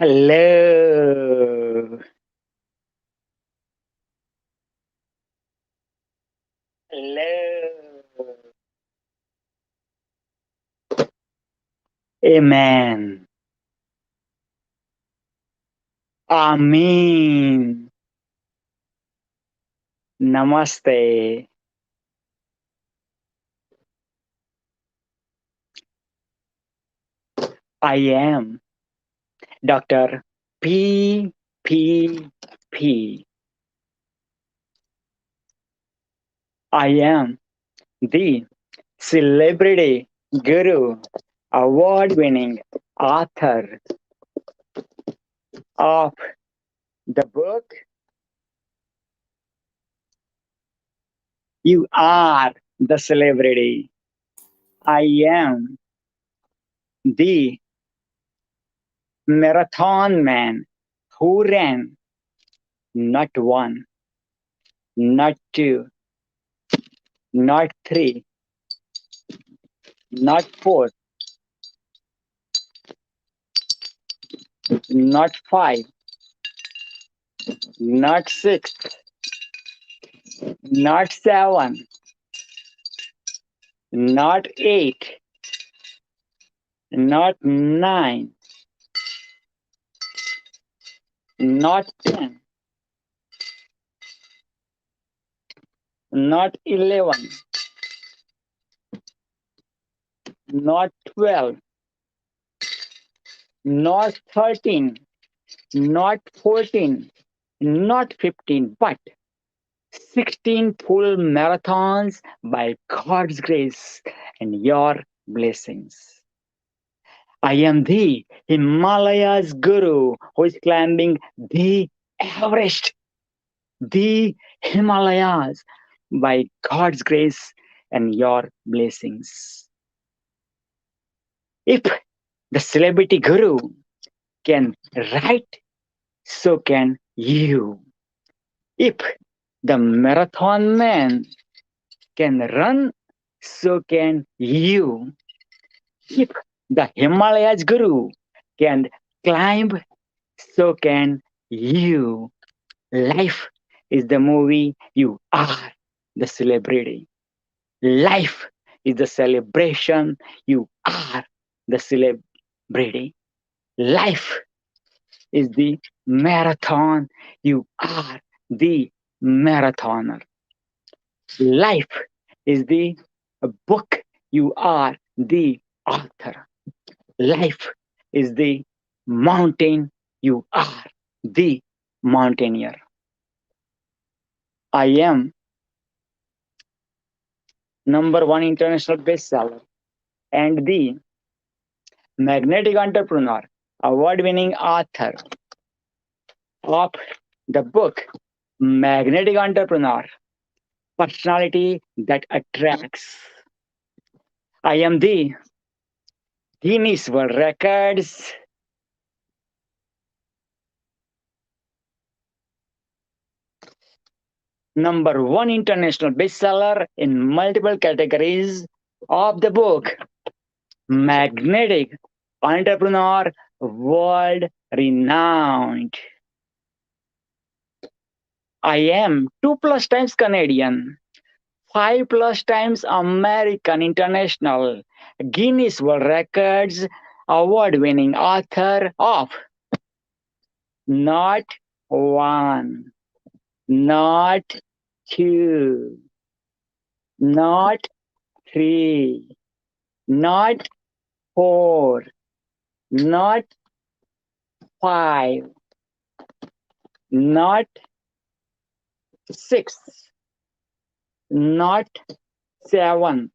Hello. Hello. Amen. Amen. Namaste. I am Dr. P. P. P. I am the celebrity guru, award winning author of the book You Are the Celebrity. I am the marathon man who ran not one, not two, not three, not four, not five, not six, not seven, not eight, not nine, not 10, not 11, not 12, not 13, not 14, not 15, but 16 full marathons by God's grace and your blessings. I am the Himalayas guru who is climbing the Everest, the Himalayas by God's grace and your blessings. If the celebrity guru can write, so can you. If the marathon man can run, so can you. If the Himalayas guru can climb, so can you. Life is the movie, you are the celebrity. Life is the celebration, you are the celebrity. Life is the marathon, you are the marathoner. Life is the book, you are the author. Life is the mountain, you are the mountaineer. I am number one international bestseller and the magnetic entrepreneur, award winning author of the book Magnetic Entrepreneur, Personality That Attracts. I am the Guinness World Records number one international bestseller in multiple categories of the book Magnetic Entrepreneur, World Renowned. I am two plus times Canadian, five plus times American International, Guinness World Records, award winning author of not one, not two, not three, not four, not five, not six, not seven,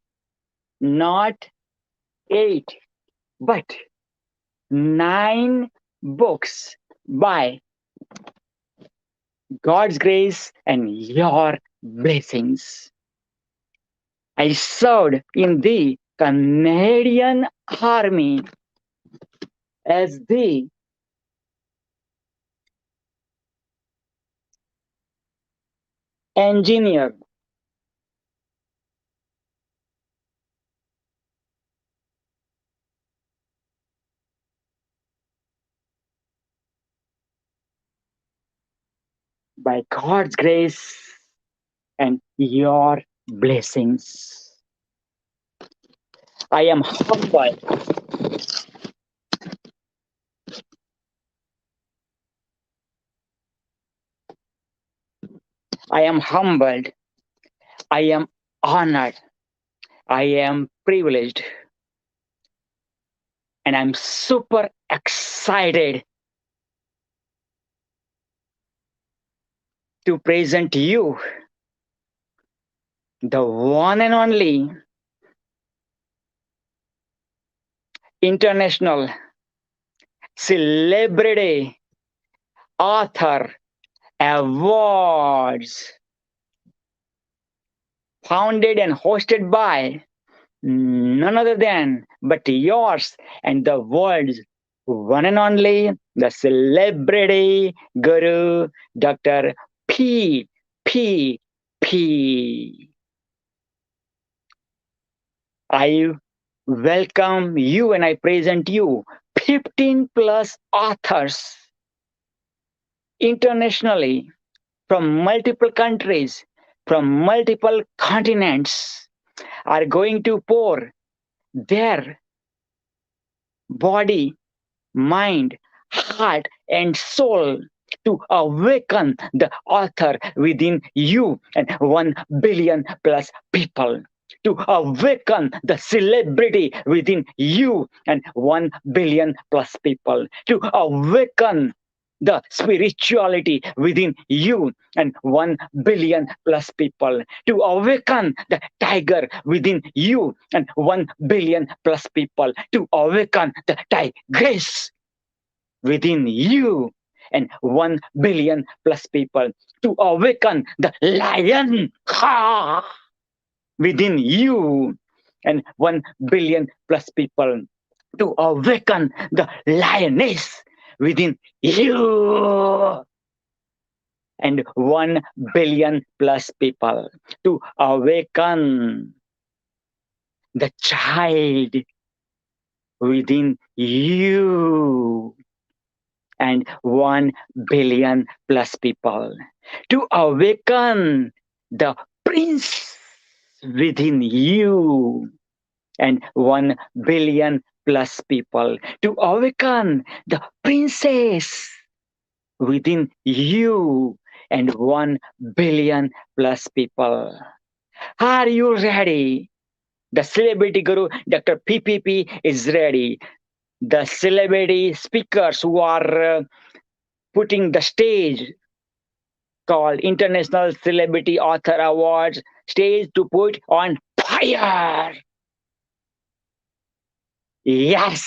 not eight, but nine books by God's grace and your blessings. I served in the Canadian Army as the engineer. by God's grace and your blessings. I am humbled. I am humbled. I am honored. I am privileged. And I'm super excited to present you the one and only international celebrity author awards founded and hosted by none other than but yours and the world's one and only the celebrity guru Dr. P. P. P. I welcome you and I present you 15 plus authors internationally from multiple countries, from multiple continents are going to pour their body, mind, heart, and soul to awaken the author within you and 1 billion plus people. To awaken the celebrity within you and 1 billion plus people. To awaken the spirituality within you and 1 billion plus people. To awaken the tiger within you and 1 billion plus people. To awaken the tigress within you and 1 billion plus people. To awaken the lion within you and 1 billion plus people. To awaken the lioness within you and 1 billion plus people. To awaken the child within you and 1 billion plus people. To awaken the prince within you and 1 billion plus people. To awaken the princess within you and 1 billion plus people. Are you ready? The celebrity guru, Dr. PPP, is ready. The celebrity speakers who are putting the stage called International Celebrity Author Awards stage to put on fire. Yes.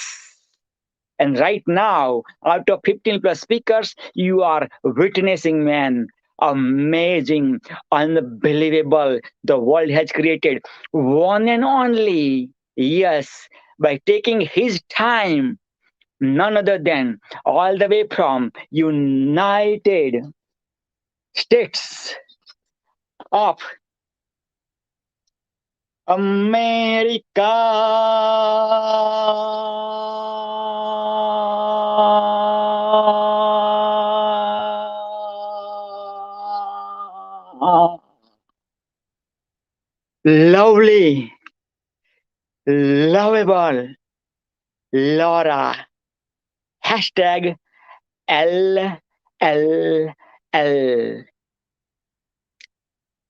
And right now, out of 15 plus speakers, you are witnessing, man, amazing, unbelievable. The world has created one and only, yes, by taking his time, none other than all the way from United States of America. Lovely, lovable Laura. Hashtag LLL.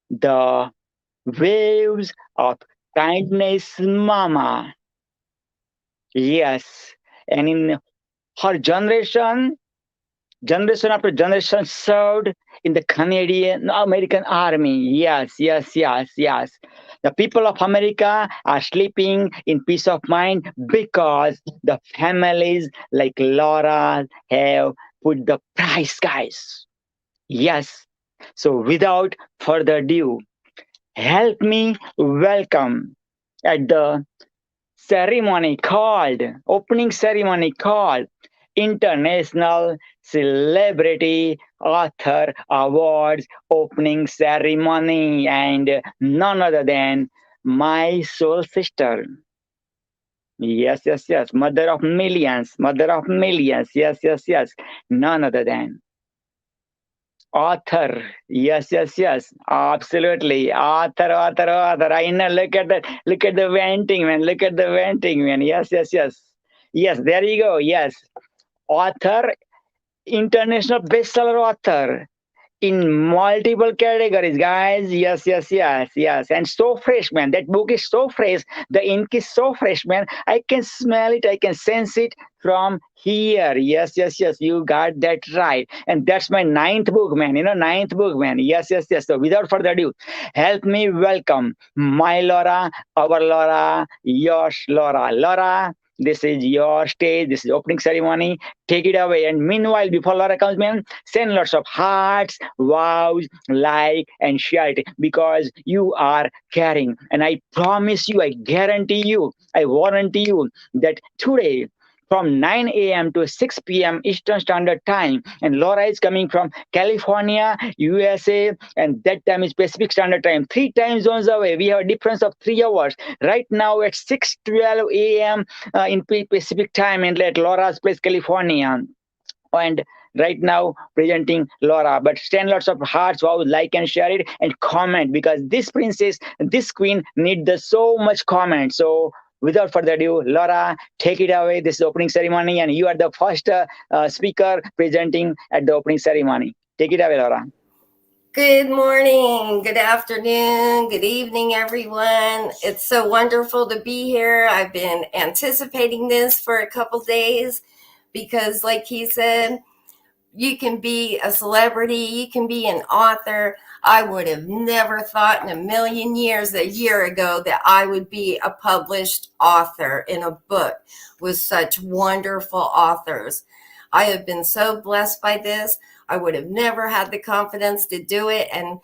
The waves of kindness, mama. Yes. And in her generation after generation served in the Canadian American Army. Yes, yes, yes, yes. The people of America are sleeping in peace of mind because the families like Laura have put the price, guys. Yes. So without further ado, help me welcome at the opening ceremony called International Celebrity Author Awards opening ceremony, and none other than my soul sister. Yes, yes, yes. Mother of millions, mother of millions. Yes, yes, yes. None other than Author. Yes, yes, yes. Absolutely. Author, author, author. I know. Look at that. Look at the venting, man. Look at the venting, man. Yes, yes, yes. Yes, there you go. Yes. Author, international bestseller author in multiple categories, guys. Yes, yes, yes, yes. And so fresh, man. That book is so fresh. The ink is so fresh, man. I can smell it. I can sense it from here. Yes, yes, yes. You got that right. And that's my ninth book, man. Ninth book, man. Yes, yes, yes. So without further ado, help me welcome my Laura, our Laura, yours, Laura. Laura, this is your stage. This is opening ceremony. Take it away. And meanwhile, before Laura comes, man, send lots of hearts, wows, like, and share it because you are caring. And I promise you, I guarantee you, I warranty you that today, from 9 a.m. to 6 p.m. Eastern Standard Time. And Laura is coming from California, USA, and that time is Pacific Standard Time. 3 time zones away. We have a difference of 3 hours. Right now at 6:12 a.m. In Pacific Time in Laura's place, California. And right now presenting Laura. But send lots of hearts, wow, like and share it and comment because this princess, this queen need the so much comment. So without further ado, Laura, take it away. This is the opening ceremony, and you are the first speaker presenting at the opening ceremony. Take it away, Laura. Good morning, good afternoon, good evening, everyone. It's so wonderful to be here. I've been anticipating this for a couple days because, like he said, you can be a celebrity, you can be an author. I would have never thought in a million years, a year ago, that I would be a published author in a book with such wonderful authors. I have been so blessed by this. I would have never had the confidence to do it. And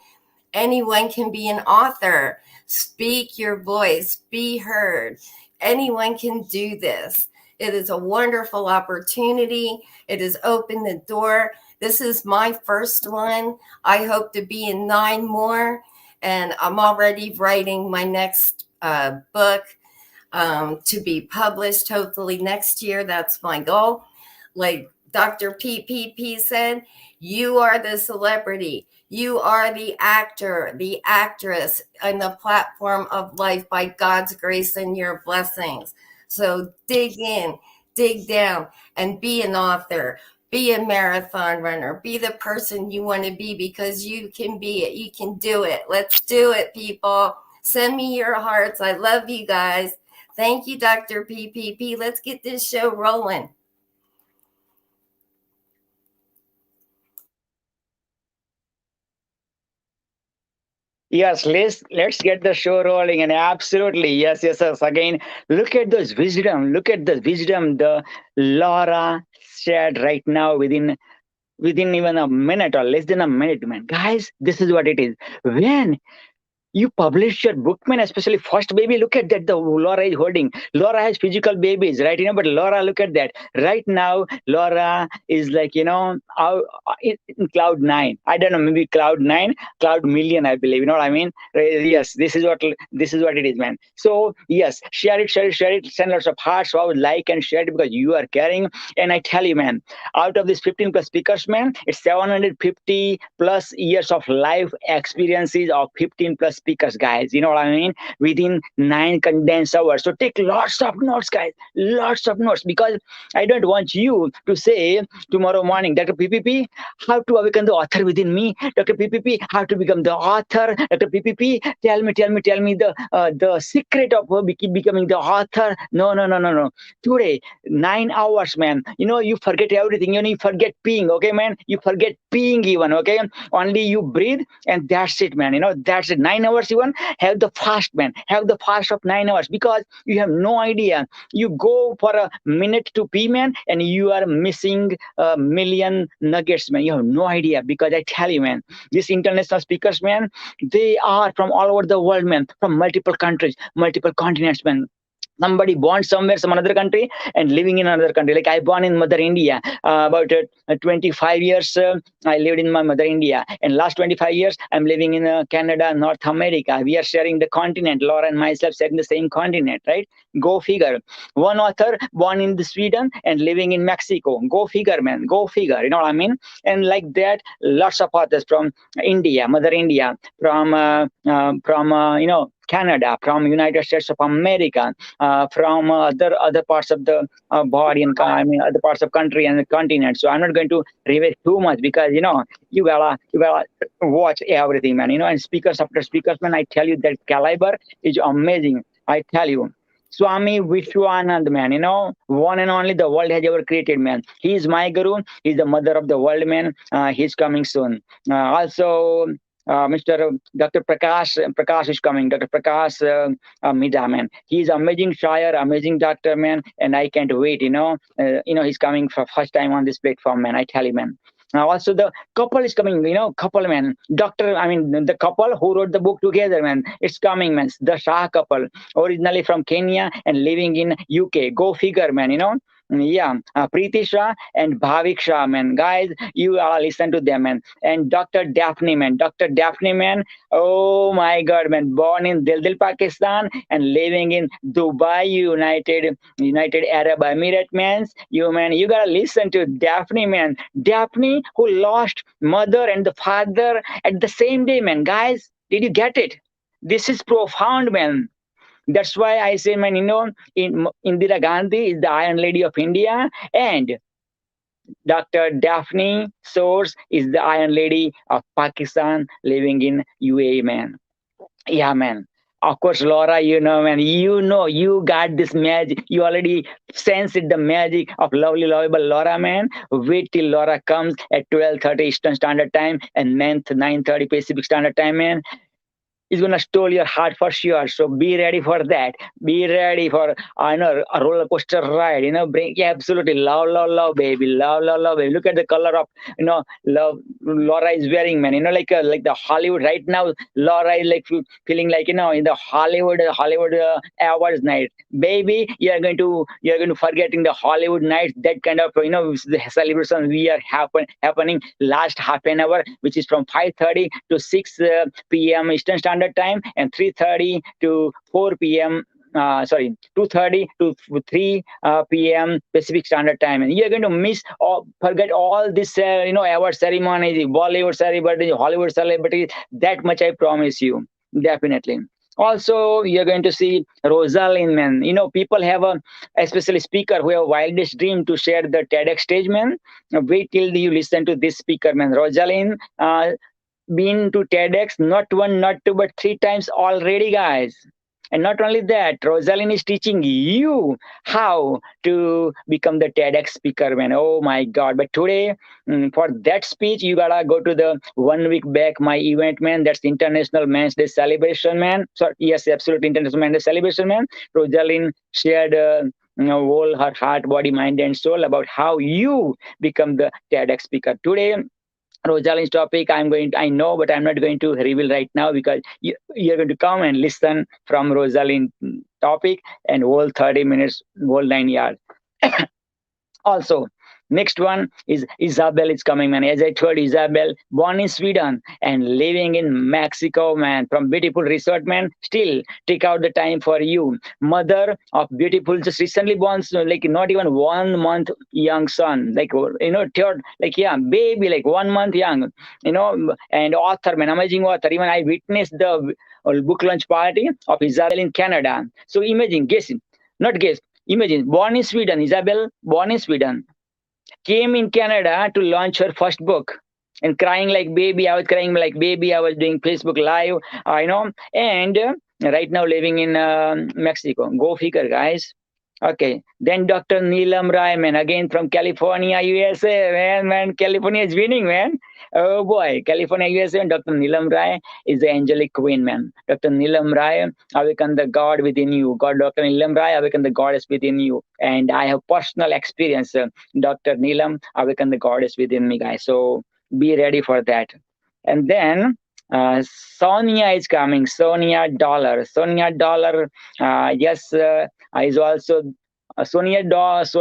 anyone can be an author. Speak your voice, be heard. Anyone can do this. It is a wonderful opportunity. It has opened the door. This is my first one. I hope to be in 9 more. And I'm already writing my next book to be published hopefully next year. That's my goal. Like Dr. PPP said, you are the celebrity. You are the actor, the actress on the platform of life by God's grace and your blessings. So dig in, dig down, and be an author. Be a marathon runner. Be the person you want to be because you can be it. You can do it. Let's do it, people. Send me your hearts. I love you guys. Thank you, Dr. PPP. Let's get this show rolling. Yes, let's get the show rolling. And absolutely, yes, yes, yes. Again, look at this wisdom. Look at the wisdom the Laura shared right now within even a minute or less than a minute, man. Guys, this is what it is. When you publish your book, man, especially first baby. Look at that. The Laura is holding. Laura has physical babies, right? But Laura, look at that. Right now, Laura is like, in cloud nine. I don't know, maybe cloud nine, cloud million, I believe. You know what I mean? Yes, this is what it is, man. So yes, share it, share it, share it. Send lots of hearts, wow, like and share it because you are caring. And I tell you, man, out of these 15 plus speakers, man, it's 750 plus years of life experiences of 15 plus speakers, guys. You know what I mean? Within 9 condensed hours. So take lots of notes, guys. Lots of notes because I don't want you to say tomorrow morning, Dr. PPP, how to awaken the author within me. Dr. PPP, how to become the author. Dr. PPP, tell me the secret of becoming the author. No, no, no, no, no. Today, 9 hours, man. You forget everything. You forget peeing, okay, man? You forget peeing even, okay? Only you breathe and that's it, man. That's it. 9 hours even. Have the fast, man. Have the fast of 9 hours because you have no idea. You go for a minute to pee, man, and you are missing a million nuggets, man. You have no idea because I tell you, man, these international speakers, man, they are from all over the world, man, from multiple countries, multiple continents, man. somebody born somewhere, some another country, and living in another country. Like I born in Mother India. About 25 years I lived in my Mother India, and last 25 years I'm living in Canada, North America. We are sharing the continent. Laura and myself sharing the same continent, right? Go figure. One author born in the Sweden and living in Mexico. Go figure, man. Go figure. You know what I mean? And like that, lots of authors from India, Mother India, from Canada, from United States of America, from other parts of the body, and I mean other parts of country and the continent. So I'm not going to reveal too much, because you gotta watch everything, man. And speakers after speakers, man. I tell you that caliber is amazing. I tell you. Swami Vishwanand, man, one and only the world has ever created, man. He is my guru. He's the mother of the world, man. He's coming soon. Also, Mr. Dr. Prakash is coming. Dr. Prakash Mida, man. He's amazing shire, amazing doctor, man. And I can't wait. He's coming for first time on this platform, man. I tell you, man. Now also the couple is coming, couple, man. The couple who wrote the book together, man. It's coming, man. The Shah couple, originally from Kenya and living in UK. Go figure, man. Yeah, Preeti Shah and Bhavik Shah, man. Guys, you listen to them, man. And Dr. Daphne, man. Dr. Daphne, man. Oh my God, man. Born in Dil, Pakistan and living in Dubai, United Arab Emirates, man. You gotta listen to Daphne, man. Daphne, who lost mother and the father at the same day, man. Guys, did you get it? This is profound, man. That's why I say, man, Indira Gandhi is the Iron Lady of India, and Dr. Daphne Source is the Iron Lady of Pakistan, living in UAE, man. Yeah, man. Of course, Laura, man, you got this magic. You already sensed the magic of lovely, lovable Laura, man. Wait till Laura comes at 12:30 Eastern Standard Time and 9:30 Pacific Standard Time, man. Is gonna steal your heart for sure. So be ready for that. Be ready for a roller coaster ride. Bring, yeah, absolutely love, love, love, baby, love, love, love, baby. Look at the color of love Laura is wearing, man. Like the Hollywood right now. Laura is like feeling like in the Hollywood awards night, baby. You're going to forgetting the Hollywood nights. That kind of the celebration we are happening last half an hour, which is from 5:30 to 6 p.m. Eastern Standard Time, and 3:30 to 4 p.m. 2:30 to 3 p.m. Pacific Standard Time, and you're going to forget all this, award ceremonies, Bollywood celebrities, Hollywood celebrities. That much I promise you, definitely. Also, you're going to see Rosalind, man. People have especially speaker who have wildest dream to share the TEDx stage, man. Wait till you listen to this speaker, man. Rosalind. Been to TEDx not one, not two, but 3 times already, guys. And not only that, Rosalind is teaching you how to become the TEDx speaker, man. Oh my God. But today, for that speech, you gotta go to the 1 week back, my event, man. That's International Men's Day celebration, man. So, yes, absolutely, International Men's Day celebration, man. Rosalind shared all her heart, body, mind, and soul about how you become the TEDx speaker. Today, Rosalind's topic, I know, but I'm not going to reveal right now, because you're going to come and listen from Rosalind's topic and whole 30 minutes, whole 9 yards. Also, next one is Isabel is coming, man. As I told Isabel, born in Sweden and living in Mexico, man. From beautiful resort, man. Still take out the time for you. Mother of beautiful, just recently born, so like not even 1 month young son. Like, third, like, yeah, baby, like 1 month young, and author, man, amazing author. Even I witnessed the book launch party of Isabel in Canada. So imagine, imagine, born in Sweden, Isabel, born in Sweden, came in Canada to launch her first book, and crying like baby. I was crying like baby. I was doing Facebook Live, and right now living in Mexico. Go figure, guys. Okay, then Dr. Neelam Rai, man, again from California, USA, man, California is winning, man. Oh boy, California, USA, and Dr. Neelam Rai is the angelic queen, man. Dr. Neelam Rai, awaken the God within you. Dr. Neelam Rai, awaken the goddess within you. And I have personal experience. Dr. Neelam, awaken the goddess within me, guys. So be ready for that. And then Sonia is coming. Sonia Dollar. Yes, Is also Sonia Dollar's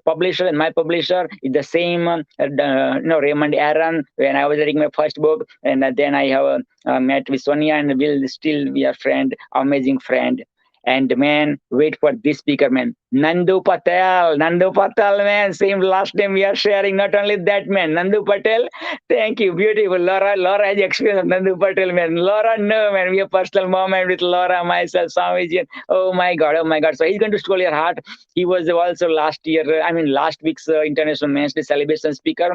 publisher, and my publisher is the same, Raymond Aaron. When I was writing my first book, and then I have met with Sonia, and we are friend, amazing friend. And man, wait for this speaker, man. Nandu Patel, man. Same last name we are sharing. Not only that, man. Nandu Patel. Thank you. Beautiful. Laura has experience of Nandu Patel, man. Laura, no, man. We have personal moment with Laura, myself, Swamiji. Oh my God. Oh my God. So he's going to stole your heart. He was also last week's International Men's Day celebration speaker.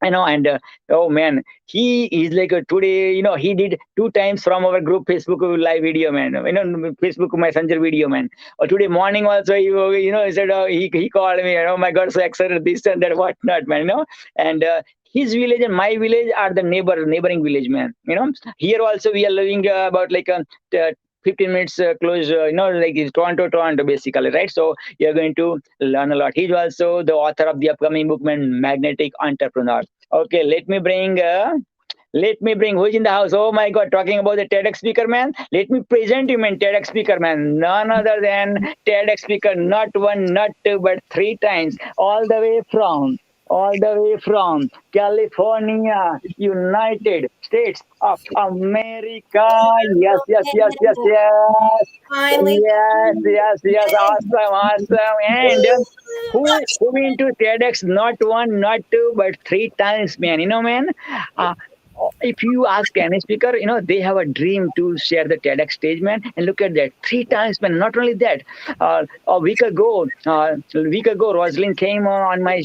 And oh man, he is like today, he did 2 times from our group Facebook live video, man. Facebook Messenger video, man. Or today morning also, he said, he called me, oh my God, so excited, this and that, whatnot, man. And his village and my village are the neighboring village, man. Here also we are living about like 15 minutes close, like it's Toronto, basically, right? So you're going to learn a lot. He's also the author of the upcoming book, man, Magnetic Entrepreneur. Okay, let me bring who is in the house. Oh my God, talking about the TEDx speaker, man. Let me present you, man, TEDx speaker, man. None other than TEDx speaker, not one, not two, but 3 times, all the way from California, United States of America. Yes, yes, yes, yes, yes. Finally. Yes. Awesome. And who been to TEDx not one, not two, but 3 times, man. Man. Uh, if you ask any speaker, they have a dream to share the TEDx stage, man. And look at that, 3 times, man. Not only that, a week ago, Rosalind came on my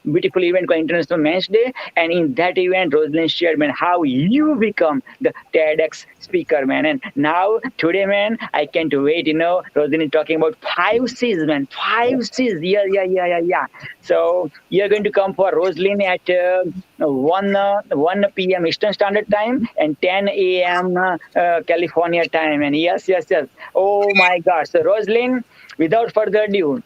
beautiful event called International Men's Day, and in that event, Rosalind shared, man, how you become the TEDx speaker, man. And now today, man, I can't wait. Rosalind is talking about 5 C's, man. 5 C's. Yeah. So you're going to come for Rosalind at 1 p.m. Eastern Standard Time and 10 a.m. California time. And yes. Oh my God. So Rosalind, without further ado,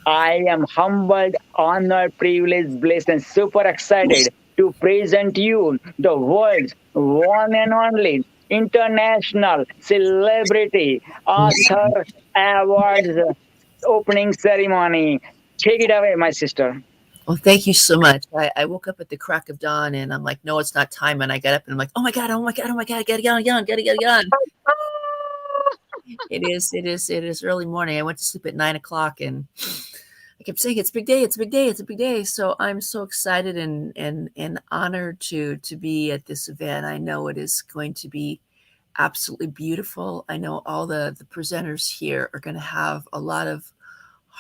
I am humbled, honored, privileged, blessed, and super excited to present you the world's one and only international celebrity author awards opening ceremony. Take it away, my sister. Well, thank you so much. I woke up at the crack of dawn and I'm like, no, it's not time. And I got up and I'm like, oh my God, gotta get on. It is early morning. I went to sleep at 9 o'clock and I kept saying, it's a big day. So I'm so excited and honored to be at this event. I know it is going to be absolutely beautiful. I know all the presenters here are going to have a lot of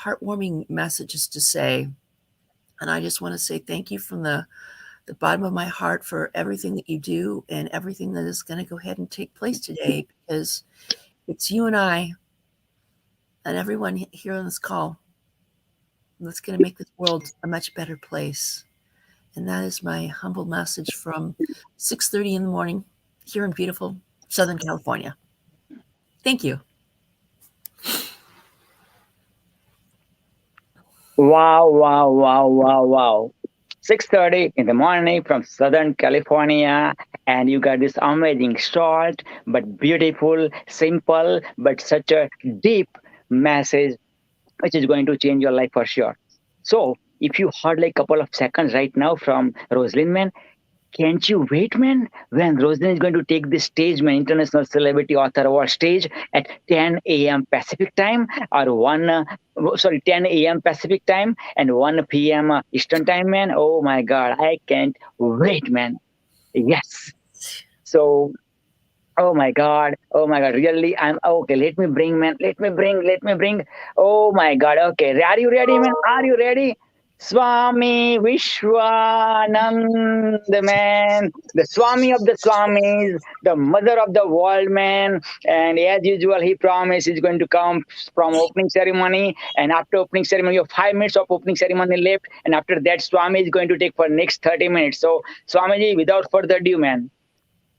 heartwarming messages to say. And I just want to say thank you from the bottom of my heart for everything that you do and everything that is going to go ahead and take place today, because it's you and I and everyone here on this call that's going to make this world a much better place. And that is my humble message from 6:30 in the morning here in beautiful Southern California. Thank you. Wow. 6:30 in the morning from Southern California, and you got this amazing short but beautiful, simple, but such a deep message which is going to change your life for sure. So if you heard like a couple of seconds right now from Rosalind, man, can't you wait, man? When Rosalind is going to take this stage, man, International Celebrity Author Award stage at 10 a.m. Pacific time, or 10 a.m. Pacific time and 1 p.m. Eastern time, man. Oh my God, I can't wait, man. Yes. So, oh my God, really, I'm okay. Let me bring, man. Let me bring. Oh my God, okay. Are you ready, man? Are you ready? Swami Vishwanand, man, the Swami of the Swamis, the mother of the world, man. And as usual, he promised he's going to come from opening ceremony. And after opening ceremony, you have 5 minutes of opening ceremony left. And after that, Swami is going to take for next 30 minutes. So, Swamiji, without further ado, man,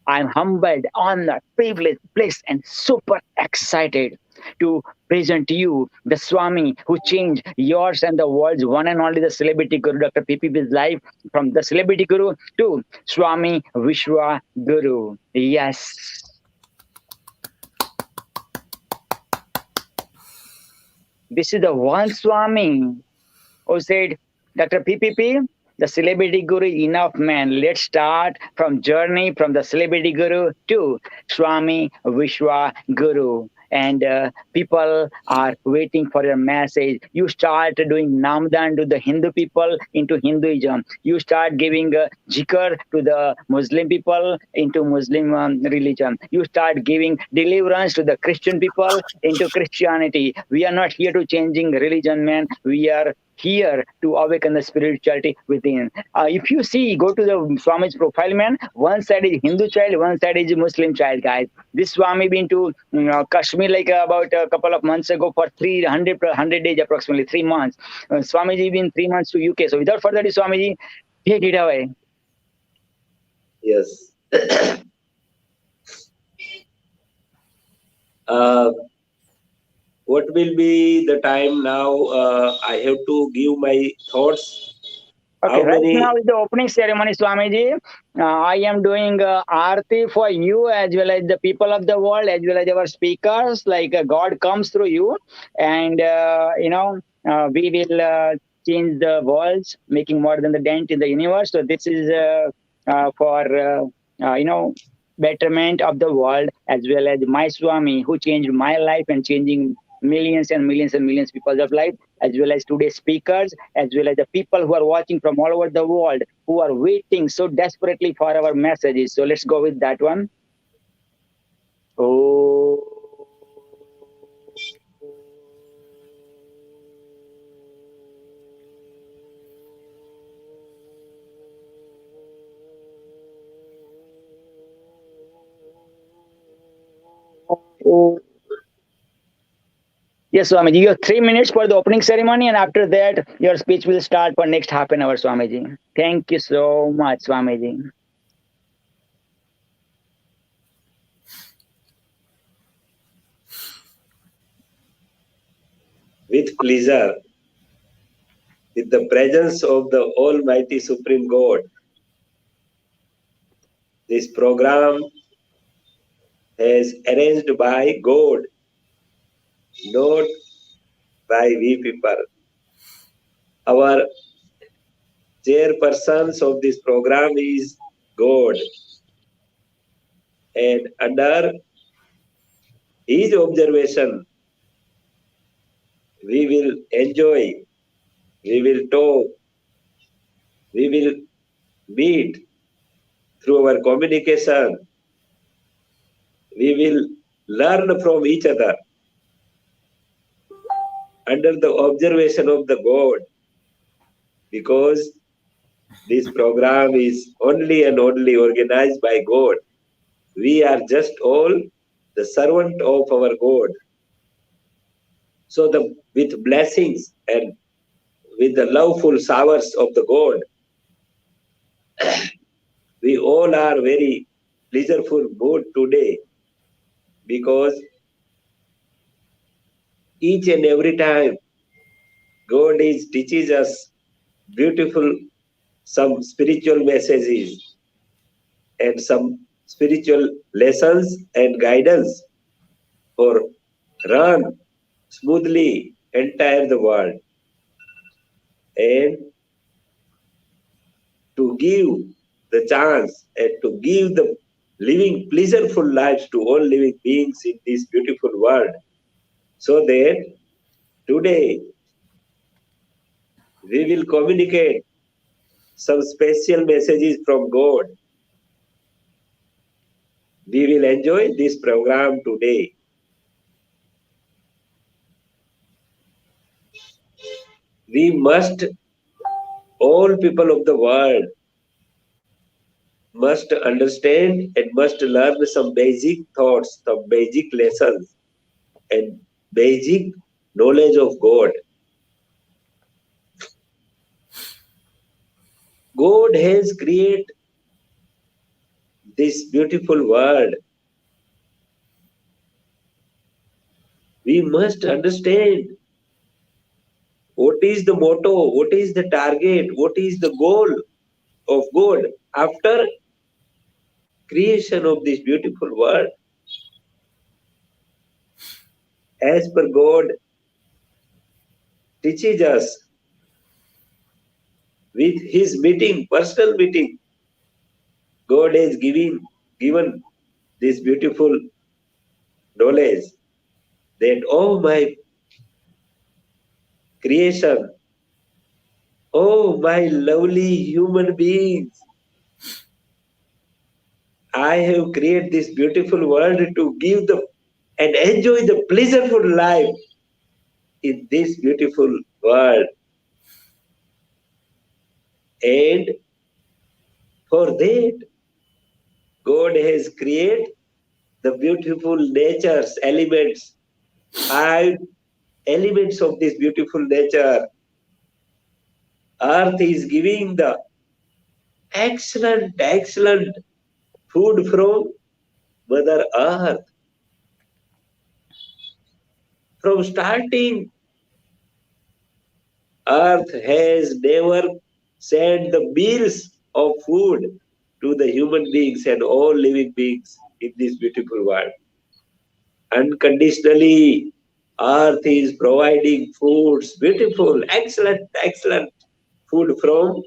I'm humbled, honored, privileged, blessed, and super excited to present to you the Swami who changed yours and the world's one and only the celebrity guru, Dr. PPB's life, from the celebrity guru to Swami Vishwa Guru. Yes. This is the one Swami who said, Dr. PPP, the celebrity guru, enough man. Let's start from journey from the celebrity guru to Swami Vishwa Guru. And people are waiting for your message. You start doing Namdan to the Hindu people into Hinduism. You start giving zikr to the Muslim people into Muslim religion. You start giving deliverance to the Christian people into Christianity. We are not here to changing religion, man. We are here to awaken the spirituality within. If you see, go to the Swami's profile, man. One side is Hindu child, one side is Muslim child, guys. This Swami been to Kashmir like about a couple of months ago for 100 days, approximately 3 months. Swamiji been 3 months to UK. So without further ado, Swamiji, take it away. Yes. What will be the time now? I have to give my thoughts. Okay, right now is the opening ceremony, Swamiji. I am doing aarti for you as well as the people of the world, as well as our speakers. Like God comes through you, and we will change the worlds, making more than the dent in the universe. So this is for betterment of the world, as well as my Swami who changed my life and changing millions and millions and millions of people's of life, as well as today's speakers, as well as the people who are watching from all over the world, who are waiting so desperately for our messages. So let's go with that one. Oh. Oh. Yes, Swamiji, you have 3 minutes for the opening ceremony, and after that, your speech will start for next half an hour, Swamiji. Thank you so much, Swamiji. With pleasure, with the presence of the Almighty Supreme God, this program is arranged by God, not by we people. Our chairpersons of this program is God, and under his observation, we will enjoy, we will talk, we will meet through our communication, we will learn from each other under the observation of the God, because this program is only and only organized by God. We are just all the servant of our God. So with blessings and with the loveful showers of the God, we all are very pleasureful mood today, because each and every time God is teaches us beautiful some spiritual messages and some spiritual lessons and guidance for run smoothly entire the world, and to give the chance and to give the living pleasureful lives to all living beings in this beautiful world, so that today we will communicate some special messages from God. We will enjoy this program today. We must, all people of the world, must understand and must learn some basic thoughts, some basic lessons, and basic knowledge of God. God has created this beautiful world. We must understand what is the motto, what is the target, what is the goal of God after creation of this beautiful world. As per God, teaches us with his meeting, personal meeting. God has given this beautiful knowledge that, oh my creation, oh my lovely human beings, I have created this beautiful world to give and enjoy the pleasurable life in this beautiful world. And for that, God has created the beautiful nature's elements, 5 elements of this beautiful nature. Earth is giving the excellent food from Mother Earth. From starting, Earth has never sent the meals of food to the human beings and all living beings in this beautiful world. Unconditionally, Earth is providing foods, beautiful, excellent food from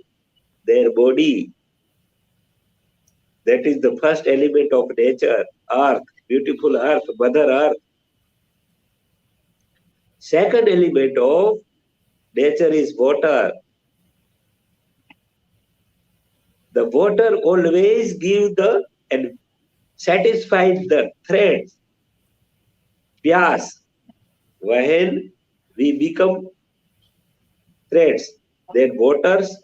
their body. That is the first element of nature, Earth, beautiful Earth, Mother Earth. Second element of nature is water. The water always gives and satisfies the thirst, pyas. When we become thirst, then waters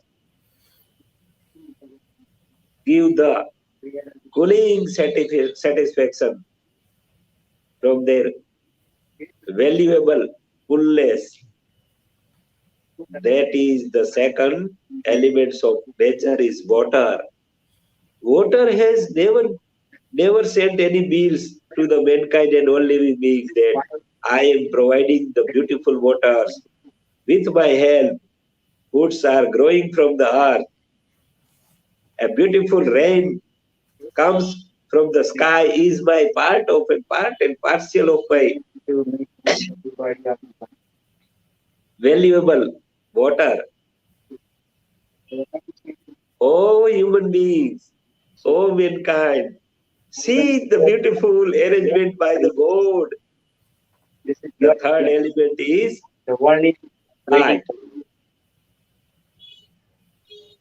give the cooling satisfaction from their valuable coolness. That is the second elements of nature is water. Water has never sent any bills to the mankind and all living beings that I am providing the beautiful waters with my help. Foods are growing from the earth. A beautiful rain comes from the sky is my part and partial of my valuable water. Oh human beings, oh mankind, see the beautiful arrangement by the God. The third element is light.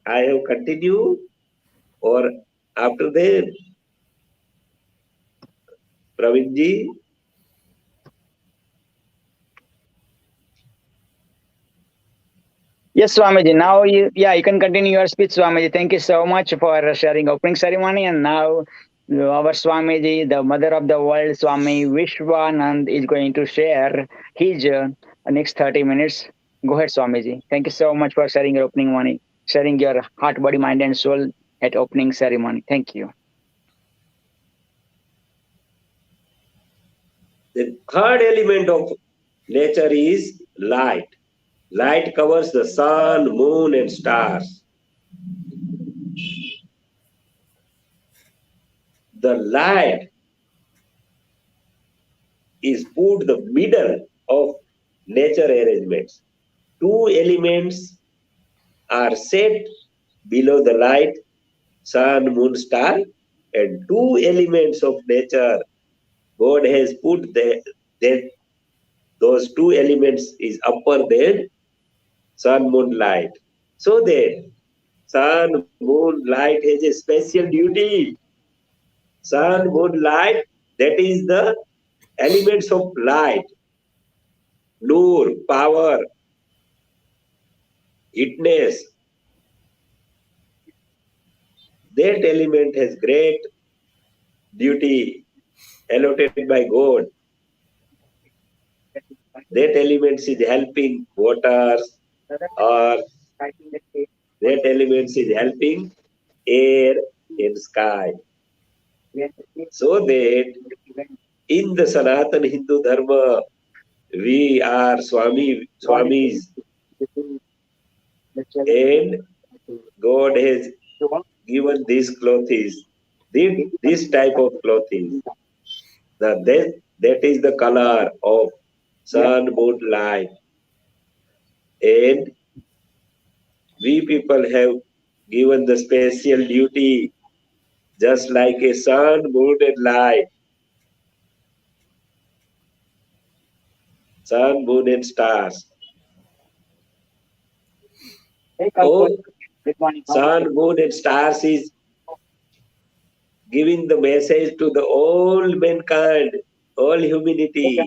I have continued or after that, Pravinji? Yes, Swamiji. Now, you can continue your speech, Swamiji. Thank you so much for sharing opening ceremony. And now, our Swamiji, the mother of the world, Swami Vishwanand, is going to share his next 30 minutes. Go ahead, Swamiji. Thank you so much for sharing your opening money, sharing your heart, body, mind, and soul at opening ceremony. Thank you. The third element of nature is light. Light covers the sun, moon, and stars. The light is put the middle of nature arrangements. 2 elements are set below the light, sun, moon, star, and 2 elements of nature. God has put those 2 elements is upper than sun, moon, light. So that sun, moon, light has a special duty. Sun, moon, light, that is the elements of light. Nur, power, itness. That element has great duty allotted by God. That element is helping waters, earth. That element is helping air and sky. So that in the Sanatana Hindu Dharma, we are Swamis, and God has given these clothes, this type of clothes. That is the color of sun, moon, light. And we people have given the special duty, just like a sun, moon, and light. Sun, moon, and stars. Oh, sun, moon, and stars is giving the message to the all mankind, all humanity.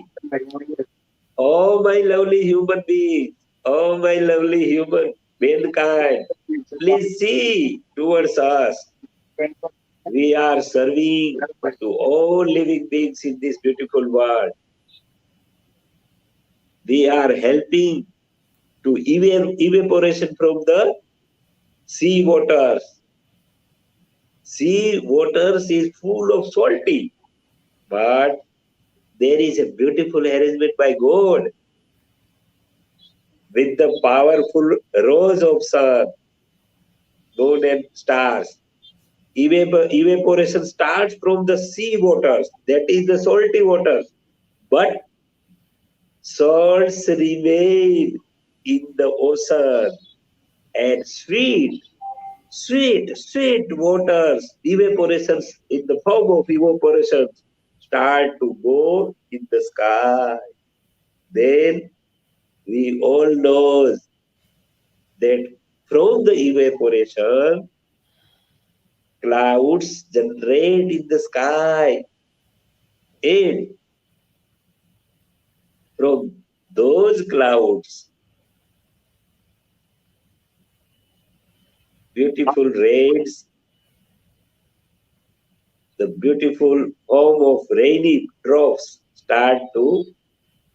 Oh, my lovely human beings. Oh, my lovely human mankind. Please see towards us. We are serving to all living beings in this beautiful world. We are helping to evaporation from the sea waters. Sea waters is full of salty, but there is a beautiful arrangement by God with the powerful rose of sun, moon, and stars. Evaporation starts from the sea waters, that is the salty waters, but salts remain in the ocean, and sweet waters, evaporations in the form of evaporations start to go in the sky. Then we all know that from the evaporation, clouds generate in the sky. And from those clouds, beautiful rains, the beautiful form of rainy drops start to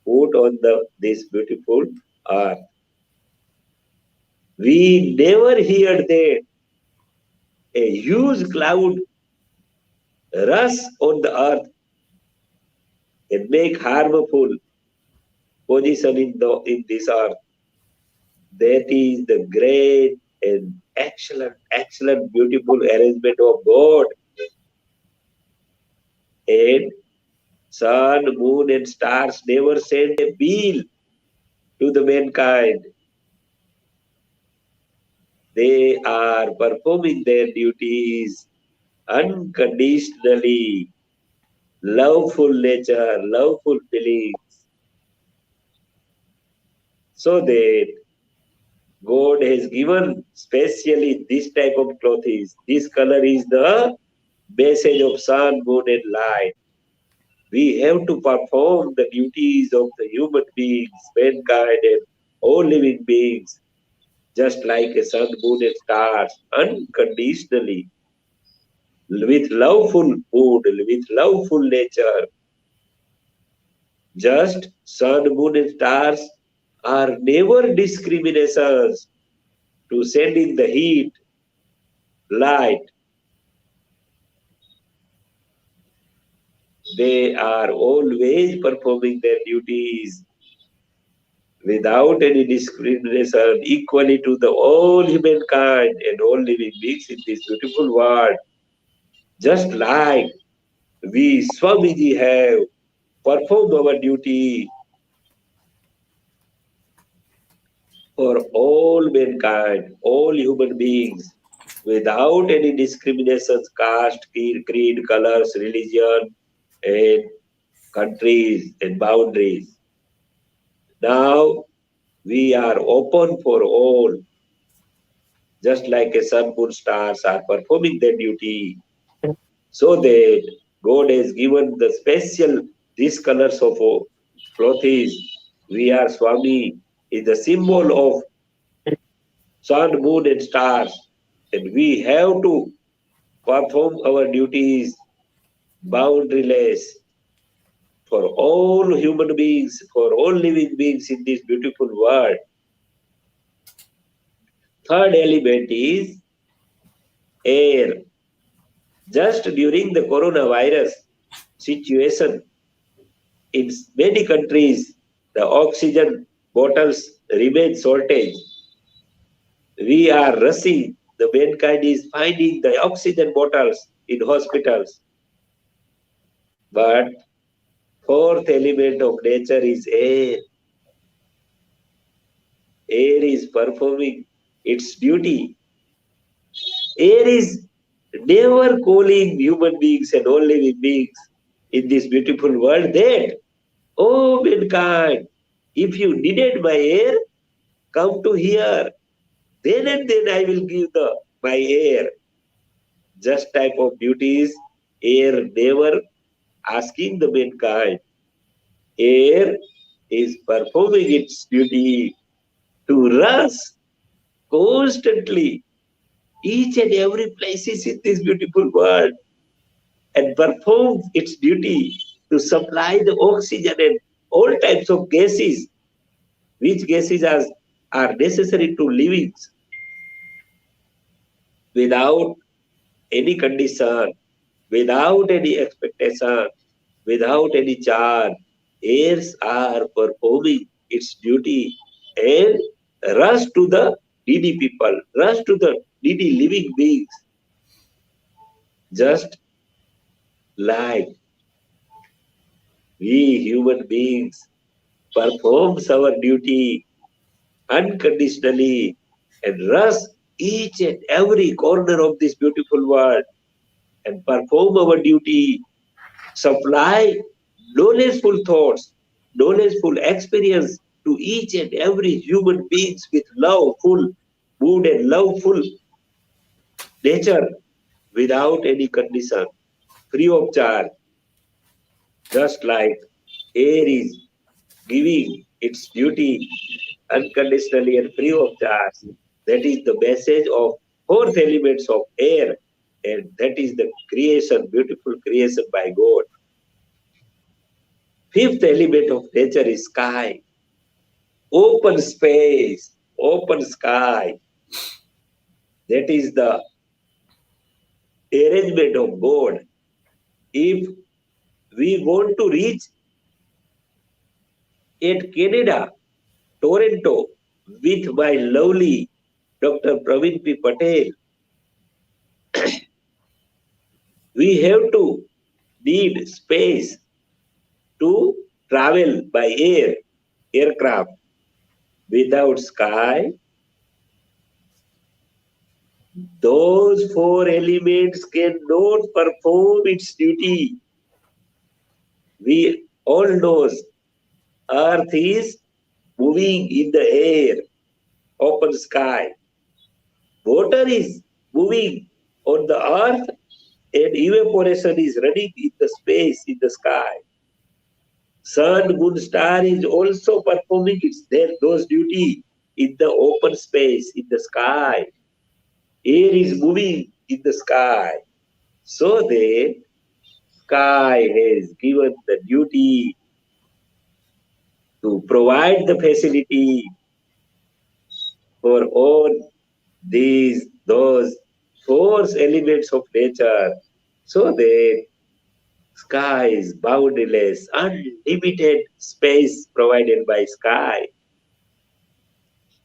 put on this beautiful earth. We never hear that a huge cloud rush on the earth and make harmful position in this earth. That is the great and excellent, beautiful arrangement of God. And sun, moon, and stars never send a bill to the mankind. They are performing their duties unconditionally. Loveful nature, loveful feelings. So that God has given specially this type of clothes. This color is the message of sun, moon, and light. We have to perform the duties of the human beings, mankind, and all living beings, just like a sun, moon, and stars, unconditionally, with loveful mood, with loveful nature. Just sun, moon, and stars are never discriminations to send in the heat, light. They are always performing their duties without any discrimination, equally to the all humankind and all living beings in this beautiful world. Just like we Swamiji have performed our duty for all mankind, all human beings, without any discriminations, caste, creed, colors, religion, and countries and boundaries. Now we are open for all, just like a sun, moon, stars are performing their duty, so that God has given the special these colors of clothes. We are Swami is the symbol of sun, moon, and stars, and we have to perform our duties boundaryless for all human beings, for all living beings in this beautiful world. Third element is air. Just during the coronavirus situation, in many countries, the oxygen bottles remain shortage. We are rushing, the mankind is finding the oxygen bottles in hospitals. But fourth element of nature is air. Air is performing its duty. Air is never calling human beings and all living beings in this beautiful world that, oh mankind, if you needed my air, come to here. Then and then I will give my air. Just type of duties, air never asking the mankind. Air is performing its duty to us constantly, each and every places in this beautiful world, and perform its duty to supply the oxygen and all types of gases, which gases are necessary to living without any condition, without any expectation, without any charge. Airs are performing its duty and rush to the needy people, rush to the needy living beings, just like we human beings performs our duty unconditionally and rush each and every corner of this beautiful world and perform our duty, supply knowledgeful thoughts, knowledgeful experience to each and every human beings with loveful mood and loveful nature without any condition, free of charge, just like air is giving its duty unconditionally and free of charge. That is the message of fourth elements of air, and that is the creation, beautiful creation by God. Fifth element of nature is sky, open space, open sky. That is the arrangement of God. If we want to reach at Canada, Toronto, with my lovely Dr. Praveen P. Patel, we have to need space to travel by aircraft. Without sky, those four elements cannot perform its duty. We all know Earth is moving in the air, open sky. Water is moving on the earth and evaporation is running in the space, in the sky. Sun, moon, star is also performing those duty in the open space, in the sky. Air is moving in the sky. So the sky has given the duty to provide the facility for all those four elements of nature, so that sky is boundless, unlimited space provided by sky,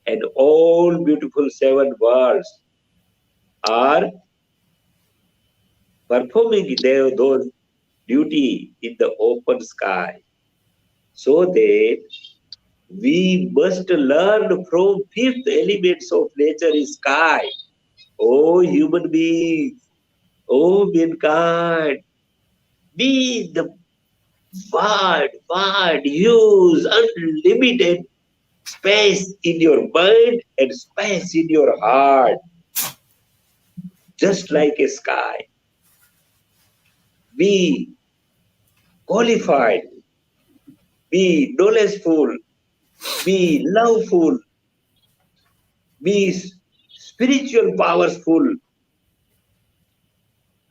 and all beautiful seven worlds are performing those duty in the open sky, so that we must learn from fifth elements of nature is sky. Oh human beings, oh mankind, be the wide, huge, unlimited space in your mind and space in your heart, just like a sky. Be qualified, be knowledgeful, be loveful, be spiritual powerful,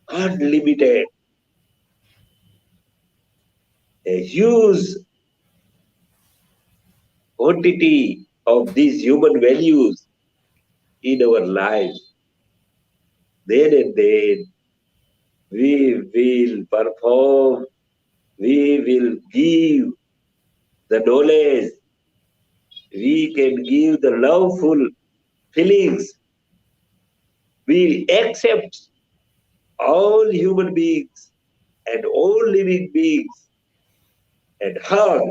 unlimited, a huge quantity of these human values in our life. Then and then we will perform, we will give the knowledge, we can give the loveful feelings, we accept all human beings and all living beings and hug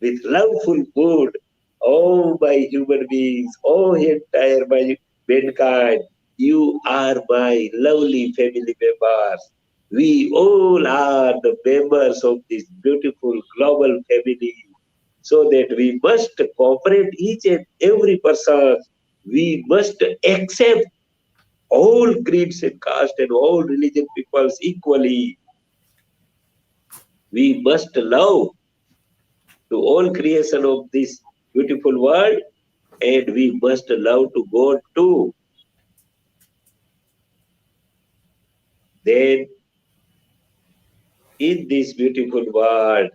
with loveful mood Oh, my human beings, oh, entire my mankind, you are my lovely family members. We all are the members of this beautiful global family, so that we must cooperate each and every person. We must accept all creeds and caste and all religion peoples equally. We must love to all creation of this beautiful world, and we must love to God too. Then in this beautiful world,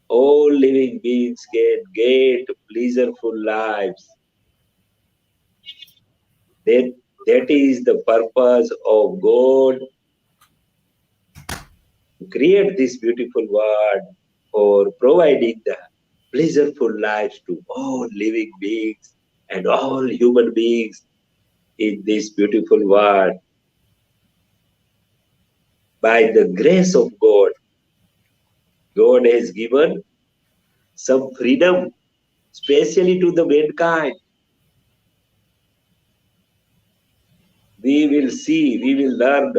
all living beings can get pleasureful lives. Then that is the purpose of God to create this beautiful world, for providing the pleasureful lives to all living beings and all human beings in this beautiful world. By the grace of God, God has given some freedom, especially to the mankind. We will see, we will learn.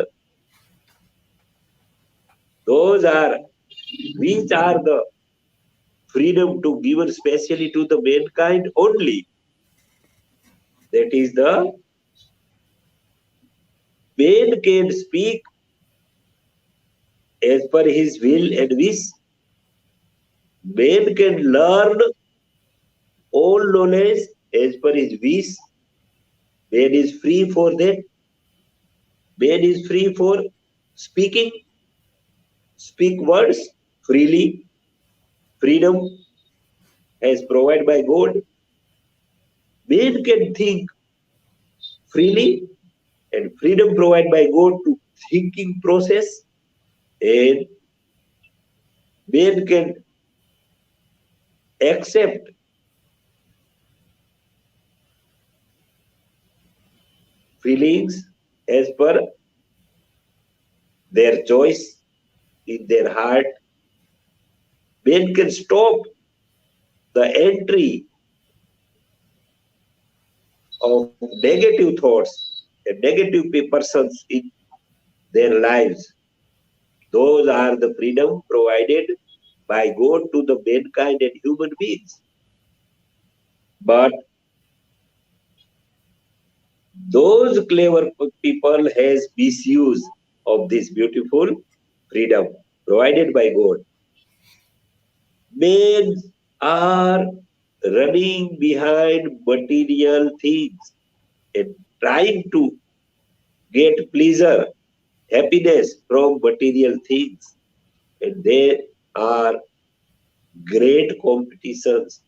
Which are the freedom to given specially to the mankind only. That is the man can speak as per his will and wish. Man can learn all knowledge as per his wish. Man is free for that. Man is free for speaking, speak words freely. Freedom as provided by God. Man can think freely, and freedom provided by God to thinking process, and man can accept feelings as per their choice in their heart. Man can stop the entry of negative thoughts and negative persons in their lives. Those are the freedom provided by God to the mankind and human beings. But those clever people has misuse of this beautiful freedom provided by God. Men are running behind material things and trying to get pleasure, happiness from material things. And there are great competitions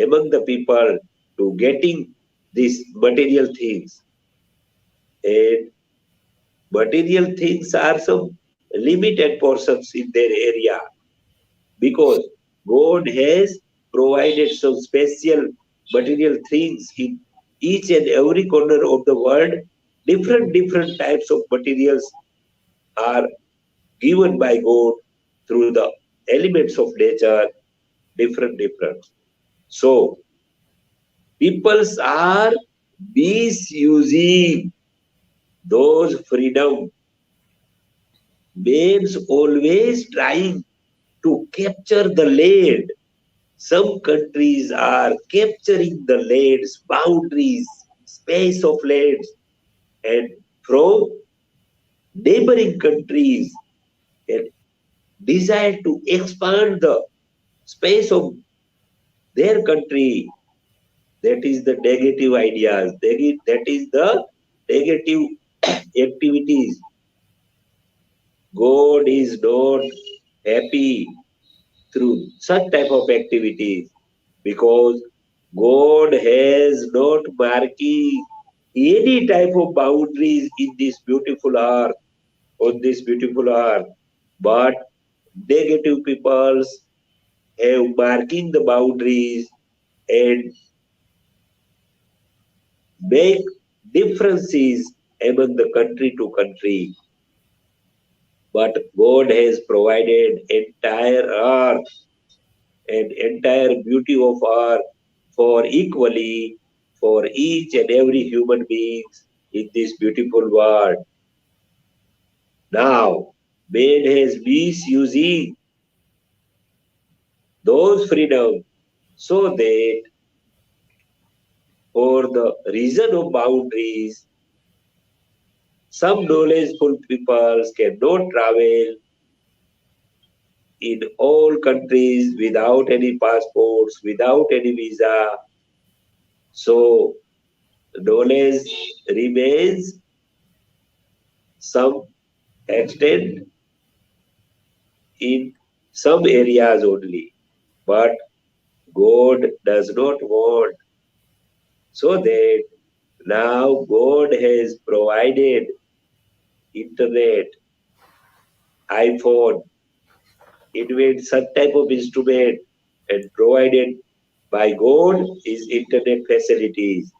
among the people to getting these material things. And material things are some limited portions in their area, because God has provided some special material things in each and every corner of the world. Different types of materials are given by God through the elements of nature, different. So peoples are misusing those freedom. Men's always trying to capture the land. Some countries are capturing the lands, boundaries, space of lands, and from neighboring countries, and desire to expand the space of their country. That is the negative ideas. That is the negative activities. God is not happy through such type of activities, because God has not marking any type of boundaries in this beautiful earth, on this beautiful earth. But negative peoples have marking the boundaries and make differences among the country to country. But God has provided entire earth, and entire beauty of earth for equally for each and every human being in this beautiful world. Now, man has misusing those freedom so that for the reason of boundaries, some knowledgeful people cannot travel in all countries without any passports, without any visa. So knowledge remains some extent in some areas only. But God does not want, so that now God has provided internet, iPhone, invent such type of instrument and provided by God is internet facilities,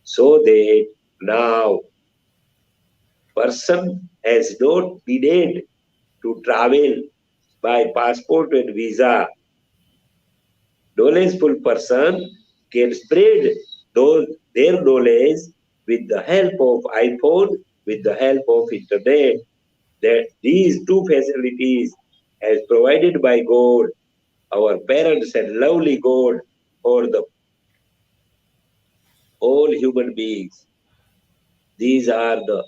so that now person has not needed to travel by passport and visa. Knowledgeful person can spread their knowledge with the help of iPhone, with the help of internet. That these two facilities as provided by God, our parents and lovely God for the all human beings. These are the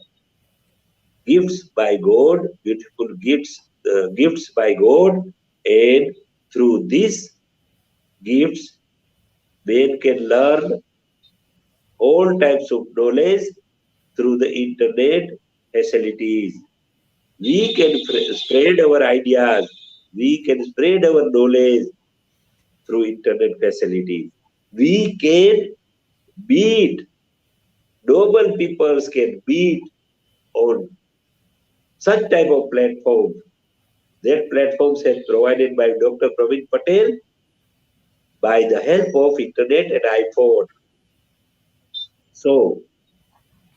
gifts by God, beautiful gifts by God, and through these gifts, man can learn all types of knowledge through the internet facilities. We can spread our ideas, we can spread our knowledge through internet facilities. We can meet, noble peoples can meet on such type of platforms. That platforms are provided by Dr. Praveen Patel by the help of internet and iPhone. So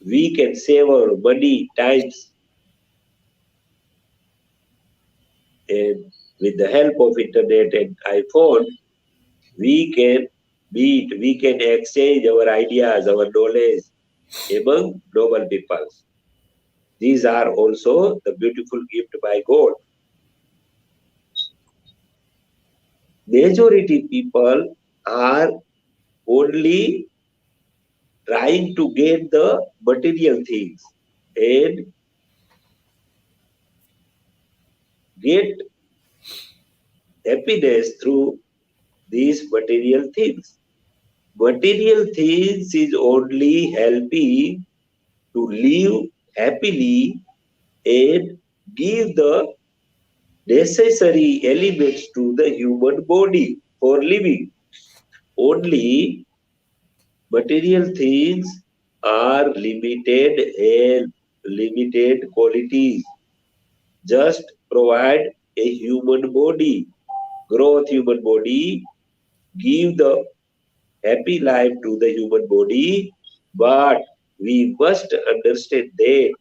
we can save our money, times, and with the help of internet and iPhone, we can meet, we can exchange our ideas, our knowledge among noble peoples. These are also the beautiful gift by God. Majority people are only trying to get the material things and get happiness through these material things. Material things is only helping to live happily and give the necessary elements to the human body for living. Only material things are limited and limited qualities. Just provide a human body, growth human body, give the happy life to the human body, but we must understand that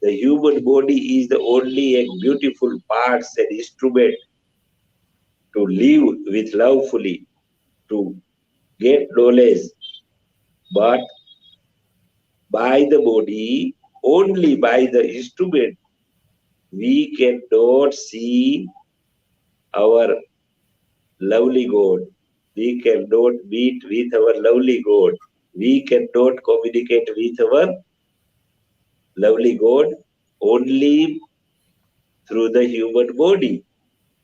the human body is the only a beautiful parts and instrument to live with lovefully, to get knowledge, but by the body, only by the instrument, we cannot see our lovely God. We cannot meet with our lovely God. We cannot communicate with our lovely God only through the human body.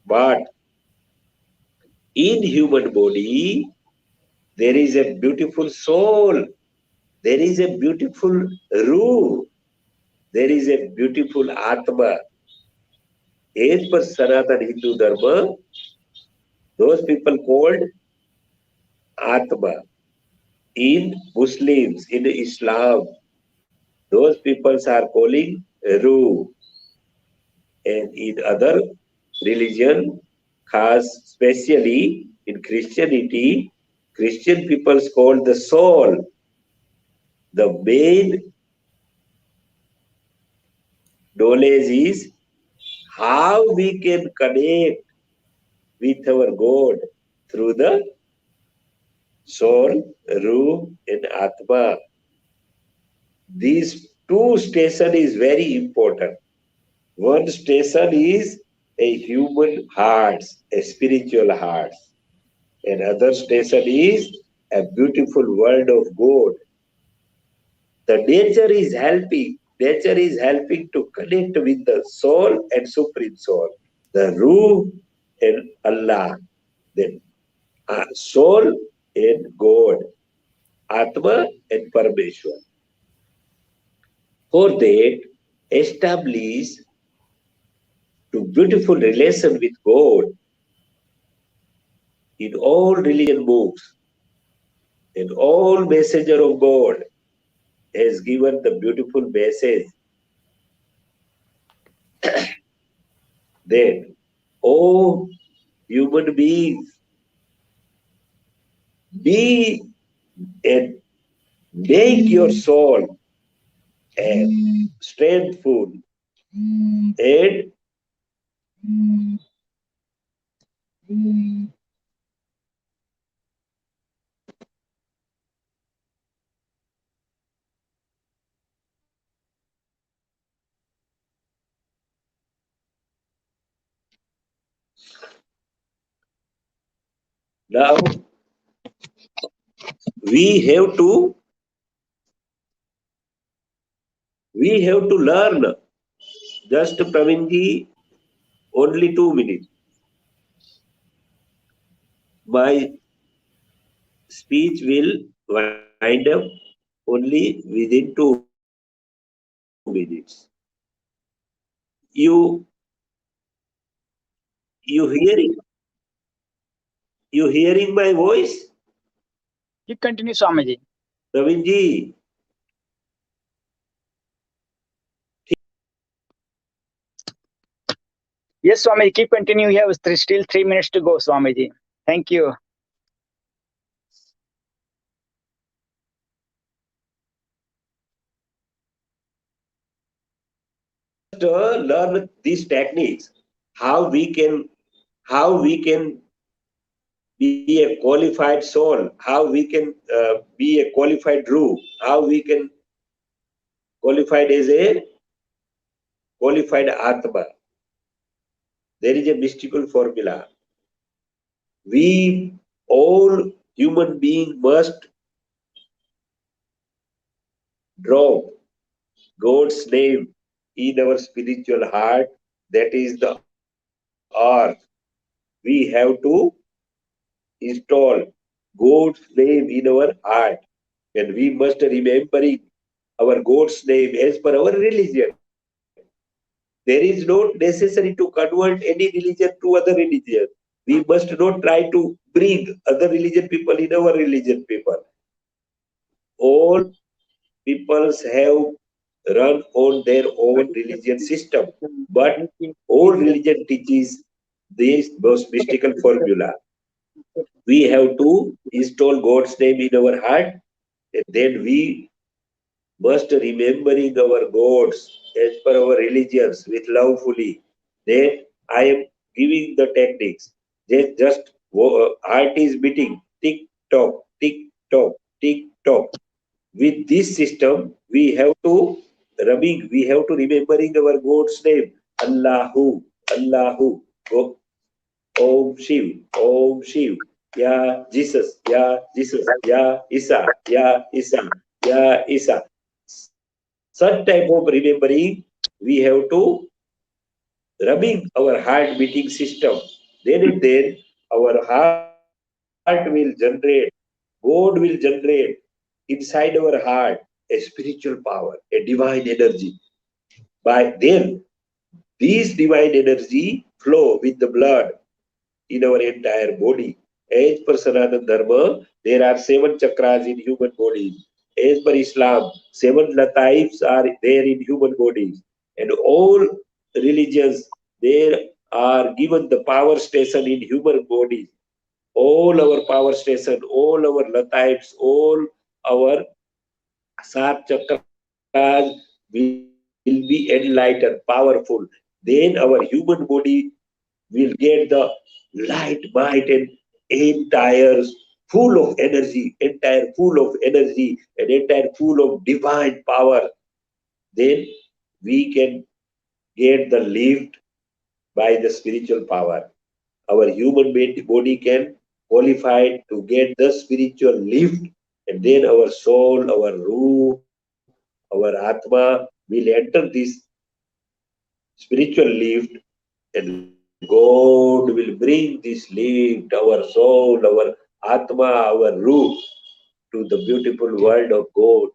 But in human body, there is a beautiful soul. There is a beautiful Ruh. There is a beautiful Atma. As per Sanatana Hindu Dharma, those people called Atma. In Muslims, in Islam, those peoples are calling Ruh. And in other religion, especially in Christianity, Christian peoples call the soul. The main knowledge is how we can connect with our God through the soul, Ruh, and Atma. These two stations is very important. One station is a human heart, a spiritual heart. Another station is a beautiful world of God. The nature is helping to connect with the soul and supreme soul, the Ruh and Allah, then soul and God, Atma and Parameshwar. For that, establish to beautiful relation with God in all religion books, and all messenger of God has given the beautiful message that, oh human beings, be and make your soul strengthful and now we have to learn. Just Pravinji, only 2 minutes. My speech will wind up only within 2 minutes. You hearing? You hearing my voice? You continue, Swamiji. Pravinji, Yes, Swamiji, keep continue. You have still 3 minutes to go, Swamiji. Thank you. learn these techniques, how we can be a qualified soul, how we can be a qualified Ruh, how we can qualified as a qualified Atma. There is a mystical formula. We all human beings must drop God's name in our spiritual heart, that is the earth. We have to install God's name in our heart, and we must remembering our God's name as per our religion. There is not necessary to convert any religion to other religion. We must not try to bring other religion people in our religion people. All peoples have run on their own religion system, but all religion teaches this most mystical formula. We have to install God's name in our heart, and then we must remembering our gods as per our religions with lovefully. Then I am giving the techniques. Just heart is beating, tick tock, tick tock, tick tock. With this system, we have to remembering our God's name. Allahu, Allahu, Om Shiv, Om Shiv, Ya Jesus, Ya Jesus, Ya Isa, Ya Isa, Ya Isa. Such type of remembering, we have to rubbing our heart beating system. Then and then our heart will generate, God will generate inside our heart a spiritual power, a divine energy. By then, these divine energy flow with the blood in our entire body. As per Sanatana Dharma, there are 7 chakras in human bodies. As per Islam, 7 lataifs are there in human bodies. And all religions, there are given the power station in human bodies. All our power station, all our lataifs, all our 7 chakras will be enlightened, powerful. Then our human body will get the light, might, and entire full of energy, entire full of energy, and entire full of divine power, then we can get the lift by the spiritual power. Our human body can qualify to get the spiritual lift, and then our soul, our ruh, our atma will enter this spiritual lift, and God will bring this lift, our soul, our atma, our ruh, to the beautiful world of God.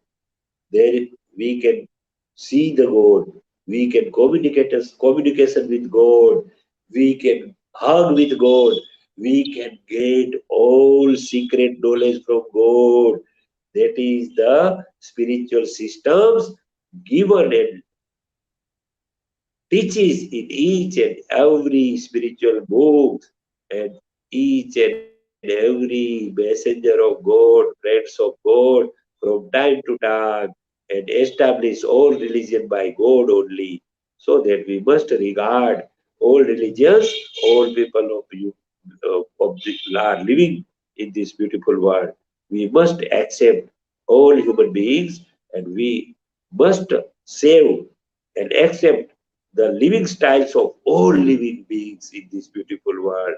There we can see the God. We can communication with God. We can hug with God. We can get all secret knowledge from God. That is the spiritual systems given and teaches in each and every spiritual book, and each and every messenger of God, friends of God, from time to time, and establish all religion by God only, so that we must regard all religions, all people are living in this beautiful world. We must accept all human beings, and we must save and accept the living styles of all living beings in this beautiful world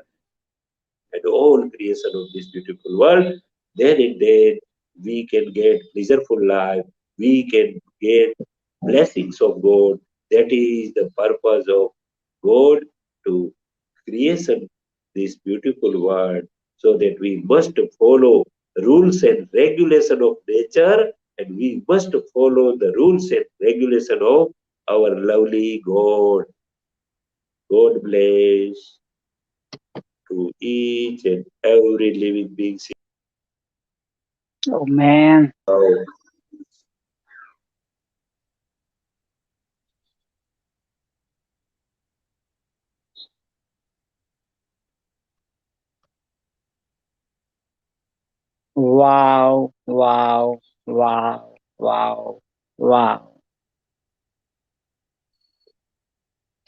and all creation of this beautiful world. Then and then we can get pleasureful life, we can get blessings of God. That is the purpose of God to creation this beautiful world, so that we must follow rules and regulation of nature, and we must follow the rules and regulation of our lovely God. God bless to each and every living being. Oh man. Wow, wow, wow, wow, wow.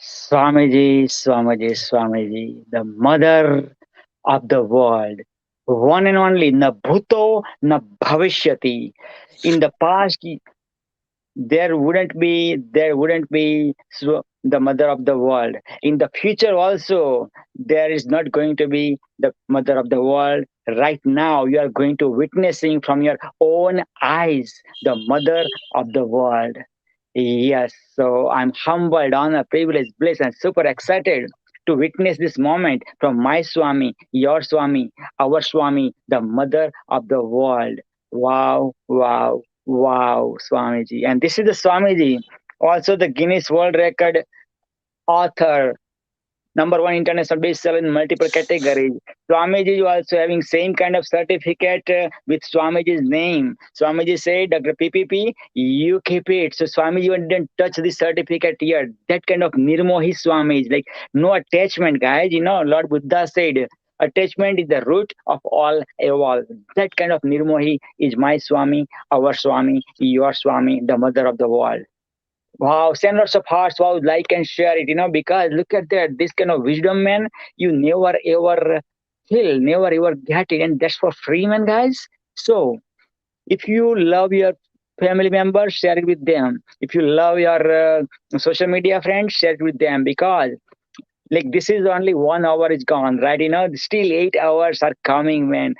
Swamiji, Swamiji, Swamiji, the mother of the world, one and only, na bhuto, na bhavishyati. In the past, there wouldn't be the mother of the world. In the future also, there is not going to be the mother of the world. Right now, you are going to witnessing from your own eyes the mother of the world. Yes, so I'm humbled, honored, privileged, blessed, and super excited to witness this moment from my Swami, your Swami, our Swami, the mother of the world. Wow, wow, wow, Swamiji. And this is the Swamiji, also the Guinness World Record author, number one international bestseller in multiple categories. Swamiji is also having same kind of certificate with Swamiji's name. Swamiji said, Dr. PPP, you keep it. So Swamiji didn't touch the certificate yet. That kind of Nirmohi Swamiji, like no attachment, guys. Lord Buddha said, attachment is the root of all evil. That kind of Nirmohi is my Swami, our Swami, your Swami, the mother of the world. Wow, send lots of hearts. Wow, like and share it, because look at that. This kind of wisdom, man, you never ever feel, never ever get it. And that's for free, man, guys. So if you love your family members, share it with them. If you love your social media friends, share it with them, because like this is only 1 hour is gone, right? Still 8 hours are coming, man.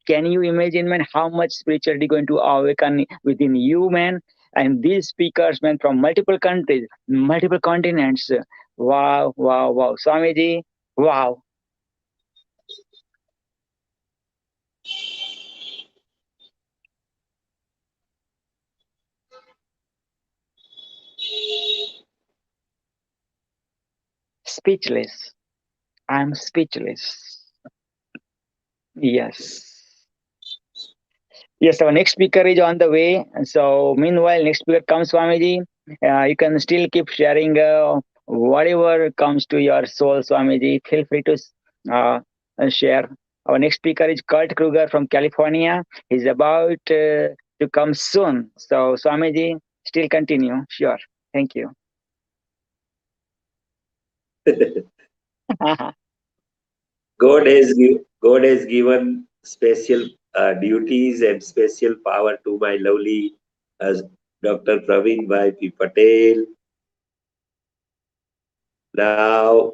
Can you imagine, man, how much spirituality going to awaken within you, man? And these speakers, man, from multiple countries, multiple continents. Wow, wow, wow. Swamiji, wow. Speechless. I'm speechless. Yes. Yes, our next speaker is on the way. So, meanwhile, next speaker comes, Swamiji. You can still keep sharing whatever comes to your soul, Swamiji. Feel free to uh, share. Our next speaker is Kurt Kruger from California. He's about to come soon. So, Swamiji, still continue. Sure. Thank you. God has God has given special duties and special power to my lovely Dr. Praveen Bhai P. Patel. Now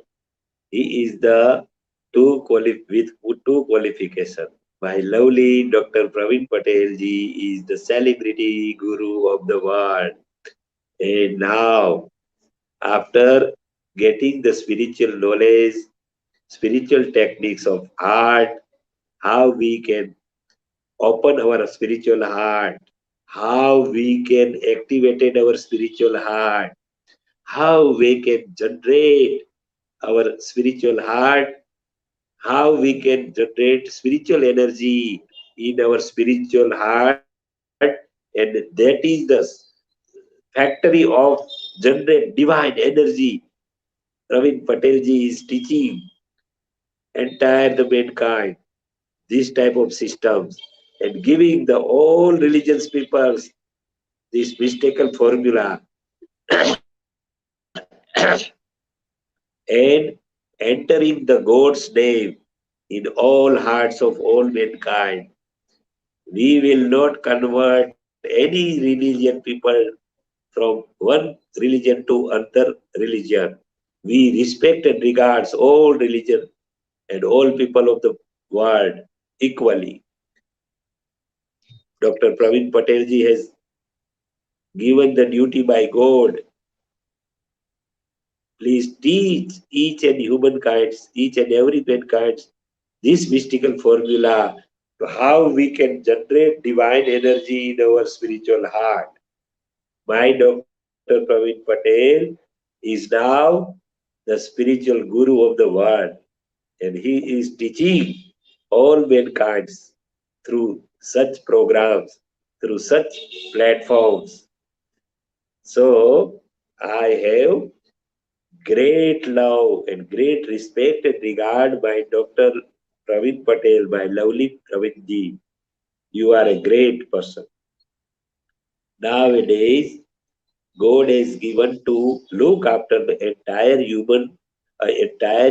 he is the with two qualification. My lovely Dr. Praveen Patel ji is the celebrity guru of the world. And now, after getting the spiritual knowledge, spiritual techniques of art, how we can open our spiritual heart, how we can activate our spiritual heart, how we can generate our spiritual heart, how we can generate spiritual energy in our spiritual heart, and that is the factory of generate divine energy. Praveen Patelji is teaching entire the mankind this type of systems and giving the all religious peoples this mystical formula and entering the God's name in all hearts of all mankind. We will not convert any religion people from one religion to another religion. We respect and regards all religion and all people of the world equally. Dr. Praveen Patelji has given the duty by God. Please teach each and humankind, each and every mankind, this mystical formula to how we can generate divine energy in our spiritual heart. My Dr. Praveen Patel is now the spiritual guru of the world, and he is teaching all mankind through such programs, through such platforms. So I have great love and great respect and regard by Dr. Praveen Patel, my lovely Praveen ji. You are a great person. Nowadays, God has given to look after the entire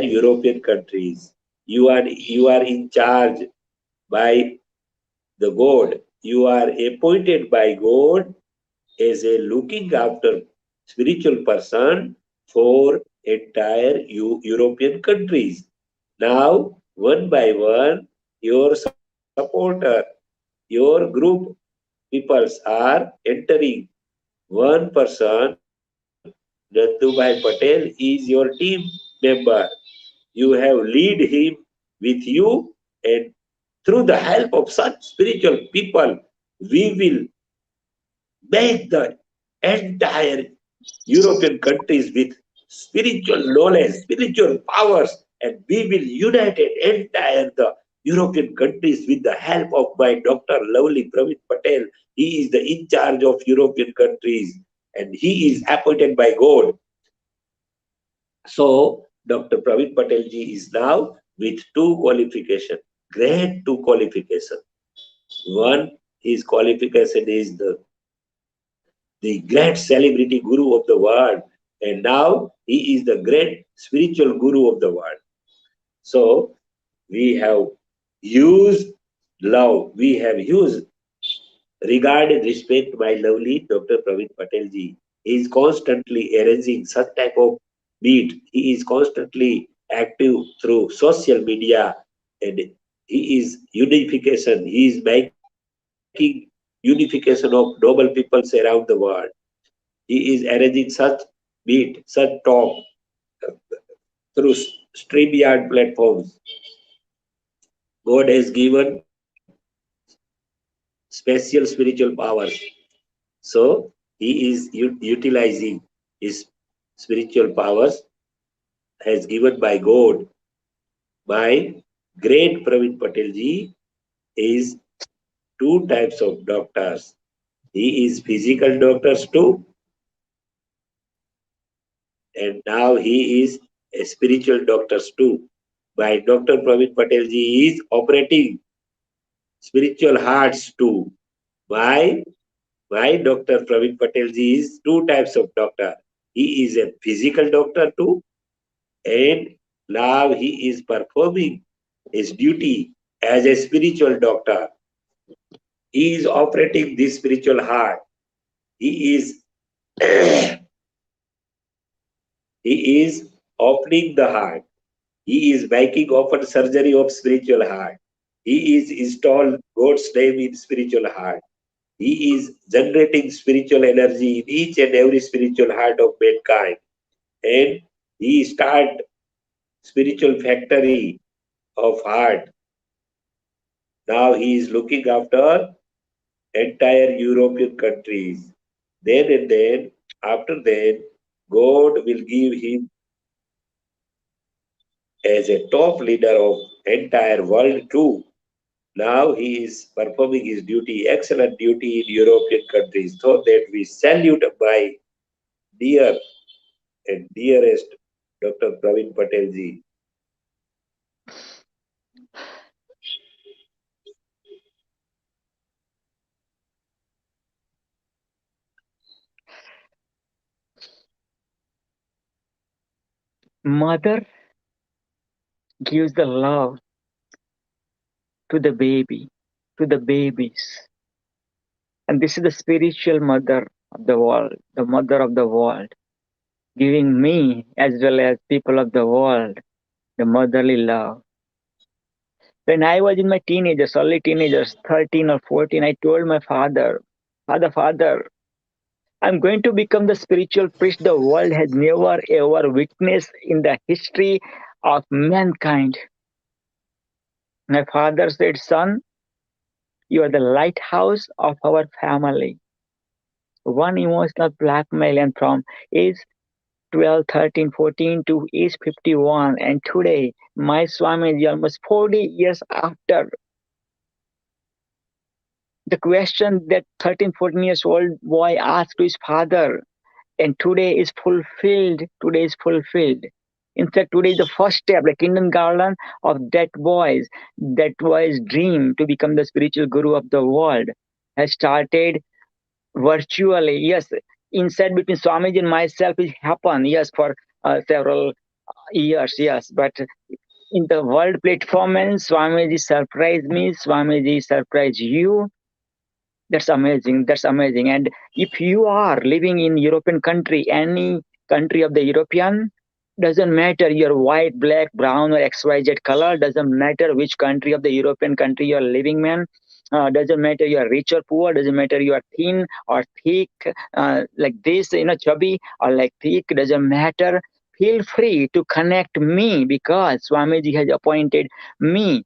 European countries. You are in charge by the God. You are appointed by God as a looking after spiritual person for entire European countries. Now, one by one, your supporter, your group peoples are entering. One person, Nandubai Patel, is your team member. You have lead him with you, and through the help of such spiritual people, we will make the entire European countries with spiritual knowledge, spiritual powers, and we will unite it entire the European countries with the help of my Dr. Lovely Praveen Patel. He is the in charge of European countries and he is appointed by God. So Dr. Praveen Patel ji is now with two qualifications, great two qualifications. One, his qualification is the great celebrity guru of the world, and now he is the great spiritual guru of the world. So we have used love, we have used regard and respect my lovely Dr. Praveen Patel ji. He is constantly arranging such type of meet. He is constantly active through social media and he is unification. He is making unification of noble peoples around the world. He is arranging such meet, such talk through StreamYard platforms. God has given special spiritual powers. So he is utilizing his spiritual powers has given by God. My great Praveen Patel ji is two types of doctors. He is physical doctors too, and now he is a spiritual doctors too. By Dr. Praveen Patel ji is operating spiritual hearts too. Why? Why Dr. Praveen Patel ji is two types of doctor. He is a physical doctor too, and now he is performing his duty as a spiritual doctor. He is operating this spiritual heart. He is he is opening the heart. He is making open surgery of spiritual heart. He is installed God's name in spiritual heart. He is generating spiritual energy in each and every spiritual heart of mankind. And he start spiritual factory of heart. Now he is looking after entire European countries. Then and then, after that, God will give him as a top leader of entire world too. Now he is performing his duty, excellent duty in European countries. So that we salute my dear and dearest Dr. Praveen Patel ji. Mother gives the love to the baby, to the babies. And this is the spiritual mother of the world, the mother of the world, giving me as well as people of the world the motherly love. When I was in my teenagers, early teenagers, 13 or 14, I told my father, Father, I'm going to become the spiritual priest the world has never ever witnessed in the history of mankind. My father said, Son, you are the lighthouse of our family. One emotional blackmail, and from age 12, 13, 14 to age 51. And today, my Swami is almost 40 years after. The question that 13, 14 years old boy asked to his father, and today is fulfilled. Today is fulfilled. In fact, today is the first step, the kindergarten of that boy's dream to become the spiritual guru of the world has started virtually. Yes, inside between Swamiji and myself, it happened. Yes, for several years. Yes, but in the world platform, and Swamiji surprised me. Swamiji surprised you. That's amazing. That's amazing. And if you are living in European country, any country of the European, doesn't matter you're white, black, brown, or XYZ color, doesn't matter which country of the European country you're living, man. Doesn't matter you're rich or poor, doesn't matter you are thin or thick, like this, chubby or like thick, doesn't matter. Feel free to connect me because Swamiji has appointed me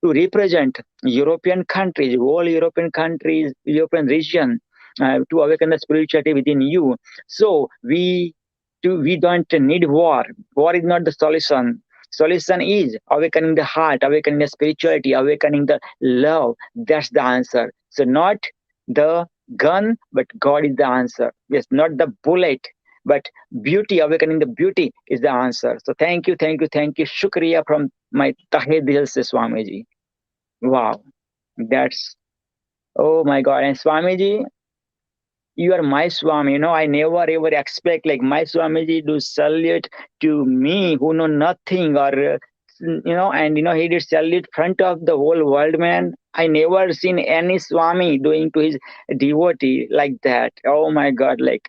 to represent European countries, all European countries, European region, to awaken the spirituality within you. So we don't need war. War is not the solution. Solution is awakening the heart, awakening the spirituality, awakening the love. That's the answer. So not the gun, but God is the answer. Yes, not the bullet, but beauty, awakening the beauty is the answer. So thank you, thank you, thank you. Shukriya from my Tahe Dil se Swamiji. Wow, that's, oh my God. And Swamiji, you are my Swami. I never ever expect like my Swamiji do salute to me who know nothing, or he did salute front of the whole world, man. I never seen any Swami doing to his devotee like that. Oh my God, like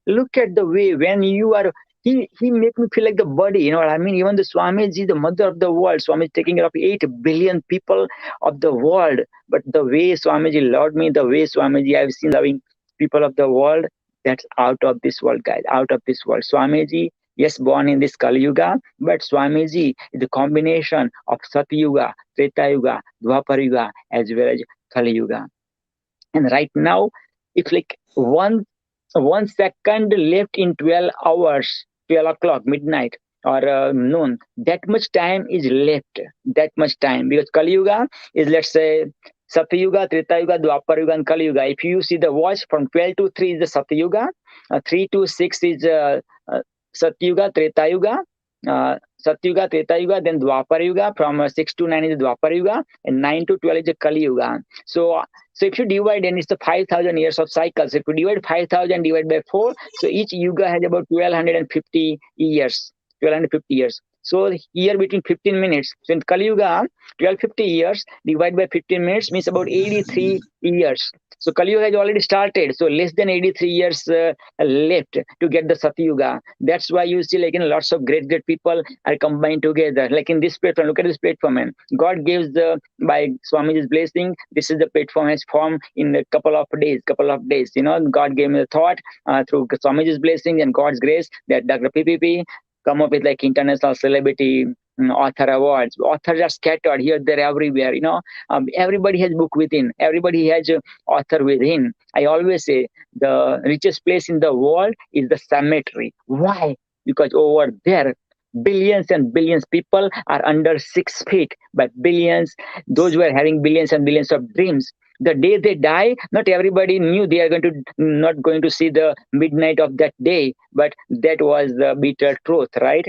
look at the way when you are. He make me feel like the body, you know what I mean? Even the Swamiji, the mother of the world, Swami is taking care of 8 billion people of the world. But the way Swamiji loved me, the way Swamiji I've seen loving people of the world, that's out of this world, guys, out of this world. Swamiji, yes, born in this Kali Yuga, but Swamiji is a combination of Satya Yuga, Treta Yuga, Dwapar Yuga, as well as Kali Yuga. And right now, it's like one second left in 12 hours, 12 o'clock, midnight, or noon. That much time is left. That much time. Because Kali Yuga is, let's say, Satya Yuga, Treta Yuga, Dwapar Yuga, and Kali Yuga. If you see the watch, from 12 to 3 is the Satya Yuga, 3 to 6 is Satya Yuga, Treta Yuga, Satya Yuga, Treta Yuga, then Dwapar Yuga. From 6 to 9 is the Dwapar Yuga, and 9 to 12 is the Kali Yuga. So if you divide, and it's the 5,000 years of cycles. If you divide 5,000 divided by 4, so each yuga has about 1,250 years. 1,250 years. So here between 15 minutes. So in Kali Yuga, 1250 years divided by 15 minutes means about 83 years. So Kali Yuga has already started. So less than 83 years left to get the Satyuga. That's why you see like lots of great people are combined together. Like in this platform, look at this platform, man. God gives by Swamiji's blessing, this is the platform has formed in a couple of days. God gave me the thought through Swamiji's blessing and God's grace that Dr. PPP come up with like international celebrity author awards. Authors are scattered here, there, everywhere. Everybody has book within. Everybody has author within. I always say the richest place in the world is the cemetery. Why? Because over there, billions and billions people are under 6 feet, but billions, those who are having billions and billions of dreams. The day they die, not everybody knew they are not going to see the midnight of that day, but that was the bitter truth, right?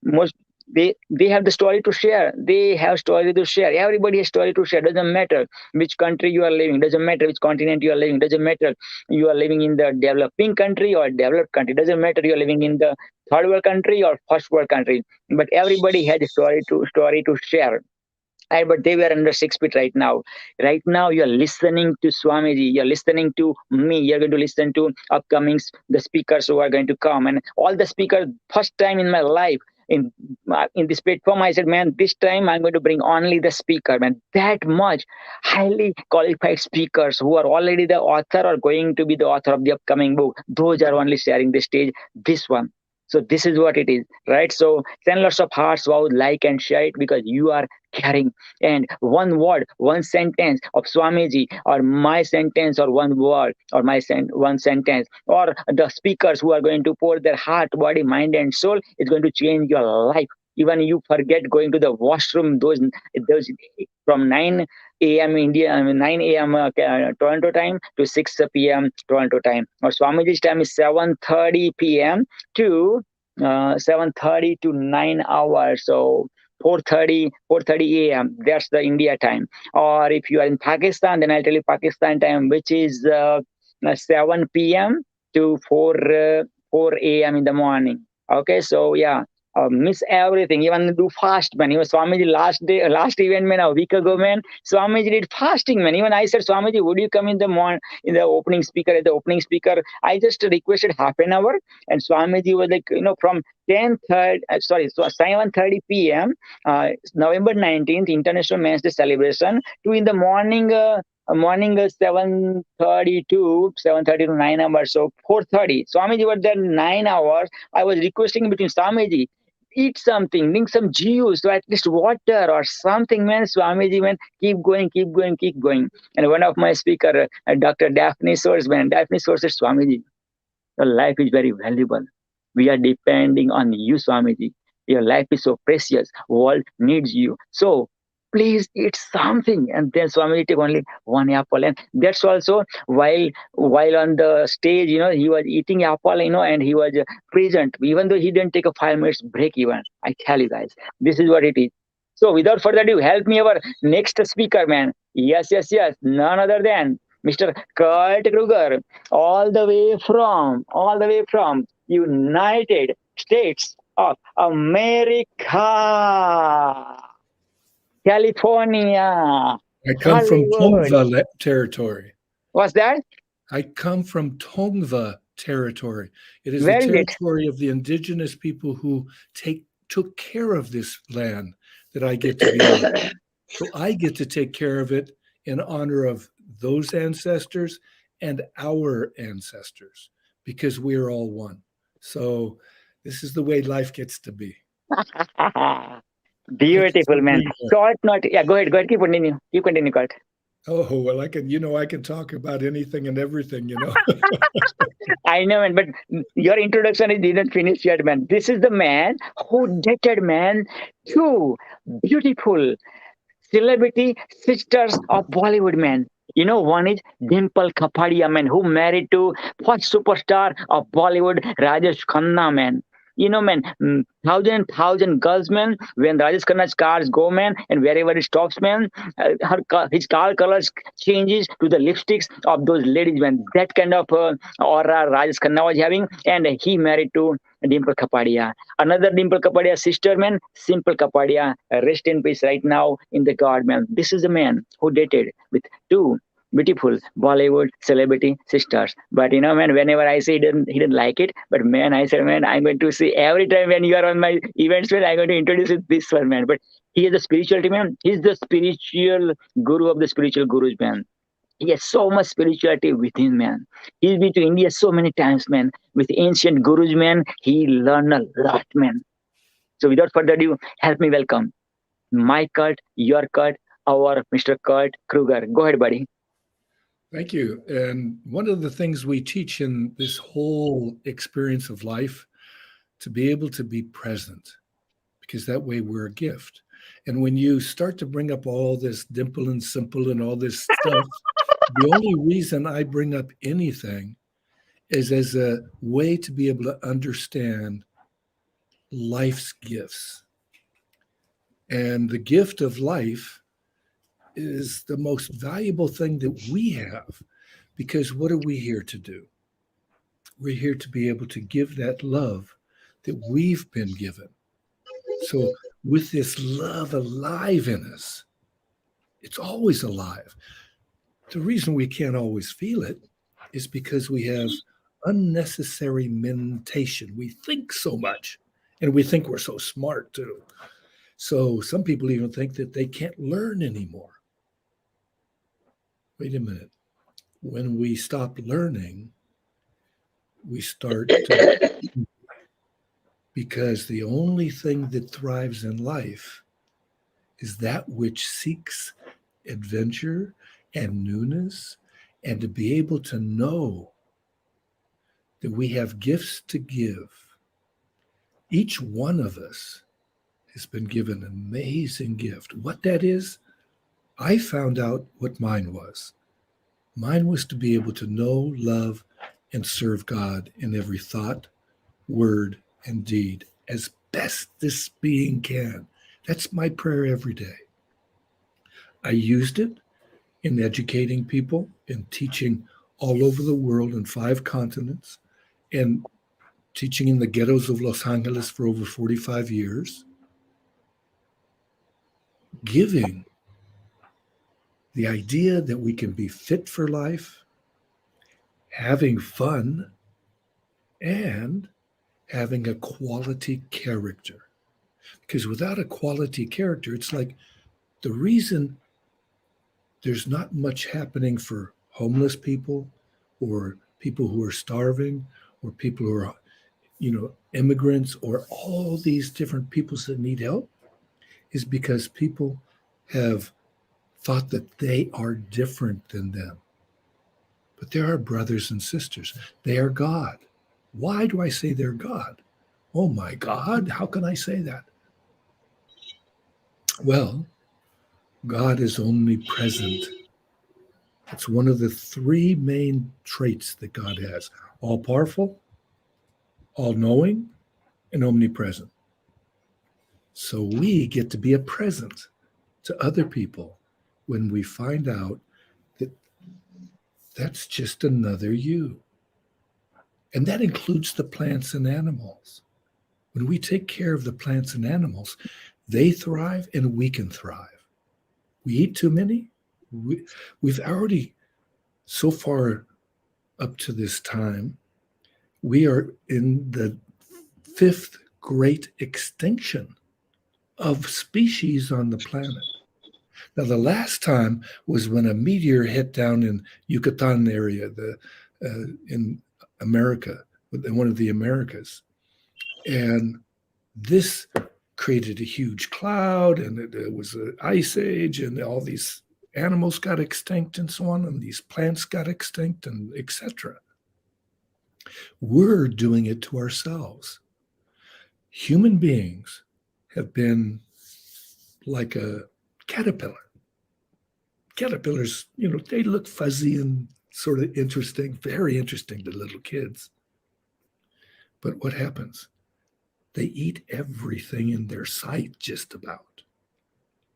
Most they have the story to share. They have story to share. Everybody has story to share. Doesn't matter which country you are living. Doesn't matter which continent you are living. Doesn't matter you are living in the developing country or developed country. Doesn't matter you are living in the third world country or first world country. But everybody has a story to share. But they were under 6 feet right now. Right now, you're listening to Swamiji. You're listening to me. You're going to listen to the speakers who are going to come. And all the speakers, first time in my life, in this platform, I said, man, this time I'm going to bring only the speaker, man. That much highly qualified speakers who are already the author or going to be the author of the upcoming book. Those are only sharing the stage. This one. So this is what it is, right? So send lots of hearts, wow, like and share it because you are caring. And one word, one sentence of Swamiji or my sentence or one word or one sentence or the speakers who are going to pour their heart, body, mind and soul is going to change your life. Even you forget going to the washroom, those from 9 a.m. India, 9 a.m. Toronto time to 6 p.m. Toronto time. Or Swamiji's time is 7:30 p.m. to 7:30 to 9 hours. So 4:30 a.m. That's the India time. Or if you are in Pakistan, then I'll tell you Pakistan time, which is 7 p.m. to 4 a.m. in the morning. Okay, so yeah. Miss everything, even do fast, man. Even Swamiji last event, man, a week ago, man, Swamiji did fasting, man. Even I said, Swamiji, would you come in the opening speaker? As the opening speaker, I just requested half an hour, and Swamiji was like, from 7:30 p.m. November 19th, International Men's Day celebration, to in the morning 7:30 to 9 hours, so 4:30. Swamiji was there 9 hours. I was requesting between Swamiji, eat something, drink some juice, or at least water or something, man. Swamiji, man, keep going. And one of my speaker, Dr. Daphne Source, man, Daphne Source said, Swamiji, your life is very valuable. We are depending on you, Swamiji. Your life is so precious. World needs you. So please eat something. And then Swamiji take only one apple. And that's also while on the stage, he was eating apple, and he was present, even though he didn't take a 5 minutes break even. I tell you guys, this is what it is. So without further ado, help me our next speaker, man. Yes. None other than Mr. Kurt Kruger, all the way from United States of America. California. I come from Tongva territory. What's that? I come from Tongva territory. It is the territory of the indigenous people who took care of this land that I get to be on. So I get to take care of it in honor of those ancestors and our ancestors, because we are all one. So this is the way life gets to be. Beautiful, man. Short not. Yeah, go ahead. Keep continue, Kurt. Oh, well, I can talk about anything and everything, I know, man, but your introduction didn't finish yet, man. This is the man who dated, man, 2 beautiful celebrity sisters of Bollywood, man. One is Dimple Kapadia, man, who married to first superstar of Bollywood, Rajesh Khanna, man. man, thousand girls, man, when Rajesh Khanna's cars go, man, and wherever it stops, man, his car colors changes to the lipsticks of those ladies, man. That kind of aura Rajesh Khanna was having, and he married to Dimple Kapadia. Another Dimple Kapadia sister, man, Simple Kapadia, rest in peace right now in the God, man. This is the man who dated with two beautiful Bollywood celebrity sisters. But man, whenever I say he didn't like it. But man, I said, man, I'm going to see every time when you are on my events, man, I'm going to introduce this one, man. But he is the spirituality, man. He's the spiritual guru of the spiritual gurus, man. He has so much spirituality within, man. He's been to India so many times, man. With ancient gurus, man, he learned a lot, man. So without further ado, help me welcome my Kurt, your Kurt, our Mr. Kurt Kruger. Go ahead, buddy. Thank you. And one of the things we teach in this whole experience of life, to be able to be present, because that way we're a gift. And when you start to bring up all this dimple and simple and all this stuff, the only reason I bring up anything is as a way to be able to understand life's gifts. And the gift of life is the most valuable thing that we have, because what are we here to do? We're here to be able to give that love that we've been given. So with this love alive in us, it's always alive. The reason we can't always feel it is because we have unnecessary mentation. We think so much, and we think we're so smart too. So some people even think that they can't learn anymore. Wait a minute. When we stop learning, we start to, because the only thing that thrives in life is that which seeks adventure and newness, and to be able to know that we have gifts to give. Each one of us has been given an amazing gift. What that is, I found out what mine was. Mine was to be able to know, love, and serve God in every thought, word, and deed as best this being can. That's my prayer every day. I used it in educating people and teaching all over the world in 5 continents, and teaching in the ghettos of Los Angeles for over 45 years. Giving the idea that we can be fit for life, having fun, and having a quality character. Because without a quality character, it's like the reason there's not much happening for homeless people or people who are starving or people who are, immigrants or all these different peoples that need help is because people have thought that they are different than them. But they're our brothers and sisters. They are God. Why do I say they're God? Oh my God, how can I say that? Well, God is omnipresent. It's one of the 3 main traits that God has: all-powerful, all-knowing, and omnipresent. So we get to be a present to other people when we find out that that's just another you. And that includes the plants and animals. When we take care of the plants and animals, they thrive and we can thrive. We eat too many. We've already, so far up to this time, we are in the 5th great extinction of species on the planet. Now, the last time was when a meteor hit down in Yucatan area, in America, in one of the Americas. And this created a huge cloud, and it was an ice age, and all these animals got extinct and so on, and these plants got extinct, and etc. We're doing it to ourselves. Human beings have been like a caterpillar. Caterpillars, they look fuzzy and sort of interesting, very interesting to little kids. But what happens? They eat everything in their sight, just about.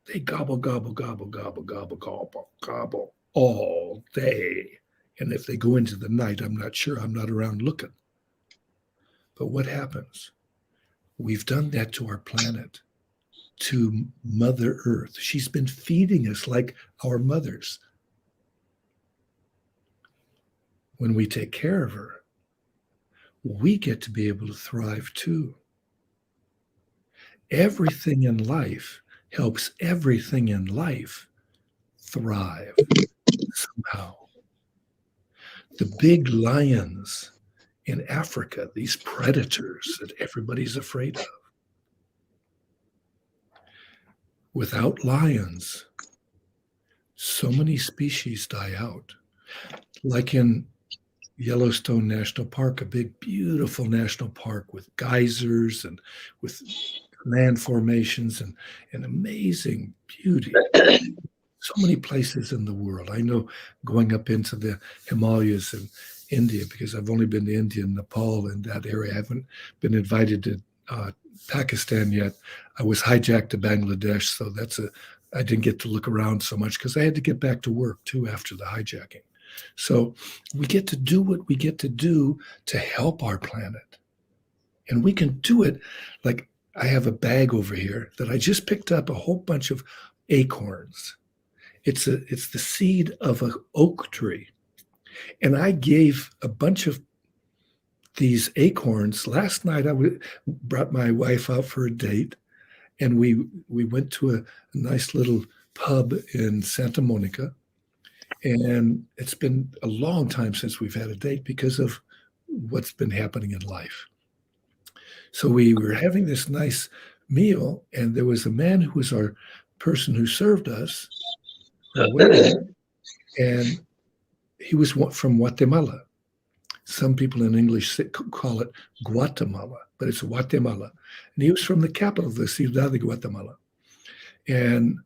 They gobble, gobble, gobble, gobble, gobble, gobble, gobble all day. And if they go into the night, I'm not sure. I'm not around looking. But what happens? We've done that to our planet, to Mother Earth. She's been feeding us like our mothers. When we take care of her, we get to be able to thrive too. Everything in life helps everything in life thrive somehow. The big lions in Africa, these predators that everybody's afraid of. Without lions, so many species die out. Like in Yellowstone National Park, a big, beautiful national park with geysers and with land formations and amazing beauty. So many places in the world. I know going up into the Himalayas in India, because I've only been to India and Nepal and that area. I haven't been invited to Pakistan yet. I was hijacked to Bangladesh, so I didn't get to look around so much because I had to get back to work too after the hijacking. So we get to do what we get to do to help our planet. And we can do it. Like, I have a bag over here that I just picked up a whole bunch of acorns. It's the seed of an oak tree. And I gave a bunch of these acorns. Last night, brought my wife out for a date, and we went to a nice little pub in Santa Monica. And it's been a long time since we've had a date because of what's been happening in life. So we were having this nice meal, and there was a man who was our person who served us, and he was from Guatemala. Some people in English call it Guatemala, but it's Guatemala. And he was from the capital of the Ciudad de Guatemala. And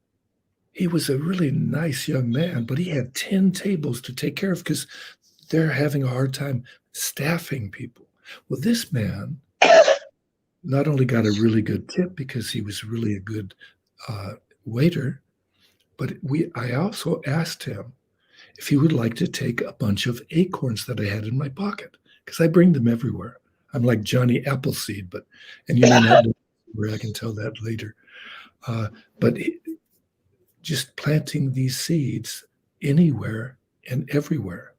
he was a really nice young man, but he had 10 tables to take care of because they're having a hard time staffing people. Well, this man not only got a really good tip because he was really a good waiter, but I also asked him if he would like to take a bunch of acorns that I had in my pocket, because I bring them everywhere. I'm like Johnny Appleseed, and you may not know where, I can tell that later. But just planting these seeds anywhere and everywhere.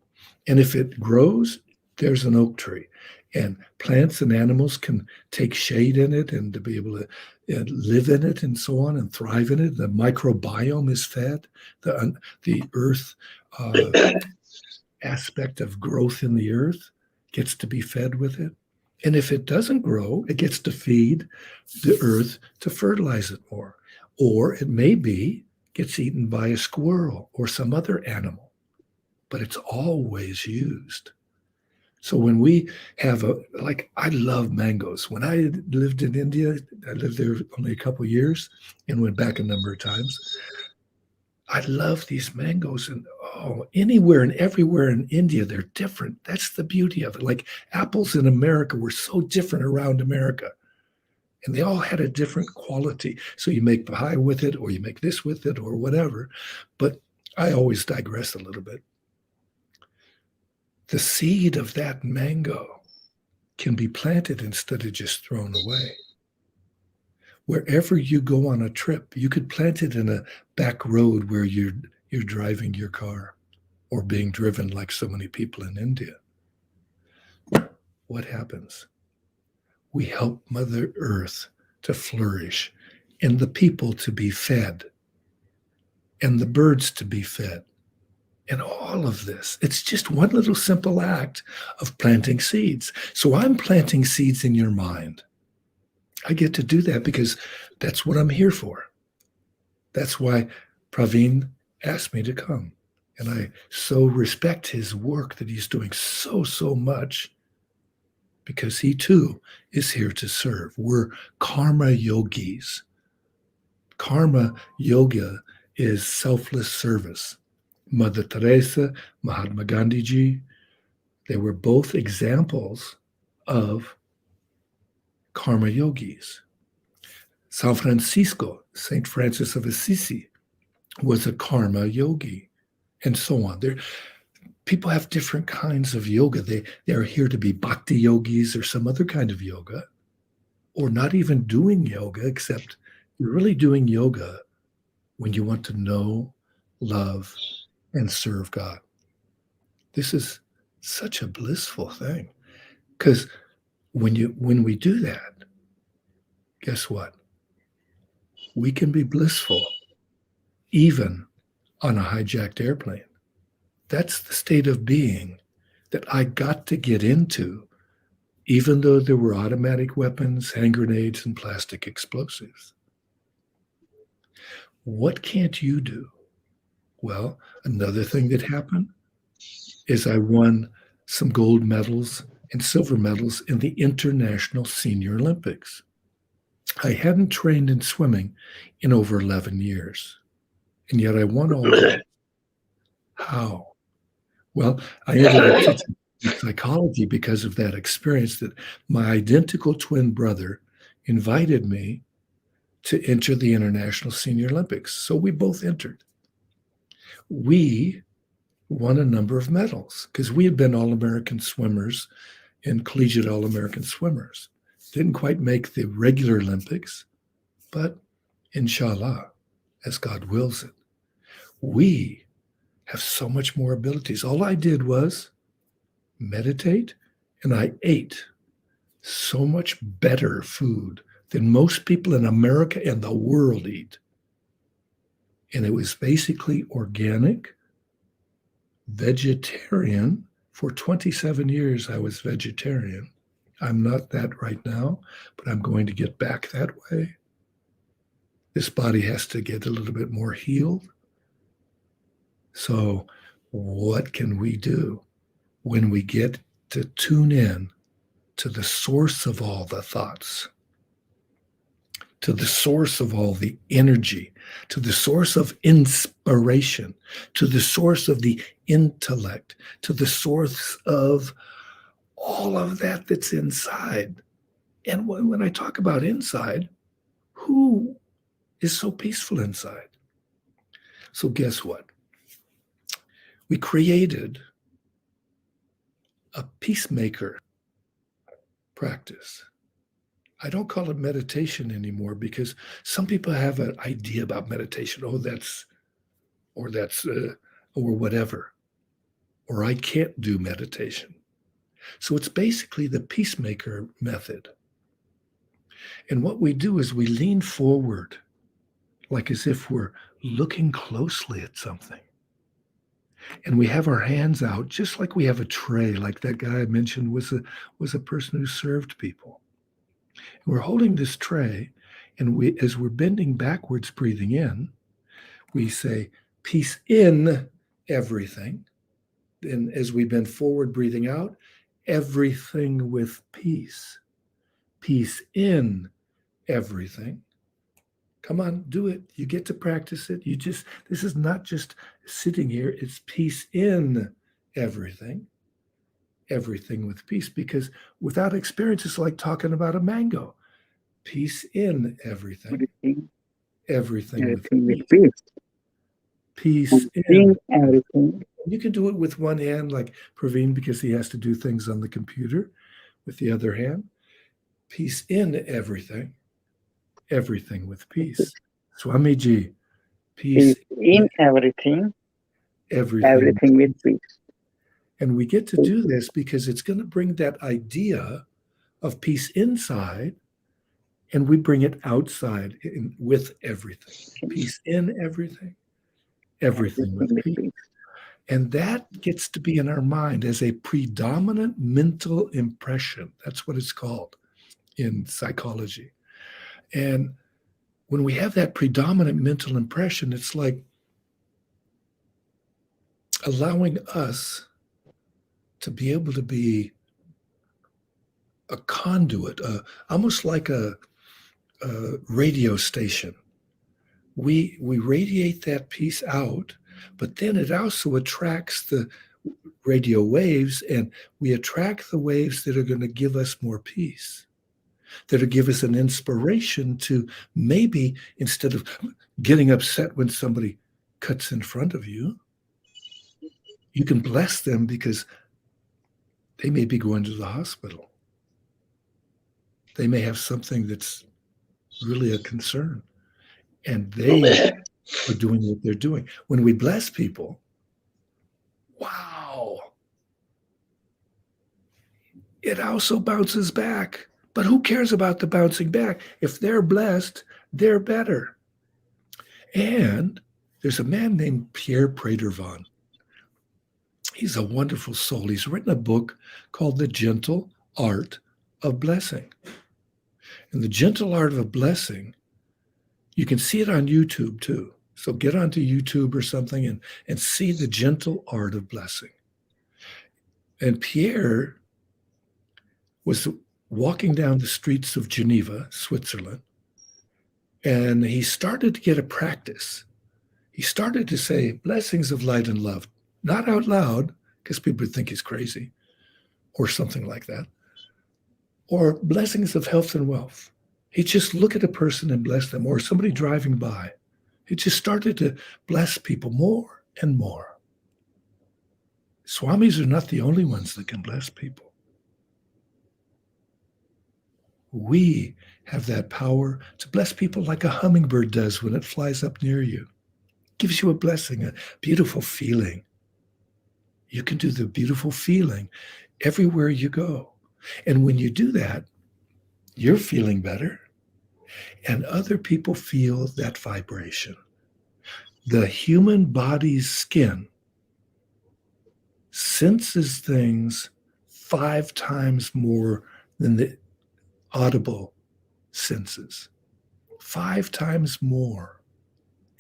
And if it grows, there's an oak tree. And plants and animals can take shade in it and to be able to live in it and so on and thrive in it. The microbiome is fed. The earth aspect of growth in the earth gets to be fed with it. And if it doesn't grow, it gets to feed the earth to fertilize it more. Or it may be gets eaten by a squirrel or some other animal, but it's always used. So when we have I love mangoes. When I lived in India, I lived there only a couple of years and went back a number of times. I love these mangoes, and anywhere and everywhere in India, they're different. That's the beauty of it. Like apples in America were so different around America, and they all had a different quality. So you make pie with it, or you make this with it, or whatever. But I always digress a little bit. The seed of that mango can be planted instead of just thrown away. Wherever you go on a trip, you could plant it in a back road where you're driving your car or being driven like so many people in India. What happens? We help Mother Earth to flourish and the people to be fed and the birds to be fed. And all of this, it's just one little simple act of planting seeds. So I'm planting seeds in your mind. I get to do that because that's what I'm here for. That's why Praveen asked me to come. And I so respect his work that he's doing so much, because he too is here to serve. We're karma yogis. Karma yoga is selfless service. Mother Teresa, Mahatma Gandhi ji, they were both examples of karma yogis. San Francisco, St. Francis of Assisi, was a karma yogi, and so on. People have different kinds of yoga. They are here to be bhakti yogis or some other kind of yoga, or not even doing yoga, except you're really doing yoga when you want to know, love, and serve God. This is such a blissful thing, because when we do that, guess what? We can be blissful even on a hijacked airplane. That's the state of being that I got to get into, even though there were automatic weapons, hand grenades, and plastic explosives. What can't you do? Well, another thing that happened is I won some gold medals and silver medals in the International Senior Olympics. I hadn't trained in swimming in over 11 years, and yet I won all that. How? Well, I ended up teaching psychology because of that experience, that my identical twin brother invited me to enter the International Senior Olympics. So we both entered. We won a number of medals because we had been All-American swimmers and collegiate All-American swimmers. Didn't quite make the regular Olympics, but inshallah, as God wills it, we have so much more abilities. All I did was meditate, and I ate so much better food than most people in America and the world eat. And it was basically organic, vegetarian. For 27 years, I was vegetarian. I'm not that right now, but I'm going to get back that way. This body has to get a little bit more healed. So what can we do when we get to tune in to the source of all the thoughts, to the source of all the energy, to the source of inspiration, to the source of the intellect, to the source of all of that that's inside? And when I talk about inside, who is so peaceful inside? So guess what? We created a peacemaker practice. I don't call it meditation anymore because some people have an idea about meditation. Oh, or whatever. Or I can't do meditation. So it's basically the peacemaker method. And what we do is we lean forward, like as if we're looking closely at something. And we have our hands out, just like we have a tray, like that guy I mentioned was a person who served people. And we're holding this tray, and as we're bending backwards, breathing in, we say, peace in everything. Then as we bend forward, breathing out, everything with peace. Peace in everything. Come on, do it. You get to practice it. This is not just sitting here. It's peace in everything. Everything with peace. Because without experience, it's like talking about a mango. Peace in everything. Everything with peace. Peace in everything. You can do it with one hand, like Praveen, because he has to do things on the computer. With the other hand, peace in everything. Everything with peace. Swamiji, peace in everything. Everything with peace. And we get to do this because it's going to bring that idea of peace inside, and we bring it outside with everything. Peace in everything. Everything with peace. And that gets to be in our mind as a predominant mental impression. That's what it's called in psychology. And when we have that predominant mental impression, it's like allowing us to be able to be a conduit, almost like a radio station. We radiate that piece out, but then it also attracts the radio waves, and we attract the waves that are going to give us more peace. that'll give us an inspiration to maybe, instead of getting upset when somebody cuts in front of you, you can bless them because they may be going to the hospital. They may have something that's really a concern, and they are doing what they're doing. When we bless people, wow, it also bounces back. But who cares about the bouncing back? If they're blessed, they're better. And there's a man named Pierre Prader-Van. He's a wonderful soul. He's written a book called The Gentle Art of Blessing. And The Gentle Art of Blessing, you can see it on YouTube too. So get onto YouTube or something and see The Gentle Art of Blessing. And Pierre was walking down the streets of Geneva, Switzerland, and he started to get a practice. He started to say blessings of light and love, not out loud, because people would think he's crazy or something like that, or blessings of health and wealth. He'd just look at a person and bless them, or somebody driving by. He just started to bless people more and more. Swamis are not the only ones that can bless people. We have that power to bless people like a hummingbird does when it flies up near you. It gives you a blessing, a beautiful feeling. You can do the beautiful feeling everywhere you go. And when you do that, you're feeling better, and other people feel that vibration. The human body's skin senses things 5 times more than the audible senses. 5 times more,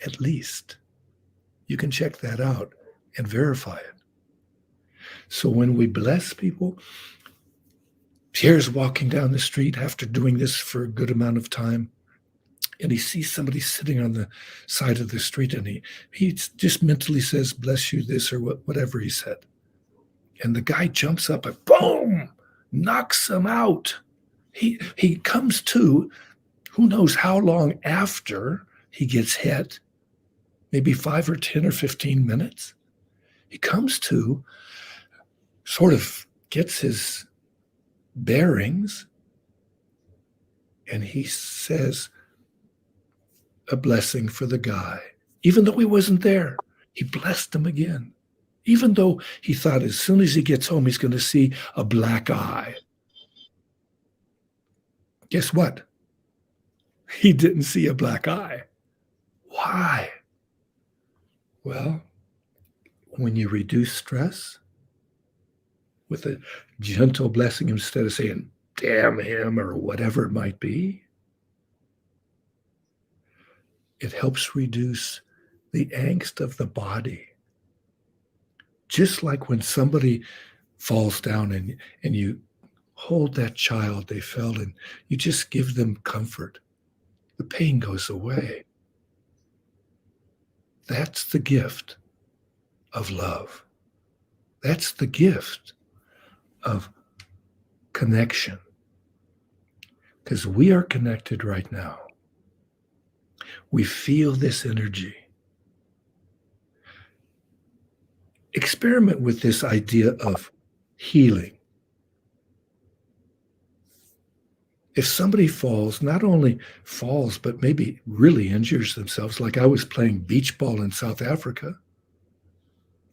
at least. You can check that out and verify it. So when we bless people, Pierre's walking down the street after doing this for a good amount of time, and he sees somebody sitting on the side of the street, and he just mentally says, bless you, this or whatever he said. And the guy jumps up and boom, knocks him out. He comes to, who knows how long after he gets hit, maybe 5 or 10 or 15 minutes. He comes to, sort of gets his bearings, and he says a blessing for the guy. Even though he wasn't there, he blessed him again. Even though he thought as soon as he gets home, he's going to see a black eye. Guess what? He didn't see a black eye. Why? Well, when you reduce stress with a gentle blessing instead of saying, damn him, or whatever it might be, it helps reduce the angst of the body. Just like when somebody falls down and you hold that child they fell, and you just give them comfort, the pain goes away. That's the gift of love. That's the gift of connection. Because we are connected right now. We feel this energy. Experiment with this idea of healing. If somebody falls, not only falls, but maybe really injures themselves, like I was playing beach ball in South Africa,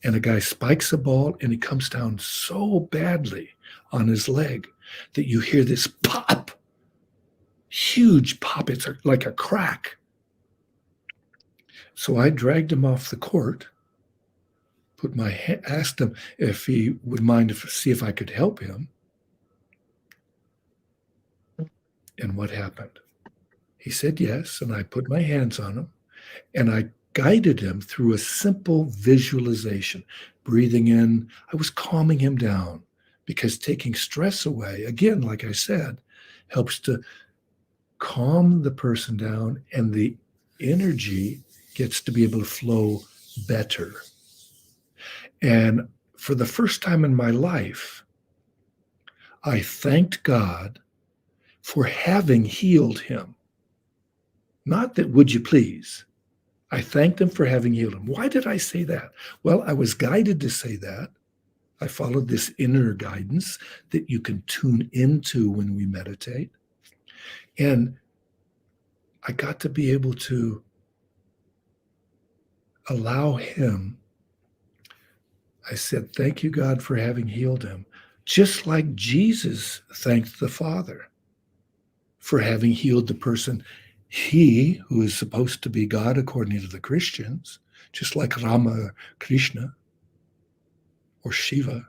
and a guy spikes a ball and he comes down so badly on his leg that you hear this pop, huge pop. It's like a crack. So I dragged him off the court, asked him if he would mind see if I could help him. And what happened? He said yes, and I put my hands on him, and I guided him through a simple visualization. Breathing in, I was calming him down, because taking stress away, again, like I said, helps to calm the person down, and the energy gets to be able to flow better. And for the first time in my life, I thanked God for having healed him. Not that, would you please? I thanked him for having healed him. Why did I say that? Well, I was guided to say that. I followed this inner guidance that you can tune into when we meditate. And I got to be able to allow him. I said, thank you, God, for having healed him. Just like Jesus thanked the Father for having healed the person, he who is supposed to be God according to the Christians, just like Rama or Krishna or Shiva.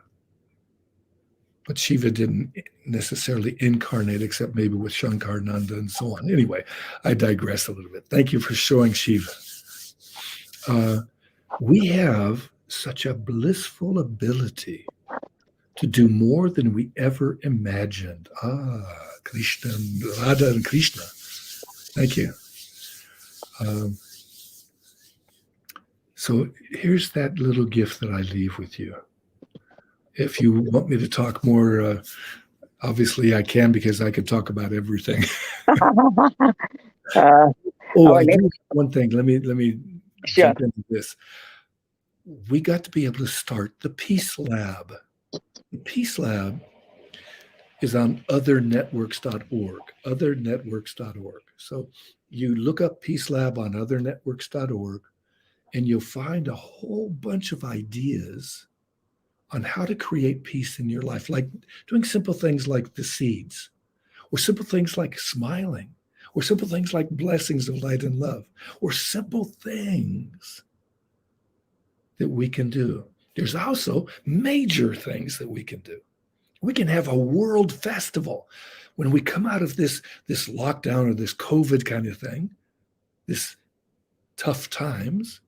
But Shiva didn't necessarily incarnate except maybe with Shankarananda and so on. Anyway, I digress a little bit. Thank you for showing Shiva. We have such a blissful ability to do more than we ever imagined. Krishna, Radha and Krishna. Thank you. So here's that little gift that I leave with you. If you want me to talk more, obviously I can, because I could talk about everything. I do one thing. Let me jump into this. We got to be able to start the Peace Lab. The Peace Lab is on othernetworks.org, othernetworks.org. So you look up Peace Lab on othernetworks.org, and you'll find a whole bunch of ideas on how to create peace in your life, like doing simple things like the seeds, or simple things like smiling, or simple things like blessings of light and love, or simple things that we can do. There's also major things that we can do. We can have a world festival when we come out of this lockdown or this COVID kind of thing, this tough times.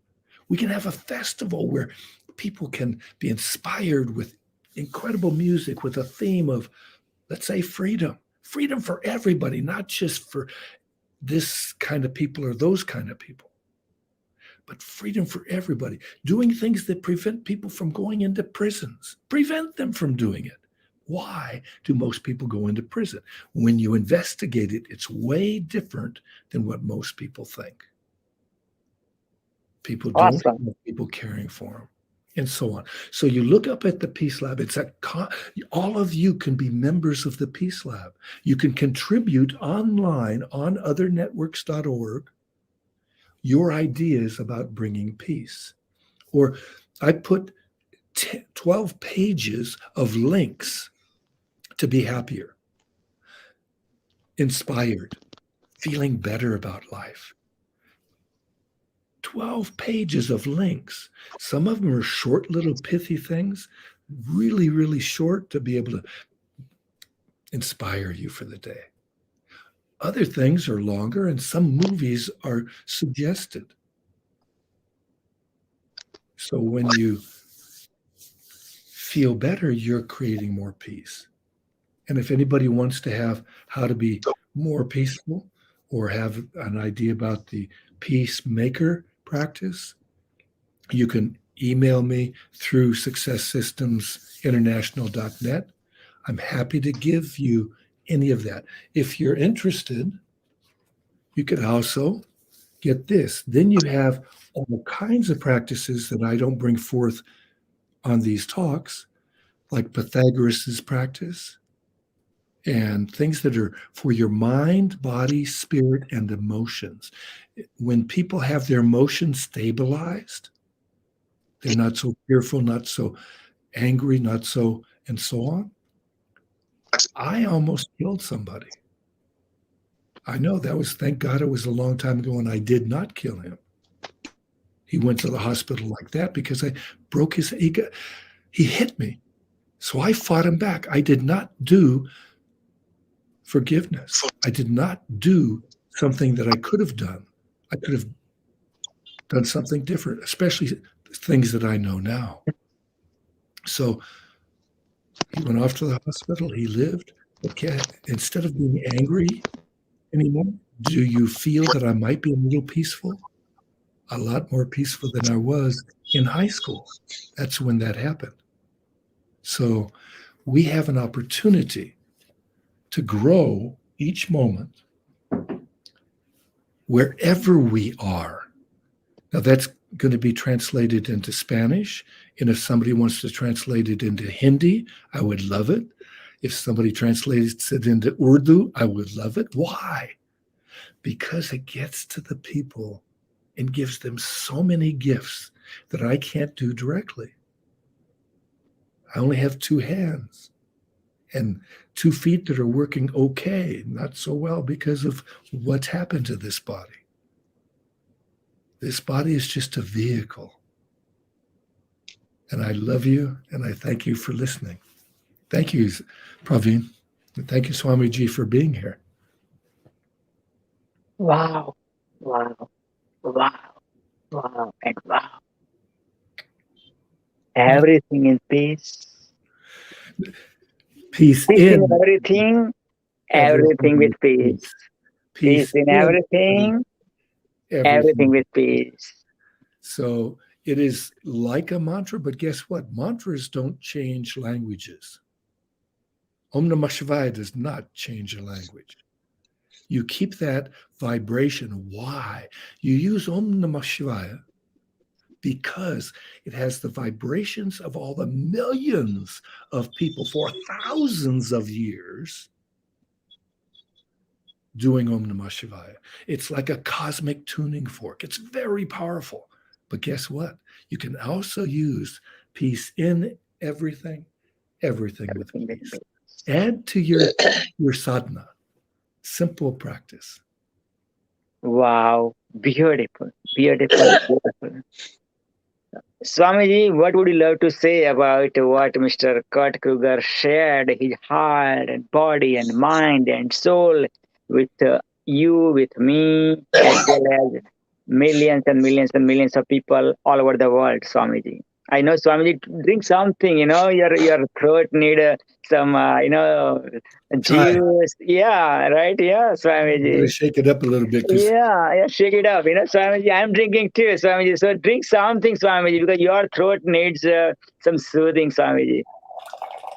We can have a festival where people can be inspired with incredible music, with a theme of, let's say, freedom for everybody, not just for this kind of people or those kind of people, but freedom for everybody. Doing things that prevent people from going into prisons, prevent them from doing it. Why do most people go into prison? When you investigate it, it's way different than what most people think. People don't have people caring for them, and so on. So you look up at the Peace Lab. It's all of you can be members of the Peace Lab. You can contribute online on othernetworks.org your ideas about bringing peace. Or I put 12 pages of links to be happier, inspired, feeling better about life. 12 pages of links. Some of them are short, little pithy things, really, really short, to be able to inspire you for the day. Other things are longer, and some movies are suggested. So when you feel better, you're creating more peace. And if anybody wants to have how to be more peaceful, or have an idea about the Peacemaker practice, you can email me through successsystemsinternational.net. I'm happy to give you any of that. If you're interested, you could also get this. Then you have all kinds of practices that I don't bring forth on these talks, like Pythagoras's practice, and things that are for your mind, body, spirit, and emotions. When people have their emotions stabilized, they're not so fearful, not so angry, not so, and so on. I almost killed somebody. I know that was, thank God it was a long time ago, and I did not kill him. He went to the hospital like that because I broke his ego. He hit me. So I fought him back. I did not do forgiveness. I did not do something that I could have done. I could have done something different, especially things that I know now. So he went off to the hospital. He lived. Okay. Instead of being angry anymore, do you feel that I might be a little peaceful? A lot more peaceful than I was in high school. That's when that happened. So we have an opportunity to grow each moment, wherever we are. Now that's going to be translated into Spanish. And if somebody wants to translate it into Hindi, I would love it. If somebody translates it into Urdu, I would love it. Why? Because it gets to the people and gives them so many gifts that I can't do directly. I only have 2 hands and 2 feet that are working okay, not so well because of what's happened to this body. This body is just a vehicle. And I love you, and I thank you for listening. Thank you, Praveen. And thank you, Swamiji, for being here. Wow, wow, wow, wow, and wow. Everything in peace. Peace Peace in in everything, everything with peace. Peace in everything, everything with peace. So it is like a mantra, but guess what? Mantras don't change languages. Om Namah Shivaya does not change a language. You keep that vibration. Why? You use Om Namah Shivaya because it has the vibrations of all the millions of people for thousands of years doing Om Namah Shivaya. It's like a cosmic tuning fork. It's very powerful. But guess what? You can also use peace in everything, everything with peace. Add to your sadhana. Simple practice. Wow, beautiful, beautiful, beautiful. Swamiji, what would you love to say about what Mr. Kurt Kruger shared, his heart and body and mind and soul with you, with me, as well as millions and millions and millions of people all over the world, Swamiji? I know, Swamiji, drink something, your throat need some, juice. Yeah, right? Yeah, Swamiji. Shake it up a little bit. Yeah, shake it up. Swamiji, I'm drinking too, Swamiji. So drink something, Swamiji, because your throat needs some soothing, Swamiji.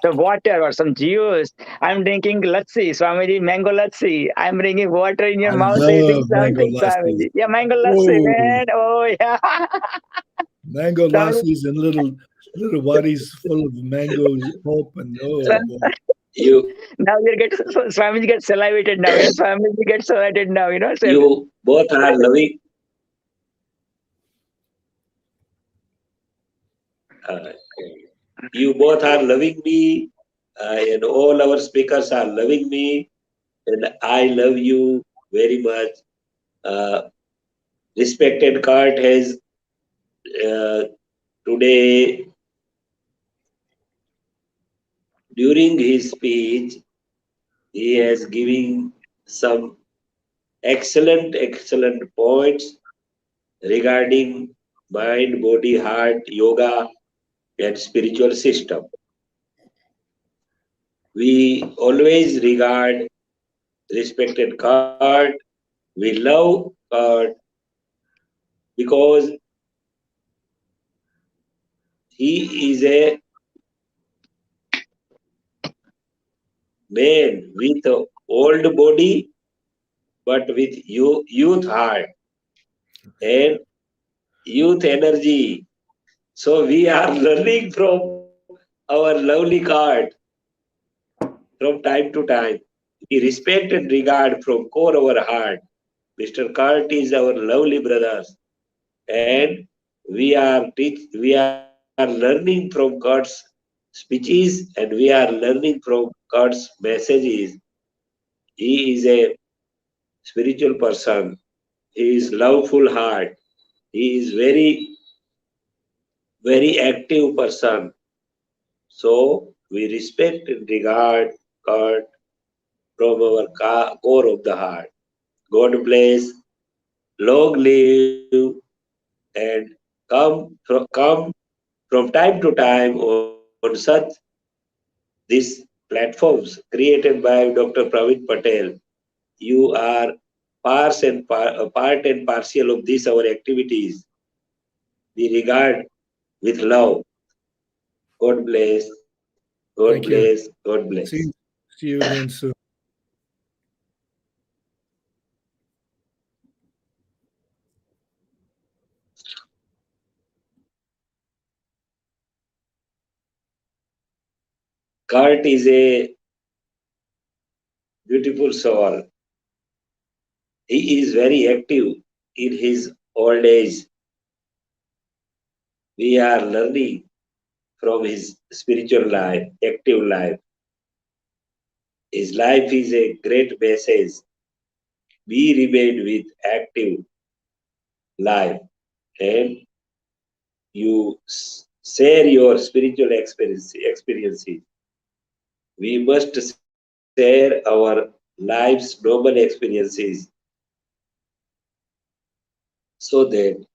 Some water or some juice. I'm drinking lassi, Swamiji, mango lassi. I'm drinking water in your mouth. So you drink something, Swamiji. Yeah, mango lassi, man. Oh, yeah. Mango lassis and little waddies full of mango pulp and now you get Swamiji gets salivated now. Yes, Swamiji gets salivated now. So you both are loving. You both are loving me, and all our speakers are loving me, and I love you very much. Respected Kurt has today, during his speech, he has given some excellent points regarding mind, body, heart, yoga, and spiritual system. We always regard respected Kurt. We love Kurt because he is a man with an old body but with youth heart and youth energy. So we are learning from our lovely Kurt from time to time. We respect and regard from core of our heart. Mr. Kurt is our lovely brothers, and we are learning from Kurt's speeches, and we are learning from Kurt's messages. He is a spiritual person. He is loveful heart. He is very active person. So we respect and regard Kurt from our core of the heart. God bless, long live, and come from time to time on such these platforms created by Dr. Praveen Patel. You are part and parcel of these our activities. We regard with love. God bless. God bless. God bless. See you again soon. Kurt is a beautiful soul. He is very active in his old age. We are learning from his spiritual life, active life. His life is a great message. We remain with active life and you share your spiritual experiences. We must share our life's noble experiences so that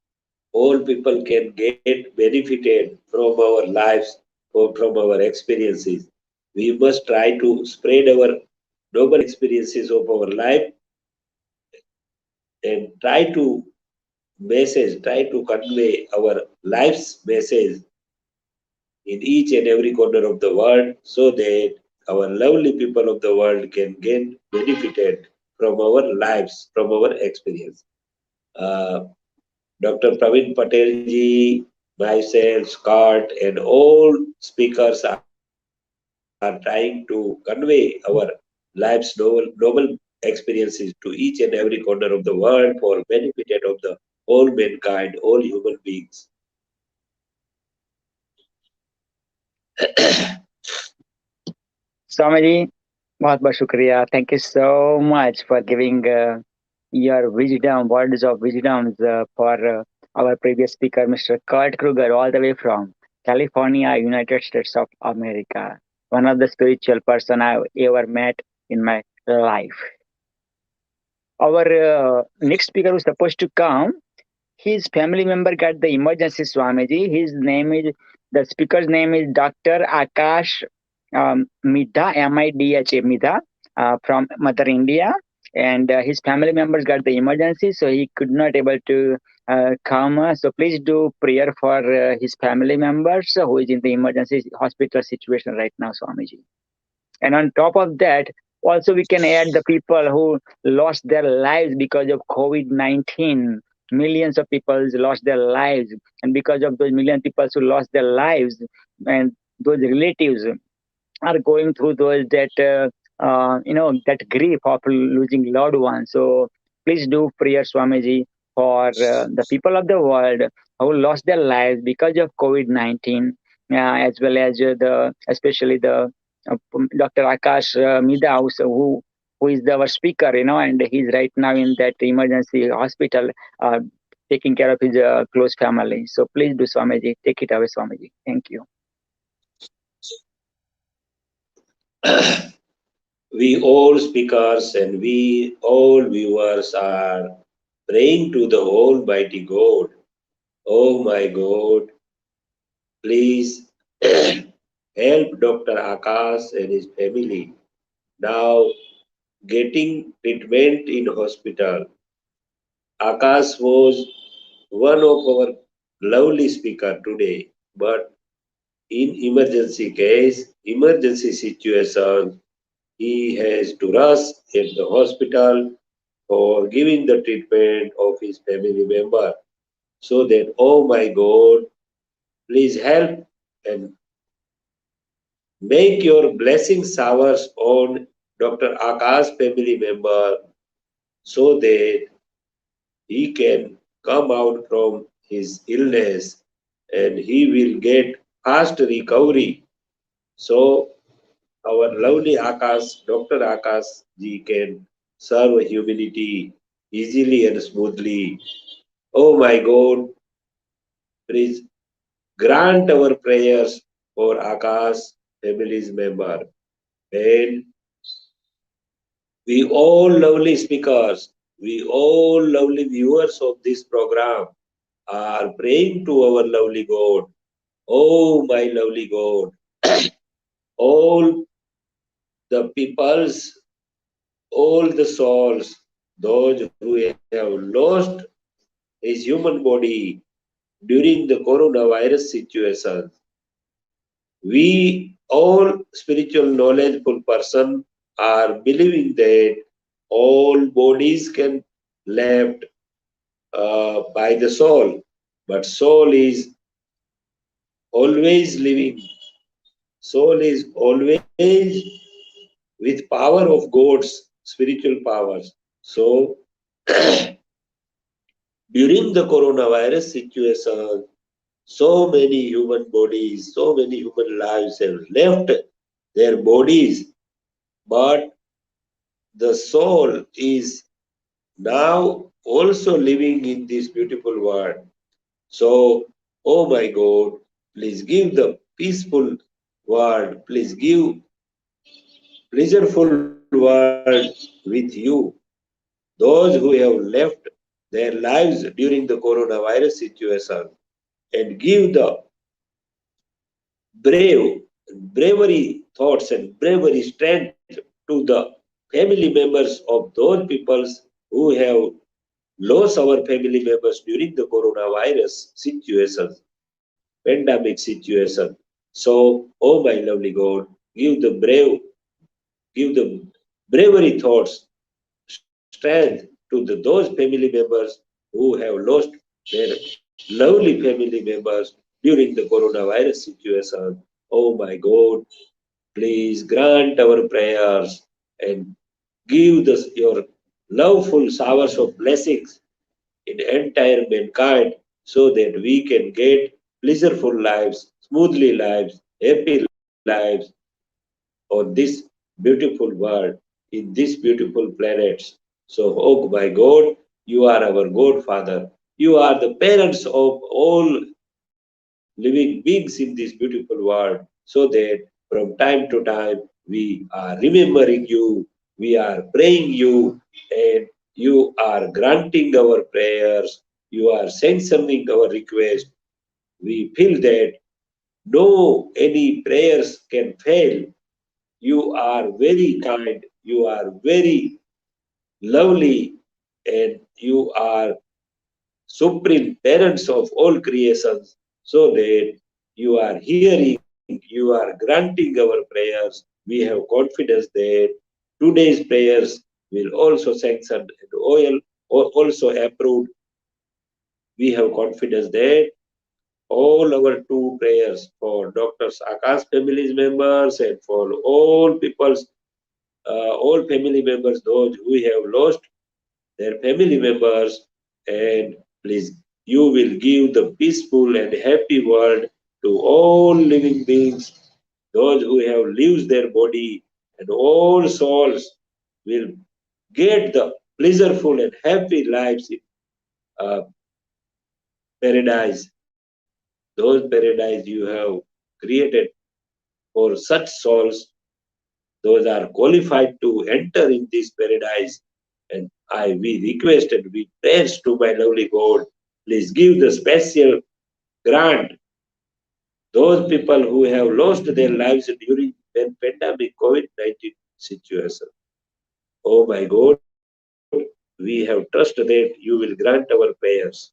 all people can get benefited from our lives or from our experiences. We must try to spread our noble experiences of our life and try to convey our life's message in each and every corner of the world so that our lovely people of the world can get benefited from our lives, from our experience. Uh, Dr. Praveen Patel ji, myself, Scott, and all speakers are trying to convey our life's noble experiences to each and every corner of the world for benefit of the all mankind, all human beings. Swamiji, बहुत बहुत शुक्रिया. Thank you so much for giving your wisdom, words of wisdom for our previous speaker, Mr. Kurt Kruger, all the way from California, United States of America. One of the spiritual person I've ever met in my life. Our next speaker was supposed to come. His family member got the emergency, Swamiji. The speaker's name is Dr. Akash Midha, M-I-D-H-A, Midha, from Mother India. And his family members got the emergency, so he could not able to come. So please do prayer for his family members who is in the emergency hospital situation right now, Swamiji. And on top of that, also we can add the people who lost their lives because of COVID-19. Millions of people lost their lives, and because of those million people who lost their lives, and those relatives are going through that grief of losing loved ones. So please do prayer, Swamiji, for the people of the world who lost their lives because of COVID-19, as well as especially the Dr. Akash Mida, who is our speaker, and he's right now in that emergency hospital, taking care of his close family. So please do, Swamiji, take it away, Swamiji. Thank you. We all speakers and we all viewers are praying to the Almighty God. Oh my God, please help Dr. Akash and his family now getting treatment in hospital. Akash was one of our lovely speaker today, but in emergency case, emergency situation, he has to rush at the hospital for giving the treatment of his family member. So that, oh my God, please help and make your blessing showers on Dr. Akash family member so that he can come out from his illness and he will get fast recovery. So our lovely Akash, Dr. Akash ji can serve humanity easily and smoothly. Oh my God, please grant our prayers for Akash family's member. And we all lovely speakers, we all lovely viewers of this program are praying to our lovely God. Oh my lovely God, all the peoples, all the souls, those who have lost his human body during the coronavirus situation. We all spiritual knowledgeable person are believing that all bodies can left by the soul, but soul is always living. Soul is always with power of God's spiritual powers. So during the coronavirus situation, so many human bodies, so many human lives have left their bodies, but the soul is now also living in this beautiful world. So, oh my God, please give the peaceful world, please give pleasureful world with you. Those who have left their lives during the coronavirus situation, and give the bravery thoughts and bravery strength to the family members of those peoples who have lost our family members during the coronavirus situation, pandemic situation. So, oh my lovely God, give the bravery thoughts, strength to those family members who have lost their lovely family members during the coronavirus situation. Oh my God, please grant our prayers and give your loveful showers of blessings in entire mankind so that we can get pleasureful lives, smoothly lives, happy lives on this beautiful world, in these beautiful planets. So, oh my God, you are our God Father. You are the parents of all living beings in this beautiful world, so that from time to time we are remembering you, we are praying you, and you are granting our prayers, you are sanctioning our request. We feel that no any prayers can fail. You are very kind, you are very lovely, and you are supreme parents of all creations, so that you are hearing, you are granting our prayers. We have confidence that today's prayers will also sanction and also approved. We have confidence that all our two prayers for Dr. Akash families members and for all people's all family members, those who have lost their family members, and please, you will give the peaceful and happy world to all living beings, those who have lived their body, and all souls will get the pleasureful and happy lives in uh, paradise, those paradise you have created for such souls. Those are qualified to enter in this paradise. And we request and we praise to my lovely God, please give the special grant those people who have lost their lives during the pandemic COVID-19 situation. Oh my God, we have trust that you will grant our prayers.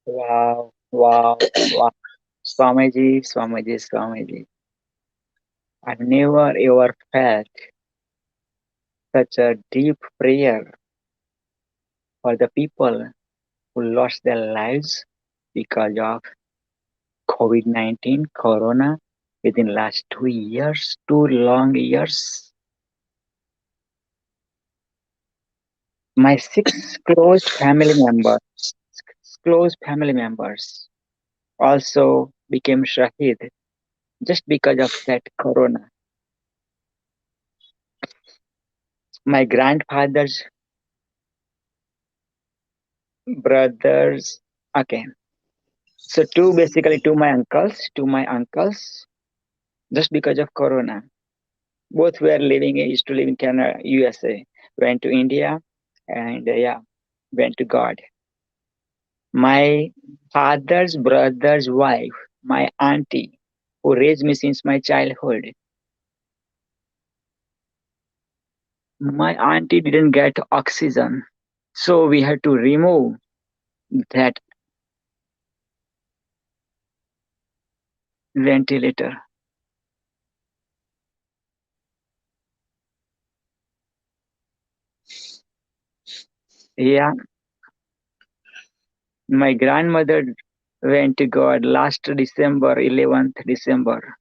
Wow, wow, wow. Swamiji, Swamiji, Swamiji. I never ever felt such a deep prayer for the people who lost their lives because of COVID-19, Corona, within last 2 years, 2 long years. My six close family members also became Shahid just because of that Corona. My grandfather's brothers, okay. So two my uncles, just because of Corona. Both were used to live in Canada, USA, went to India, and yeah, went to God. My father's brother's wife, my auntie, who raised me since my childhood. My auntie didn't get oxygen, so we had to remove that ventilator. Yeah, My grandmother went to God last December, 11th December.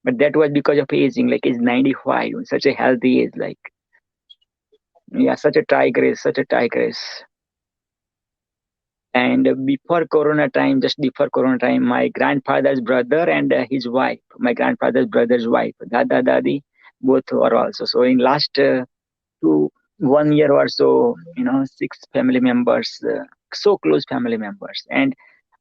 But that was because of aging, like it's 95, such a healthy age, like, yeah, such a tigress, such a tigress. And before Corona time, just before Corona time, my grandfather's brother and his wife, my grandfather's brother's wife, Dada Dadi, both were also. So in last 1 year or so, 6 family members, so close family members. And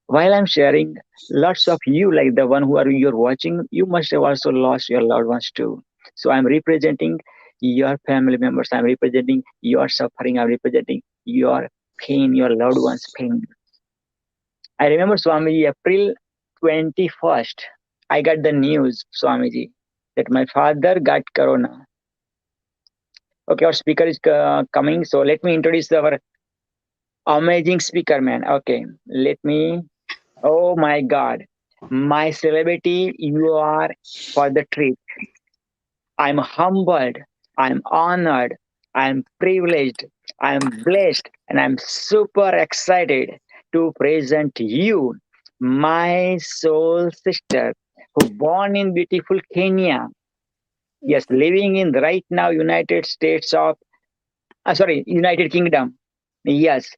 while I'm sharing, lots of you, like the one who are you're watching, you must have also lost your loved ones too. So I'm representing your family members. I'm representing your suffering. I'm representing your pain, your loved ones' pain. I remember Swamiji, April 21st, I got the news, Swamiji, that my father got corona. Okay, our speaker is coming. So let me introduce our amazing speaker, man. Okay, let me. Oh my God, my celebrity, you are for the treat. I'm humbled, I'm honored, I'm privileged, I'm blessed, and I'm super excited to present you, my soul sister, who born in beautiful Kenya. Yes, living in right now United States of, United Kingdom. Yes.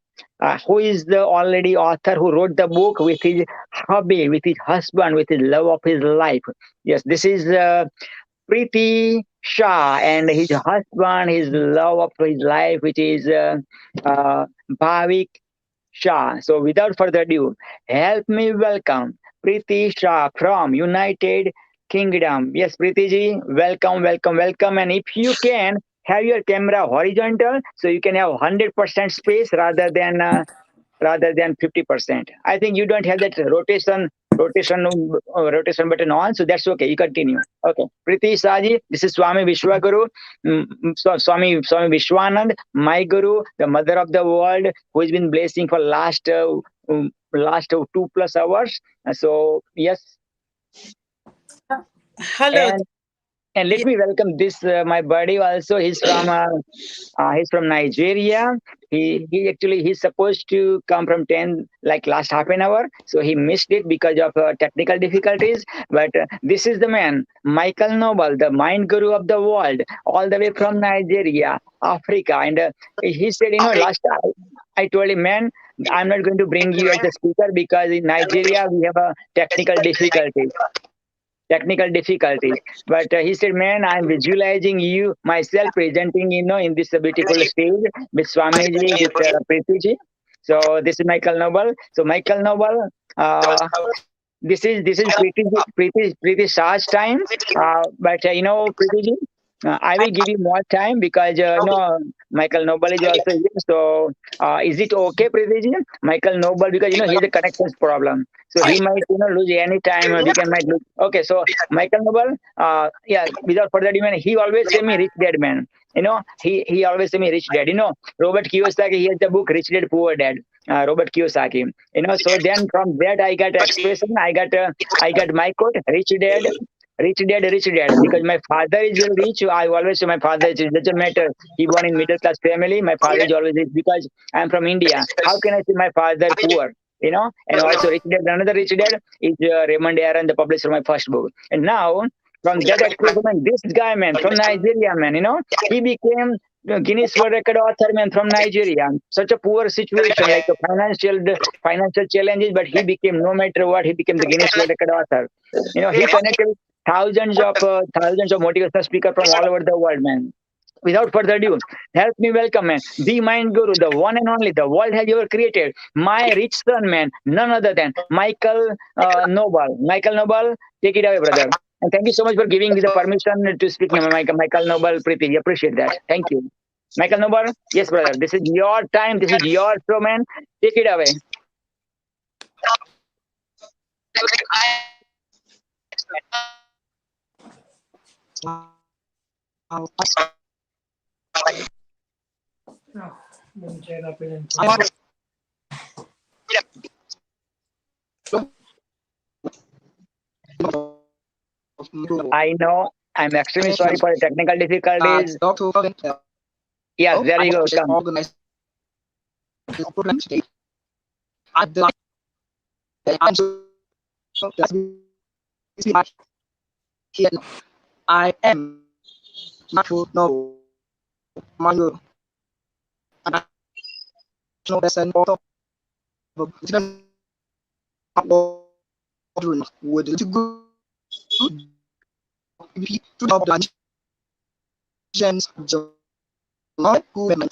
Who is the already author who wrote the book with his hubby, with his husband, with his love of his life? Yes, this is Preeti Shah and his husband, his love of his life, which is Bhavik Shah. So without further ado, help me welcome Preeti Shah from United Kingdom. Yes, Preeti ji, welcome, welcome, welcome. And if you can have your camera horizontal, so you can have 100% space rather than 50%. I think you don't have that rotation button on, so that's okay. You continue. Okay, Preeti Saji, this is Swami Vishwaguru, Swami Vishwanand, my guru, the mother of the world, who has been blessing for last 2+ hours. So yes. Hello. And let me welcome this my buddy also. He's from Nigeria. He's supposed to come from 10 like last half an hour, so he missed it because of technical difficulties. But this is the man, Michael Noble, the mind guru of the world, all the way from Nigeria, Africa. And he said, last I told him, man, I'm not going to bring you as a speaker because in Nigeria we have a technical difficulties. But he said, man, I'm visualizing you myself presenting, in this beautiful stage with Swamiji, with Preeti ji. So this is Michael Noble. So Michael Noble, this is Preeti Shah's time. But Preeti ji, I will give you more time because Michael Noble is also here. So is it okay, Preeti ji? Michael Noble, because he has a connections problem. So he might lose any time. We might lose. Okay, so Michael Noble, without further ado, he always say me rich dad, man. He always say me rich dad. Robert Kiyosaki, he has the book Rich Dad Poor Dad. Robert Kiyosaki. So then from that I got expression. I got my quote, rich dad, because my father is rich. I always say my father is rich. It doesn't matter. He born in middle class family. My father is always rich because I'm from India. How can I say my father poor? And also rich dad, another rich dad is Raymond Aaron, the publisher of my first book. And now from that experiment, this guy, man, from Nigeria, man, he became Guinness World Record author, man, from Nigeria. Such a poor situation, like a financial challenges, but he became, no matter what, he became the Guinness World Record author. He connected with thousands of motivational speakers from all over the world, man. Without further ado, help me welcome, man, the mind guru, the one and only the world has ever created, my rich son, man, none other than Michael Noble. Michael Noble, take it away, brother. And thank you so much for giving me the permission to speak, Michael Noble. Preeti, appreciate that. Thank you. Michael Noble, yes, brother. This is your time. This is your show, man. Take it away. I know. I'm extremely sorry for the technical difficulties. Yes, there you go. I'm so here. I am Michael Noble. My national lesson author would to go to the James July women.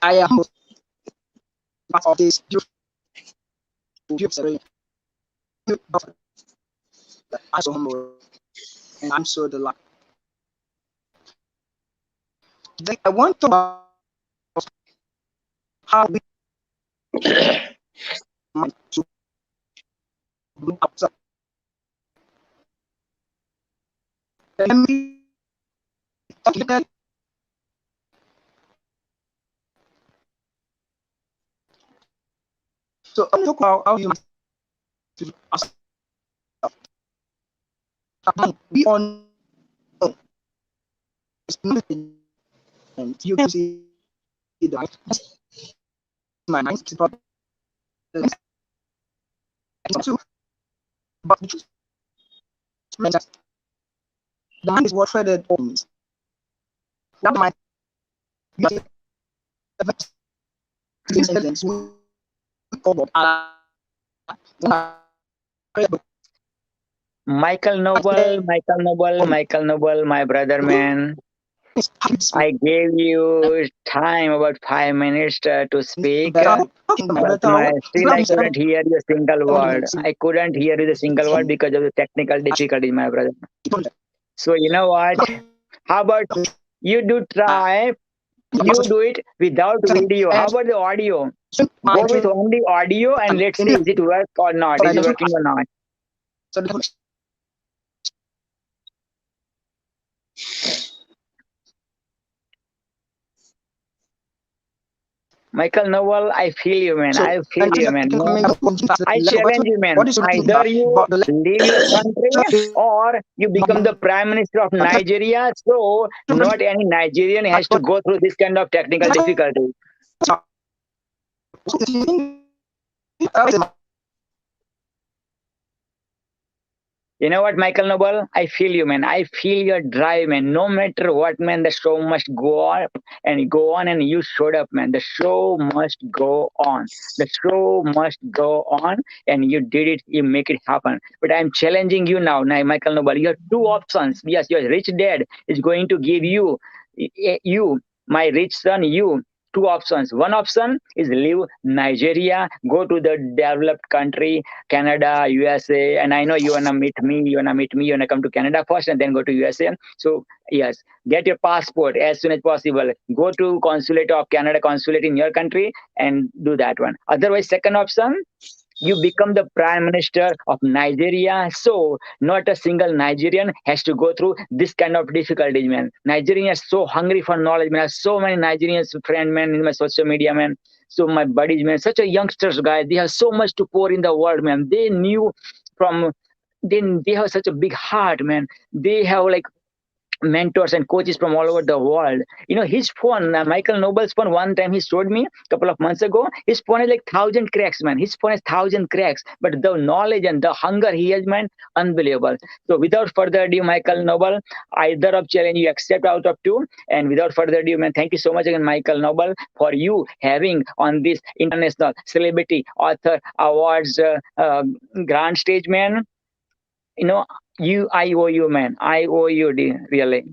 I am part of this beautiful I'm so humble and I'm so delighted. Today I want to talk how we want to move outside. Let me talk about so I'm talking about how you to us. We all know it's nothing and you can see that my mind is probably but the mind is what further opens. That mind intelligence Michael Noble, my brother, man. I gave you time about 5 minutes to speak, but still I couldn't hear you a single word. I couldn't hear you a single word because of the technical difficulty, my brother. So you know what? How about you do try? You do it without video. How about the audio? Go with only audio and let's see is it work or not. Is it working or not? Michael Noble, I feel you, man. I feel you, man. I challenge you, man. Either you leave your country or you become the Prime Minister of Nigeria. So not any Nigerian has to go through this kind of technical difficulty. You know what, Michael Noble? I feel you, man. I feel your drive, man. No matter what, man, the show must go on and you showed up, man. The show must go on. The show must go on and you did it. You make it happen. But I'm challenging you now, Michael Noble. You have two options. Yes, your rich dad is going to give you, my rich son, you, two options. One option is leave Nigeria, go to the developed country, Canada, USA, and I know you wanna meet me, you wanna come to Canada first and then go to USA. So yes, get your passport as soon as possible. Go to consulate of Canada, consulate in your country and do that one. Otherwise, second option, you become the Prime Minister of Nigeria. So not a single Nigerian has to go through this kind of difficulties, man. Nigerians are so hungry for knowledge, man. I have so many Nigerians friends, man, in my social media, man. So my buddies, man, such a youngsters guy. They have so much to pour in the world, man. They knew from then they have such a big heart, man. They have like mentors and coaches from all over the world. You know, his phone, Michael Noble's phone, one time he showed me a couple of months ago, his phone is like 1,000 cracks, man. His phone has 1,000 cracks, but the knowledge and the hunger he has, man, unbelievable. So without further ado, Michael Noble, either of challenge you accept out of two. And without further ado, man, thank you so much again, Michael Noble, for you having on this International Celebrity Author Awards grand stage, man. You know, I owe you, man. I owe you, really.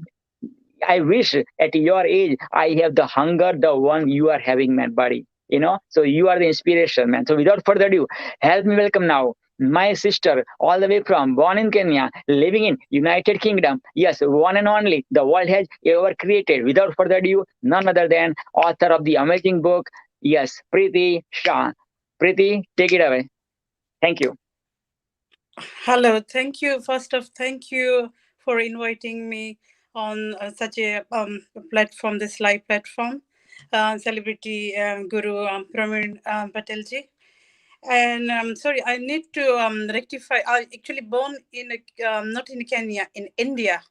I wish at your age I have the hunger, the one you are having, man, buddy. You know, so you are the inspiration, man. So without further ado, help me welcome now my sister, all the way from born in Kenya, living in United Kingdom. Yes, one and only the world has ever created. Without further ado, none other than author of the amazing book. Yes, Preeti Shah. Preeti, take it away. Thank you. Hello, thank you. First off, thank you for inviting me on such a platform, this live platform, Celebrity Guru Praveen Patelji. And sorry, I need to rectify. I actually born in not in Kenya, in India.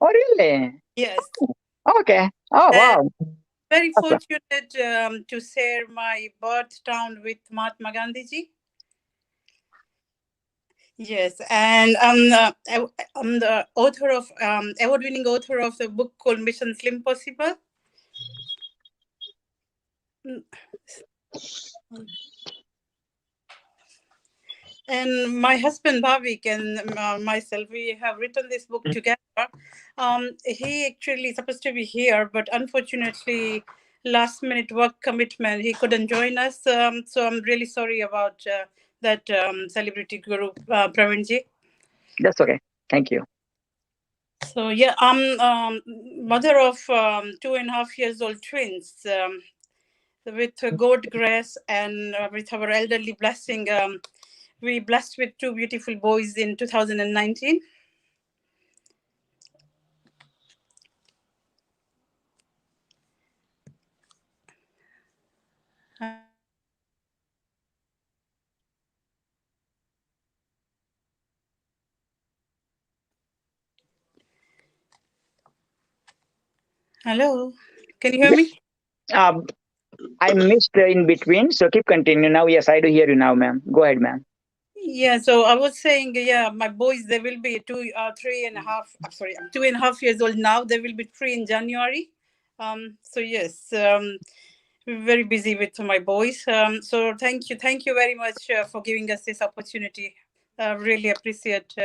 Oh, really? Yes. Okay. Oh, wow. very Awesome. fortunate to share my birth town with Mahatma Gandhi ji. Yes, and I'm the author of award-winning author of the book called Mission Slim Possible. And my husband Bhavik and myself, we have written this book together. He actually supposed to be here, but unfortunately, last minute work commitment, he couldn't join us. So I'm really sorry about that, Celebrity Guru Pravinji. That's okay. Thank you. So yeah, I'm mother of 2.5 years old twins. With God's grace and with our elderly blessing, we blessed with 2 beautiful boys in 2019. Hello, can you hear me? I missed in between, so keep continuing. Now, yes, I do hear you now, ma'am. Go ahead, ma'am. Yeah, so I was saying, yeah, my boys, they will be 2.5 years old now. They will be 3 in January. So yes, we're very busy with my boys. So thank you very much for giving us this opportunity. Really appreciate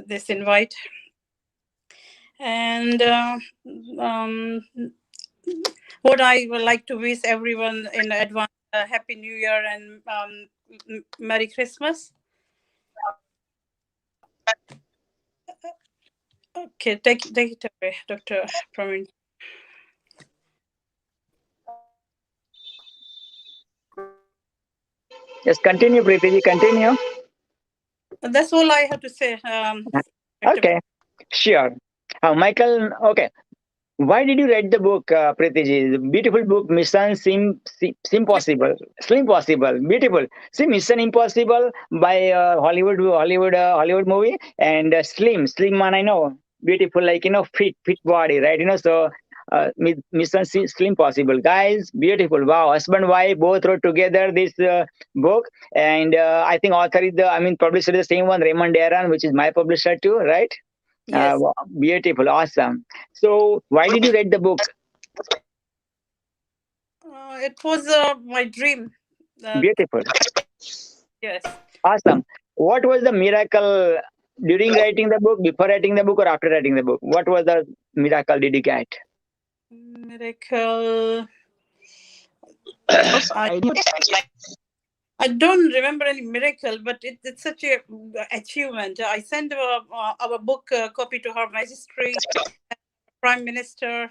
this invite. And what I would like to wish everyone in advance Happy New Year and Merry Christmas. Okay, take it away, Dr. Praveen. Yes, continue, Preeti. Continue. That's all I have to say. Okay, sure. Michael, okay. Why did you write the book, Preeti ji? The beautiful book, Mission Slim Possible. Slim Possible. Beautiful. See, Mission Impossible by Hollywood movie, and Slim man, I know. Beautiful, like, fit body, right? So, Mission Slim Possible. Guys, beautiful. Wow. Husband, wife, both wrote together this book. And I think author is publisher is the same one, Raymond Aron, which is my publisher too, right? Yes. Beautiful, awesome. So, why did you write the book? It was my dream. Beautiful. Yes. Awesome. What was the miracle during writing the book, before writing the book, or after writing the book? What was the miracle did you get? Miracle. I I don't remember any miracle, but it's such a achievement. I sent our book copy to Her Majesty, Prime Minister.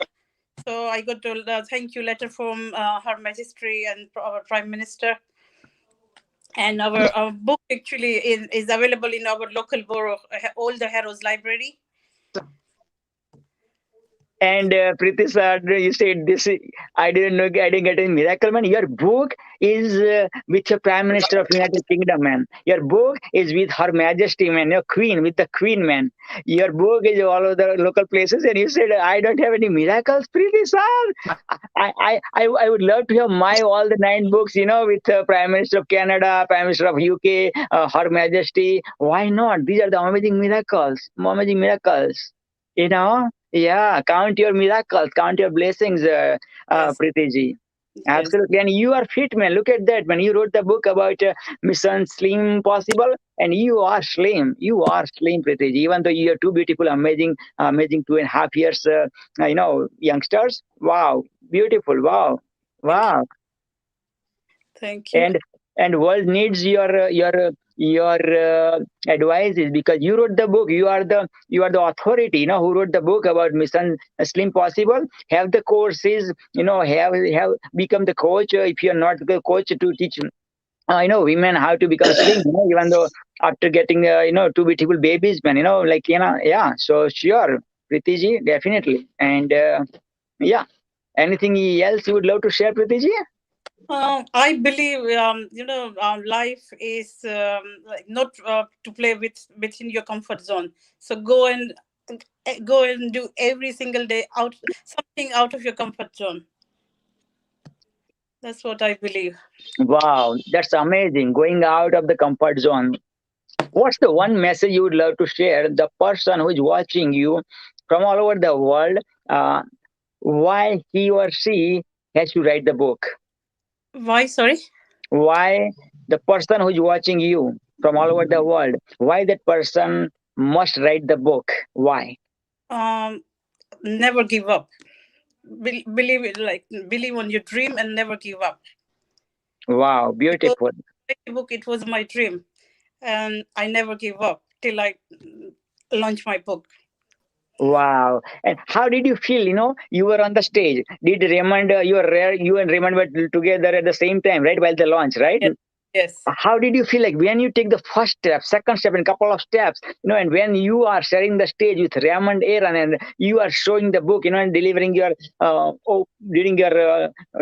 So I got a thank you letter from Her Majesty and our Prime Minister. And our book actually is available in our local borough, All the Heroes Library. And Preeti sir, you said this. I didn't know. I didn't get a miracle, man. Your book is with the Prime Minister of United Kingdom, man. Your book is with Her Majesty, man. Your Queen, with the Queen, man. Your book is all over the local places, and you said I don't have any miracles, Preeti sir. I would love to have my all the 9 books, with Prime Minister of Canada, Prime Minister of UK, Her Majesty. Why not? These are the amazing miracles. Amazing miracles. Yeah, count your miracles, count your blessings, Yes. Preeti ji. Yes. Absolutely. And you are fit, man. Look at that, man. You wrote the book about Mission Slim Possible, and you are slim. You are slim, Preeti ji. Even though you are two beautiful, amazing 2.5 years, youngsters. Wow. Beautiful. Wow. Wow. Thank you. And world needs your advices, because you wrote the book. You are the authority, who wrote the book about Mission Slim Possible. Have the courses, have become the coach. If you are not the coach, to teach women how to become slim, even though after getting 2 beautiful babies, man, yeah. So sure, Preeti ji, definitely. And yeah, anything else you would love to share, Preeti ji? I believe life is like not to play within your comfort zone. So go and go and do every single day something out of your comfort zone. That's what I believe. Wow, that's amazing. Going out of the comfort zone. What's the one message you would love to share the person who is watching you from all over the world? Why he or she has to write the book? Why? Sorry. Why the person who is watching you from all over the world? Why that person must write the book? Why? Never give up. Believe it, like believe on your dream and never give up. Wow, beautiful. The book, it was my dream, and I never give up till I launch my book. Wow. And how did you feel? You were on the stage. Did Raymond, you and Raymond were together at the same time, right? While the launch, right? Yes. How did you feel like when you take the first step, second step, and couple of steps, and when you are sharing the stage with Raymond Aaron and you are showing the book, and delivering your,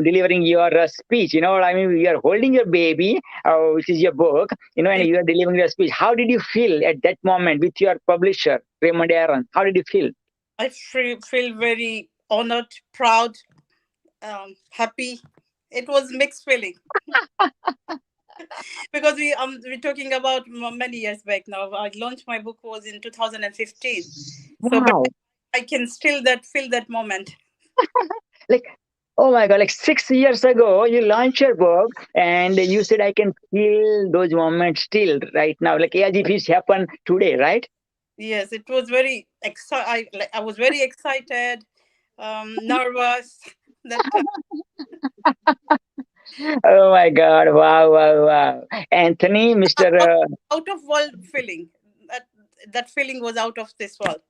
delivering your speech, you know what I mean? You are holding your baby, which is your book, and you are delivering your speech. How did you feel at that moment with your publisher, Raymond Aaron? How did you feel? I feel very honored, proud, happy. It was mixed feeling. Because we're talking about many years back now. I launched my book was in 2015. Wow. So but I can still feel that moment. Like, oh my God, like 6 years ago, you launched your book and you said, I can feel those moments still right now, like as if it's happened today, right? Yes, it was very I was very excited, nervous. That Oh my God! Wow, wow, wow! Anthony, Mr. Out of world feeling. That feeling was out of this world.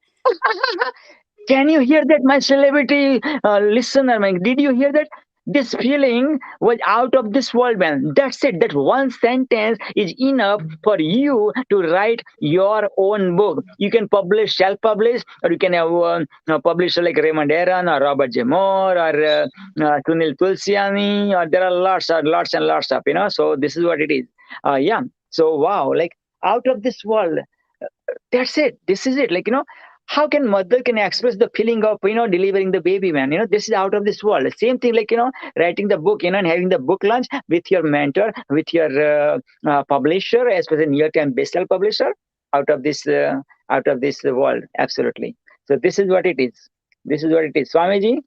Can you hear that, my celebrity listener? Man, did you hear that? This feeling was out of this world, man. That's it. That one sentence is enough for you to write your own book. You can publish, self-publish, or you can have publisher like Raymond Aaron or Robert J. Moore or Sunil Tulsiani, or there are lots and lots of, So this is what it is. Yeah. So wow, like out of this world. That's it. This is it. Like, how can mother can express the feeling of, delivering the baby, man? This is out of this world. Same thing like, writing the book, and having the book launch with your mentor, with your publisher, as well as a New York Times bestseller publisher, out of this world. Absolutely. So this is what it is. This is what it is. Swamiji,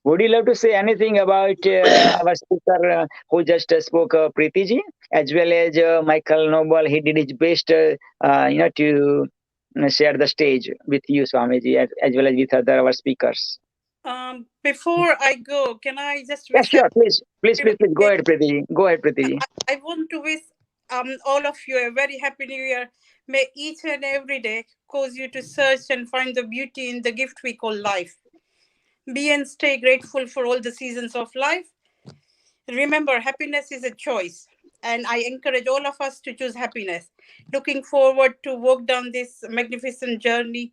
would you love to say anything about our speaker who just spoke, Preeti ji, as well as Michael Noble? He did his best, to share the stage with you, Swamiji, as well as with other our speakers. Before I go, can I just Yeah, wish? sure. Please. Go ahead, Preeti. Go ahead, Preeti. I want to wish all of you a very happy new year. May each and every day cause you to search and find the beauty in the gift we call life. Be and stay grateful for all the seasons of life. Remember, happiness is a choice, and I encourage all of us to choose happiness. Looking forward to walk down this magnificent journey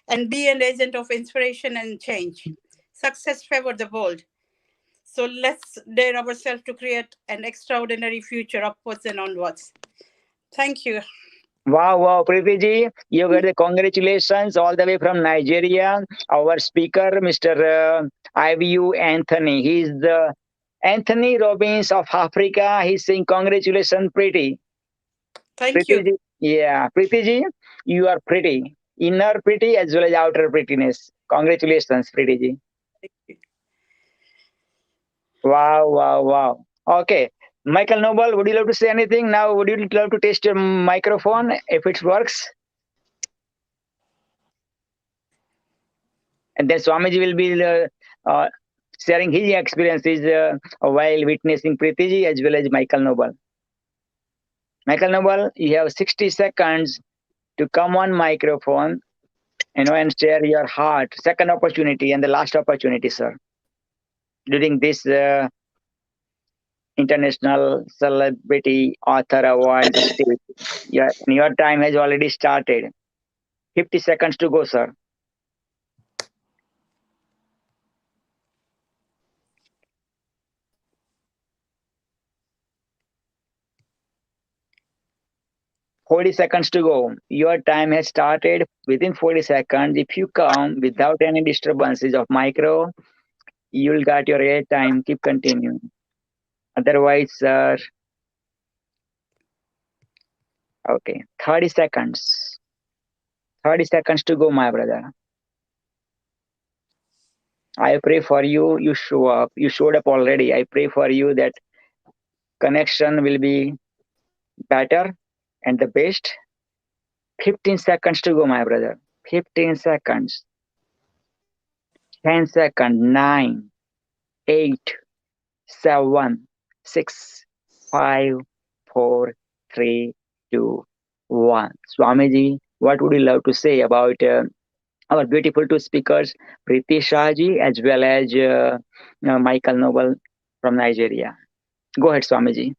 and be an agent of inspiration and change. Success favors the bold. So let's dare ourselves to create an extraordinary future upwards and onwards. Thank you. Wow, Preeti ji, you got the congratulations all the way from Nigeria. Our speaker, Mr. IVU Anthony. He's the Anthony Robbins of Africa. He's saying congratulations, Preeti. Thank you. Ji, yeah, Preeti ji, you are pretty. Inner pretty as well as outer prettiness. Congratulations, Preeti ji. Thank you. Wow. Okay. Michael Noble, would you love to say anything? Now, would you love to test your microphone if it works? And then Swamiji will be sharing his experiences while witnessing Preeti ji as well as Michael Noble. Michael Noble, you have 60 seconds to come on microphone, and share your heart. Second opportunity and the last opportunity, sir. During this International Celebrity Author Award stage. Your time has already started. 50 seconds to go, sir. 40 seconds to go. Your time has started within 40 seconds. If you come without any disturbances of micro, you'll get your air time. Keep continuing. Otherwise, sir. Okay, 30 seconds. 30 seconds to go, my brother. I pray for you. You show up. You showed up already. I pray for you that connection will be better and the best. 15 seconds to go, my brother. 15 seconds. 10 seconds. 9, 8, 7, 6, 5, 4, 3, 2, 1. Swamiji, what would you love to say about our beautiful two speakers, Preeti Shahji as well as Michael Noble from Nigeria? Go ahead, Swamiji.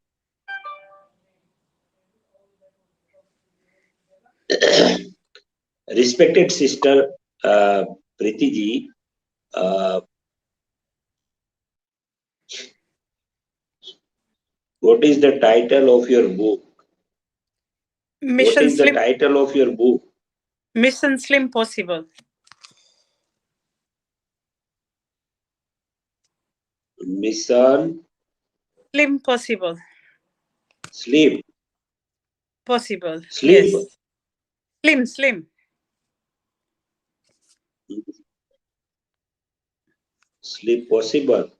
Respected sister Preeti ji, what is the title of your book? Mission what is Slim. the title of your book? Mission Slim Possible. Mission Slim Possible. Sleep. Possible. Sleep. Yes. Slim, slim. Sleep possible.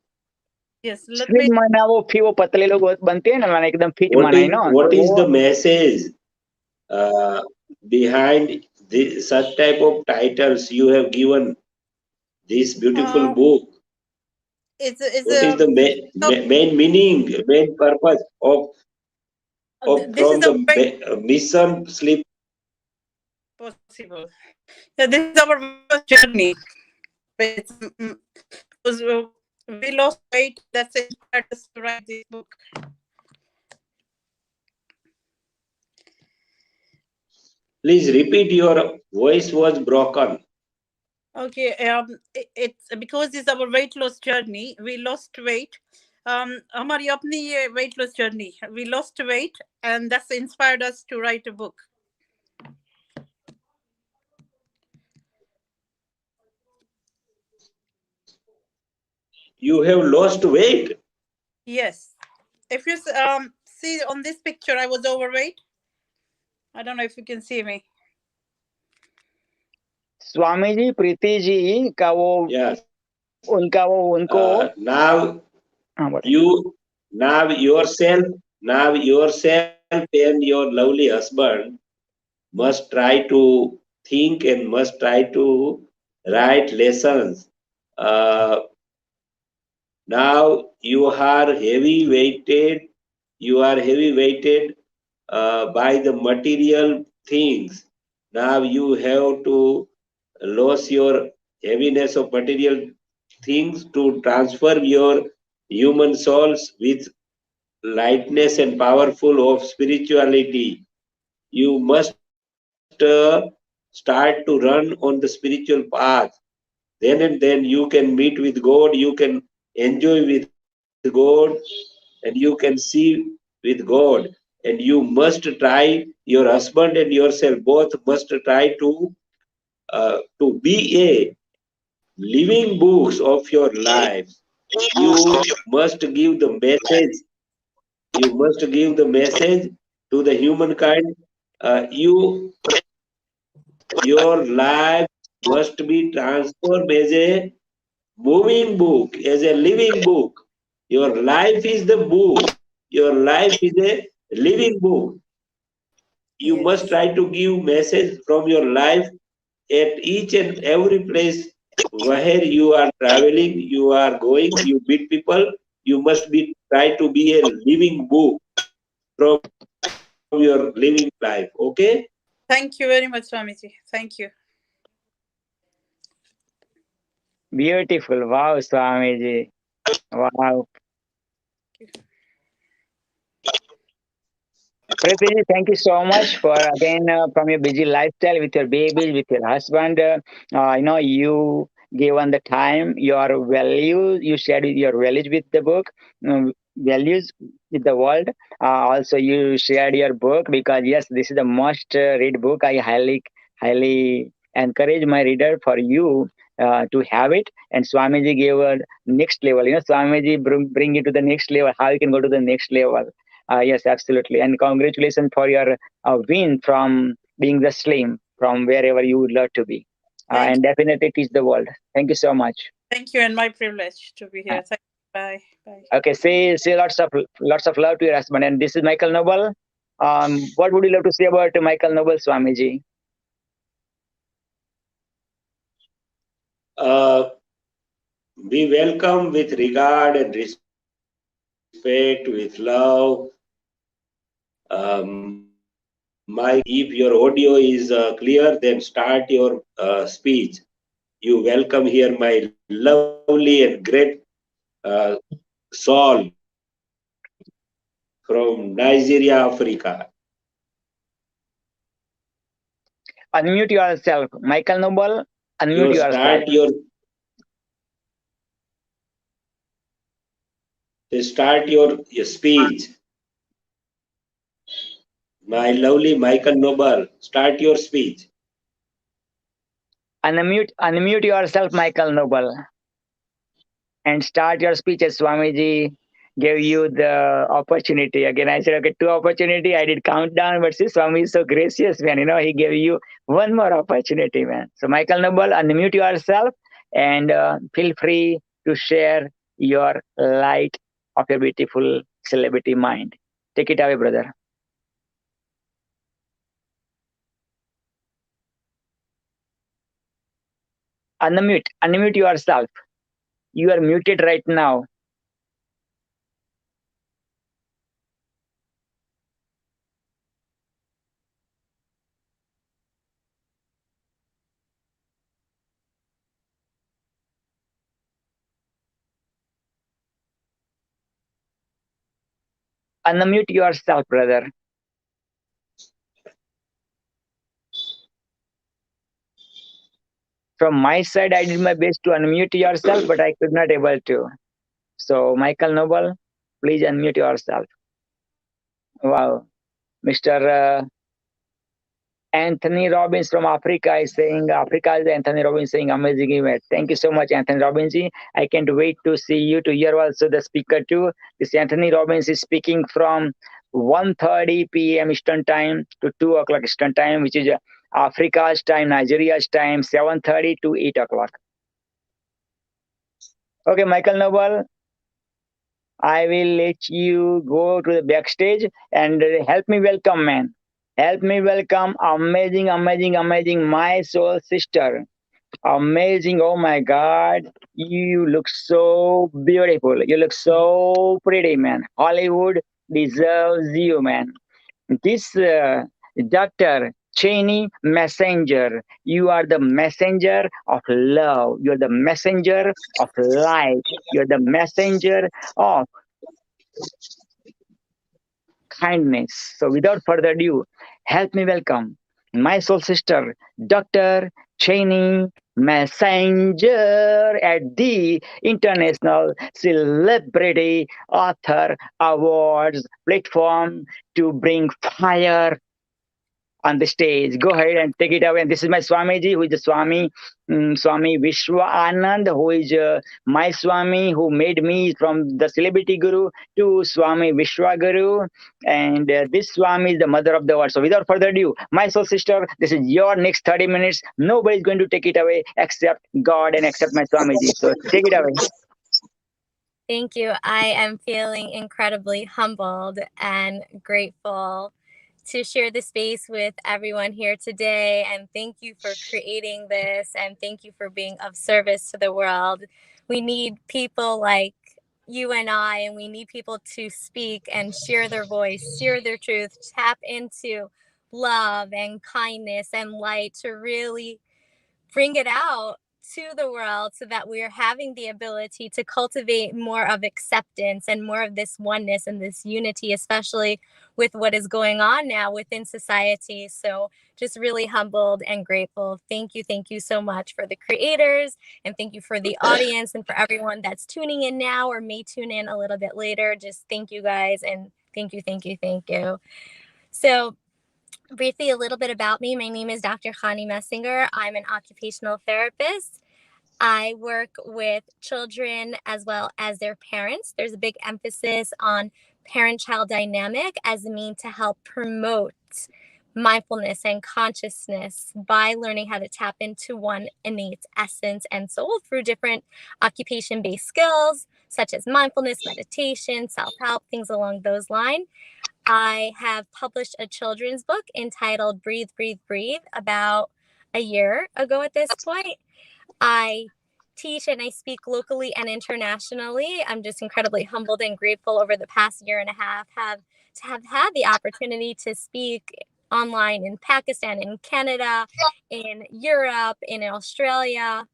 Yes. Let slim me. माना वो फिर वो पतले लोग बनते हैं ना, माना एकदम फिट माना है ना. What is the message behind such type of titles you have given this beautiful book? What is the main meaning, main purpose of from the Mission Sleep Possible? Yeah, this is our first journey. We lost weight. That's inspired us to write this book. Please repeat. Your voice was broken. Okay. It's because it's our weight loss journey. We lost weight. हमारी अपनी ये weight loss journey. We lost weight, and that's inspired us to write a book. You have lost weight? Yes. If you see on this picture, I was overweight. I don't know if you can see me. Swami ji, Preeti ji का वो yes. उनका वो उनको now yourself and your lovely husband must try to think and must try to write lessons. Now you are heavy weighted by the material things. Now you have to lose your heaviness of material things to transfer your human souls with lightness and powerful of spirituality. You must start to run on the spiritual path. Then and then you can meet with God, you can enjoy with God, and you can see with God. And you must try, your husband and yourself both must try to be a living books of your life. You must give the message. You must give the message to the humankind. Your life must be transformed as a moving book, as a living book. Your life is the book. Your life is a living book. You must try to give message from your life at each and every place where you are traveling, you are going, you meet people. You must try to be a living book from your living life. Okay? Thank you very much, Swamiji. Thank you. Beautiful. Wow, Swamiji. Wow. Preeti, thank you so much for again from your busy lifestyle with your babies, with your husband. You given the time, your values, you shared your values with the book. values with the world. Also, you shared your book because yes, this is the must read book. I highly encourage my reader for you to have it. And Swamiji gave a next level. Swamiji bring you to the next level. How you can go to the next level? Yes, absolutely. And congratulations for your win from being the slim from wherever you would love to be. And definitely teach the world. Thank you so much. Thank you, and my privilege to be here. Thank you. Bye. Bye. Okay, say lots of love to your husband. And this is Michael Noble. What would you love to say about Michael Noble, Swamiji? We welcome with regard and respect, with love. Mike, if your audio is clear, then start your speech. You welcome here my lovely and great soul from Nigeria, Africa. Unmute yourself. Michael Noble, unmute You start your speech. My lovely Michael Noble, start your speech. Unmute yourself, Michael Noble, and start your speech as Swamiji gave you the opportunity. Again, I said, okay, 2 opportunity. I did countdown, but see, Swami is so gracious, man. He gave you 1 more opportunity, man. So, Michael Noble, unmute yourself and feel free to share your light of your beautiful celebrity mind. Take it away, brother. Unmute yourself. You are muted right now. Unmute yourself, brother. From my side, I did my best to unmute yourself, but I could not able to. So, Michael Noble, please unmute yourself. Wow. Mr. Anthony Robbins from Africa is saying, Africa is Anthony Robbins saying, amazing event. Thank you so much, Anthony Robbins. I can't wait to see you, to hear also the speaker too. This Anthony Robbins is speaking from 1:30 p.m. Eastern Time to 2 o'clock Eastern Time, which is Africa's time, Nigeria's time, 7:30 to 8 o'clock. Okay, Michael Noble, I will let you go to the backstage and help me welcome, man. Help me welcome amazing, my soul sister. Amazing, oh my God. You look so beautiful. You look so pretty, man. Hollywood deserves you, man. This Dr. Cheney Messenger, you are the messenger of love. You're the messenger of light. You're the messenger of kindness. So without further ado, help me welcome my soul sister, Dr. Cheney Messenger at the International Celebrity Author Awards platform to bring fire on the stage. Go ahead and take it away. And this is my Swamiji, who is the Swami Vishwa Anand, who is my Swami, who made me from the celebrity guru to Swami Vishwa Guru. And this Swami is the mother of the world. So without further ado, my soul sister, this is your next 30 minutes. Nobody is going to take it away except God and except my Swamiji. So take it away. Thank you. I am feeling incredibly humbled and grateful to share the space with everyone here today. And thank you for creating this. And thank you for being of service to the world. We need people like you and I, and we need people to speak and share their voice, share their truth, tap into love and kindness and light to really bring it out to the world so that we are having the ability to cultivate more of acceptance and more of this oneness and this unity, especially with what is going on now within society. So just really humbled and grateful. Thank you so much for the creators, and thank you for the audience and for everyone that's tuning in now or may tune in a little bit later. Just thank you guys, and thank you. So briefly, a little bit about me. My name is Dr. Khani Messinger. I'm an occupational therapist. I work with children as well as their parents. There's a big emphasis on parent-child dynamic as a means to help promote mindfulness and consciousness by learning how to tap into one innate essence and soul through different occupation-based skills, such as mindfulness, meditation, self-help, things along those lines. I have published a children's book entitled Breathe, Breathe, Breathe about a year ago at this point. I teach and I speak locally and internationally. I'm just incredibly humbled and grateful over the past year and a half to have had the opportunity to speak online in Pakistan, in Canada, in Europe, in Australia.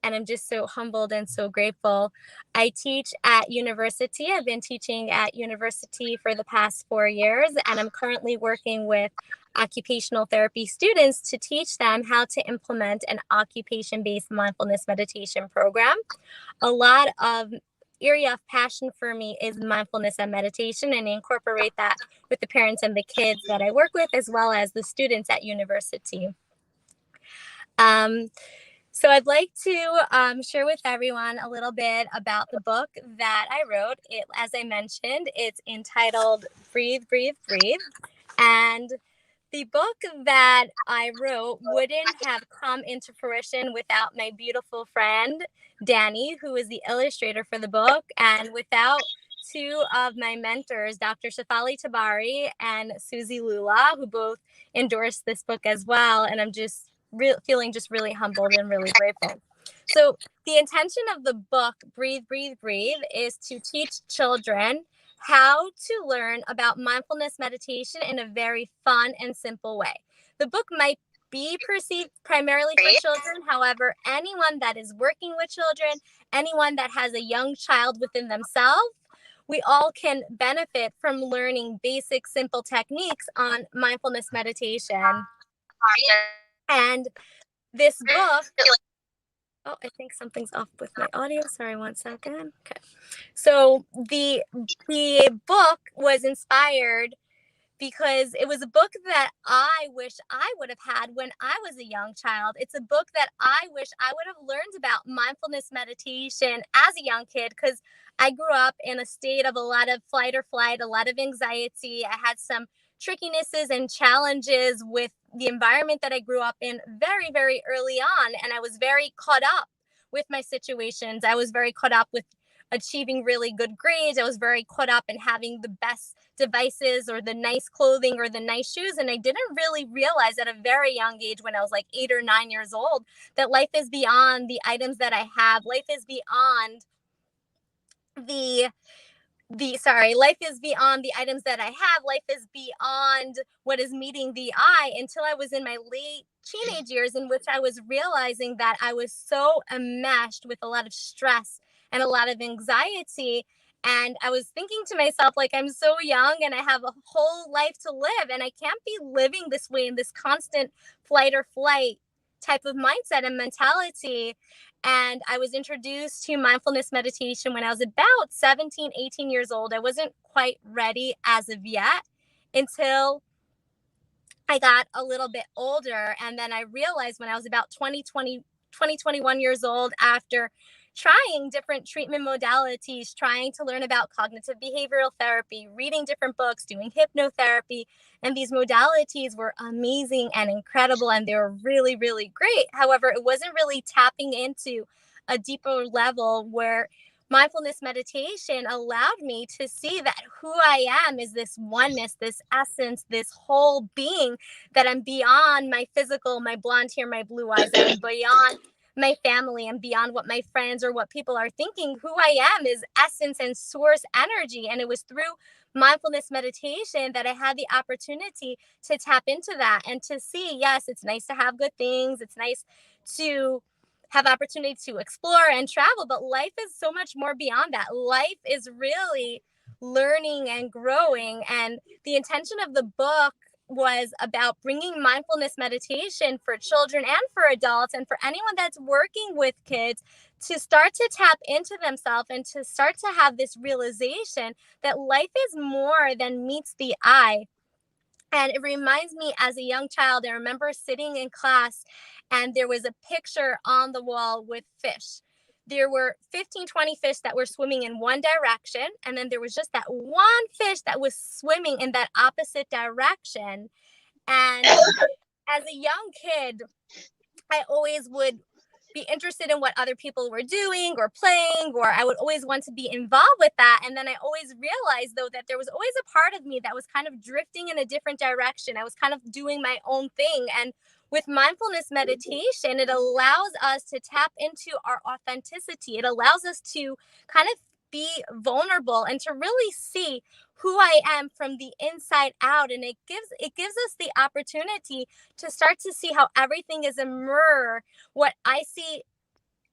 And I'm just so humbled and so grateful. I teach at university. I've been teaching at university for the past 4 years, and I'm currently working with occupational therapy students to teach them how to implement an occupation-based mindfulness meditation program. A lot of area of passion for me is mindfulness and meditation, and I incorporate that with the parents and the kids that I work with, as well as the students at university. So I'd like to share with everyone a little bit about the book that I wrote. As I mentioned, it's entitled Breathe, Breathe, Breathe. And the book that I wrote wouldn't have come into fruition without my beautiful friend, Danny, who is the illustrator for the book, and without two of my mentors, Dr. Shefali Tabari and Susie Lula, who both endorsed this book as well. And I'm just feeling just really humbled and really grateful. So the intention of the book, Breathe, Breathe, Breathe, is to teach children how to learn about mindfulness meditation in a very fun and simple way. The book might be perceived primarily for children. However, anyone that is working with children, anyone that has a young child within themselves, we all can benefit from learning basic, simple techniques on mindfulness meditation. And this book, oh, I think something's off with my audio. Sorry, 1 second. Okay. So the book was inspired because it was a book that I wish I would have had when I was a young child. It's a book that I wish I would have learned about mindfulness meditation as a young kid, because I grew up in a state of a lot of fight or flight, a lot of anxiety. I had some trickinesses and challenges with the environment that I grew up in very, very early on. And I was very caught up with my situations. I was very caught up with achieving really good grades. I was very caught up in having the best devices or the nice clothing or the nice shoes. And I didn't really realize at a very young age, when I was like 8 or 9 years old, that life is beyond the items that I have. Life is beyond life is beyond the items that I have. Life is beyond what is meeting the eye, until I was in my late teenage years, in which I was realizing that I was so enmeshed with a lot of stress and a lot of anxiety. And I was thinking to myself, like, I'm so young and I have a whole life to live, and I can't be living this way, in this constant flight or flight type of mindset and mentality. And I was introduced to mindfulness meditation when I was about 17, 18 years old. I wasn't quite ready as of yet until I got a little bit older. And then I realized when I was about 21 years old, after trying different treatment modalities, trying to learn about cognitive behavioral therapy, reading different books, doing hypnotherapy, and these modalities were amazing and incredible, and they were really, really great. However, it wasn't really tapping into a deeper level where mindfulness meditation allowed me to see that who I am is this oneness, this essence, this whole being, that I'm beyond my physical, my blonde hair, my blue eyes, I'm beyond my family and beyond what my friends or what people are thinking. Who I am is essence and source energy. And it was through mindfulness meditation that I had the opportunity to tap into that and to see, yes, it's nice to have good things. It's nice to have opportunity to explore and travel, but life is so much more beyond that. Life is really learning and growing. And the intention of the book was about bringing mindfulness meditation for children and for adults and for anyone that's working with kids to start to tap into themselves and to start to have this realization that life is more than meets the eye. And it reminds me, as a young child, I remember sitting in class and there was a picture on the wall with fish. There were 15, 20 fish that were swimming in one direction. And then there was just that one fish that was swimming in that opposite direction. And as a young kid, I always would be interested in what other people were doing or playing, or I would always want to be involved with that. And then I always realized, though, that there was always a part of me that was kind of drifting in a different direction. I was kind of doing my own thing. And with mindfulness meditation, it allows us to tap into our authenticity. It allows us to kind of be vulnerable and to really see who I am from the inside out. And it gives us the opportunity to start to see how everything is a mirror. What I see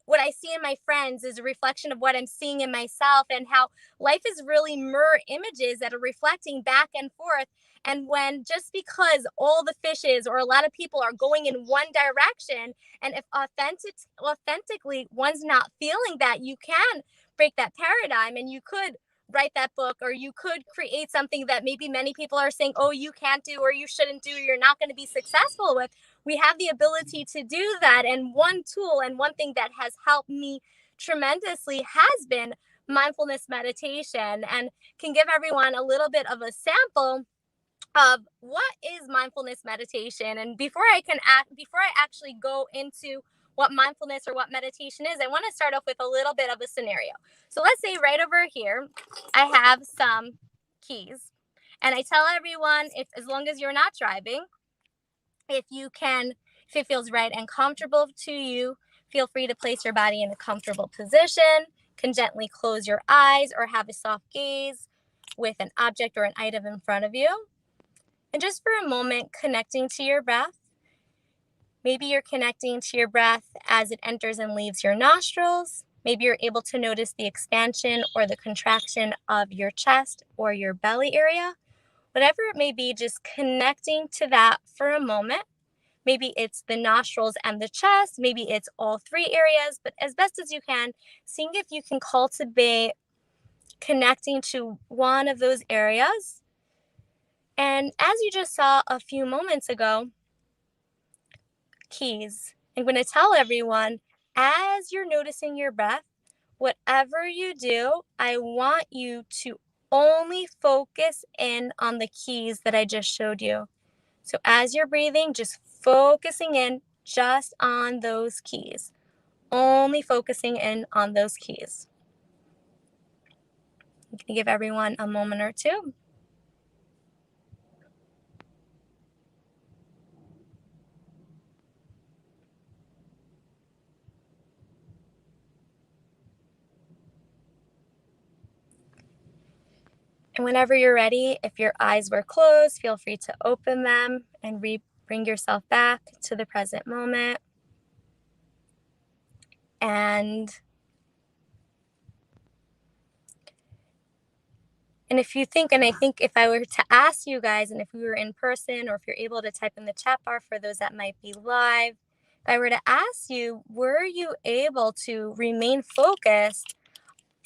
in my friends is a reflection of what I'm seeing in myself, and how life is really mirror images that are reflecting back and forth. And when, just because all the fishes or a lot of people are going in one direction, and if authentically one's not feeling that, you can break that paradigm and you could write that book, or you could create something that maybe many people are saying, oh, you can't do, or you shouldn't do, you're not going to be successful with. We have the ability to do that. And one tool and one thing that has helped me tremendously has been mindfulness meditation, and can give everyone a little bit of a sample of what is mindfulness meditation. And before I actually go into what mindfulness or what meditation is, I want to start off with a little bit of a scenario. So let's say right over here, I have some keys, and I tell everyone, if as long as you're not driving, if it feels right and comfortable to you, feel free to place your body in a comfortable position, can gently close your eyes or have a soft gaze with an object or an item in front of you. And just for a moment, connecting to your breath. Maybe you're connecting to your breath as it enters and leaves your nostrils. Maybe you're able to notice the expansion or the contraction of your chest or your belly area. Whatever it may be, just connecting to that for a moment. Maybe it's the nostrils and the chest. Maybe it's all three areas, but as best as you can, seeing if you can cultivate connecting to one of those areas. And as you just saw a few moments ago, keys. I'm going to tell everyone, as you're noticing your breath, whatever you do, I want you to only focus in on the keys that I just showed you. So as you're breathing, just focusing in just on those keys, only focusing in on those keys. I'm going to give everyone a moment or two. And whenever you're ready, if your eyes were closed, feel free to open them and bring yourself back to the present moment. And if you think, and I think if I were to ask you guys, and if we were in person, or if you're able to type in the chat bar for those that might be live, if I were to ask you, were you able to remain focused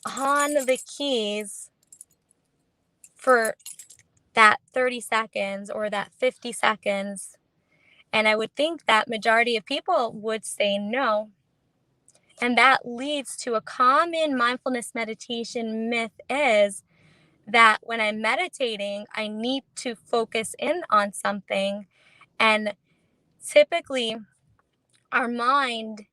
on the keys for that 30 seconds or that 50 seconds? And I would think that majority of people would say no. And that leads to a common mindfulness meditation myth, is that when I'm meditating, I need to focus in on something. And typically, our mind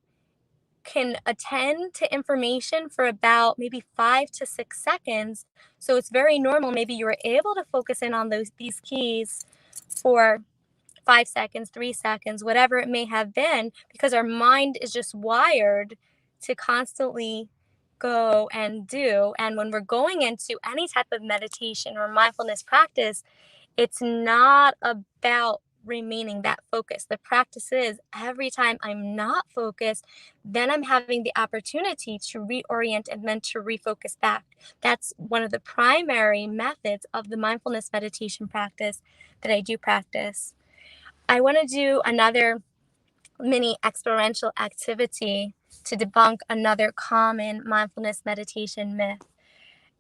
can attend to information for about maybe 5 to 6 seconds. So it's very normal. Maybe you were able to focus in on these keys for 5 seconds, 3 seconds, whatever it may have been, because our mind is just wired to constantly go and do. And when we're going into any type of meditation or mindfulness practice, it's not about remaining that focus. The practice is every time I'm not focused, then I'm having the opportunity to reorient and then to refocus back. That's one of the primary methods of the mindfulness meditation practice that I do practice. I want to do another mini experiential activity to debunk another common mindfulness meditation myth.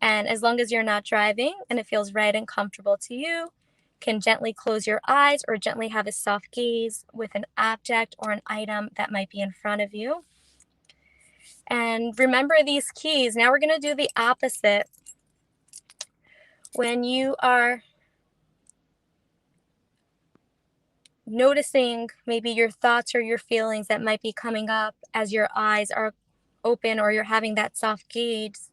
And as long as you're not driving and it feels right and comfortable to you, can gently close your eyes or gently have a soft gaze with an object or an item that might be in front of you. And remember these keys. Now we're going to do the opposite. When you are noticing maybe your thoughts or your feelings that might be coming up as your eyes are open or you're having that soft gaze,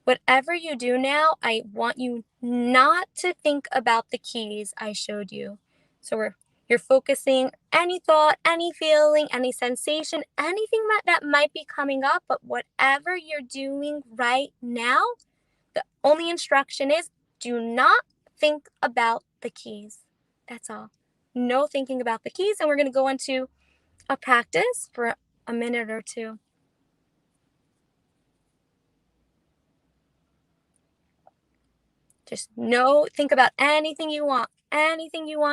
whatever you do now, I want you not to think about the keys I showed you. So you're focusing any thought, any feeling, any sensation, anything that might be coming up, but whatever you're doing right now, the only instruction is do not think about the keys. That's all. No thinking about the keys, and we're going to go into a practice for a minute or two. Just think about anything you want,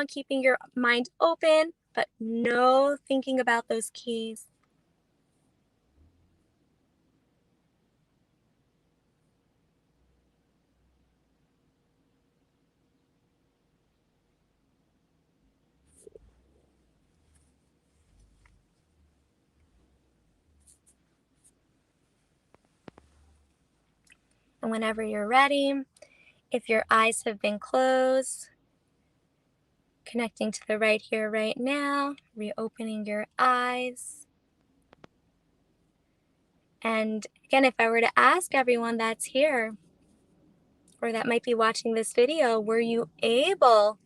keeping your mind open, but no thinking about those keys. And whenever you're ready, if your eyes have been closed, connecting to the right here, right now, reopening your eyes. And again, if I were to ask everyone that's here or that might be watching this video, were you able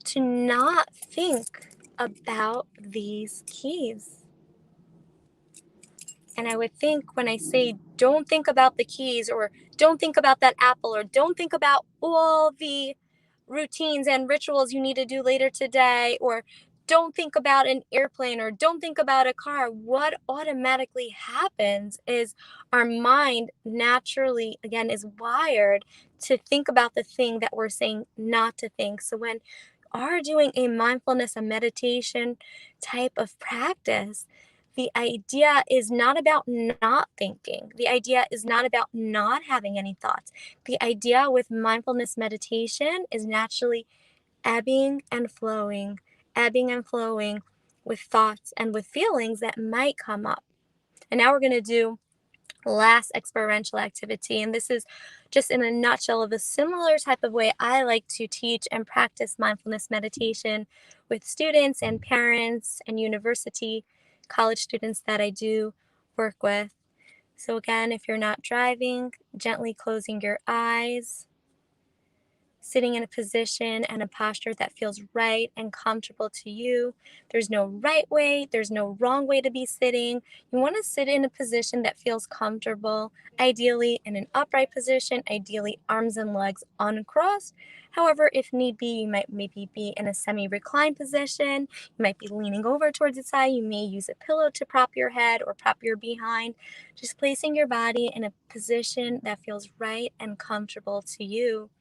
to not think about these keys? And I would think when I say don't think about the keys or don't think about that apple or don't think about all the routines and rituals you need to do later today or don't think about an airplane or don't think about a car, what automatically happens is our mind naturally, again, is wired to think about the thing that we're saying not to think. So when you are doing a mindfulness, a meditation type of practice, the idea is not about not thinking. The idea is not about not having any thoughts. The idea with mindfulness meditation is naturally ebbing and flowing with thoughts and with feelings that might come up. And now we're going to do last experiential activity. And this is just in a nutshell of a similar type of way I like to teach and practice mindfulness meditation with students and parents and university college students that I do work with. So again, if you're not driving, gently closing your eyes, sitting in a position and a posture that feels right and comfortable to you. There's no right way, there's no wrong way to be sitting. You want to sit in a position that feels comfortable, ideally in an upright position, ideally arms and legs uncrossed. However, if need be, you might maybe be in a semi-reclined position. You might be leaning over towards the side. You may use a pillow to prop your head or prop your behind. Just placing your body in a position that feels right and comfortable to you.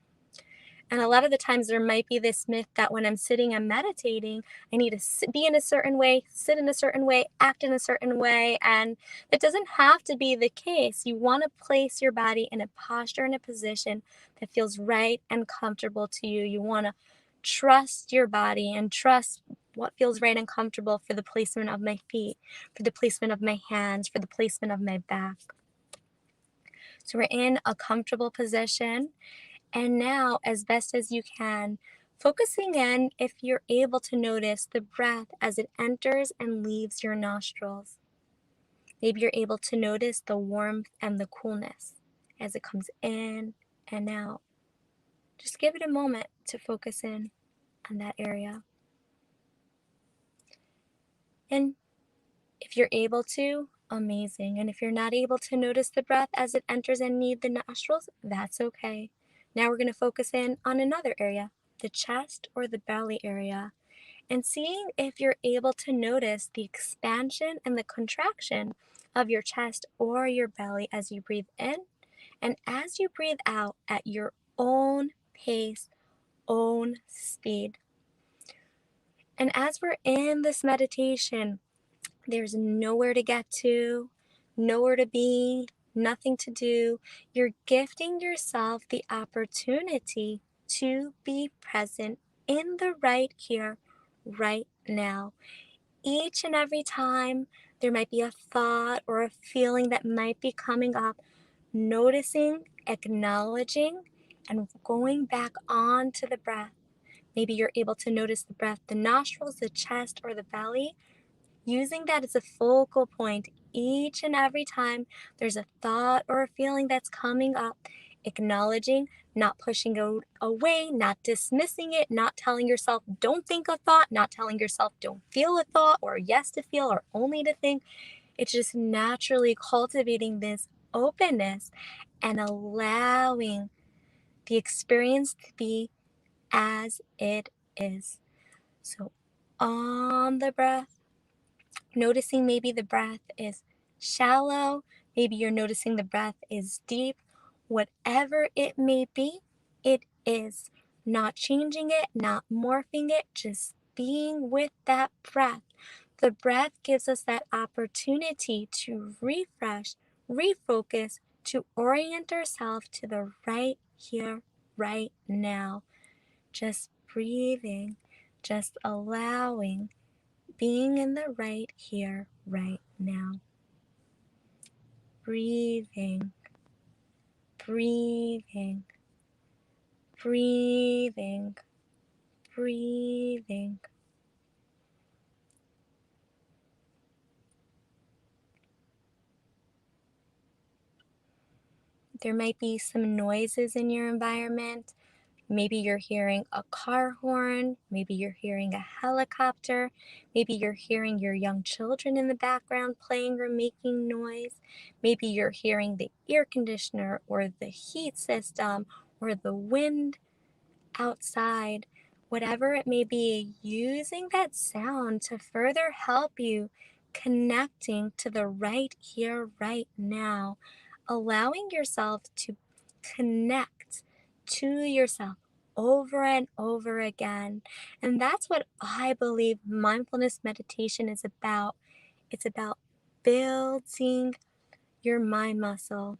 And a lot of the times there might be this myth that when I'm sitting and meditating, I need to be in a certain way, sit in a certain way, act in a certain way. And it doesn't have to be the case. You want to place your body in a posture, in a position that feels right and comfortable to you. You want to trust your body and trust what feels right and comfortable for the placement of my feet, for the placement of my hands, for the placement of my back. So we're in a comfortable position. And now, as best as you can, focusing in if you're able to notice the breath as it enters and leaves your nostrils. Maybe you're able to notice the warmth and the coolness as it comes in and out. Just give it a moment to focus in on that area. And if you're able to, amazing. And if you're not able to notice the breath as it enters and leaves the nostrils, that's okay. Now we're going to focus in on another area. the chest, or the belly area, and seeing if you're able to notice the expansion and the contraction of your chest or your belly as you breathe in and as you breathe out at your own pace, own speed. And as we're in this meditation, there's nowhere to get to, nowhere to be, nothing to do. You're gifting yourself the opportunity to be present in the right here, right now. Each and every time there might be a thought or a feeling that might be coming up, noticing, acknowledging, and going back on to the breath. Maybe you're able to notice the breath, the nostrils, the chest, or the belly, using that as a focal point each and every time there's a thought or a feeling that's coming up, acknowledging, not pushing it away, not dismissing it, not telling yourself don't think a thought, not telling yourself don't feel a thought or yes to feel or only to think. It's just naturally cultivating this openness and allowing the experience to be as it is. So on the breath, noticing maybe the breath is shallow, maybe you're noticing the breath is deep, whatever it may be, it is. Not changing it, not morphing it, just being with that breath. The breath gives us that opportunity to refresh, refocus, to orient ourselves to the right here, right now. Just breathing, just allowing, being in the right here, right now. Breathing, breathing, breathing, breathing. There might be some noises in your environment. Maybe you're hearing a car horn, maybe you're hearing a helicopter, maybe you're hearing your young children in the background playing or making noise, maybe you're hearing the air conditioner or the heat system or the wind outside. Whatever it may be, using that sound to further help you connecting to the right here, right now, allowing yourself to connect to yourself over and over again. And that's what I believe mindfulness meditation is about. It's about building your mind muscle,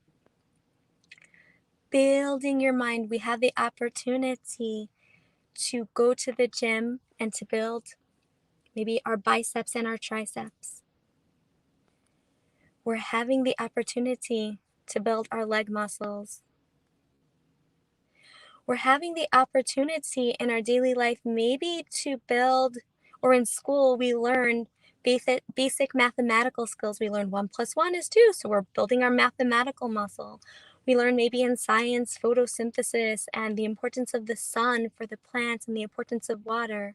building your mind. We have the opportunity to go to the gym and to build maybe our biceps and our triceps. We're having the opportunity to build our leg muscles. We're having the opportunity in our daily life maybe to build, or in school we learn basic mathematical skills. We learn 1 + 1 is 2, so we're building our mathematical muscle. We learn maybe in science photosynthesis and the importance of the sun for the plants and the importance of water.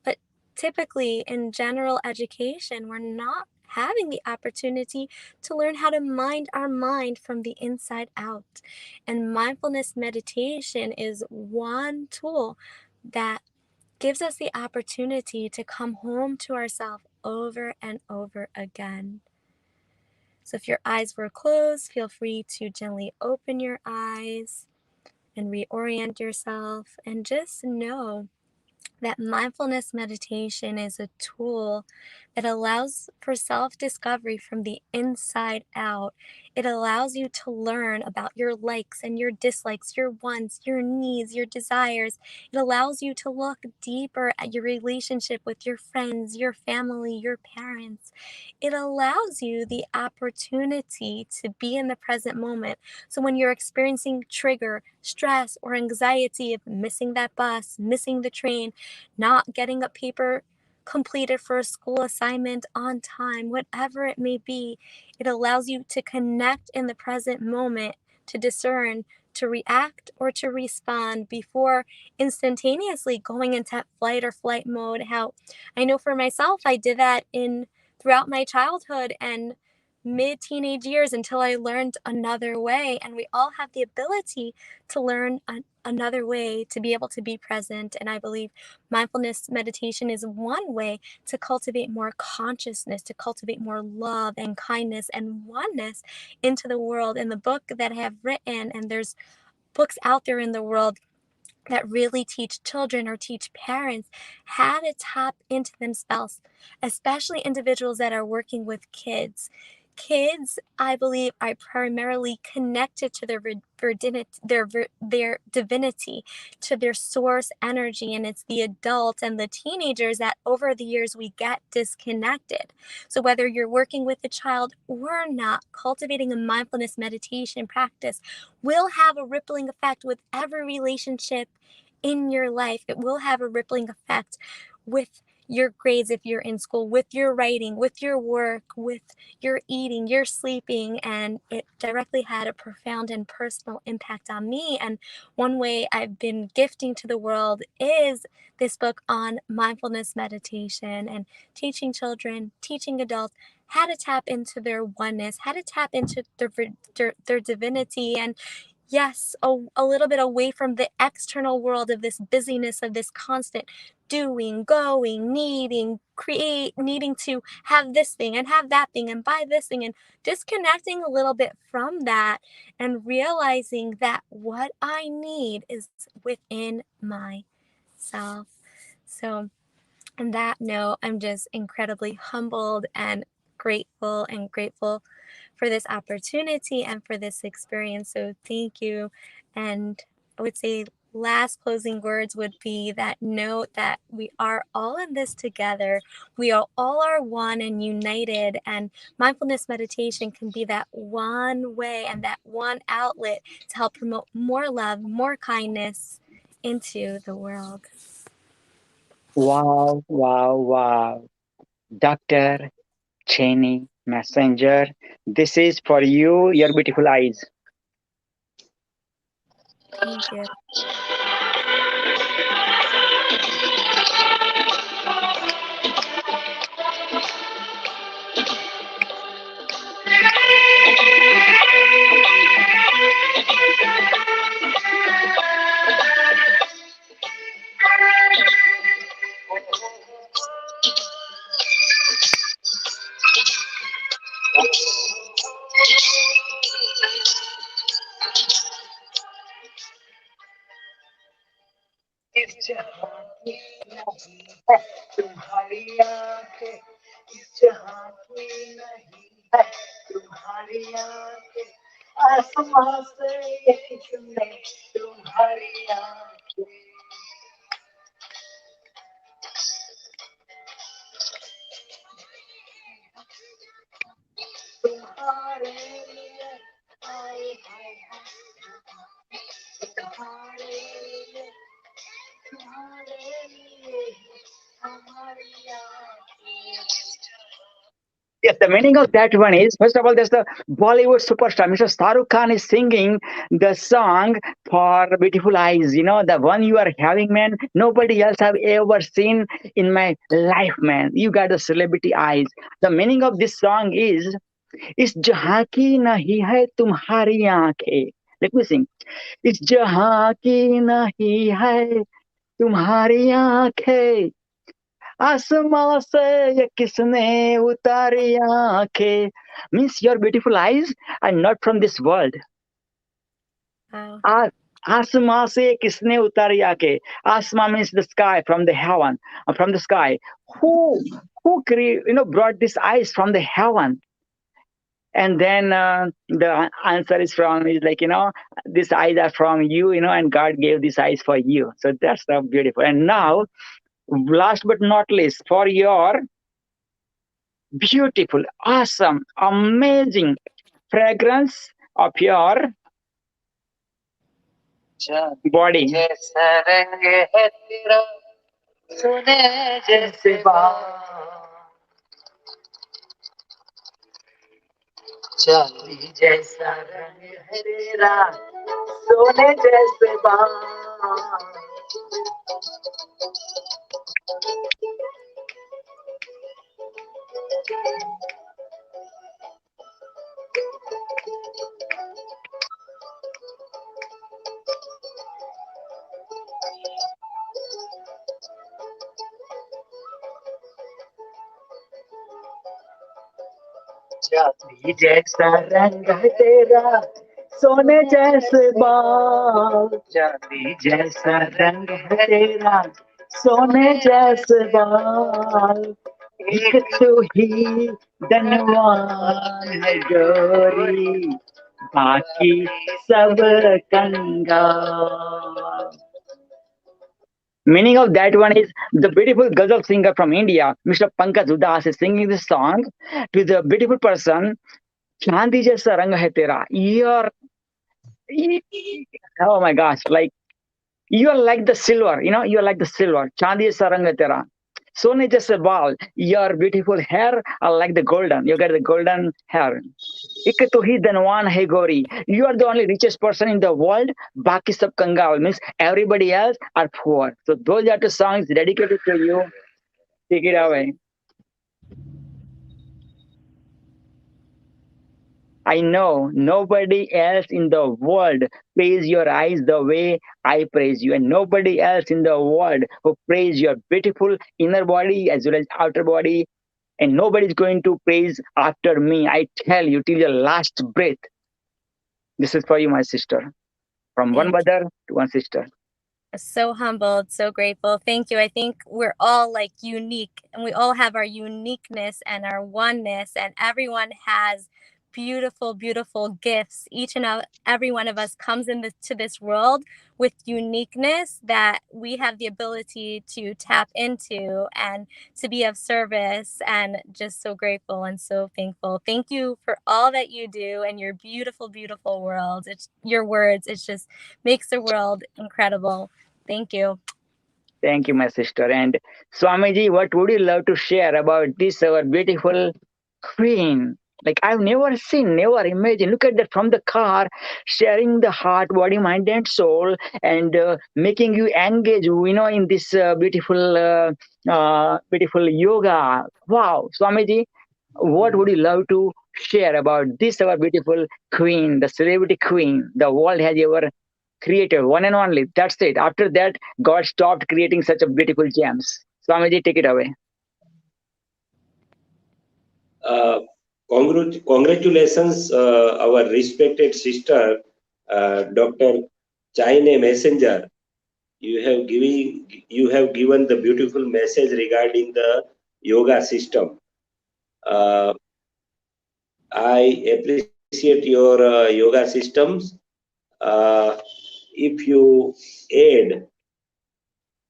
But typically in general education, we're not having the opportunity to learn how to mind our mind from the inside out. And mindfulness meditation is one tool that gives us the opportunity to come home to ourselves over and over again. So if your eyes were closed, feel free to gently open your eyes and reorient yourself, and just know that mindfulness meditation is a tool that allows for self-discovery from the inside out. It allows you to learn about your likes and your dislikes, your wants, your needs, your desires. It allows you to look deeper at your relationship with your friends, your family, your parents. It allows you the opportunity to be in the present moment. So when you're experiencing trigger, stress, or anxiety of missing that bus, missing the train, not getting a paper completed for a school assignment on time, whatever it may be, it allows you to connect in the present moment, to discern, to react or to respond before instantaneously going into flight or flight mode. How I know for myself, I did that throughout my childhood, and mid-teenage years until I learned another way. And we all have the ability to learn another way to be able to be present. And I believe mindfulness meditation is one way to cultivate more consciousness, to cultivate more love and kindness and oneness into the world. In the book that I have written, and there's books out there in the world that really teach children or teach parents how to tap into themselves, especially individuals that are working with kids. Kids, I believe, are primarily connected to their their divinity, to their source energy, and it's the adults and the teenagers that over the years we get disconnected. So whether you're working with a child or not, cultivating a mindfulness meditation practice will have a rippling effect with every relationship in your life. It will have a rippling effect with your grades if you're in school, with your writing, with your work, with your eating, your sleeping, and it directly had a profound and personal impact on me. And one way I've been gifting to the world is this book on mindfulness meditation and teaching children, teaching adults how to tap into their oneness, how to tap into their divinity, and yes, a little bit away from the external world of this busyness, of this constant doing, going, needing, create, needing to have this thing and have that thing and buy this thing, and disconnecting a little bit from that and realizing that what I need is within myself. So on that note, I'm just incredibly humbled and grateful for this opportunity and for this experience. So thank you. And I would say last closing words would be that note that we are all in this together. We all are one and united, and mindfulness meditation can be that one way and that one outlet to help promote more love, more kindness into the world. Wow, wow, wow. Dr. Cheney Messenger, this is for you, your beautiful eyes. Thank you. इस जहां की नहीं है तुम्हारी आंखें, इस जहां की नहीं है तुम्हारी आंखें, आसमां से ये चुने तुम्हारी आंखें। तुम्हारे लिए आए हाय हाय, तुम्हारे लिए Yes, the meaning of that one is, first of all, there's the Bollywood superstar, Mr. Shah Rukh Khan is singing the song for Beautiful Eyes. You know, the one you are having, man, nobody else have ever seen in my life, man. You got the celebrity eyes. The meaning of this song is जहां की नहीं है तुम्हारी आंखें. Let me sing. इस जहां की नहीं है तुम्हारी आंखें, आसमां से ये किसने उतारी आंखें. Means your beautiful eyes are not from this world. Wow. आसमां से किसने उतारी आंखें. Asma means the sky, from the heaven, from the sky. Who brought these eyes from the heaven? And then the answer is like, these eyes are from you, and God gave these eyes for you. So that's so beautiful. And now, last but not least, for your beautiful, awesome, amazing fragrance of your body. चांदी जैसा रंग है तेरा, सोने जैसे बाल. चांदी जैसा रंग है तेरा, सोने जैसे बाल, चांदी जैसा रंग है तेरा, सोने जैसे बाल, एक तू ही धनवान है गोरी, बाकी सब कंगाल. Meaning of that one is the beautiful ghazal singer from India, Mr. Pankaj Udas, is singing this song to the beautiful person. Chandi jaisa rang hai tera. Oh my gosh, like you are like the silver, you are like the silver. Chandi jaisa rang hai tera. Sone jaisa bal. Your beautiful hair are like the golden. You got the golden hair. Ik to hi dhanwan hai gori. You are the only richest person in the world. Baki sab kangal, means everybody else are poor. So those are the songs dedicated to you. Take it away. I know nobody else in the world praise your eyes the way I praise you, and nobody else in the world who praise your beautiful inner body as well as outer body, and nobody is going to praise after me. I tell you till your last breath. This is for you, my sister. From one Thank you. mother to one sister. So humbled, so grateful. Thank you. I think we're all like unique, and we all have our uniqueness and our oneness, and everyone has beautiful, beautiful gifts. Each and every one of us comes into this world with uniqueness that we have the ability to tap into and to be of service, and just so grateful and so thankful. Thank you for all that you do and your beautiful, beautiful world. It's your words. It just makes the world incredible. Thank you. Thank you, my sister. And Swamiji, what would you love to share about this, our beautiful queen? Like I've never seen, never imagined. Look at that from the car, sharing the heart, body, mind, and soul, and making you engage, in this beautiful yoga. Wow, Swamiji, what would you love to share about this, our beautiful queen, the celebrity queen the world has ever created, one and only? That's it. After that, God stopped creating such a beautiful gems. Swamiji, take it away. Congratulations, our respected sister, Dr. Chaine Messenger. You have given the beautiful message regarding the yoga system. I appreciate your yoga systems. If you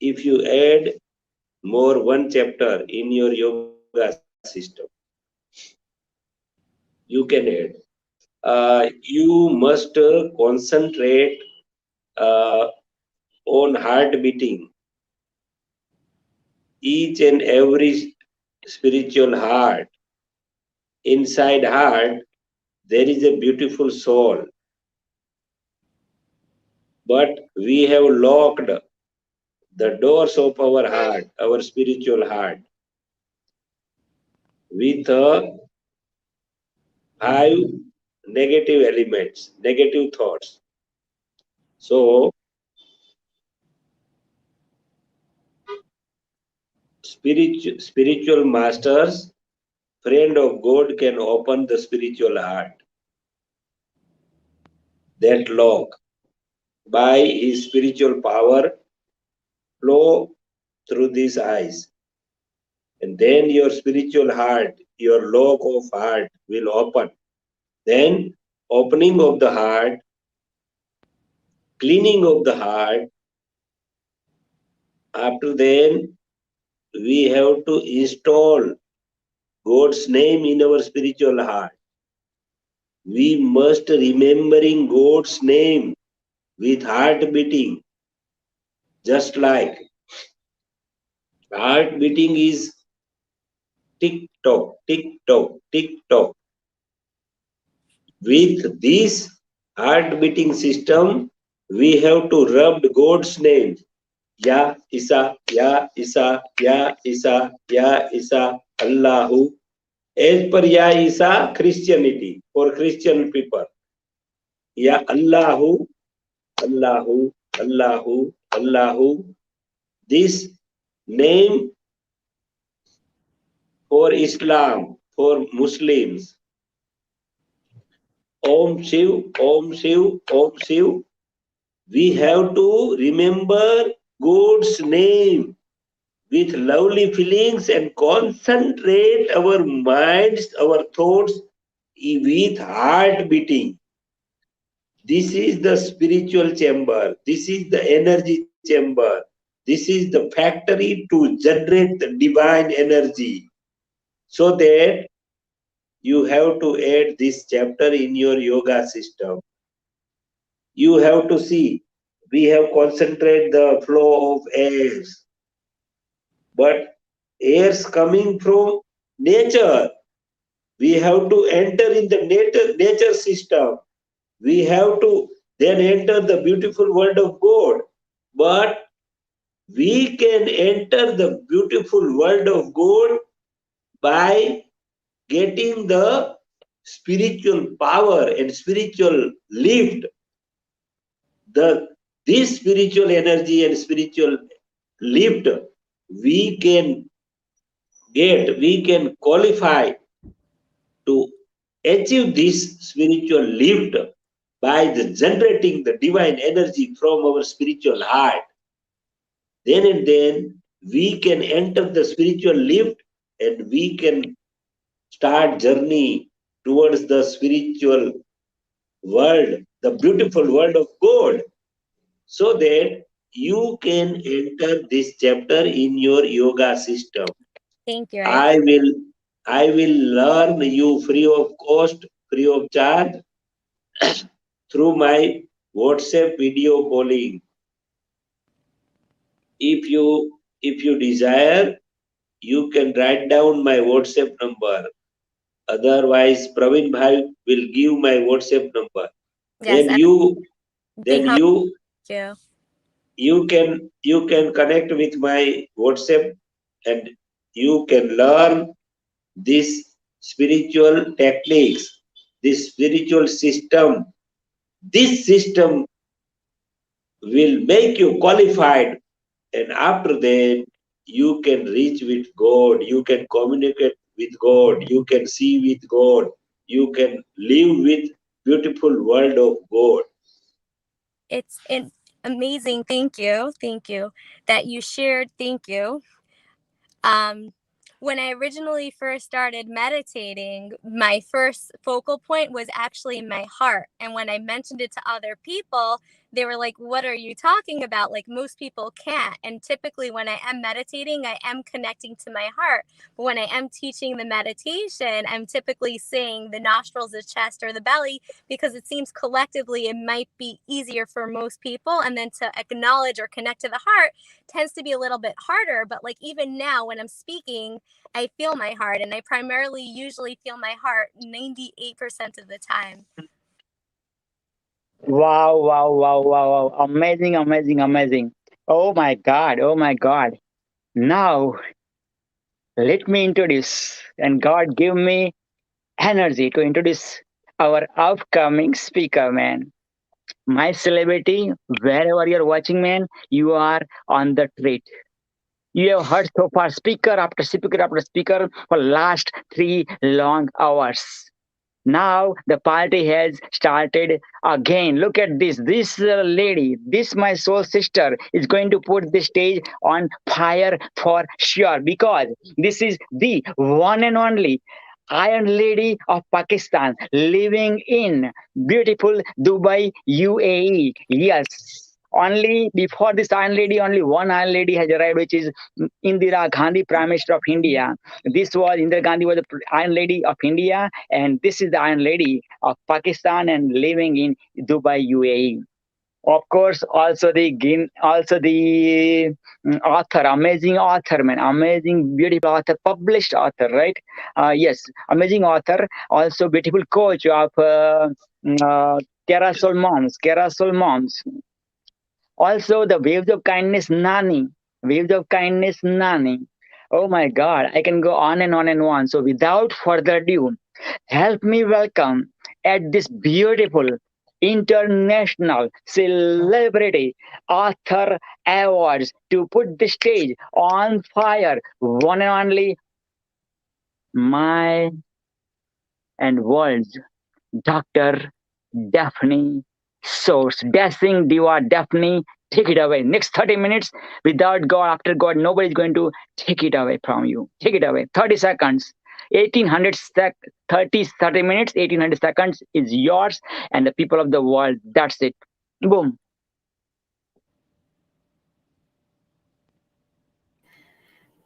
add more one chapter in your yoga system, you can add. You must concentrate on heart beating. Each and every spiritual heart, inside heart, there is a beautiful soul. But we have locked the doors of our heart, our spiritual heart, with 5 negative elements, negative thoughts. So, spiritual masters, friend of God, can open the spiritual heart. That lock, by his spiritual power, flow through these eyes. And then your spiritual heart, your lock of heart will open. Then opening of the heart, cleaning of the heart. After then, we have to install God's name in our spiritual heart. We must remembering God's name with heart beating. Just like heart beating is tick tock, tick tock, tick tock. With this heart beating system, we have to rub God's name. Ya Isa, Ya Isa, Ya Isa, Ya Isa, Allahu. As per Ya Isa, Christianity, for Christian people. Ya Allahu, Allahu, Allahu, Allahu. This name for Islam, for Muslims, Om Shiv, Om Shiv, Om Shiv. We have to remember God's name with lovely feelings and concentrate our minds, our thoughts with heart beating. This is the spiritual chamber. This is the energy chamber. This is the factory to generate the divine energy. So that you have to add this chapter in your yoga system. You have to see, we have concentrated the flow of airs. But airs coming from nature. We have to enter in the nature system. We have to then enter the beautiful world of God. But we can enter the beautiful world of God by getting the spiritual power and spiritual lift. This spiritual energy and spiritual lift we can get, we can qualify to achieve this spiritual lift by generating the divine energy from our spiritual heart. Then and then we can enter the spiritual lift and we can start journey towards the spiritual world, the beautiful world of God, so that you can enter this chapter in your yoga system. Thank you. I will learn you free of cost, free of charge through my WhatsApp video calling. If you desire, you can write down my WhatsApp number. Otherwise, Praveen Bhai will give my WhatsApp number. Yes, Then you can connect with my WhatsApp and you can learn this spiritual techniques, this spiritual system. This system will make you qualified, and after that you can reach with God, you can communicate with God, you can see with God, you can live with beautiful world of God. It's amazing. Thank you that you shared. Thank you. When I originally first started meditating, my first focal point was actually my heart. And when I mentioned it to other people, they were like, what are you talking about? Like, most people can't. And typically when I am meditating, I am connecting to my heart. But when I am teaching the meditation, I'm typically saying the nostrils, the chest, or the belly, because it seems collectively it might be easier for most people. And then to acknowledge or connect to the heart tends to be a little bit harder. But like, even now when I'm speaking, I feel my heart, and I primarily usually feel my heart 98% of the time. Wow, wow, wow, wow, wow. Amazing, amazing, amazing. Oh my God, oh my God. Now, let me introduce, and God give me energy to introduce our upcoming speaker, man. My celebrity, wherever you're watching, man, you are on the treat. You have heard so far speaker after speaker after speaker for last 3 long hours. Now the party has started again. Look at this. This lady, this my soul sister, is going to put the stage on fire for sure, because this is the one and only Iron Lady of Pakistan, living in beautiful Dubai, UAE. Yes. Only before this Iron Lady, only one Iron Lady has arrived, which is Indira Gandhi, Prime Minister of India. This was Indira Gandhi was the Iron Lady of India, and this is the Iron Lady of Pakistan and living in Dubai, UAE. Of course, also the author, amazing author, man, amazing, beautiful author, published author, right? Yes, amazing author, also beautiful coach of Kerasol Moms. Also, the Waves of Kindness Nani. Waves of Kindness Nani. Oh my God, I can go on and on and on. So, without further ado, help me welcome at this beautiful international celebrity author awards to put the stage on fire, one and only my and world's Dr. Daphne Source. Dashing Diva Daphne, take it away. Next 30 minutes, without God, after God, nobody's going to take it away from you. Take it away. 30 seconds. 1800 30 minutes, 1800 seconds is yours and the people of the world. That's it. Boom.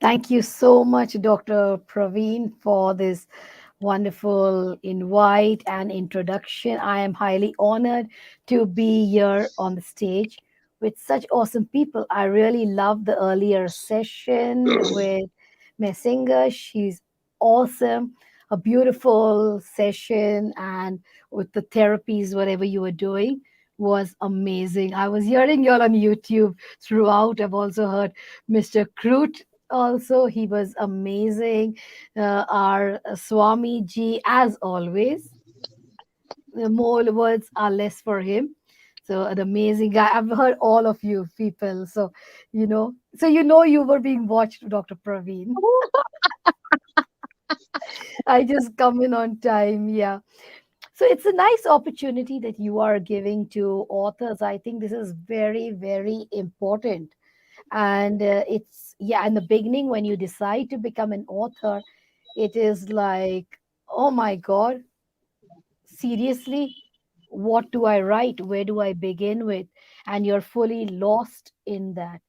Thank you so much, Dr. Praveen, for this wonderful invite and introduction. I am highly honored to be here on the stage with such awesome people. I really loved the earlier session with Messinga. She's awesome. A beautiful session, and with the therapies, whatever you were doing was amazing. I was hearing you all on YouTube throughout. I've also heard Mr. Kroot also. He was amazing. Our Swami Ji, as always, the more words are less for him. So an amazing guy. I've heard all of you people. So you were being watched, Dr. Praveen. I just come in on time. Yeah. So it's a nice opportunity that you are giving to authors. I think this is very, very important. And in the beginning, when you decide to become an author, it is like, oh my God, seriously, what do I write? Where do I begin with? And you're fully lost in that.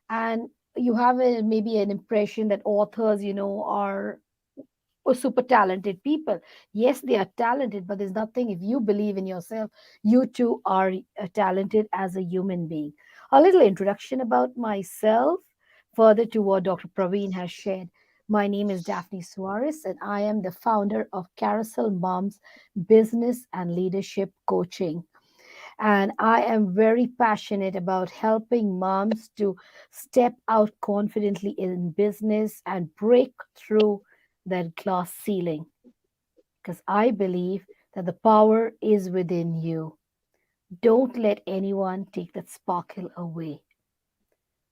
And you have maybe an impression that authors, are super talented people. Yes, they are talented, but there's nothing, if you believe in yourself, you too are talented as a human being. A little introduction about myself, further to what Dr. Praveen has shared. My name is Daphne Suarez, and I am the founder of Carousel Moms Business and Leadership Coaching. And I am very passionate about helping moms to step out confidently in business and break through that glass ceiling. Because I believe that the power is within you. Don't let anyone take that sparkle away.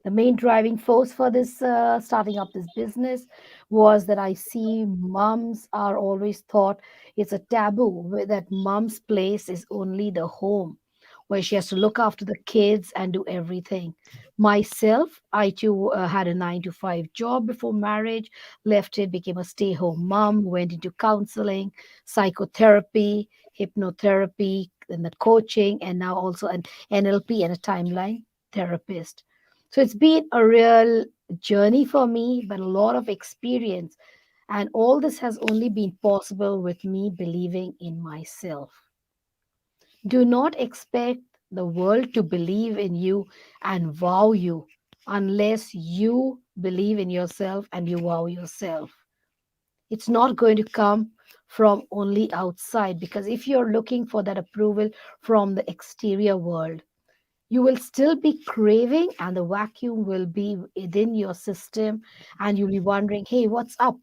The main driving force for this starting up this business was that I see moms are always thought it's a taboo, that mom's place is only the home, where she has to look after the kids and do everything. Myself, I too had a 9 to 5 job before marriage, left it, became a stay home mom, went into counseling, psychotherapy, hypnotherapy, and the coaching, and now also an NLP and a timeline therapist. So it's been a real journey for me, but a lot of experience. And all this has only been possible with me believing in myself. Do not expect the world to believe in you and wow you unless you believe in yourself and you wow yourself. It's not going to come from only outside, because if you're looking for that approval from the exterior world, you will still be craving and the vacuum will be within your system, and you'll be wondering, hey, what's up?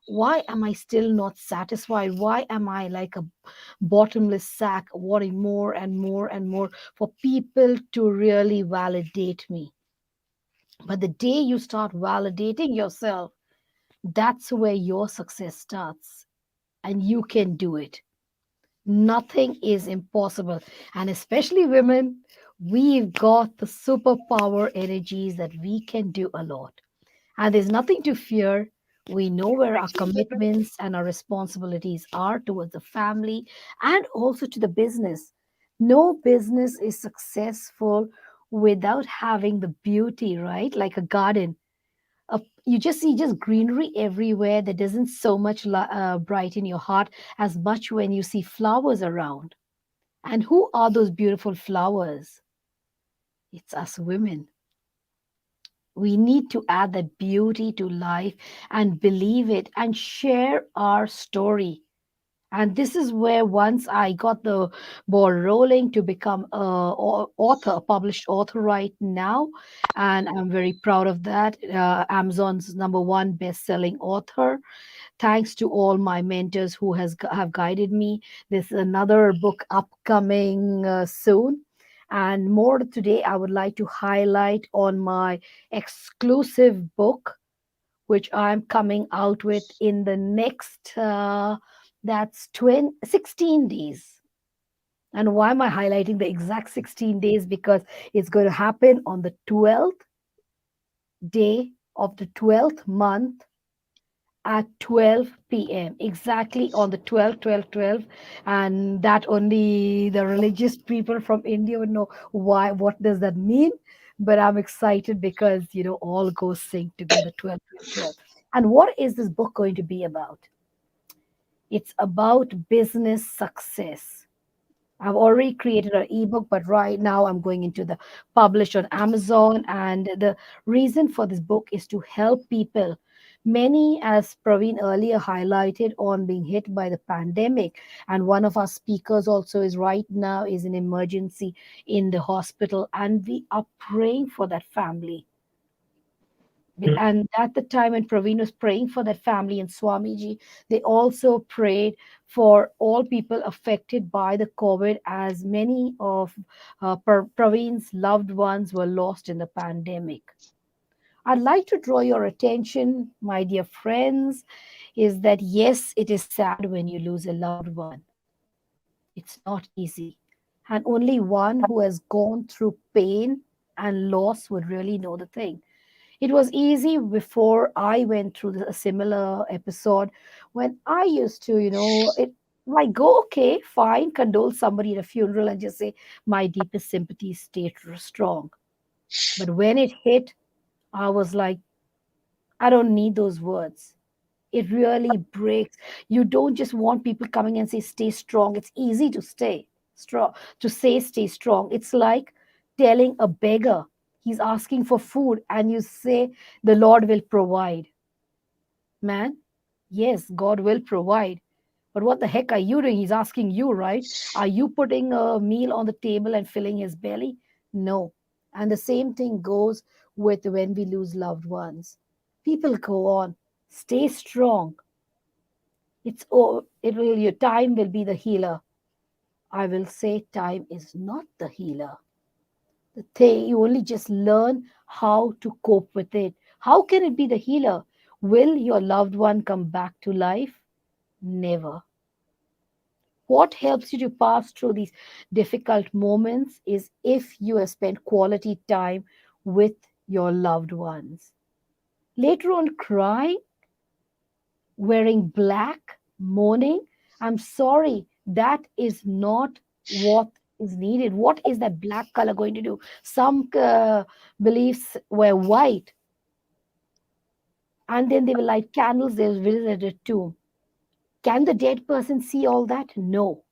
Why am I still not satisfied? Why am I like a bottomless sack, wanting more and more and more for people to really validate me? But the day you start validating yourself, that's where your success starts, and you can do it. Nothing is impossible. And especially women, we've got the superpower energies that we can do a lot. And there's nothing to fear. We know where our commitments and our responsibilities are towards the family and also to the business. No business is successful without having the beauty, right? Like a garden. You just see just greenery everywhere that doesn't so much brighten your heart as much when you see flowers around. And who are those beautiful flowers? It's us women. We need to add that beauty to life and believe it and share our story. And this is where once I got the ball rolling to become a published author right now, and I'm very proud of that. Amazon's #1 best-selling author. Thanks to all my mentors who have guided me. There's another book upcoming soon. And more today, I would like to highlight on my exclusive book, which I'm coming out with in the next, that's 16 days. And why am I highlighting the exact 16 days? Because it's going to happen on the 12th day of the 12th month at 12 p.m. exactly on the 12, 12, 12. And that only the religious people from India would know why, what does that mean. But I'm excited because, all go sync together, 12, 12, 12. And what is this book going to be about? It's about business success. I've already created an ebook, but right now I'm going into the publish on Amazon. And the reason for this book is to help people. Many, as Praveen earlier highlighted, on being hit by the pandemic. And one of our speakers also is right now is in emergency in the hospital. And we are praying for that family. And at the time when Praveen was praying for that family and Swamiji, they also prayed for all people affected by the COVID, as many of Praveen's loved ones were lost in the pandemic. I'd like to draw your attention, my dear friends, is that yes, it is sad when you lose a loved one. It's not easy. And only one who has gone through pain and loss would really know the thing. It was easy before I went through a similar episode when I used to, it like go, okay, fine, condole somebody at a funeral and just say, my deepest sympathies stay strong. But when it hit, I was like, I don't need those words. It really breaks. You don't just want people coming and say, stay strong. It's easy to stay strong, to say, stay strong. It's like telling a beggar, he's asking for food, and you say, the Lord will provide. Man, yes, God will provide. But what the heck are you doing? He's asking you, right? Are you putting a meal on the table and filling his belly? No. And the same thing goes with when we lose loved ones. People go on, stay strong. Your time will be the healer. I will say time is not the healer. You only just learn how to cope with it. How can it be the healer? Will your loved one come back to life? Never. What helps you to pass through these difficult moments is if you have spent quality time with your loved ones. Later on, crying, wearing black, mourning, I'm sorry, that is not what is needed. What is that black color going to do? Some beliefs were white, and then they will light candles, they will visit a tomb. Can the dead person see all that? No.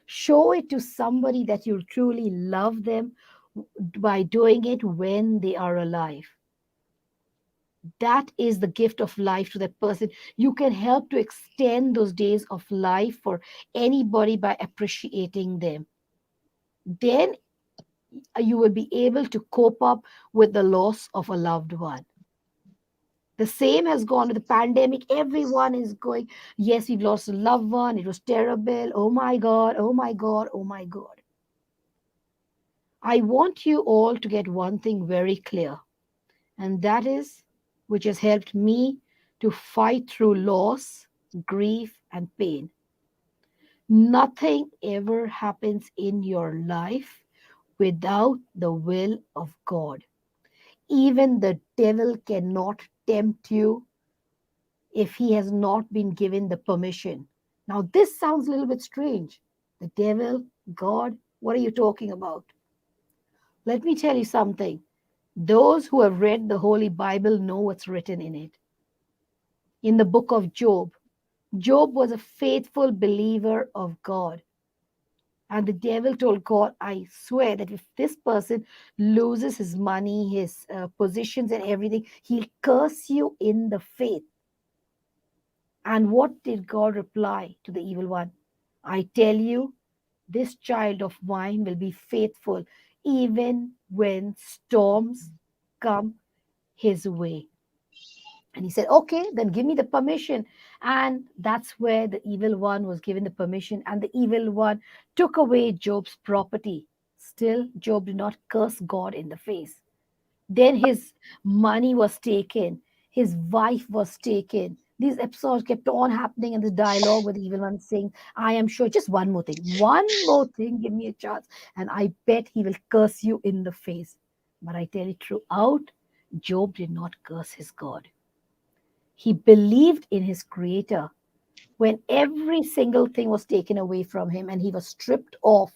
Show it to somebody that you truly love them by doing it when they are alive. That is the gift of life to that person. You can help to extend those days of life for anybody by appreciating them. Then you will be able to cope up with the loss of a loved one. The same has gone with the pandemic. Everyone is going, yes, we've lost a loved one. It was terrible. Oh my God, oh my God, oh my God. I want you all to get one thing very clear, and that is, which has helped me to fight through loss, grief, and pain. Nothing ever happens in your life without the will of God. Even the devil cannot tempt you if he has not been given the permission. Now, this sounds a little bit strange. The devil, God, what are you talking about? Let me tell you something. Those who have read the Holy Bible know what's written in it. In the book of Job, Job was a faithful believer of God. And the devil told God, I swear that if this person loses his money, his positions and everything, he'll curse you in the faith. And what did God reply to the evil one? I tell you, this child of mine will be faithful even when storms come his way. And he said, okay, then give me the permission. And that's where the evil one was given the permission. And the evil one took away Job's property. Still, Job did not curse God in the face. Then his money was taken. His wife was taken. These episodes kept on happening, and the dialogue with the evil one saying, I am sure, just one more thing, give me a chance, and I bet he will curse you in the face. But I tell you, throughout, Job did not curse his God. He believed in his creator. When every single thing was taken away from him and he was stripped of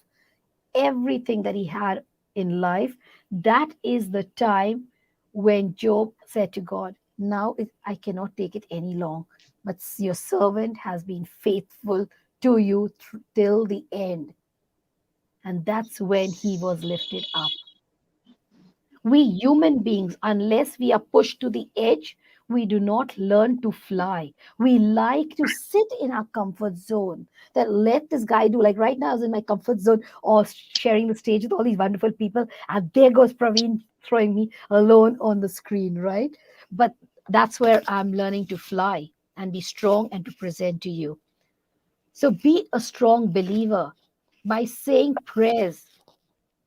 everything that he had in life, that is the time when Job said to God, now I cannot take it any long, but your servant has been faithful to you till the end. And that's when he was lifted up. We human beings, unless we are pushed to the edge, we do not learn to fly. We like to sit in our comfort zone. That let this guy do. Like right now, I was in my comfort zone or sharing the stage with all these wonderful people. And there goes Praveen throwing me alone on the screen, right? But that's where I'm learning to fly and be strong and to present to you. So be a strong believer by saying prayers.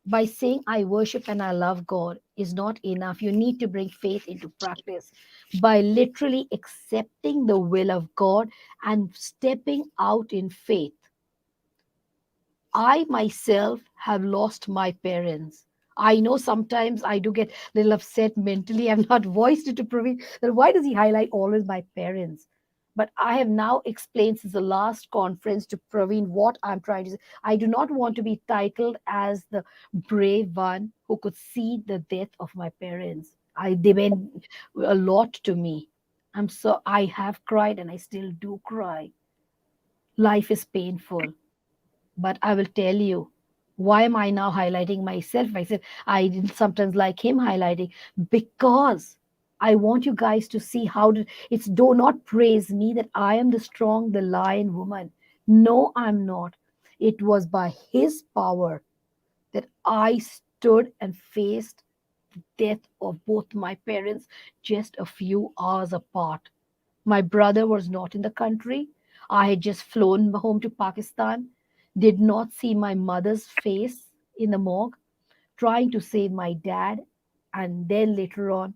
By saying I worship and I love God is not enough. You need to bring faith into practice by literally accepting the will of God and stepping out in faith. I myself have lost my parents. I know sometimes I do get a little upset mentally. I've not voiced it to Praveen that why does he highlight always my parents? But I have now explained since the last conference to Praveen what I'm trying to say. I do not want to be titled as the brave one who could see the death of my parents. They meant a lot to me. I have cried and I still do cry. Life is painful. But I will tell you, why am I now highlighting myself? I said I didn't sometimes like him highlighting because I want you guys to see it's do not praise me that I am the strong, the lion woman. No, I'm not. It was by his power that I stood and faced the death of both my parents just a few hours apart. My brother was not in the country. I had just flown home to Pakistan, did not see my mother's face in the morgue, trying to save my dad, and then later on,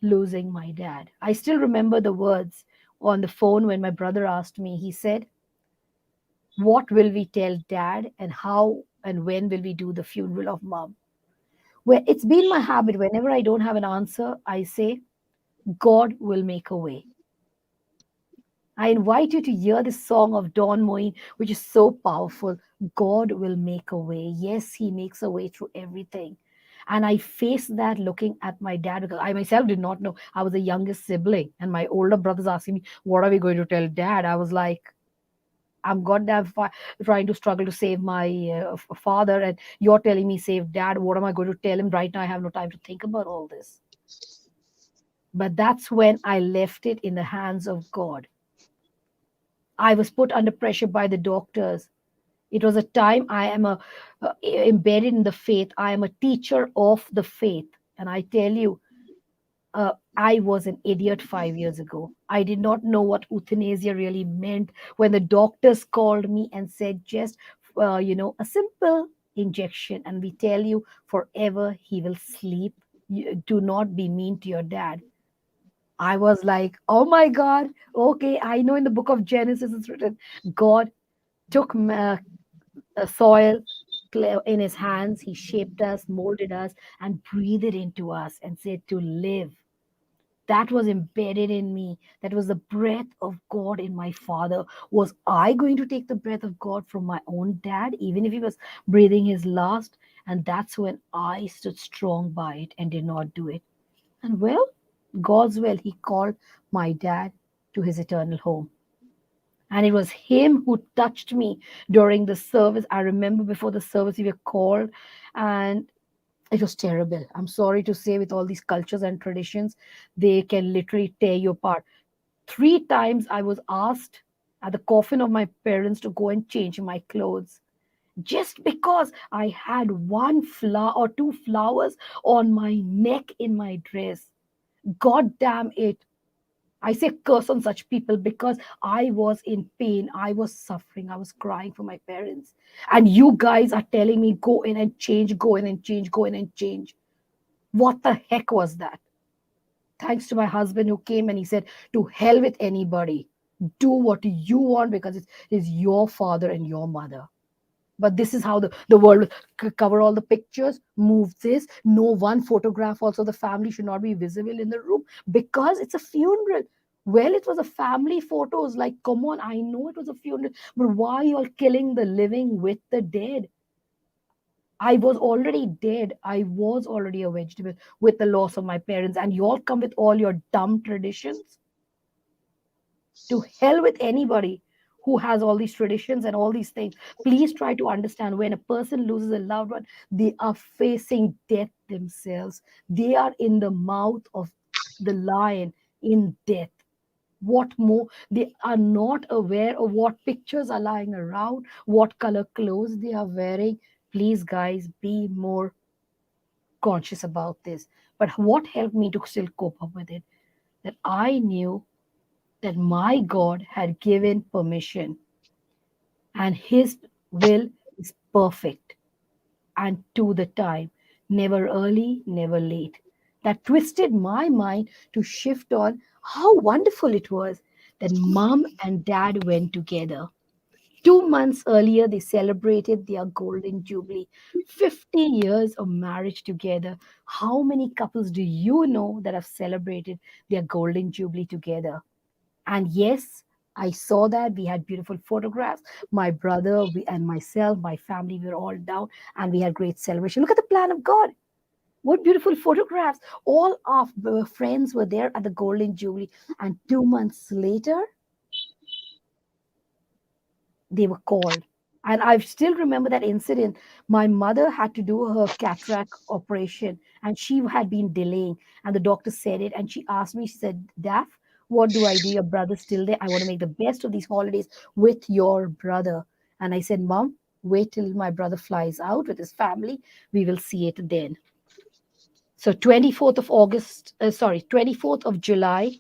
losing my dad. I still remember the words on the phone when my brother asked me. He said, what will we tell dad, and how and when will we do the funeral of mom? Well, it's been my habit whenever I don't have an answer, I say, God will make a way. I invite you to hear this song of Don Moen, which is so powerful. God will make a way. Yes, he makes a way through everything. And I faced that looking at my dad because I myself did not know. I was the youngest sibling, and my older brothers asking me, what are we going to tell dad? I was like, I'm goddamn trying to struggle to save my father, and you're telling me save dad. What am I going to tell him right now? I have no time to think about all this. But that's when I left it in the hands of God. I was put under pressure by the doctors. It was a time I am embedded in the faith. I am a teacher of the faith. And I tell you, I was an idiot 5 years ago. I did not know what euthanasia really meant when the doctors called me and said just, a simple injection. And we tell you forever he will sleep. Do not be mean to your dad. I was like, oh my God, okay, I know in the book of Genesis it's written, God took soil in his hands, he shaped us, molded us, and breathed it into us and said to live. That was embedded in me. That was the breath of God in my father. Was I going to take the breath of God from my own dad, even if he was breathing his last? And that's when I stood strong by it and did not do it. And well, God's will, he called my dad to his eternal home. And it was him who touched me during the service. I remember before the service, we were called, and it was terrible. I'm sorry to say, with all these cultures and traditions, they can literally tear you apart. 3 times I was asked at the coffin of my parents to go and change my clothes, just because I had 1 flower or 2 flowers on my neck in my dress. God damn it. I say curse on such people because I was in pain. I was suffering. I was crying for my parents. And you guys are telling me go in and change, go in and change, go in and change. What the heck was that? thanks to my husband who came and he said, to hell with anybody. Do what you want because it is your father and your mother. But this is how the world cover all the pictures, move this. No one photograph also the family should not be visible in the room because it's a funeral. Well, it was a family photos. Like, come on, I know it was a funeral, but why are you all killing the living with the dead? I was already dead. I was already a vegetable with the loss of my parents, and you all come with all your dumb traditions. To hell with anybody who has all these traditions and all these things. Please try to understand, when a person loses a loved one, they are facing death themselves. They are in the mouth of the lion in death. What more? They are not aware of what pictures are lying around, what color clothes they are wearing. Please, guys, be more conscious about this. But what helped me to still cope up with it? That I knew that my God had given permission and his will is perfect and to the time, never early, never late. That twisted my mind to shift on how wonderful it was that mom and dad went together. 2 months earlier, they celebrated their golden jubilee, 50 years of marriage together. How many couples do you know that have celebrated their golden jubilee together? And yes, I saw that. We had beautiful photographs. My brother and myself, my family, we were all down and we had great celebration. Look at the plan of God. What beautiful photographs. All of the friends were there at the Golden Jubilee. And 2 months later, they were called. And I still remember that incident. My mother had to do her cataract operation and she had been delaying. And the doctor said it. And she asked me, she said, Daph, what do I do? Your brother's still there. I want to make the best of these holidays with your brother. And I said, Mom, wait till my brother flies out with his family. We will see it then. So 24th of July,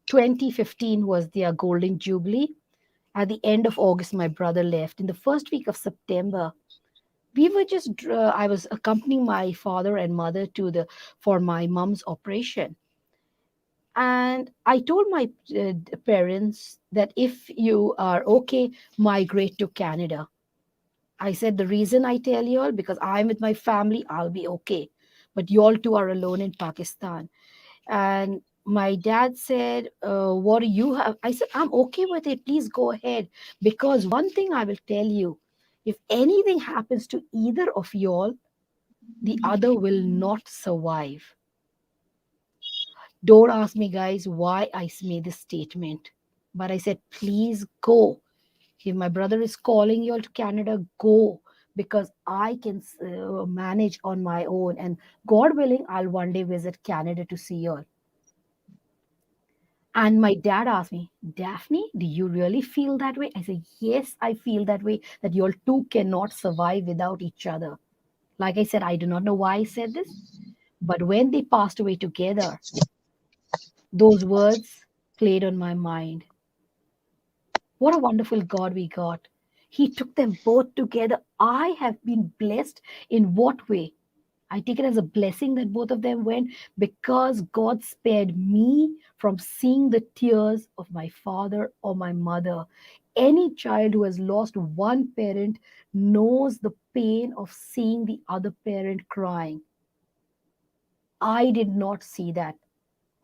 2015 was their golden jubilee. At the end of August, my brother left. In the first week of September, I was accompanying my father and mother for my mom's operation. And I told my parents that if you are okay, migrate to Canada. I said, the reason I tell you all, because I'm with my family, I'll be okay. But you all two are alone in Pakistan. And my dad said, what do you have? I said, I'm okay with it. Please go ahead. Because one thing I will tell you, if anything happens to either of y'all, the other will not survive. Don't ask me, guys, why I made this statement. But I said, please go. If my brother is calling you all to Canada, go. Because I can manage on my own. And God willing, I'll one day visit Canada to see you all. And my dad asked me, Daphne, do you really feel that way? I said, yes, I feel that way, that you all two cannot survive without each other. Like I said, I do not know why I said this, but when they passed away together, those words played on my mind. What a wonderful God we got. He took them both together. I have been blessed in what way? I take it as a blessing that both of them went because God spared me from seeing the tears of my father or my mother. Any child who has lost one parent knows the pain of seeing the other parent crying. I did not see that.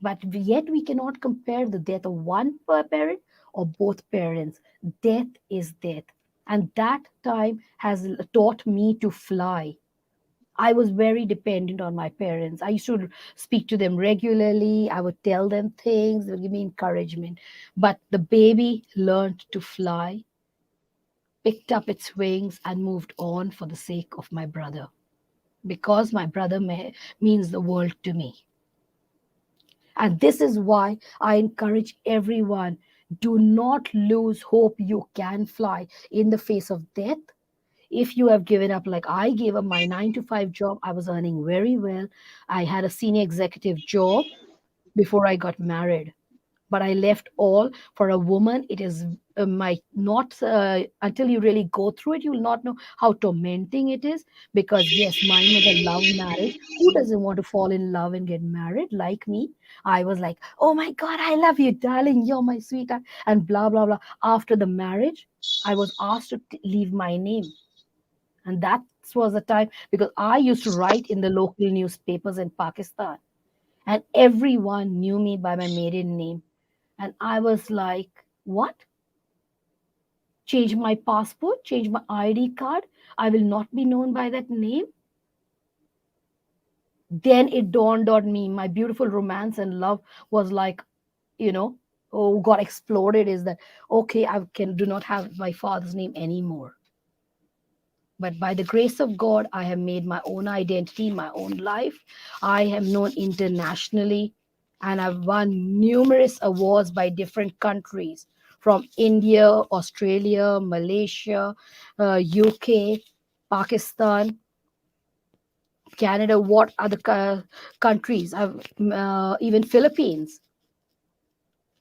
But yet we cannot compare the death of one parent or both parents. Death is death. And that time has taught me to fly. I was very dependent on my parents. I used to speak to them regularly. I would tell them things. They would give me encouragement. But the baby learned to fly, picked up its wings, and moved on for the sake of my brother. Because my brother means the world to me. And this is why I encourage everyone, do not lose hope. You can fly in the face of death. If you have given up, like I gave up my 9-to-5 job, I was earning very well. I had a senior executive job before I got married. But I left all for a woman. It is might not, until you really go through it, you will not know how tormenting it is. Because yes, mine was a love marriage. Who doesn't want to fall in love and get married? Like me, I was like, oh my God, I love you, darling. You're my sweetheart, and blah, blah, blah. After the marriage, I was asked to leave my name. And that was the time, because I used to write in the local newspapers in Pakistan, and everyone knew me by my maiden name. And I was like, what? Change my passport, change my ID card. I will not be known by that name. Then it dawned on me, my beautiful romance and love was like, got exploded. Is that okay? I do not have my father's name anymore. But by the grace of God, I have made my own identity, my own life. I am known internationally, and I've won numerous awards by different countries, from India, Australia, Malaysia, UK, Pakistan, Canada, what other countries? Even Philippines.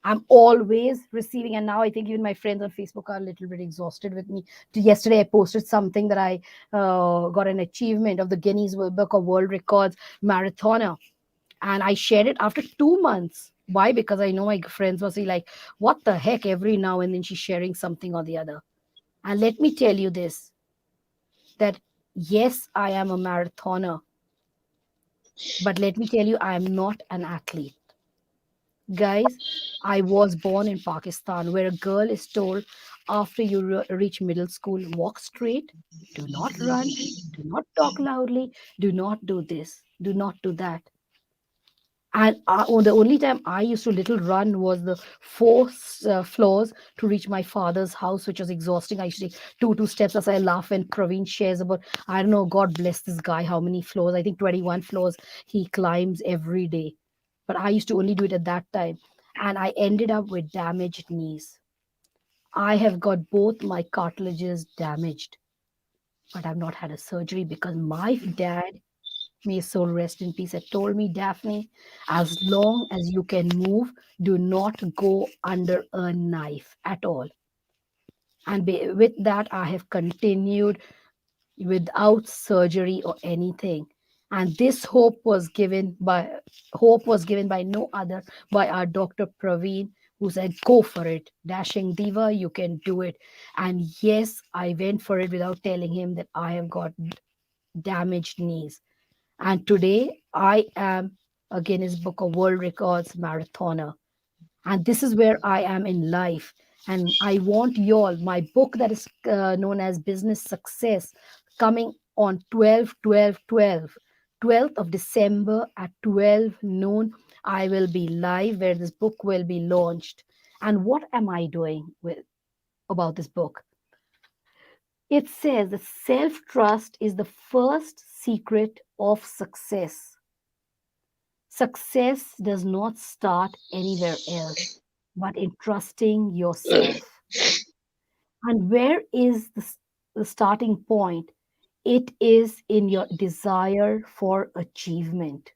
I'm always receiving, and now I think even my friends on Facebook are a little bit exhausted with me. Yesterday, I posted something that I got an achievement of the Guinness Book of World Records marathoner, and I shared it after 2 months. Why? Because I know my friends will say like, what the heck, every now and then she's sharing something or the other. And let me tell you this, that yes, I am a marathoner, but let me tell you, I am not an athlete. Guys, I was born in Pakistan, where a girl is told, after you reach middle school, walk straight, do not run, do not talk loudly, do not do this, do not do that. And the only time I used to little run was the 4 floors to reach my father's house, which was exhausting. I used to take two steps. As I laugh when Praveen shares about, I don't know, God bless this guy, how many floors? I think 21 floors he climbs every day. But I used to only do it at that time. And I ended up with damaged knees. I have got both my cartilages damaged, but I've not had a surgery, because my dad, may his soul rest in peace, had told me, Daphne, as long as you can move, do not go under a knife at all. And with that, I have continued without surgery or anything. And this hope was given by no other, by our Dr. Praveen, who said, go for it, dashing diva, you can do it. And yes, I went for it without telling him that I have got damaged knees. And today I am a Guinness Book of World Records marathoner. And this is where I am in life. And I want you all, my book that is known as Business Success, coming on 12th of December at 12 noon. I will be live where this book will be launched. And what am I doing about this book? It says that self-trust is the first secret of success. Success does not start anywhere else, but in trusting yourself. And where is the starting point? It is in your desire for achievement.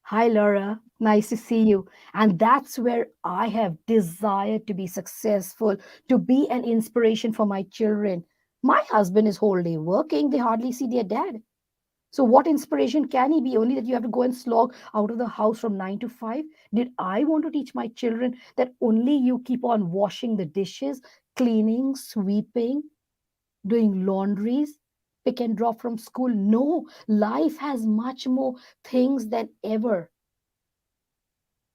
Hi, Laura. Nice to see you. And that's where I have desired to be successful, to be an inspiration for my children. My husband is whole day working. They hardly see their dad. So what inspiration can he be? Only that you have to go and slog out of the house from 9 to 5? Did I want to teach my children that only you keep on washing the dishes, cleaning, sweeping, doing laundries, pick and drop from school? No, life has much more things than ever.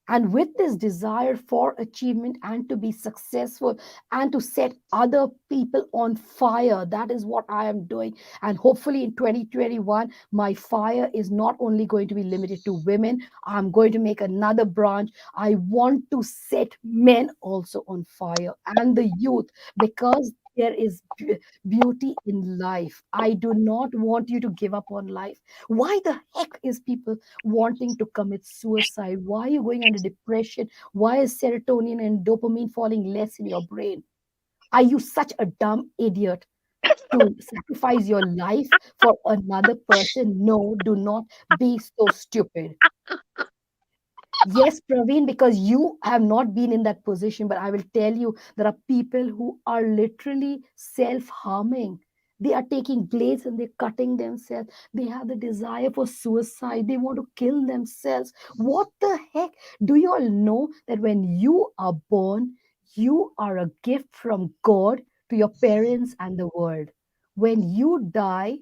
And with this desire for achievement and to be successful and to set other people on fire, that is what I am doing. And hopefully in 2021, my fire is not only going to be limited to women. I'm going to make another branch. I want to set men also on fire, and the youth, because there is beauty in life. I do not want you to give up on life. Why the heck is people wanting to commit suicide? Why are you going under depression? Why is serotonin and dopamine falling less in your brain? Are you such a dumb idiot to sacrifice your life for another person? No, do not be so stupid. Yes, Praveen, because you have not been in that position, but I will tell you, there are people who are literally self-harming. They are taking blades and they're cutting themselves. They have the desire for suicide. They want to kill themselves. What the heck? Do you all know that when you are born, you are a gift from God to your parents and the world? When you die,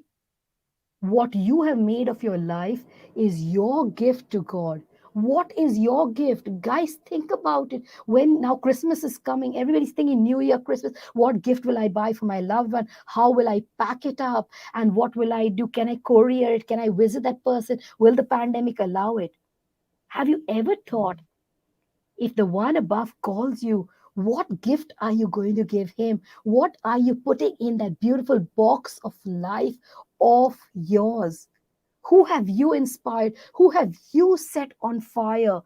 what you have made of your life is your gift to God. What is your gift? Guys, think about it. When now Christmas is coming, everybody's thinking New Year, Christmas. What gift will I buy for my loved one? How will I pack it up? And what will I do? Can I courier it? Can I visit that person? Will the pandemic allow it? Have you ever thought, if the one above calls you, what gift are you going to give him? What are you putting in that beautiful box of life of yours? Who have you inspired? Who have you set on fire?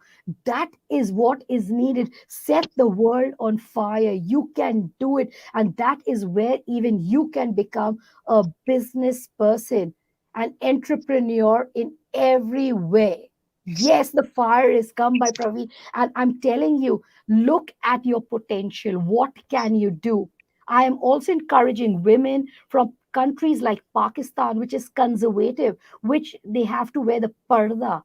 That is what is needed. Set the world on fire. You can do it. And that is where even you can become a business person, an entrepreneur in every way. Yes, the fire is come by Praveen. And I'm telling you, look at your potential. What can you do? I am also encouraging women from countries like Pakistan, which is conservative, which they have to wear the parda.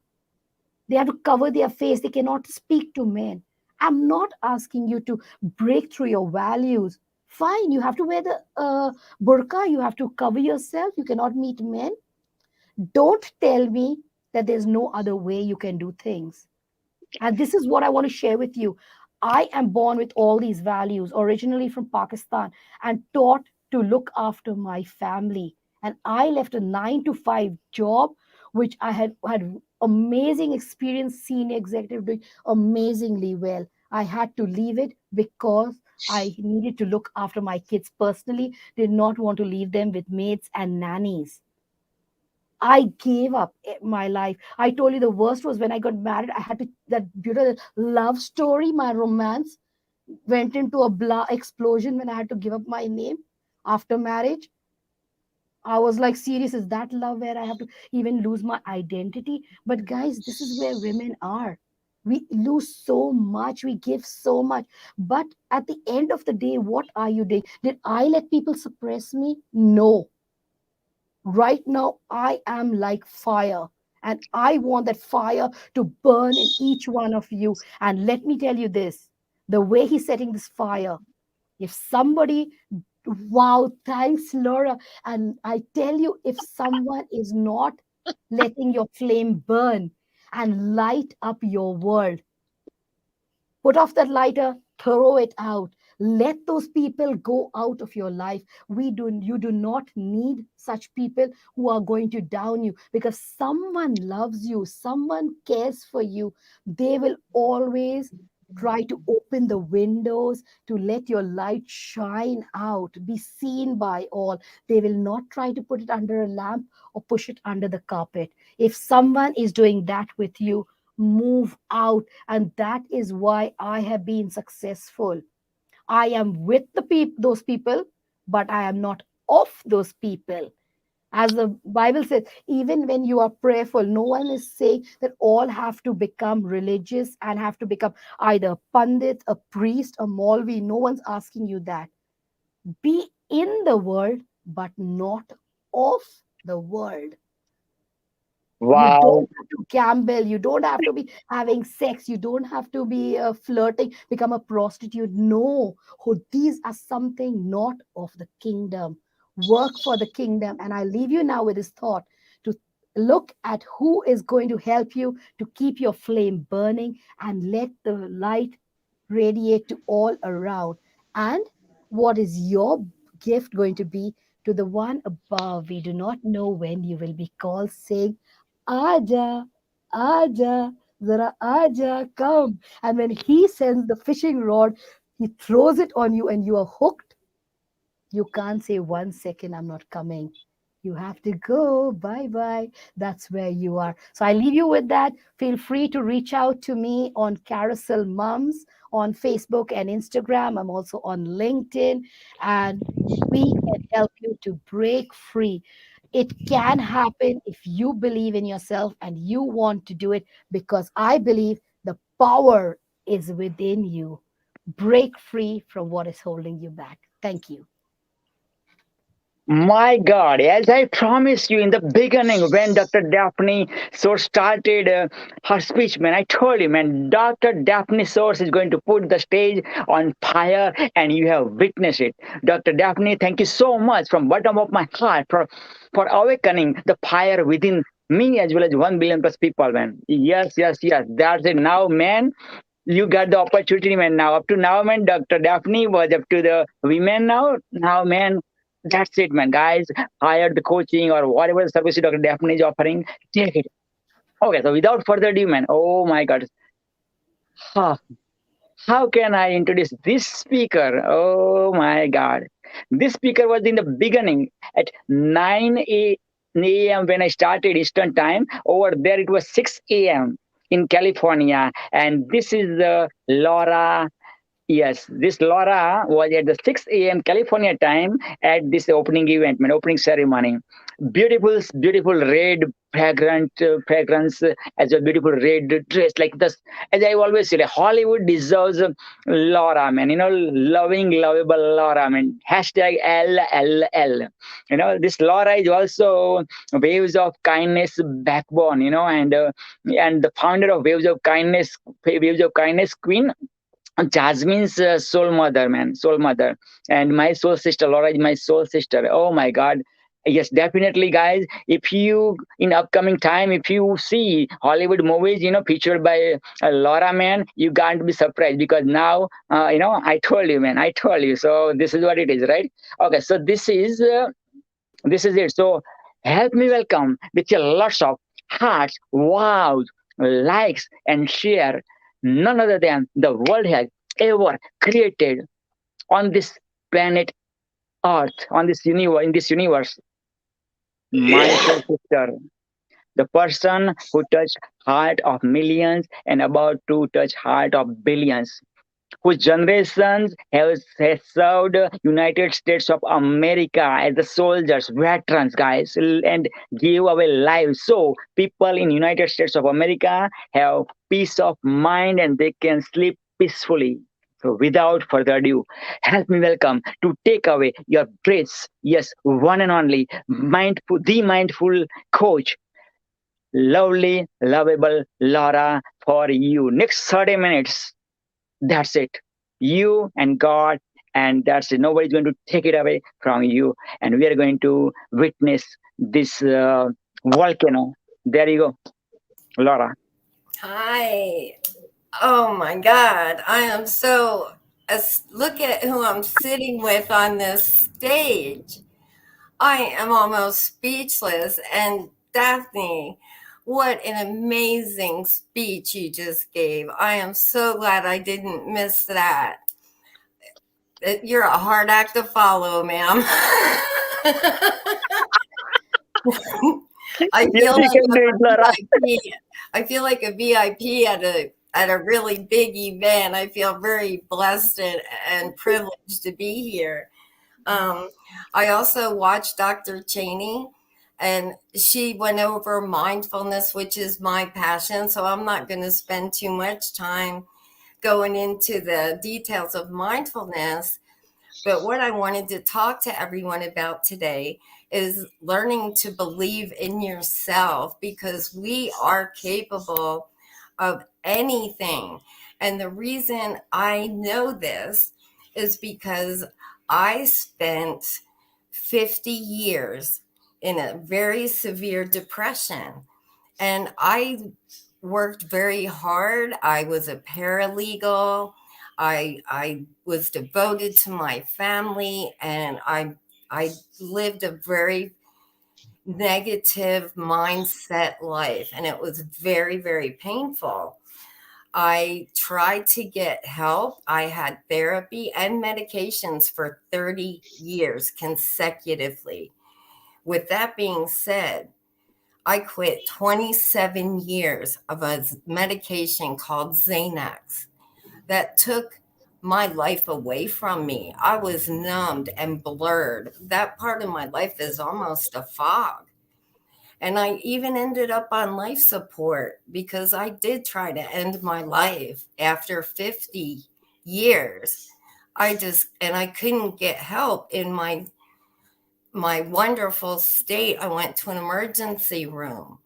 They have to cover their face. They cannot speak to men. I'm not asking you to break through your values. Fine, you have to wear the burqa. You have to cover yourself. You cannot meet men. Don't tell me that there's no other way you can do things. And this is what I want to share with you. I am born with all these values, originally from Pakistan, and taught to look after my family. And I left a 9 to 5 job, which I had amazing experience, senior executive doing amazingly well. I had to leave it because I needed to look after my kids personally, did not want to leave them with maids and nannies. I gave up my life. I told you the worst was when I got married. I had to, that beautiful love story, my romance went into a explosion when I had to give up my name after marriage. I was like, serious, is that love where I have to even lose my identity? But guys, this is where women are. We lose so much, we give so much. But at the end of the day, what are you doing? Did I let people suppress me? No. Right now, I am like fire. And I want that fire to burn in each one of you. And let me tell you this, the way he's setting this fire, if somebody, wow, thanks, Laura. And I tell you, if someone is not letting your flame burn and light up your world, put off that lighter, throw it out. Let those people go out of your life. You do not need such people who are going to down you, because someone loves you, someone cares for you. They will always try to open the windows to let your light shine out, be seen by all. They will not try to put it under a lamp or push it under the carpet. If someone is doing that with you, move out. And that is why I have been successful. I am with those people, but I am not of those people. As the Bible says, even when you are prayerful, no one is saying that all have to become religious and have to become either a pandit, a priest, a Maulvi. No one's asking you that. Be in the world, but not of the world. Wow. You don't have to gamble. You don't have to be having sex. You don't have to be flirting, become a prostitute. No, these are something not of the kingdom. Work for the kingdom. And I leave you now with this thought to look at who is going to help you to keep your flame burning and let the light radiate to all around. And what is your gift going to be to the one above? We do not know when you will be called, saying, Aja, Aja, Zara Aja, come. And when he sends the fishing rod, he throws it on you and you are hooked. You can't say 1 second, I'm not coming. You have to go. Bye bye. That's where you are. So I leave you with that. Feel free to reach out to me on Carousel Mums on Facebook and Instagram. I'm also on LinkedIn, and we can help you to break free. It can happen if you believe in yourself and you want to do it, because I believe The power is within you. Break free from what is holding you back. Thank you. My God, as I promised you in the beginning, when Dr. Daphne Source started her speech, man, I told you, man, Dr. Daphne Source is going to put the stage on fire, and you have witnessed it. Dr. Daphne, thank you so much from bottom of my heart for awakening the fire within me as well as 1 billion plus people, man. Yes, yes, yes. That's it. Now, man, you got the opportunity, man. Now, up to now, man, Dr. Daphne was up to the women now. Now, man, that's it, man. Guys, hire the coaching or whatever service Dr. Daphne is offering, take it. Okay, so without further ado, man, oh my God. Huh. How can I introduce this speaker? Oh my God. This speaker was in the beginning at 9 a.m. when I started Eastern time. Over there, it was 6 a.m. in California. And this is Laura. Yes, this Laura was at the 6 a.m. California time at this opening event, man, opening ceremony. Beautiful, beautiful red fragrance, as a beautiful red dress like this. As I always say, Hollywood deserves Laura, man. You know, loving, lovable Laura, man. Hashtag LLL. You know, this Laura is also Waves of Kindness backbone. You know, and the founder of Waves of Kindness, Queen Jasmine's soul mother, man, soul mother, and my soul sister. Laura is my soul sister. Oh my God. Yes, definitely, guys. If you in upcoming time, if you see Hollywood movies, you know, featured by Laura, man, you can't be surprised because now, you know, I told you, man, I told you. So this is what it is, right? Okay, so this is it. So help me welcome with your lots of hearts, wows, likes, and share. None other than the world has ever created on this planet Earth, on this universe, in this universe. My soul sister, the person who touched heart of millions and about to touch heart of billions, whose generations has served United States of America as the soldiers, veterans, guys, and give away lives. So people in United States of America have peace of mind and they can sleep peacefully. So without further ado, help me welcome to take away your breaths. Yes, one and only mindful coach, lovely, lovable Laura for you. Next 30 minutes. That's it. You and God, and that's it. Nobody's going to take it away from you. And we are going to witness this volcano. There you go, Laura. Hi. Oh my God. I am so, look at who I'm sitting with on this stage. I am almost speechless. And Daphne, what an amazing speech you just gave. I am so glad I didn't miss that. You're a hard act to follow, ma'am. I feel like a VIP at a really big event. I feel very blessed and privileged to be here. I also watched Dr. Cheney, and she went over mindfulness, which is my passion. So I'm not going to spend too much time going into the details of mindfulness. But what I wanted to talk to everyone about today is learning to believe in yourself, because we are capable of anything. And the reason I know this is because I spent 50 years in a very severe depression, and I worked very hard. I was a paralegal. I was devoted to my family, and I lived a very negative mindset life, and it was very, very painful. I tried to get help. I had therapy and medications for 30 years consecutively. With that being said, I quit 27 years of a medication called Xanax that took my life away from me. I was numbed and blurred. That part of my life is almost a fog. And I even ended up on life support because I did try to end my life after 50 years. I couldn't get help in my wonderful state. I went to an emergency room.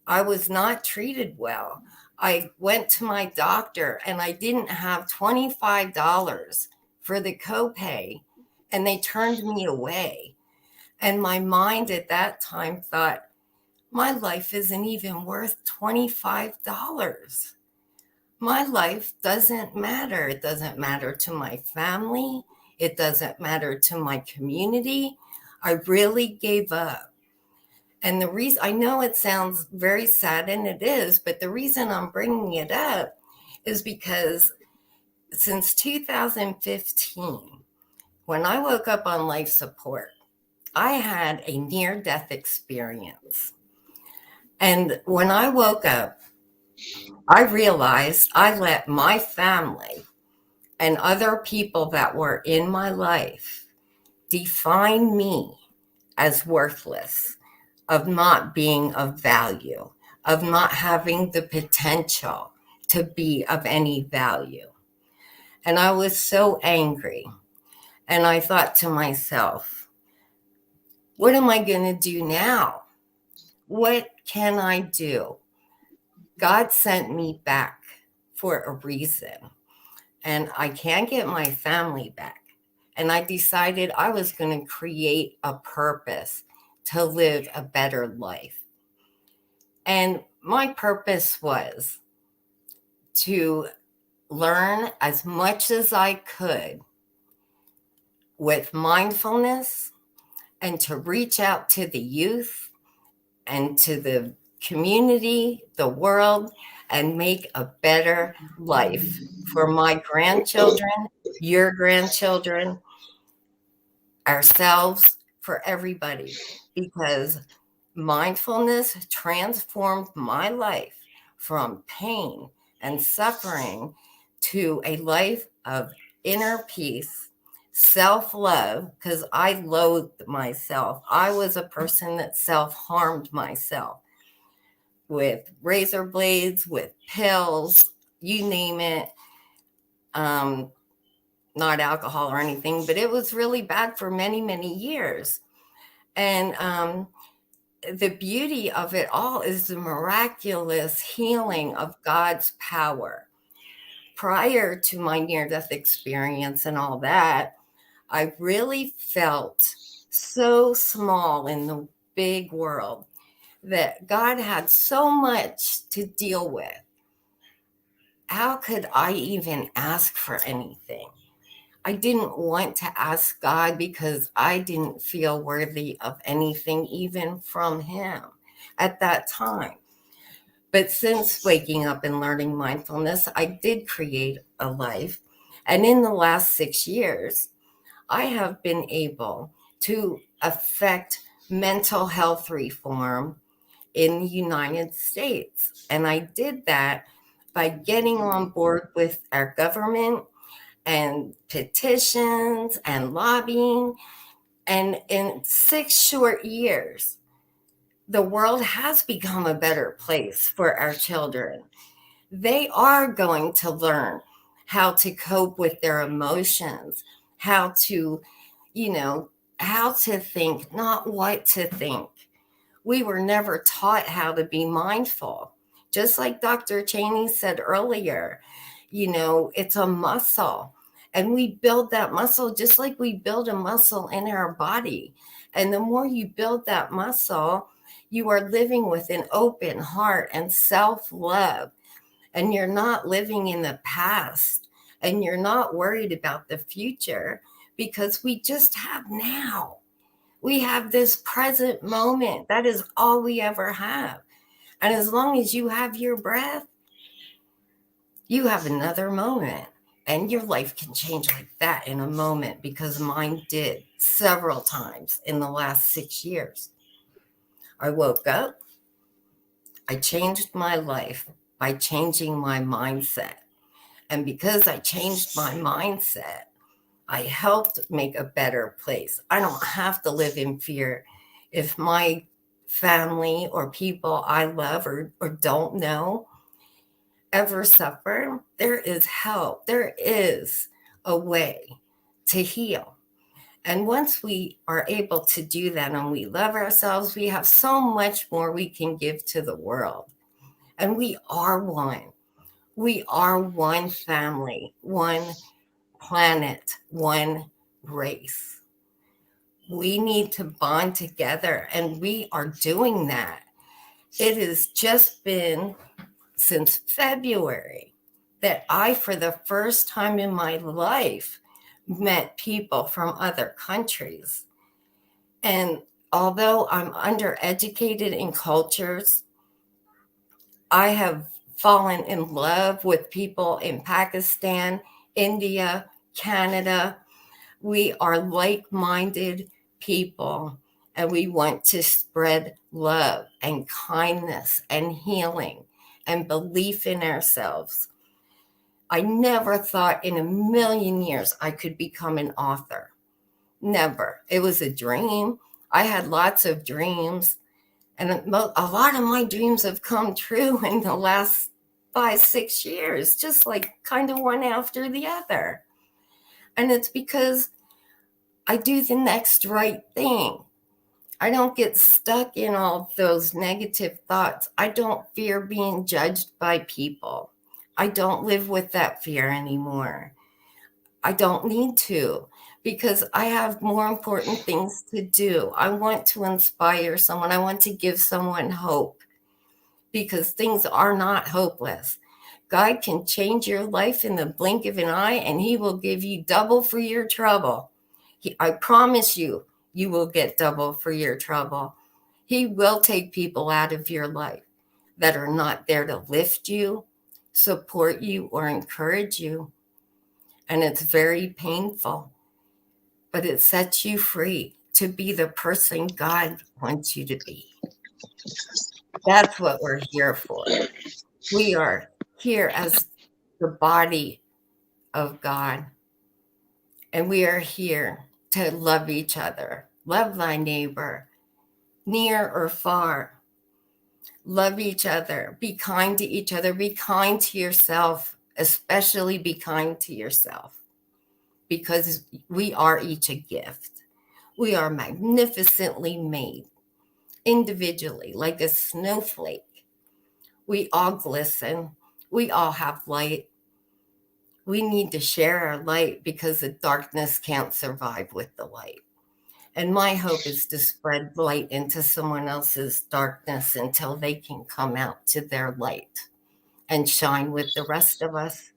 I was not treated well. I went to my doctor and I didn't have $25 for the copay, and they turned me away. And my mind at that time thought, my life isn't even worth $25. My life doesn't matter. It doesn't matter to my family. It doesn't matter to my community. I really gave up. And the reason, I know it sounds very sad, and it is, but the reason I'm bringing it up is because since 2015, when I woke up on life support, I had a near-death experience. And when I woke up, I realized I let my family and other people that were in my life define me as worthless, of not being of value, of not having the potential to be of any value. And I was so angry. And I thought to myself, what am I going to do now? What can I do? God sent me back for a reason, and I can't get my family back. And I decided I was going to create a purpose to live a better life. And my purpose was to learn as much as I could with mindfulness, and to reach out to the youth and to the community, the world, and make a better life for my grandchildren, your grandchildren, ourselves, for everybody. Because mindfulness transformed my life from pain and suffering to a life of inner peace, self-love, because I loathed myself. I was a person that self-harmed myself with razor blades, with pills, you name it. Not alcohol or anything, but it was really bad for many, many years. And the beauty of it all is the miraculous healing of God's power. Prior to my near-death experience and all that, I really felt so small in the big world that God had so much to deal with. How could I even ask for anything? I didn't want to ask God because I didn't feel worthy of anything, even from Him at that time. But since waking up and learning mindfulness, I did create a life. And in the last 6 years, I have been able to affect mental health reform in the United States. And I did that by getting on board with our government and petitions and lobbying. And in 6 short years, the world has become a better place for our children. They are going to learn how to cope with their emotions, how to, how to think, not what to think. We were never taught how to be mindful. Just like Dr. Cheney said earlier, it's a muscle. And we build that muscle just like we build a muscle in our body. And the more you build that muscle, you are living with an open heart and self-love. And you're not living in the past. And you're not worried about the future, because we just have now. We have this present moment. That is all we ever have. And as long as you have your breath, you have another moment. And your life can change like that in a moment, because mine did several times in the last 6 years. I woke up. I changed my life by changing my mindset. And because I changed my mindset, I helped make a better place. I don't have to live in fear. If my family or people I love or don't know ever suffer, there is help. There is a way to heal. And once we are able to do that and we love ourselves, we have so much more we can give to the world. And we are one. We are one family, one planet, one race. We need to bond together, and we are doing that. It has just been since February that I, for the first time in my life, met people from other countries. And although I'm undereducated in cultures, I have fallen in love with people in Pakistan, India, Canada. We are like-minded people, and we want to spread love and kindness and healing and belief in ourselves. I never thought in a million years I could become an author. Never. It was a dream. I had lots of dreams, and a lot of my dreams have come true in the last 5-6 years, just like kind of one after the other. And it's because I do the next right thing. I don't get stuck in all those negative thoughts. I don't fear being judged by people. I don't live with that fear anymore. I don't need to, because I have more important things to do. I want to inspire someone. I want to give someone hope, because things are not hopeless. God can change your life in the blink of an eye, and he will give you double for your trouble. I promise you, you will get double for your trouble. He will take people out of your life that are not there to lift you, support you, or encourage you. And it's very painful, but it sets you free to be the person God wants you to be. That's what we're here for. We are here as the body of God, and we are here to love each other. Love thy neighbor, near or far. Love each other. Be kind to each other. Be kind to yourself. Especially be kind to yourself, because we are each a gift. We are magnificently made individually, like a snowflake. We all glisten. We all have light. We need to share our light, because the darkness can't survive with the light. And my hope is to spread light into someone else's darkness until they can come out to their light and shine with the rest of us,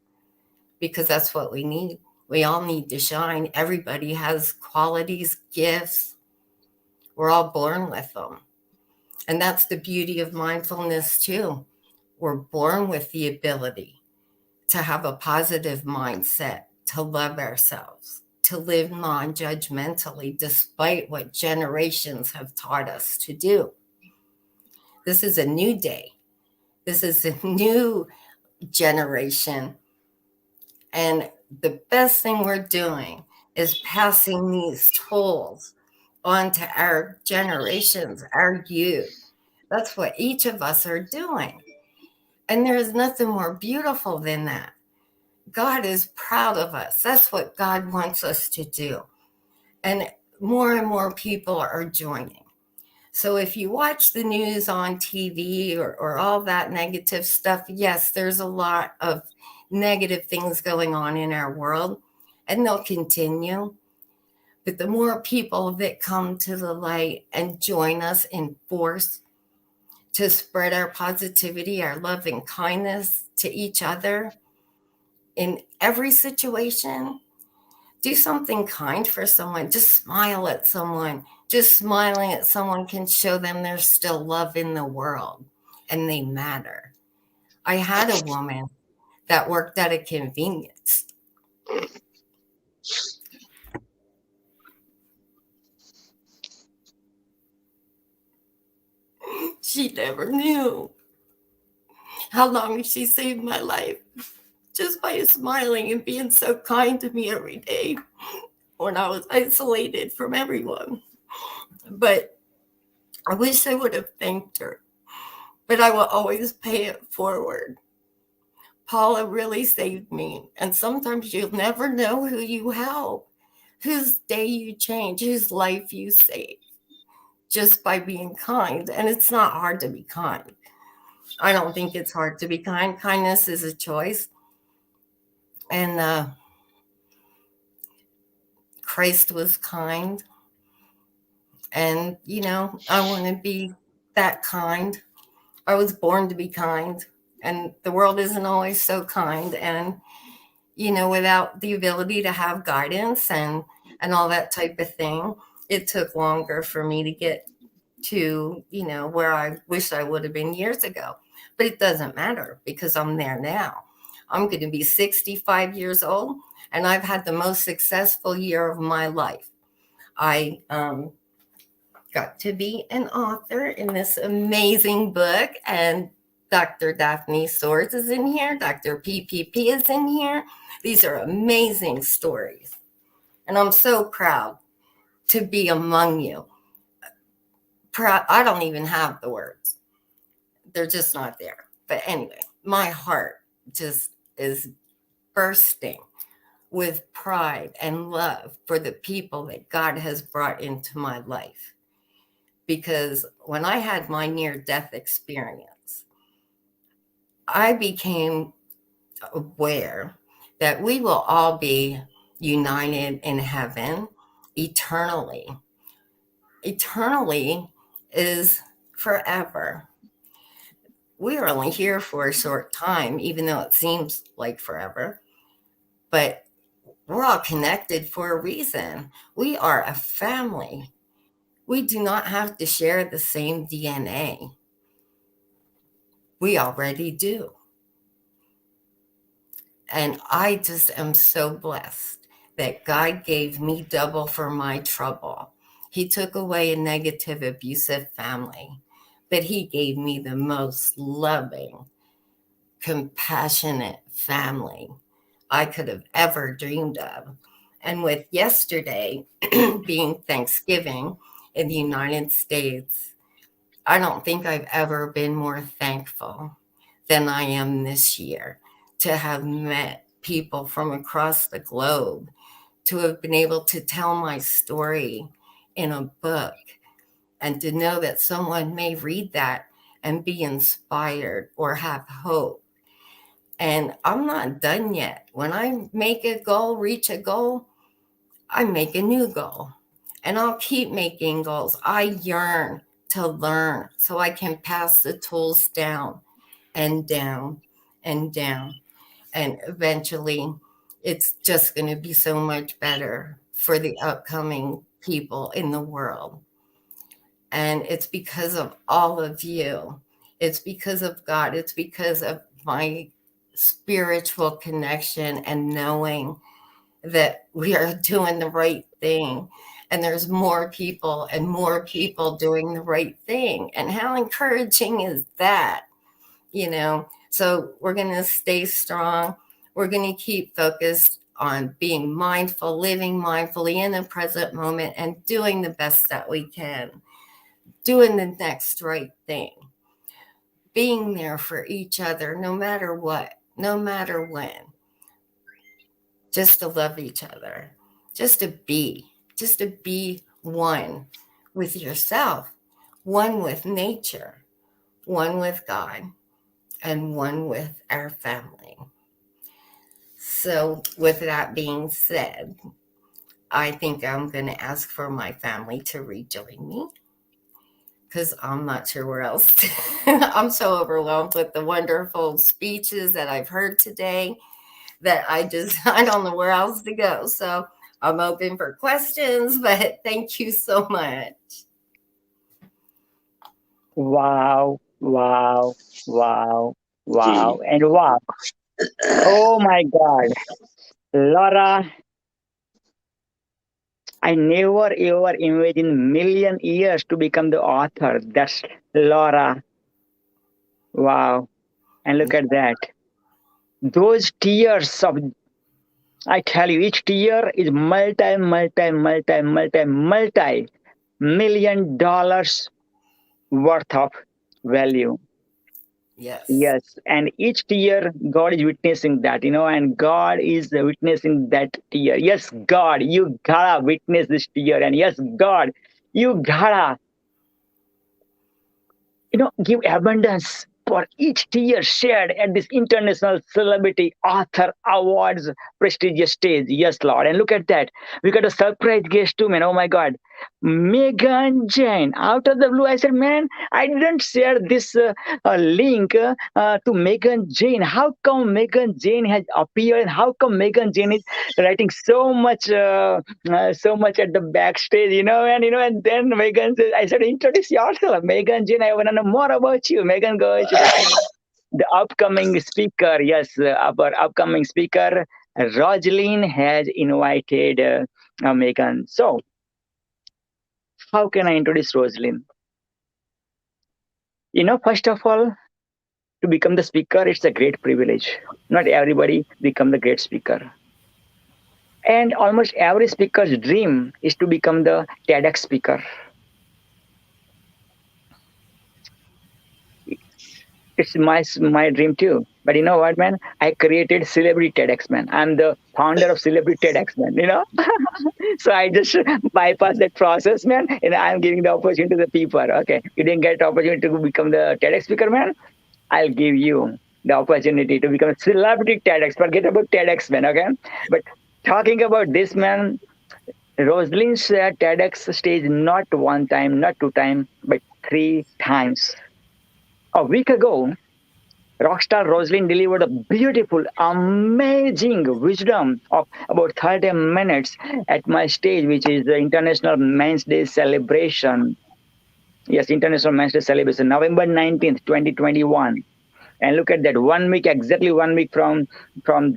because that's what we need. We all need to shine. Everybody has qualities, gifts. We're all born with them. And that's the beauty of mindfulness too. We're born with the ability to have a positive mindset, to love ourselves, to live non-judgmentally, despite what generations have taught us to do. This is a new day. This is a new generation. And the best thing we're doing is passing these tools on to our generations, our youth. That's what each of us are doing. And there is nothing more beautiful than that. God is proud of us. That's what God wants us to do. And more people are joining. So if you watch the news on TV or all that negative stuff, yes, there's a lot of negative things going on in our world, and they'll continue. But the more people that come to the light and join us in force to spread our positivity, our love and kindness to each other in every situation, do something kind for someone. Just smile at someone. Just smiling at someone can show them there's still love in the world and they matter. I had a woman that worked at a convenience. She never knew how long she saved my life just by smiling and being so kind to me every day when I was isolated from everyone. But I wish I would have thanked her, but I will always pay it forward. Paula really saved me, and sometimes you'll never know who you help, whose day you change, whose life you save, just by being kind. And it's not hard to be kind. I don't think it's hard to be kind. Kindness is a choice. And Christ was kind. And, I want to be that kind. I was born to be kind. And the world isn't always so kind. And, without the ability to have guidance and all that type of thing, it took longer for me to get to, where I wish I would have been years ago. But it doesn't matter because I'm there now. I'm going to be 65 years old, and I've had the most successful year of my life. I got to be an author in this amazing book, and Dr. Daphne Swords is in here. Dr. PPP is in here. These are amazing stories. And I'm so proud to be among you. Proud. I don't even have the words. They're just not there. But anyway, my heart just is bursting with pride and love for the people that God has brought into my life. Because when I had my near-death experience, I became aware that we will all be united in heaven eternally. Eternally is forever. We are only here for a short time, even though it seems like forever. But we're all connected for a reason. We are a family. We do not have to share the same DNA. We already do. And I just am so blessed that God gave me double for my trouble. He took away a negative, abusive family, but he gave me the most loving, compassionate family I could have ever dreamed of. And with yesterday being Thanksgiving in the United States, I don't think I've ever been more thankful than I am this year to have met people from across the globe, to have been able to tell my story in a book, and to know that someone may read that and be inspired or have hope. And I'm not done yet. When I make a goal, reach a goal, I make a new goal. And I'll keep making goals. I yearn to learn so I can pass the tools down and down and down. And eventually, it's just going to be so much better for the upcoming people in the world. And it's because of all of you. It's because of God. It's because of my spiritual connection and knowing that we are doing the right thing. And there's more people and more people doing the right thing. And how encouraging is that? So we're going to stay strong. We're going to keep focused on being mindful, living mindfully in the present moment, and doing the best that we can, doing the next right thing, being there for each other, no matter what, no matter when, just to love each other, just to be one with yourself, one with nature, one with God, and one with our family. So with that being said, I think I'm going to ask for my family to rejoin me, because I'm not sure where else. I'm so overwhelmed with the wonderful speeches that I've heard today that I don't know where else to go. So I'm open for questions, but thank you so much. Wow. And wow. Oh my God. Laura, I never ever imagined million years to become the author. That's Laura. Wow. And look at that. Those tears of, I tell you, each tear is multi $1 million worth of value. Yes. Yes, and each tear, God is witnessing that, and God is witnessing that tear. Yes, God, you gotta witness this tear, and yes, God, you gotta, give abundance for each tear shared at this International Celebrity Author Awards prestigious stage. Yes, Lord. And look at that. We got a surprise guest too, man. Oh my God. Megan Jane. Out of the blue, I said, man, I didn't share this link to Megan Jane. How come Megan Jane has appeared? And how come Megan Jane is writing so much at the backstage, and then Megan says, I said, introduce yourself. Megan Jane, I want to know more about you. Megan goes, the upcoming speaker, yes, our upcoming speaker, Rosaline has invited Megan. So, how can I introduce Rosaline? First of all, to become the speaker, it's a great privilege. Not everybody become the great speaker. And almost every speaker's dream is to become the TEDx speaker. It's my dream too. But you know what, man? I created Celebrity TEDx, man. I'm the founder of Celebrity TEDx, man, So I just bypass that process, man, and I'm giving the opportunity to the people. Okay, you didn't get the opportunity to become the TEDx speaker, man? I'll give you the opportunity to become a Celebrity TEDx. Forget about TEDx, man, okay? But talking about this, man, Rosaline shared TEDx stage not one time, not two times, but 3 times. A week ago, rockstar Rosaline delivered a beautiful, amazing wisdom of about 30 minutes at my stage, which is the International Men's Day celebration. Yes, International Men's Day celebration, November 19th, 2021. And look at that, 1 week, exactly 1 week from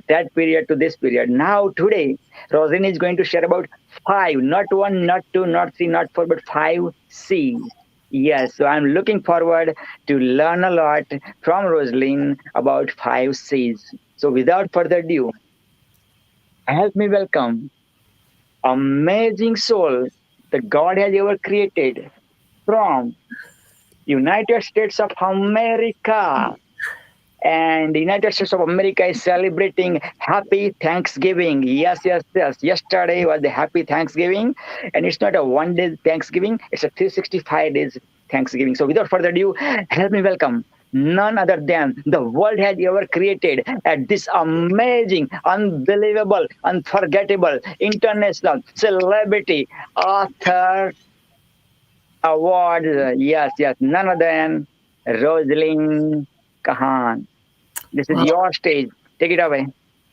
that period to this period. Now, today, Rosaline is going to share about 5, not 1, not 2, not 3, not 4, but 5 C's. Yes, so I'm looking forward to learn a lot from Rosaline about 5 C's. So without further ado, help me welcome amazing soul that God has ever created from United States of America. And the United States of America is celebrating Happy Thanksgiving. Yes. Yesterday was the Happy Thanksgiving. And it's not a 1-day Thanksgiving. It's a 365 days Thanksgiving. So without further ado, help me welcome none other than the world has ever created at this amazing, unbelievable, unforgettable, International Celebrity Author Award. Yes. None other than Rosaline Kahan. This is your stage. Take it away.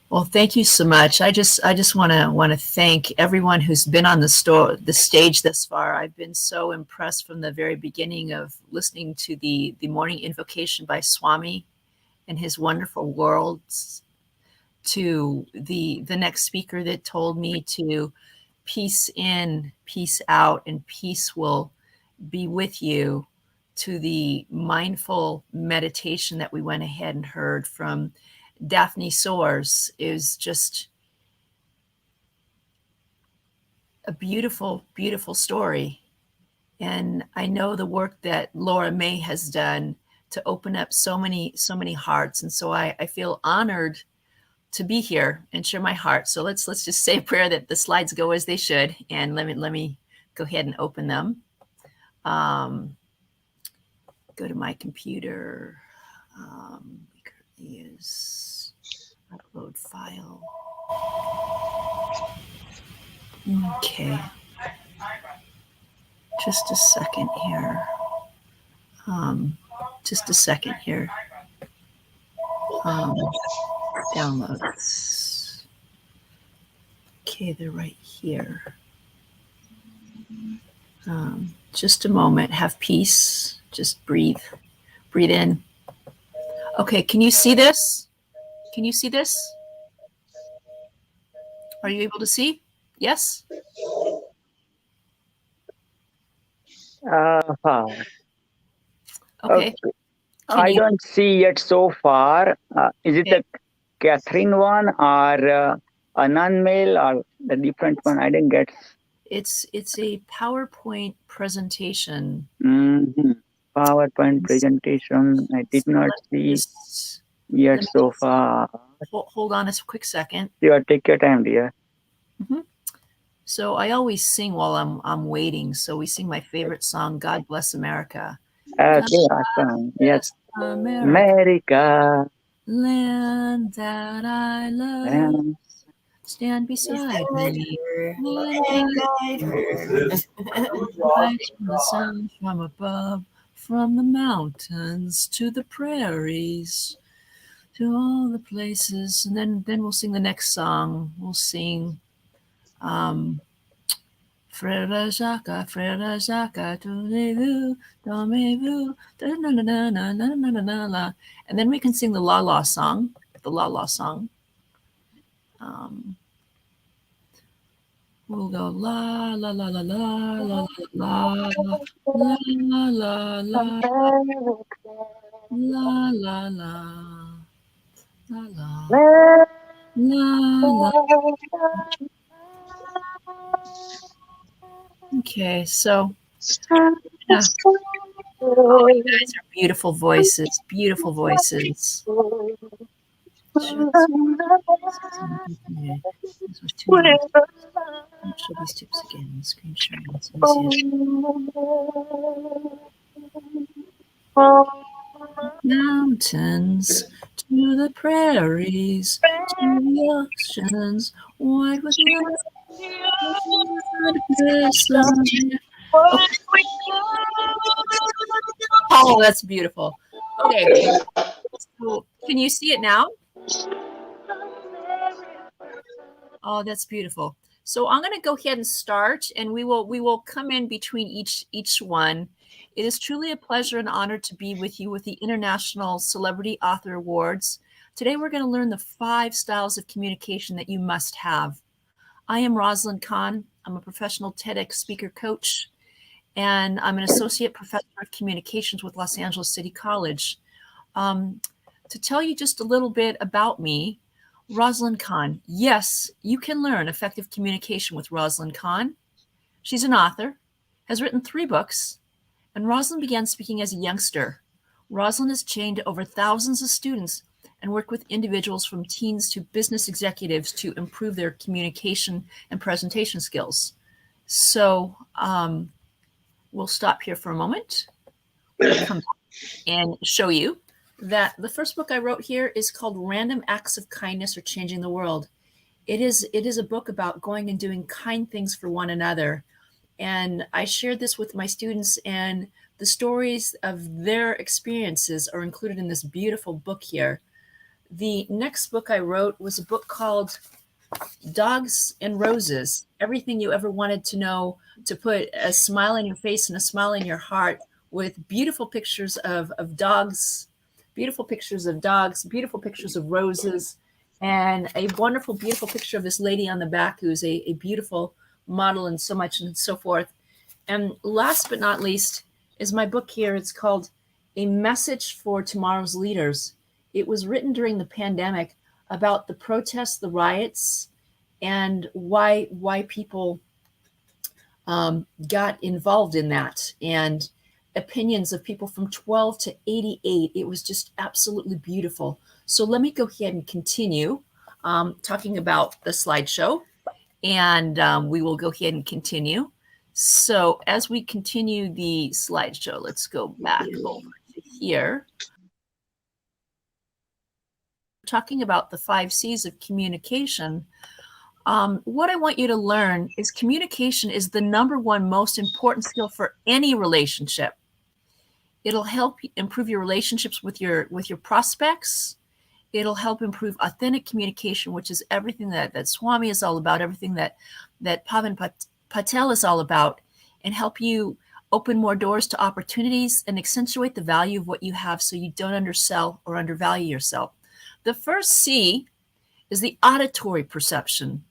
Well, thank you so much. I just want to thank everyone who's been on the stage thus far. I've been so impressed from the very beginning of listening to the morning invocation by Swami and his wonderful worlds, to the next speaker that told me to peace in, peace out, and peace will be with you, to the mindful meditation that we went ahead and heard from Daphne Soares. Is just a beautiful, beautiful story. And I know the work that Laura May has done to open up so many hearts. And so I feel honored to be here and share my heart. So let's just say a prayer that the slides go as they should. And let me go ahead and open them. Go to my computer. Is upload file. Okay. Just a second here. Downloads. Okay, they're right here. Just a moment. Have peace. Just breathe in. Okay, can you see this? Are you able to see? Yes? Okay. I don't see yet so far. Is it the Catherine one or Anand mail or the different one? I didn't get. It's a PowerPoint presentation. Mm-hmm. PowerPoint presentation. I did not see yet so far. Hold on a quick second. Take your time, dear. So I always sing while I'm waiting. So we sing my favorite song, "God Bless America." Okay, awesome. Yes. America, land that I love, and stand beside me. Guide her. Light from the sun from above, from the mountains to the prairies, to all the places. And then we'll sing the next song. We'll sing Frère Jacques, dormez-vous, dormez-vous, da-na-na-na-na-na-na-na-na. And then we can sing the La La song, We'll go la la la la la la la la la la la la la la la. Okay, so yeah. Oh, you guys are beautiful voices, beautiful voices. Show these tips again. Screen sharing. Mountains to the prairies, to the oceans, white with Oh, that's beautiful. Okay, so can you see it now? Oh, that's beautiful. So I'm going to go ahead and start, and we will come in between each one. It is truly a pleasure and honor to be with you with the International Celebrity Author Awards. Today, we're going to learn the 5 styles of communication that you must have. I am Rosalind Kahn. I'm a professional TEDx speaker coach, and I'm an associate professor of communications with Los Angeles City College. To tell you just a little bit about me, Rosalind Kahn. Yes, you can learn effective communication with Rosalind Kahn. She's an author, has written 3 books, and Rosalind began speaking as a youngster. Rosalind has trained over thousands of students and worked with individuals from teens to business executives to improve their communication and presentation skills. So we'll stop here for a moment. We'll come back and show you that the first book I wrote here is called Random Acts of Kindness or Changing the World. It is a book about going and doing kind things for one another. And I shared this with my students, and the stories of their experiences are included in this beautiful book here. The next book I wrote was a book called Dogs and Roses, Everything You Ever Wanted to Know to Put a Smile on Your Face and a Smile in Your Heart, with beautiful pictures of dogs, beautiful pictures of roses, and a wonderful, beautiful picture of this lady on the back who's a beautiful model and so much and so forth. And last but not least is my book here. It's called A Message for Tomorrow's Leaders. It was written during the pandemic about the protests, the riots, and why people got involved in that, and opinions of people from 12 to 88. It was just absolutely beautiful. So let me go ahead and continue talking about the slideshow, and we will go ahead and continue. So as we continue the slideshow, let's go back over to here. Talking about the 5 C's of communication. What I want you to learn is communication is the #1 most important skill for any relationship. It'll help improve your relationships with your prospects. It'll help improve authentic communication, which is everything that Swami is all about, everything that Pavan Patel is all about, and help you open more doors to opportunities and accentuate the value of what you have so you don't undersell or undervalue yourself. The first C is the auditory perception.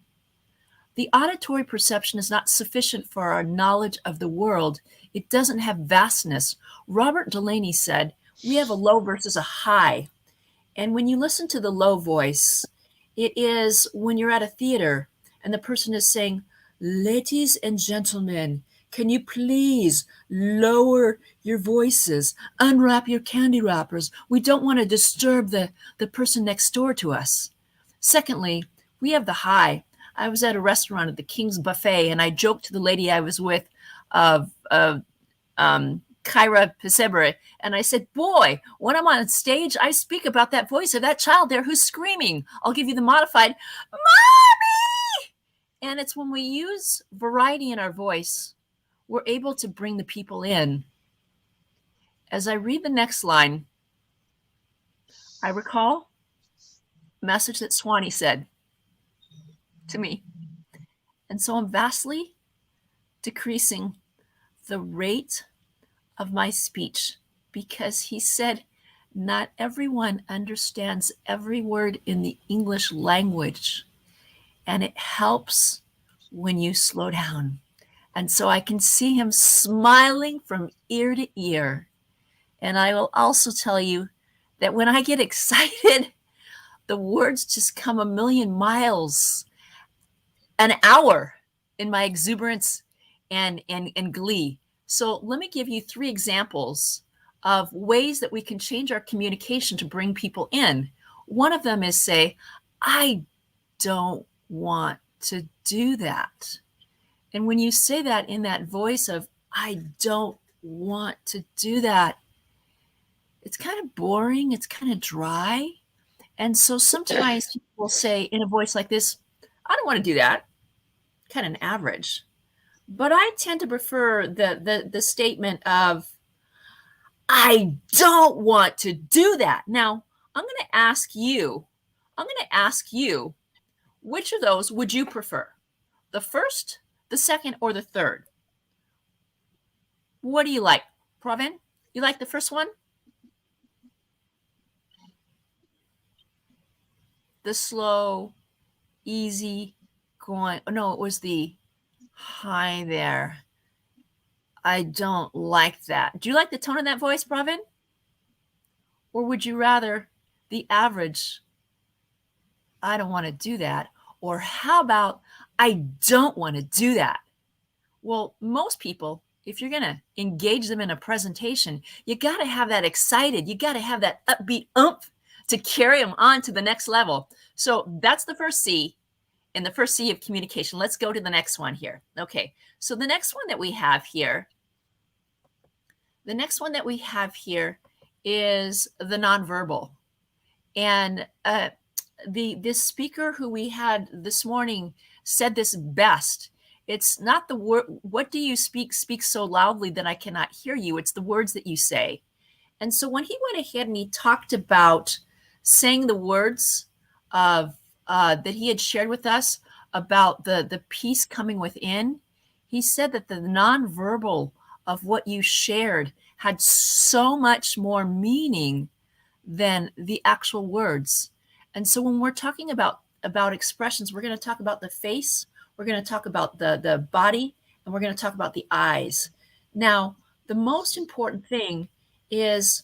The auditory perception is not sufficient for our knowledge of the world. It doesn't have vastness. Robert Delaney said, we have a low versus a high. And when you listen to the low voice, it is when you're at a theater and the person is saying, ladies and gentlemen, Can you please lower your voices, unwrap your candy wrappers? We don't want to disturb the person next door to us. Secondly, we have the high. I was at a restaurant at the King's Buffet, and I joked to the lady I was with of Kyra Pesebre, and I said, boy, when I'm on stage, I speak about that voice of that child there who's screaming. I'll give you the modified, Mommy! And it's when we use variety in our voice, we're able to bring the people in. As I read the next line, I recall a message that Swanee said to me. And so I'm vastly decreasing the rate of my speech because he said, not everyone understands every word in the English language, and it helps when you slow down. And so I can see him smiling from ear to ear. And I will also tell you that when I get excited, the words just come a million miles an hour in my exuberance and glee. So let me give you 3 examples of ways that we can change our communication to bring people in. One of them is say, I don't want to do that. And when you say that in that voice of, I don't want to do that, it's kind of boring. It's kind of dry. And so sometimes people will say in a voice like this, I don't want to do that. Kind of an average. But I tend to prefer the statement of, I don't want to do that. Now, I'm going to ask you, which of those would you prefer? The first, the second, or the third? What do you like? Pravin, you like the first one? The slow, easy going. Oh, no, it was the hi there. I don't like that. Do you like the tone of that voice, Pravin? Or would you rather the average, I don't want to do that? Or how about, I don't want to do that? Well, most people, if you're going to engage them in a presentation, you got to have that excited. You got to have that upbeat oomph to carry them on to the next level. So that's the first C in the first C of communication. Let's go to the next one here. Okay, so the next one that we have here, is the nonverbal. And this speaker who we had this morning said this best. It's not the word, what do you speak so loudly that I cannot hear you. It's the words that you say. And so when he went ahead and he talked about saying the words of that he had shared with us about the peace coming within, he said that the nonverbal of what you shared had so much more meaning than the actual words. And so when we're talking about expressions, we're going to talk about the face, we're going to talk about the body, and we're going to talk about the eyes. Now, the most important thing is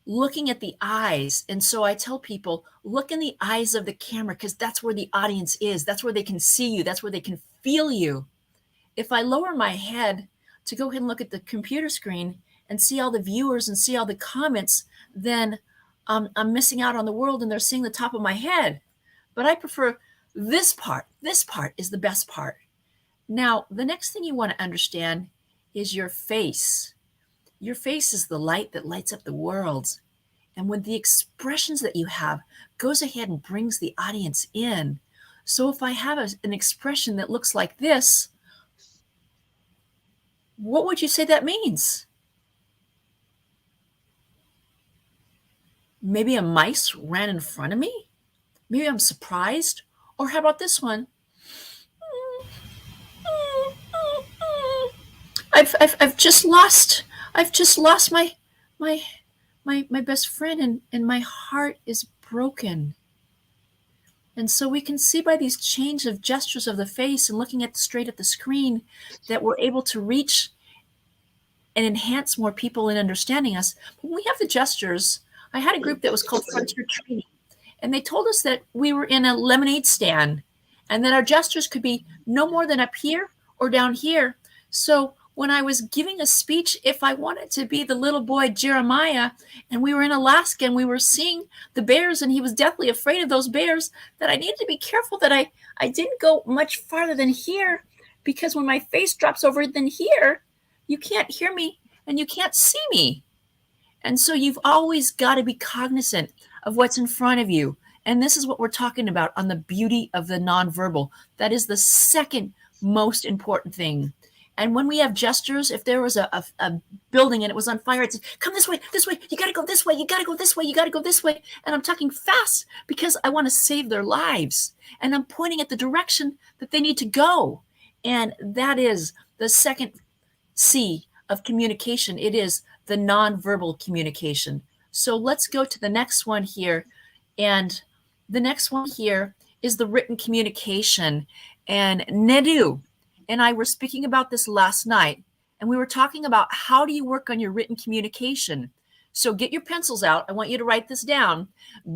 looking at the eyes. And so I tell people, look in the eyes of the camera, because that's where the audience is. That's where they can see you. That's where they can feel you. If I lower my head to go ahead and look at the computer screen and see all the viewers and see all the comments, then I'm missing out on the world and they're seeing the top of my head. But I prefer this part. This part is the best part. Now, the next thing you want to understand is your face. Your face is the light that lights up the world. And when the expressions that you have goes ahead and brings the audience in. So if I have an expression that looks like this, what would you say that means? Maybe a mice ran in front of me? Maybe I'm surprised? Or how about this one? I've just lost my best friend, and my heart is broken. And so we can see by these change of gestures of the face and looking straight at the screen that we're able to reach and enhance more people in understanding us. When we have the gestures, I had a group that was called Frontier Training, and they told us that we were in a lemonade stand and that our gestures could be no more than up here or down here. So when I was giving a speech if I wanted to be the little boy Jeremiah, and we were in Alaska and we were seeing the bears, and he was deathly afraid of those bears, that I needed to be careful that I didn't go much farther than here, because when my face drops over than here, you can't hear me and you can't see me. And so you've always got to be cognizant of what's in front of you. And this is what we're talking about on the beauty of the nonverbal. That is the second most important thing. And when we have gestures, if there was a building and it was on fire, it's come this way, you got to go this way, you got to go this way, you got to go this way. And I'm talking fast because I want to save their lives. And I'm pointing at the direction that they need to go. And that is the second C of communication. It is the nonverbal communication. So let's go to the next one here. And the next one here is the written communication. And Nedu and I were speaking about this last night, and we were talking about how do you work on your written communication. So get your pencils out. I want you to write this down.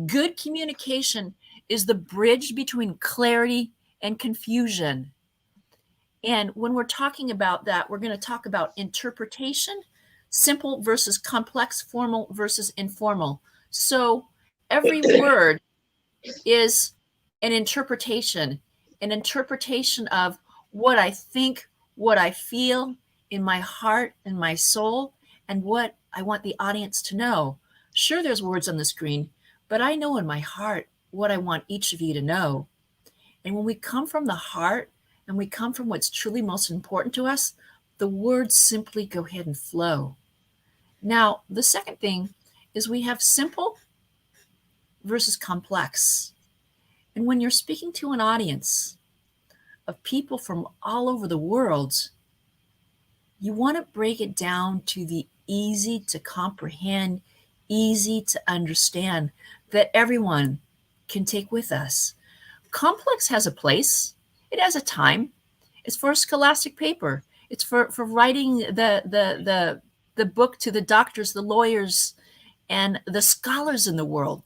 Good communication is the bridge between clarity and confusion. And when we're talking about that, we're going to talk about interpretation, simple versus complex, formal versus informal. So every word is an interpretation of what I think, what I feel in my heart and my soul, and what I want the audience to know. Sure, there's words on the screen, but I know in my heart what I want each of you to know. And when we come from the heart and we come from what's truly most important to us, the words simply go ahead and flow. Now, the second thing is we have simple versus complex. And when you're speaking to an audience of people from all over the world, you want to break it down to the easy to comprehend, easy to understand, that everyone can take with us. Complex has a place. It has a time. It's for scholastic paper. It's for writing the book to the doctors, the lawyers, and the scholars in the world.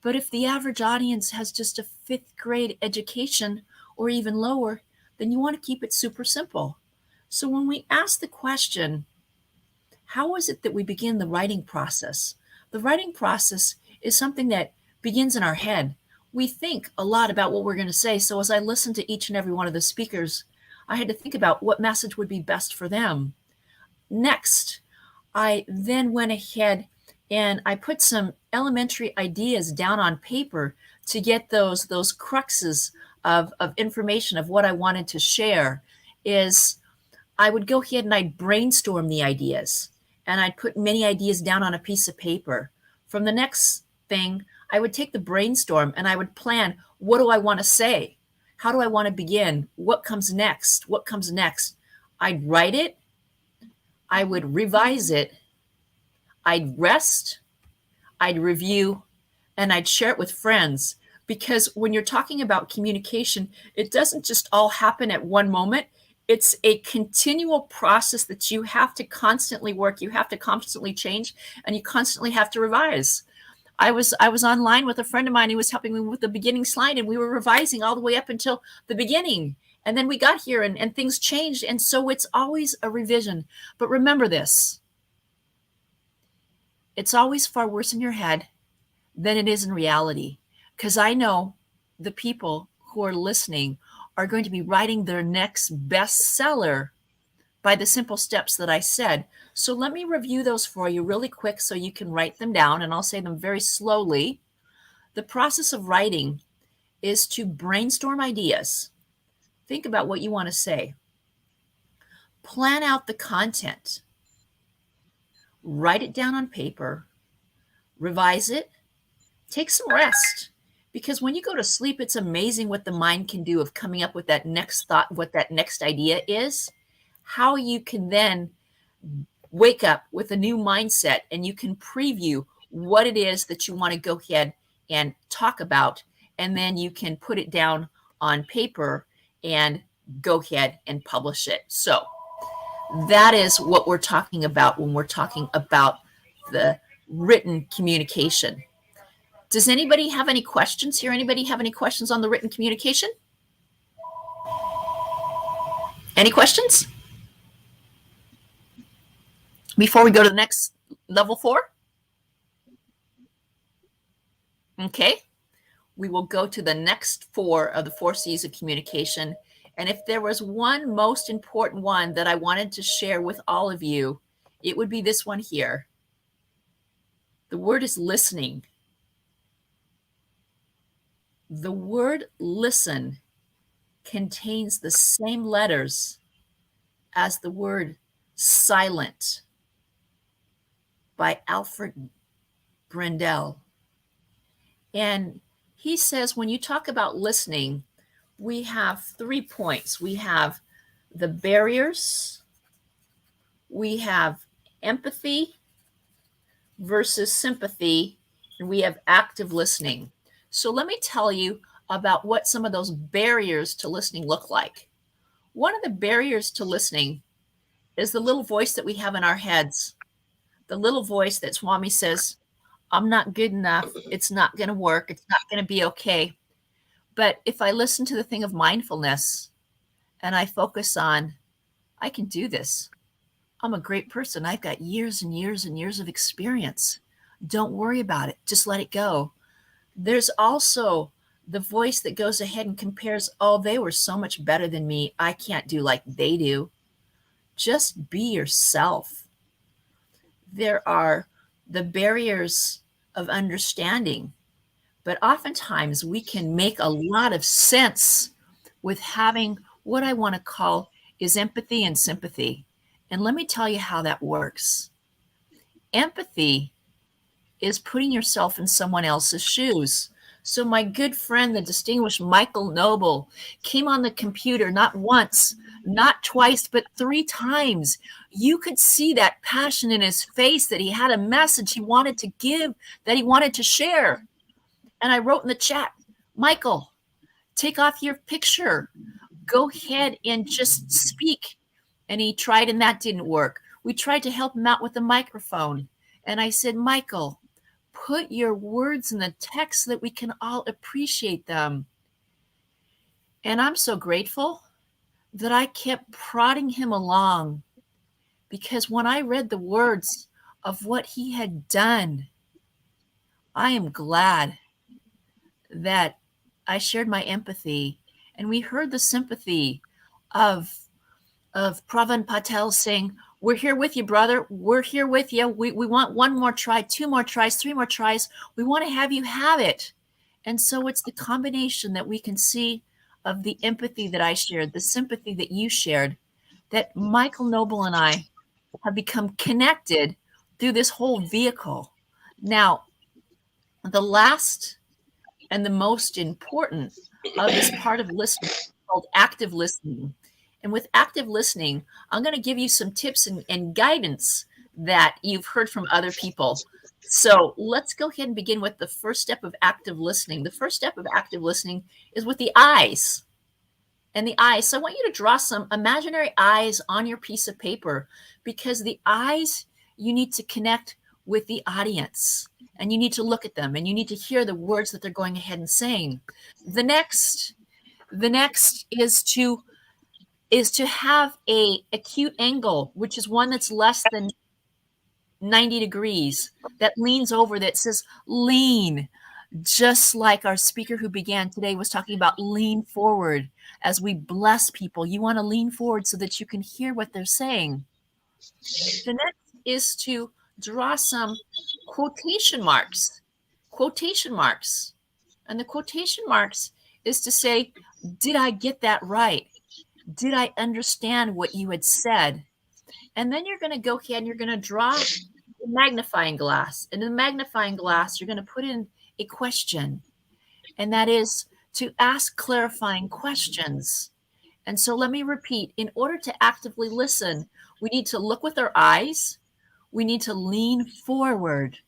But if the average audience has just a 5th grade education or even lower, then you want to keep it super simple. So when we ask the question, how is it that we begin the writing process? The writing process is something that begins in our head. We think a lot about what we're going to say. So as I listened to each and every one of the speakers, I had to think about what message would be best for them. Next, I then went ahead and I put some elementary ideas down on paper to get those cruxes of information of what I wanted to share. Is I would go ahead and I'd brainstorm the ideas, and I'd put many ideas down on a piece of paper. From the next thing, I would take the brainstorm and I would plan, what do I want to say? How do I want to begin? What comes next? What comes next? I'd write it. I would revise it. I'd rest. I'd review, and I'd share it with friends. Because when you're talking about communication, it doesn't just all happen at one moment. It's a continual process that you have to constantly work. You have to constantly change, and you constantly have to revise. I was online with a friend of mine who was helping me with the beginning slide, and we were revising all the way up until the beginning. And then we got here and things changed. And so it's always a revision. But remember this, it's always far worse in your head than it is in reality. Because I know the people who are listening are going to be writing their next bestseller by the simple steps that I said. So let me review those for you really quick so you can write them down, and I'll say them very slowly. The process of writing is to brainstorm ideas. Think about what you want to say. Plan out the content. Write it down on paper. Revise it. Take some rest. Because when you go to sleep, it's amazing what the mind can do of coming up with that next thought, what that next idea is, how you can then wake up with a new mindset and you can preview what it is that you want to go ahead and talk about, and then you can put it down on paper and go ahead and publish it. So that is what we're talking about when we're talking about the written communication. Does anybody have any questions here? Anybody have any questions on the written communication? Any questions? before we go to the next level 4? Okay. We will go to the next 4 of the 4 C's of communication. And if there was one most important one that I wanted to share with all of you, it would be this one here. The word is listening. The word listen contains the same letters as the word silent by Alfred Brendel. And he says when you talk about listening, we have 3 points. We have the barriers, we have empathy versus sympathy, and we have active listening. So let me tell you about what some of those barriers to listening look like. One of the barriers to listening is the little voice that we have in our heads. The little voice that Swami says, I'm not good enough. It's not going to work. It's not going to be okay. But if I listen to the thing of mindfulness and I focus on, I can do this. I'm a great person. I've got years and years and years of experience. Don't worry about it. Just let it go. There's also the voice that goes ahead and compares, oh, they were so much better than me. I can't do like they do. Just be yourself. There are the barriers of understanding, but oftentimes we can make a lot of sense with having what I want to call is empathy and sympathy. And let me tell you how that works. Empathy is putting yourself in someone else's shoes. So my good friend, the distinguished Michael Noble, came on the computer not once, not twice, but 3 times. You could see that passion in his face, that he had a message he wanted to give, that he wanted to share. And I wrote in the chat, Michael, take off your picture. Go ahead and just speak. And he tried, and that didn't work. We tried to help him out with the microphone. And I said, Michael, put your words in the text so that we can all appreciate them. And I'm so grateful that I kept prodding him along, because when I read the words of what he had done, I am glad that I shared my empathy, and we heard the sympathy of Pravan Patel saying, we're here with you, brother. We're here with you. We want 1 more try, 2 more tries, 3 more tries. We want to have you have it. And so it's the combination that we can see of the empathy that I shared, the sympathy that you shared, that Michael Noble and I have become connected through this whole vehicle. Now, the last and the most important of this part of listening is called active listening. And with active listening, I'm going to give you some tips and guidance that you've heard from other people. So let's go ahead and begin with the first step of active listening. The first step of active listening is with the eyes. And the eyes. So I want you to draw some imaginary eyes on your piece of paper, because the eyes, you need to connect with the audience, and you need to look at them, and you need to hear the words that they're going ahead and saying. The next is to have a acute angle, which is one that's less than 90 degrees, that leans over, that says lean, just like our speaker who began today was talking about lean forward. As we bless people, you want to lean forward so that you can hear what they're saying. The next is to draw some quotation marks. And the quotation marks is to say, did I get that right? Did I understand what you had said? And then you're going to go ahead and you're going to draw a magnifying glass. And in the magnifying glass, you're going to put in a question. And that is to ask clarifying questions. And so let me repeat, in order to actively listen, we need to look with our eyes. We need to lean forward.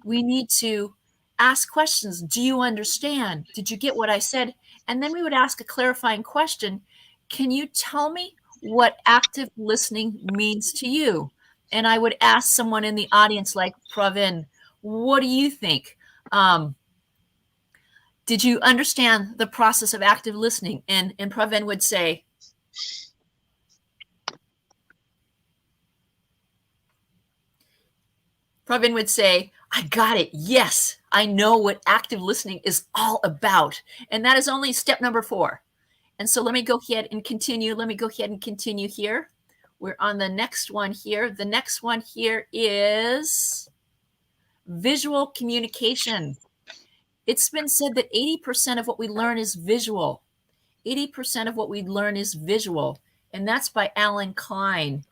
We need to ask questions. Do you understand? Did you get what I said? And then we would ask a clarifying question. Can you tell me what active listening means to you? And I would ask someone in the audience like Pravin, what do you think? Did you understand the process of active listening? And Pravin would say, Pravin would say, I got it. Yes, I know what active listening is all about. And that is only step number 4. And so let me go ahead and continue. Let me go ahead and continue here. We're on the next one here. The next one here is visual communication. It's been said that 80% of what we learn is visual. 80% of what we learn is visual. And that's by Alan Klein.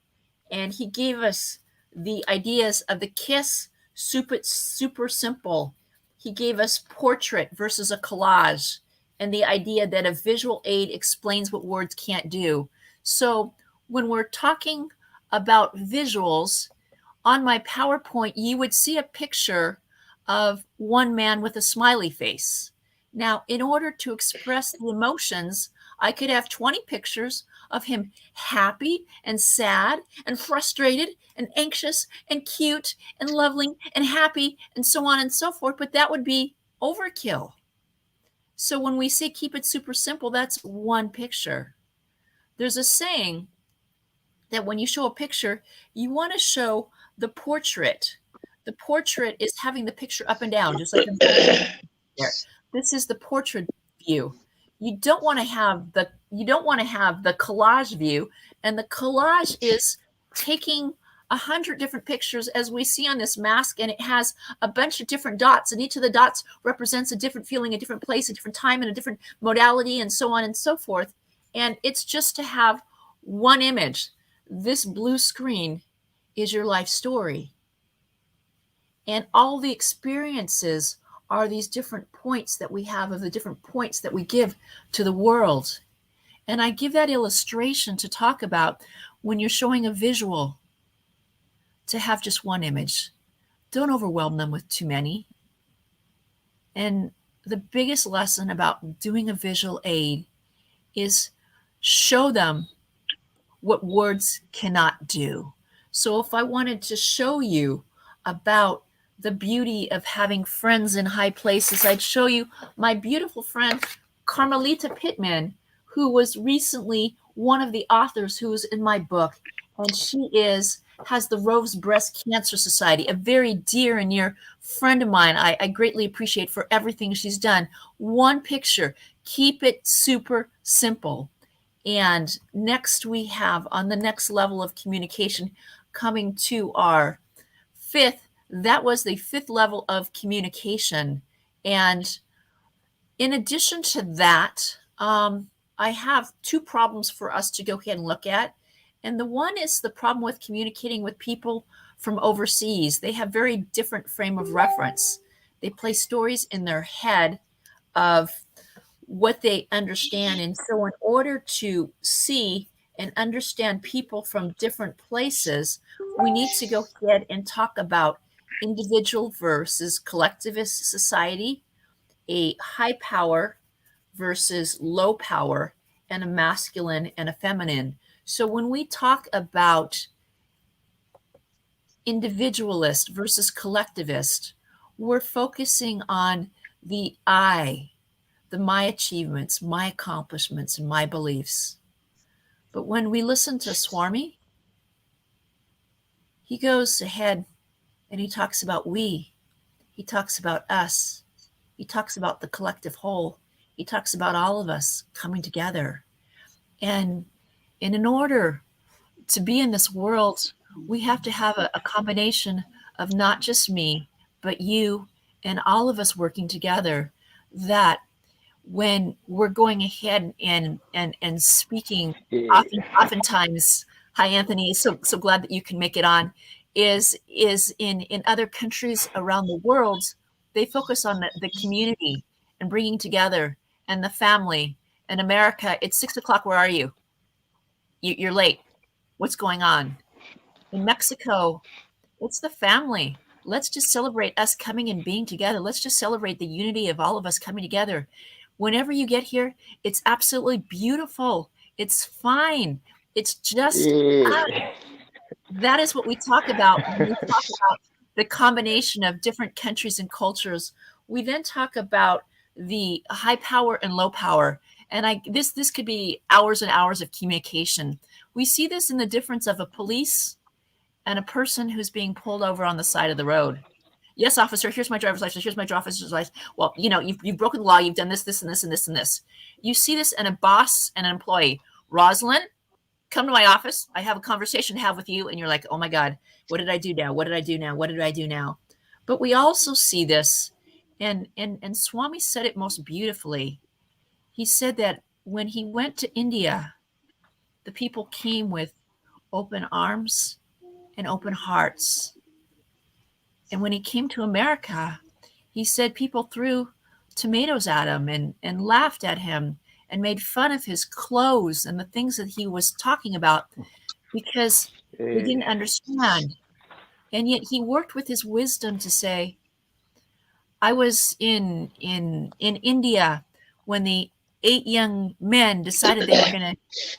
And he gave us the ideas of the KISS, super simple. He gave us portrait versus a collage, and the idea that a visual aid explains what words can't do. So when we're talking about visuals, on my PowerPoint, you would see a picture of one man with a smiley face. Now, in order to express the emotions, I could have 20 pictures of him happy and sad and frustrated and anxious and cute and lovely and happy and so on and so forth, but that would be overkill. So when we say keep it super simple, that's one picture. There's a saying that when you show a picture, you want to show the portrait. The portrait is having the picture up and down, just like there. This is the portrait view. You don't want to have the collage view, and the collage is taking 100 different pictures, as we see on this mask, and it has a bunch of different dots, and each of the dots represents a different feeling, a different place, a different time, and a different modality, and so on and so forth. And it's just to have one image. This blue screen is your life story. And all the experiences are these different points that we have, of the different points that we give to the world. And I give that illustration to talk about when you're showing a visual, to have just one image. Don't overwhelm them with too many. And the biggest lesson about doing a visual aid is show them what words cannot do. So if I wanted to show you about the beauty of having friends in high places, I'd show you my beautiful friend, Carmelita Pittman, who was recently one of the authors who was in my book. And she has the Rose Breast Cancer Society, a very dear and near friend of mine. I greatly appreciate for everything she's done. One picture, keep it super simple. And next we have, on the next level of communication, coming to our that was the 5th level of communication. And in addition to that, I have 2 problems for us to go ahead and look at. And the one is the problem with communicating with people from overseas. They have very different frame of reference. They play stories in their head of what they understand. And so in order to see and understand people from different places, we need to go ahead and talk about individual versus collectivist society, a high power versus low power, and a masculine and a feminine. So when we talk about individualist versus collectivist, we're focusing on the I, my achievements, my accomplishments, and my beliefs. But when we listen to Swami, he goes ahead and he talks about we. He talks about us. He talks about the collective whole. He talks about all of us coming together. And in order to be in this world, we have to have a combination of not just me, but you and all of us working together, that when we're going ahead and speaking, oftentimes, hi Anthony, so glad that you can make it on, is in other countries around the world, they focus on the community and bringing together and the family. In America, it's 6 o'clock. Where are you? You're late. What's going on? In Mexico, it's the family. Let's just celebrate us coming and being together. Let's just celebrate the unity of all of us coming together. Whenever you get here, it's absolutely beautiful. It's fine. It's just, that is what we talk about when we talk about the combination of different countries and cultures. We then talk about the high power and low power. And this could be hours and hours of communication. We see this in the difference of a police and a person who's being pulled over on the side of the road. Yes, officer, here's my driver's license. Here's my driver's license. Well, you know, you've broken the law. You've done this, this, and this, and this, and this. You see this in a boss and an employee. Rosalind, come to my office. I have a conversation to have with you. And you're like, oh my God, what did I do now? What did I do now? What did I do now? But we also see this, and Swami said it most beautifully. He said that when he went to India, the people came with open arms and open hearts. And when he came to America, he said people threw tomatoes at him and laughed at him and made fun of his clothes and the things that he was talking about because they didn't understand. And yet he worked with his wisdom to say, I was in India when the 8 young men decided they were going to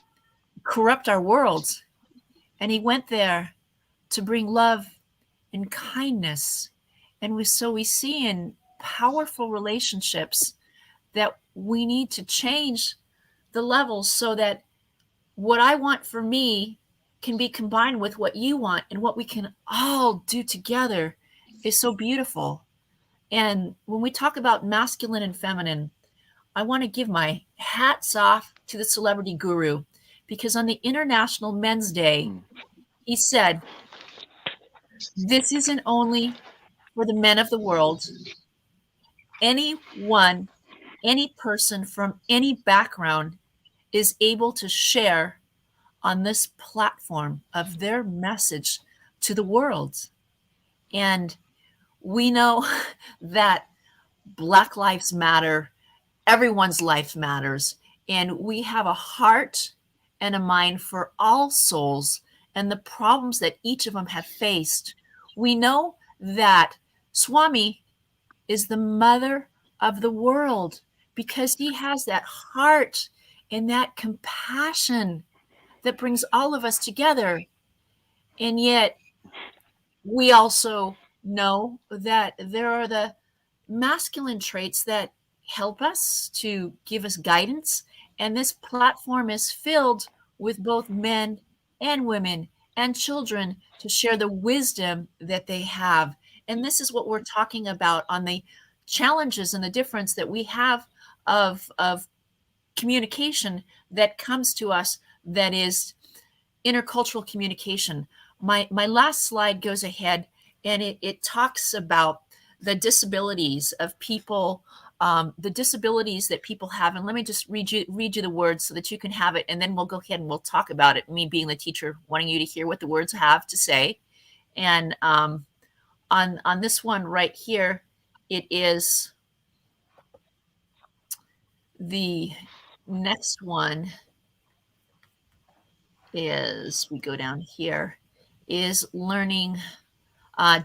corrupt our world. And he went there to bring love and kindness. And we see in powerful relationships that we need to change the levels so that what I want for me can be combined with what you want, and what we can all do together is so beautiful. And when we talk about masculine and feminine, I want to give my hats off to the celebrity guru, because on the International Men's Day, he said, this isn't only for the men of the world. Anyone, any person from any background is able to share on this platform of their message to the world. And we know that Black Lives Matter, everyone's life matters. And we have a heart and a mind for all souls and the problems that each of them have faced. We know that Swami is the mother of the world because he has that heart and that compassion that brings all of us together. And yet we also know that there are the masculine traits that help us, to give us guidance. And this platform is filled with both men and women and children to share the wisdom that they have. And this is what we're talking about on the challenges and the difference that we have of communication that comes to us, that is intercultural communication. My last slide goes ahead, and it talks about the disabilities of people, the disabilities that people have. And let me just read you the words so that you can have it, and then we'll go ahead and we'll talk about it. Me being the teacher, wanting you to hear what the words have to say. And on this one right here, it is the next one is, we go down here, is learning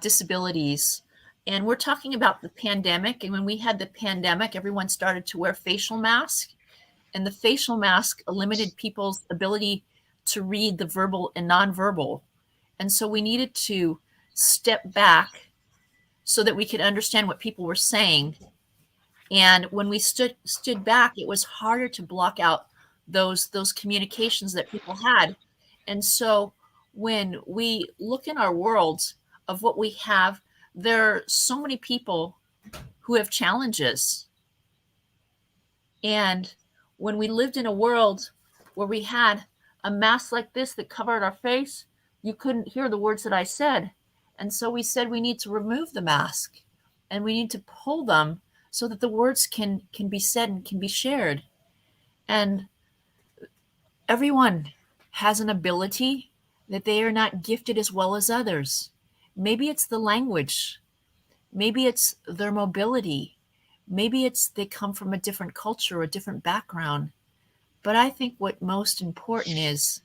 disabilities. And we're talking about the pandemic. And when we had the pandemic, everyone started to wear facial masks. And the facial mask limited people's ability to read the verbal and nonverbal. And so we needed to step back so that we could understand what people were saying. And when we stood back, it was harder to block out those communications that people had. And so when we look in our worlds of what we have, there are so many people who have challenges. And when we lived in a world where we had a mask like this that covered our face, you couldn't hear the words that I said. And so we said we need to remove the mask, and we need to pull them so that the words can be said and can be shared. And everyone has an ability that they are not gifted as well as others. Maybe it's the language. Maybe it's their mobility. Maybe it's they come from a different culture or a different background. But I think what most important is,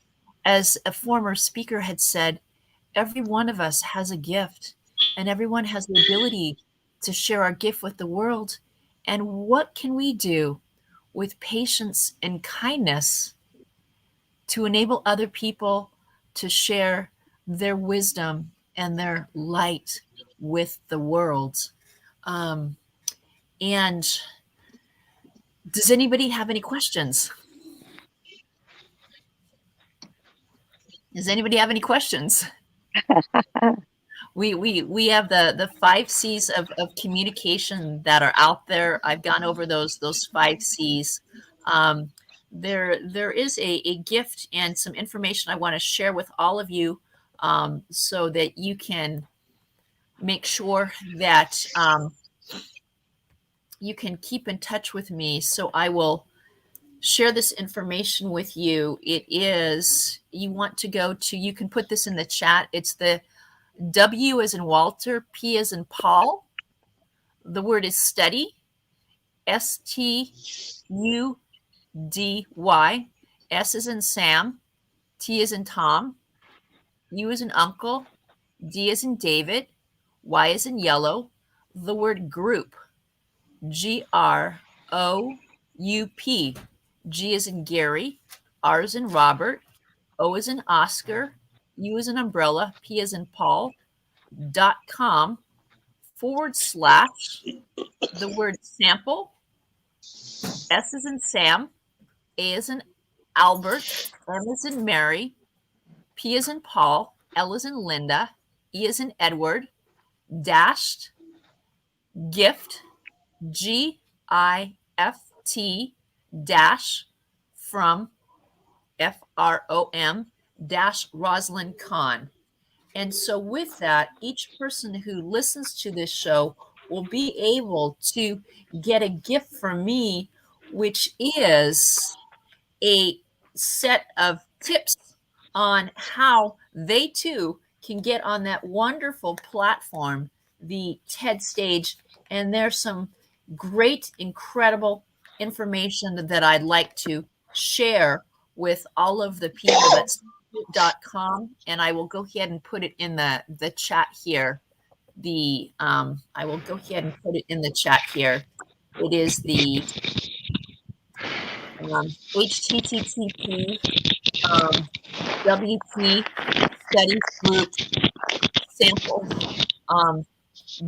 as a former speaker had said, every one of us has a gift, and everyone has the ability to share our gift with the world. And what can we do with patience and kindness to enable other people to share their wisdom and their light with the world? And does anybody have any questions? Does anybody have any questions? We have the 5 C's of communication that are out there. I've gone over those 5 C's. There is a gift and some information I want to share with all of you, so that you can make sure that you can keep in touch with me. So I will share this information with you. It is, you want to go to, you can put this in the chat. It's the W as in Walter, P as in Paul. The word is study, STUDY. S as in Sam, T as in Tom, U as in uncle, D as in David, Y as in yellow. The word group, GROUP. G as in Gary, R as in Robert, O as in Oscar, U as in umbrella, P as in Paul, .com / the word sample, S as in Sam, A as in Albert, M as in Mary, P as in Paul, L as in Linda, E as in Edward, dashed gift, GIFT dash from FROM dash Rosalind Kahn. And so with that, each person who listens to this show will be able to get a gift from me, which is a set of tips on how they too can get on that wonderful platform, the TED stage. And there's some great, incredible information that I'd like to share with all of the people. That's .com, and I will go ahead and put it in the chat here. I will go ahead and put it in the chat here. It is the HTTP WP study group sample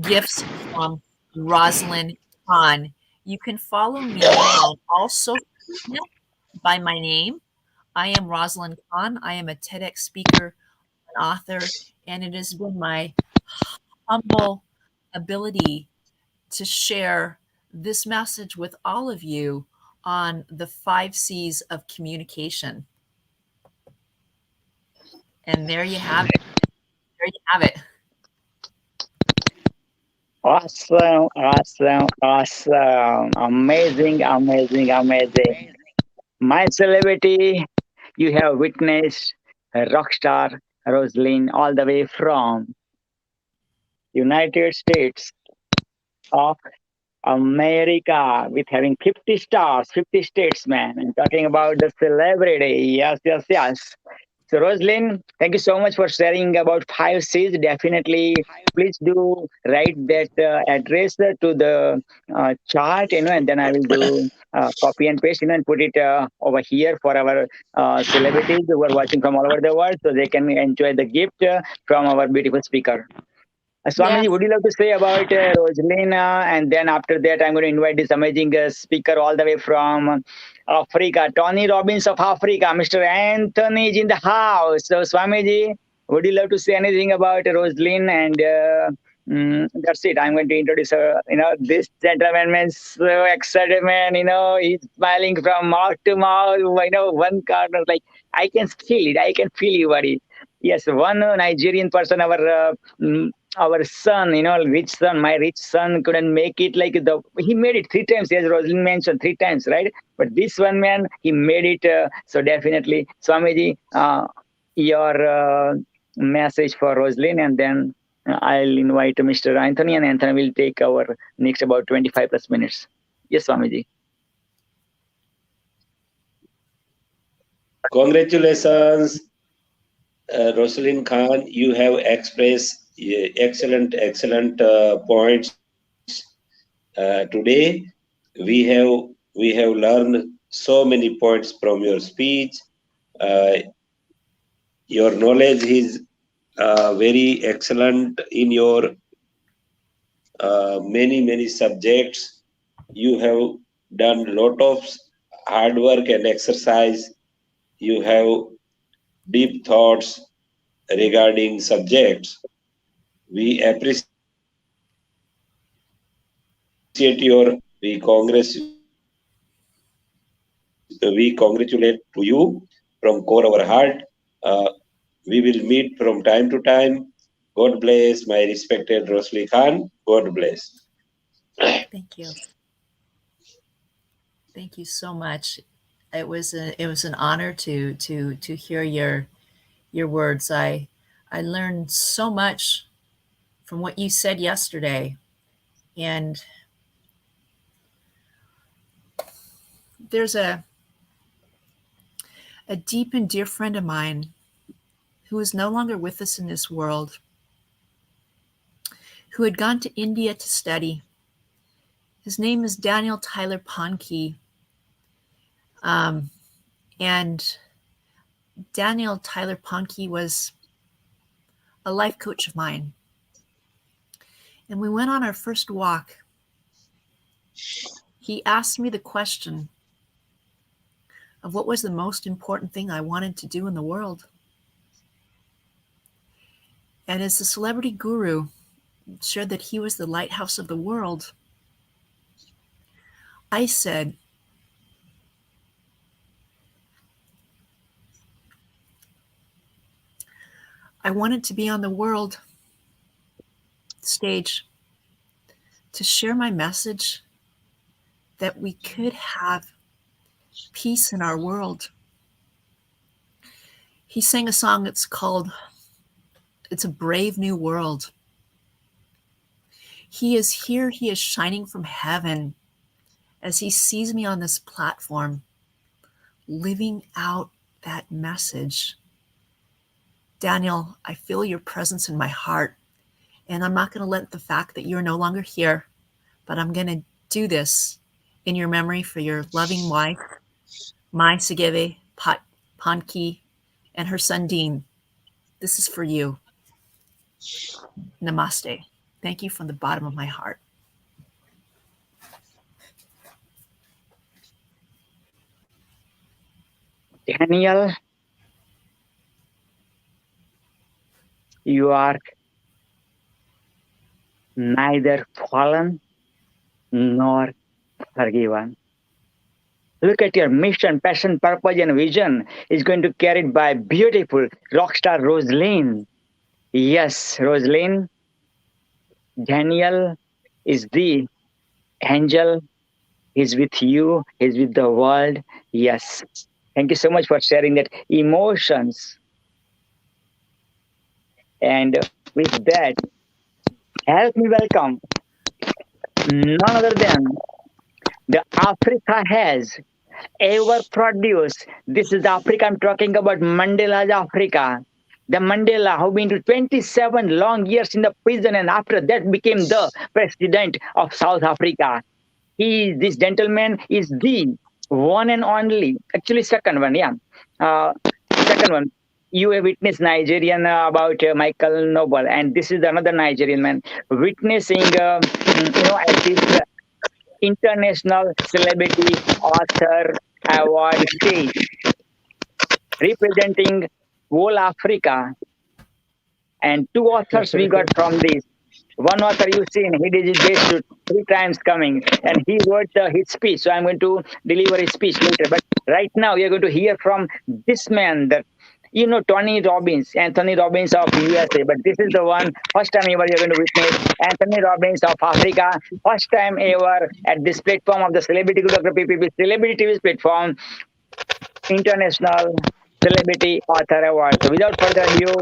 gifts from Rosalind Kahn. You can follow me on all social media by my name. I am Rosalind Kahn. I am a TEDx speaker, an author, and it has been my humble ability to share this message with all of you on the 5 C's of communication. And there you have it. There you have it. Awesome, awesome, awesome. Amazing, amazing, amazing. My celebrity, you have witnessed a rock star, Rosalind, all the way from United States of America, with having 50 stars, 50 states, man. I'm talking about the celebrity. Yes, yes, yes. So, Rosalind, thank you so much for sharing about 5 C's. Definitely, please do write that address to the chart, and then I will do copy and paste, and put it over here for our celebrities who are watching from all over the world, so they can enjoy the gift from our beautiful speaker. Swamiji, would you love to say about Rosalind? And then after that, I'm going to invite this amazing speaker all the way from Africa, Tony Robbins of Africa. Mr. Anthony is in the house. So, Swamiji, would you love to say anything about Rosalind? And that's it. I'm going to introduce her. This gentleman, man, so excited, man. He's smiling from mouth to mouth. One corner, like I can feel it. I can feel you, buddy. Yes, one Nigerian person, our son, rich son, my rich son couldn't make it. He made it 3 times, as Rosalind mentioned, 3 times, right? But this one man, he made it. So definitely, Swamiji, your message for Rosalind, and then I'll invite Mr. Anthony, and Anthony will take our next about 25 plus minutes. Yes, Swamiji. Congratulations, Rosalind Kahn. You have expressed excellent points. Today we have learned so many points from your speech. Your knowledge is very excellent in your many subjects. You have done a lot of hard work and exercise. You have deep thoughts, regarding subjects. We appreciate we congratulate to you from core of our heart. We will meet from time to time. God bless my respected Rosli Khan. God bless. Thank you. Thank you so much. It was an honor to hear your words. I learned so much from what you said yesterday, and there's a deep and dear friend of mine who is no longer with us in this world, who had gone to India to study. His name is Daniel Tyler Pankey. And Daniel Tyler Pankey was a life coach of mine. And we went on our first walk. He asked me the question of what was the most important thing I wanted to do in the world. And as the celebrity guru shared that he was the lighthouse of the world, I said, I wanted to be on the world stage to share my message that we could have peace in our world. He sang a song that's called It's a Brave New World. He is here, he is shining from heaven as he sees me on this platform, living out that message. Daniel, I feel your presence in my heart, and I'm not going to let the fact that you're no longer here, but I'm going to do this in your memory for your loving wife, Mai Segeve Pankey, and her son Dean. This is for you. Namaste. Thank you from the bottom of my heart. Daniel, you are neither fallen nor forgiven. Look at your mission, passion, purpose, and vision is going to carried by beautiful rock star Rosaline. Yes, Rosaline, Daniel is the angel. He's with you. He's with the world. Yes. Thank you so much for sharing that emotions. And with that, help me welcome none other than the Africa has ever produced. This is the Africa I'm talking about, Mandela's Africa. The Mandela who been to 27 long years in the prison and after that became the president of South Africa. This gentleman is the one and only, actually second one, yeah. Second one, you have witnessed Nigerian about Michael Noble, and this is another Nigerian man witnessing, at this international celebrity author award stage, representing whole Africa. And two authors we got from this. One author you seen, he did his best 3 times coming, and he wrote his speech. So I'm going to deliver his speech later. But right now, you're going to hear from this man, that Tony Robbins, Anthony Robbins of USA. But this is the one, first time ever you're going to witness Anthony Robbins of Africa. First time ever at this platform of the Celebrity Guru Dr. PPP Celebrity TV's platform, International Celebrity Author Award. So without further ado,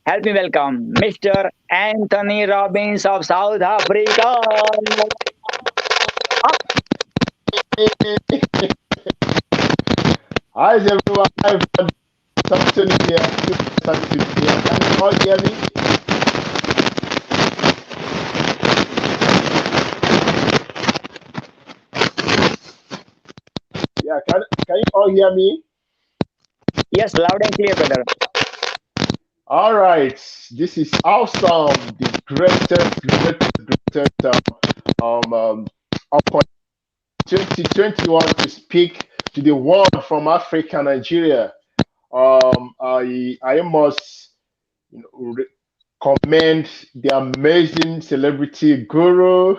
help me welcome Mr. Anthony Robbins of South Africa. Hi everyone. Hi everyone. Something here. Can you all hear me? Yeah, can you all hear me? Yes, loud and clear, brother. All right, this is awesome. The greatest opportunity 2021 to speak to the one from Africa, Nigeria. I must commend the amazing celebrity guru,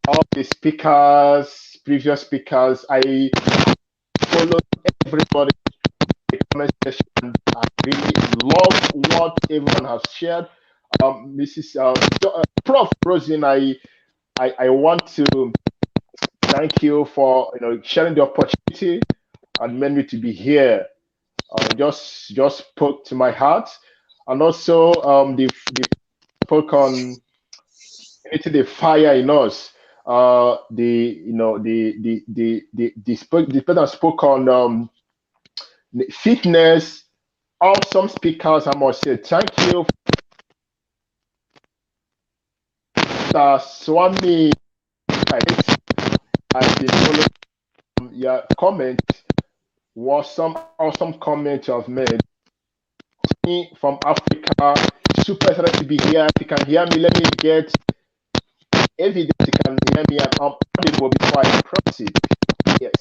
all the speakers, previous speakers. I follow everybody in the comment section. I really love what everyone has shared. Mrs. Prof. Rosin, I want to thank you for sharing the opportunity and meant me to be here. Just spoke to my heart, and also the spoke on the fire in us. The person spoke on fitness. Awesome speakers, I must say. Thank you, Swami. I've been following your comment. Was some awesome comment you have made. Me from Africa, super excited to be here. If you can hear me, let me get evidence you can hear me and I'm audible before I proceed. Yes.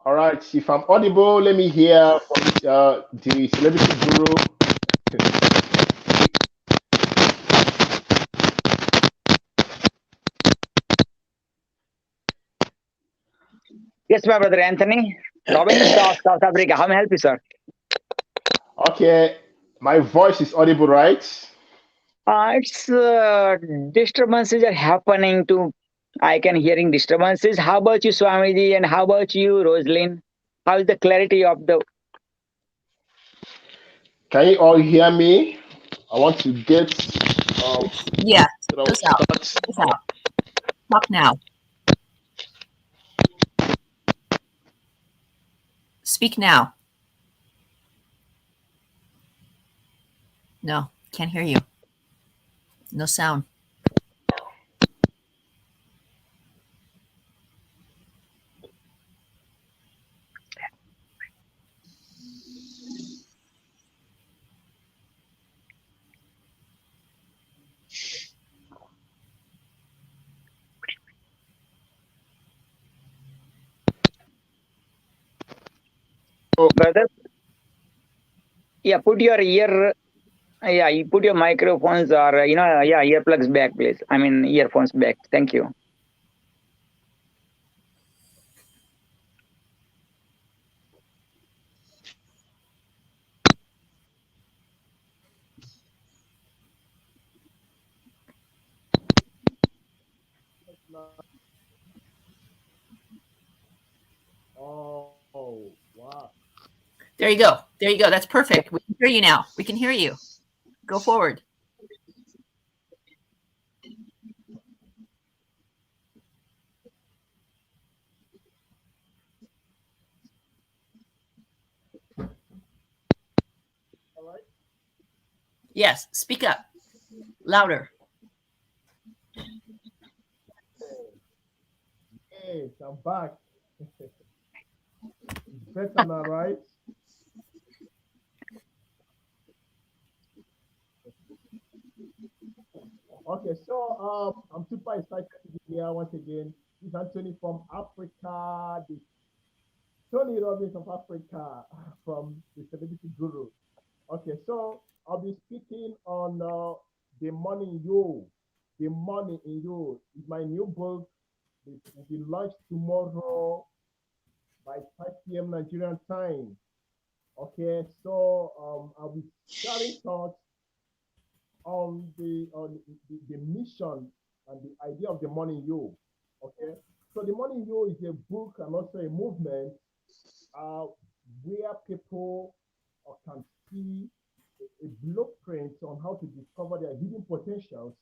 All right, if I'm audible, let me hear from the celebrity guru. Yes, my brother Anthony. Robin, South Africa. How may I help you, sir? Okay, my voice is audible, right? It's disturbances are happening to. I can hearing disturbances. How about you, Swamiji, and how about you, Rosalind? How is the clarity of the? Can you all hear me? I want to get Yeah, goes out. Goes out. Talk now. Speak now. No, can't hear you. No sound. Brother, yeah, put your ear. Yeah, you put your microphones or earplugs back, please. I mean earphones back. Thank you. Oh, wow. There you go. There you go. That's perfect. We can hear you now. We can hear you. Go forward. All right. Yes, speak up. Louder. Hey, I'm back. Better now, right? Okay, so I'm super excited to be here once again. This is Anthony from Africa, the Tony Robbins of Africa, from the Celebrity Guru. Okay, so I'll be speaking on The Money in You. The Money in You is my new book. It will be launched tomorrow by 5 p.m. Nigerian time. Okay, so I'll be sharing thoughts on the mission and the idea of The Money in You. Okay, so The Money in You is a book and also a movement where people can see a blueprint on how to discover their hidden potentials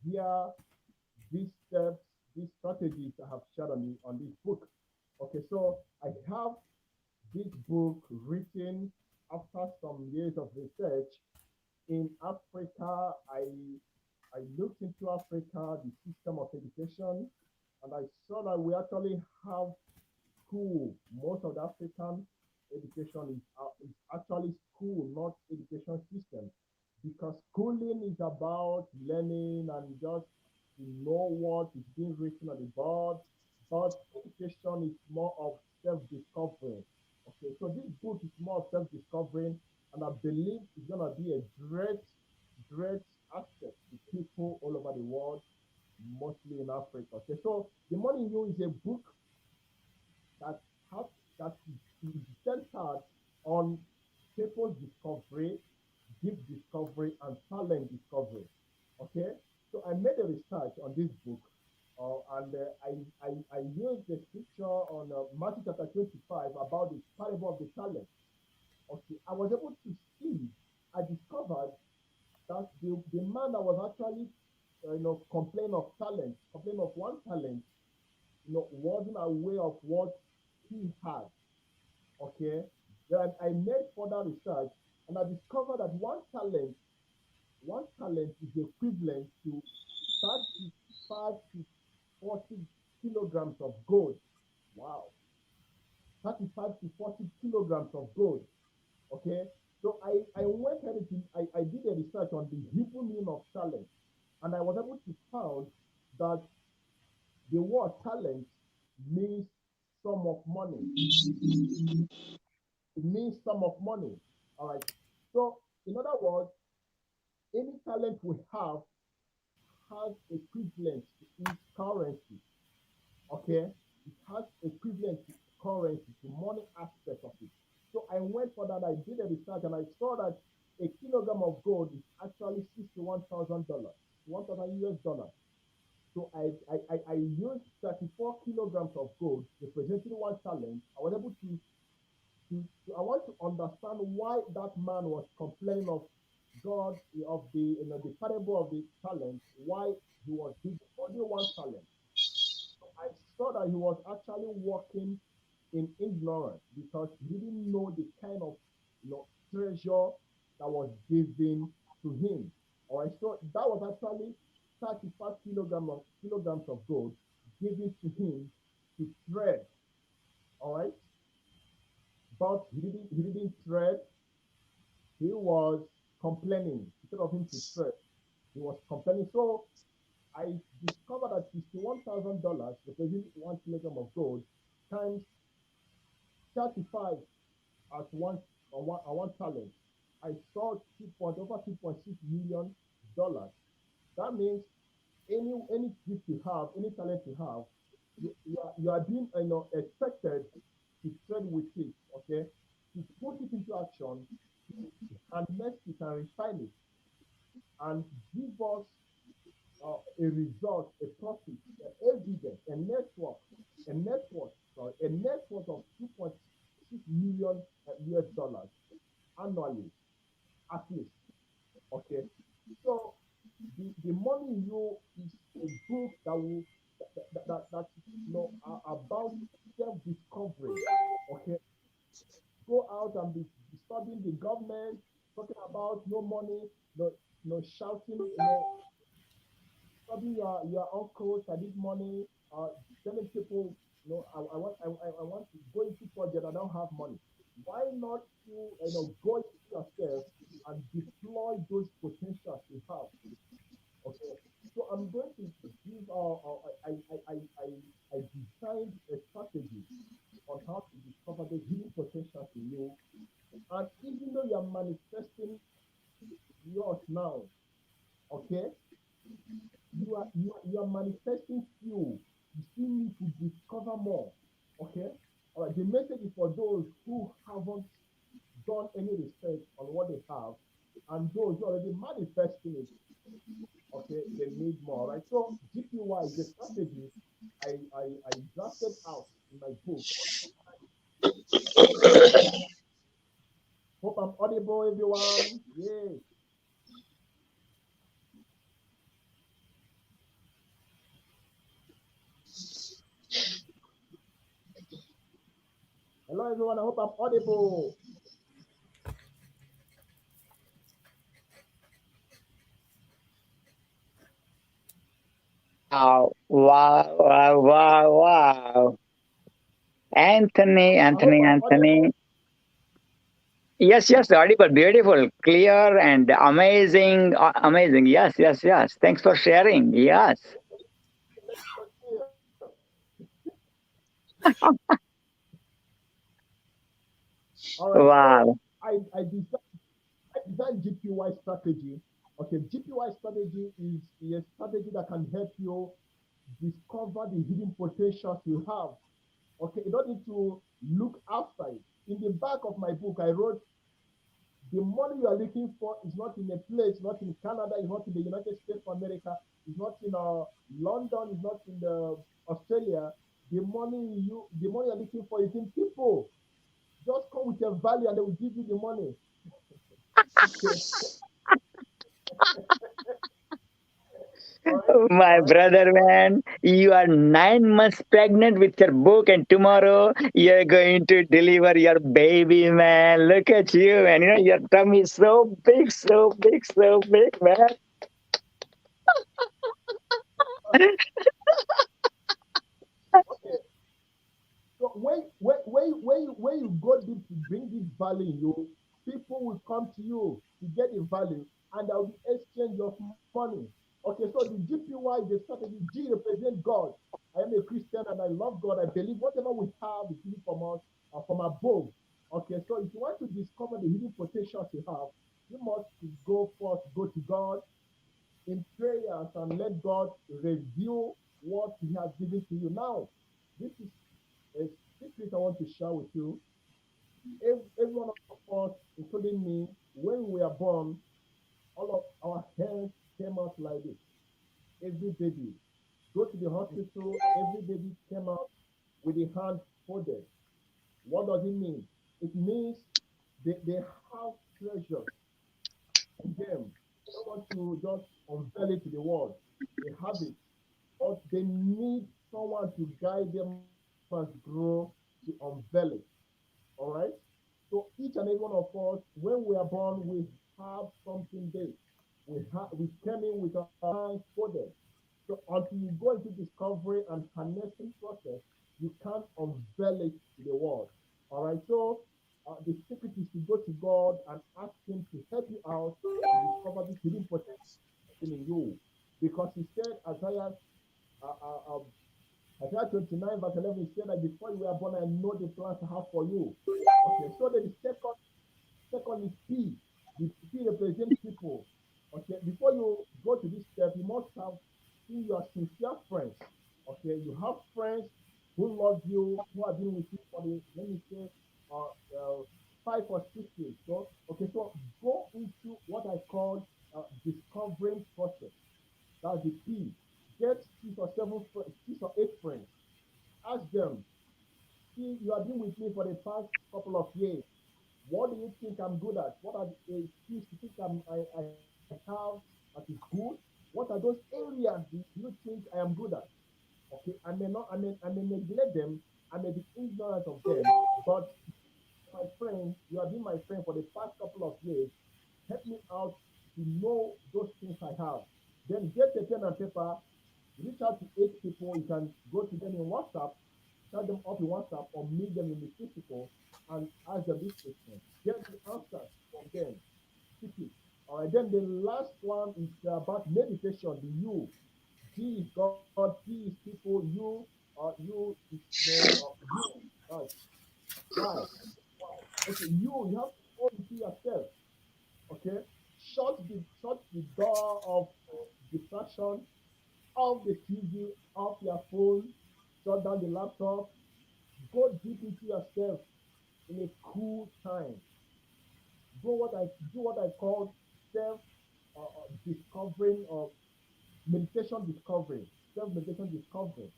via these steps, these strategies I have shared on this book. Okay, so I have this book written after some years of research in Africa. I looked into Africa, the system of education, and I saw that we actually have school. Most of the African education is actually school, not education system, because schooling is about learning and just to know what is being written on the board, but education is more of self-discovery. Okay, so this book is more of self-discovery, and I believe it's gonna be a great asset to people all over the world, mostly in Africa. Okay, so The Money in You is a book that is centered on people's discovery, deep discovery, and talent discovery. Okay, so I made a research on this book, and I used the scripture on Matthew chapter 25 about the parable of the talent. Okay, I was able to see, I discovered that the man that was actually, complain of one talent, wasn't aware of what he had. Okay, then I made further research, and I discovered that one talent is equivalent to 35 to 40 kilograms of gold. Wow, 35 to 40 kilograms of gold. Okay, so I went ahead I did a research on the Hebrew meaning of talent, and I was able to find that the word talent means sum of money. It means sum of money. All right. So in other words, any talent we have has equivalent to its currency. Okay, it has equivalent to currency, to money aspect of it. So I went for that. I did a research, and I saw that a kilogram of gold is actually $61,000, $1,000 US. So I used 34 kilograms of gold representing one talent. I was able to I want to understand why that man was complaining of God, of the parable of the talent, why he was given only one talent. I saw that he was actually working in ignorance because he didn't know the kind of treasure that was given to him. All right, so that was actually 35 kilograms of gold given to him to trade. All right, but he didn't trade. He was complaining instead of him to trade. He was complaining. So I discovered that $61,000 representing 1 kilogram of gold times 35 as one talent. I saw over $2.6 million. That means any gift you have, any talent you have, you are being expected to trade with it. Okay, to put it into action, and next you can refine it and give us a result, a profit, an evidence, a net worth of $2.6 million US annually, at least. Okay, so the Money in You is a book that will about self-discovery. Okay, go out and be disturbing the government, talking about no money, shouting, disturbing your uncles. I need money, telling people, I want to go into project. I don't have money. Why not you go into yourself and deploy those potentials you have? Okay, so I'm going to give I designed a strategy on how to discover the hidden potentials in you, and even though you are manifesting yours now, okay, you are manifesting few. You still need to discover more. Okay, all right. The message is for those who haven't done any research on what they have, and those who are already manifesting it. Okay, they need more, right? So GPY is a strategy I drafted out in my book. Hope I'm audible, everyone. Yay. Hello, everyone. I hope I'm audible. Wow. Anthony. Yes, audible, beautiful, clear, and amazing. Yes. Thanks for sharing. Yes. All right. Wow. So I designed GPY strategy. Okay, GPY strategy is a strategy that can help you discover the hidden potentials you have. Okay, you don't need to look outside. In the back of my book, I wrote, the money you are looking for is not in a place, not in Canada, it's not in the United States of America, it's not in London, it's not in Australia. The money you're looking for is in people. Just come with your value and they will give you the money. Okay. My brother, man, you are 9 months pregnant with your book, and tomorrow you're going to deliver your baby, man. Look at you, man. You know, your tummy is so big, so big, so big, man. Okay. So when you go deep to bring this value in you, people will come to you to get the value, and there will be exchange of money. Okay, so the GPY is a strategy. G represents God. I am a Christian and I love God. I believe whatever we have is given from us, from above. Okay, so if you want to discover the hidden potentials you have, you must go to God in prayers and let God reveal what He has given to you. Now, this is a secret I want to share with you. Every one of us, including me, when we are born, all of our hands came out like this. Every baby go to the hospital, every baby came out with the hand folded. What does it mean? It means they have treasure in them. They don't want to just unveil it to the world. They have it, but they need someone to guide them as grow to unveil it. All right. So each and every one of us, when we are born, we have something there. We came in with our hands folded. So until you go into discovery and harnessing process, you can't unveil it to the world. All right. So the secret is to go to God and ask Him to help you out to discover this hidden potential in you, because He said, Isaiah uh, uh, Isaiah 29 verse 11, He said that before you were born, I know the plans I have for you. Okay, so the second is P. The P represents people. Okay, before you go to this step, you must have your sincere friends. Okay, you have friends who love you, who have been with you for let me say, 5 or 6 years. So, okay, so go into what I call discovering process. That's the P. Get 6 or 8 friends. Ask them, see, you have been with me for the past couple of years. What do you think I'm good at? What are the skills you think I have that is good? What are those areas do you think I am good at? Okay, I may neglect them, I may be ignorant of them, but my friend, you have been my friend for the past couple of years. Help me out to know those things I have. Then get a pen and paper, reach out to 8 people. You can go to them in WhatsApp, chat them up in WhatsApp, or meet them in the physical and ask them this question. Get the answers from them. Speak it. All right. Then the last one is about meditation. The you. G is God. P is people. You is you. Why? Okay. You have to go into yourself. Okay. Shut the door of distraction, off the TV, off your phone, shut down the laptop, go deep into yourself in a cool time. Do what I call self discovering or meditation discovery, self meditation discovery.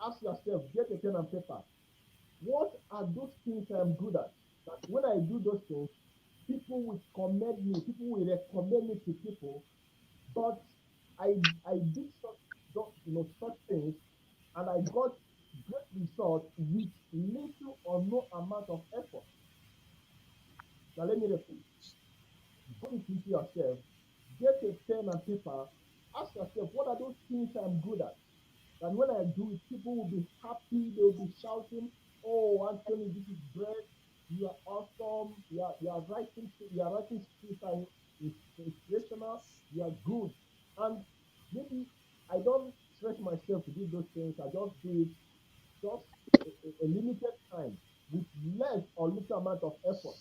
Ask yourself, get a pen and paper. What are those things I am good at? That when I do those things, people will commend me, people will recommend me to people, but I did such things, and I got great results with little or no amount of effort. Now let me repeat. Go into yourself, get a pen and paper, ask yourself, what are those things I'm good at? And when I do it, people will be happy, they'll be shouting, oh, Anthony, this is great, you are awesome, you are writing scripts and inspirational, you are good. And maybe I don't stress myself to do those things, I just do it just a limited time with less or little amount of effort.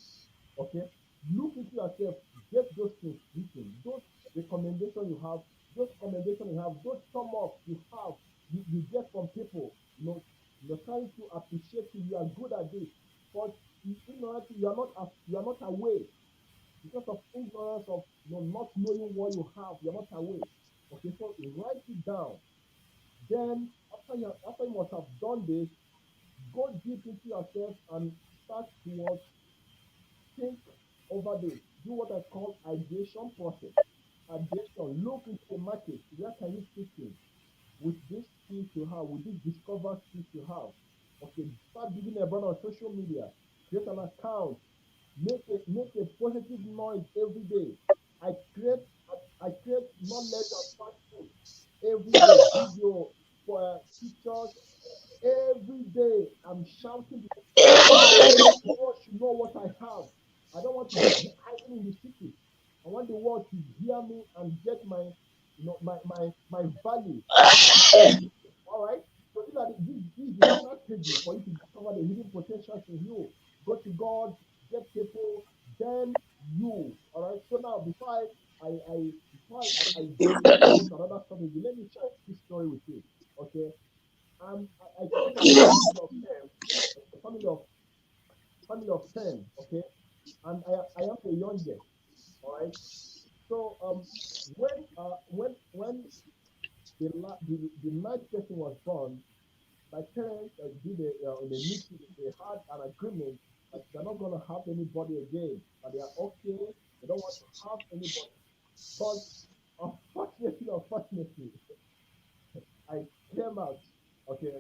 Okay, look into yourself, get those things written, those recommendations you have, those thumb ups you have, you get from people, you're trying to appreciate you are good at this, but ignorance, you are not aware because of ignorance of not knowing what you have, you're not aware. Okay, so write it down. Then after you must have done this, go deep into yourself and start to think over this. Do what I call ideation process. Ideation. Look into the market. Where can you fit in with this skills you have, with this discovered skills you have? Okay, start giving a brand on social media. Create an account. Make a positive noise every day. I create knowledge and practice every day. Video for pictures every day. I'm shouting. The world should know what I have. I don't want to be hiding in the city. I want the world to hear me and get my value. All right. So this is the strategy for you to discover the hidden potentials in you. Go to God, get people, then you. All right. So now before I do another story, let me share this story with you. Okay. I come from a family of 10, okay, and I am the youngest. All right. So when the ninth person was born, my parents did in a meeting. They had an agreement that they're not going to have anybody again. That they are okay. They don't want to have anybody. But unfortunately, I came out. Okay,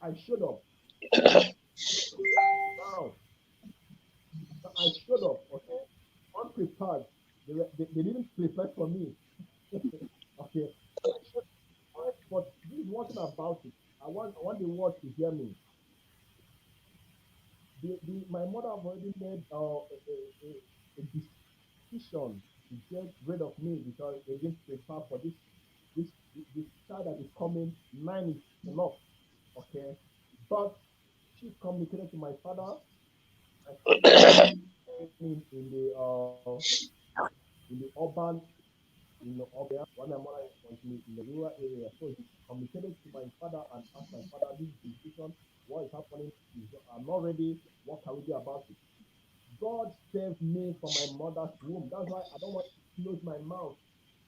I showed up. Now I showed up. Okay, unprepared. They didn't prepare for me. Okay, I showed up, but this is one thing about it. I want the world to hear me. My mother have already made a decision to get rid of me because they didn't prepare for this child that is coming. 9 is enough, okay? But she communicated to my father. In the urban, when my mother was in the rural area, so he communicated to my father and asked my father this decision, what is happening? I'm not ready. What can we do about it? God saved me from my mother's womb. That's why I don't want to close my mouth.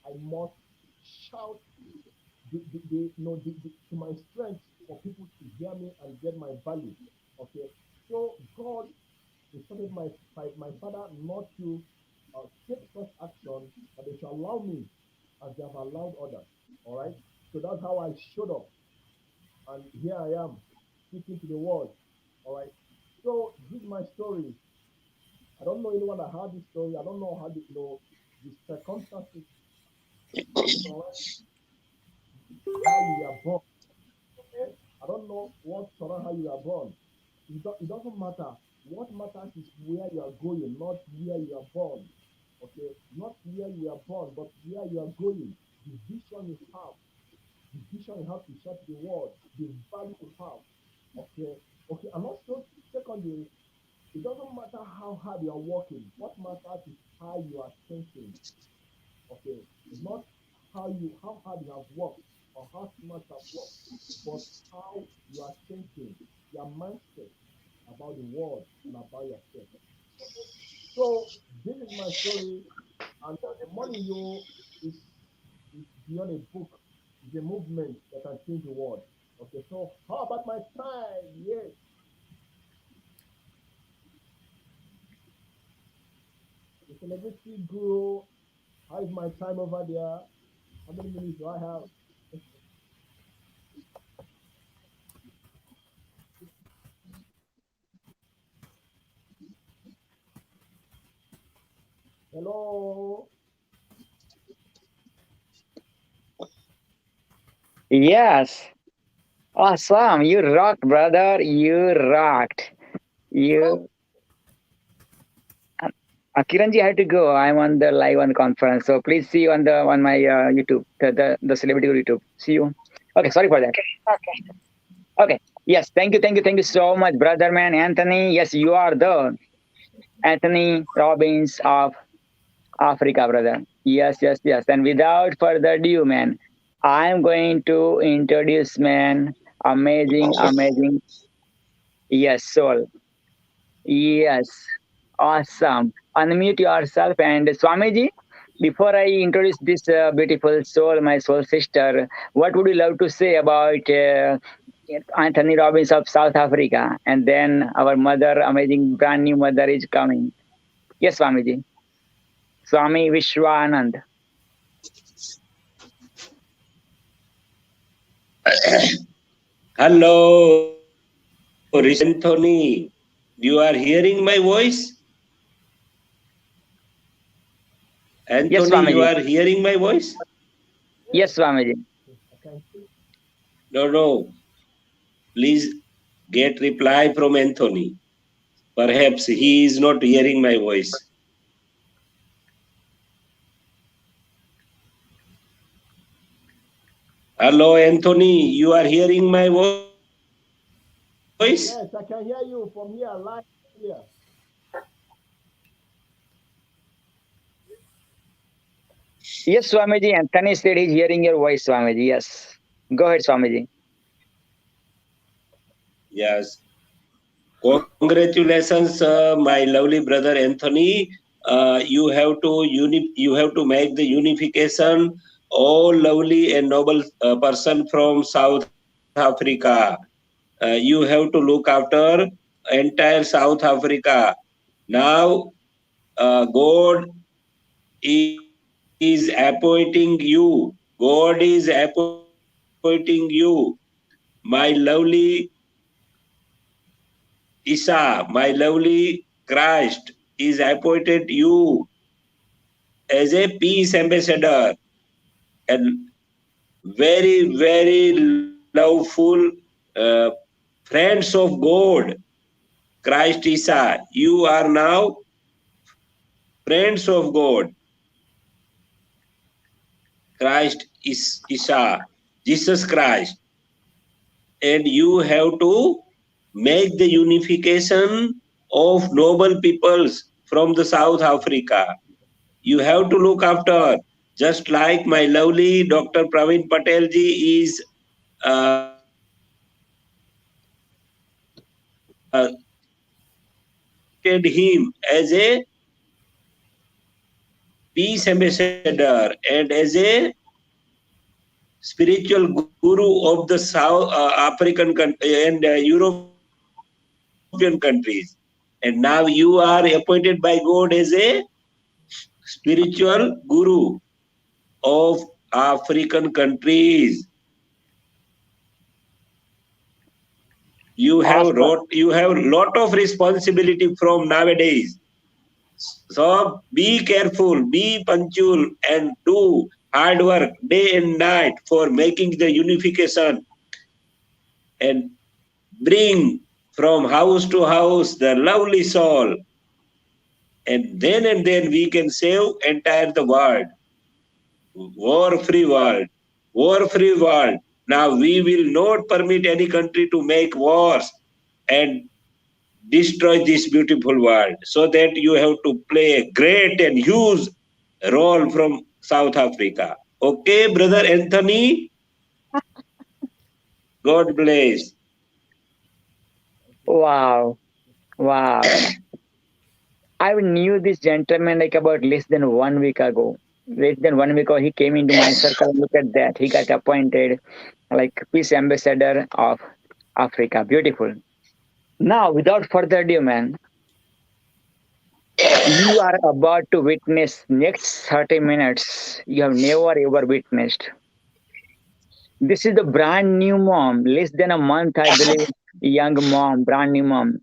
I must shout to my strength for people to hear me and get my value. Okay, so God instructed my father not to take such action, but they shall allow me as they have allowed others. All right, so that's how I showed up, and here I am speaking to the world. All right, so this is my story. I don't know anyone that had this story. I don't know how the circumstances, how you are born. Okay? I don't know what surround how you are born. It doesn't matter. What matters is where you are going, not where you are born. Okay, not where you are born, but where you are going. The vision you have, to share to the world, the value you have. Okay, and also secondly, it doesn't matter how hard you are working. What matters is how you are thinking. Okay, it's not how hard you have worked or how much you have worked, but how you are thinking, your mindset about the world and about yourself. Okay. So this is my story, and the money is beyond a book. It's a movement that can change the world. Okay, so how about my time? Yes. The celebrity guru. How is my time over there? How many minutes do I have? Hello. Yes. Awesome. You rocked, brother. You rocked. You. Kiranji, I had to go. I'm on the live on the conference. So please see you on my YouTube, the celebrity YouTube. See you. Okay, sorry for that. Okay. Yes, thank you so much, brother man, Anthony. Yes, you are the Anthony Robbins of Africa, brother. Yes. And without further ado, man, I'm going to introduce, man, amazing, yes, soul. Yes, awesome. Unmute yourself and Swamiji. Before I introduce this beautiful soul, my soul sister, what would you love to say about Anthony Robbins of South Africa? And then our mother, amazing brand new mother, is coming. Yes, Swamiji. Swami Vishwanand. Hello, Anthony. You are hearing my voice? Anthony, yes, Swamiji. you are hearing my voice? Yes, Swamiji. No. Please get reply from Anthony. Perhaps he is not hearing my voice. Hello, Anthony. You are hearing my voice? Yes, I can hear you from here, live here. Yes, Swamiji. Anthony said he's hearing your voice, Swamiji. Yes. Go ahead, Swamiji. Yes. Congratulations, my lovely brother Anthony. You have to make the unification. All lovely and noble person from South Africa. You have to look after entire South Africa. Now, God is appointing you. God is appointing you, my lovely Isa, my lovely Christ, is appointed you as a peace ambassador and very loveful friends of God. Christ Isa, you are now friends of God. Christ is Isa, Jesus Christ. And you have to make the unification of noble peoples from the South Africa. You have to look after, just like my lovely Dr. Praveen Patel ji is him as a peace ambassador and as a spiritual guru of the South African and European countries. And now you are appointed by God as a spiritual guru of African countries. You have lot of responsibility from nowadays. So be careful, be punctual, and do hard work day and night for making the unification and bring from house to house the lovely soul. And then we can save entire the world. War-free world. War-free world. Now we will not permit any country to make wars and destroy this beautiful world. So that you have to play a great and huge role from South Africa. Okay, brother Anthony? God bless. Wow. I knew this gentleman like about less than 1 week ago. Less than 1 week ago, he came into my circle. Look at that. He got appointed like peace ambassador of Africa. Beautiful. Now, without further ado, man, you are about to witness next 30 minutes you have never ever witnessed. This is the brand new mom, less than a month, I believe, young mom, brand new mom,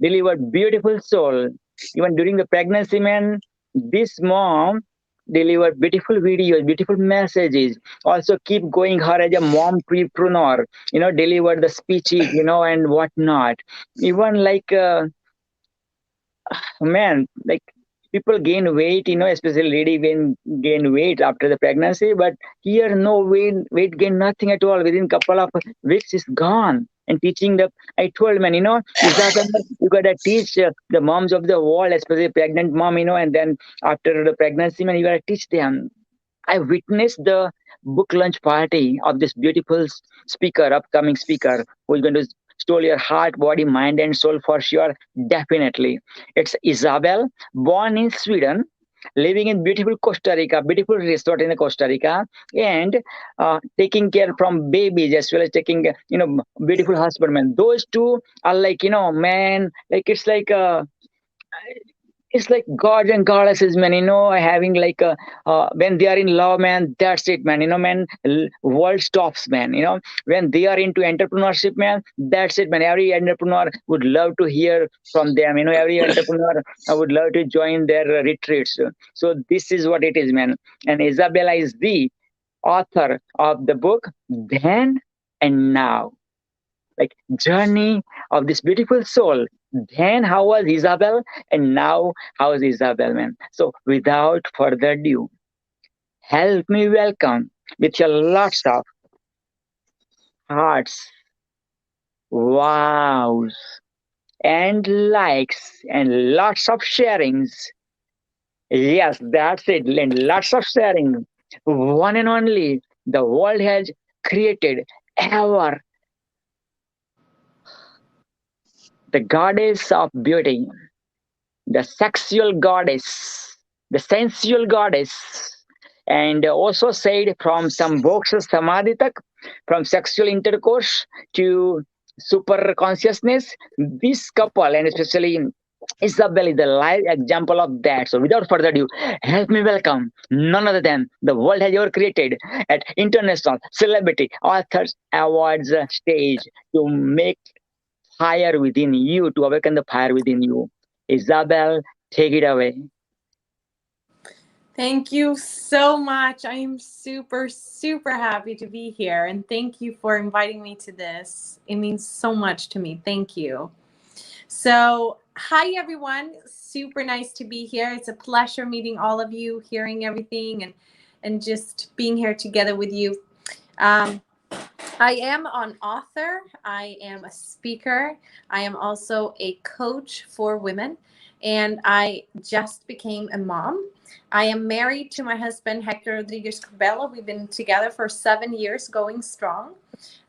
delivered beautiful soul. Even during the pregnancy, man, this mom delivered beautiful videos, beautiful messages. Also keep going her as a mompreneur, deliver the speeches, and whatnot. Even like, man, like people gain weight, especially lady gain weight after the pregnancy, but here no weight gain, nothing at all. Within couple of weeks is gone. and teaching I told, man, Isabel, you gotta teach the moms of the world, especially pregnant mom, and then after the pregnancy, man, you gotta teach them. I witnessed the book launch party of this beautiful upcoming speaker, who's going to stole your heart, body, mind, and soul for sure. Definitely. It's Isabel, born in Sweden, living in beautiful Costa Rica, beautiful resort in Costa Rica, and taking care from babies as well as taking, beautiful husband, man. Those two are like, man, like it's like gods and goddesses, man, having like when they are in love, man, that's it, man, man, world stops, man, when they are into entrepreneurship, man, that's it, man. Every entrepreneur would love to hear from them, every entrepreneur would love to join their retreats. So this is what it is, man. And Isabella is the author of the book Then and Now, like journey of this beautiful soul. Then how was Isabel, and now how is Isabel, man? So without further ado, help me welcome with your lots of hearts, wows, and likes, and lots of sharings. Yes, that's it, and lots of sharing. One and only the world has created ever, the goddess of beauty, the sexual goddess, the sensual goddess, and also said from some books, Samadhi tak, from sexual intercourse to super consciousness, this couple, and especially Isabel, is the live example of that. So without further ado, help me welcome none other than the world has ever created at International Celebrity Authors Awards stage to make fire within you, to awaken the fire within you. Isabel, take it away. Thank you so much. I am super, super happy to be here. And thank you for inviting me to this. It means so much to me. Thank you. So, hi, everyone. Super nice to be here. It's a pleasure meeting all of you, hearing everything, and just being here together with you. I am an author. I am a speaker. I am also a coach for women. And I just became a mom. I am married to my husband, Hector Rodriguez Corbella. We've been together for 7 years, going strong.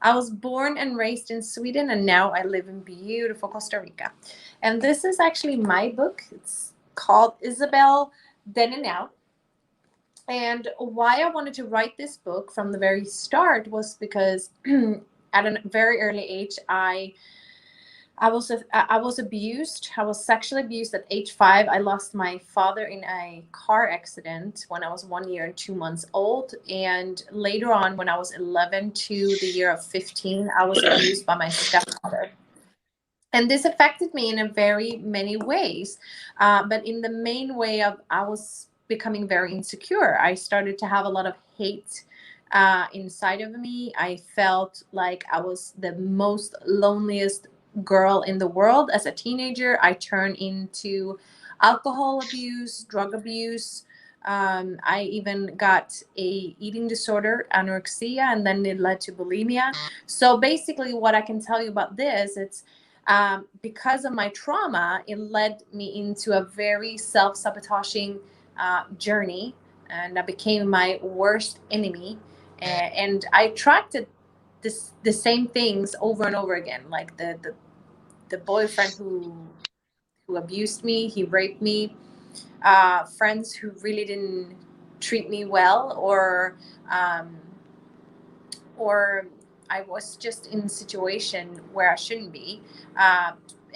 I was born and raised in Sweden, and now I live in beautiful Costa Rica. And this is actually my book. It's called Isabel, Then and Now. And why I wanted to write this book from the very start was because at a very early age, I was abused. I was sexually abused at age 5. I lost my father in a car accident when I was 1 year and 2 months old. And later on, when I was 11 to the year of 15, I was abused by my stepfather. And this affected me in a very many ways. But in the main way of I was becoming very insecure. I started to have a lot of hate inside of me. I felt like I was the most loneliest girl in the world. As a teenager, I turned into alcohol abuse, drug abuse. I even got a eating disorder, anorexia, and then it led to bulimia. So basically what I can tell you about this, it's because of my trauma, it led me into a very self-sabotaging journey, and I became my worst enemy. And I attracted the same things over and over again, like the boyfriend who abused me, he raped me, friends who really didn't treat me well, or I was just in a situation where I shouldn't be.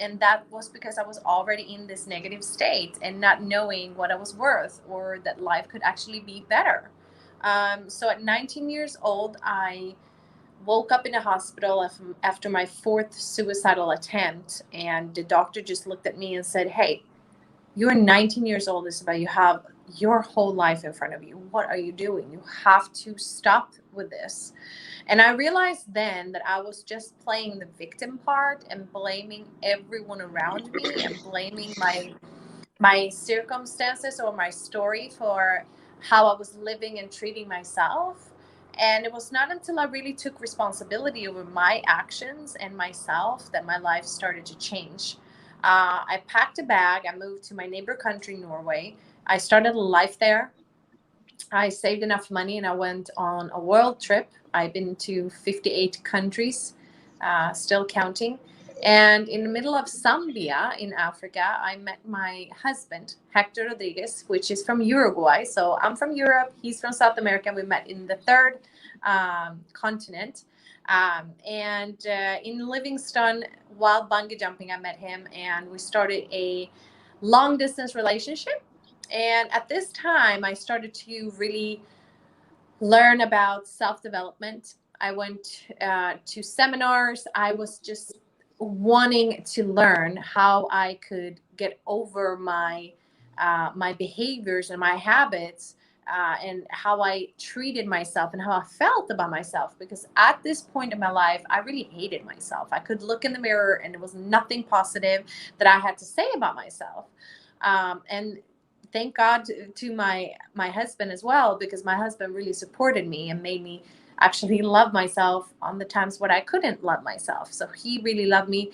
And that was because I was already in this negative state and not knowing what I was worth or that life could actually be better. So at 19 years old, I woke up in a hospital after my 4th suicidal attempt. And the doctor just looked at me and said, "Hey, you're 19 years old, Isabel. You have your whole life in front of you. What are you doing? You have to stop with this." And I realized then that I was just playing the victim part and blaming everyone around me and blaming my circumstances or my story for how I was living and treating myself. And it was not until I really took responsibility over my actions and myself that my life started to change. I packed a bag. I moved to my neighbor country, Norway. I started a life there. I saved enough money and I went on a world trip. I've been to 58 countries, still counting. And in the middle of Zambia in Africa, I met my husband, Hector Rodriguez, which is from Uruguay. So I'm from Europe. He's from South America. We met in the third continent. And in Livingston, while bungee jumping, I met him and we started a long distance relationship. And at this time, I started to really learn about self-development. I went to seminars. I was just wanting to learn how I could get over my my behaviors and my habits, and how I treated myself and how I felt about myself. Because at this point in my life, I really hated myself. I could look in the mirror and there was nothing positive that I had to say about myself. And thank God to my husband as well, because my husband really supported me and made me actually love myself on the times when I couldn't love myself. So he really loved me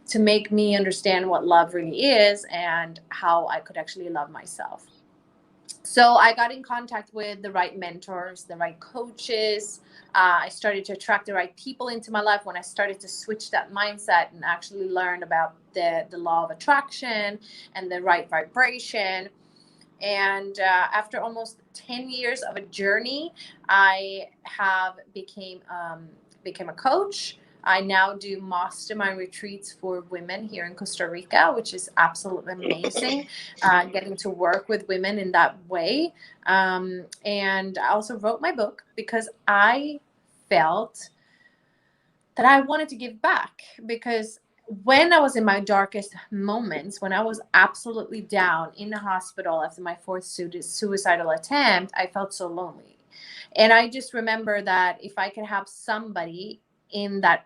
to make me understand what love really is and how I could actually love myself. So I got in contact with the right mentors, the right coaches. I started to attract the right people into my life when I started to switch that mindset and actually learn about the law of attraction and the right vibration. And after almost 10 years of a journey, I have became a coach. I now do mastermind retreats for women here in Costa Rica, which is absolutely amazing, getting to work with women in that way. And I also wrote my book because I felt that I wanted to give back, because when I was in my darkest moments, when I was absolutely down in the hospital after my fourth suicidal attempt, I felt so lonely. And I just remember that if I could have somebody in that,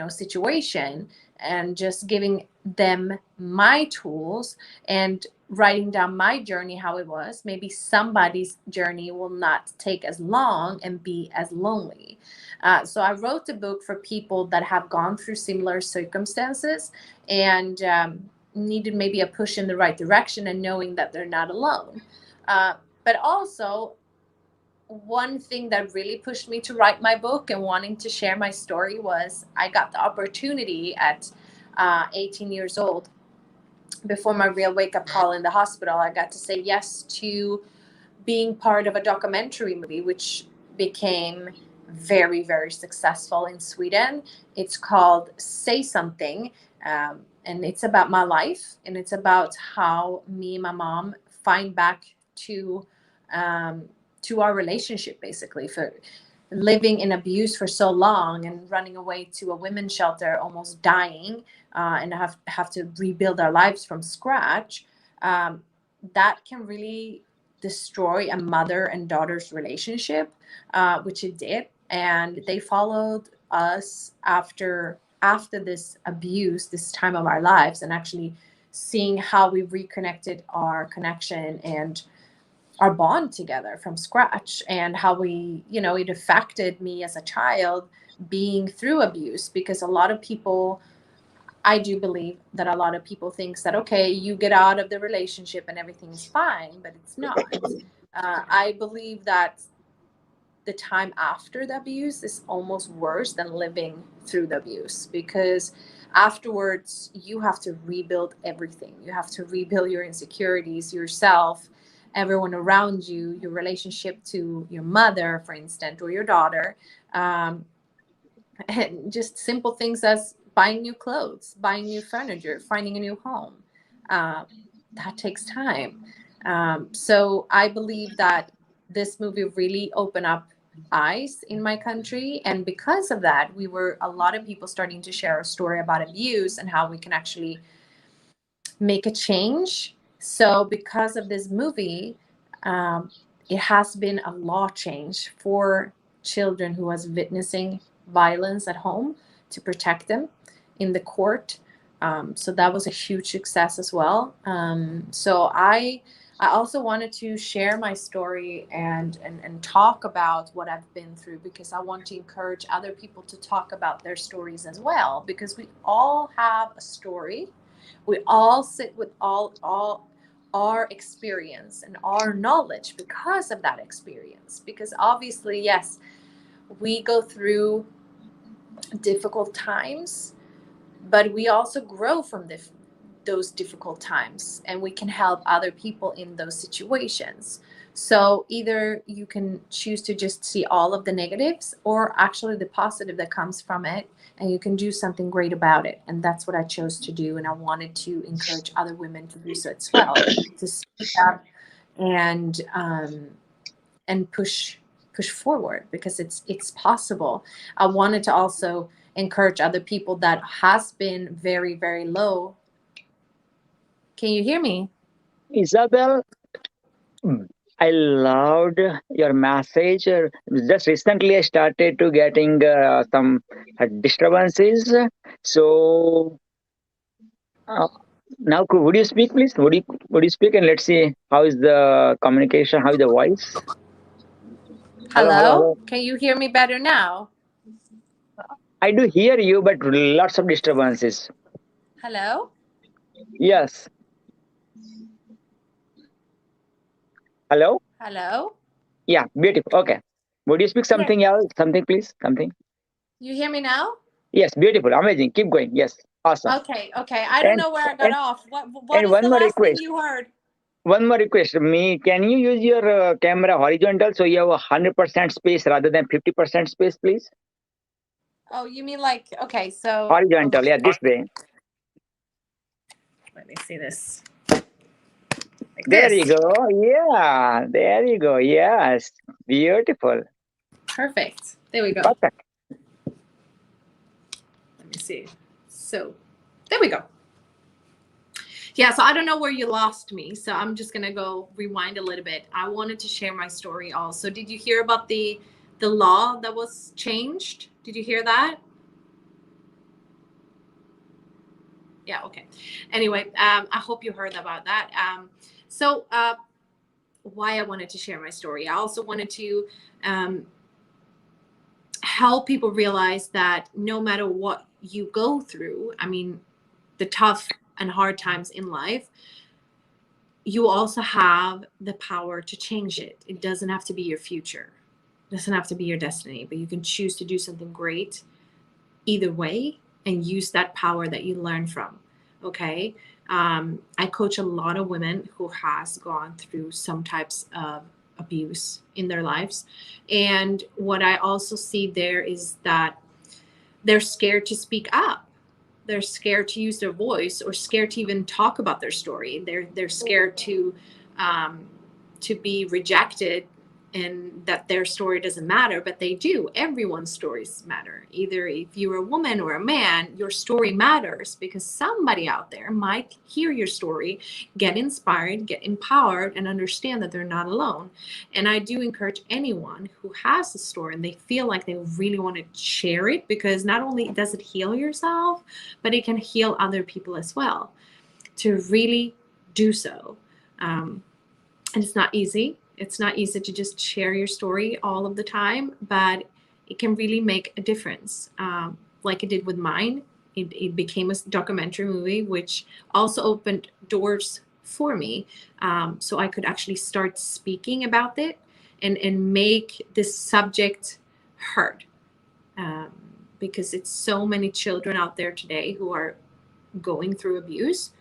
situation, and just giving them my tools and writing down my journey, how it was, maybe somebody's journey will not take as long and be as lonely. So I wrote the book for people that have gone through similar circumstances and needed maybe a push in the right direction and knowing that they're not alone. But also, one thing that really pushed me to write my book and wanting to share my story was I got the opportunity at 18 years old, before my real wake-up call in the hospital. I got to say yes to being part of a documentary movie, which became very, very successful in Sweden. It's called Say Something, and it's about my life, and it's about how me and my mom find back to our relationship, basically, for living in abuse for so long and running away to a women's shelter, almost dying, and have to rebuild our lives from scratch. That can really destroy a mother and daughter's relationship, which it did. And they followed us after this abuse, this time of our lives, and actually seeing how we reconnected our connection and our bond together from scratch, and how we, it affected me as a child being through abuse. Because a lot of people, I do believe that a lot of people thinks that, okay, you get out of the relationship and everything's fine, but it's not. I believe that the time after the abuse is almost worse than living through the abuse, because afterwards you have to rebuild everything. You have to rebuild your insecurities, yourself, everyone around you, your relationship to your mother, for instance, or your daughter, and just simple things as buying new clothes, buying new furniture, finding a new home. That takes time. So I believe that this movie really opened up eyes in my country. And because of that, we were a lot of people starting to share a story about abuse and how we can actually make a change. So because of this movie, it has been a law change for children who was witnessing violence at home to protect them in the court. So that was a huge success as well. So I I also wanted to share my story and talk about what I've been through, because I want to encourage other people to talk about their stories as well, because we all have a story. We all sit with all our experience and our knowledge because of that experience. Because obviously, yes, we go through difficult times, but we also grow from those difficult times, and we can help other people in those situations. So either you can choose to just see all of the negatives, or actually the positive that comes from it, and you can do something great about it. And that's what I chose to do. And I wanted to encourage other women to do so as well, to speak up and push forward, because it's possible. I wanted to also encourage other people that has been very, very low. Can you hear me? Isabel, I loved your message. Just recently, I started to getting some disturbances. So now, would you speak, please? Would you speak, and let's see how is the communication, how is the voice? Hello? Can you hear me better now? I do hear you, but lots of disturbances. Hello? Yes. Hello? Hello? Yeah, beautiful. Okay. Would you speak something else? Something, please? Something? You hear me now? Yes, beautiful. Amazing. Keep going. Yes. Awesome. Okay. I don't know where I got off. What is one the more last thing request. you heard? One more request. Can you use your camera horizontal so you have 100% space rather than 50% space, please? Oh, you mean like, okay, so. Horizontal, yeah, this way. Let me see this. Like there this. you go. Yeah, there you go. Yes, beautiful. Perfect. There we go. Perfect. Let me see. So there we go. Yeah, so I don't know where you lost me, so I'm just gonna go rewind a little bit. I wanted to share my story also. Did you hear about the law that was changed? Did you hear that? Yeah, okay. Anyway, I hope you heard about that. So why I wanted to share my story. I also wanted to help people realize that no matter what you go through, I mean, the tough and hard times in life, you also have the power to change it. It doesn't have to be your future. It doesn't have to be your destiny, but you can choose to do something great either way and use that power that you learn from. Okay. I coach a lot of women who has gone through some types of abuse in their lives. And what I also see there is that they're scared to speak up. They're scared to use their voice, or scared to even talk about their story. They're scared to be rejected, and that their story doesn't matter, but they do. Everyone's stories matter. Either if you're a woman or a man, your story matters, because somebody out there might hear your story, get inspired, get empowered, and understand that they're not alone. And I do encourage anyone who has a story and they feel like they really want to share it, because not only does it heal yourself, but it can heal other people as well, to really do so. And it's not easy. It's not easy to just share your story all of the time, but it can really make a difference. Like it did with mine. It became a documentary movie, which also opened doors for me. So I could actually start speaking about it and make this subject heard. Because it's so many children out there today who are going through abuse,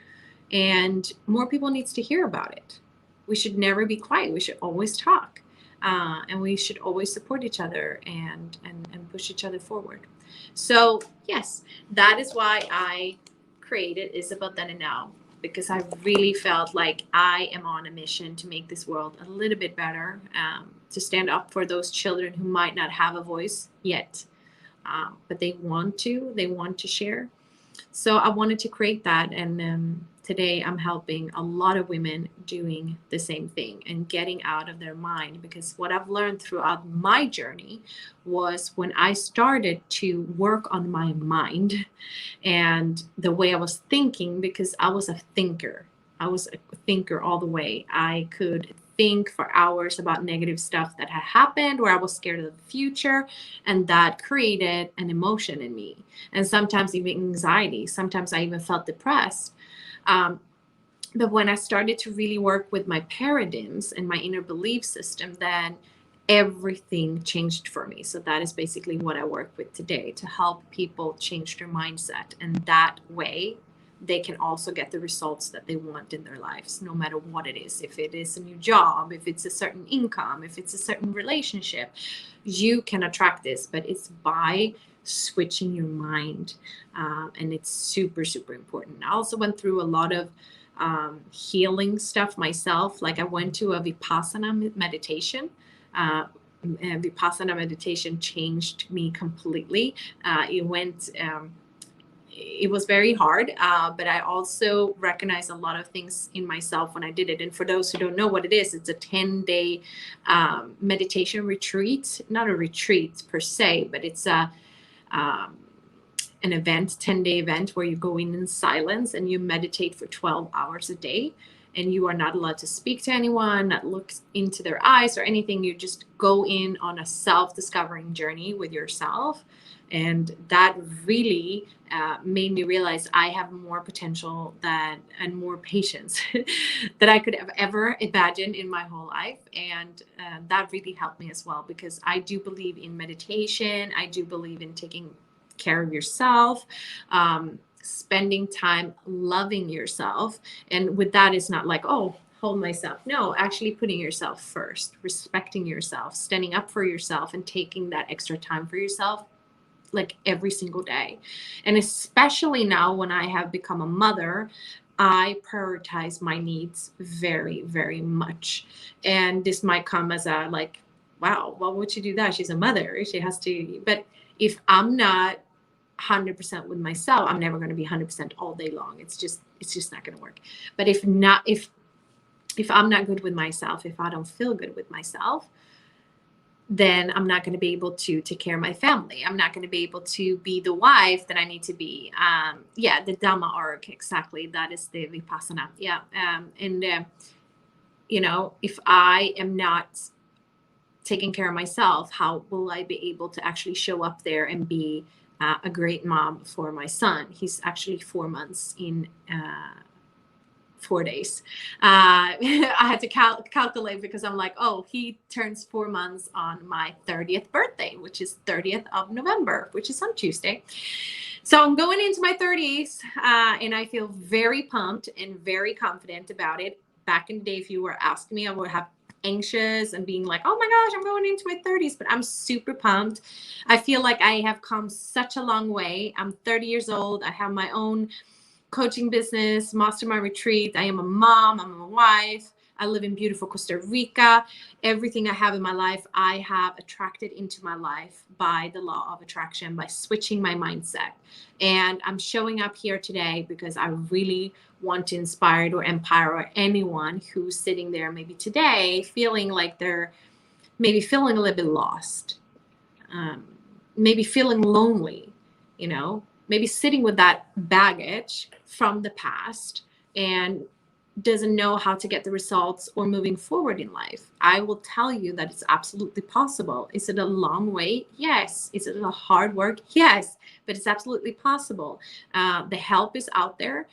and more people needs to hear about it. We should never be quiet. We should always talk, and we should always support each other and push each other forward. So yes, that is why I created Isabel Then and Now, because I really felt like I am on a mission to make this world a little bit better, to stand up for those children who might not have a voice yet, but they want to share. So I wanted to create that, and today I'm helping a lot of women doing the same thing and getting out of their mind. Because what I've learned throughout my journey was, when I started to work on my mind and the way I was thinking, because I was a thinker. I was a thinker all the way. I could think for hours about negative stuff that had happened, or I was scared of the future, and that created an emotion in me, and sometimes even anxiety. Sometimes I even felt depressed. But when I started to really work with my paradigms and my inner belief system, then everything changed for me. So that is basically what I work with today, to help people change their mindset. And that way they can also get the results that they want in their lives, no matter what it is. If it is a new job, if it's a certain income, if it's a certain relationship, you can attract this, but it's by switching your mind. And it's super, super important. I also went through a lot of healing stuff myself. Like I went to a Vipassana meditation. And Vipassana meditation changed me completely. It was very hard, but I also recognized a lot of things in myself when I did it. And for those who don't know what it is, it's a 10-day meditation retreat. Not a retreat per se, but it's an event, 10-day event, where you go in silence and you meditate for 12 hours a day. And you are not allowed to speak to anyone, not look into their eyes or anything. You just go in on a self-discovering journey with yourself. And that really made me realize I have more potential and more patience than I could have ever imagined in my whole life. And that really helped me as well, because I do believe in meditation. I do believe in taking care of yourself, spending time loving yourself. And with that, it's not like, oh, hold myself. No, actually putting yourself first, respecting yourself, standing up for yourself, and taking that extra time for yourself, like every single day. And especially now when I have become a mother, I prioritize my needs very, very much. And this might come as a like, wow, why would she do that? She's a mother. She has to. But if I'm not 100% with myself, I'm never going to be 100% all day long. It's just not going to work. But if I'm not good with myself, if I don't feel good with myself, then I'm not going to be able to take care of my family. I'm not going to be able to be the wife that I need to be. The Dhamma arc, exactly. That is the Vipassana. Yeah. If I am not taking care of myself, how will I be able to actually show up there and be a great mom for my son? He's actually 4 months in 4 days. I had to calculate, because I'm like, oh, he turns 4 months on my 30th birthday, which is 30th of November, which is on Tuesday. So I'm going into my 30s, and I feel very pumped and very confident about it. Back in the day, if you were asking me, I would have anxious and being like, oh my gosh, I'm going into my 30s, but I'm super pumped. I feel like I have come such a long way. I'm 30 years old. I have my own coaching business, mastermind retreat. I am a mom. I'm a wife. I live in beautiful Costa Rica. Everything I have in my life, I have attracted into my life by the law of attraction, by switching my mindset. And I'm showing up here today because I really want to inspire or empower anyone who's sitting there maybe today feeling like they're maybe feeling a little bit lost, maybe feeling lonely, maybe sitting with that baggage from the past and doesn't know how to get the results or moving forward in life. I will tell you that it's absolutely possible. Is it a long way? Yes. Is it a hard work? Yes, but it's absolutely possible. The help is out there.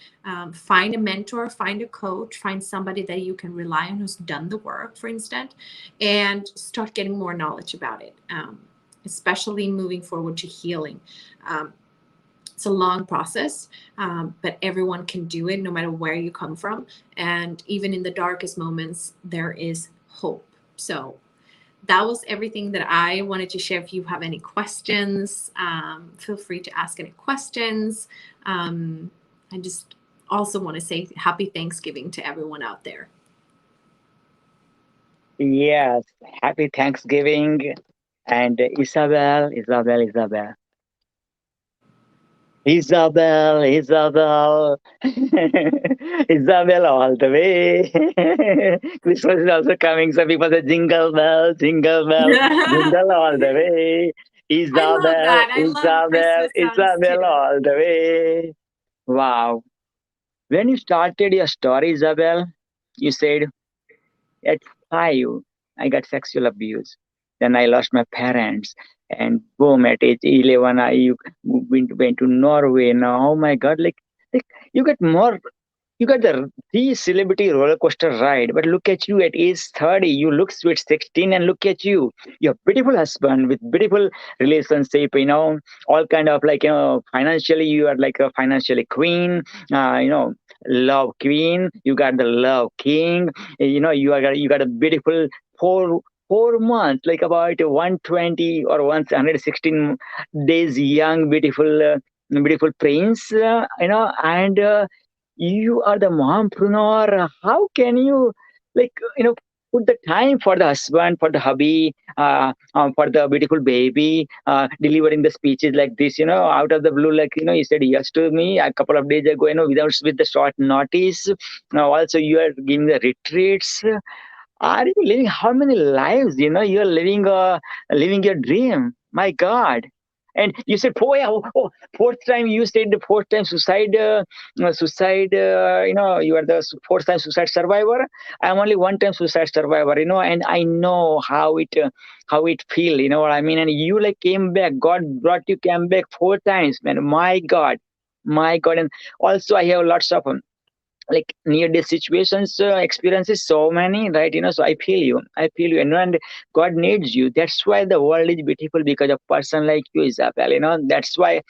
Find a mentor, find a coach, find somebody that you can rely on who's done the work, for instance, and start getting more knowledge about it, especially moving forward to healing. It's a long process, but everyone can do it no matter where you come from. And even in the darkest moments, there is hope. So that was everything that I wanted to share. If you have any questions, feel free to ask any questions. I just also want to say happy Thanksgiving to everyone out there. Yes, happy Thanksgiving. And Isabel. Isabel, Isabel all the way. Christmas is also coming, so people say jingle bell, jingle all the way. Isabel all the way. Wow. When you started your story, Isabel, you said at 5, I got sexual abuse. Then I lost my parents. And boom, at age 11, I went to Norway. Now, oh my God, like you get more. You got the celebrity roller coaster ride, but look at you at age 30. You look sweet 16, and look at you. You're a beautiful husband with beautiful relationship. All kind of like financially, you are like a financially queen. Love queen. You got the love king. You got a beautiful 4 months, like about 120 or 116 days young, beautiful prince. And. You are the mompreneur. How can you, like, put the time for the husband, for the hubby, for the beautiful baby, delivering the speeches like this, out of the blue, like, you said yes to me a couple of days ago, with the short notice. Now also you are giving the retreats. Are you living how many lives? You're living your dream. My God. And you said, fourth time. You said the fourth time suicide. Suicide. You are the fourth time suicide survivor. I'm only one time suicide survivor. And I know how it feel. You know what I mean? And you like came back. God brought you came back 4 times, man. My God. And also I have lots of like near death situations, experiences, so many, right? So I feel you, and God needs you. That's why the world is beautiful, because of person like you, Isabel. That's why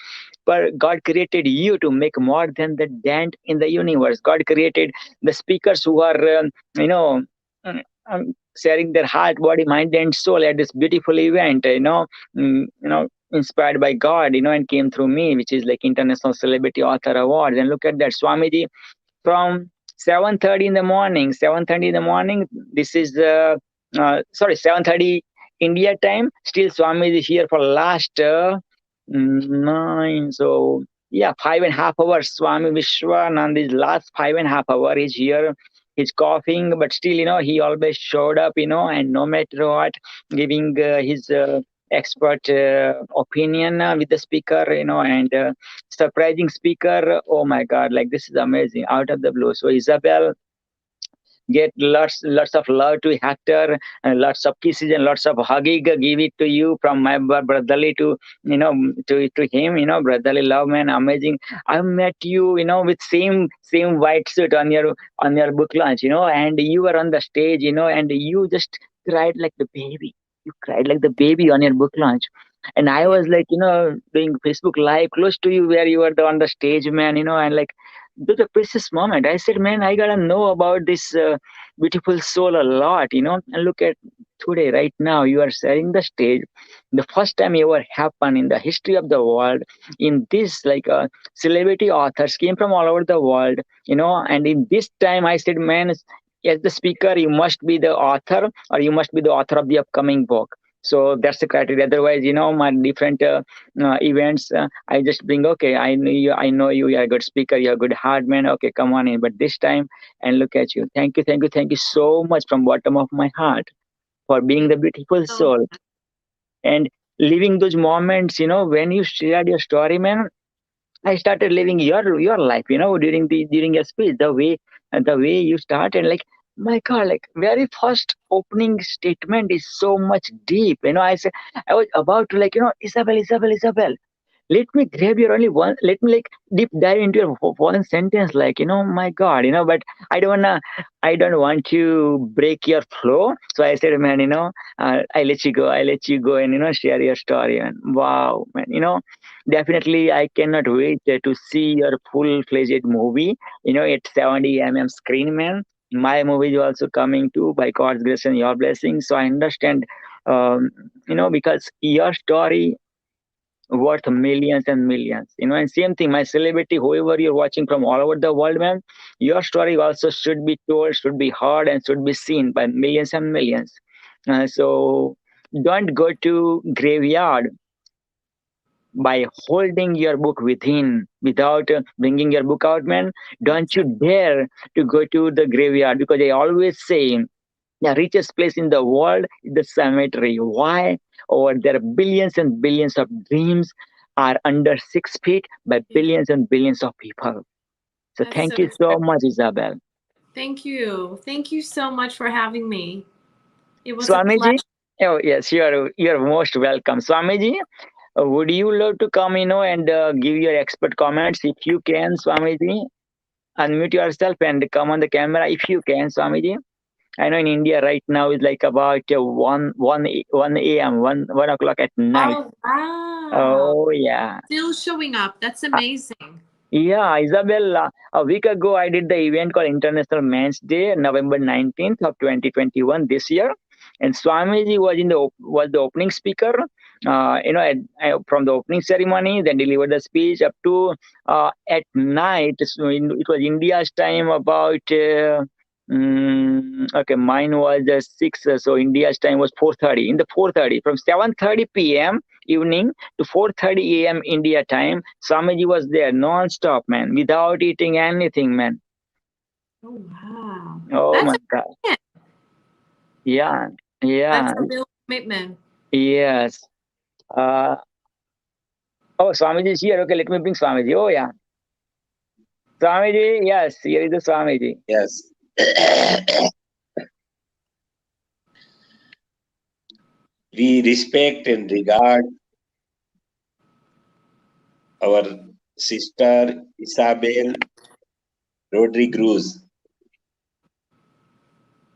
God created you to make more than the dent in the universe. God created the speakers who are um, sharing their heart, body, mind, and soul at this beautiful event. Inspired by God, and came through me, which is like International Celebrity Author Awards. And look at that, Swamiji, from 7:30 in the morning. 7:30 in the morning. This is 7:30 India time. Still, Swami is here for last 9. So yeah, 5.5 hours. Swami Vishwanand is last 5.5 hours. He's here. He's coughing, but still, he always showed up. And no matter what, giving his expert opinion with the speaker, and surprising speaker. Oh my God, like this is amazing, out of the blue. So Isabel, get lots of love to Hector, and lots of kisses and lots of hugging. Give it to you from my brotherly to to him. Brotherly love, man, amazing. I met you, with same white suit on your book launch, and you were on the stage, and you just cried like the baby. You cried like the baby on your book launch. And I was like, doing Facebook Live close to you, where you were on the stage, man, and like, the precious moment. I said, man, I gotta know about this beautiful soul a lot, And look at today, right now, you are sharing the stage. The first time ever happened in the history of the world. In this, like, celebrity authors came from all over the world, And in this time, I said, man, as the speaker, you must be the author, or you must be the author of the upcoming book. So that's the criteria. Otherwise, my different events, I just bring, okay, I know you, you're a good speaker, you're a good heart, man. Okay, come on in. But this time, and look at you. Thank you so much from bottom of my heart for being the beautiful soul and living those moments. When you shared your story, man, I started living your life. During your speech, the way you started, like, my God, like very first opening statement is so much deep. I said, I was about to, like, Isabel, let me grab your only one, let me like deep dive into your one sentence, like, my God, but I don't want to break your flow. So I said, man, I let you go and share your story. And wow, man, definitely I cannot wait to see your full-fledged movie, at 70 screen, man. My movie is also coming too, by God's grace and your blessing. So I understand, because your story worth millions and millions. And same thing, my celebrity, whoever you're watching from all over the world, man, your story also should be told, should be heard, and should be seen by millions and millions. So don't go to graveyard by holding your book within without bringing your book out, man. Don't you dare to go to the graveyard, because I always say the richest place in the world is the cemetery. Why? Or there are billions and billions of dreams are under 6 feet by billions and billions of people. So That's thank so you so exciting. much, Isabel. Thank you. Thank you so much for having me. It was a Swamiji, pleasure. oh yes, you're most welcome. Swamiji, would you love to come, and give your expert comments if you can, Swamiji? Unmute yourself and come on the camera if you can, Swamiji. I know in India right now is like about 1 a.m., 1 o'clock at night. Oh, wow. Oh, yeah. Still showing up. That's amazing. Yeah, Isabel, a week ago I did the event called International Men's Day, November 19th of 2021 this year. And Swamiji was the opening speaker, from the opening ceremony, then delivered the speech up to at night. So it was India's time about, okay, mine was 6, so India's time was 4:30. In the 4:30, from 7:30 p.m. evening to 4:30 a.m. India time, Swamiji was there non-stop, man, without eating anything, man. Oh, wow. Oh That's my God. commitment. Yeah, yeah, That's a real commitment. yes. Oh, Swamiji is here. Okay, let me bring Swamiji. Oh, yeah. Swamiji, yes, here is the Swamiji. Yes. We respect and regard our sister Isabel Rodriguez.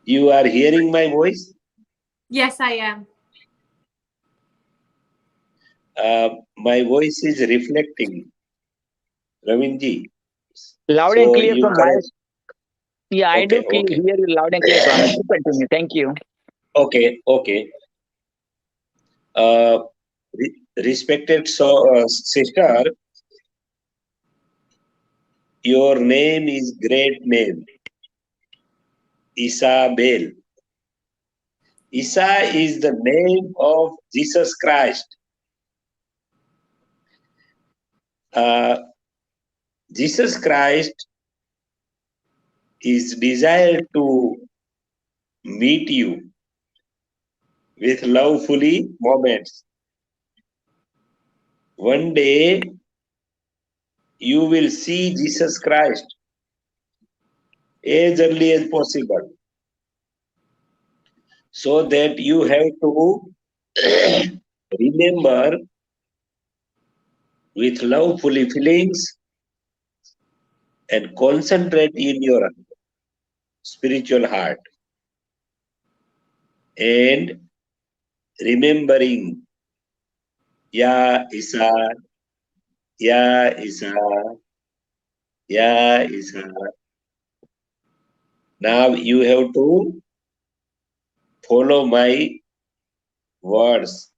You are hearing my voice? Yes, I am. My voice is reflecting, Ravinji. Loud and So clear you from my. correct. Yeah, I do Okay. hear you loud and clear, Swamiji. Continue. Thank you. Okay. Respected sister, your name is great name, Isabel. Isa is the name of Jesus Christ. Jesus Christ is desired to meet you with lovefully moments. One day you will see Jesus Christ as early as possible, so that you have to remember with lovefully feelings and concentrate in your spiritual heart and remembering Ya Isa, Ya Isa, Ya Isa. Now you have to follow my words.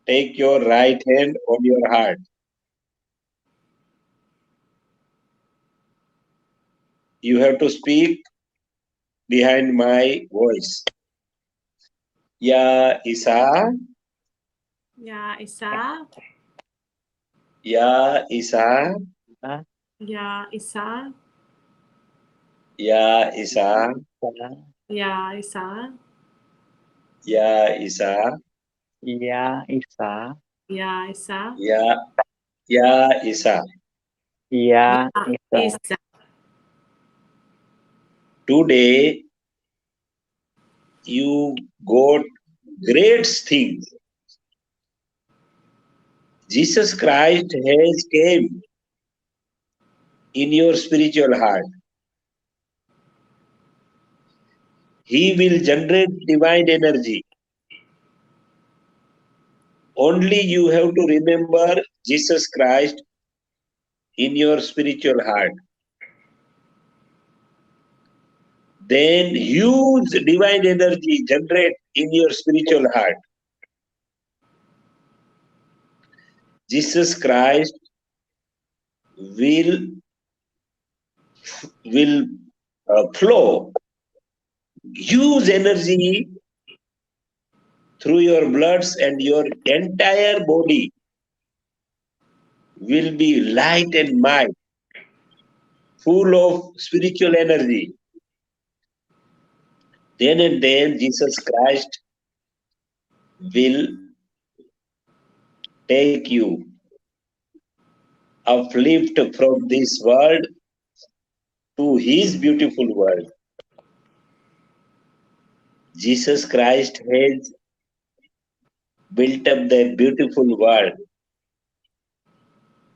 Take your right hand on your heart. You have to speak behind my voice. Ya Isa, Ya Isa, Ya Isa, Ya Isa, Ya Isa, Ya Isa, Ya Isa, Ya Isa, Ya Isa, Ya Isa. Ya Ya Isa. Isa. Today you got great things. Jesus Christ has came in your spiritual heart. He will generate divine energy. Only you have to remember Jesus Christ in your spiritual heart. Then huge divine energy generate in your spiritual heart. Jesus Christ will flow huge energy through your bloods, and your entire body will be light and mild, full of spiritual energy. Then and then Jesus Christ will take you, uplift from this world to his beautiful world. Jesus Christ has built up the beautiful world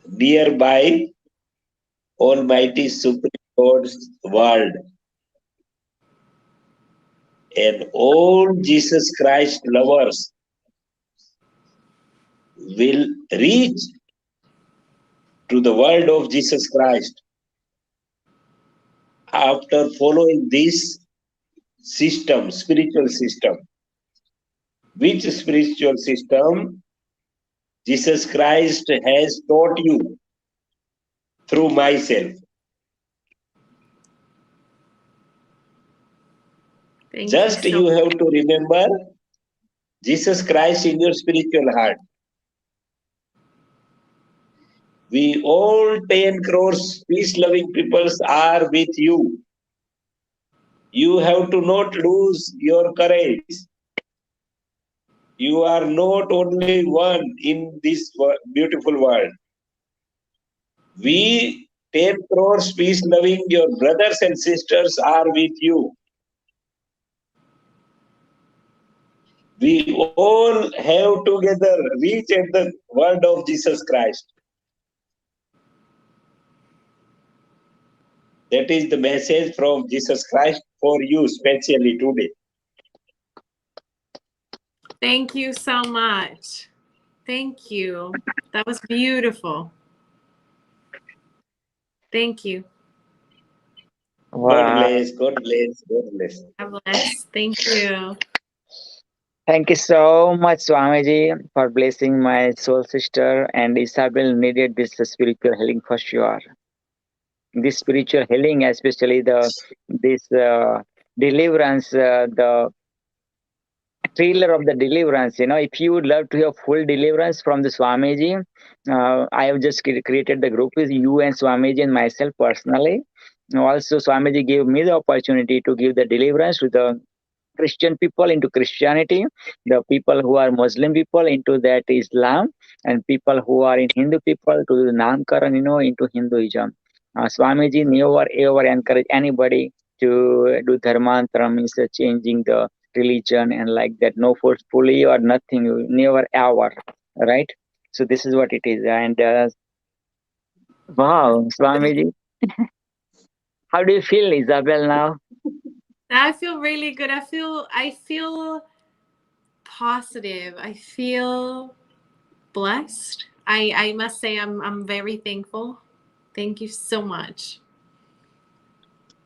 nearby Almighty Supreme Lord's world. And all Jesus Christ lovers will reach to the world of Jesus Christ after following this system, spiritual system. Which spiritual system? Jesus Christ has taught you through myself. Just you have to remember Jesus Christ in your spiritual heart. We all 10 crores peace-loving peoples are with you. You have to not lose your courage. You are not only one in this beautiful world. We 10 crores peace-loving, your brothers and sisters are with you. We all have together reached at the word of Jesus Christ. That is the message from Jesus Christ for you, especially today. Thank you so much. Thank you. That was beautiful. Thank you. Wow. God bless, God bless, God bless. God bless. Thank you. Thank you so much, Swamiji, for blessing my soul sister. And Isabel needed this spiritual healing for sure. This spiritual healing, especially this deliverance, the trailer of the deliverance. If you would love to have full deliverance from the Swamiji, I have just created the group with you and Swamiji and myself personally. Also, Swamiji gave me the opportunity to give the deliverance to the Christian people into Christianity, the people who are Muslim people into that Islam, and people who are in Hindu people to the Namkaran, into Hinduism. Swamiji never ever encourage anybody to do dharmantaram, means changing the religion and like that. No forcefully or nothing, never ever, right? So this is what it is. And wow, Swamiji, how do you feel, Isabel, now? I feel really good. I feel positive. I feel blessed. I must say I'm very thankful. Thank you so much.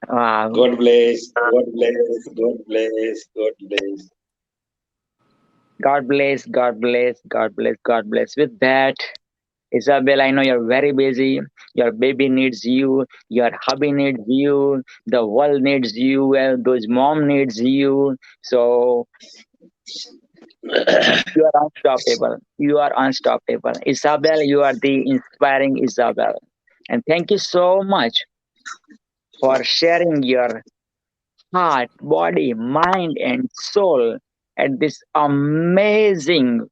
Wow. God bless, God bless, God bless, God bless. God bless, God bless, God bless, God bless. With that, Isabel, I know you're very busy. Your baby needs you. Your hubby needs you. The world needs you. Those mom needs you. So you are unstoppable. You are unstoppable. Isabel, you are the inspiring Isabel. And thank you so much for sharing your heart, body, mind, and soul at this amazing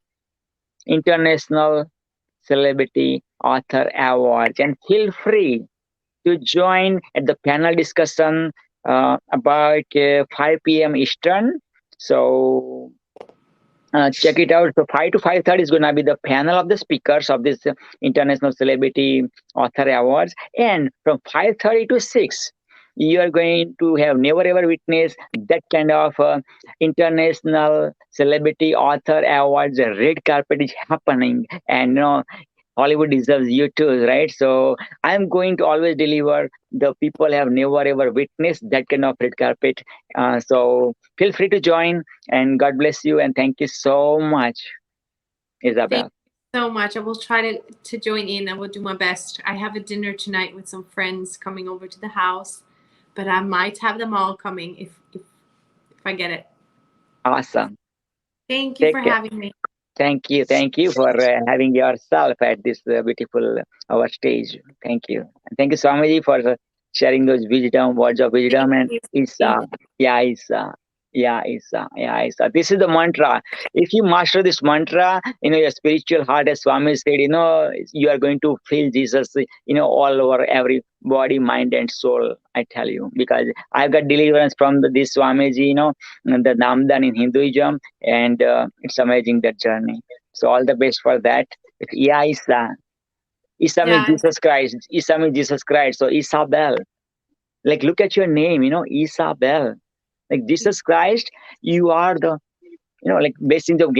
International Celebrity Author Awards. And feel free to join at the panel discussion about 5 p.m. Eastern. So check it out. So 5 to 5:30 is going to be the panel of the speakers of this International Celebrity Author Awards. And from 5:30 to 6, you are going to have never ever witnessed that kind of International Celebrity Author Awards. The red carpet is happening, and Hollywood deserves you too, right? So I'm going to always deliver the people have never ever witnessed that kind of red carpet. So feel free to join, and God bless you, and thank you so much, Isabel. Thank you so much. I will try to join in. I will do my best. I have a dinner tonight with some friends coming over to the house, but I might have them all coming if I get it. Awesome. Thank you for having me. Thank you for having yourself at this beautiful our stage. Thank you. And thank you, Swamiji, for sharing those words of wisdom. And Isa, yeah, Isa. Yeah, Isa. Yeah, Isa. This is the mantra. If you master this mantra, your spiritual heart, as Swami said, you are going to feel Jesus, all over every body, mind, and soul. I tell you, because I've got deliverance from this Swamiji, the Namdan in Hinduism, and it's amazing that journey. So all the best for that. Yeah, Isa. Isa means Yeah. Jesus Christ. Isa means Jesus Christ. So Isabel. Like, look at your name, Isabel. Like Jesus Christ, you are the, like blessings of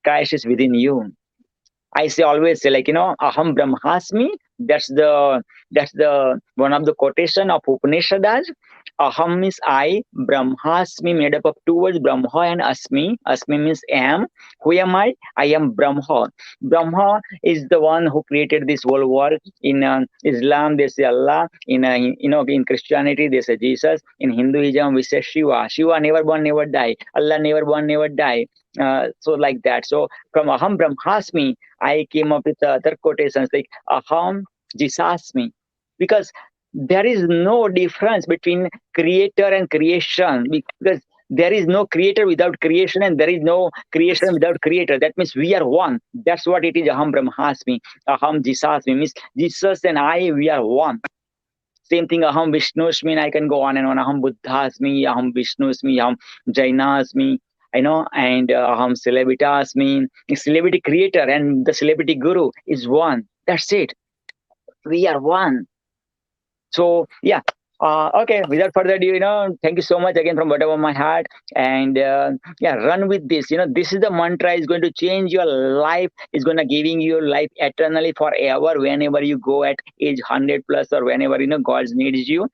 Christ is within you. I say always say, like, aham brahmasmi. That's the one of the quotation of Upanishads. Aham means I, brahmasmi made up of two words, Brahma and Asmi. Asmi means am. Who am I? I am Brahma. Brahma is the one who created this whole world. In Islam, they say Allah. In Christianity, they say Jesus. In Hinduism, we say Shiva. Shiva never born, never die. Allah never born, never die. So like that. So from aham brahmasmi, I came up with other quotations like aham jisasmi, because there is no difference between creator and creation, because there is no creator without creation, and there is no creation without creator. That means we are one. That's what it is. Aham brahmasmi, aham jisasmi means Jesus and I, we are one. Same thing, aham vishnusmi, I can go on and on. Aham buddhasmi, aham vishnusmi, aham jainasmi, and aham celebritasmi. Celebrity creator and the celebrity guru is one. That's it. We are one. So yeah. Okay, without further ado, thank you so much again from bottom of my heart. And run with this. This is the mantra, is going to change your life. It's going to giving you life eternally forever whenever you go at age 100 plus, or whenever, God needs you.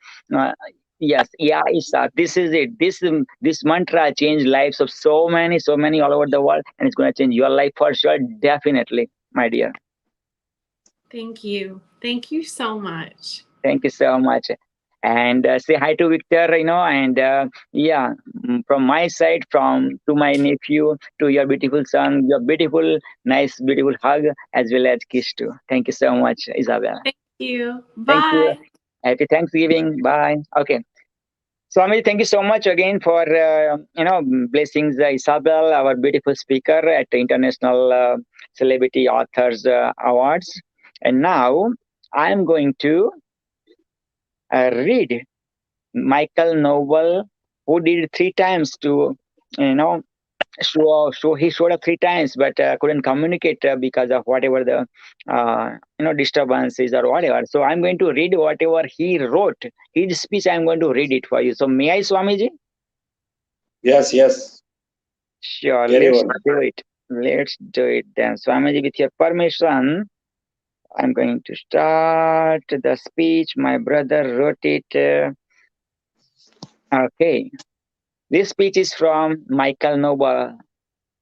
Yes, yeah, Isa. This is it. This mantra changed lives of so many all over the world, and it's going to change your life for sure, definitely, my dear. Thank you. Thank you so much. Thank you so much. And say hi to Victor, and from my side, to my nephew, to your beautiful son, your beautiful, nice, beautiful hug, as well as kiss too. Thank you so much, Isabel. Thank you. Bye. Thank you. Happy Thanksgiving. Bye. Okay. Swami, thank you so much again for, blessings, Isabel, our beautiful speaker at the International Celebrity Authors Awards. And now I'm going to read Michael Noble, who did 3 times to, he showed up 3 times, but couldn't communicate because of whatever the, disturbances or whatever. So I'm going to read whatever he wrote. His speech, I'm going to read it for you. So may I, Swamiji? Yes. Sure, Very let's well. do it. Let's do it then. Swamiji, with your permission, I'm going to start the speech. My brother wrote it. Okay. This speech is from Michael Noble,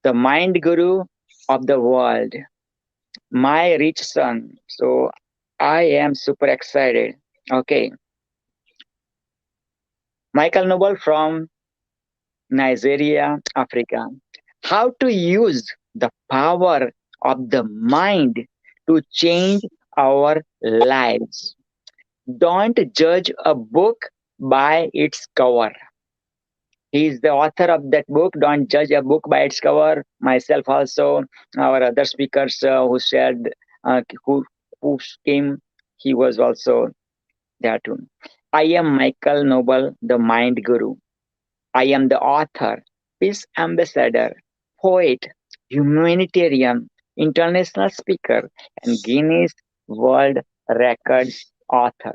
the mind guru of the world, my rich son. So I am super excited. Okay. Michael Noble from Nigeria, Africa. How to use the power of the mind to change our lives. Don't judge a book by its cover. He is the author of that book. Don't judge a book by its cover. Myself also, our other speakers who shared, who came, he was also there too. I am Michael Noble, the Mind Guru. I am the author, peace ambassador, poet, humanitarian, international speaker, and Guinness World Records author.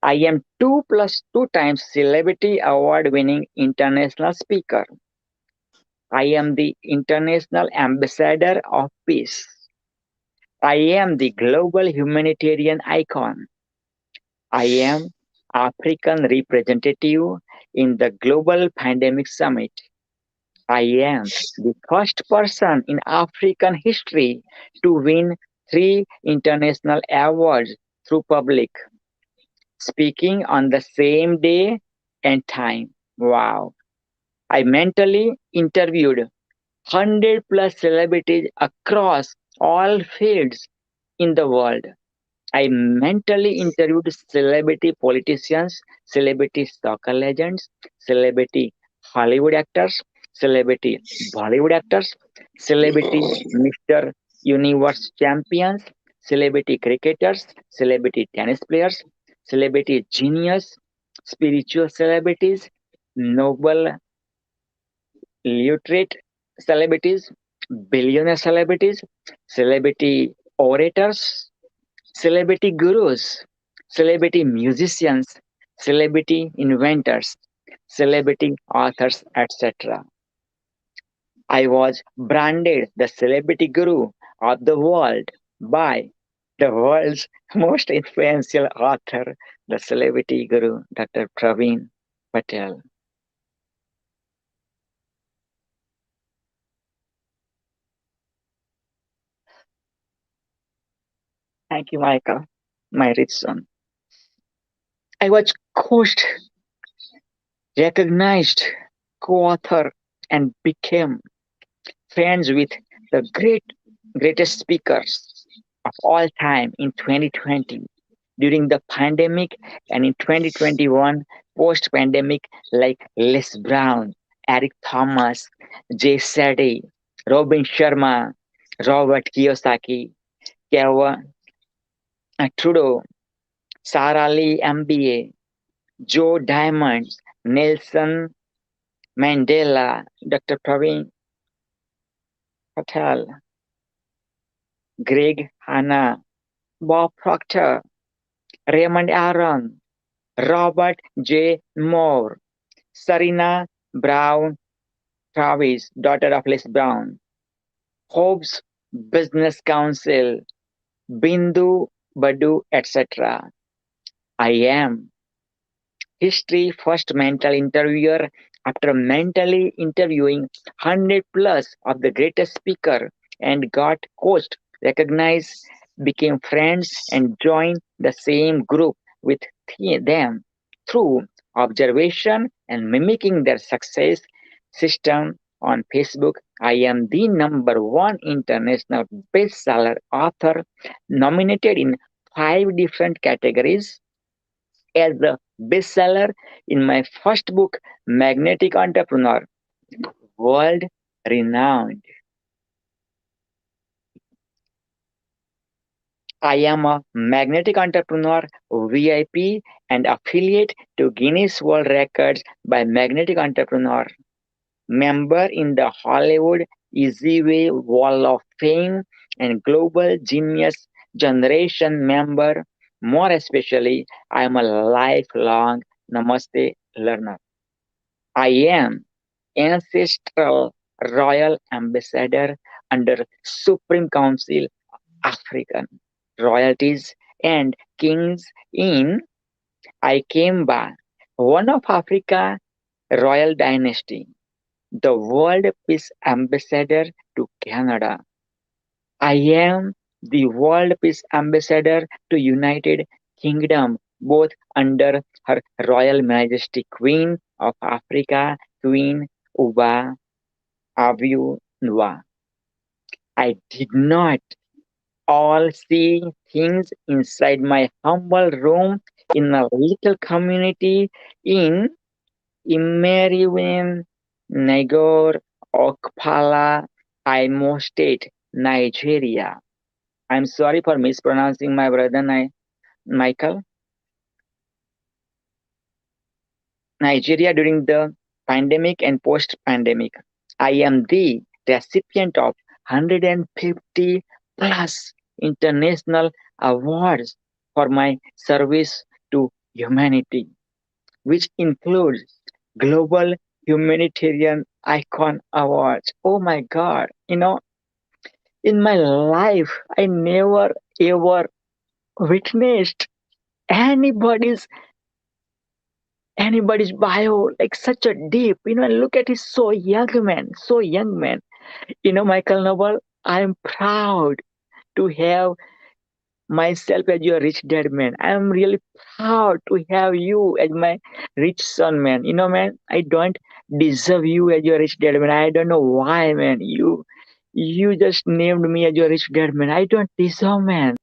I am 2 + 2 times Celebrity Award-winning international speaker. I am the International Ambassador of Peace. I am the global humanitarian icon. I am African representative in the Global Pandemic Summit. I am the first person in African history to win 3 international awards through public speaking on the same day and time. Wow. I mentally interviewed 100 plus celebrities across all fields in the world. I mentally interviewed celebrity politicians, celebrity soccer legends, celebrity Hollywood actors, celebrity Bollywood actors, celebrity Mr. Universe champions, celebrity cricketers, celebrity tennis players, celebrity genius, spiritual celebrities, Nobel literate celebrities, billionaire celebrities, celebrity orators, celebrity gurus, celebrity musicians, celebrity inventors, celebrity authors, etc. I was branded the celebrity guru of the world by the world's most influential author, the celebrity guru, Dr. Praveen Patel. Thank you, Michael, my rich son. I was coached, recognized, co-author, and became friends with the greatest speakers of all time in 2020 during the pandemic and in 2021 post pandemic like Les Brown, Eric Thomas, Jay Shetty, Robin Sharma, Robert Kiyosaki, Kevin Trudeau, Sarah Lee MBA, Joe Diamond, Nelson Mandela, Dr. Praveen Patel, Greg Hanna, Bob Proctor, Raymond Aron, Robert J. Moore, Serena Brown Travis, daughter of Les Brown, Hobbes Business Council, Bindu Badu, etc. I am history first mental interviewer after mentally interviewing 100 plus of the greatest speaker and got coached, recognized, became friends and joined the same group with them through observation and mimicking their success system on Facebook. I am the number one international bestseller author nominated in 5 different categories as the bestseller in my first book, Magnetic Entrepreneur, world renowned. I am a Magnetic Entrepreneur VIP and affiliate to Guinness World Records by Magnetic Entrepreneur, member in the Hollywood Easy Way Wall of Fame and Global Genius Generation member. More especially, I am a lifelong Namaste learner. I am ancestral royal ambassador under Supreme Council African royalties and kings in Ikemba, one of Africa royal dynasty, the World Peace Ambassador to Canada. I am the World Peace Ambassador to United Kingdom, both under Her Royal Majesty Queen of Africa, Queen Uba Aviunwa. I did not all see things inside my humble room in a little community in Imeriwen, Nagor, Okpala, Imo State, Nigeria. I'm sorry for mispronouncing my brother Michael. Nigeria during the pandemic and post-pandemic. I am the recipient of 150 plus international awards for my service to humanity, which includes Global Humanitarian Icon Awards. Oh my God, in my life, I never ever witnessed anybody's bio like such a deep, and look at his so young man. Michael Noble, I'm proud to have myself as your rich dad, man. I'm really proud to have you as my rich son, man. Man, I don't deserve you as your rich dad, man. I don't know why, man. You just named me as your rich dad, man. I don't deserve, man.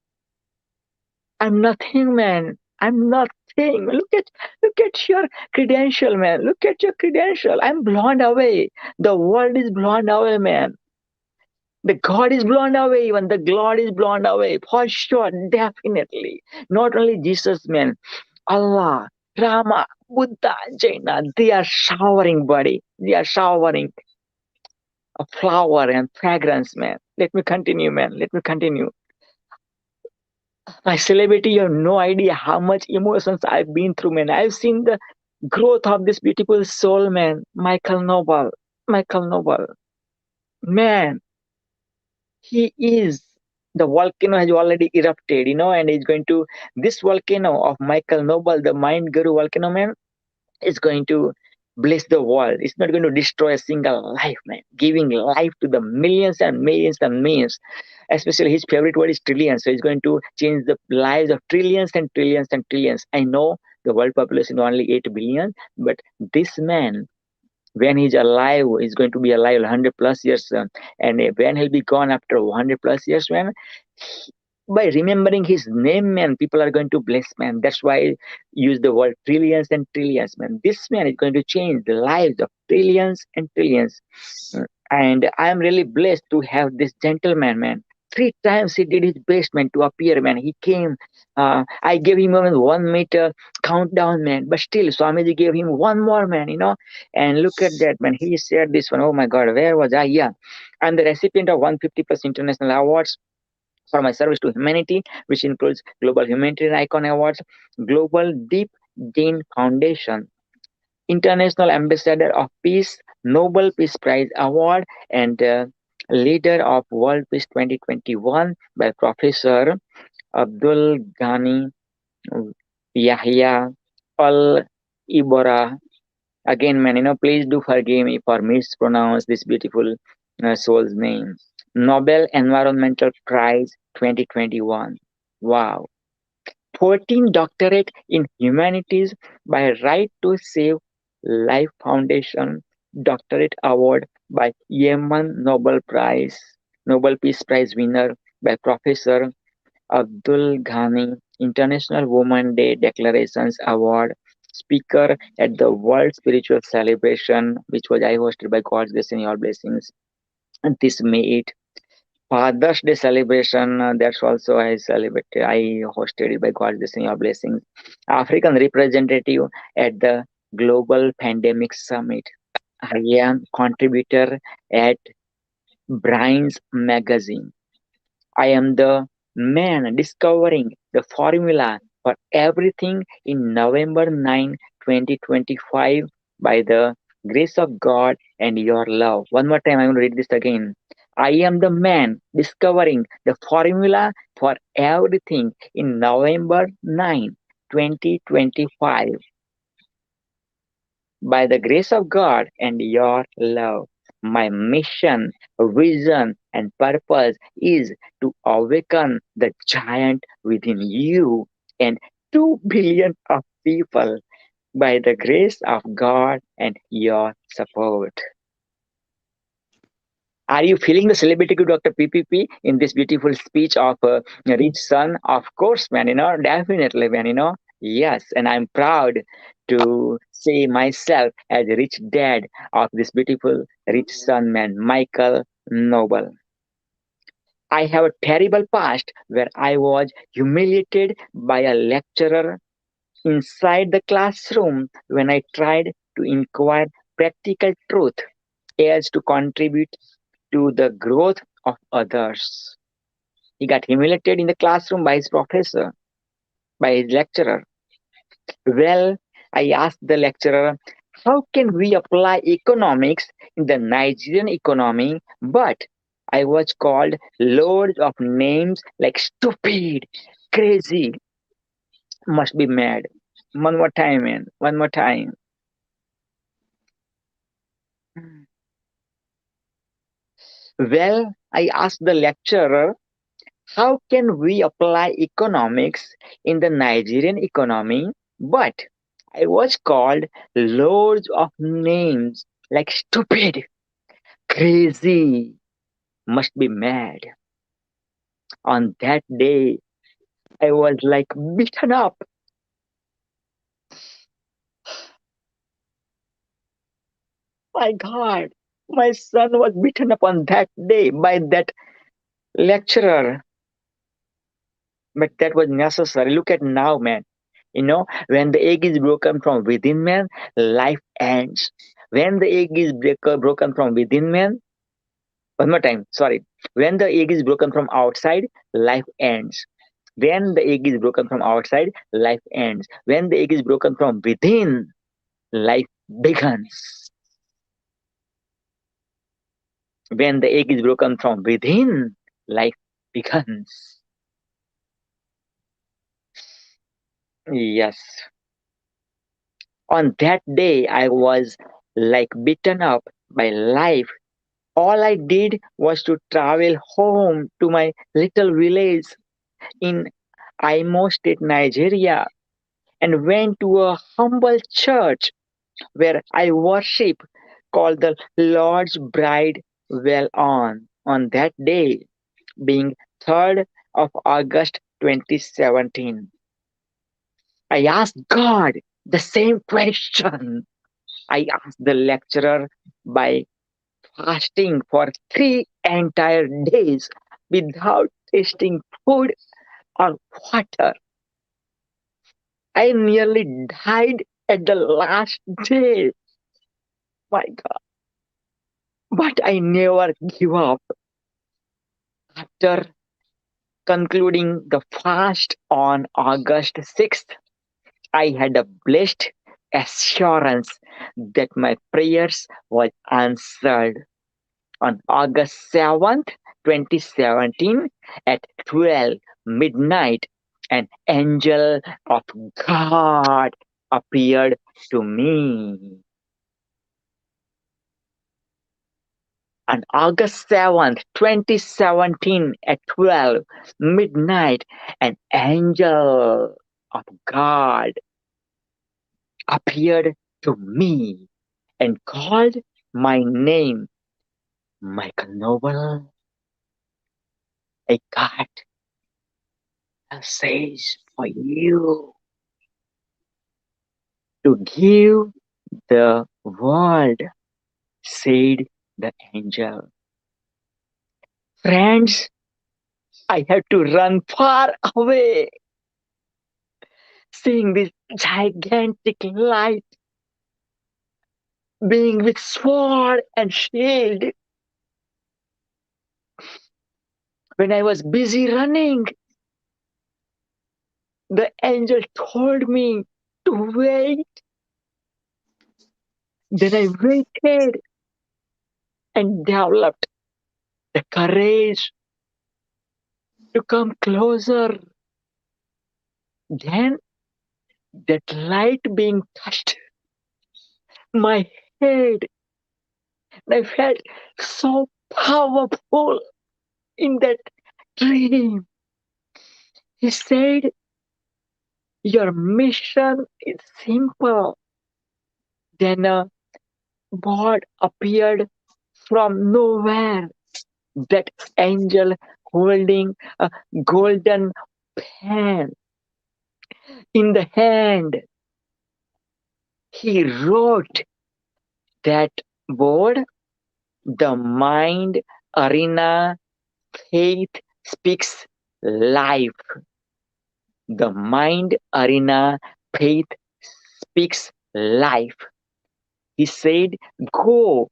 I'm nothing, man. I'm nothing. Look at your credential, man. Look at your credential. I'm blown away. The world is blown away, man. The God is blown away, even the God is blown away. For sure, definitely. Not only Jesus, man. Allah, Rama, Buddha, Jaina, they are showering, buddy. They are showering a flower and fragrance, man. Let me continue, man. Let me continue. My celebrity, you have no idea how much emotions I've been through, man. I've seen the growth of this beautiful soul, man. Michael Noble. Michael Noble. Man, he is. The volcano has already erupted, and it's going to, this volcano of Michael Noble, the Mind Guru volcano, man, is going to bless the world. It's not going to destroy a single life, man. Giving life to the millions and millions and millions. Especially his favorite word is trillions. So it's going to change the lives of trillions and trillions and trillions. I know the world population is only 8 billion, but this man, when he's alive, is going to be alive 100 plus years. And when he'll be gone after 100 plus years, man, by remembering his name, man, people are going to bless, man. That's why I use the word trillions and trillions, man. This man is going to change the lives of trillions and trillions. And I am really blessed to have this gentleman, man. 3 times he did his best, man, to appear, man. He came. I gave him a 1 meter countdown, man. But still, Swamiji gave him one more, man, And look at that, man. He shared this one. Oh my God, where was I? Yeah. I'm the recipient of 150 plus international awards for my service to humanity, which includes Global Humanitarian Icon Awards, Global Deep Dane Foundation, International Ambassador of Peace, Nobel Peace Prize Award, and Leader of World Peace 2021 by Professor Abdul Ghani Yahya Al Ibora. Again, man, please do forgive me for mispronounce this beautiful soul's name. Nobel Environmental Prize 2021. Wow. 14 doctorate in humanities by Right to Save Life Foundation doctorate award by Yemen Nobel Peace Prize winner by Professor Abdul Ghani International Women's Day Declarations Award speaker at the World Spiritual Celebration, which was I hosted by God's grace and your blessings. And this May 8. Father's Day celebration, that's also I celebrated. I hosted it by God's grace and your blessings. African representative at the Global Pandemic Summit. I am contributor at Brains Magazine. I am the man discovering the formula for everything in November 9, 2025 by the grace of God and your love. One more time, I'm going to read this again. I am the man discovering the formula for everything in November 9, 2025 by the grace of God and your love. My mission, vision, and purpose is to awaken the giant within you and 2 billion of people by the grace of God and your support. Are you feeling the celebrity to Dr. PPP in this beautiful speech of Rich Son? Of course, man, definitely, man, Yes, and I'm proud to say myself as a rich dad of this beautiful rich son, man, Michael Noble. I have a terrible past where I was humiliated by a lecturer inside the classroom when I tried to inquire practical truth as to contribute to the growth of others. He got humiliated in the classroom by his professor, by his lecturer. Well, I asked the lecturer, how can we apply economics in the Nigerian economy? But I was called loads of names like stupid, crazy, must be mad. One more time, man. One more time. Well, I asked the lecturer, how can we apply economics in the Nigerian economy? But I was called loads of names like stupid, crazy, must be mad. On that day, I was like beaten up. My God, my son was beaten up on that day by that lecturer. But that was necessary. Look at now, man. When the egg is broken from within man, life ends. When the egg is broken from within man, one more time, sorry. When the egg is broken from outside, life ends. When the egg is broken from outside, life ends. When the egg is broken from within, life begins. When the egg is broken from within, life begins. Yes. On that day, I was like beaten up by life. All I did was to travel home to my little village in Imo State, Nigeria, and went to a humble church where I worship called the Lord's Bride Well on that day, being 3rd of August 2017. I asked God the same question I asked the lecturer by fasting for 3 entire days without tasting food or water. I nearly died at the last day. My God. But I never give up. After concluding the fast on August 6th, I had a blessed assurance that my prayers were answered. On August 7th, 2017, at 12 midnight, an angel of God appeared to me. On August 7th, 2017, at 12 midnight, an angel of God appeared to me and called my name, Michael Noble. I got a message for you to give the world, said the angel. Friends, I had to run far away, seeing this gigantic light, being with sword and shield. When I was busy running, the angel told me to wait. Then I waited and developed the courage to come closer. Then that light being touched my head, I felt so powerful in that dream. He said, your mission is simple. Then a God appeared from nowhere. That angel holding a golden pen in the hand. He wrote that word, the mind arena, faith speaks life. The mind arena, faith speaks life. He said, go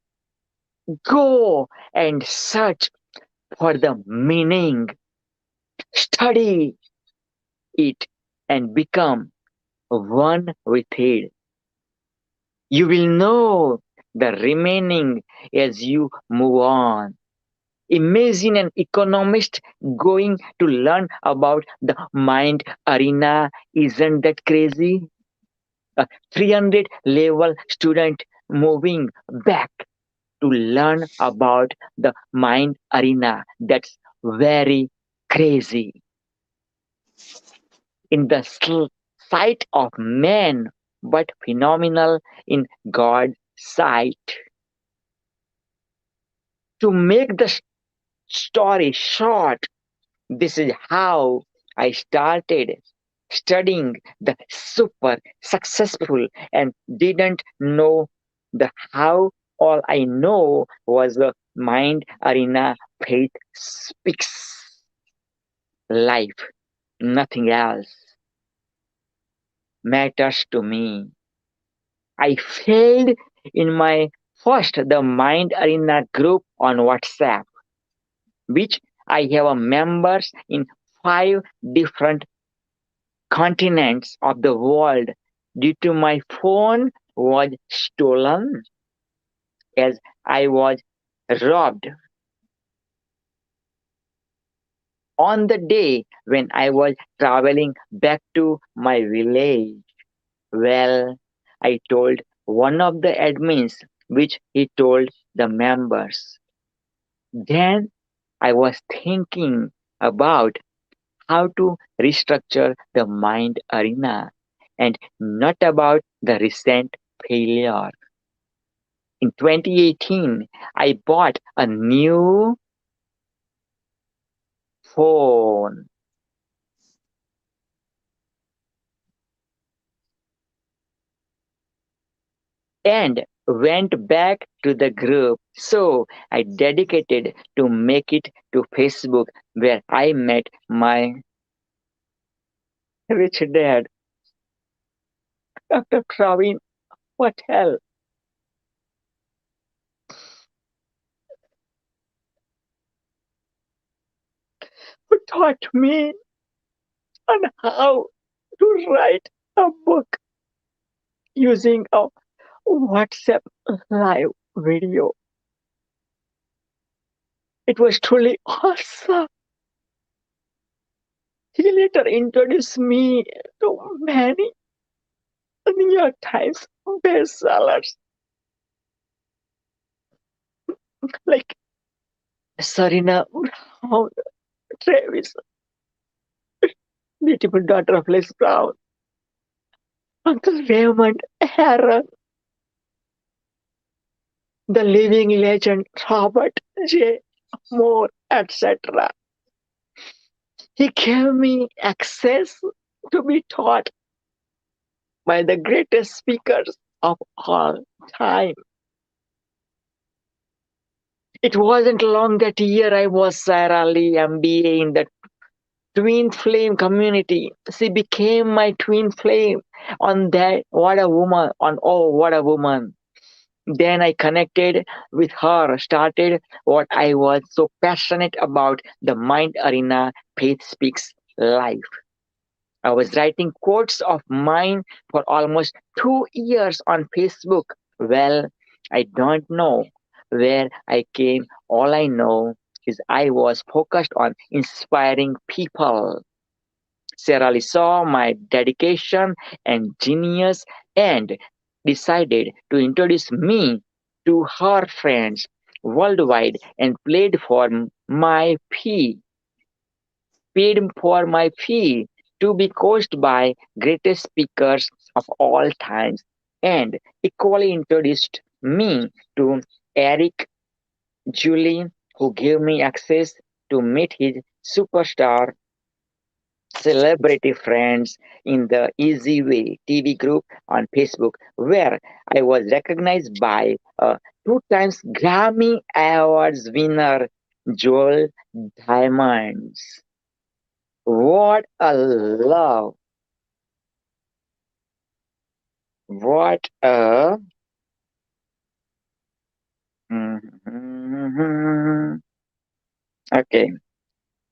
and search for the meaning. Study it and become one with it. You will know the remaining as you move on. Imagine an economist going to learn about the mind arena. Isn't that crazy? A 300 level student moving back to learn about the mind arena. That's very crazy. In the sight of man, but phenomenal in God's sight. To make the story short, this is how I started studying the super successful and didn't know the how. All I know was the Mind Arena Faith Speaks life. Nothing else matters to me. I failed in my first the Mind Arena group on WhatsApp, which I have members in 5 different continents of the world due to my phone was stolen as I was robbed on the day when I was traveling back to my village. Well, I told one of the admins, which he told the members. Then I was thinking about how to restructure the Mind Arena and not about the recent failure. In 2018, I bought a new phone. And went back to the group. So I dedicated to make it to Facebook where I met my rich dad, Dr. Praveen Patel. Who taught me on how to write a book using a WhatsApp live video. It was truly awesome. He later introduced me to many New York Times bestsellers like Serena Brown, Travis, beautiful daughter of Les Brown, Uncle Raymond Aaron, the living legend Robert J. Moore, etc. He gave me access to be taught by the greatest speakers of all time. It wasn't long that year I was Sarah Lee MBA in the Twin Flame community. She became my twin flame on that. What a woman! On oh, what a woman! Then I connected with her, started what I was so passionate about, the Mind Arena Faith Speaks Life. I was writing quotes of mine for almost 2 years on Facebook. Well, I don't know where I came. All I know is I was focused on inspiring people. Sarah Lee saw my dedication and genius and decided to introduce me to her friends worldwide and paid for my fee to be coached by greatest speakers of all times and equally introduced me to Eric Julie, who gave me access to meet his superstar celebrity friends in the Easy Way TV group on Facebook, where I was recognized by a 2 times Grammy Awards winner, Joel Diamonds. What a love! What a okay.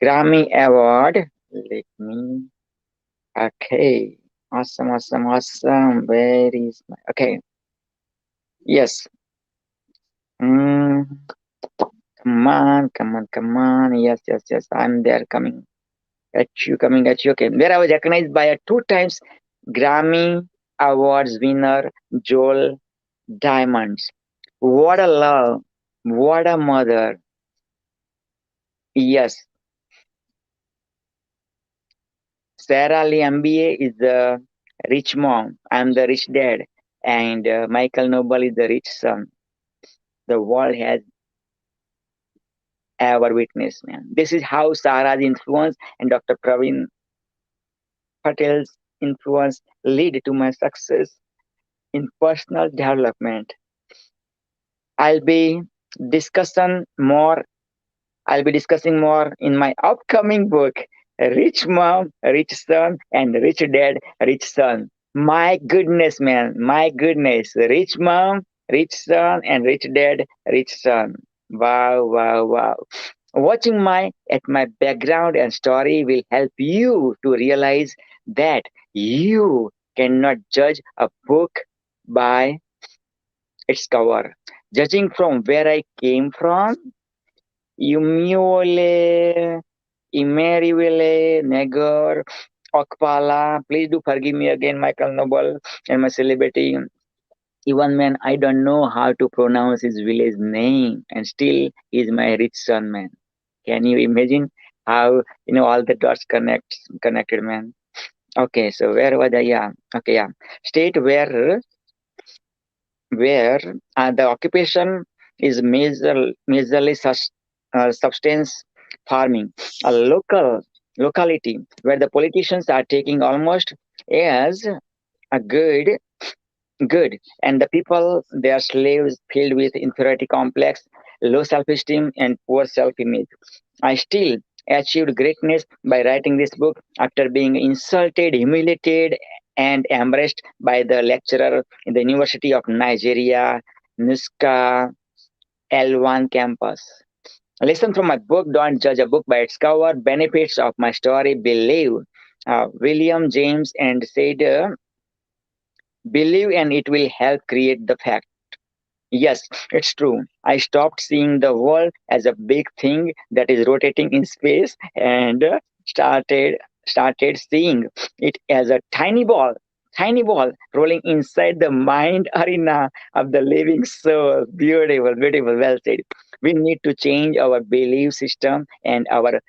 Grammy Award. Let me. Okay. Awesome, awesome, awesome. Where is my. Okay. Yes. Come on, come on, come on. Yes, yes, yes. I'm there coming at you, coming at you. Okay. Where I was recognized by a 2 times Grammy Awards winner, Joel Diamonds. What a love. What a mother. Yes. Sarah Lee MBA is the rich mom. I'm the rich dad. And Michael Noble is the rich son. The world has ever witnessed, man. This is how Sarah's influence and Dr. Praveen Patel's influence lead to my success in personal development. I'll be discussing more I'll be discussing more in my upcoming book, Rich Mom, Rich Son, and Rich Dad, Rich Son. My goodness, man, my goodness. Rich Mom, Rich Son, and Rich Dad, Rich Son. Wow, wow, wow. Watching my background and story will help you to realize that you cannot judge a book by its cover. Judging from where I came from, Yumule, Imeriwile, Negar, Okpala. Please do forgive me again, Michael Noble and my celebrity. Even man, I don't know how to pronounce his village name, and still he's my rich son, man. Can you imagine how all the dots connected, man? Okay, so where was I? Yeah, okay, yeah. State where the occupation is majorly substance farming, a locality where the politicians are taking almost as a good, and the people they are slaves filled with inferiority complex, low self-esteem, and poor self-image. I still achieved greatness by writing this book after being insulted, humiliated, and embarrassed by the lecturer in the University of Nigeria, Nuska L1 campus. Listen from my book, Don't Judge a Book by its cover. Benefits of my story, believe. William James and said, believe and it will help create the fact. Yes, it's true. I stopped seeing the world as a big thing that is rotating in space and started seeing it as a tiny ball rolling inside the mind arena of the living soul. Beautiful, beautiful, well said. We need to change our belief system and our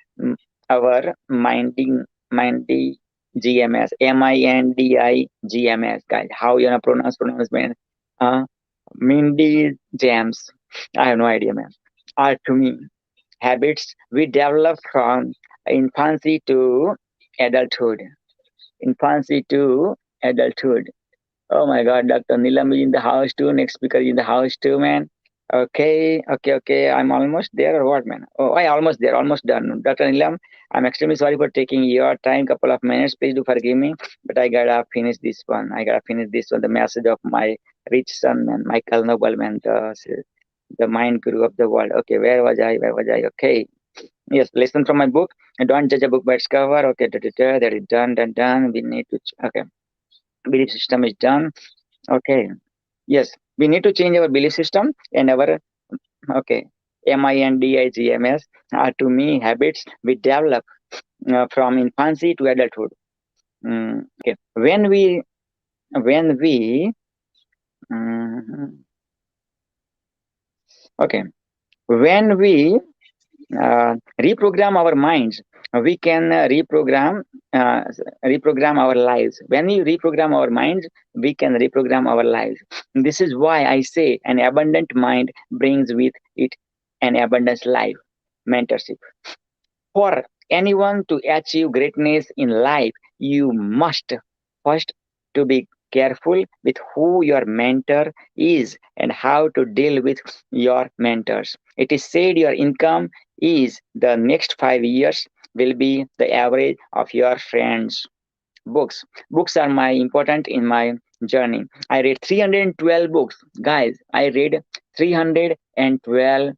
mindy GMS, MINDI GMS, guys. How you wanna pronounce man? Uh, Mindy Jams, I have no idea, man, are to me habits we develop from infancy to adulthood. Infancy to adulthood. Oh my God, Dr. Nilam is in the house too. Next speaker is in the house too, man. Okay. I'm almost there or what, man? Oh, I almost there, almost done. Dr. Nilam, I'm extremely sorry for taking your time, couple of minutes. Please do forgive me, but I gotta finish this one. The message of my rich son, man, Michael Nobleman, the mind guru of the world. Okay, where was I? Okay. Yes, listen from my book. Don't judge a book by its cover. Okay, that is done. We need to, okay. Belief system is done. Okay. Yes, we need to change our belief system and our okay MINDIGMS are to me habits we develop from infancy to adulthood. Okay, when we okay when we reprogram our minds, we can uh, reprogram our lives. When we reprogram our minds, we can reprogram our lives. This is why I say an abundant mind brings with it an abundance life. Mentorship. For anyone to achieve greatness in life, you must first to be careful with who your mentor is and how to deal with your mentors. It is said your income is the next 5 years will be the average of your friends. Books are my important in my journey. I read 312 books, guys. I read 312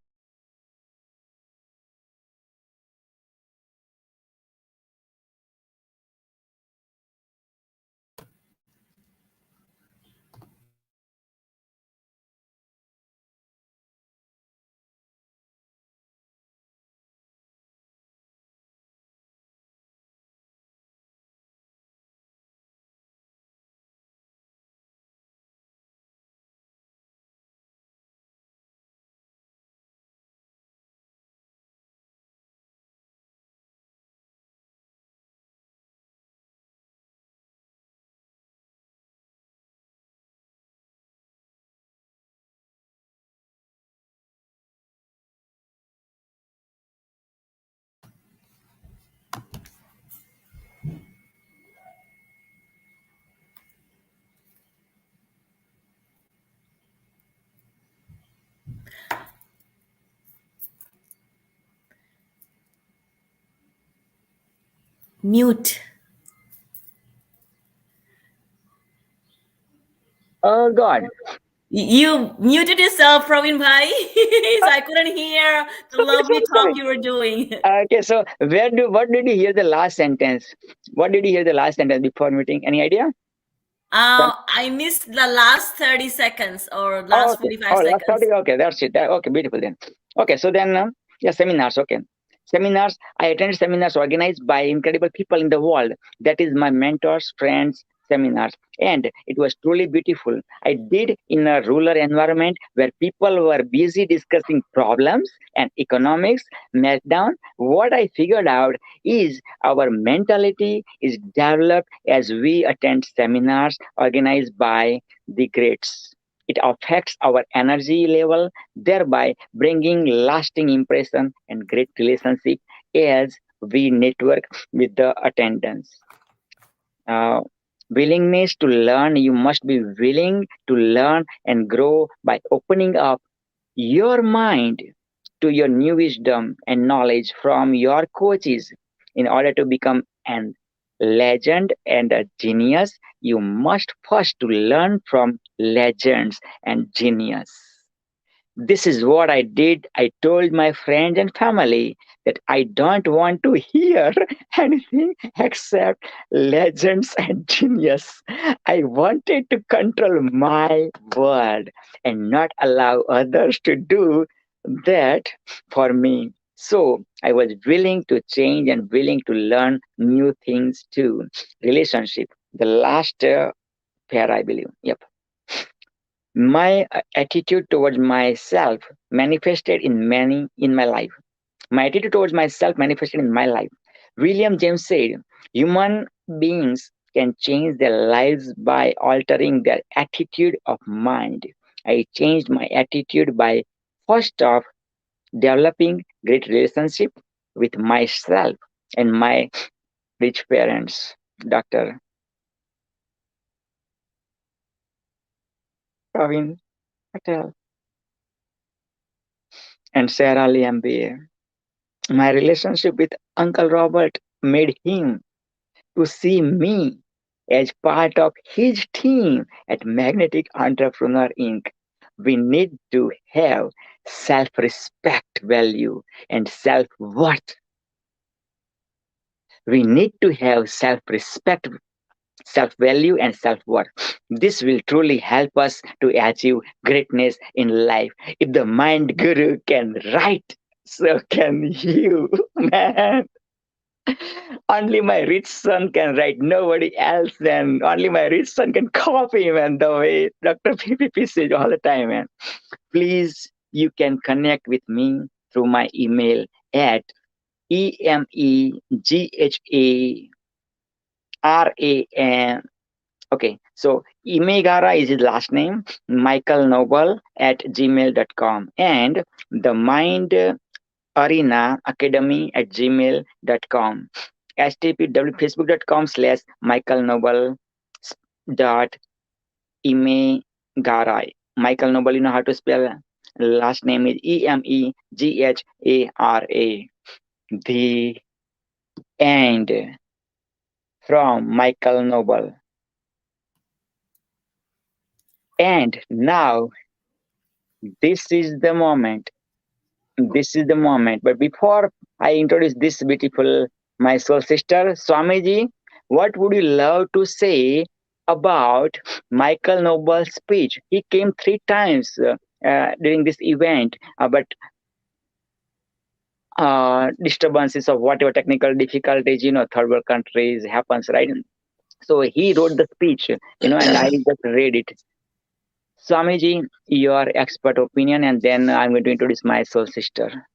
Mute. Oh God. You muted yourself, Praveen Bhai. So I couldn't hear the lovely talk you were doing. Okay, so what did you hear the last sentence? What did you hear the last sentence before meeting? Any idea? I missed the last 30 seconds or last 45 last 30. seconds. Okay, that's it. Okay, beautiful then. Okay, so then, yeah, seminars. Okay. Seminars. I attended seminars organized by incredible people in the world. That is my mentors, friends, seminars. And it was truly beautiful. I did in a rural environment where people were busy discussing problems and economics meltdown. What I figured out is our mentality is developed as we attend seminars organized by the greats. It affects our energy level, thereby bringing lasting impression and great relationship as we network with the attendants. Willingness to learn, you must be willing to learn and grow by opening up your mind to your new wisdom and knowledge from your coaches. In order to become an legend and a genius, you must first to learn from legends and genius. This is what I did. I told my friends and family that I don't want to hear anything except legends and genius. I wanted to control my world and not allow others to do that for me. So I was willing to change and willing to learn new things too. Relationship, the last pair, I believe. Yep. My attitude towards myself manifested in my life. My attitude towards myself manifested in my life. William James said, human beings can change their lives by altering their attitude of mind. I changed my attitude by first off developing great relationship with myself and my rich parents, Dr. Praveen Patel and Sarah Lee MBA. My relationship with Uncle Robert made him to see me as part of his team at Magnetic Entrepreneur Inc. We need to have self-respect, value, and self-worth. We need to have self-respect, self-value, and self-worth. This will truly help us to achieve greatness in life. If the mind guru can write, so can you, man. Only my rich son can write, nobody else, and only my rich son can copy, man, the way Dr. PPP says all the time, man. Please, you can connect with me through my email at EMEGHARAN. Okay, so Imegara is his last name, Michael Noble at gmail.com, and the Mind Arena Academy at gmail.com. http://facebook.com/Michael Noble .imegarai. Michael Noble, you know how to spell. Last name is EMEGHARA. The end. From Michael Noble. And now, this is the moment. This is the moment. But before I introduce this beautiful, my soul sister, Swamiji, what would you love to say about Michael Noble's speech? He came 3 times during this event, but disturbances of whatever technical difficulties, third world countries happens, right? So he wrote the speech, and I just read it. Swamiji, your expert opinion, and then I'm going to introduce my soul sister.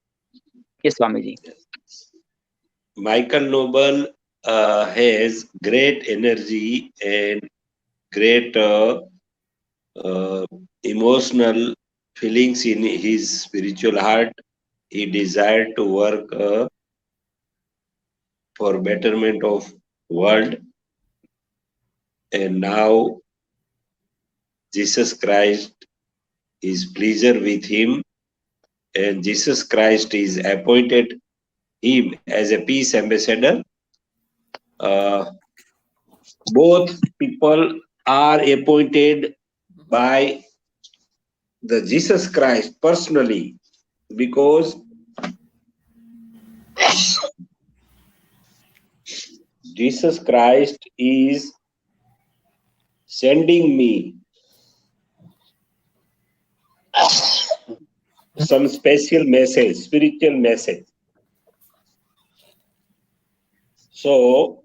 Yes, Swamiji. Michael Noble has great energy and great emotional feelings in his spiritual heart. He desired to work for betterment of world, and now Jesus Christ is pleased with him, and Jesus Christ is appointed him as a peace ambassador, both people are appointed by the Jesus Christ personally, because Jesus Christ is sending me some special message, spiritual message. So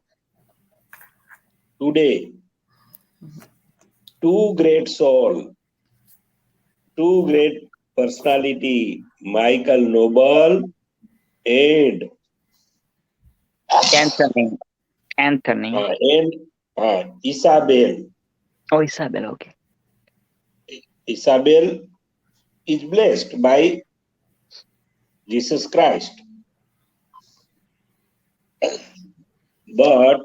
today, two great souls, two great personality, Michael Noble and Anthony. Isabel. Oh, Isabel, okay. Isabel is blessed by Jesus Christ. But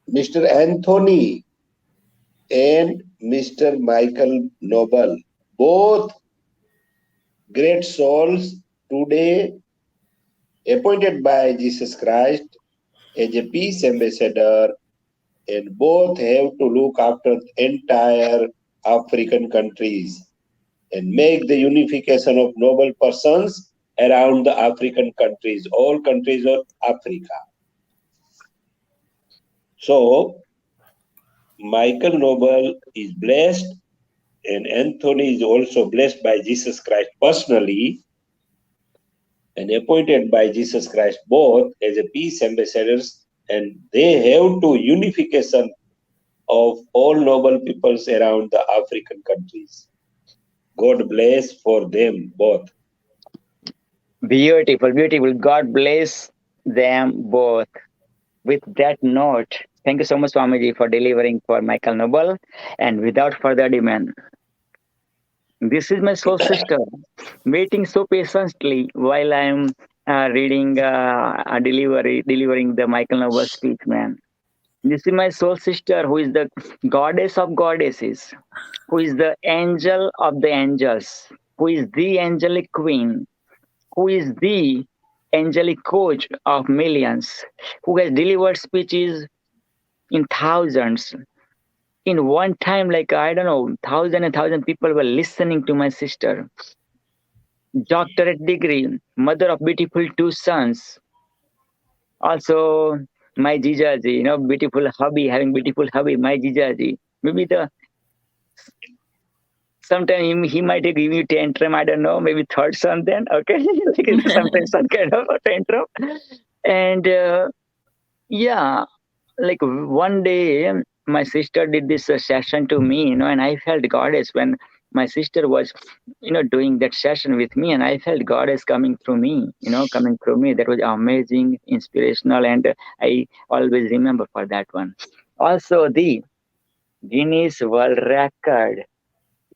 Mr. Anthony and Mr. Michael Noble, both great souls today appointed by Jesus Christ as a peace ambassador, and both have to look after entire African countries and make the unification of noble persons around the African countries, all countries of Africa. So, Michael Noble is blessed, and Anthony is also blessed by Jesus Christ personally and appointed by Jesus Christ both as a peace ambassadors, and they have to unification of all noble peoples around the African countries. God bless for them both. Beautiful, beautiful. God bless them both. With that note, thank you so much, Swamiji, for delivering for Michael Noble. And without further demand, this is my soul sister, waiting so patiently while I'm reading, delivering the Michael Noble speech, man. This is my soul sister, who is the goddess of goddesses, who is the angel of the angels, who is the angelic queen, who is the angelic coach of millions, who has delivered speeches in thousands. In one time, like, I don't know, thousand people were listening to my sister. Doctorate degree, mother of beautiful two sons. Also, my Jijaji, beautiful hubby, having beautiful hubby, my Jijaji. Maybe sometime he might give you tantrum, I don't know, maybe third son then, okay? Sometimes some kind of a tantrum. And yeah, like one day, my sister did this session to me, and I felt goddess when my sister was, doing that session with me, and I felt goddess coming through me. That was amazing, inspirational, and I always remember for that one. Also, the Guinness World Record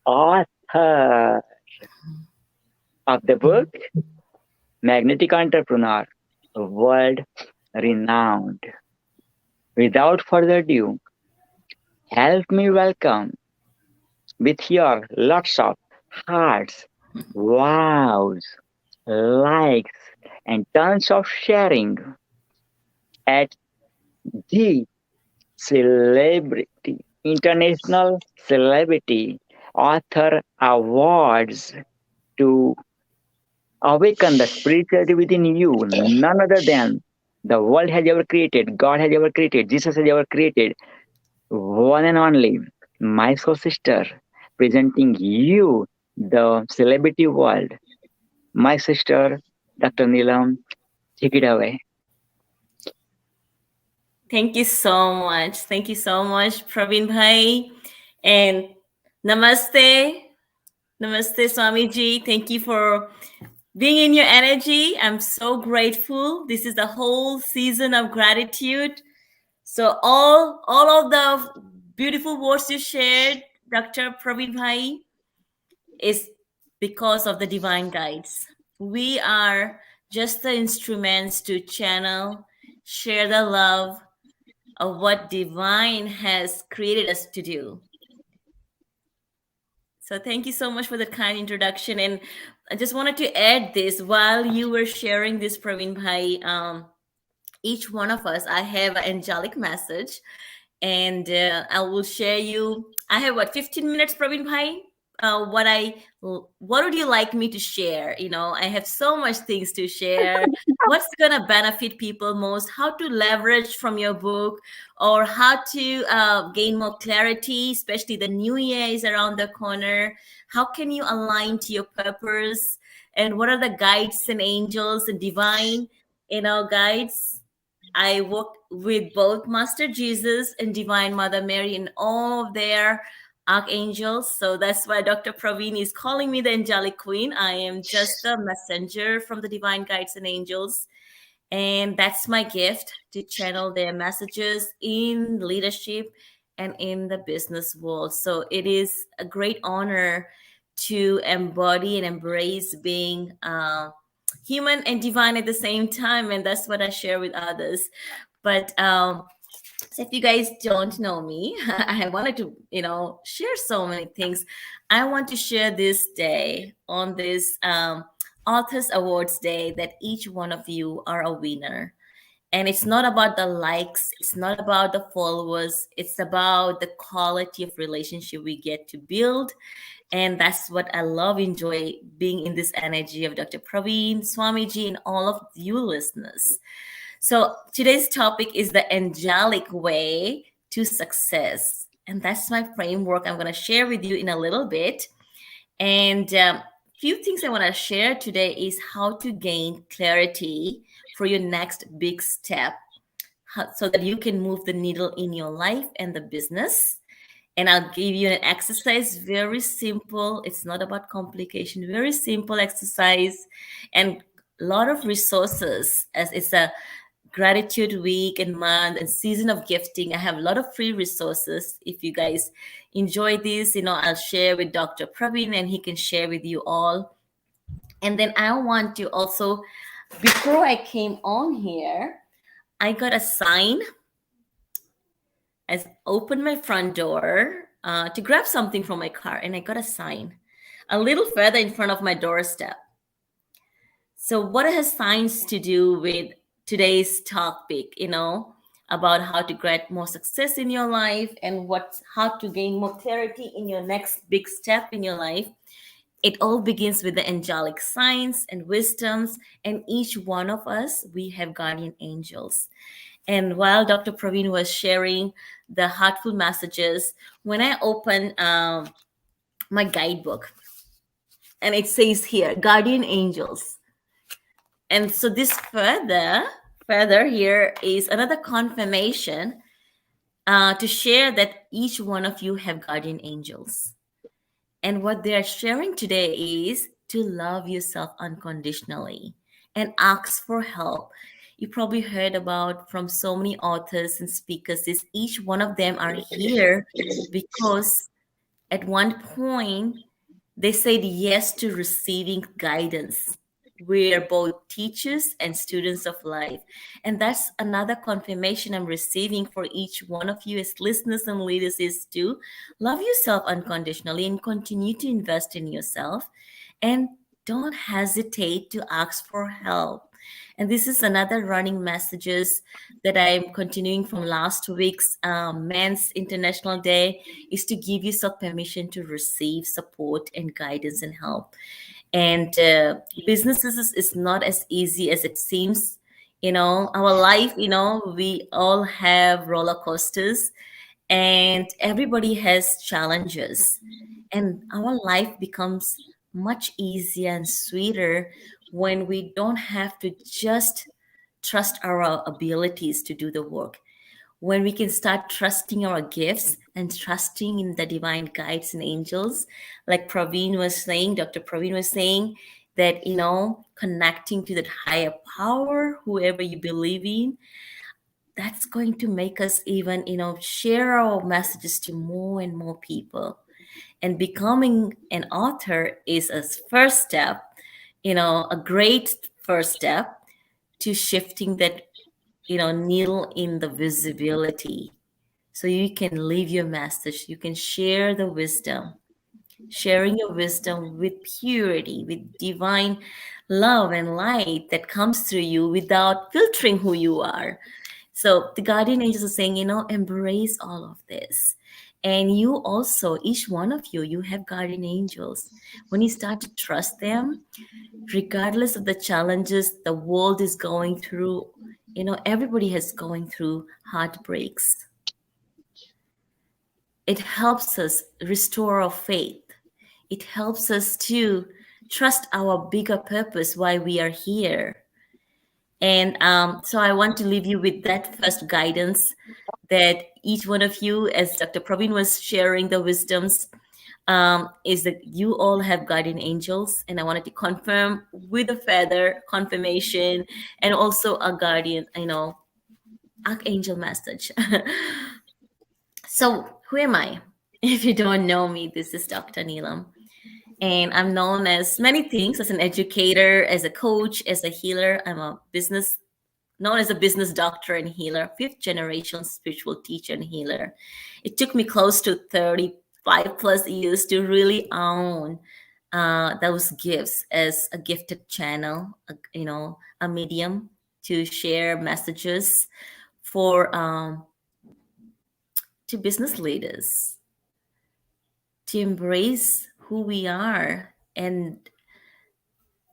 author of the book, Magnetic Entrepreneur, world renowned. Without further ado, help me welcome with your lots of hearts, wows, likes, and tons of sharing at the Celebrity, International Celebrity Author Awards to awaken the spirituality within you, none other than the world has ever created, God has ever created, Jesus has ever created, one and only, my soul sister, presenting you the celebrity world. My sister, Dr. Neelam, take it away. Thank you so much. Thank you so much, Praveen Bhai. And namaste. Namaste, Swamiji. Thank you for being in your energy. I'm so grateful. This is the whole season of gratitude. So all of the beautiful words you shared, Dr. Praveen Bhai, is because of the divine guides. We are just the instruments to channel, share the love of what divine has created us to do. So thank you so much for the kind introduction. And I just wanted to add this while you were sharing this, Praveen Bhai. Each one of us, I have an angelic message, and I will share you. I have 15 minutes, Praveen Bhai. What would you like me to share? I have so much things to share. What's gonna benefit people most? How to leverage from your book, or how to gain more clarity, especially the new year is around the corner. How can you align to your purpose? And what are the guides and angels and divine, guides? I work with both Master Jesus and Divine Mother Mary and all of their archangels. So that's why Dr. Praveen is calling me the angelic queen. I am just a messenger from the divine guides and angels. And that's my gift, to channel their messages in leadership and in the business world. So it is a great honor to embody and embrace being human and divine at the same time. And that's what I share with others. But so if you guys don't know me, I wanted to, share so many things. I want to share this day on this Authors Awards Day that each one of you are a winner. And it's not about the likes, it's not about the followers, it's about the quality of relationship we get to build. And that's what I enjoy being in this energy of Dr. Praveen, Swamiji, and all of you listeners. So today's topic is the angelic way to success. And that's my framework I'm going to share with you in a little bit. And few things I want to share today is how to gain clarity for your next big step, so that you can move the needle in your life and the business. And I'll give you an exercise, very simple. It's not about complication, very simple exercise, and a lot of resources, as it's a gratitude week and month and season of gifting. I have a lot of free resources. If you guys enjoy this, I'll share with Dr. Praveen and he can share with you all. And then I want to also, before I came on here, I got a sign. I opened my front door to grab something from my car, and I got a sign a little further in front of my doorstep. So what has signs to do with today's topic, about how to get more success in your life and how to gain more clarity in your next big step in your life? It all begins with the angelic signs and wisdoms, and each one of us, we have guardian angels. And while Dr. Praveen was sharing the heartful messages, when I open my guidebook, and it says here, guardian angels. And so this further here is another confirmation to share that each one of you have guardian angels. And what they're sharing today is to love yourself unconditionally and ask for help. You probably heard about from so many authors and speakers, each one of them are here because at one point they said yes to receiving guidance. We're both teachers and students of life. And that's another confirmation I'm receiving for each one of you as listeners and leaders, is to love yourself unconditionally and continue to invest in yourself. And don't hesitate to ask for help. And this is another running messages that I'm continuing from last week's Men's International Day, is to give yourself permission to receive support and guidance and help. And businesses is not as easy as it seems. Our life, we all have roller coasters and everybody has challenges. And our life becomes much easier and sweeter when we don't have to just trust our abilities to do the work. When we can start trusting our gifts and trusting in the divine guides and angels, like Praveen was saying, Dr. Praveen was saying, that, connecting to that higher power, whoever you believe in, that's going to make us even, share our messages to more and more people. And becoming an author is a first step, a great first step to shifting that, needle in the visibility. So you can leave your message, you can share the wisdom. sharing your wisdom with purity, with divine love and light that comes through you without filtering who you are. So the guardian angels are saying, embrace all of this. And you also, each one of you, you have guardian angels. When you start to trust them, regardless of the challenges the world is going through, everybody has going through heartbreaks. It helps us restore our faith. It helps us to trust our bigger purpose, why we are here. And so I want to leave you with that first guidance, that each one of you, as Dr. Praveen was sharing the wisdoms, is that you all have guardian angels. And I wanted to confirm with a feather confirmation, and also a guardian, archangel message. So who am I? If you don't know me, this is Dr. Neelam. And I'm known as many things, as an educator, as a coach, as a healer. I'm known as a business doctor and healer, 5th generation spiritual teacher and healer. It took me close to 35 plus years to really own those gifts as a gifted channel, a medium to share messages to business leaders, to embrace who we are and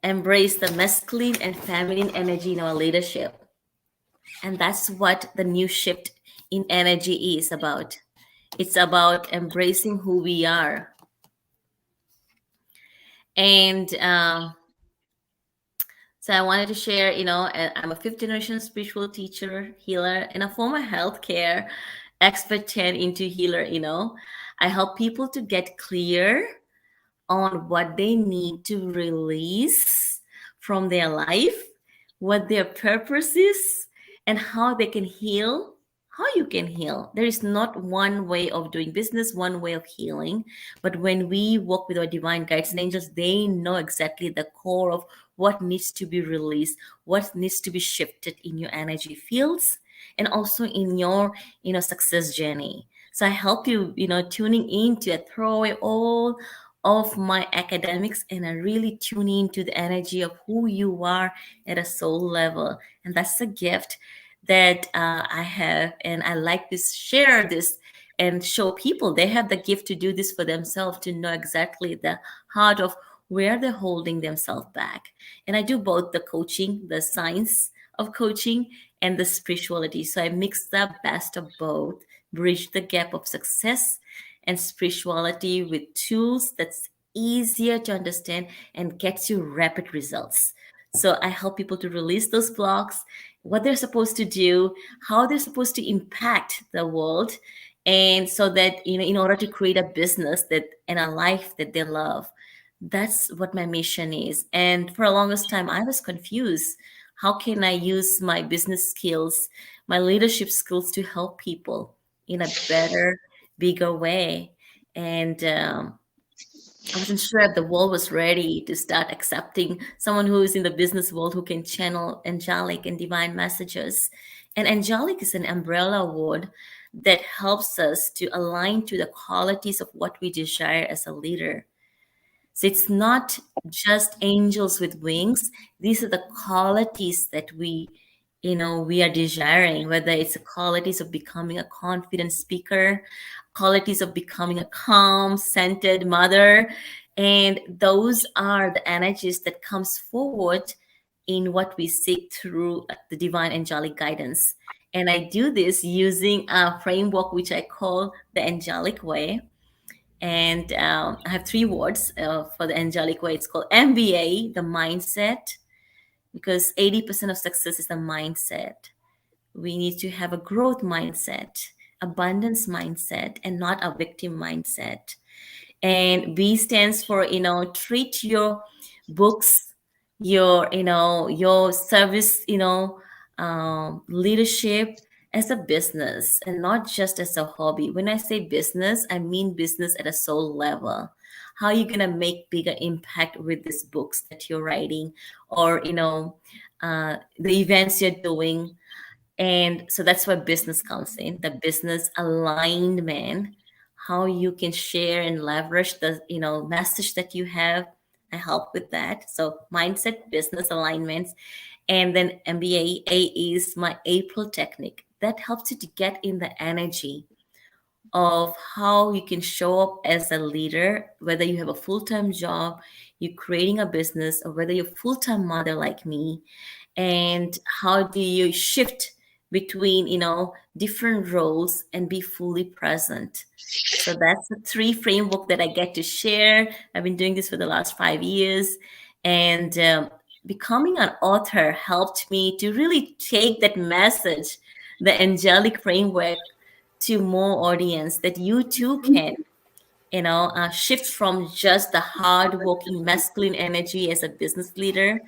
embrace the masculine and feminine energy in our leadership. And that's what the new shift in energy is about. It's about embracing who we are. And so I wanted to share, I'm a 5th generation spiritual teacher, healer, and a former healthcare expert turned into healer. I help people to get clear on what they need to release from their life, what their purpose is, and how they can heal, how you can heal. There is not one way of doing business, one way of healing. But when we work with our divine guides and angels, they know exactly the core of what needs to be released, what needs to be shifted in your energy fields, and also in your, success journey. So I help you, tuning in to throw away all of my academics, and I really tune into the energy of who you are at a soul level. And that's a gift that I have, and I like to share this and show people they have the gift to do this for themselves, to know exactly the heart of where they're holding themselves back. And I do both the coaching, the science of coaching, and the spirituality. So I mix the best of both, bridge the gap of success and spirituality with tools that's easier to understand and gets you rapid results. So I help people to release those blocks, what they're supposed to do, how they're supposed to impact the world, and so that, in order to create a business and a life that they love. That's what my mission is. And for the longest time, I was confused. How can I use my business skills, my leadership skills to help people in a better, bigger way? And I wasn't sure if the world was ready to start accepting someone who is in the business world who can channel angelic and divine messages. And angelic is an umbrella word that helps us to align to the qualities of what we desire as a leader. So it's not just angels with wings. These are the qualities that we are desiring, whether it's the qualities of becoming a confident speaker, qualities of becoming a calm, centered mother. And those are the energies that comes forward in what we seek through the divine angelic guidance. And I do this using a framework which I call the angelic way. And I have 3 words for the angelic way. It's called MBA, the mindset, because 80% of success is the mindset. We need to have a growth mindset, abundance mindset, and not a victim mindset. And B stands for, treat your books, your service, leadership as a business and not just as a hobby. When I say business, I mean business at a soul level. How are you going to make bigger impact with these books that you're writing, or, the events you're doing? And so that's where business comes in, the business alignment. how you can share and leverage the message that you have. I help with that. So mindset, business alignments, and then MBA is my April technique that helps you to get in the energy of how you can show up as a leader, whether you have a full-time job, you're creating a business, or whether you're a full-time mother like me, and how do you shift between different roles and be fully present. So that's the 3 framework that I get to share. I've been doing this for the last 5 years, and becoming an author helped me to really take that message, the angelic framework, to more audience, that you too can shift from just the hard-working masculine energy as a business leader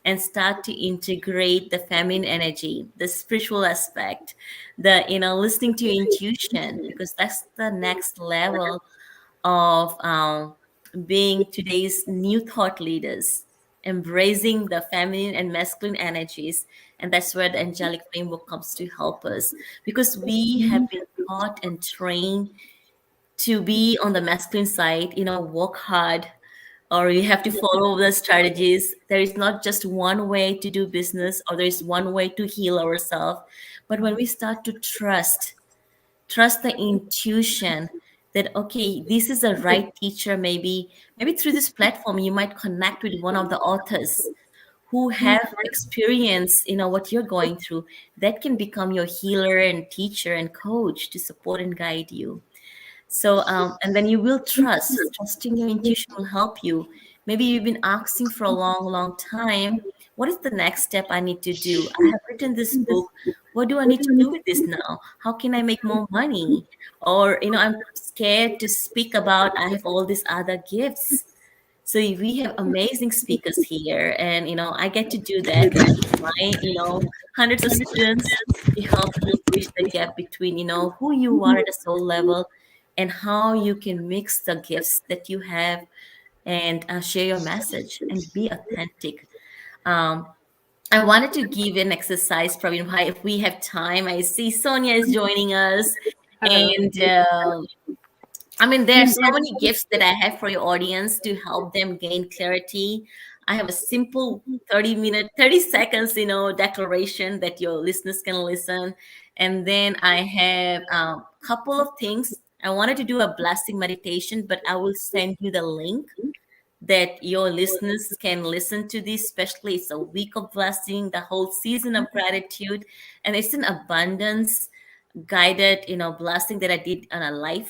and start to integrate the feminine energy, the spiritual aspect, the listening to your intuition, because that's the next level of being today's new thought leaders, embracing the feminine and masculine energies. And that's where the angelic framework comes to help us, because we have been taught and trained to be on the masculine side, work hard, or you have to follow the strategies. There is not just one way to do business, or there is one way to heal ourselves. But when we start to trust the intuition that, okay, this is the right teacher, maybe through this platform, you might connect with one of the authors who have experience, what you're going through, that can become your healer and teacher and coach to support and guide you. So, and then you will trusting your intuition will help you. Maybe you've been asking for a long, long time, what is the next step I need to do? I have written this book. What do I need to do with this now? How can I make more money? Or, I'm scared to speak about, I have all these other gifts. So we have amazing speakers here, and I get to do that with my hundreds of students to help you bridge the gap between who you are at a soul level and how you can mix the gifts that you have and share your message and be authentic. I wanted to give an exercise, Praveen Bhai, if we have time. I see Sonia is joining us. Hello. And there are so many gifts that I have for your audience to help them gain clarity. I have a simple 30 seconds, declaration that your listeners can listen. And then I have a couple of things. I wanted to do a blessing meditation, but I will send you the link that your listeners can listen to this. Especially, it's a week of blessing, the whole season of gratitude, and it's an abundance guided, blessing that I did on a live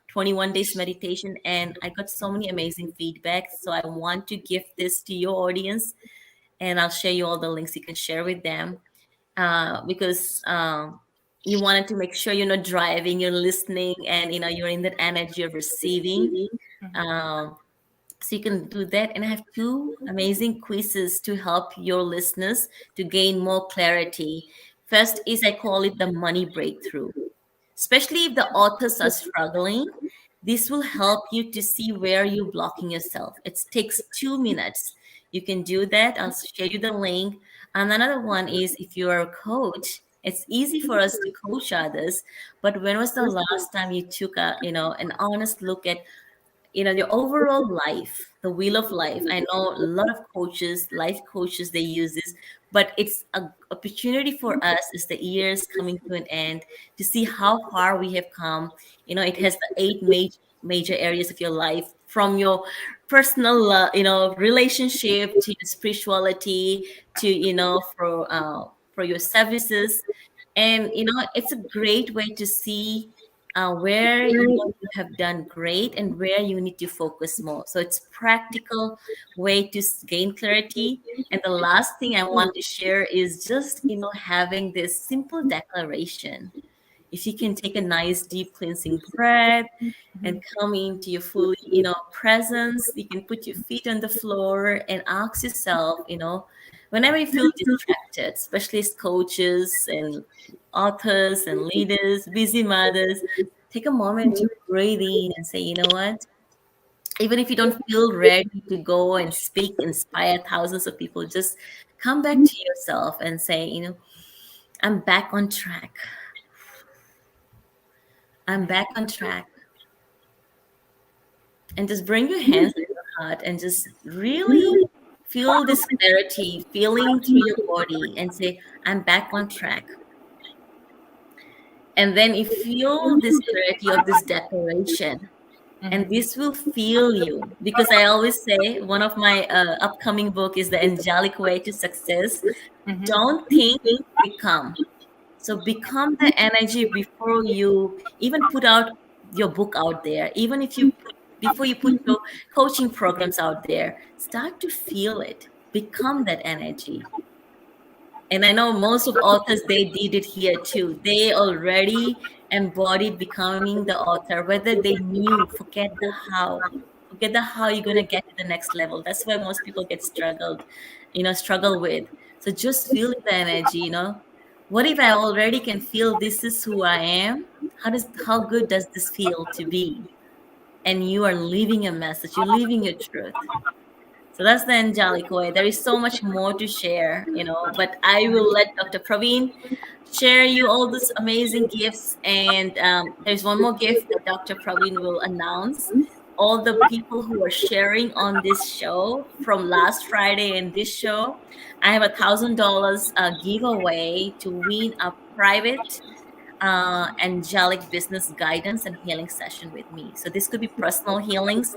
21 days meditation, and I got so many amazing feedback. So I want to give this to your audience, and I'll share you all the links you can share with them, because you wanted to make sure you're not driving, you're listening, and you're in that energy of receiving. So you can do that. And I have 2 amazing quizzes to help your listeners to gain more clarity. First is, I call it the money breakthrough. Especially if the authors are struggling, this will help you to see where you're blocking yourself. It takes 2 minutes. You can do that. I'll share you the link. And another one is, if you're a coach, it's easy for us to coach others. But when was the last time you took an honest look at your overall life, the wheel of life? I know a lot of coaches, life coaches, they use this, but it's an opportunity for us as the years coming to an end to see how far we have come. It has the 8 major areas of your life, from your personal, relationship to spirituality to, for your services. And, it's a great way to see where you have done great and where you need to focus more. So it's practical way to gain clarity. And the last thing I want to share is just, having this simple declaration. If you can take a nice deep cleansing breath and come into your full, presence, you can put your feet on the floor and ask yourself, whenever you feel distracted, especially as coaches and authors and leaders, busy mothers, take a moment to breathe in and say, you know what? Even if you don't feel ready to go and speak, inspire thousands of people, just come back to yourself and say, I'm back on track. I'm back on track. and just bring your hands to your heart and just really feel this clarity, feeling through your body, and say, I'm back on track. And then you feel this clarity of this declaration. And this will feel you, because I always say one of my upcoming book is The Angelic Way to Success. Don't think, become. So become the energy before you even put out your book out there. Even if you before you put your coaching programs out there, start to feel it. Become that energy. And I know most of authors, they did it here too. They already embodied becoming the author, whether they knew, forget the how you're going to get to the next level. That's where most people get struggle with. So just feel the energy, what if I already can feel this is who I am? How good does this feel to be? And you are living a message, you're living your truth. So that's the angelic way. There is so much more to share, but I will let Dr. Praveen share you all these amazing gifts. And there's one more gift that Dr. Praveen will announce. All the people who are sharing on this show from last Friday and this show, I have $1,000 giveaway to win a private angelic business guidance and healing session with me. So this could be personal healings,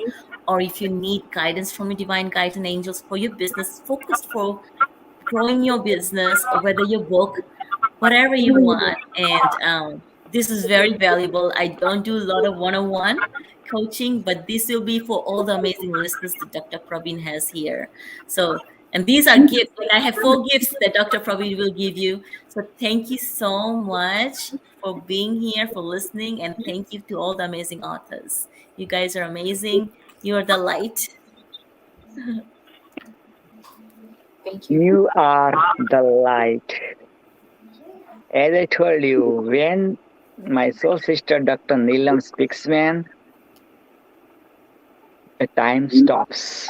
or if you need guidance from your divine guides and angels for your business, focused for growing your business, or whether your book, whatever you want. And this is very valuable. I don't do a lot of one-on-one coaching, but this will be for all the amazing listeners that Dr. Praveen has here. And these are gifts. I have 4 gifts that Dr. Praveen will give you. So thank you so much for being here, for listening, and thank you to all the amazing authors. You guys are amazing. You are the light. Thank you. You are the light. As I told you, when my soul sister Dr. Neelam speaks, man, the time stops.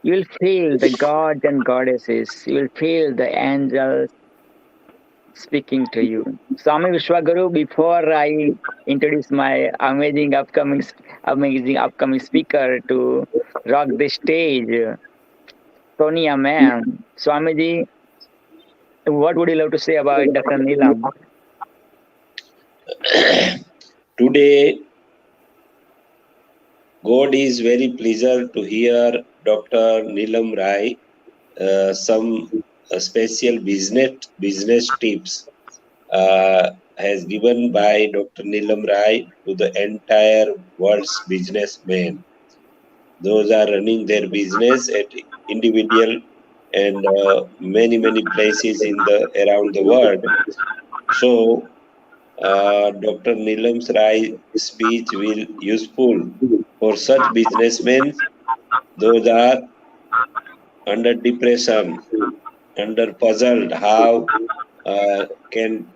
You will feel the gods and goddesses. You will feel the angels speaking to you. Swami Vishwaguru, before I introduce my amazing upcoming speaker to rock the stage, Sonia ma'am, Swamiji, what would you love to say about Dr. Neelam? Today, God is very pleased to hear Dr. Neelam Rai some special business tips has given by Dr. Neelam Rai to the entire world's businessmen. Those are running their business at individual and many places around the world. So Dr. Neelam Rai's speech will useful for such businessmen. Those are under depression, under puzzled how can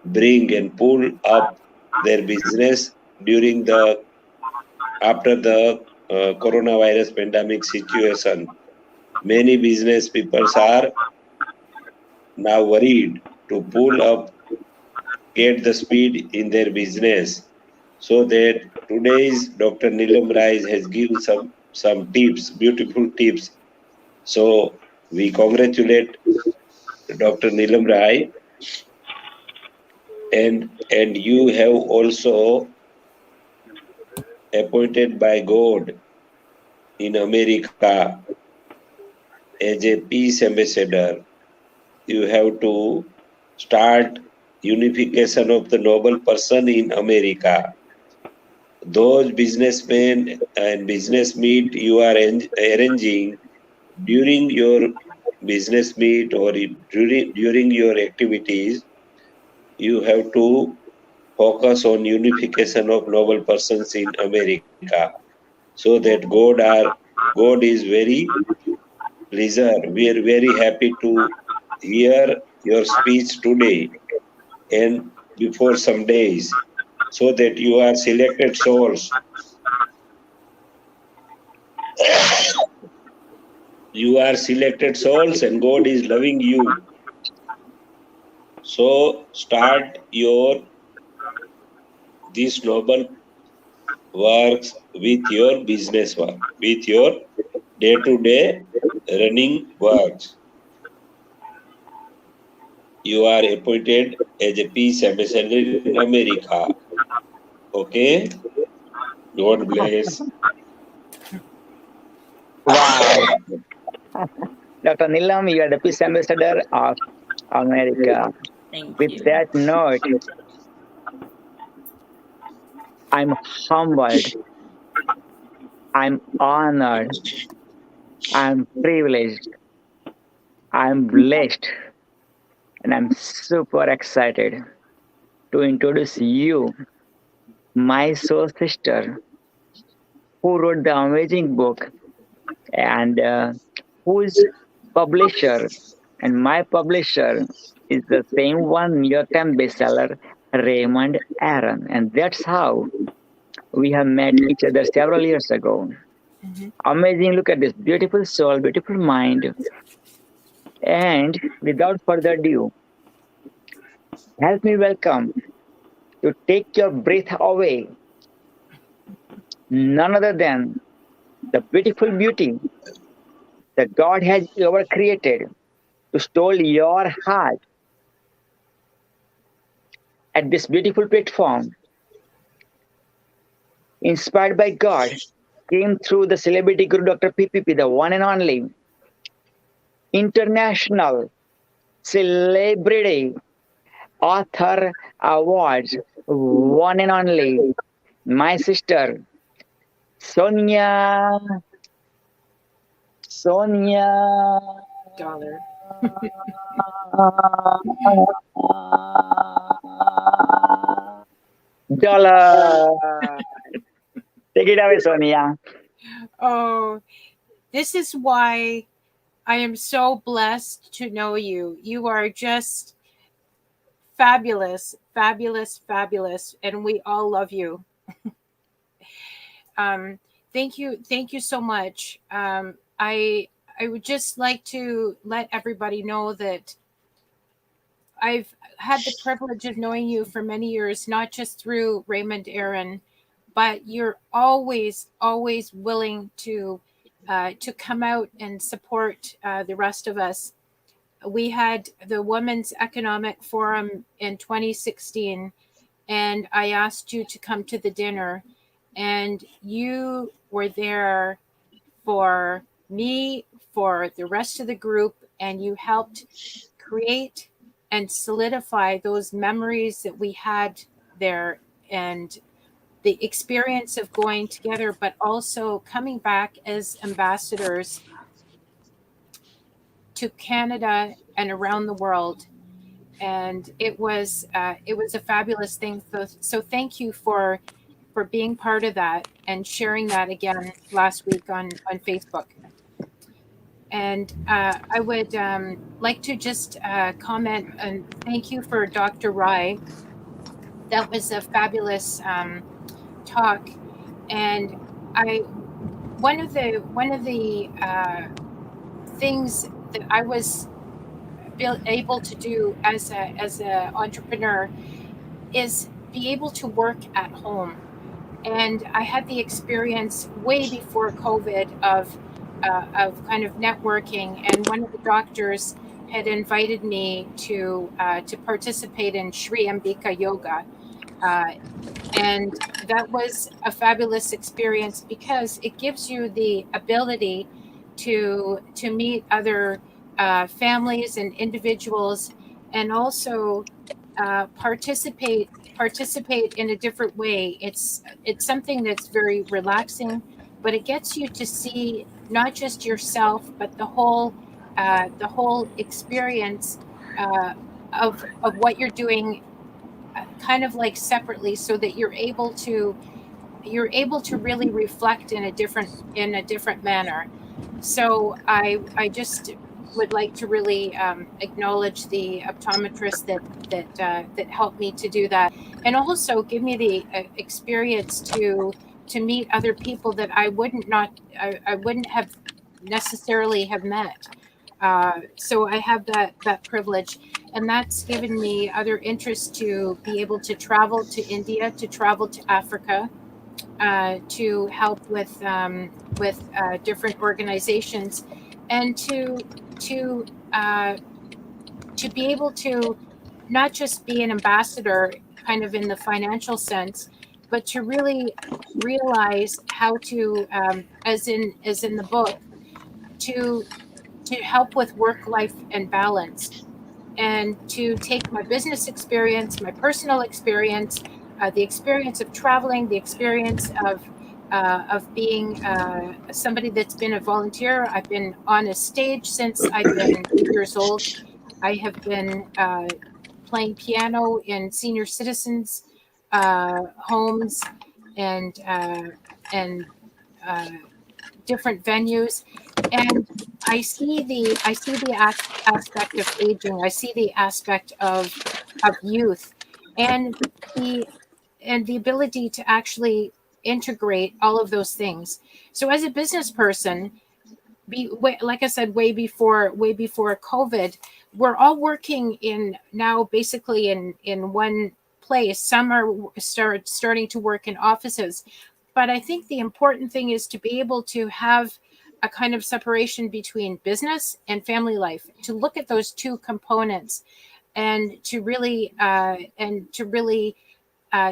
bring and pull up their business after the coronavirus pandemic situation. Many business people are now worried to pull up, get the speed in their business. So that today's Dr. Neelam Rai has given some tips, beautiful tips. So we congratulate Dr. Neelam Rai, and you have also appointed by God in America as a peace ambassador. You have to start unification of the noble person in America. Those businessmen and business meet you are arranging during your business meet or during your activities, you have to focus on unification of noble persons in America, so that God is very pleased. We are very happy to hear your speech today and before some days, so that you are selected souls. You are selected souls and God is loving you. So start this noble works with your business work, with your day-to-day running works. You are appointed as a peace ambassador in America. Okay? God bless. Wow. Dr. Nilam, you are the peace ambassador of America. With that note, I'm humbled, I'm honored, I'm privileged, I'm blessed, and I'm super excited to introduce you, my soul sister, who wrote the amazing book and whose publisher and my publisher is the same one New York Times bestseller, Raymond Aron. And that's how we have met each other several years ago. Amazing. Look at this beautiful soul, beautiful mind. And without further ado, help me welcome to take your breath away. None other than the beautiful beauty that God has ever created to stole your heart at this beautiful platform, inspired by God, came through the celebrity guru Dr. PPP, the one and only international celebrity author awards, one and only my sister Sonia Dollar. Dollar. Take it away, Sonia. Oh, this is why I am so blessed to know you. You are just fabulous, fabulous, fabulous, and we all love you. Thank you so much. I would just like to let everybody know that I've had the privilege of knowing you for many years, not just through Raymond Aron, but you're always willing to come out and support the rest of us. We had the Women's Economic Forum in 2016, and I asked you to come to the dinner, and you were there for me, for the rest of the group, and you helped create and solidify those memories that we had there, and the experience of going together, but also coming back as ambassadors to Canada and around the world. And it was a fabulous thing. So thank you for being part of that and sharing that again last week on Facebook. And I would like to just comment and thank you for Dr. Rai. That was a fabulous talk. And one of the things that I was able to do as a entrepreneur is be able to work at home. And I had the experience way before COVID of kind of networking, and one of the doctors had invited me to participate in Sri Ambika Yoga. And that was a fabulous experience because it gives you the ability to meet other families and individuals, and also participate in a different way. It's something that's very relaxing, but it gets you to see not just yourself, but the whole experience of what you're doing, kind of like separately, so that you're able to really reflect in a different manner. So I just would like to really acknowledge the optometrist that helped me to do that, and also give me the experience to meet other people that I wouldn't have necessarily have met. So I have that privilege, and that's given me other interests to be able to travel to India, to travel to Africa, to help with different organizations, and to be able to not just be an ambassador kind of in the financial sense, but to really realize how to, as in the book, to help with work life and balance, and to take my business experience, my personal experience, the experience of traveling, the experience of being somebody that's been a volunteer. I've been on a stage since I've been 8 years old. I have been playing piano in senior citizens' homes and different venues, and I see the aspect of aging. I see the aspect of youth, and the ability to actually integrate all of those things. So as a business person, like I said, way before COVID, we're all working in now basically in one place. Some are starting to work in offices, but I think the important thing is to be able to have a kind of separation between business and family life, to look at those two components, and to really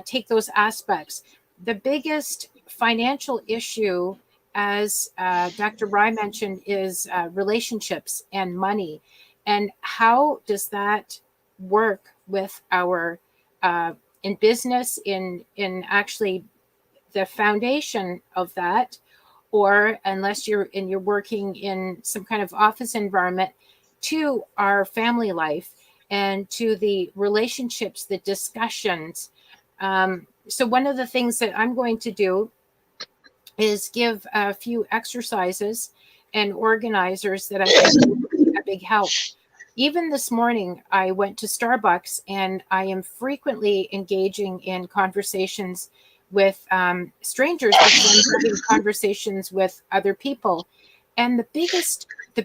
take those aspects. The biggest financial issue, as Dr. Rai mentioned, is relationships and money. And how does that work with our in business, in actually the foundation of that, or unless you're working in some kind of office environment, to our family life and to the relationships, the discussions. So one of the things that I'm going to do is give a few exercises and organizers that I think will be a big help. Even this morning, I went to Starbucks, and I am frequently engaging in conversations with strangers, because I'm having conversations with other people. And the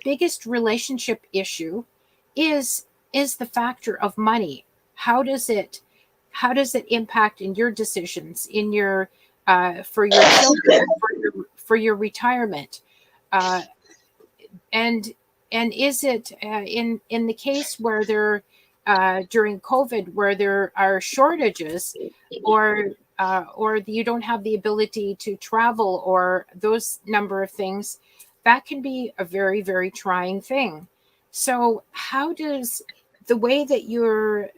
biggest relationship issue is the factor of money. How does it impact in your decisions, in your for your children, for your retirement, and is it in the case where there during COVID, where there are shortages, or you don't have the ability to travel, or those number of things, that can be a very, very trying thing. So how does the way that your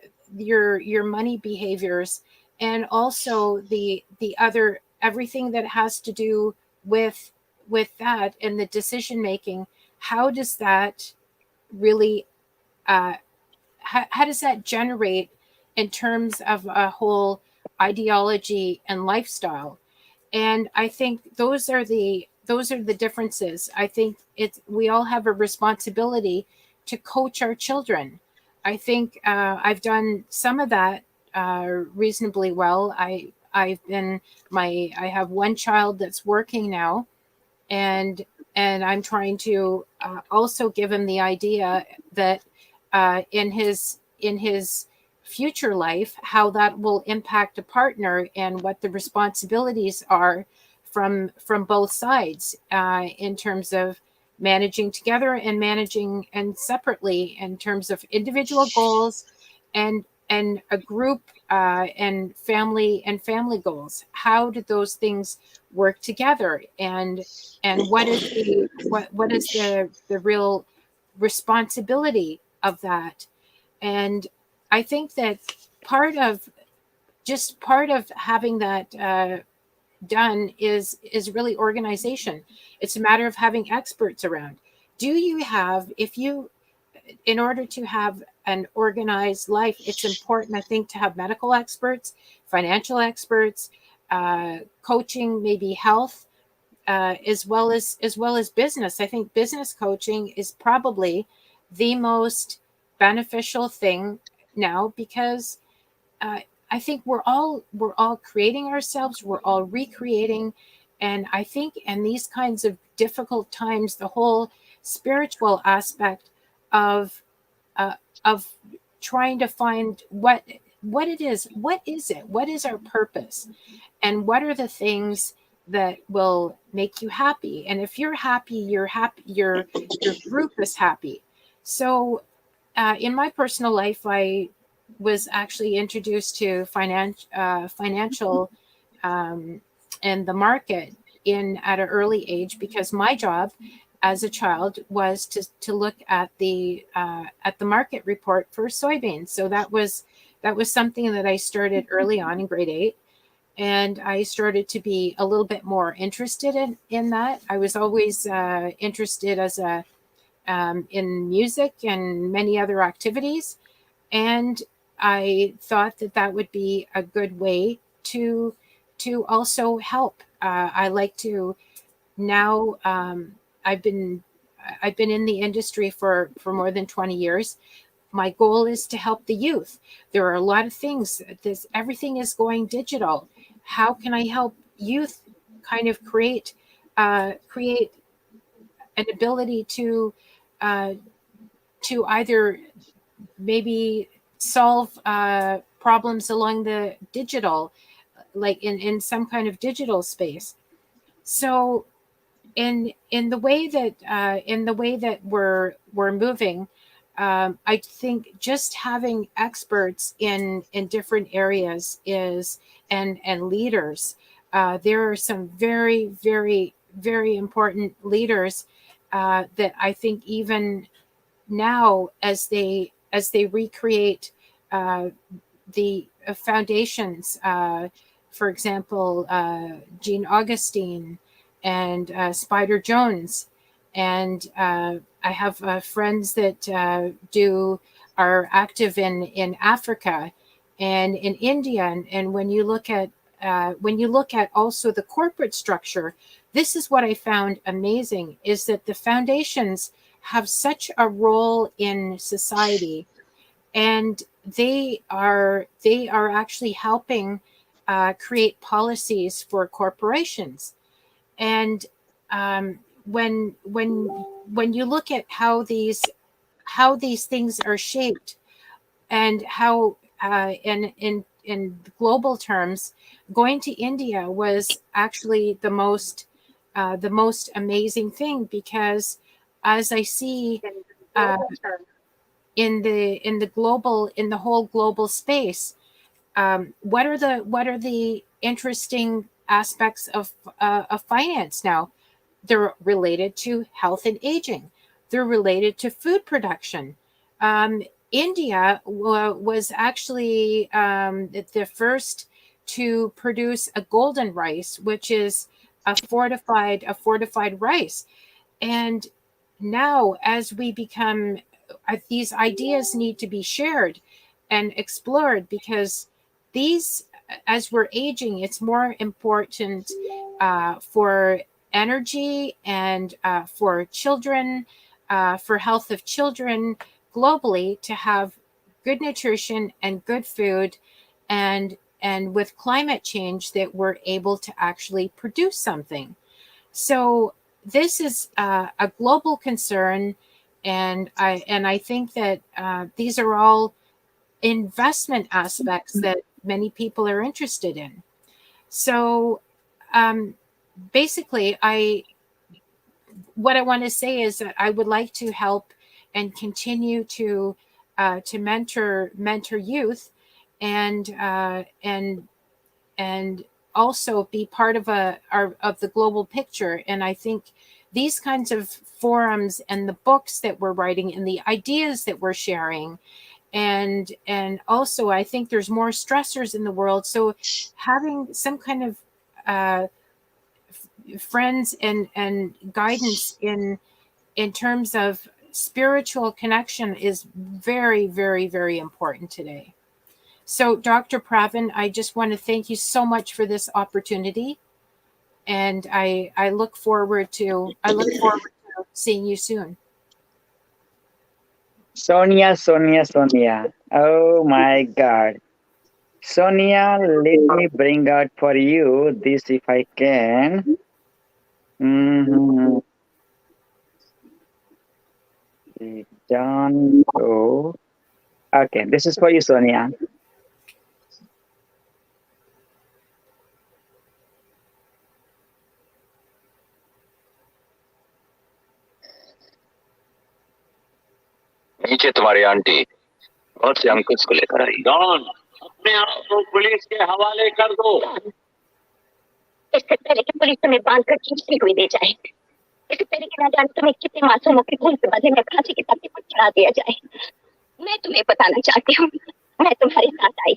money behaviors, and also the other, everything that has to do with that and the decision making, how does that really how does that generate in terms of a whole ideology and lifestyle? And I think those are the differences. I think we all have a responsibility to coach our children. I think I've done some of that reasonably well. I have one child that's working now, and I'm trying to also give him the idea that in his future life, how that will impact a partner, and what the responsibilities are from both sides in terms of managing together and managing and separately, in terms of individual goals and a group and family goals. How do those things work together, and what is the real responsibility of that? And I think that part of having that done is really organization. It's a matter of having experts around. Do you have, in order to have an organized life, it's important, I think, to have medical experts, financial experts, coaching, maybe health, as well as business. I think business coaching is probably the most beneficial thing now, because I think we're all creating ourselves, we're all recreating, and I think in these kinds of difficult times, the whole spiritual aspect of trying to find what what it is. What is it? What is our purpose? And what are the things that will make you happy? And if you're happy, your group is happy. So in my personal life, I was actually introduced to financial and the market at an early age, because my job as a child was to look at the market report for soybeans. So that was something that I started early on in grade 8. And I started to be a little bit more interested in that. I was always interested in music and many other activities. And I thought that would be a good way to also help. I like to now. I've been in the industry for more than 20 years. My goal is to help the youth. There are a lot of things. Everything is going digital. How can I help youth kind of create an ability to either maybe solve problems along the digital, like in some kind of digital space. So in the way that we're moving, I think just having experts in different areas and leaders. There are some very, very, very important leaders that I think even now, as they recreate the foundations, for example, Jean Augustine and Spider Jones, and I have friends that are active in Africa and in India, and when you look at also the corporate structure, this is what I found amazing, is that the foundations have such a role in society, and they are actually helping create policies for corporations. And when you look at how these things are shaped, and how in global terms, going to India was actually the most amazing thing, because as I see in the whole global space, what are the interesting aspects of finance now? They're related to health and aging. They're related to food production. India was actually the first to produce a golden rice, which is a fortified rice. And now, as we become, these ideas need to be shared and explored, because as we're aging, it's more important for energy and for children, for health of children globally, to have good nutrition and good food, and with climate change, that we're able to actually produce something. So this is a global concern, and I think that these are all investment aspects that many people are interested in. So basically, what I want to say is that I would like to help and continue to mentor youth, and also be part of the global picture. And I think these kinds of forums and the books that we're writing and the ideas that we're sharing, and also I think there's more stressors in the world. So having some kind of friends and guidance in terms of spiritual connection is very, very, very important today. So Dr. Pravin, I just want to thank you so much for this opportunity, and I look forward to seeing you soon. Sonia. Oh my God. Sonia, let me bring out for you this if I can. Done. Oh. Okay, this is for you, Sonia. नीचे तुम्हारी aunty बहुत से अंकुश को लेकर आई। Don, अपने आप को police के हवाले कर दो। इससे पहले कि पुलिस तुम्हें बांध कर खींचती हुई ले जाए, इससे पहले कि न जाने तुम्हें कितने मासूमों के खून से बदले में फांसी की तख्ती पर चढ़ा दिया जाए, मैं तुम्हें बताना चाहती हूँ, मैं तुम्हारे साथ आई।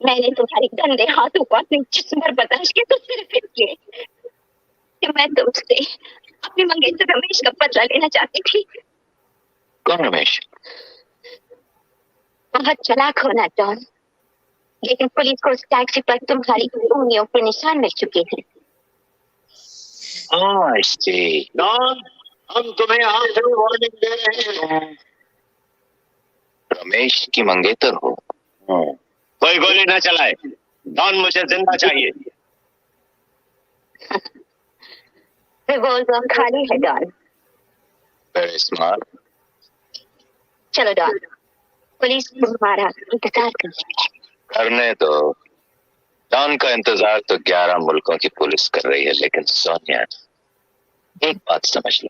मैंने तुम्हारे गंदे हाथों को अपने जिस्म पर बर्दाश्त किया तो सिर्फ इसलिए कि मैं तुमसे अपने मंगेतर रमेश का बदला लेना चाहती थी। कौन रमेश? बहुत चालाक होना डॉन, लेकिन पुलिस को उस टैक्सी पर तुम्हारी उंगलियों पर निशान मिल चुके हैं। डॉन, हम तुम्हें आखिरी वार्निंग दे रहे हैं। रमेश की मंगेतर हो? कोई गोली न चलाए। डॉन, मुझे जिंदा चाहिए। रिवॉल्वर खाली है डॉन। Very smart. चलो डॉन, पुलिस तुम्हारा इंतजार कर रही है। करने दो। डॉन का इंतजार तो 11 मुल्कों की पुलिस कर रही है, लेकिन सोनिया, एक बात समझ लो,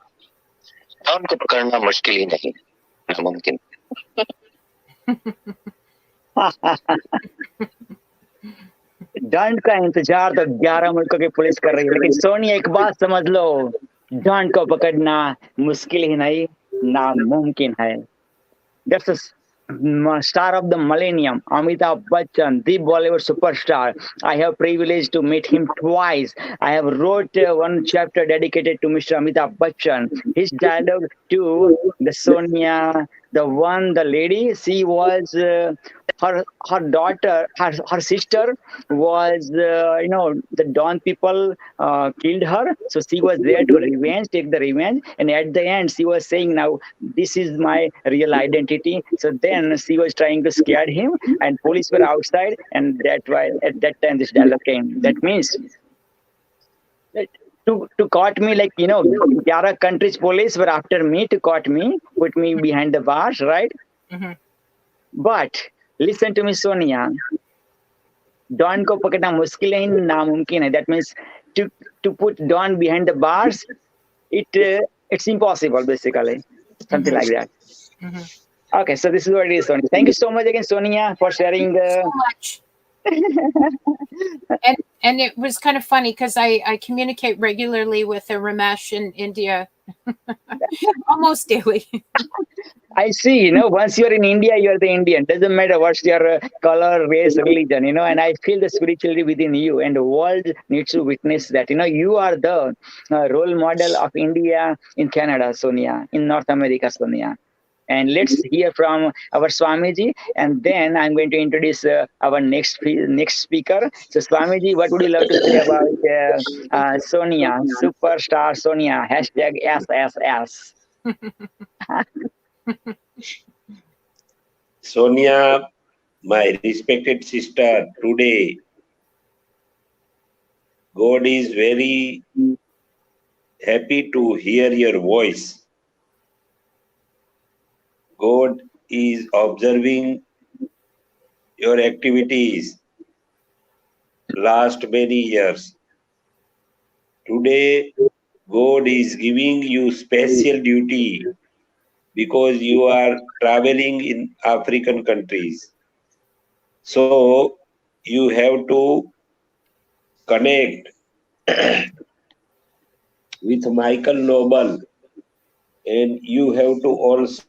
डॉन को पकड़ना मुश्किल ही नहीं, नामुमकिन। डॉन का इंतजार तो 11 मुल्कों की पुलिस कर रही है, लेकिन सोनिया एक बात समझ लो, डॉन को पकड़ना मुश्किल ही नहीं, नामुमकिन है। That's the star of the millennium, Amitabh Bachchan, the Bollywood superstar. I have privilege to meet him twice. I have wrote one chapter dedicated to Mr. Amitabh Bachchan. His dialogue to the Sonia, the lady, she was her daughter, her sister was, the Don people killed her. So she was there to take the revenge. And at the end, she was saying, now, this is my real identity. So then she was trying to scare him, and police were outside. And that's why at that time this dialogue came. That means to caught me, 11 countries police were after me to caught me, put me behind the bars, right? Mm-hmm. But listen to me, Sonia. Don ko pakadna mushkil hai, namumkin hai. That means to put Don behind the bars, it's impossible, basically. Something like that. Mm-hmm. Okay, so this is what it is, Sonia. Thank you so much again, Sonia, for sharing. So much. and it was kind of funny because I communicate regularly with Ramesh in India almost daily. I see, once you're in India, you're the Indian. Doesn't matter what's your color, race, religion, and I feel the spirituality within you, and the world needs to witness that. You are the role model of India in Canada, Sonia, in North America, Sonia. And let's hear from our Swamiji, and then I'm going to introduce our next speaker. So Swamiji, what would you love to say about Sonia, superstar Sonia, #SSS? Sonia, my respected sister, today God is very happy to hear your voice. God is observing your activities last many years. Today, God is giving you special duty because you are traveling in African countries. So you have to connect with Michael Noble, and you have to also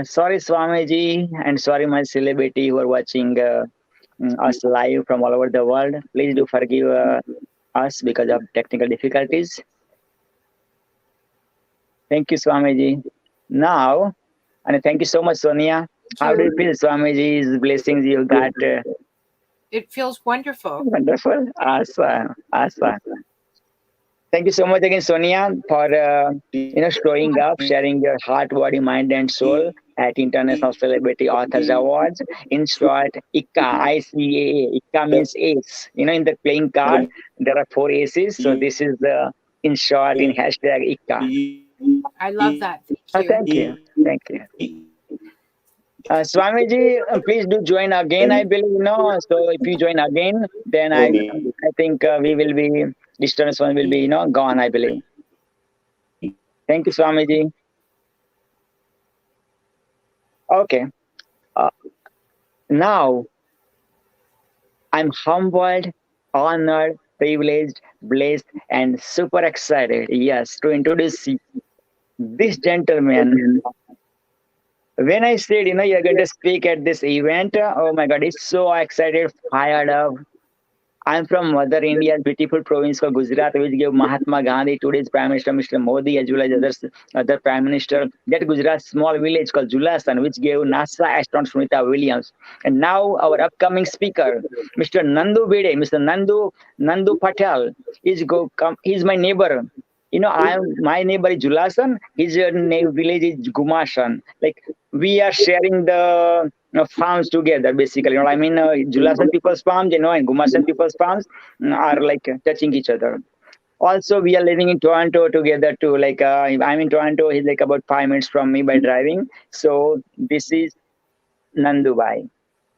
Sorry, Swamiji, and sorry, my celebrity who are watching us live from all over the world. Please do forgive us because of technical difficulties. Thank you, Swamiji. Now, and thank you so much, Sonia. How do you feel, Swamiji's blessings you got? It feels wonderful. Wonderful. Awesome. Awesome. Thank you so much again, Sonia, for showing up, sharing your heart, body, mind, and soul at International Celebrity Authors Awards. In short, ICA, ICAA. ICA means ace. In the playing card, there are 4 aces. So this is the in short, in hashtag IKA. I love that. Thank you. Thank you. Swamiji, please do join again, I believe, so if you join again, then I think we will be, distance one will be, gone, I believe. Thank you, Swamiji. Okay. Now, I'm humbled, honored, privileged, blessed, and super excited, yes, to introduce this gentleman. When I said, you're going to speak at this event, oh my God, it's so excited, fired up. I'm from Mother India's beautiful province called Gujarat, which gave Mahatma Gandhi, today's Prime Minister, Mr. Modi, as well as other Prime Minister, that Gujarat small village called Julasan, which gave NASA astronaut Sunita Williams. And now our upcoming speaker, Mr. Nandu Bede, Mr. Nandu Patel, he's my neighbor. My neighbor is Julasan, his village is Gumasan. Like, we are sharing the farms together, basically. Julasan people's farms, and Gumasan people's farms are like touching each other. Also, we are living in Toronto together too. Like, I'm in Toronto, he's like about 5 minutes from me by driving. So this is Nandubai.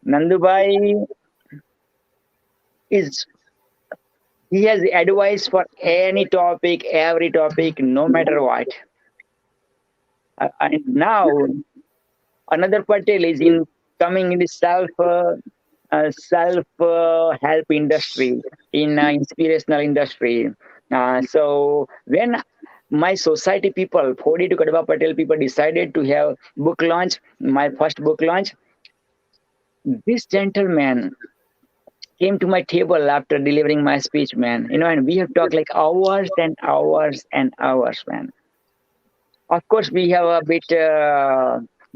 Nandubai he has advice for any topic, every topic, no matter what. And now, another Patel is coming in the self-help industry, in inspirational industry. So when my society people, 42 Kadapa Patel people, decided to have book launch, my first book launch, this gentleman came to my table after delivering my speech, man. And we have talked like hours and hours and hours, man. Of course, we have a bit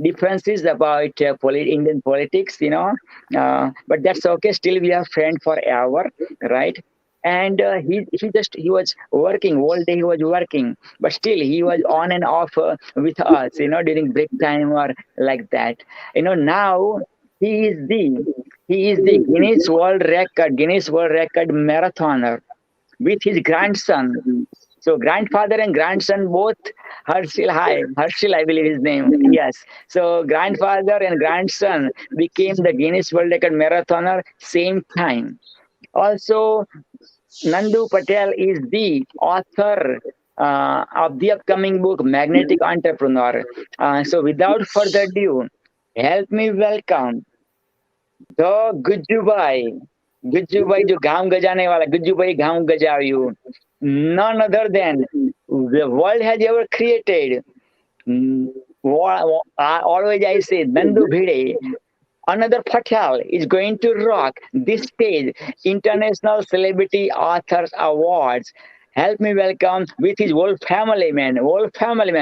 differences about Indian politics, but that's okay. Still, we are friends forever, right? And he was working all day. He was working, but still he was on and off with us, during break time or like that. Now he is the Guinness World Record marathoner with his grandson. So grandfather and grandson both, Harshil, I believe his name. Yes. So grandfather and grandson became the Guinness World Record marathoner same time. Also, Nandu Patel is the author of the upcoming book, Magnetic Entrepreneur. So without further ado, help me welcome the Gujjubai जो घाम गजाने वाला, Gujjubai घाम गजाव्યું. None other than the world has ever created. Always I say, Nandu Bede, another Patel is going to rock this stage, International Celebrity Authors Awards. Help me welcome with his whole family, man,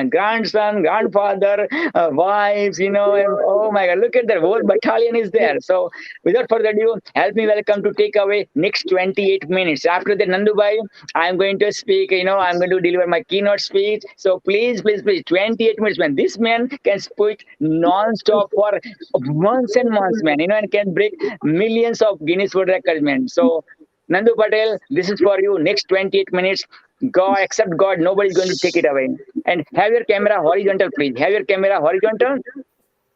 grandson, grandfather, wives, and, oh my God, look at that, whole battalion is there. So without further ado, help me welcome to take away next 28 minutes. After the Nandubai, I'm going to speak, I'm going to deliver my keynote speech. So please, 28 minutes, man. This man can speak non-stop for months and months, man, and can break millions of Guinness World Records, man. So Nandu Patel, this is for you. Next 28 minutes. God, except God, nobody's going to take it away. And have your camera horizontal, please. Have your camera horizontal.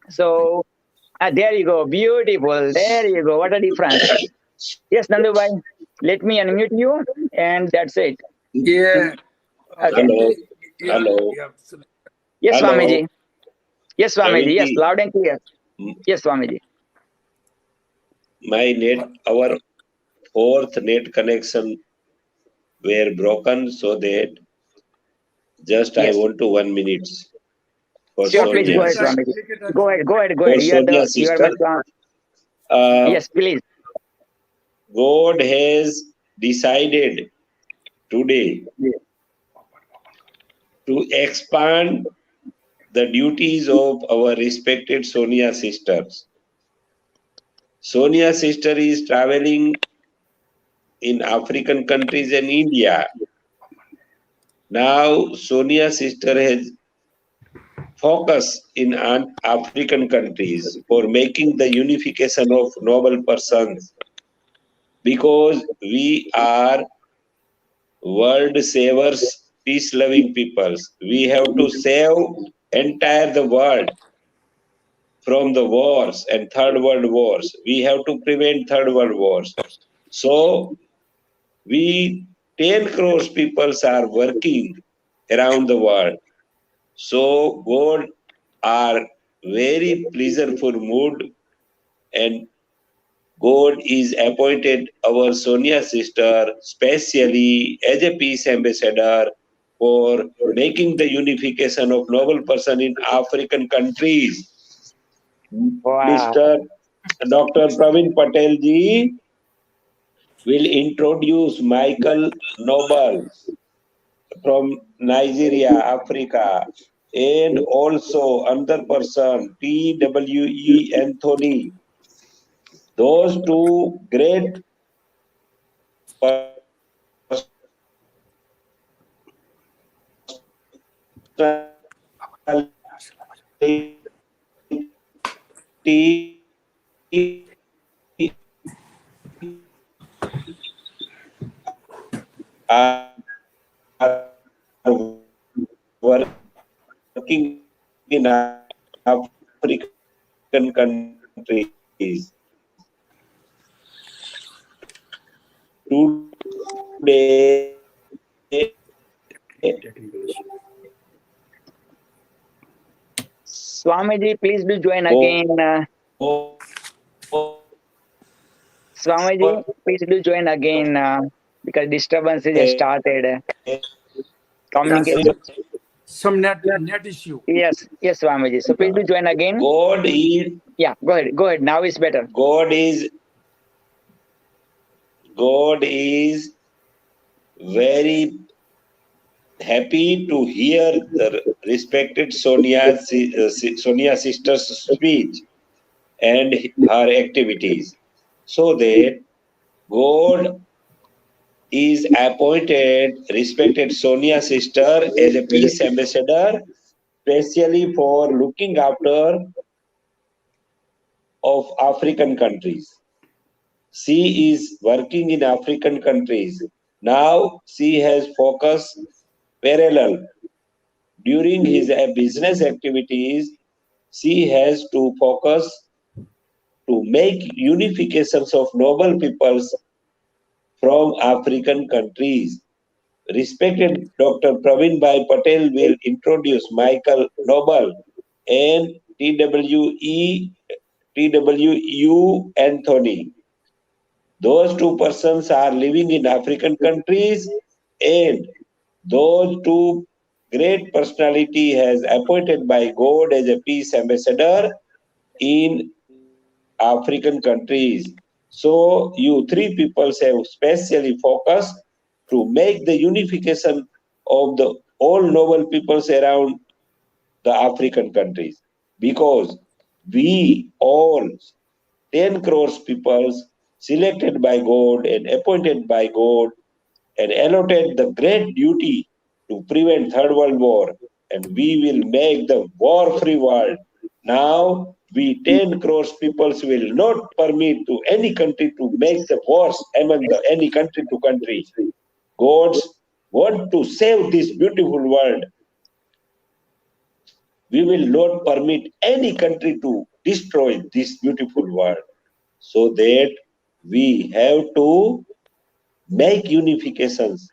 So, there you go. Beautiful. There you go. What a difference. Yes, Nandu bhai. Let me unmute you. And that's it. Yeah. Okay. Hello. Yes, Hello. Swamiji. Yes, Swamiji. Yes, Swamiji. loud and clear. Yes, Swamiji. Our fourth net connection were broken, so that just Yes. I want to 1 minute for Sure, please go Sonia. ahead, Swamiji. Go ahead. For You are Sonia you are my sister, Swam- Yes, please. God has decided today to expand the duties of our respected Sonia sisters. Sonia sister is traveling in African countries and India. Now Sonia sister has focus in African countries for making the unification of noble persons, because we are world savers peace-loving peoples. We have to save entire the world from the wars and third world wars. We have to prevent third world wars. So we 10 crores peoples are working around the world. So God are very pleasureful mood, and God is appointed our Sonia sister specially as a peace ambassador for making the unification of noble person in African countries. Wow. Mr. Dr. Praveen Patel ji will introduce Michael Noble from Nigeria, Africa, and also another person, T.W.E. Anthony. Those two great are working in African countries. Today, Swamiji, please do join again. Swamiji, please do join again because disturbances have started. Communication. Some net issue. Yes, Swamiji. So please do join again. God is. Yeah, go ahead. Now it's better. God is very happy to hear the respected Sonia sister's speech and her activities, so that God is appointed respected Sonia sister as a peace ambassador, specially for looking after of African countries. She is working in African countries. Now she has focused parallel. During his business activities, she has to focus to make unifications of noble peoples from African countries. Respected Dr. Praveen Bhai Patel will introduce Michael Noble and T.W.U. Anthony. Those two persons are living in African countries, and those two great personality has appointed by God as a peace ambassador in African countries. So you three people have specially focused to make the unification of the all noble peoples around the African countries, because we all 10 crores peoples selected by God and appointed by God and allotted the great duty to prevent third world war, and we will make the war-free world. Now we 10 crores peoples will not permit to any country to make the wars among any country to country. Gods want to save this beautiful world. We will not permit any country to destroy this beautiful world, so that we have to make unifications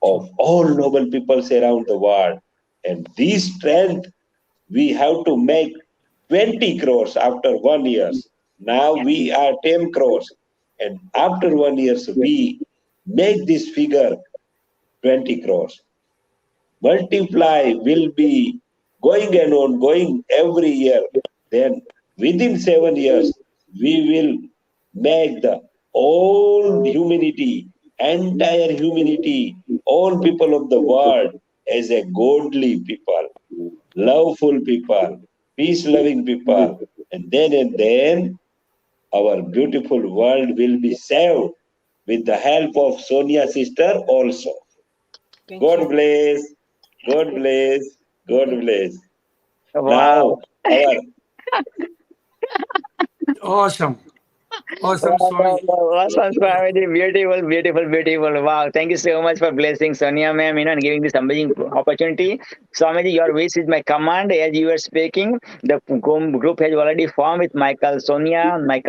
of all noble peoples around the world. And this strength we have to make 20 crores after 1 year. Now we are 10 crores, and after 1 year we make this figure 20 crores. Multiply will be going and on, going every year. Then within 7 years, we will make the all humanity, entire humanity, all people of the world as a godly people, loveful people, peace-loving people. And then our beautiful world will be saved with the help of Sonia sister also. God bless. God bless. God bless. Wow. Now, Awesome. Awesome, Swami. Awesome, Swamiji. Beautiful, beautiful, beautiful. Wow. Thank you so much for blessing Sonia ma'am, and giving this amazing opportunity. Swamiji, your wish is my command. As you were speaking, the group has already formed with Michael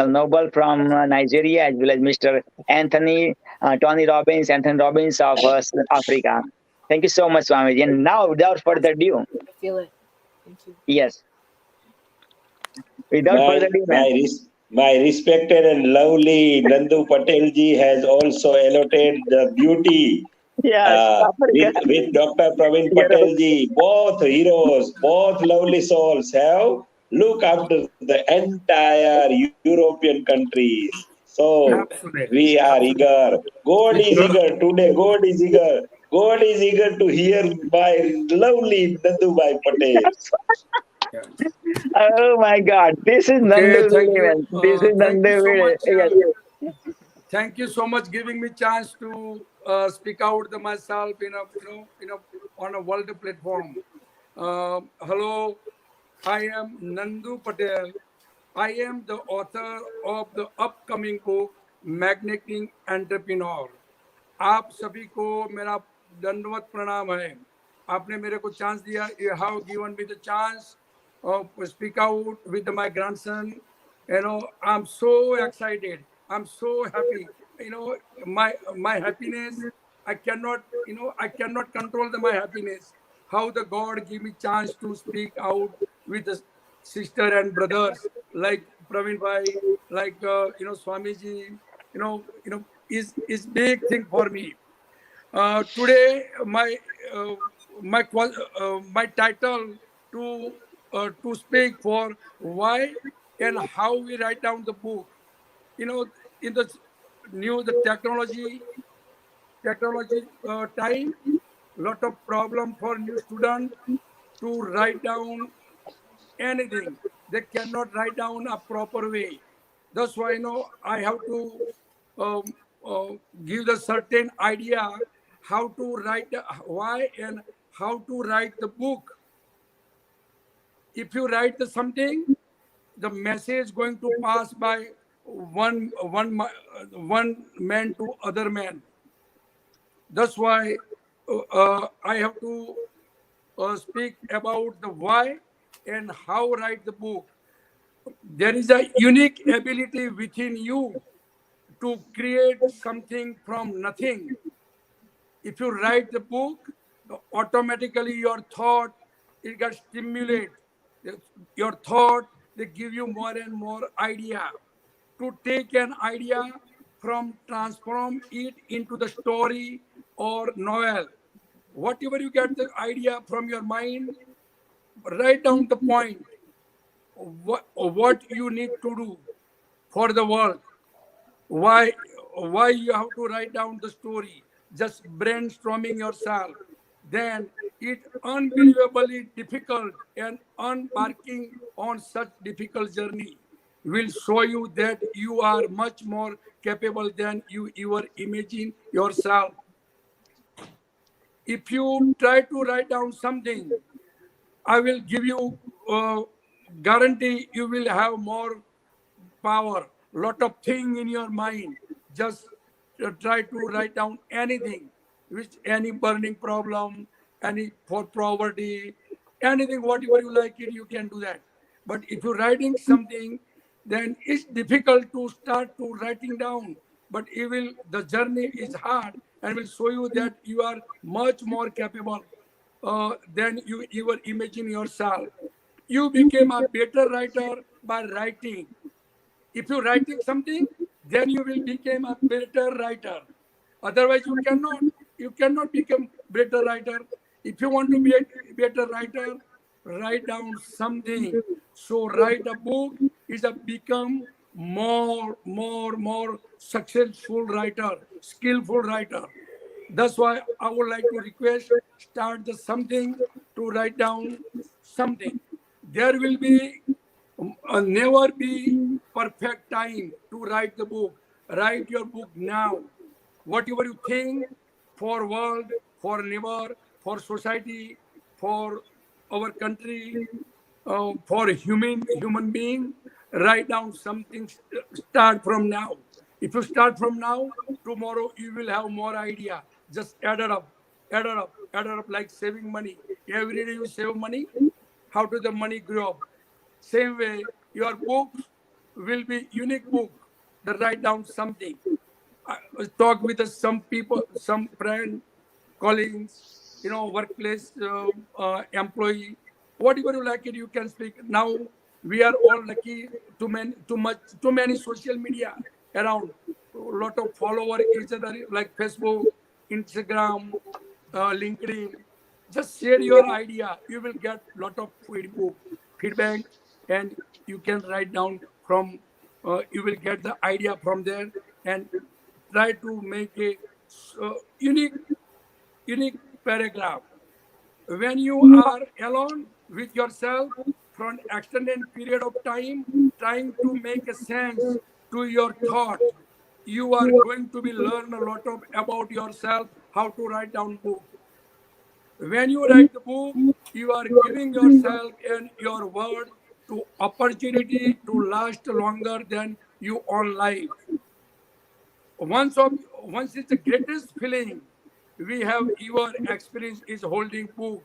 Noble from Nigeria, as well as Mr. Anthony Robbins of South Africa. Thank you so much, Swamiji. And now, without further ado, I feel it. Thank you. yes, without further ado, ma'am. My respected and lovely Nandu Patel ji has also allotted the beauty Yes, with Dr. Praveen Patel ji. Both heroes, both lovely souls have looked after the entire European countries. So we are eager. God is eager today. God is eager. God is eager to hear my lovely Nandu Bhai Patel. Oh my God! This is Nandu. Thank you. This is Thank you so Nandu. much. Yes. Thank you so much giving me chance to speak out myself on a world platform. Hello, I am Nandu Patel. I am the author of the upcoming book Magnetic Entrepreneur. आप सभी को मेरा दंडवत प्रणाम है. आपने मेरे को चांस दिया. You have given me the chance of speak out with my grandson. I'm so excited. I'm so happy. My happiness, I cannot control my happiness. How the God give me chance to speak out with the sister and brothers like Praveen Bhai, like Swamiji, is big thing for me. Today, my title to speak for why and how we write down the book. In the technology time, lot of problem for new student to write down anything. They cannot write down a proper way. That's why I have to give the certain idea how to write why and how to write the book. If you write something, the message going to pass by one man to other man. That's why I have to speak about the why and how write the book. There is a unique ability within you to create something from nothing. If you write the book, automatically your thought, it gets stimulated. Your thought, they give you more and more idea. To take an idea from transform it into the story or novel. Whatever you get the idea from your mind, write down the point. What you need to do for the world. Why you have to write down the story. Just brainstorming yourself. Then it's unbelievably difficult, and embarking on such difficult journey will show you that you are much more capable than you ever imagine yourself. If you try to write down something, I will give you guarantee you will have more power, lot of thing in your mind. Just try to write down anything, any burning problem, any for poverty, anything, whatever you like it, you can do that. But if you're writing something, then it's difficult to start to writing down. But the journey is hard and will show you that you are much more capable than you ever imagine yourself. You became a better writer by writing. If you're writing something, then you will become a better writer. Otherwise, you cannot become better writer. If you want to be a better writer, write down something. So write a book is a become more successful writer, skillful writer. That's why I would like to request, start something to write down something. There will be never be perfect time to write the book. Write your book now. Whatever you think for world, for neighbor, for society, for our country, for human being, write down something. Start from now. If you start from now, tomorrow you will have more idea. Just add it up, add it up, add it up, like saving money. Every day you save money. How does the money grow up? Same way, your books will be unique book. That write down something. Talk with some people, some friend, colleagues, workplace employee, whatever you like it, you can speak. Now we are all lucky, too many social media around. A lot of follower each other, like Facebook, Instagram, LinkedIn. Just share your idea. You will get lot of feedback, and you can write down from. You will get the idea from there, and try to make a unique paragraph. When you are alone with yourself for an extended period of time, trying to make a sense to your thought, you are going to be learn a lot of about yourself, how to write down book. When you write the book, you are giving yourself and your word to opportunity to last longer than you own life. Once is the greatest feeling we have ever experienced is holding book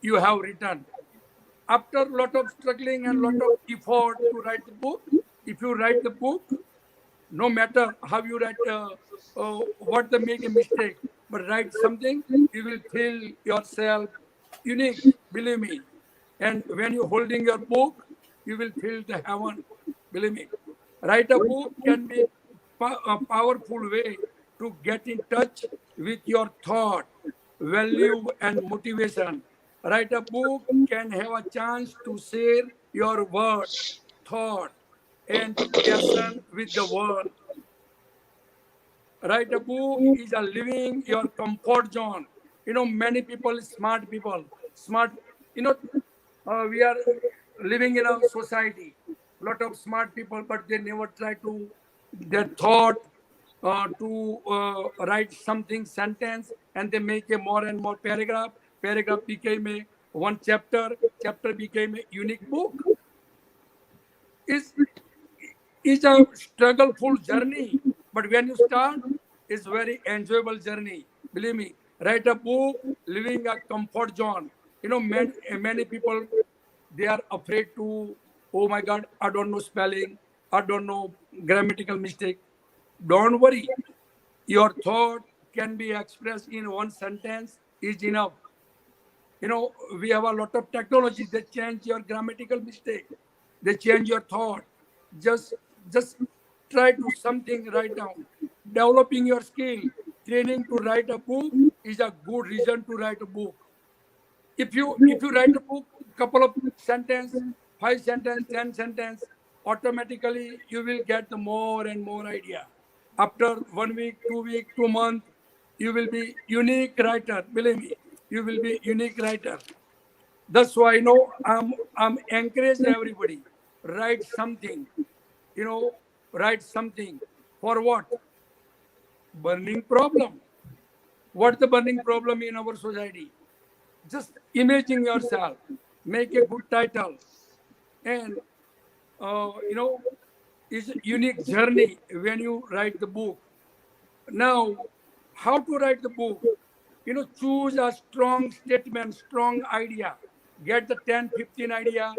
you have written. After a lot of struggling and lot of effort to write the book, if you write the book, no matter how you write, what the make a mistake, but write something, you will feel yourself unique, believe me. And when you're holding your book, you will feel the heaven, believe me. Write a book can be a powerful way to get in touch with your thought, value, and motivation. Write a book can have a chance to share your word, thought, and passion with the world. Write a book is a living your comfort zone. Many people, smart, we are living in a society, lot of smart people, but they never try to, their thought to write something, sentence, and they make a more and more paragraph. Paragraph became a one chapter, chapter became a unique book. It's a struggleful journey, but when you start, it's very enjoyable journey. Believe me, write a book, living a comfort zone. Many people, they are afraid to, oh my God, I don't know spelling, I don't know grammatical mistake. Don't worry. Your thought can be expressed in one sentence is enough. We have a lot of technology that change your grammatical mistake. They change your thought. Just try to something right now. Developing your skill, training to write a book is a good reason to write a book. If you write a book, couple of sentence, 5 sentence, 10 sentence, automatically you will get the more and more idea. After 1 week, 2 week, 2 months, you will be unique writer. Believe me, you will be unique writer. That's why I'm encouraging everybody, write something. Write something. For what? Burning problem. What's the burning problem in our society? Just imagine yourself, make a good title, and it's a unique journey when you write the book. Now, how to write the book? Choose a strong statement, strong idea. Get the 10, 15 idea,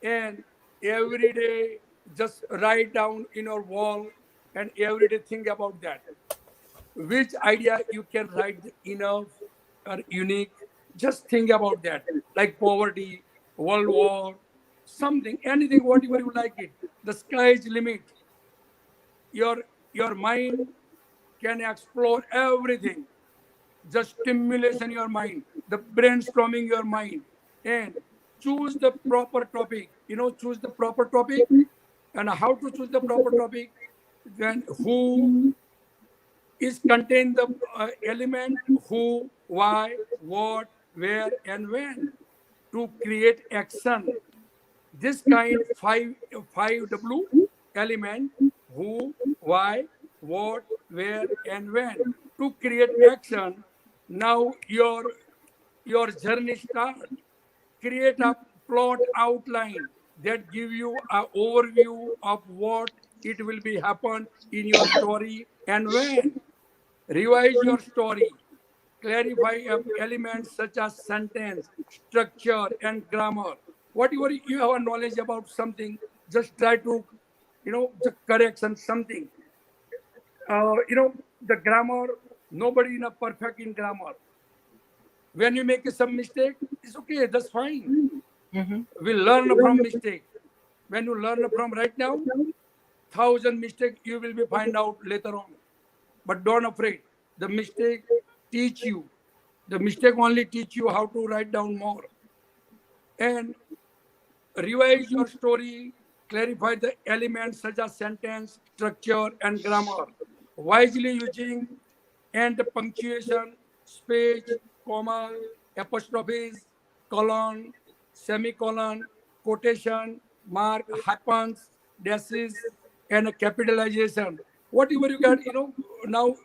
and every day just write down in your wall, and every day think about that. Which idea you can write enough or unique? Just think about that, like poverty, world war, something, anything, whatever you like it. The sky is limit. Your mind can explore everything. Just stimulation your mind, the brainstorming your mind, and choose the proper topic. Choose the proper topic, and how to choose the proper topic. Then who is contain the element who, why, what, where, and when to create action. This kind 5W element who, why, what, where, and when to create action. Now your journey start. Create a plot outline that give you an overview of what it will be happen in your story and when. Revise your story. Clarify elements such as sentence, structure, and grammar. Whatever you have a knowledge about something, just try to, just correct something. The grammar, nobody is perfect in grammar. When you make some mistake, it's okay, that's fine. We learn from mistake. When you learn from right now, 1,000 mistakes you will be find out later on. But don't afraid. The mistake teach you. The mistake only teach you how to write down more. And revise your story, clarify the elements such as sentence, structure, and grammar. Wisely using and punctuation, space, comma, apostrophes, colon, semicolon, quotation, mark, hyphens, dashes, and a capitalization. Whatever you got, now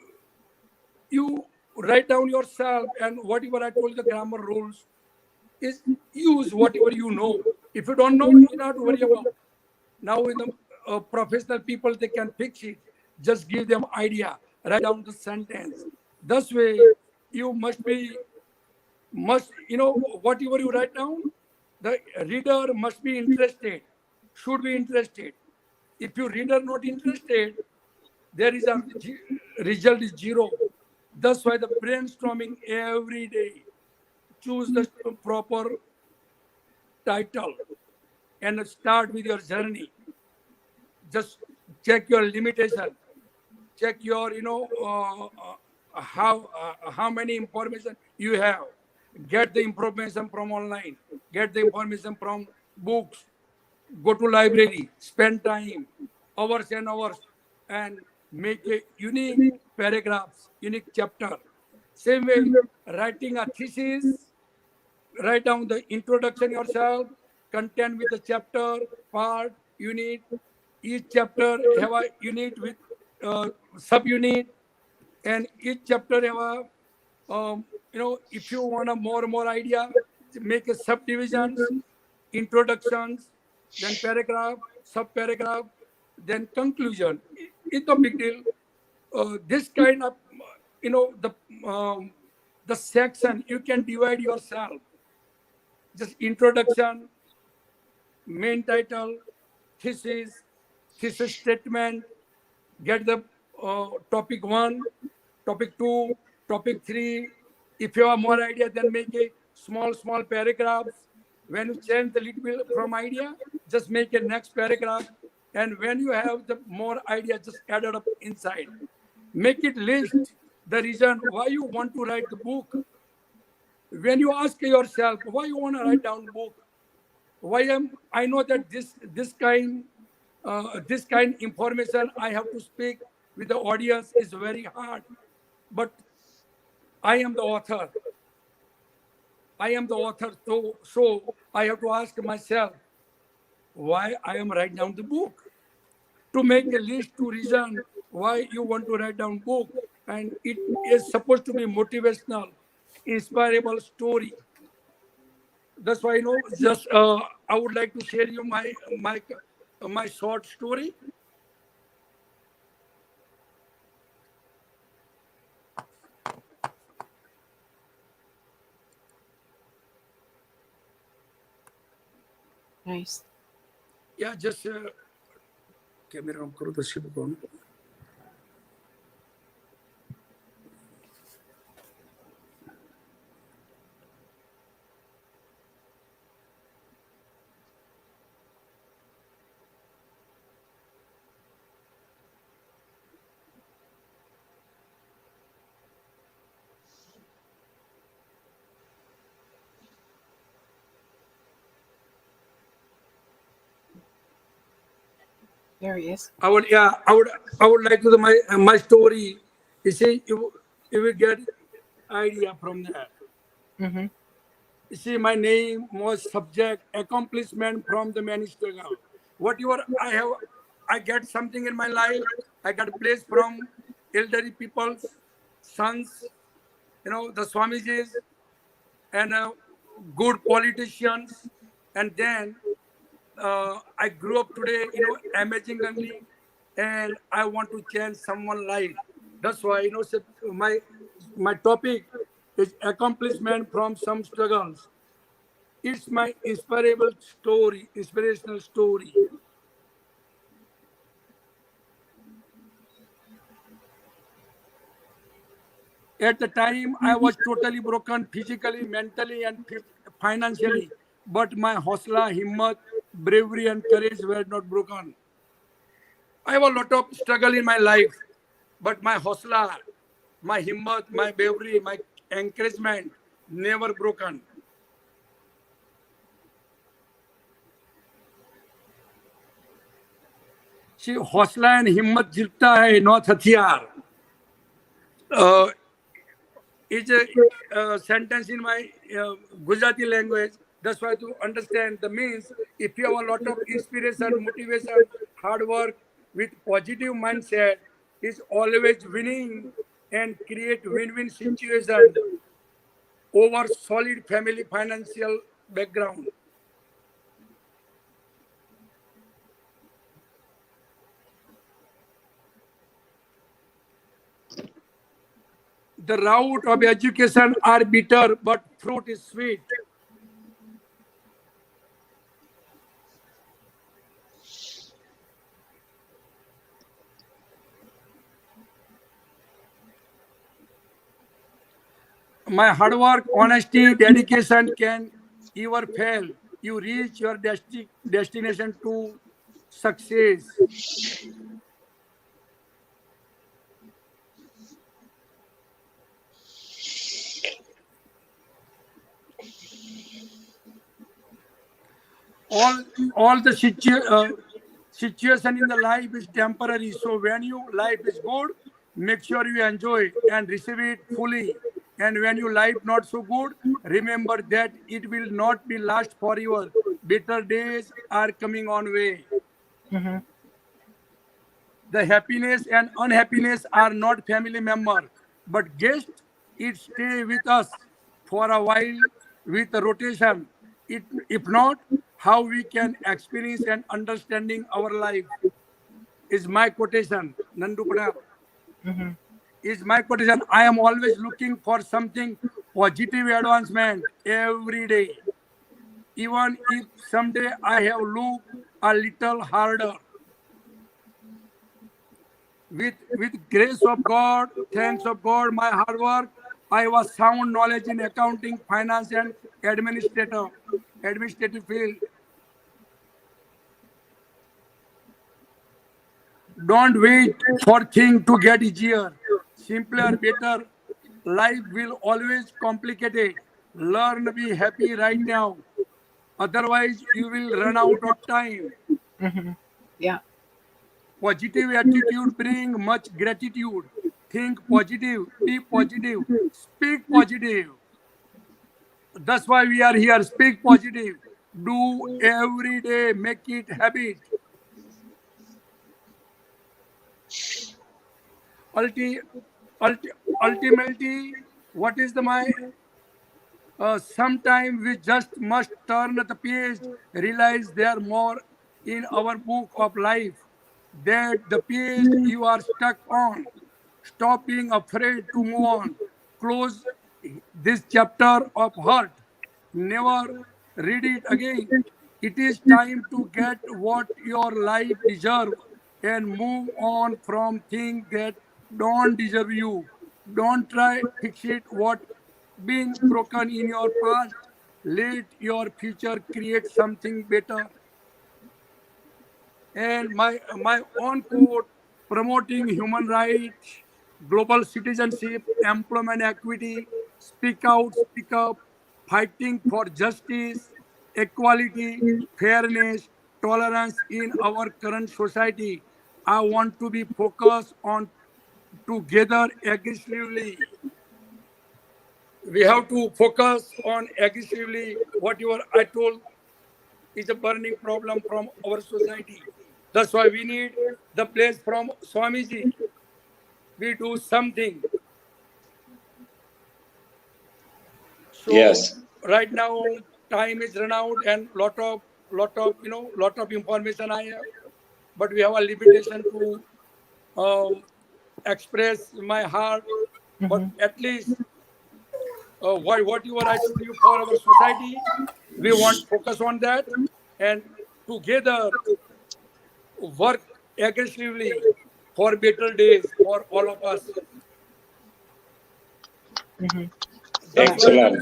you write down yourself, and whatever I told the grammar rules is use whatever you know. If you don't know, you not worry about. Now in the professional people, they can fix it. Just give them idea. Write down the sentence. This way, you must, whatever you write down, the reader must be interested, should be interested. If your reader not interested, there is a result is zero. That's why the brainstorming every day. Choose the proper title and start with your journey. Just check your limitation. Check your, how many information you have. Get the information from online. Get the information from books. Go to library. Spend time, hours and hours, and make a unique paragraphs, unique chapter. Same way, writing a thesis. Write down the introduction yourself, content with the chapter, part, unit. Each chapter have a unit with subunit, and each chapter have a, if you want a more idea, make a subdivisions, introductions, then paragraph, sub-paragraph, then conclusion. It's no big deal. This kind of, the section, you can divide yourself. Just introduction, main title, thesis statement, get the topic 1, topic 2, topic 3. If you have more idea, then make a small paragraphs. When you change the little bit from idea, just make a next paragraph. And when you have the more idea, just add it up inside. Make it list the reason why you want to write the book. When you ask yourself, why you want to write down book? I know that this kind information I have to speak with the audience is very hard, but I am the author. So I have to ask myself why I am writing down the book. To make a list to reason why you want to write down book, and it is supposed to be motivational, inspirable story. That's why I would like to share you my short story. Nice. Yeah, just camera on karo dashi bataun. There he is. I would like to my story. You see, you will get idea from that. Mm-hmm. You see, my name was subject, accomplishment from the many struggle. Whatever I get something in my life. I got place from elderly people's sons, the Swamijis, and good politicians, and then I grew up today, amazingly, and I want to change someone's life. That's why, so my topic is accomplishment from some struggles. It's my inspirational story. At the time, I was totally broken physically, mentally, and financially. But my hosla, himmat, bravery, and courage were not broken. I have a lot of struggle in my life, but my hosla, my himmat, my bravery, my encouragement never broken. See, hosla and himmat jilta hai, not hatiyar. Is a sentence in my Gujarati language. That's why to understand the means, if you have a lot of inspiration, motivation, hard work with positive mindset, is always winning and create win-win situation over solid family financial background. The route of education are bitter, but fruit is sweet. My hard work, honesty, dedication can ever fail. You reach your destination to success. All the situation in the life is temporary. So when your life is good, make sure you enjoy and receive it fully. And when your life not so good, remember that it will not be last forever. Better days are coming on way. Mm-hmm. The happiness and unhappiness are not family member, but guests. It stay with us for a while with a rotation. If not, how we can experience and understanding our life is my quotation. Nandu Pranab. Mm-hmm. Is my quotation. I am always looking for something positive advancement every day. Even if someday I have looked a little harder. With grace of God, thanks of God, my hard work, I was sound knowledge in accounting, finance, and administrative field. Don't wait for things to get easier. Simpler, better. Life will always complicate it. Learn to be happy right now. Otherwise, you will run out of time. Mm-hmm. Yeah. Positive attitude bring much gratitude. Think positive, be positive, speak positive. That's why we are here. Speak positive. Do every day. Make it habit. Ultimately, what is my sometime we just must turn the page, realize there are more in our book of life that the page you are stuck on. Stop being afraid to move on. Close this chapter of hurt. Never read it again. It is time to get what your life deserves and move on from things that don't deserve you. Don't try fix it what been broken in your past. Let your future create something better. And my own quote, promoting human rights, global citizenship, employment equity, speak out, speak up, fighting for justice, equality, fairness, tolerance in our current society. I want to be focused on together aggressively. We have to focus on aggressively whatever I told is a burning problem from our society. That's why we need the place from Swamiji. We do something. So Yes. right now, time is run out and lot of information I have, but we have a limitation to express my heart. But at least whatever I should do for our society, we want to focus on that and together work aggressively for better days for all of us. Excellent.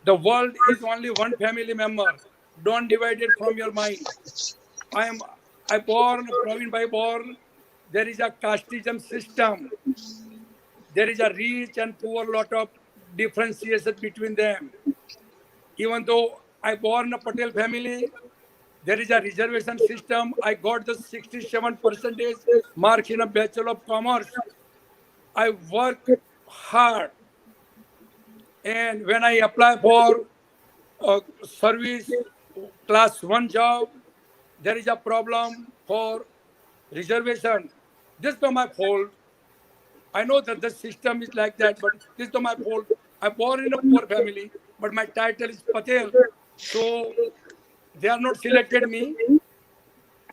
The world is only one family member. Don't divide it from your mind. I born, Praveen Bhai born. There is a casteism system. There is a rich and poor, lot of differentiation between them. Even though I born a Patel family, there is a reservation system. I got the 67% mark in a Bachelor of Commerce. I work hard. And when I apply for a service class 1 job, there is a problem for reservation. This is not my fault. I know that the system is like that, but this is not my fault. I'm born in a poor family, but my title is Patel. So they are not selected me.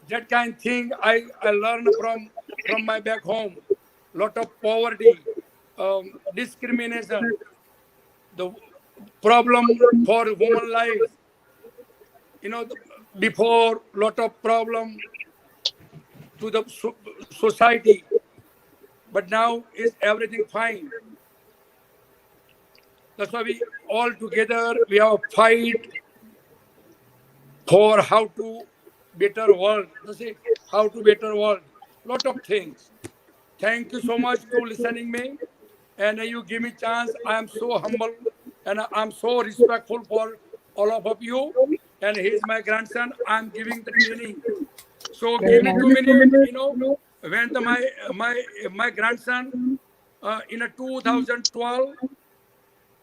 That kind of thing I learned from my back home. Lot of poverty, discrimination, the problem for human life. Before lot of problem to the society, but now is everything fine. That's why we all together we have a fight for how to better world. That's it. How to better world. Lot of things. Thank you so much for listening me, and you give me chance. I am so humble and I'm so respectful for all of you. And he's my grandson. I'm giving the training. So give me 2 minutes. When my grandson in a 2012,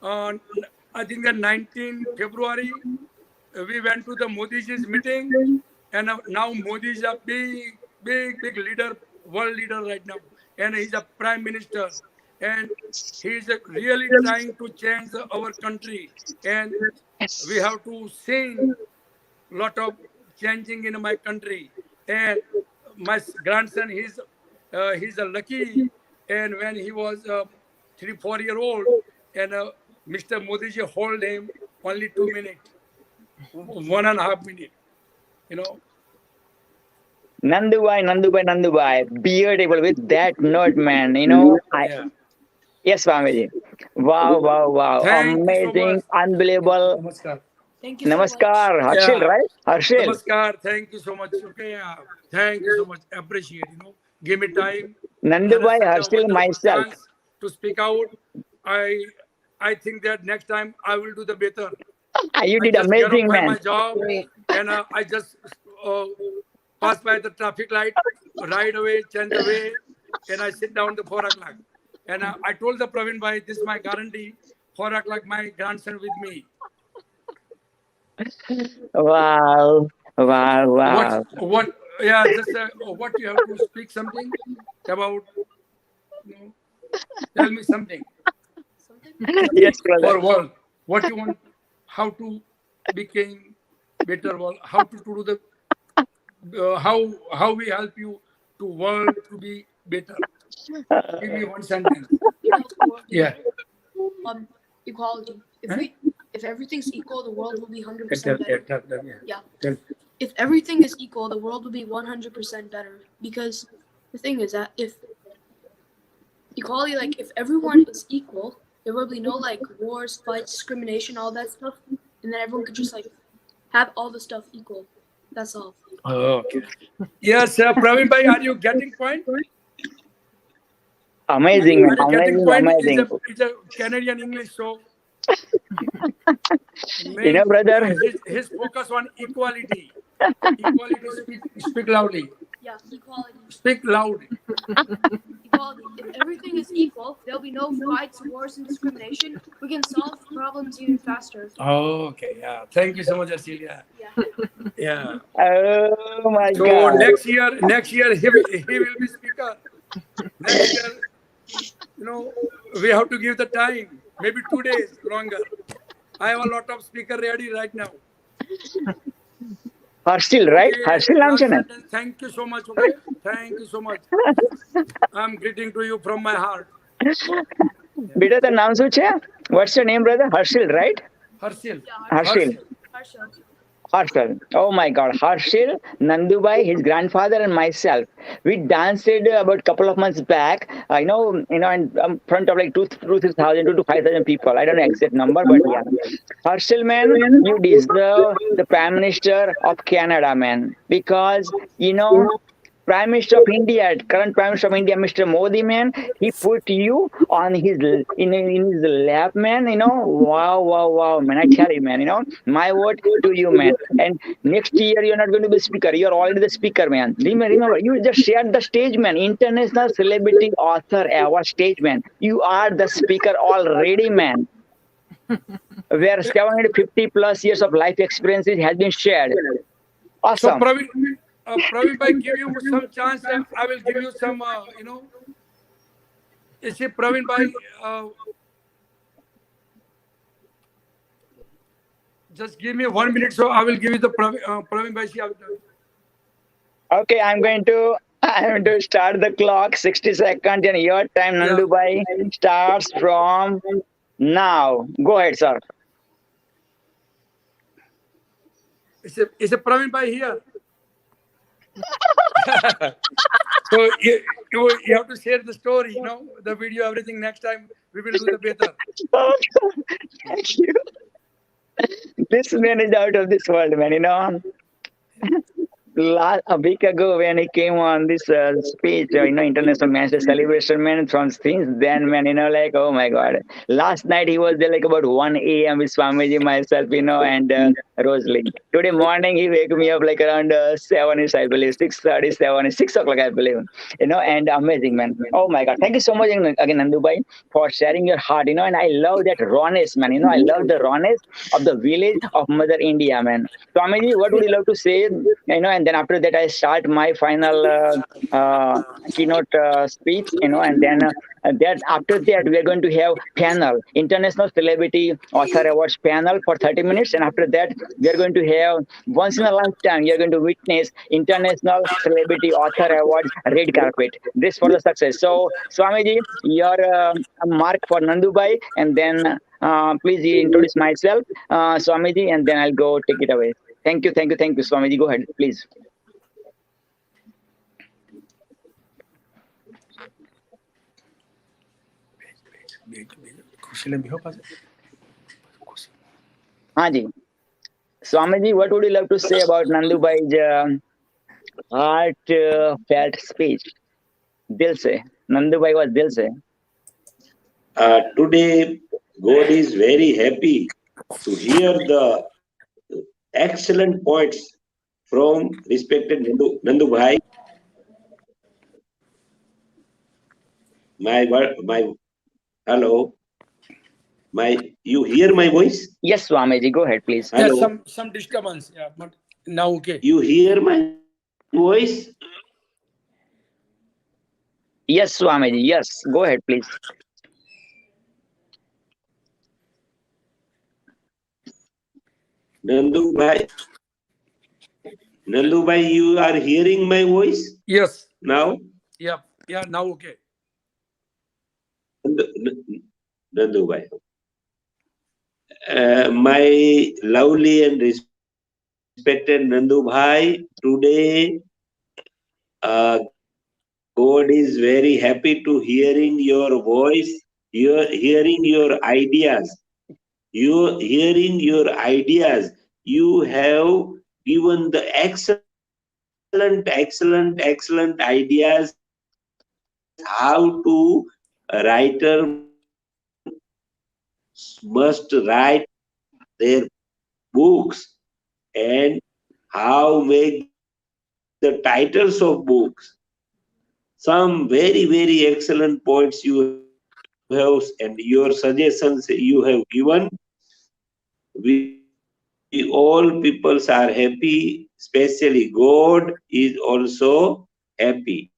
I think the 19 February, we went to the Modi's meeting, and now Modi is a big leader, world leader right now, and he's a prime minister, and he's really trying to change our country, and we have to sing lot of changing in my country. And my grandson, he's a lucky, and when he was 3-4 years old, and Mr. Modi ji hold him only 2 minutes, 1.5 minutes, Nandubai, beautiful with that note, man. Yes, Swamiji. Wow. Amazing, unbelievable. Namaskar. Thank you. Namaskar. Harshil, right? Harshil. Namaskar. Thank you so much. Okay, yeah. Thank you so much. Appreciate, give me time. Nandubai, Harshil, myself. To speak out. I think that next time I will do the better. You did amazing, man. My job, and I just pass by the traffic light, right away, change the way, and I sit down to 4 o'clock. And I told the Praveen Bhai, this is my guarantee, 4 o'clock, my grandson with me. Wow. What what you have to speak something about, tell me something. Yes, brother. For world, what you want, how to become better world, how to do the, how we help you to world to be better. Give me one sentence. Yeah. Equality. If everything's equal, the world will be 100% better. Yeah. If everything is equal, the world will be 100% better. Because the thing is that if equality, like if everyone is equal, there will be no wars, fights, discrimination, all that stuff, and then everyone could just have all the stuff equal. That's all. Oh, okay. Yes, Praveen Bhai, are you getting point? Amazing, man. Amazing. It's a Canadian English, so brother. His focus on equality. Equality. Speak loudly. Yeah, equality. Speak loud. Equality. If everything is equal, there'll be no fights, wars, and discrimination. We can solve problems even faster. Oh, okay. Yeah. Thank you so much, Arcelia. Yeah. Oh my so God. next year he will be speaker. Next year, we have to give the time. Maybe 2 days longer. I have a lot of speaker ready right now. Harshil, right? Okay, Harshil naam last છે ને? sentence. Thank you so much. Okay, thank you so much. I'm greeting to you from my heart. બેટા તારું નામ શું છે? What's your name, brother? Harshil, right? Harshil. Harshil. Harshil. Oh my God. Harshil, Nandubai, his grandfather, and myself. We danced about a couple of months back. In front of like 2,000 to 5,000 people. I don't know exact number, but yeah. Harshil, man, you deserve the Prime Minister of Canada, man, because Prime Minister of India, current Prime Minister of India, Mr. Modi, man, he put you on his in his lap, man. Wow, man. I tell you, man. My word to you, man. And next year you're not going to be speaker. You're already the speaker, man. Remember, you just shared the stage, man. International Celebrity Author Award stage, man. You are the speaker already, man. Where 750 plus years of life experiences has been shared. Awesome. So, Praveen bhai, give you some chance. I will give you some, You see, Praveen bhai, just give me 1 minute, so I will give you the Praveen bhai. Okay, I'm going to start the clock. 60 seconds, and your time, Nandu bhai, starts from now. Go ahead, sir. Is a Praveen bhai here? So you have to share the story, the video, everything. Next time we will do the better. Thank you. This man is out of this world, man. A week ago when he came on this speech, International Men's Celebration, man, from since then, man, like, oh my God. Last night he was there like about 1 a.m. with Swamiji, myself, and Rosalie. Today morning he wake me up like around 7ish, I believe, 6:37, 6 o'clock, I believe, and amazing, man. Oh my God. Thank you so much again, Nandu bhai, for sharing your heart, and I love that rawness, man. I love the rawness of the village of Mother India, man. Swamiji, what would you love to say? And then after that, I start my final keynote speech, and then after that, we are going to have panel, International Celebrity Author Awards panel for 30 minutes. And after that, we are going to have once in a lifetime, you're going to witness International Celebrity Author Awards red carpet. This for the success. So, Swamiji, your mark for Nandu bhai, and then please introduce myself, Swamiji, and then I'll go take it away. Thank you, Swamiji. Go ahead, please. Haji. Swamiji, what would you love to say about Nandu bhai's heartfelt speech? Dil se. Nandu bhai was dil se. Today, God is very happy to hear the excellent points from respected Nandu bhai. Hello. You hear my voice? Yes, Swamiji, go ahead, please. Hello. Yeah, some disturbance, but now okay. You hear my voice? Yes, Swamiji, yes. Go ahead, please. Nandu bhai, you are hearing my voice? Yes. Now? Yeah, now okay. Nandu bhai. My lovely and respected Nandu bhai, today God is very happy to hearing your voice, hearing your ideas. You hearing your ideas. You have given the excellent ideas how to a writer must write their books and how make the titles of books. Some very excellent points you have and your suggestions you have given. We all peoples are happy, especially God is also happy.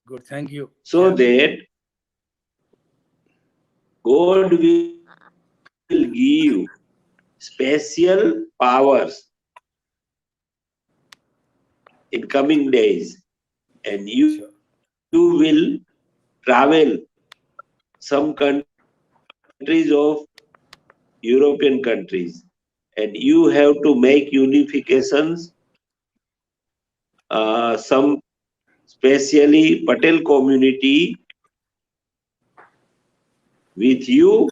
Good, thank you. So that God will give special powers in coming days, and you will travel some countries of European countries, and you have to make unifications. Some especially Patel community with you,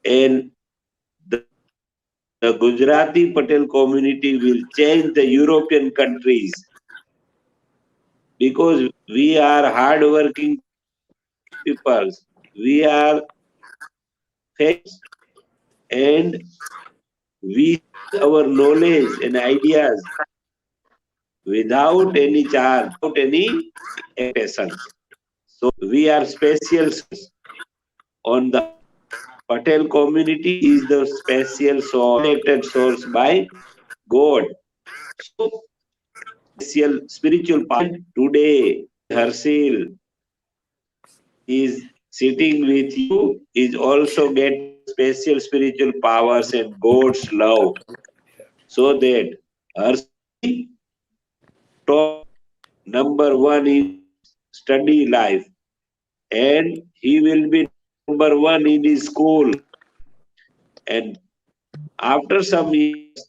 and the Gujarati Patel community will change the European countries, because we are hardworking people. We are famous, and we our knowledge and ideas without any charge, without any expectations. So we are special on the Patel community is the special source, selected source by God. So special spiritual part today, Harshil is sitting with you, is also get special spiritual powers and God's love, so that Harshil top number one in study life, and he will be number one in his school, and after some years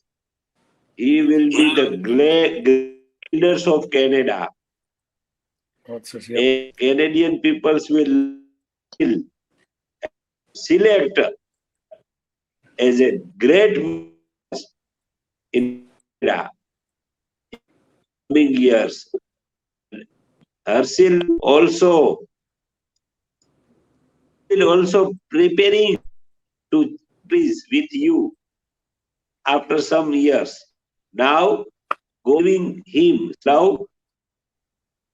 he will be the leaders of Canada. And Canadian peoples will select as a great in Canada in coming years. Harshil will also preparing to please with you after some years. Now giving him love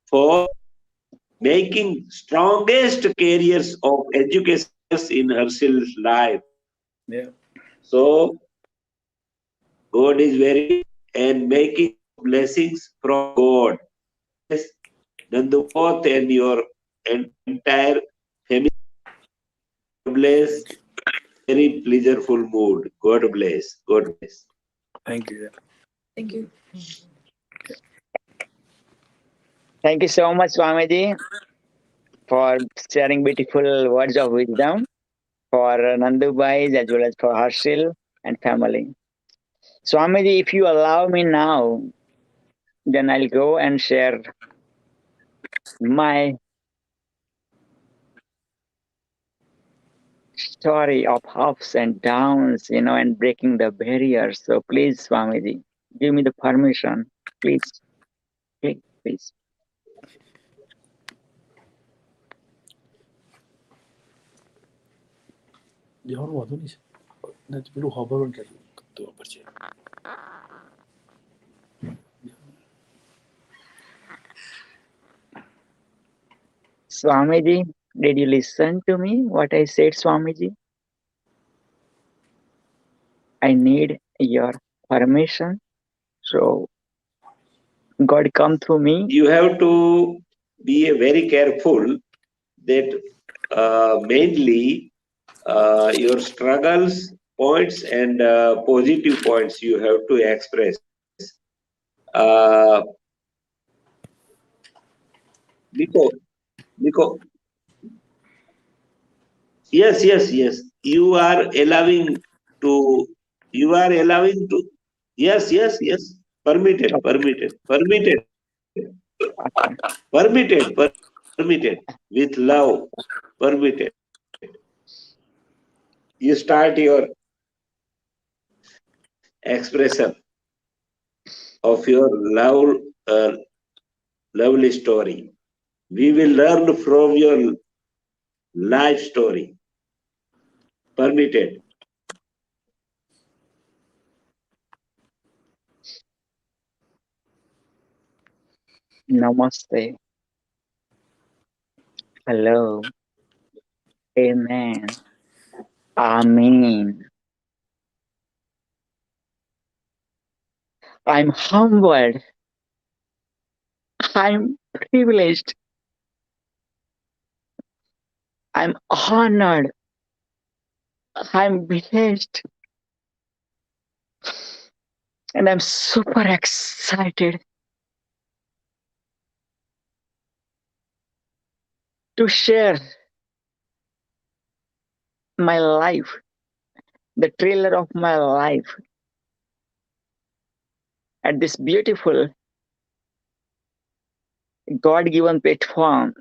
for making strongest careers of education in Harshil's life. Yeah. So God is very and making blessings from God. Yes, Nandupath and your entire family. God bless. Very pleasureful mood. God bless. God bless. Thank you. Thank you. Thank you so much, Swamiji, for sharing beautiful words of wisdom for Nandubai as well as for Harshil and family. Swamiji, if you allow me now, then I'll go and share my story of ups and downs, and breaking the barriers. So please, Swamiji, give me the permission. Please. Please. જવાનું વાંધો નહીં ને પેલું હોબરવાનું કરતું ઉપર છે. Swamiji, did you listen to me? What I said, Swamiji? I need your permission. So God come through me. You have to be very careful that mainly your struggles points and positive points you have to express. Nico. Yes. You are allowing to. Yes. Permitted. With love. Permitted. You start your expression of your lovely story. We will learn from your life story. Permitted. Namaste. Hello. Amen. Amen. I'm humbled. I'm privileged. I'm honored I'm blessed and I'm super excited to share my life, the trailer of my life at this beautiful God-given platform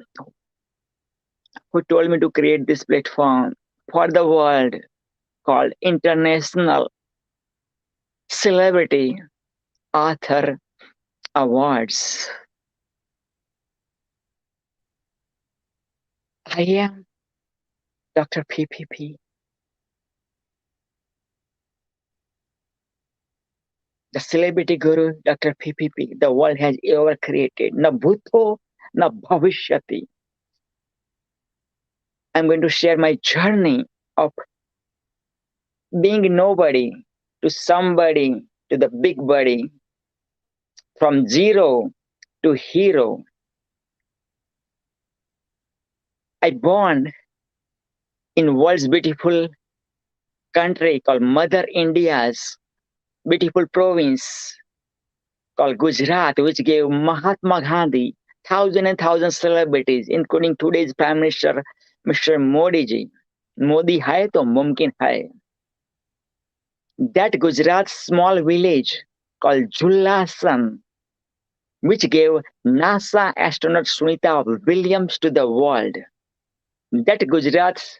who told me to create this platform for the world called International Celebrity Author Awards. I am Dr. PPP, the celebrity guru, Dr. PPP, the world has ever created. Na bhuto, na bhavishyati. I'm going to share my journey of being nobody to somebody to the big buddy, from zero to hero. I born in world's beautiful country called Mother India's beautiful province called Gujarat, which gave Mahatma Gandhi thousands and thousands celebrities, including today's Prime Minister, Mr. Modi ji. Modi hai to mumkin hai. That Gujarat small village called Julasan, which gave NASA astronaut Sunita Williams to the world. That Gujarat's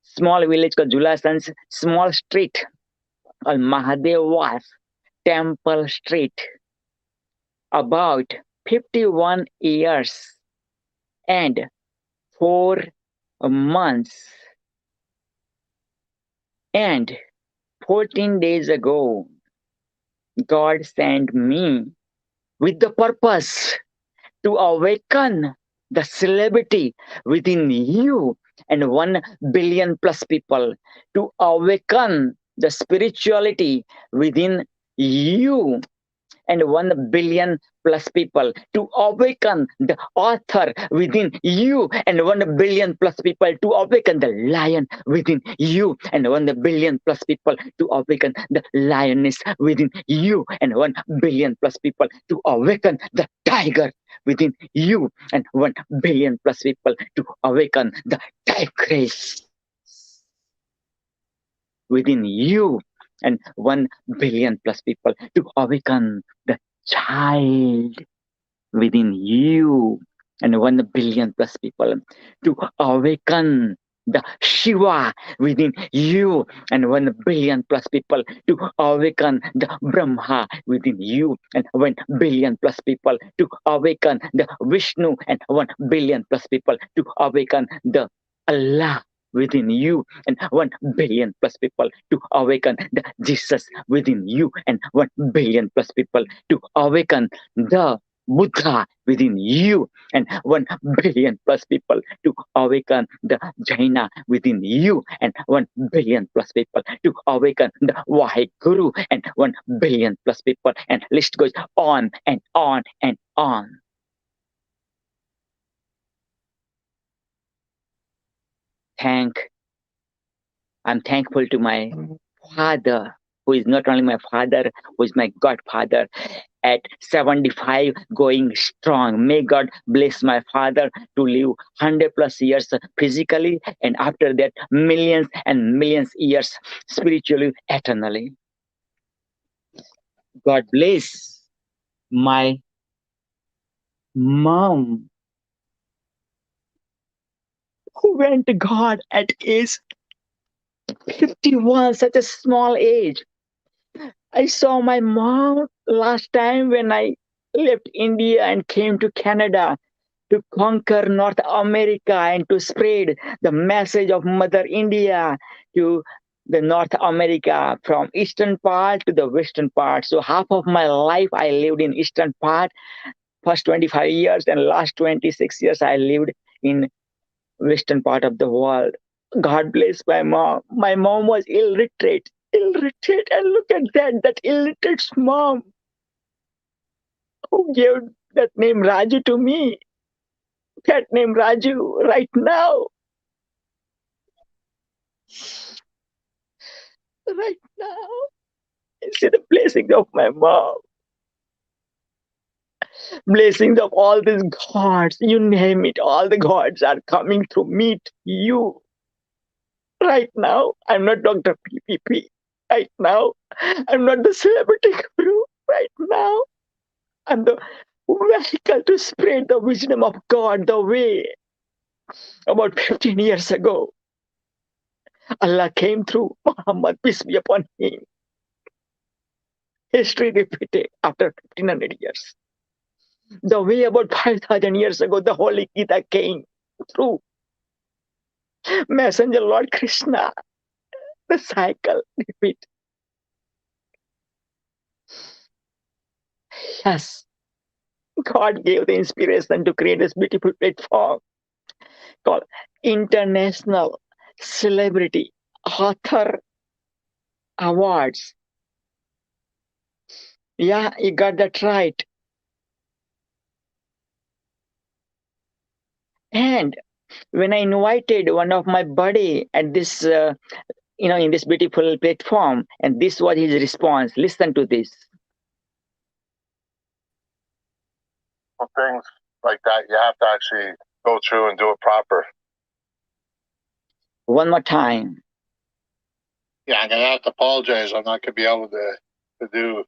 small village called Julasan's small street called Mahadev Vas Temple Street, about 51 years and 4 months and 14 days ago, God sent me with the purpose to awaken the celebrity within you and 1 billion plus people, to awaken the spirituality within you and 1 billion plus people, to awaken the author within you and 1 billion plus people, to awaken the lion within you and 1 billion plus people, to awaken the lioness within you and 1 billion plus people, to awaken the tiger within you and 1 billion plus people, to awaken the tigress within you and 1 billion plus people, to awaken the child within you and 1 billion plus people, to awaken the Shiva within you and 1 billion plus people, to awaken the Brahma within you and 1 billion plus people, to awaken the Vishnu and 1 billion plus people, to awaken the Allah within you and 1 billion plus people, to awaken the Jesus within you and 1 billion plus people, to awaken the Buddha within you and 1 billion plus people, to awaken the Jaina within you and 1 billion plus people, to awaken the Vaheguru and 1 billion plus people, and list goes on and on and on. I'm thankful to my father, who is not only my father, who is my godfather. At 75, going strong. May God bless my father to live 100 plus years physically, and after that, millions and millions years spiritually, eternally. God bless my mom, who went to God at age 51, such a small age. I saw my mom last time when I left India and came to Canada to conquer North America and to spread the message of Mother India to the North America, from eastern part to the western part. So half of my life I lived in eastern part, first 25 years, and last 26 years I lived in western part of the world. God bless my mom. My mom was illiterate, and look at that illiterate mom who gave that name Raju to me. That name Raju right now. right now. I see the blessing of my mom, blessings of all these gods, you name it, all the gods are coming to meet you. Right now, I'm not Dr. PPP. Right now, I'm not the celebrity guru. Right now, I'm the vehicle to spread the wisdom of God the way. About 15 years ago, Allah came through Muhammad, peace be upon him. History repeated after 1500 years. The way about 5,000 years ago, the Holy Gita came through Messenger Lord Krishna. The cycle repeat. Yes, God gave the inspiration to create this beautiful platform called International Celebrity Author Awards. Yeah, you got that right. And when I invited one of my buddy at this, in this beautiful platform, and this was his response. Listen to this. For things like that, you have to actually go through and do it proper. One more time. Yeah, I'm gonna have to apologize. I'm not gonna be able to do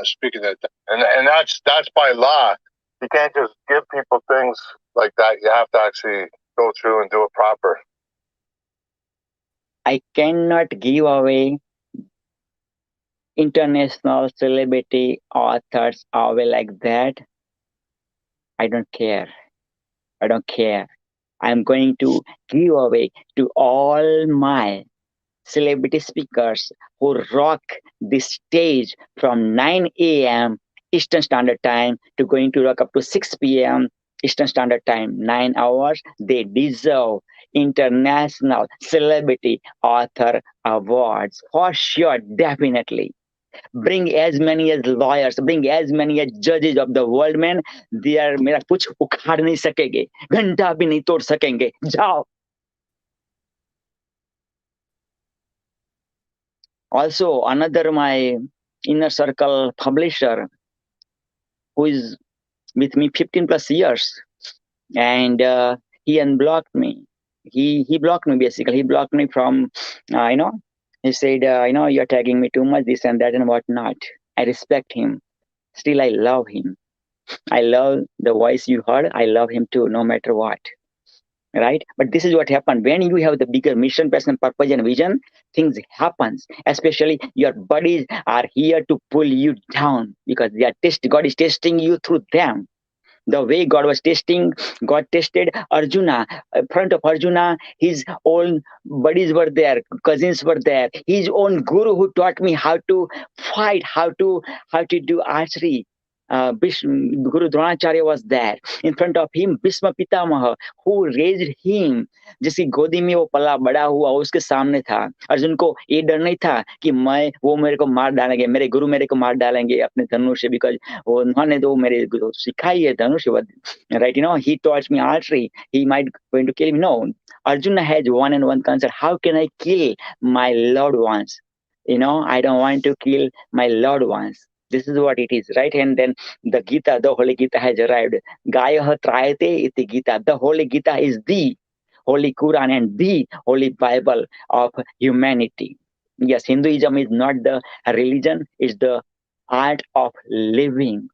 speaking at that, and that's by law. You can't just give people things like that. You have to actually go through and do it proper. I cannot give away international celebrity authors away like that. I don't care. I don't care. I'm going to give away to all my celebrity speakers who rock this stage from 9 a.m. Eastern Standard Time to going to rock up to 6 p.m. Eastern Standard Time, 9 hours. They deserve International Celebrity Author Awards for sure, definitely. Bring as many as lawyers, bring as many as judges of the world, man. They are मेरा कुछ उखाड़ नहीं सकेंगे, घंटा भी नहीं तोड़ सकेंगे. जाओ. Also, another my inner circle publisher who is with me 15 plus years, and he unblocked me. He blocked me basically. He blocked me from, he said, you're tagging me too much, this and that and whatnot. I respect him. Still, I love him. I love the voice you heard. I love him too, no matter what. Right? But this is what happened. When you have the bigger mission, passion, purpose, and vision, things happens. Especially your buddies are here to pull you down because God is testing you through them. The way God tested Arjuna. In front of Arjuna, his own buddies were there, cousins were there. His own guru who taught me how to fight, how to do archery. Guru Dronacharya was there. In front of him, Bhishma Pitamaha, who raised him. जिसकी गोदी में वो पला बड़ा हुआ, उसके सामने था. अर्जुन को ये डर नहीं था कि वो मेरे को मार डालेंगे, मेरे गुरु मेरे को मार डालेंगे अपने धनुष से, because उन्होंने तो मेरे सिखाई है धनुष. Right, he taught me archery. He might going to kill me. No, Arjuna has one and one concern. How can I kill my loved ones? I don't want to kill my loved ones. This is what it is, right? And then the Gita, the Holy Gita has arrived. Gaya trayate iti Gita. The Holy Gita is the Holy Quran and the Holy Bible of humanity. Yes, Hinduism is not the religion, it's the art of living.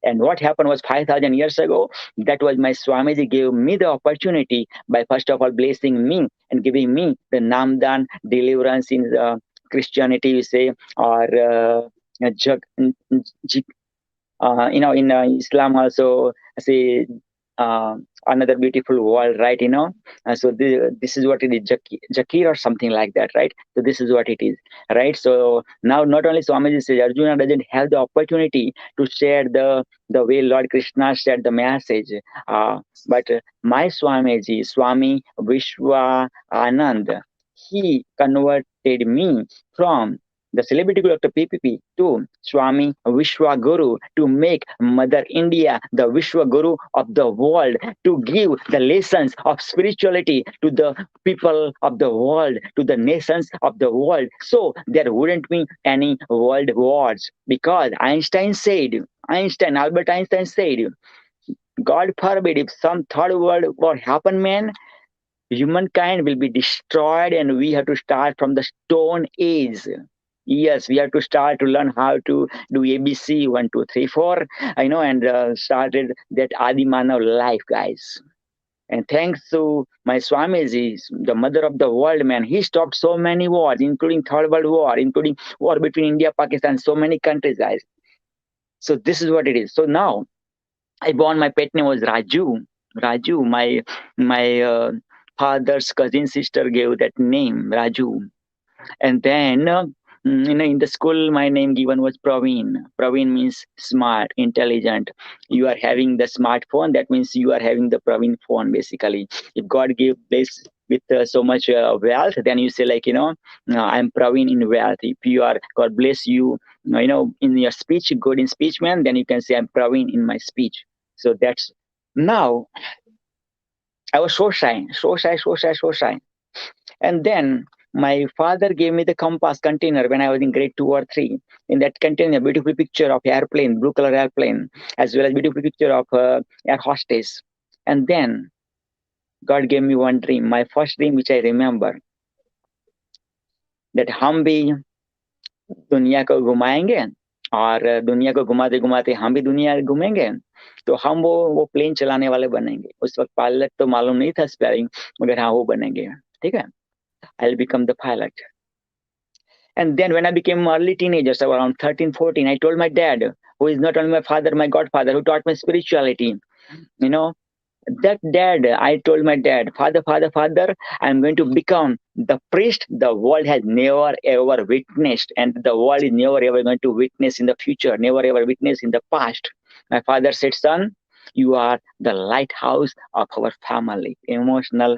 And what happened was 5,000 years ago, that was my Swamiji gave me the opportunity by first of all blessing me and giving me the Namdan deliverance in the Christianity, you say, or in Islam also, say another beautiful world, right? So this is what it is, Jakir or something like that, right? So this is what it is, right? So now not only Swamiji says Arjuna doesn't have the opportunity to share the way Lord Krishna shared the message, but my Swamiji, Swami Vishwa Anand, he converted me from the celebrity guru Dr. PPP to Swami Vishwa Guru to make Mother India the Vishwa Guru of the world, to give the lessons of spirituality to the people of the world, to the nations of the world. So there wouldn't be any world wars, because Albert Einstein said, God forbid, if some third world war happen, man, humankind will be destroyed and we have to start from the Stone Age. Yes, we have to start to learn how to do ABC 1, 2, 3, 4. I know, and started that Adi Manav life, guys. And thanks to my Swamiji, the mother of the world, man, he stopped so many wars, including Third World War, including war between India, Pakistan, so many countries, guys. So this is what it is. So now, I born, my pet name was Raju. Raju, my father's cousin sister gave that name, Raju. And then, in the school, my name given was Praveen. Praveen means smart, intelligent. You are having the smartphone, that means you are having the Praveen phone, basically. If God gave this with so much wealth, then you say, like, I'm Praveen in wealth. If you are, God bless you, in your speech, good in speech, man, then you can say, I'm Praveen in my speech. So that's, now, I was so shy. And then my father gave me the compass container when I was in grade 2 or 3. In that container, beautiful picture of airplane, blue color airplane, as well as beautiful picture of air hostess. And then God gave me one dream, my first dream, which I remember, that हम भी दुनिया को घुमाएंगे और दुनिया को घुमाते घुमाते हम भी दुनिया घूमेंगे, तो हम वो प्लेन चलाने वाले बनेंगे. उस वक्त पायलट तो मालूम नहीं था स्पेलिंग, मगर हाँ वो बनेंगे. ठीक है, I'll become the pilot. And then when I became early teenager, so around 13, 14, I told my dad, who is not only my father, my godfather, who taught me spirituality, that dad, I told my dad, father, I'm going to become the priest the world has never ever witnessed, and the world is never ever going to witness in the future, never ever witness in the past. My father said, son, you are the lighthouse of our family. Emotional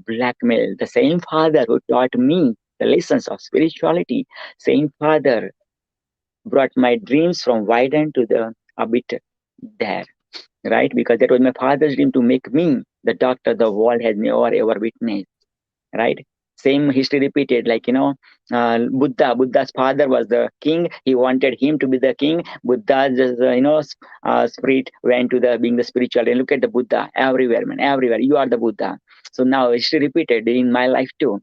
blackmail. The same father who taught me the lessons of spirituality, same father brought my dreams from Wyden to the Abbot there, right? Because that was my father's dream, to make me the doctor the world has never ever witnessed, right? Same history repeated, like, Buddha's father was the king. He wanted him to be the king. Buddha's, spirit went to being the spiritual. And look at the Buddha everywhere, man, everywhere. You are the Buddha. So now history repeated in my life too,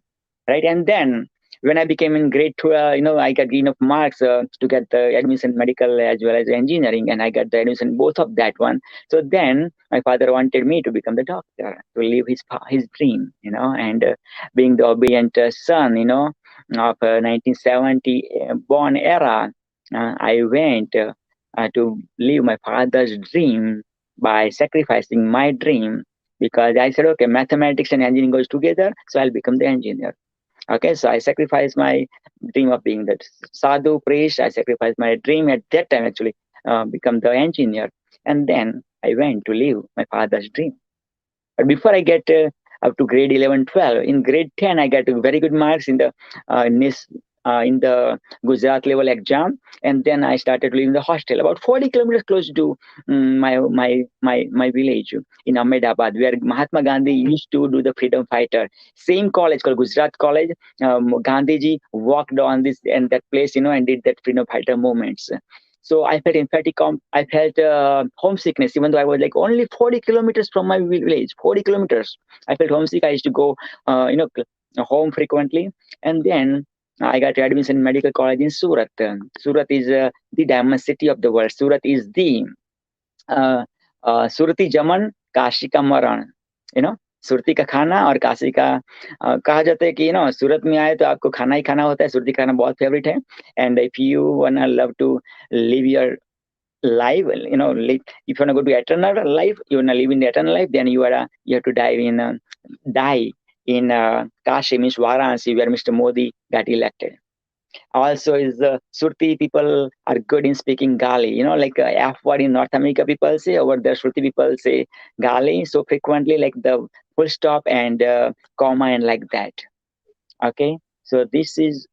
right? And then when I became in grade 12, I got enough marks to get the admission in medical as well as engineering, and I got the admission both of that one. So then my father wanted me to become the doctor, to live his dream, and being the obedient son, of 1970 born era, I went to live my father's dream by sacrificing my dream, because I said, okay, mathematics and engineering goes together, so I'll become the engineer. Okay, so I sacrificed my dream of being the sadhu priest. I sacrificed my dream at that time, actually, become the engineer. And then I went to live my father's dream. But before I get up to grade 11, 12, in grade 10, I got very good marks in the Gujarat level exam, and then I started living in the hostel about 40 kilometers close to my village in Ahmedabad, where Mahatma Gandhi used to do the freedom fighter. Same college called Gujarat College. Gandhiji walked on this and that place, and did that freedom fighter movements. So I felt emphatic. I felt homesickness, even though I was like only 40 kilometers from my village. 40 kilometers. I felt homesick. I used to go, home frequently, and then I got admission in medical college in Surat. Surat is the diamond city of the world. Surat is the Surati Jaman, Kashi ka Maran. Surti का खाना और काशी का कहा जाता है कि सूरत में आए तो आपको खाना ही खाना होता है. सुरती खाना बहुत फेवरेट है. And if you wanna love to live your life, if you wanna go to eternal life, you wanna live in the eternal life, then you have to die in Kashi, means Varanasi, where Mr. Modi got elected. Also, is Surti people are good in speaking Gali. Like F word in North America, people say. Over there, Surti people say Gali so frequently, like the full stop and comma and like that. Okay, so this is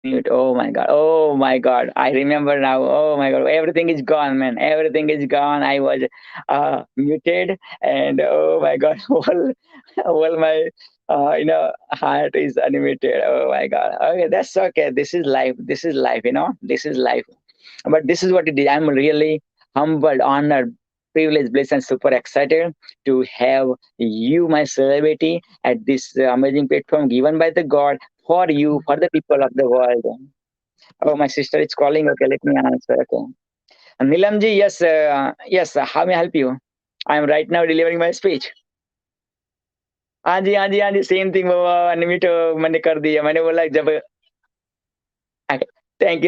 mute. Oh my God. Oh my God. I remember now. Oh my God. Everything is gone, man. Everything is gone. I was muted, and oh my God. Well, my heart is unmuted. Oh my God. Okay, that's okay. This is life. This is life. This is life. But this is what it is. I'm really humbled, honored, privileged, blessed, and super excited to have you, my celebrity, at this amazing platform given by the God for you, for the people of the world. Oh, my sister is calling. Okay, let me answer. Okay. Nilamji, yes, yes. How may I help you? I am right now delivering my speech. हाँ जी same thing बाबा unmute मैंने कर दिया मैंने बोला जब Okay. Thank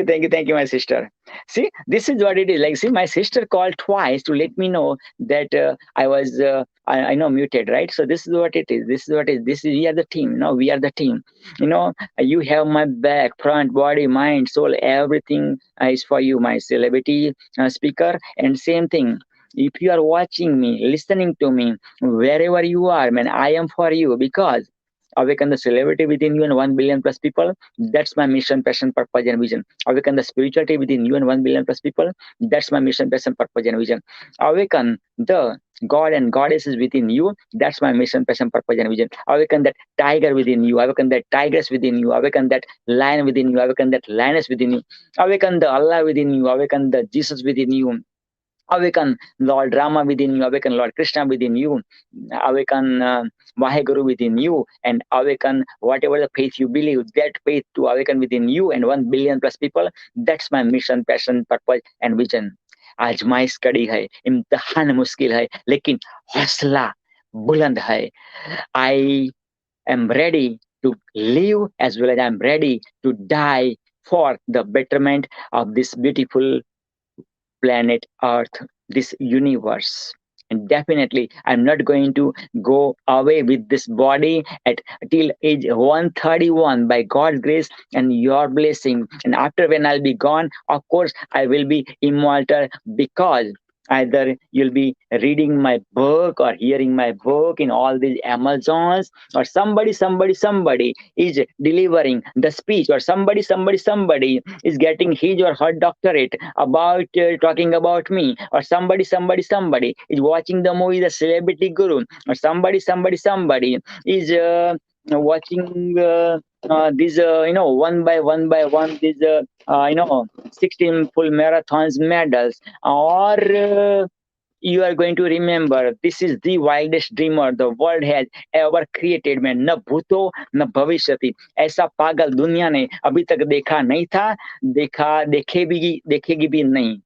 you, my sister. See, this is what it is. Like, see, my sister called twice to let me know that I was, I know, muted, right? So this is what it is. This is what it is. This is, we are the team. We are the team. You have my back, front, body, mind, soul, everything is for you, my celebrity speaker. And same thing. If you are watching me, listening to me, wherever you are, man, I am for you because awaken the celebrity within you and 1 billion plus people. That's my mission, passion, purpose, and vision. Awaken the spirituality within you and 1 billion plus people. That's my mission, passion, purpose, and vision. Awaken the God and goddesses within you. That's my mission, passion, purpose, and vision. Awaken that tiger within you. Awaken that tigress within you. Awaken that lion within you. Awaken that lioness within you. Awaken the Allah within you. Awaken the Jesus within you. Awaken Lord Rama within you, awaken Lord Krishna within you, awaken Vaheguru within you, and awaken whatever the faith you believe, that faith to awaken within you and 1 billion plus people. That's my mission, passion, purpose, and vision. आजमाइश कड़ी है, इम्तिहान मुश्किल है, लेकिन हौसला बुलंद है. I am ready to live as well as I'm ready to die for the betterment of this beautiful planet Earth, this universe. And definitely, I'm not going to go away with this body at till age 131 by God's grace and your blessing. And after when I'll be gone, of course, I will be immortal because either you'll be reading my book or hearing my book in all these Amazons, or somebody is delivering the speech, or somebody is getting his or her doctorate about talking about me, or somebody is watching the movie The Celebrity Guru, or somebody is watching these one by one these 16 full marathons medals, or you are going to remember this is the wildest dreamer the world has ever created, man. न भूतो न भविष्यति, ऐसा पागल दुनिया ने अभी तक देखा नहीं था, देखेगी भी नहीं.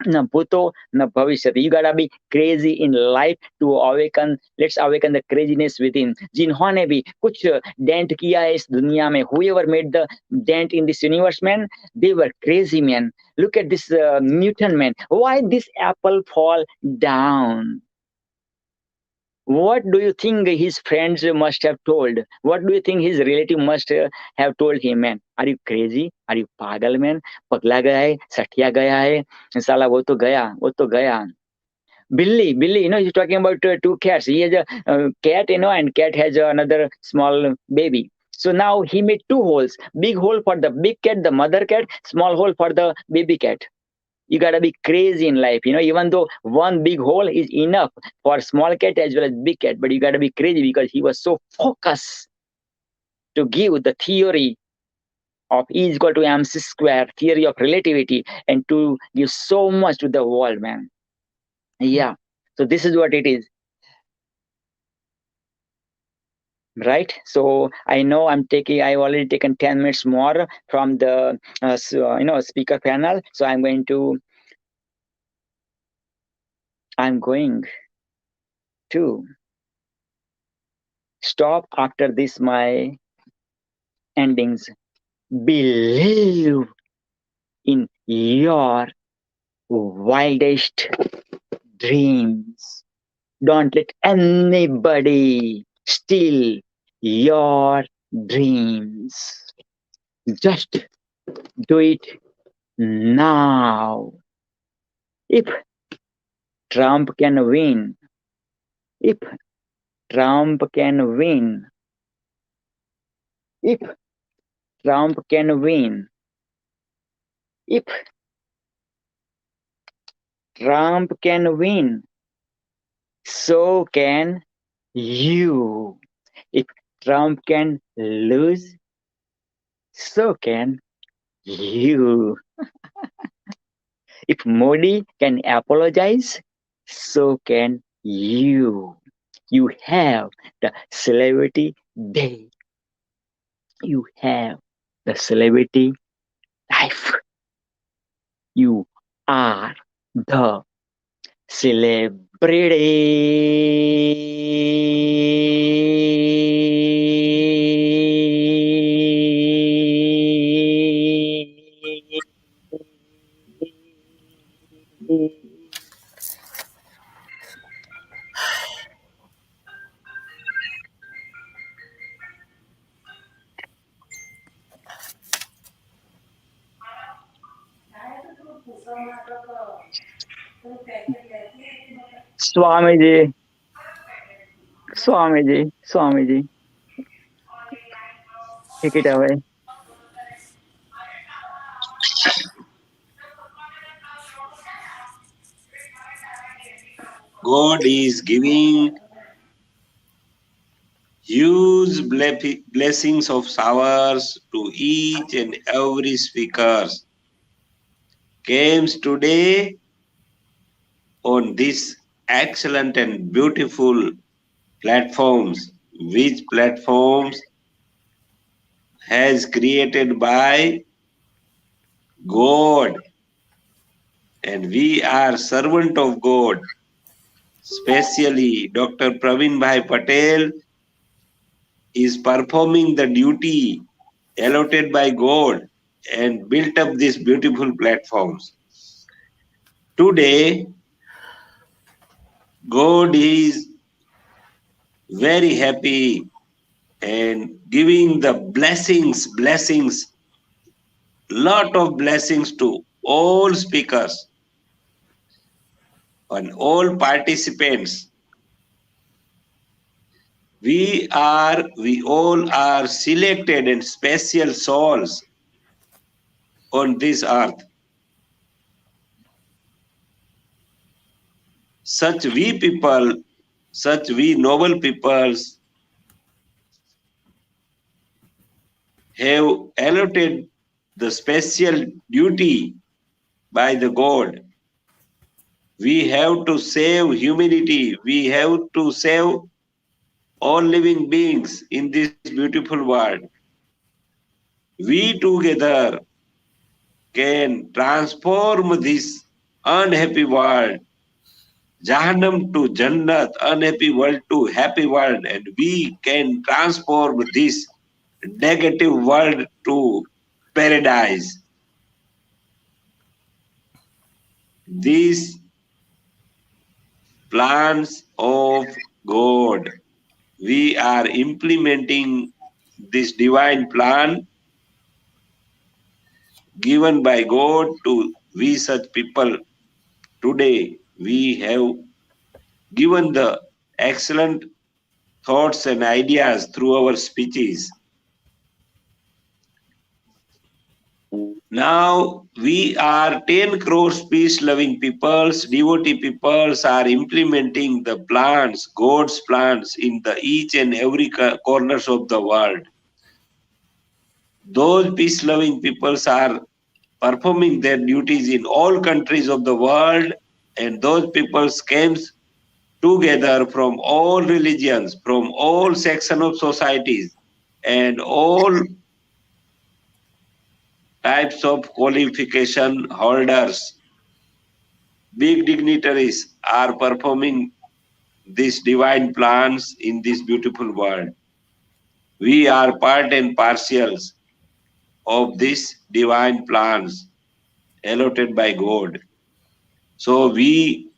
No bhuto, no bhavishyati. You gotta be crazy in life to awaken. Let's awaken the craziness within. जिन्होंने भी कुछ dent किया है इस दुनिया में, whoever made the dent in this universe, man, they were crazy, man. Look at this Newton, man. Why this apple fall down? What do you think his friends must have told? What do you think his relative must have told him, man? Are you crazy? Are you pagal, man? पगला गया है, सठिया गया है, साला वो तो गया. Billy, he's talking about two cats. He has a cat, and cat has another small baby. So now he made two holes, big hole for the big cat, the mother cat, small hole for the baby cat. You gotta be crazy in life, even though one big hole is enough for small cat as well as big cat, but you gotta be crazy because he was so focused to give the theory of E is equal to mc square, theory of relativity, and to give so much to the world, man. Yeah, so this is what it is. Right, so I know I've already taken 10 minutes more from the speaker panel, so I'm going to stop after this my endings. Believe in your wildest dreams. Don't let anybody steal your dreams. Just do it now. If Trump can win, if Trump can win, if Trump can win, so can you. If Trump can lose, so can you. If Modi can apologize, so can you. You have the celebrity day. You have the celebrity life. You are the celebrity. Swamiji, Swamiji, take it away. God is giving huge blessings of showers to each and every speaker. Comes today on this excellent and beautiful platforms, which platforms has created by God, and we are servant of God. Especially Dr. Praveen Bhai Patel is performing the duty allotted by God and built up these beautiful platforms. Today, God is very happy and giving the blessings, lot of blessings to all speakers and all participants. We all are selected and special souls on this earth. Such we noble peoples have allotted the special duty by the God. We have to save humanity. We have to save all living beings in this beautiful world. We together can transform this unhappy world, Jahannam to Jannat, unhappy world to happy world, and we can transform this negative world to paradise. These plans of God, we are implementing this divine plan given by God to we such people. Today we have given the excellent thoughts and ideas through our speeches. Now we are 10 crores peace-loving peoples, devotee peoples are implementing the plans, God's plans in the each and every corners of the world. Those peace-loving peoples are performing their duties in all countries of the world, and those peoples came together from all religions, from all sections of societies, and all types of qualification holders. Big dignitaries are performing these divine plans in this beautiful world. We are part and parcels of these divine plans allotted by God. So we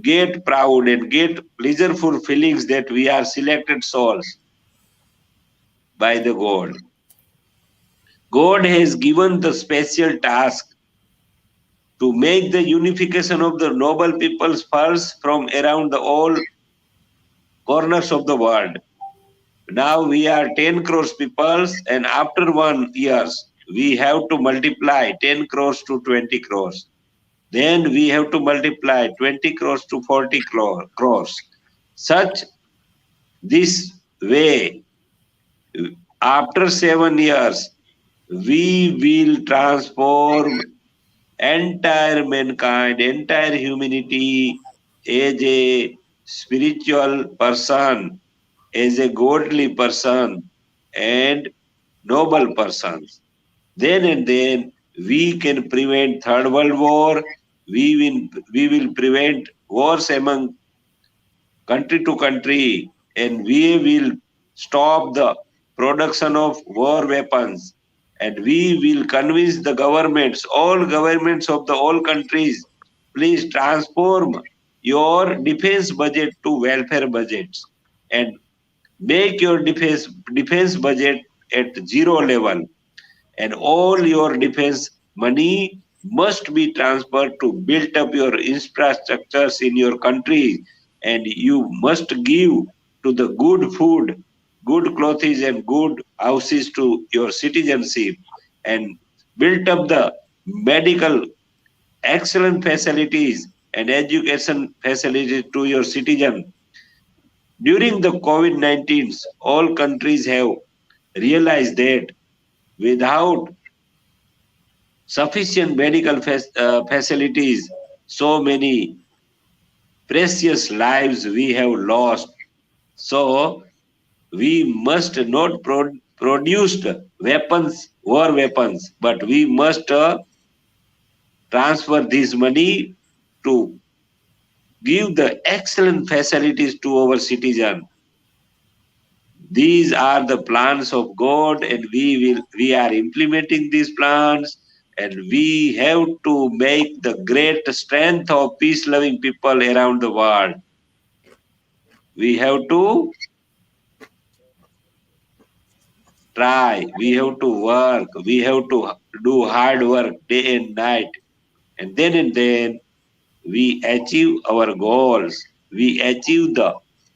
get proud and get pleasureful feelings that we are selected souls by the God. God has given the special task to make the unification of the noble peoples first from around the all corners of the world. Now we are 10 crores people, and after 1 year, we have to multiply 10 crores to 20 crores. Then we have to multiply 20 crores to 40 crores. Such this way, after 7 years, we will transform entire mankind, entire humanity as a spiritual person, as a godly person, and noble persons. Then and then we can prevent Third World War. We will prevent wars among country to country, and we will stop the production of war weapons, and we will convince the governments, all governments of the all countries, please transform your defense budget to welfare budgets and make your defense budget at zero level, and all your defense money must be transferred to build up your infrastructures in your country, and you must give to the good food, good clothes, and good houses to your citizenship, and build up the medical excellent facilities and education facilities to your citizen. During the COVID-19, all countries have realized that without sufficient medical facilities, so many precious lives we have lost. So we must not produce weapons, war weapons, but we must transfer this money to give the excellent facilities to our citizen. These are the plans of God, and we are implementing these plans, and we have to make the great strength of peace-loving people around the world. We have to try, we have to work, we have to do hard work day and night, and then we achieve our goals. We achieve the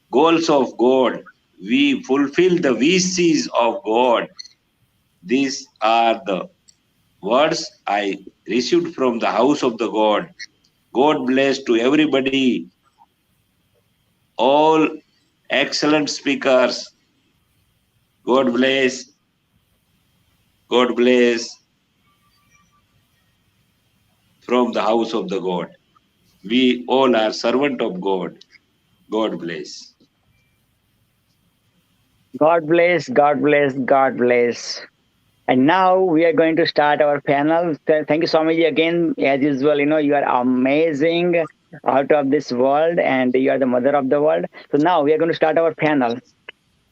goals of God. We fulfill the wishes of God. These are the words I received from the house of the God. God bless to everybody, all excellent speakers. God bless. God bless from the house of the God. We all are servant of God. God bless. God bless, God bless, God bless. And now we are going to start our panel. Thank you, Swamiji, again. As usual, you are amazing, out of this world, and you are the mother of the world. So now we are going to start our panel.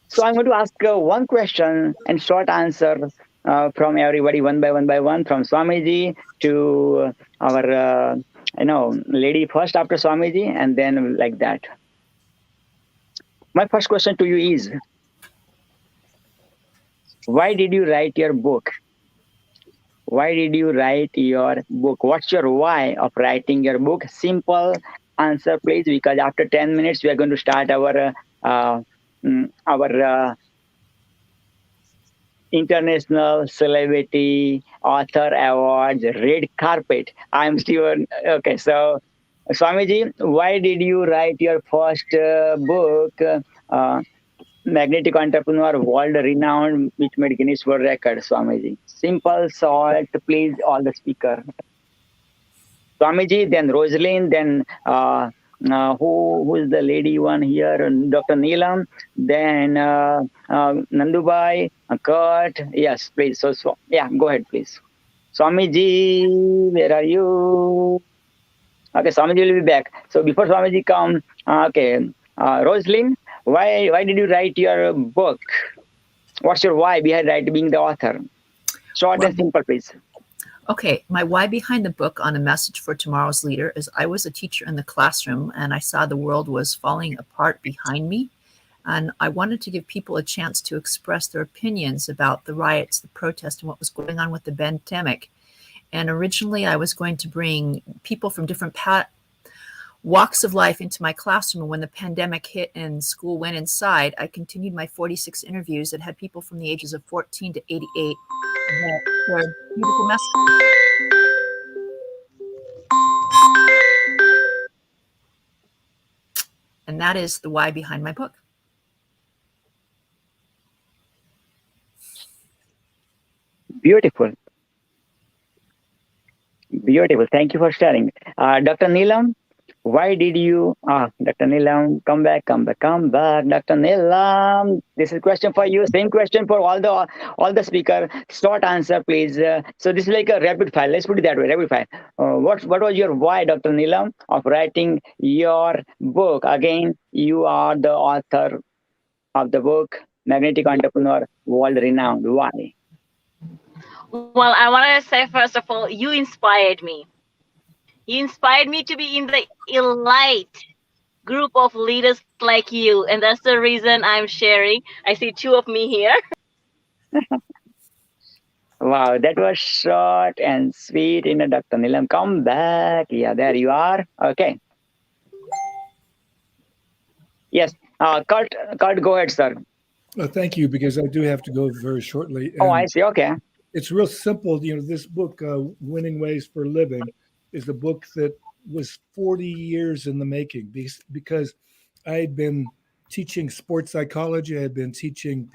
So I'm going to ask one question and short answer from everybody, one by one, from Swamiji to our, lady first after Swamiji, and then like that. My first question to you is, why did you write your book? Why did you write your book? What's your why of writing your book? Simple answer, please, because after 10 minutes, we are going to start our International Celebrity Author Awards red carpet. I'm Steven. Okay, so Swamiji, why did you write your first book, Magnetic Entrepreneur, World Renowned, which made Guinness World Record, Swamiji? Simple, short, please, all the speaker. Swamiji, then Rosalind, then who is the lady one here? Dr. Neelam, then Nandubai, Kurt. Yes, please. So yeah, go ahead, please. Swamiji, where are you? Okay, Swamiji will be back. So before Swamiji come, Rosalind, why did you write your book? What's your why behind being the author? Short and simple, please. Okay, my why behind the book, On a Message for Tomorrow's Leader, is I was a teacher in the classroom and I saw the world was falling apart behind me. And I wanted to give people a chance to express their opinions about the riots, the protests, and what was going on with the pandemic. And originally I was going to bring people from different walks of life into my classroom. And when the pandemic hit and school went inside, I continued my 46 interviews that had people from the ages of 14 to 88 that shared beautiful messages. And that is the why behind my book. Beautiful. Beautiful. Thank you for sharing. Dr. Neelam, why did you, Dr. Neelam, come back. Dr. Neelam, this is a question for you. Same question for all the speaker. Short answer, please. So this is like a rapid fire. Let's put it that way, rapid fire. What was your why, Dr. Neelam, of writing your book? Again, you are the author of the book, Magnetic Entrepreneur, World Renowned. Why? Well, I want to say, first of all, you inspired me. You inspired me to be in the elite group of leaders like you. And that's the reason I'm sharing. I see two of me here. Wow, that was short and sweet. Dr. Neelam, come back. Yeah, there you are. Okay. Yes. Kurt, go ahead, sir. Thank you, because I do have to go very shortly. Oh, I see. Okay. It's real simple. This book, Winning Ways for Living, is a book that was 40 years in the making, because I had been teaching sports psychology. I had been teaching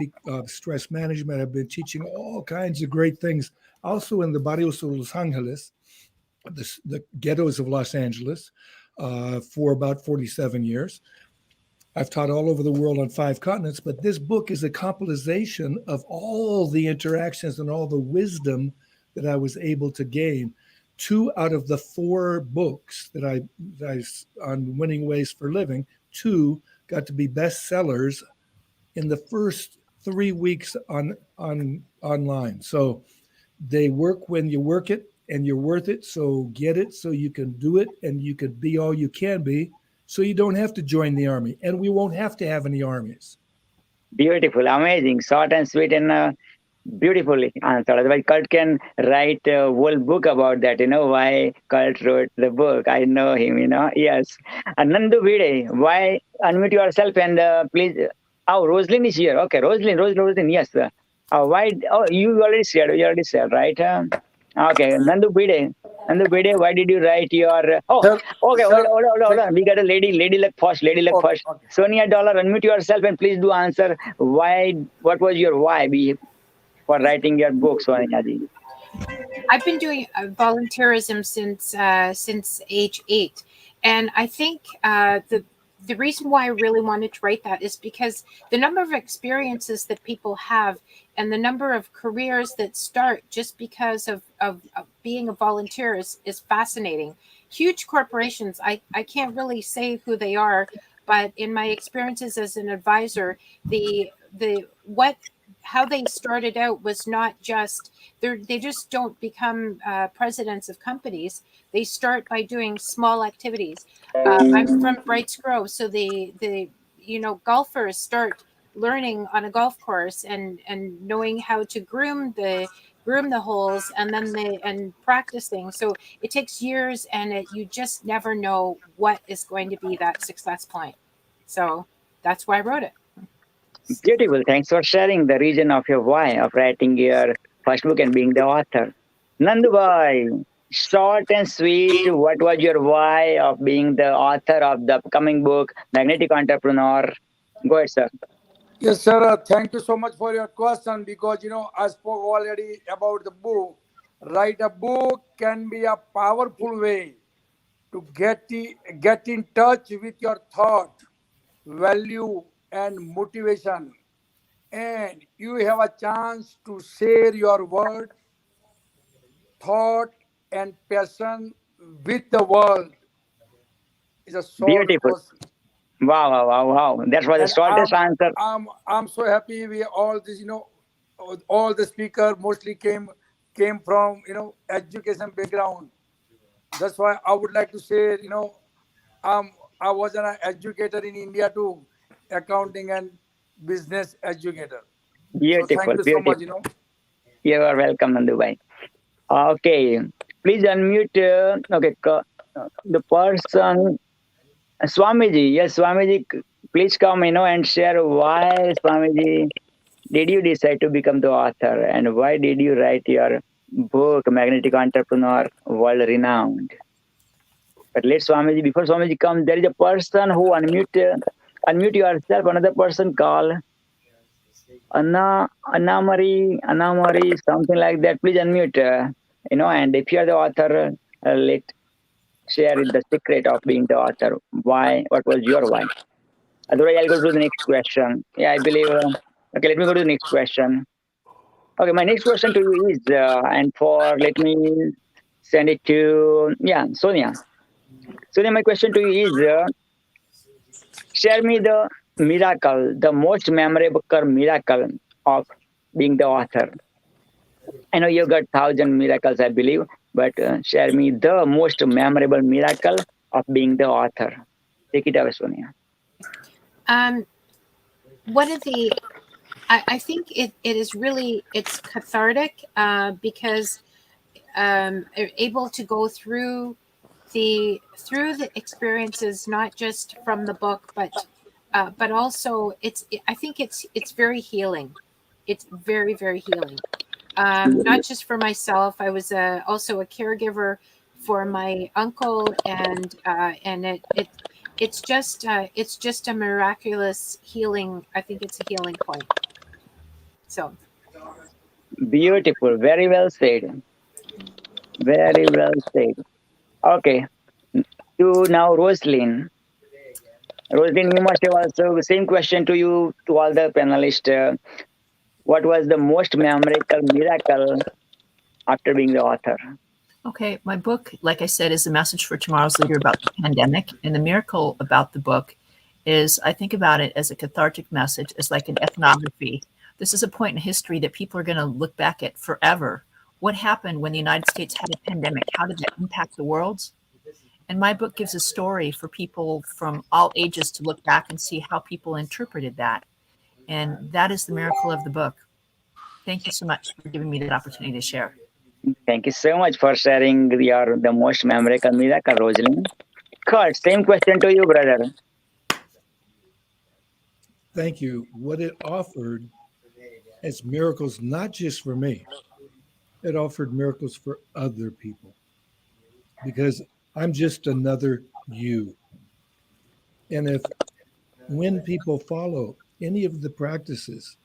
stress management. I've been teaching all kinds of great things. Also in the barrios of Los Angeles, the ghettos of Los Angeles, for about 47 years. I've taught all over the world on 5 continents, but this book is a compilation of all the interactions and all the wisdom that I was able to gain. 2 out of the 4 books that I on Winning Ways for Living, 2 got to be bestsellers in the first 3 weeks online. So they work when you work it, and you're worth it. So get it so you can do it, and you can be all you can be, so you don't have to join the army, and we won't have to have any armies. Beautiful, amazing, short and sweet, and beautifully answered. Otherwise, Kurt can write a whole book about that, why Kurt wrote the book. I know him, Yes. Nandu Bide, why unmute yourself and please. Oh, Rosalind is here. Okay, Rosalind, yes. Why? Oh, you already said, right? Okay, Nandu Bide, why did you write your? Okay, hold on. We got a lady luck first. Okay. Sonia Dollar, unmute yourself and please do answer. Why? What was your why for writing your book, Sonia ji? I've been doing volunteerism since age 8, and I think the reason why I really wanted to write that is because the number of experiences that people have and the number of careers that start just because of being a volunteer is fascinating. Huge corporations, I can't really say who they are, but in my experiences as an advisor, how they started out was not just, they just don't become presidents of companies. They start by doing small activities. I'm from Brights Grove, so the golfers start learning on a golf course and knowing how to groom the holes and then practice things. So it takes years, and you just never know what is going to be that success point. So that's why I wrote it. Beautiful. Thanks for sharing the reason of your why of writing your first book and being the author. Nandu bhai, short and sweet, what was your why of being the author of the upcoming book, Magnetic Entrepreneur? Go ahead, sir. Yes, sir. Thank you so much for your question, because, I spoke already about the book. Write a book can be a powerful way to get in touch with your thought, value, and motivation, and you have a chance to share your word, thought, and passion with the world. It's a short Beautiful. question. Wow. That was the shortest answer. I'm so happy we all this, all the speakers mostly came from, education background. That's why I would like to say, I was an educator in India too, accounting and business educator. Beautiful. So thank you so much, You are welcome, Nandu bhai. Okay, please unmute. The person Swamiji, yes, Swamiji, please come, and share why, Swamiji, did you decide to become the author and why did you write your book, Magnetic Entrepreneur, World Renowned? But let Swamiji, before Swamiji comes, there is a person who unmute yourself, another person called Anna Marie, something like that. Please unmute, and if you are the author, let share the secret of being the author. Why? What was your why? Otherwise, I'll go to the next question. Yeah, I believe. Okay, let me go to the next question. Okay, my next question to you is, let me send it to, Sonia. Sonia, my question to you is, share me the miracle, the most memorable miracle of being the author. I know you got 1,000 miracles, I believe, but share me the most memorable miracle of being the author. Take it away, Sonia. One of the, I think it is really, it's cathartic because able to go through the experiences, not just from the book, but also I think it's very healing. It's very, very healing. Not just for myself. I was also a caregiver for my uncle, and it's just a miraculous healing. I think it's a healing point. So beautiful, very well said. Very well said. Okay, to now Roslyn. Roslyn, you must have also the same question to you, to all the panelists. What was the most memorable miracle after being the author? Okay, my book, like I said, is a message for tomorrow's leader about the pandemic. And the miracle about the book is I think about it as a cathartic message, as like an ethnography. This is a point in history that people are going to look back at forever. What happened when the United States had a pandemic? How did that impact the world? And my book gives a story for people from all ages to look back and see how people interpreted that. And that is the miracle of the book. Thank you so much for giving me that opportunity to share. Thank you so much for sharing the most memorable miracle, Rosalind. Kurt, same question to you, brother. Thank you. What it offered as miracles, not just for me, it offered miracles for other people. Because I'm just another you. And when people follow any of the practices,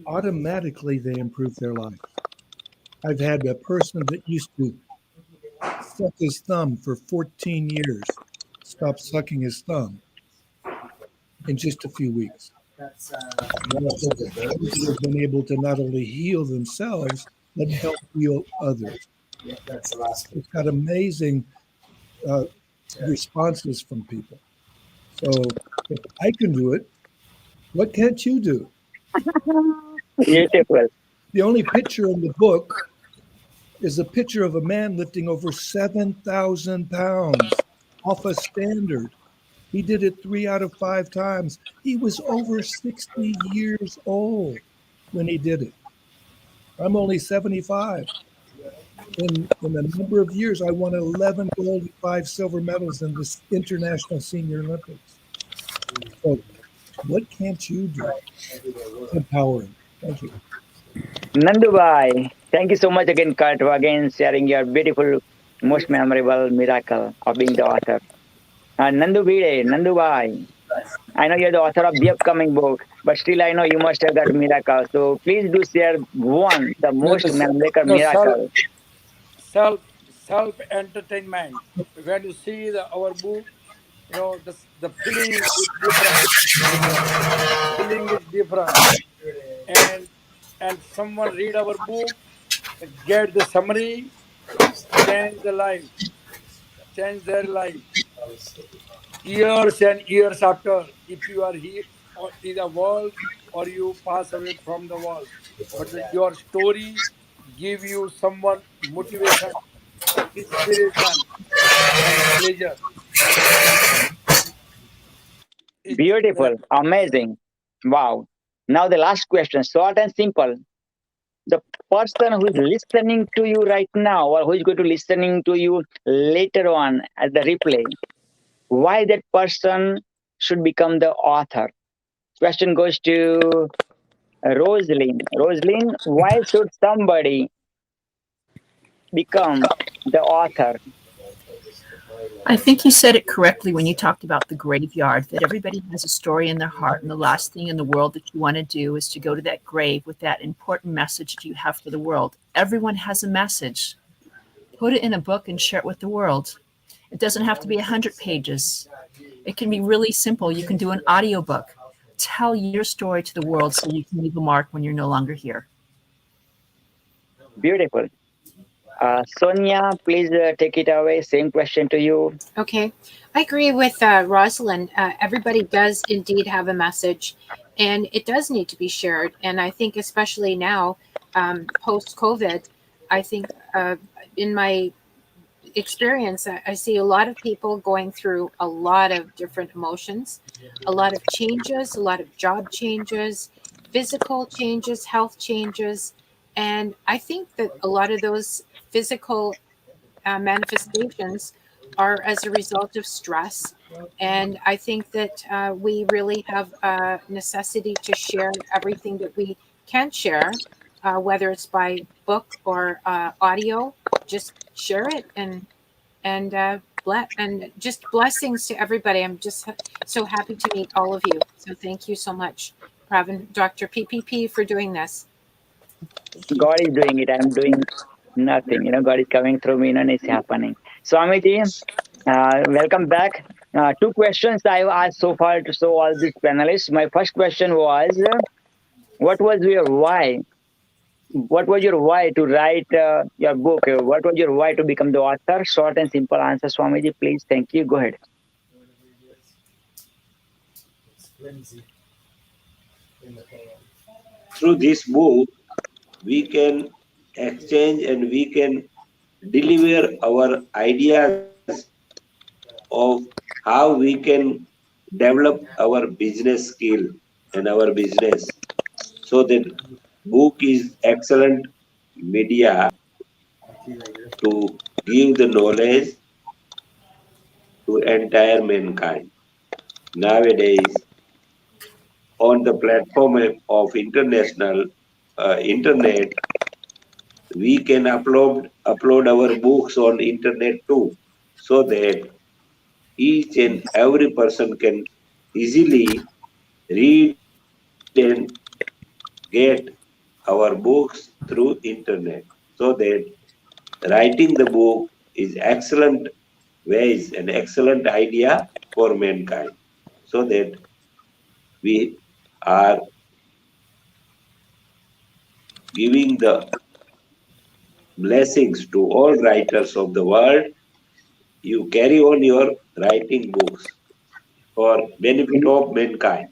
automatically they improve their life. I've had a person that used to suck his thumb for 14 years stop sucking his thumb in just a few weeks. They've been able to not only heal themselves, but help heal others. It's got amazing responses from people. So if I can do it, what can't you do? Beautiful. The only picture in the book is a picture of a man lifting over 7,000 pounds off a standard. He did it 3 out of 5 times. He was over 60 years old when he did it. I'm only 75. In a number of years, I won 11 gold and 5 silver medals in the International Senior Olympics. So what can't you do? Empowering. Thank you. Nandubai, thank you so much again, Kurt, for again sharing your beautiful, most memorable miracle of being the author. Nandubai, I know you're the author of the upcoming book, but still I know you must have got miracle. So please do share the most memorable miracle. Self entertainment. When you see our book, the feeling is different. Feeling is different. And someone read our book, get the summary, change their life. Years and years after, if you are here in the world or you pass away from the world, but your story give you someone motivation, inspiration, and pleasure. Beautiful, amazing, wow. Now the last question, short and simple. The person who is listening to you right now, or who is going to listening to you later on at the replay, why that person should become the author? Question goes to Rosalind. Rosalind, why should somebody become the author? I think you said it correctly when you talked about the graveyard, that everybody has a story in their heart, and the last thing in the world that you want to do is to go to that grave with that important message that you have for the world. Everyone has a message. Put it in a book and share it with the world. It doesn't have to be 100 pages. It can be really simple. You can do an audiobook. Tell your story to the world so you can leave a mark when you're no longer here. Beautiful. Sonia, please take it away. Same question to you. Okay. I agree with Rosalind. Everybody does indeed have a message, and it does need to be shared. And I think especially now, post-COVID, I think in my experience, I see a lot of people going through a lot of different emotions, a lot of changes, a lot of job changes, physical changes, health changes. And I think that a lot of those physical manifestations are as a result of stress. And I think that we really have a necessity to share everything that we can share, whether it's by book or audio. Just share it and just blessings to everybody. I'm just so happy to meet all of you. So thank you so much, Pravin, Dr. PPP, for doing this. God is doing it. I'm doing nothing. God is coming through me and it's happening. Swamiji, welcome back. 2 questions I've asked so far to all these panelists. My first question was, what was your why? What was your why to write your book? What was your why to become the author? Short and simple answer, Swamiji, please. Thank you. Go ahead. Through this book, we can exchange and we can deliver our ideas of how we can develop our business skill and our business. So that book is excellent media to give the knowledge to entire mankind. Nowadays, on the platform of international internet, we can upload our books on internet too, so that each and every person can easily read and get our books through internet. So that writing the book is excellent ways, an excellent idea for mankind, so that we are giving the blessings to all writers of the world. You carry on your writing books for benefit of mankind.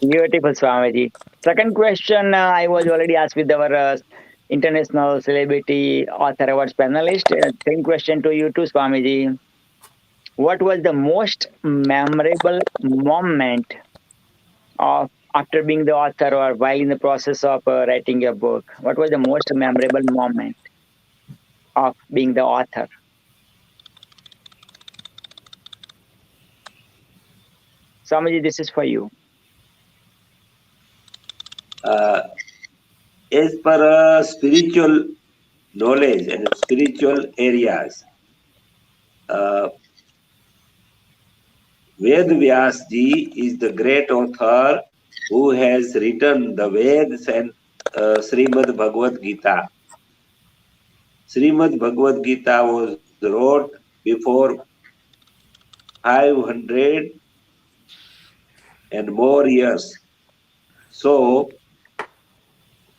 Beautiful, Swamiji. Second question I was already asked with our International Celebrity Author Awards panelist. Same question to you too, Swamiji. What was the most memorable moment of after being the author or while in the process of writing your book? What was the most memorable moment of being the author? Swamiji, this is for you. As per spiritual knowledge and spiritual areas, Ved Vyas Ji is the great author who has written the Veds and Srimad Bhagavad Gita. Srimad Bhagavad Gita was wrote before 500 and more years. So,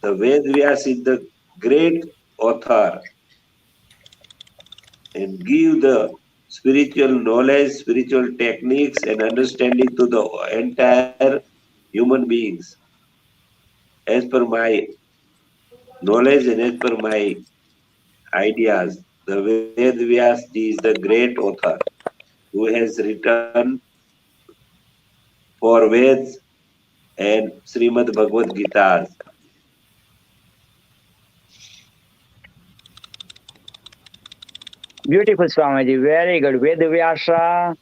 the Ved Vyas is the great author and give the spiritual knowledge, spiritual techniques and understanding to the entire human beings. As per my knowledge and as per my ideas, the Ved Vyas is the great author who has written for Veds and Srimad Bhagavad Gita. Beautiful, Swamiji. Very good. Vedvyasa,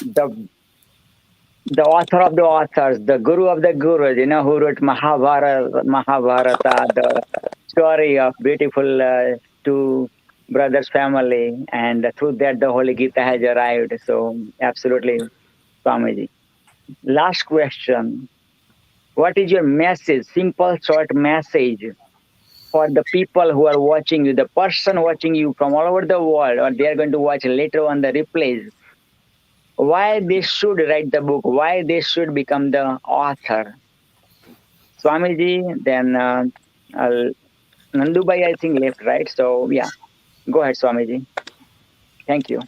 the author of the authors, the guru of the gurus, who wrote Mahabharata, the story of beautiful two brothers' family, and through that the Holy Gita has arrived. So, absolutely, Swamiji. Last question. What is your message, simple, short message for the people who are watching you, the person watching you from all over the world, or they are going to watch later on the replays? Why they should write the book, why they should become the author? Swamiji, then Nandubai, I think, left, right? So, yeah, go ahead, Swamiji. Thank you.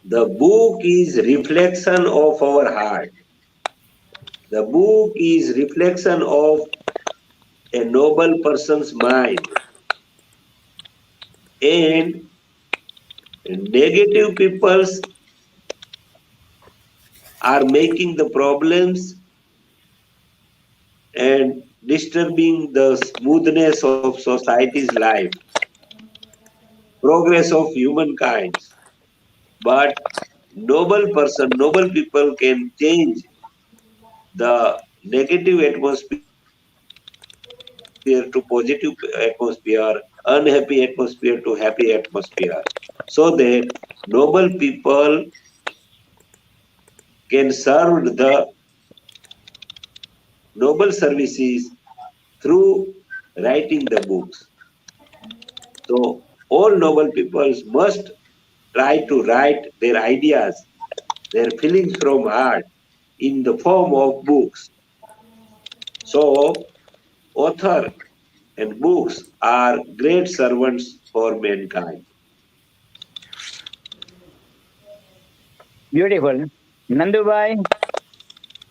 The book is reflection of our heart. The book is reflection of a noble person's mind. And negative peoples are making the problems and disturbing the smoothness of society's life, progress of humankind. But noble person, noble people can change the negative atmosphere to positive atmosphere, unhappy atmosphere to happy atmosphere, so that noble people can serve the noble services through writing the books. So all noble peoples must try to write their ideas, their feelings from heart in the form of books. So author and books are great servants for mankind. Beautiful. Nandubai,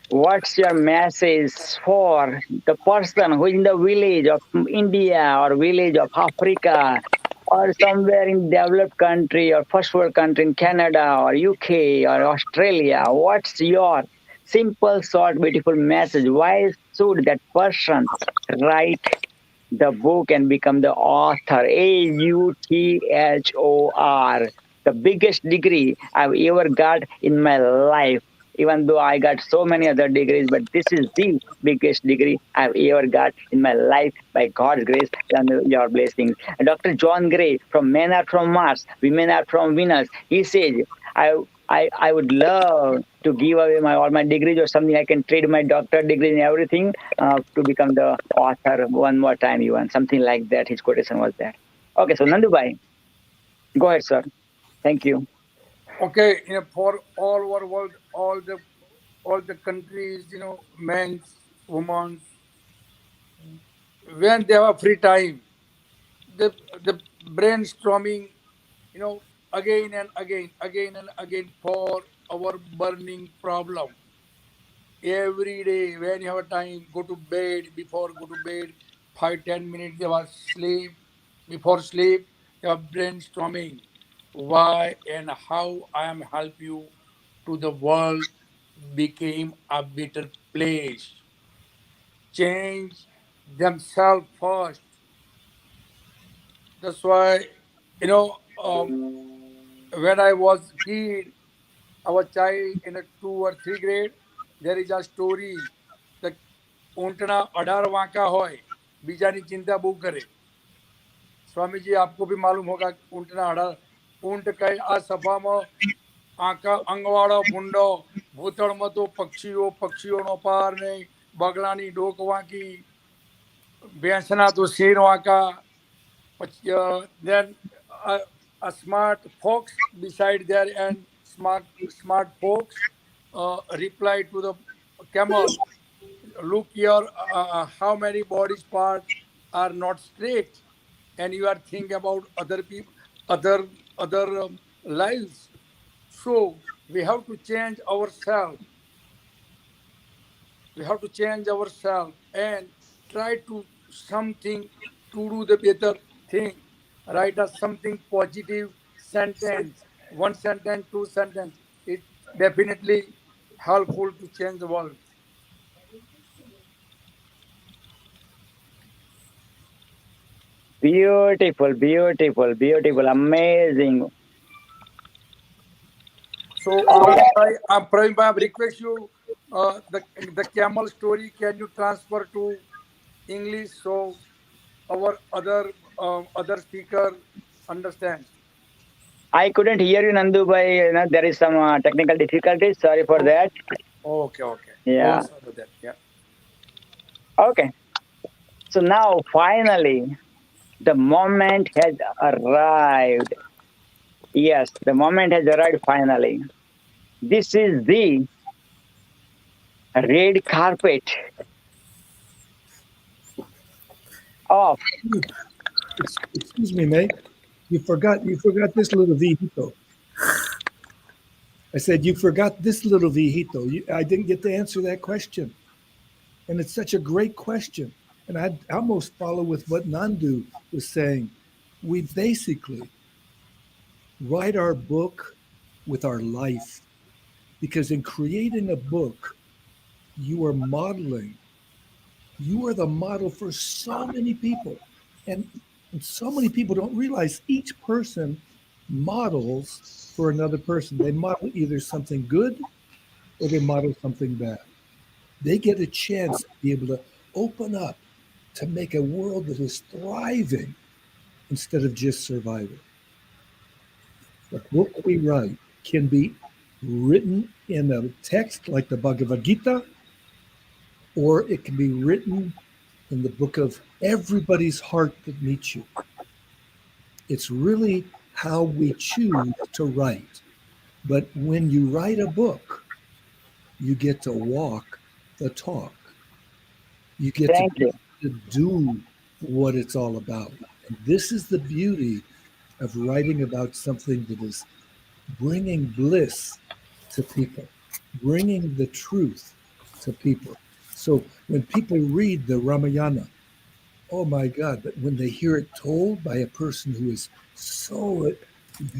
what's your message for the person who is in the village of India or village of Africa or somewhere in developed country or first world country in Canada or UK or Australia? What's your simple, short, beautiful message? Why should that person write the book and become the author? AUTHOR. The biggest degree I've ever got in my life. Even though I got so many other degrees, but this is the biggest degree I've ever got in my life by God's grace and your blessings. And Dr. John Gray from Men Are From Mars, Women Are From Venus, he says, I would love to give away all my degrees or something. I can trade my doctorate degree and everything to become the author one more time, even something like that. His quotation was that. Okay, so Nandubai, go ahead, sir. Thank you. Okay, for all over world, all the countries, men, women, when they have free time, the brainstorming, again and again for our burning problem. Every day, when you have time, go to bed. Before go to bed, 5-10 minutes, they will sleep. Before sleep, they are brainstorming why and how I am help you to the world became a better place. Change themselves first. That's why, when I was kid, I was child in a 2 or 3 grade, there is a story that ઊંટના 18 વાંકા હોય બીજાની ચિંતા બહુ કરે. સ્વામીજી आपको भी मालूम होगा ઊંટના 18 ઊંટ કઈ આ સભામાં આંકા અંગવાળો ભૂંડો ભૂતળમાં તો પક્ષીઓનો પાર નહીં, બગલાની ડોક વાંકી, ભેંસના તો share Vanka. Then a smart fox beside there and smart fox replied to the camel, look here, how many body parts are not straight and you are thinking about other people, other lives. So we have to change ourselves. We have to change ourselves and try to something to do the better thing. Write us something positive sentence, 1 sentence, 2 sentence. It's definitely helpful to change the world. Beautiful, beautiful, beautiful, amazing. So, Praveen bhai, I request you, the camel story, can you transfer to English so our other speaker understands? I couldn't hear you, Nandu bhai. There is some technical difficulties. Sorry for that. Okay. Yeah. Oh, sorry for that. Yeah. Okay. So now, finally, the moment has arrived. Yes, the moment has arrived finally. This is the red carpet of. Excuse me, May. You forgot this little viejito. I said you forgot this little viejito. I didn't get to answer that question, and it's such a great question. And I almost follow with what Nandu was saying. We basically write our book with our life, because in creating a book, you are modeling. You are the model for so many people, and so many people don't realize each person models for another person. They model either something good or they model something bad. They get a chance to be able to open up to make a world that is thriving instead of just surviving. The book we write can be written in a text like the Bhagavad Gita, or it can be written in the book of everybody's heart that meets you. It's really how we choose to write. But when you write a book, you get to walk the talk. You get to do what it's all about. And this is the beauty of writing about something that is bringing bliss to people, bringing the truth to people. So when people read the Ramayana, oh my God, but when they hear it told by a person who is so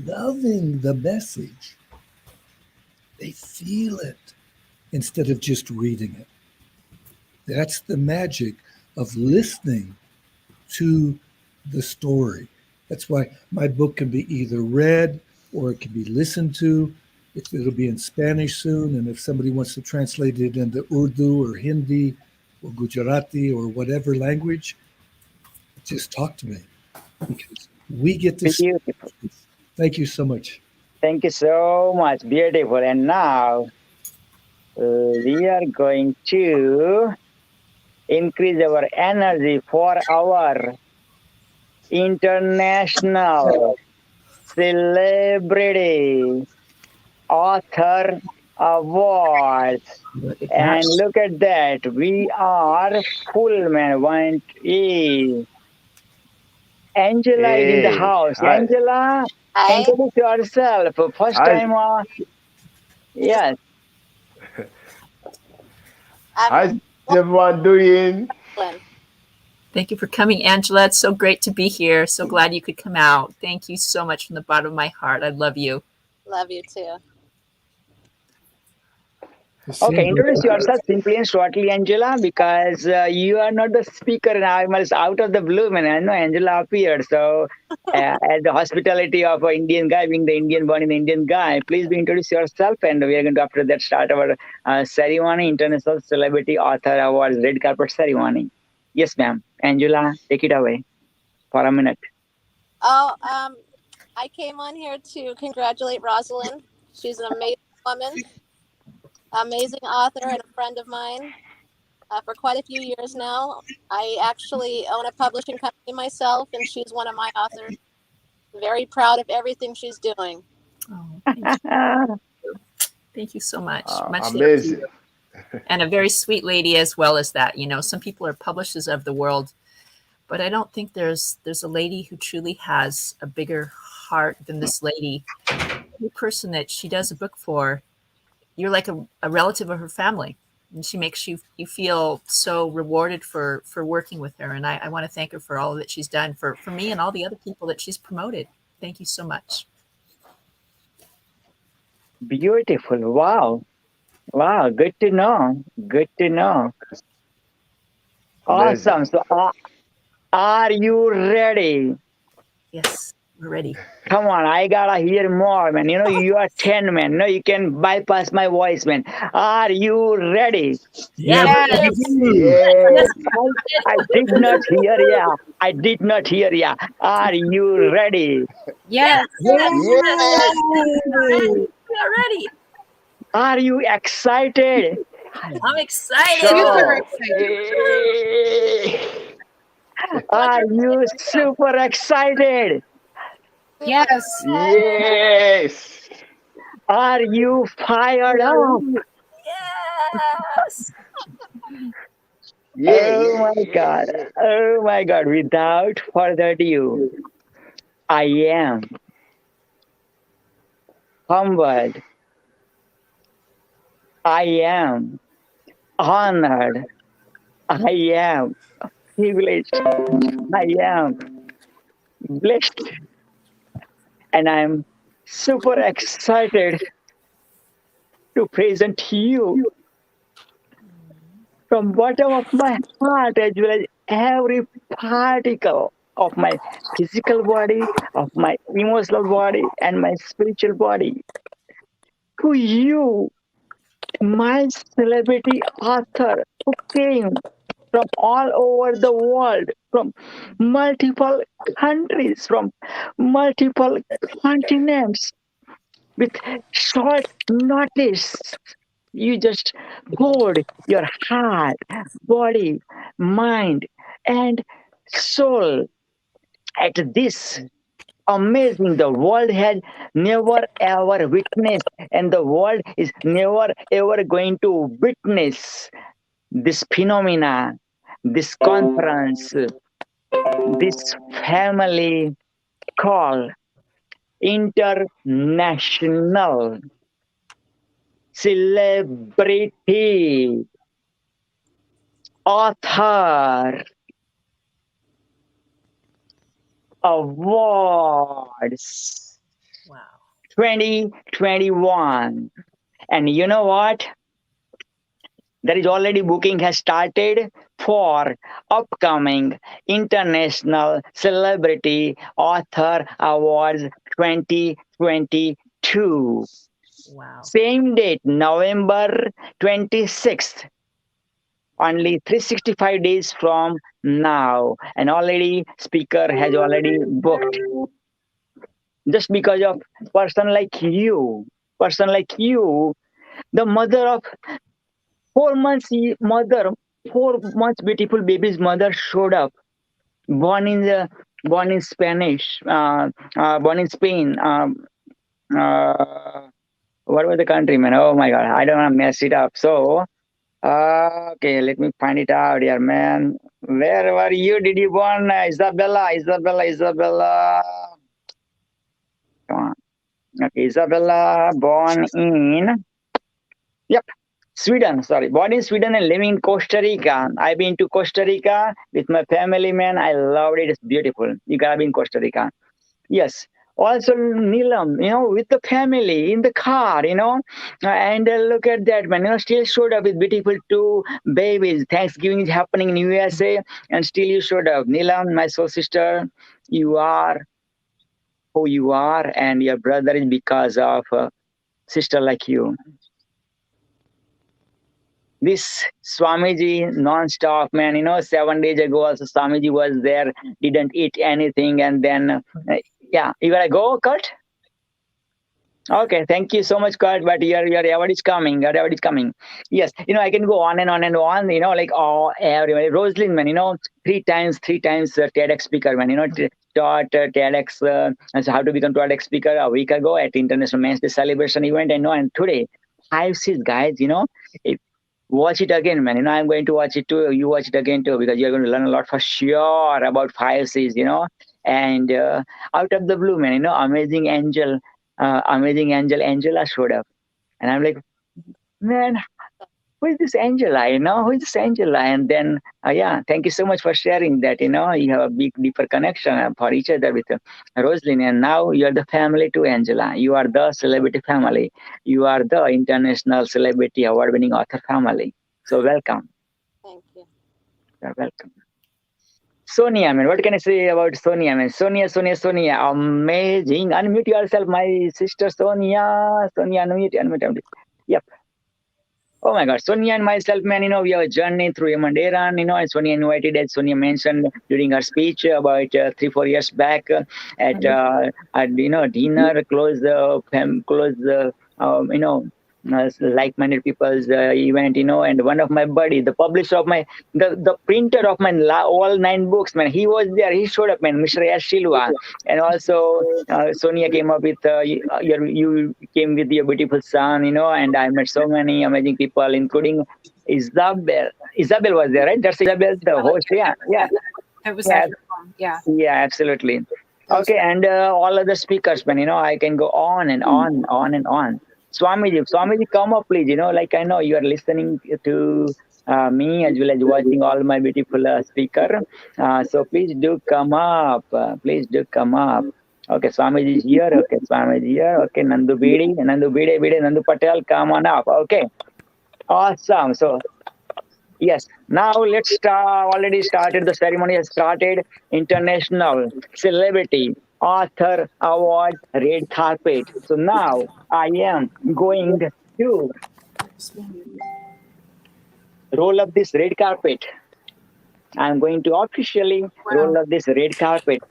loving the message, they feel it instead of just reading it. That's the magic of listening to the story. That's why my book can be either read or it can be listened to. It'll be in Spanish soon, and if somebody wants to translate it into Urdu or Hindi or Gujarati or whatever language, just talk to me, because we get to see. Thank you so much. Thank you so much. Beautiful. And now we are going to increase our energy for our international celebrity author awards. And look at that. We are full, man. Angela is in the house. Hi. Angela, Hi. introduce yourself. First Hi. time. Yes. How's everyone doing? Thank you for coming, Angela. It's so great to be here. So glad you could come out. Thank you so much from the bottom of my heart. I love you. Love you too. Okay, introduce yourself simply and shortly, Angela, because you are not the speaker now. I'm out of the blue, man. I know Angela appeared. So, as the hospitality of an Indian guy, being the Indian born in Indian guy, please introduce yourself. And we are going to, after that, start our ceremony, International Celebrity Author Awards Red Carpet Ceremony. Yes, ma'am. Angela, take it away for a minute. Oh, I came on here to congratulate Rosalind. She's an amazing woman, amazing author, and a friend of mine for quite a few years now. I actually own a publishing company myself, and she's one of my authors. Very proud of everything she's doing. Oh, thank you. Thank you so much. Much Amazing. And a very sweet lady as well as that. You know, some people are publishers of the world, but I don't think there's a lady who truly has a bigger heart than this lady. Every person that she does a book for, you're like a relative of her family, and she makes you feel so rewarded for working with her. And I want to thank her for all that she's done for me and all the other people that she's promoted. Thank you so much. Beautiful. Wow. Wow. Good to know. Good to know. Awesome. So Are you ready? Yes, we're ready. Come on, I gotta hear more, man. You are 10, man. You can bypass my voice, man. Are you ready? Yeah. Yes. Yes. I did not hear ya. I did not hear ya. Are you ready? Yes. Yes. Yes. We are ready. Are you excited? I'm excited. Super So, excited. Are you super excited? Yes. yes. Are you fired up? Yes. Yeah, Oh yeah, my yeah, God. yeah. Oh my God. Without further ado, I am humbled. I am honored. I am privileged. I am blessed. And I'm super excited to present you from bottom of my heart as well as every particle of my physical body, of my emotional body, and my spiritual body. To you, my celebrity author who came from all over the world, from multiple countries, from multiple continents, with short notice. You just poured your heart, body, mind, and soul at this amazing. The world has never ever witnessed, and the world is never ever going to witness this phenomena, this conference, this family called International Celebrity Author Awards Wow. 2021. And you know what? There is already booking has started for upcoming International Celebrity Author Awards 2022. Wow. Same date, November 26th. Only 365 days from now. And already speaker has already booked. Just because of person like you, the mother of 4 months, 4 months beautiful baby's mother showed up, born in Spanish, born in Spain. What was the country, man? Oh my God, I don't want to mess it up. So, okay, let me find it out here, man. Where were you? Did you born Isabella? Come on. Okay, Isabella, born in, yep, Sweden. Sorry, born in Sweden and living in Costa Rica. I've been to Costa Rica with my family, man. I loved it. It's beautiful. You gotta be in Costa Rica. Yes. Also, Neelam, with the family in the car, and look at that, man. Still showed up with beautiful 2 babies. Thanksgiving is happening in USA, and still you showed up. Neelam, my soul sister, you are who you are, and your brother is because of a sister like you. This Swamiji non-stop, man. 7 days ago also Swamiji was there, didn't eat anything, and then yeah, you gotta go, Kurt. Okay, thank you so much, Kurt. But your award is coming. Your award is coming. Yes, I can go on and on and on. Like everybody. Rosalind, man. 3 times TEDx speaker, man. Taught TEDx. So how to become TEDx speaker a week ago at International Men's Day celebration event. And today, 5 C's, guys. Watch it again, man. I'm going to watch it too. You watch it again too, because you're going to learn a lot for sure about 5 C's. And out of the blue, man. Amazing angel Angela showed up, and I'm like, man, who is this Angela? Who is this Angela? And then, yeah, thank you so much for sharing that. You have a big, deeper connection for each other with Rosalind, and now you are the family to Angela. You are the celebrity family. You are the International Celebrity Award-winning author family. So welcome. Thank you. You're welcome. Sonia, man, what can I say about Sonia, man? Sonia, amazing. Unmute yourself, my sister Sonia. Sonia, unmute. Yep. Oh my God, Sonia and myself, man, we have a journey through Yamandaran, and Sonia invited, as Sonia mentioned during her speech about 3-4 years back at dinner, like-minded people's event, and one of my buddy, the publisher of the printer of my all 9 books, man, he was there. He showed up, man, Mr. Yash Shilwa. And also Sonia came up with, you came with your beautiful son, and I met so many amazing people, including Isabel. Isabel was there, right? That's Isabel, the host. Yeah. That was actually fun. Yeah. Yeah, absolutely. Okay, and all other speakers, man, I can go on and on. Swamiji, come up, please. Like I know you are listening to me as well as watching all my beautiful speaker. So please do come up. Okay, Swamiji is here. Okay, Nandu Bede, Nandu Patel, come on up. Okay, awesome. So yes, now let's start. Already started. The ceremony has started. International Celebrity Author Award Red Carpet. So now I am going to roll up this red carpet. I'm going to officially roll up this red carpet.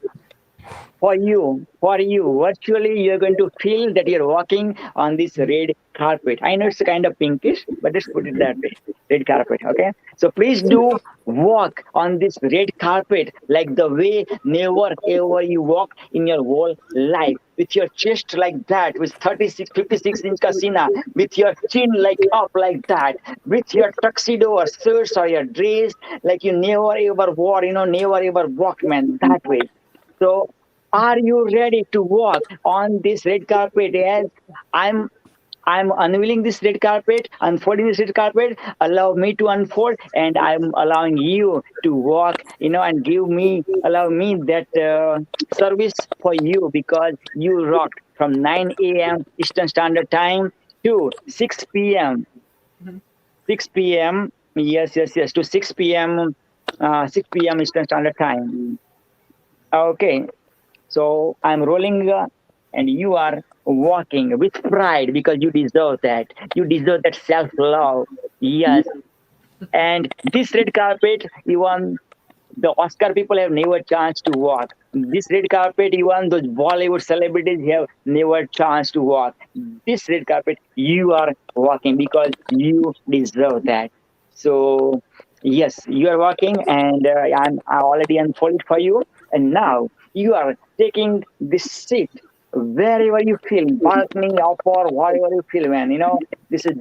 For you, virtually you're going to feel that you're walking on this red carpet. I know it's kind of pinkish, but let's put it that way. Red carpet, okay? So please do walk on this red carpet like the way never ever you walked in your whole life. With your chest like that, with 56-inch kasina, with your chin like up like that, with your tuxedo or shirts or your dress like you never ever wore, never ever walked, man, that way. So are you ready to walk on this red carpet? As I'm unveiling this red carpet, unfolding this red carpet. Allow me to unfold, and I'm allowing you to walk, and allow me that service for you, because you rocked from 9 a.m. Eastern Standard Time to 6 p.m. 6 p.m. Yes, to 6 p.m. 6 p.m. Eastern Standard Time. Okay. So I'm rolling and you are walking with pride, because you deserve that. You deserve that self-love. Yes. And this red carpet, even the Oscar people have never chance to walk. This red carpet, even those Bollywood celebrities have never chance to walk. This red carpet, you are walking because you deserve that. So yes, you are walking, and I already unfolded for you. And now you are taking this seat wherever you feel, balcony, or whatever you feel, man. This is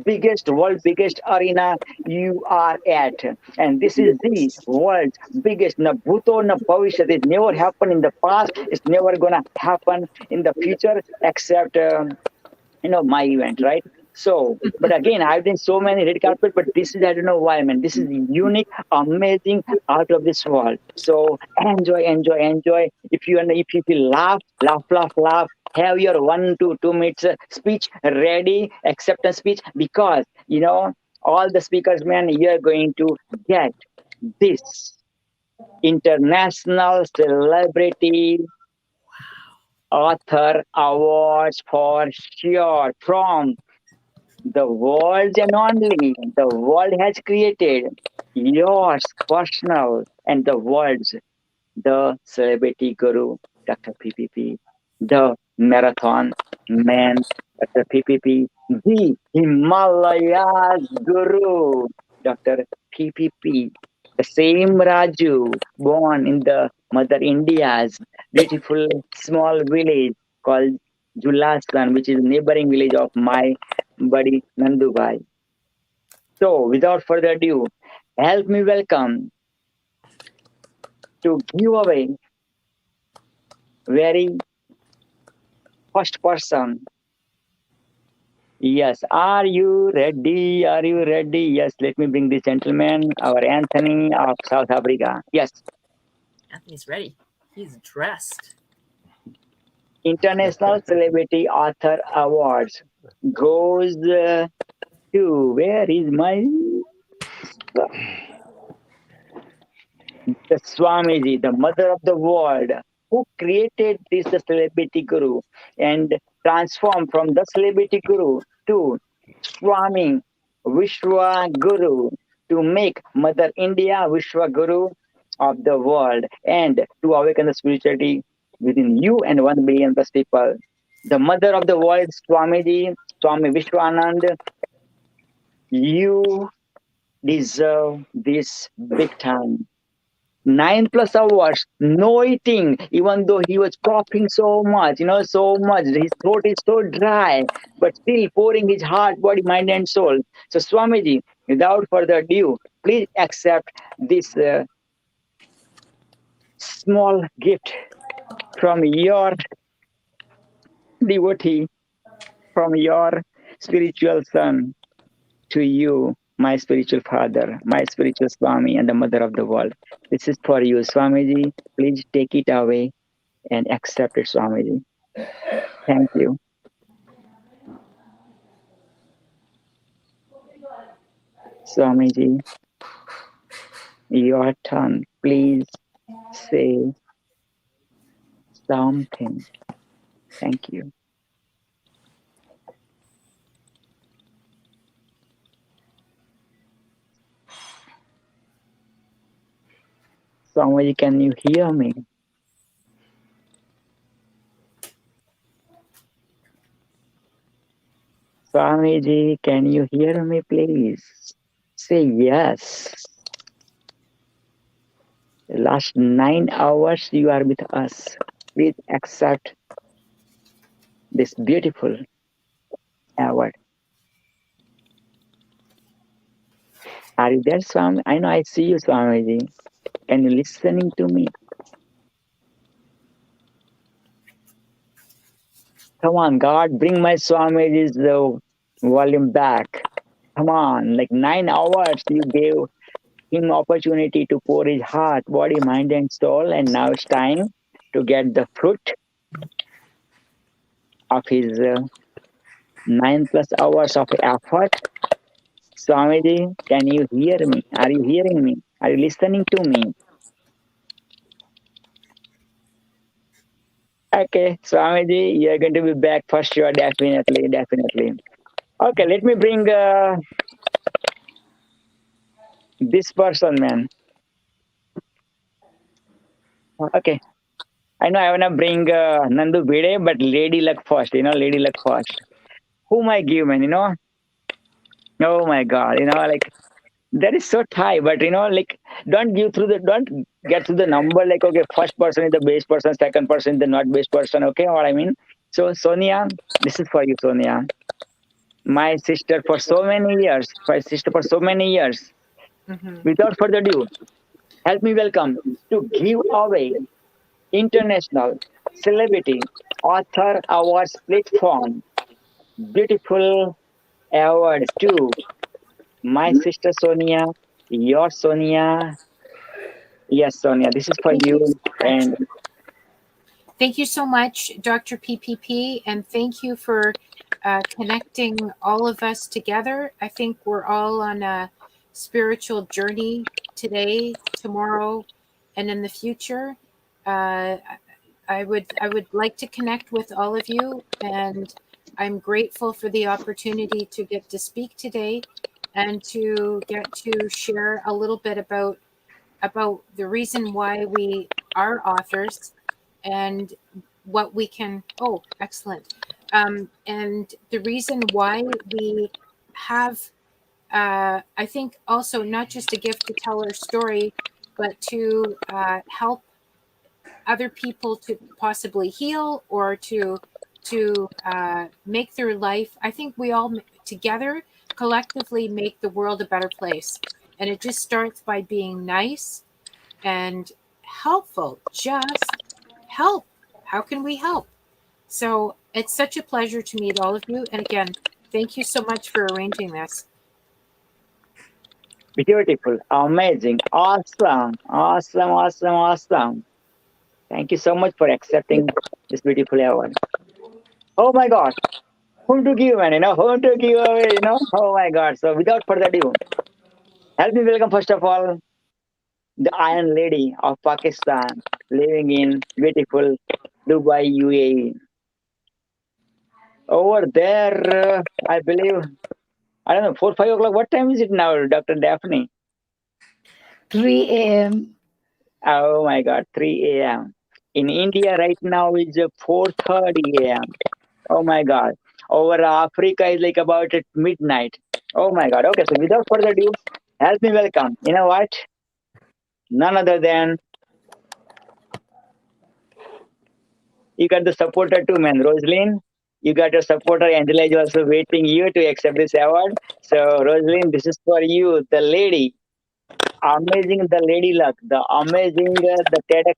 world's biggest arena you are at. And this is the world's biggest. Na bhuto, na bhavishyat. It never happened in the past. It's never going to happen in the future, except, my event, right? So, but again, I've done so many red carpet, but this is, I don't know why, man. This is unique, amazing, out of this world. So enjoy. If you feel laugh. Have your 1 to 2 minutes speech ready, acceptance speech, because, all the speakers, man, you're going to get this International Celebrity Author Awards for sure, from the world, and only the world has created, yours personal, and the world's, the celebrity guru, Dr. PPP, the marathon man, Dr. PPP, the Himalayas guru, Dr. PPP, the same Raju, born in the Mother India's beautiful small village called Julasan, which is neighboring village of my buddy Nandubai. So without further ado, help me welcome to give away very first person. Yes, are you ready? Yes, let me bring this gentleman, our Anthony of South Africa. Yes. Anthony's ready. He's dressed. International Celebrity Author Awards goes to, where is my... the Swamiji, the mother of the world, who created this the celebrity guru and transformed from the celebrity guru to Swami Vishwa Guru to make Mother India Vishwa Guru of the world and to awaken the spirituality within you and 1 billion plus people. The mother of the world, Swamiji, Swami Vishwanand, you deserve this big time. 9+ hours, no eating, even though he was coughing so much, so much. His throat is so dry, but still pouring his heart, body, mind, and soul. So, Swamiji, without further ado, please accept this small gift from your devotee, from your spiritual son to you, my spiritual father, my spiritual Swami, and the mother of the world. This is for you, Swamiji. Please take it away and accept it, Swamiji. Thank you. Swamiji, your turn. Please say something. Thank you. Swamiji, can you hear me? Swamiji, can you hear me, please? Say yes. The last 9 hours you are with us. Please accept this beautiful award. Are you there, Swami? I know I see you, Swamiji. Can you listening to me? Come on, God, bring my Swamiji's volume back. Come on, like 9 hours you gave him opportunity to pour his heart, body, mind, and soul, and now it's time to get the fruit of his 9+ hours of effort. Swamiji, can you hear me? Are you hearing me? Are you listening to me? Okay, Swamiji, you're going to be back for sure, definitely. Okay, let me bring this person, man. Okay, I know I want to bring Nandu Bide, but lady luck first, lady luck first. Whom I give, man, Oh my God, like that is so tight, but like don't get through the number like, okay, first person is the base person, second person is the not base person, okay, what I mean? So Sonia, this is for you, Sonia. My sister for so many years. Without further ado, help me welcome to give away International Celebrity Author Awards platform. Beautiful award to my sister Sonia, your Sonia. Yes, Sonia, this is for you. And thank you so much, Dr. PPP, and thank you for connecting all of us together. I think we're all on a spiritual journey today, tomorrow, and in the future. I would like to connect with all of you, and I'm grateful for the opportunity to get to speak today and to get to share a little bit about the reason why we are authors and what we can, excellent. And the reason why we have, I think also not just a gift to tell our story, but to help other people to possibly heal or to make their life. I think we all together collectively make the world a better place. And it just starts by being nice and helpful. Just help. How can we help? So it's such a pleasure to meet all of you. And again, thank you so much for arranging this. Beautiful, amazing, awesome. Thank you so much for accepting this beautiful award. Oh my God, whom to give, man? Whom to give away? Oh my God. So without further ado, help me welcome first of all the Iron Lady of Pakistan, living in beautiful Dubai, UAE. Over there, I believe, I don't know, 4, 5 o'clock. What time is it now, Dr. Daphne? 3 a.m. Oh my God, 3 a.m. In India right now is 4:30 a.m. Oh my God. Over Africa is like about at midnight. Oh my God. Okay, so without further ado, help me welcome. You know what? None other than you got the supporter too, man. Rosaline, you got your supporter. Angela is also waiting you to accept this award. So Rosaline, this is for you, the lady. Amazing, the lady luck, the amazing, the TEDx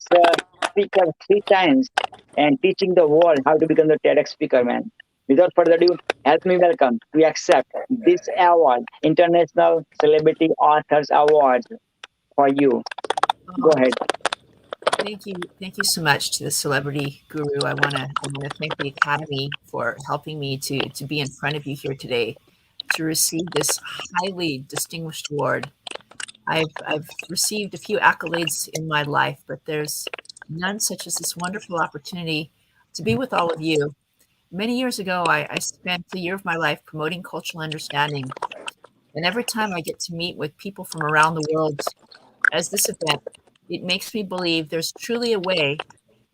speaker 3 times and teaching the world how to become the TEDx speaker, man. Without further ado, help me welcome to accept this award, International Celebrity Authors Award for you. Go ahead. Thank you so much to the Celebrity Guru. I want to thank the Academy for helping me to be in front of you here today to receive this highly distinguished award. I've received a few accolades in my life, but there's none such as this wonderful opportunity to be with all of you. Many years ago, I spent a year of my life promoting cultural understanding. And every time I get to meet with people from around the world as this event, it makes me believe there's truly a way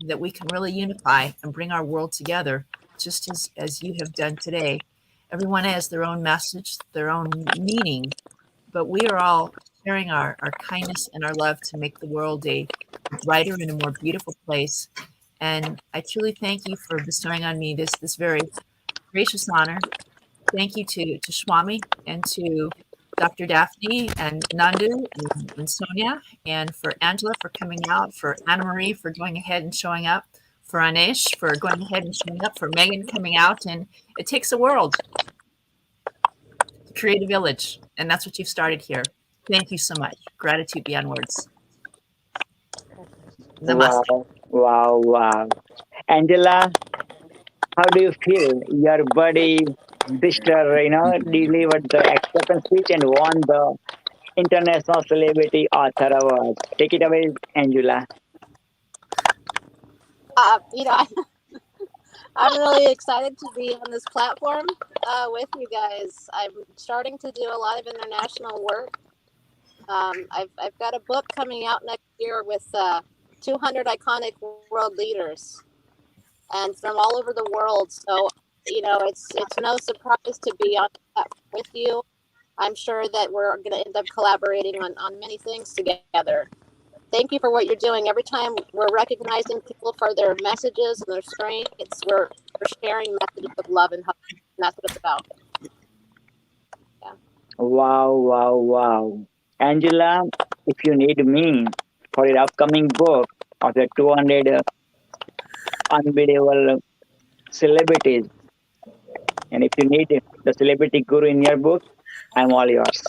that we can really unify and bring our world together, just as you have done today. Everyone has their own message, their own meaning, but we are all sharing our kindness and our love to make the world a brighter and a more beautiful place. And I truly thank you for bestowing on me this very gracious honor. Thank you to Swami and to Dr. Daphne and Nandu and Sonia, and for Angela for coming out, for Anna Marie for going ahead and showing up, for Anish for going ahead and showing up, for Megan coming out. And it takes a world to create a village, and that's what you've started here. Thank you so much. Gratitude beyond words. Namaste. Wow. Angela, how do you feel? Your buddy, sister, delivered the acceptance speech and won the International Celebrity Author Award. Take it away, Angela. I'm really excited to be on this platform with you guys. I'm starting to do a lot of international work. I've got a book coming out next year with 200 iconic world leaders, and from all over the world. So, it's no surprise to be on that with you. I'm sure that we're going to end up collaborating on many things together. Thank you for what you're doing. Every time we're recognizing people for their messages and their strength, we're sharing messages of love and hope, and that's what it's about. Yeah. Wow. Angela, if you need me for your upcoming book of the 200 unbeatable celebrities, and if you need the Celebrity Guru in your book, I'm all yours.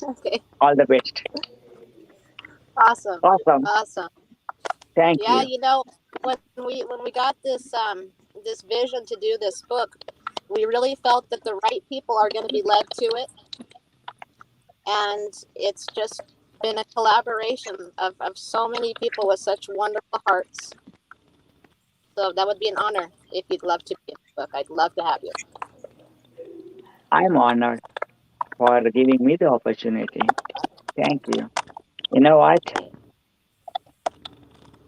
Okay. All the best. Awesome. Thank you. you. When we got this this vision to do this book, we really felt that the right people are going to be led to it, and it's just been a collaboration of so many people with such wonderful hearts. So that would be an honor if you'd love to be in the book. I'd love to have you. I'm honored for giving me the opportunity. Thank you. You know what?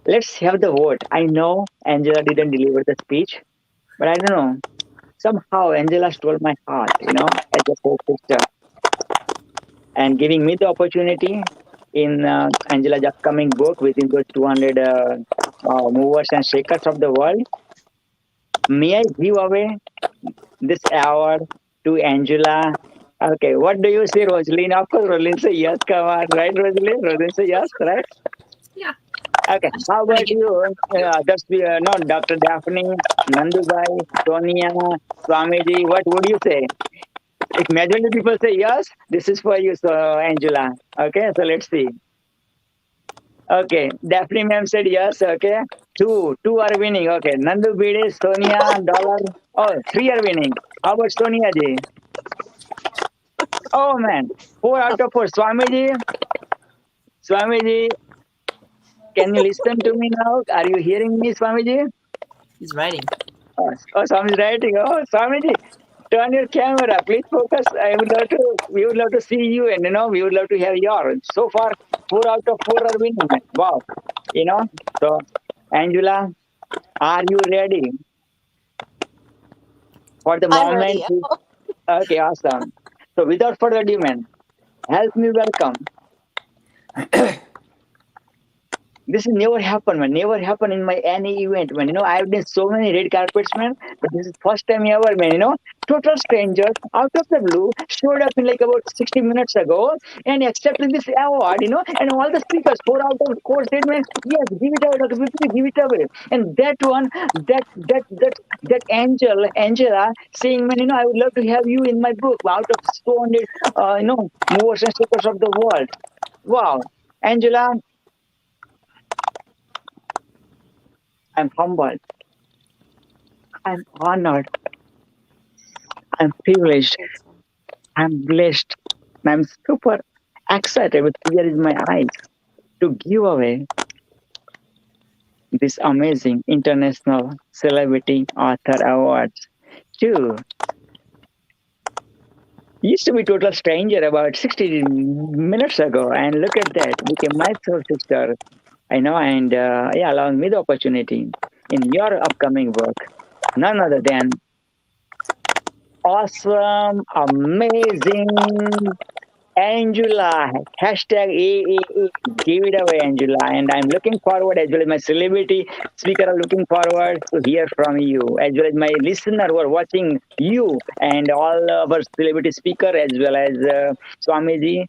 Let's have the vote. I know Angela didn't deliver the speech, but I don't know. Somehow Angela stole my heart, as a co-sister, and giving me the opportunity in Angela's upcoming book within those 200 movers and shakers of the world. May I give away this award to Angela? Okay, what do you say, Rosaline? Of course, Rosaline say yes, come on, right, Rosaline? Rosaline say yes, right? Yeah. Okay, how about you? Dr. Daphne, Nandubai, Sonia, Swamiji, what would you say? If majority people say yes, this is for you, so Angela. Okay, so let's see. Okay, Daphne ma'am said yes. Okay, two are winning. Okay, Nandu Bide, Sonia, Dollar. Oh, 3 are winning. How about Sonia ji? Oh man, 4 out of 4. Swamiji, Swamiji, can you listen to me now? Are you hearing me, Swamiji? He's writing. Oh, Swami's writing. Oh, Swamiji, turn your camera. Please focus. We would love to see you, and we would love to hear your. So far, 4 out of 4 are winning. Wow. So Angela, are you ready for the I'm moment? ready. Okay, awesome. So without further ado, man, help me welcome. This has never happened, man. Never happened in my any event, man. I've done so many red carpets, man. But this is first time ever, man. Total stranger out of the blue showed up in like about 60 minutes ago and accepted this award, And all the speakers, 4 out of 4 said, man, yes, give it away, Dr. Vipin, give it away. And that one, that Angela, saying, man, I would love to have you in my book out of 200, movers and shakers of the world. Wow, Angela. I'm humbled. I'm honored. I'm privileged. I'm blessed. I'm super excited with tears in my eyes to give away this amazing International Celebrity Author Awards to used to be total stranger about 60 minutes ago, and look at that, became my soul sister. I know, and allowing me the opportunity in your upcoming work. None other than awesome, amazing Angela. Hashtag AAA. Give it away, Angela. And I'm looking forward, as well as my celebrity speaker are looking forward to hear from you, as well as my listener who are watching you, and all our celebrity speaker, as well as Swamiji.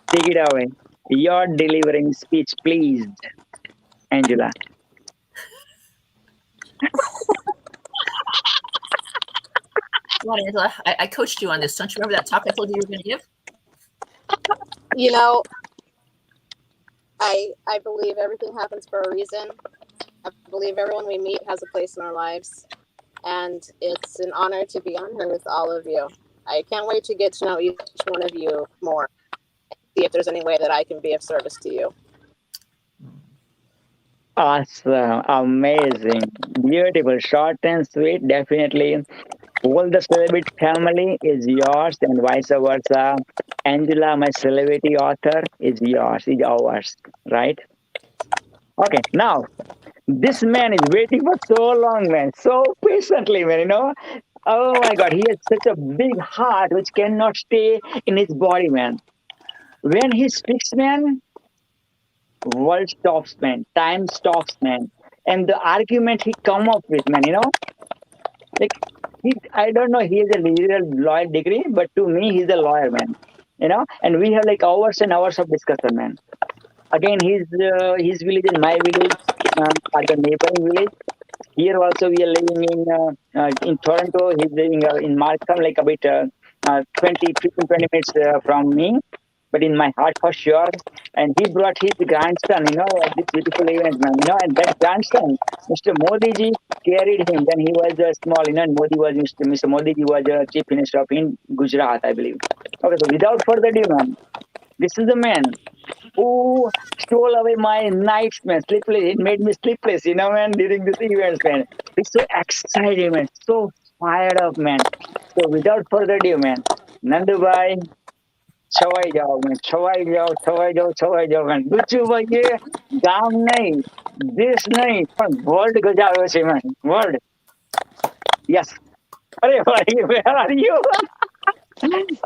Take it away. You're delivering speech, please, Angela. Come on, Angela. I coached you on this. Don't you remember that talk I told you were going to give? I believe everything happens for a reason. I believe everyone we meet has a place in our lives. And it's an honor to be on here with all of you. I can't wait to get to know each one of you more. See if there's any way that I can be of service to you. Awesome, amazing, beautiful, short and sweet. Definitely, all the celebrity family is yours, and vice versa. Angela, my celebrity author, is yours, is ours, right? Okay, now this man is waiting for so long, man, so patiently, man. Oh my God, he has such a big heart which cannot stay in his body, man. When he speaks, man, world stops, man. Time stops, man. And the argument he come up with, man, like I don't know, he has a real lawyer degree, but to me, he's a lawyer, man. And we have like hours and hours of discussion, man. Again, his village and my village are the neighboring village. Here also we are living in Toronto. He's living in Markham, like a bit 20 minutes from me. But in my heart for sure. And he brought his grandson, at this beautiful event, man, and that grandson, Mr. Modi ji carried him when he was small, and Mr. Modi ji was chief minister of Gujarat, I believe. Okay, so without further ado, man, this is the man who stole away my nights, man, sleepless. It made me sleepless, man, during this events, man. It's so exciting, man, so fired up, man. So without further ado, man, Nandubai, છવાઈ જાઓ man. ગુચુભાઈએ ગામ નહીં, દેશ નહીં, પણ world ગજાવ્યો છે, man. World. Yes. અરે ભાઈ, where are you?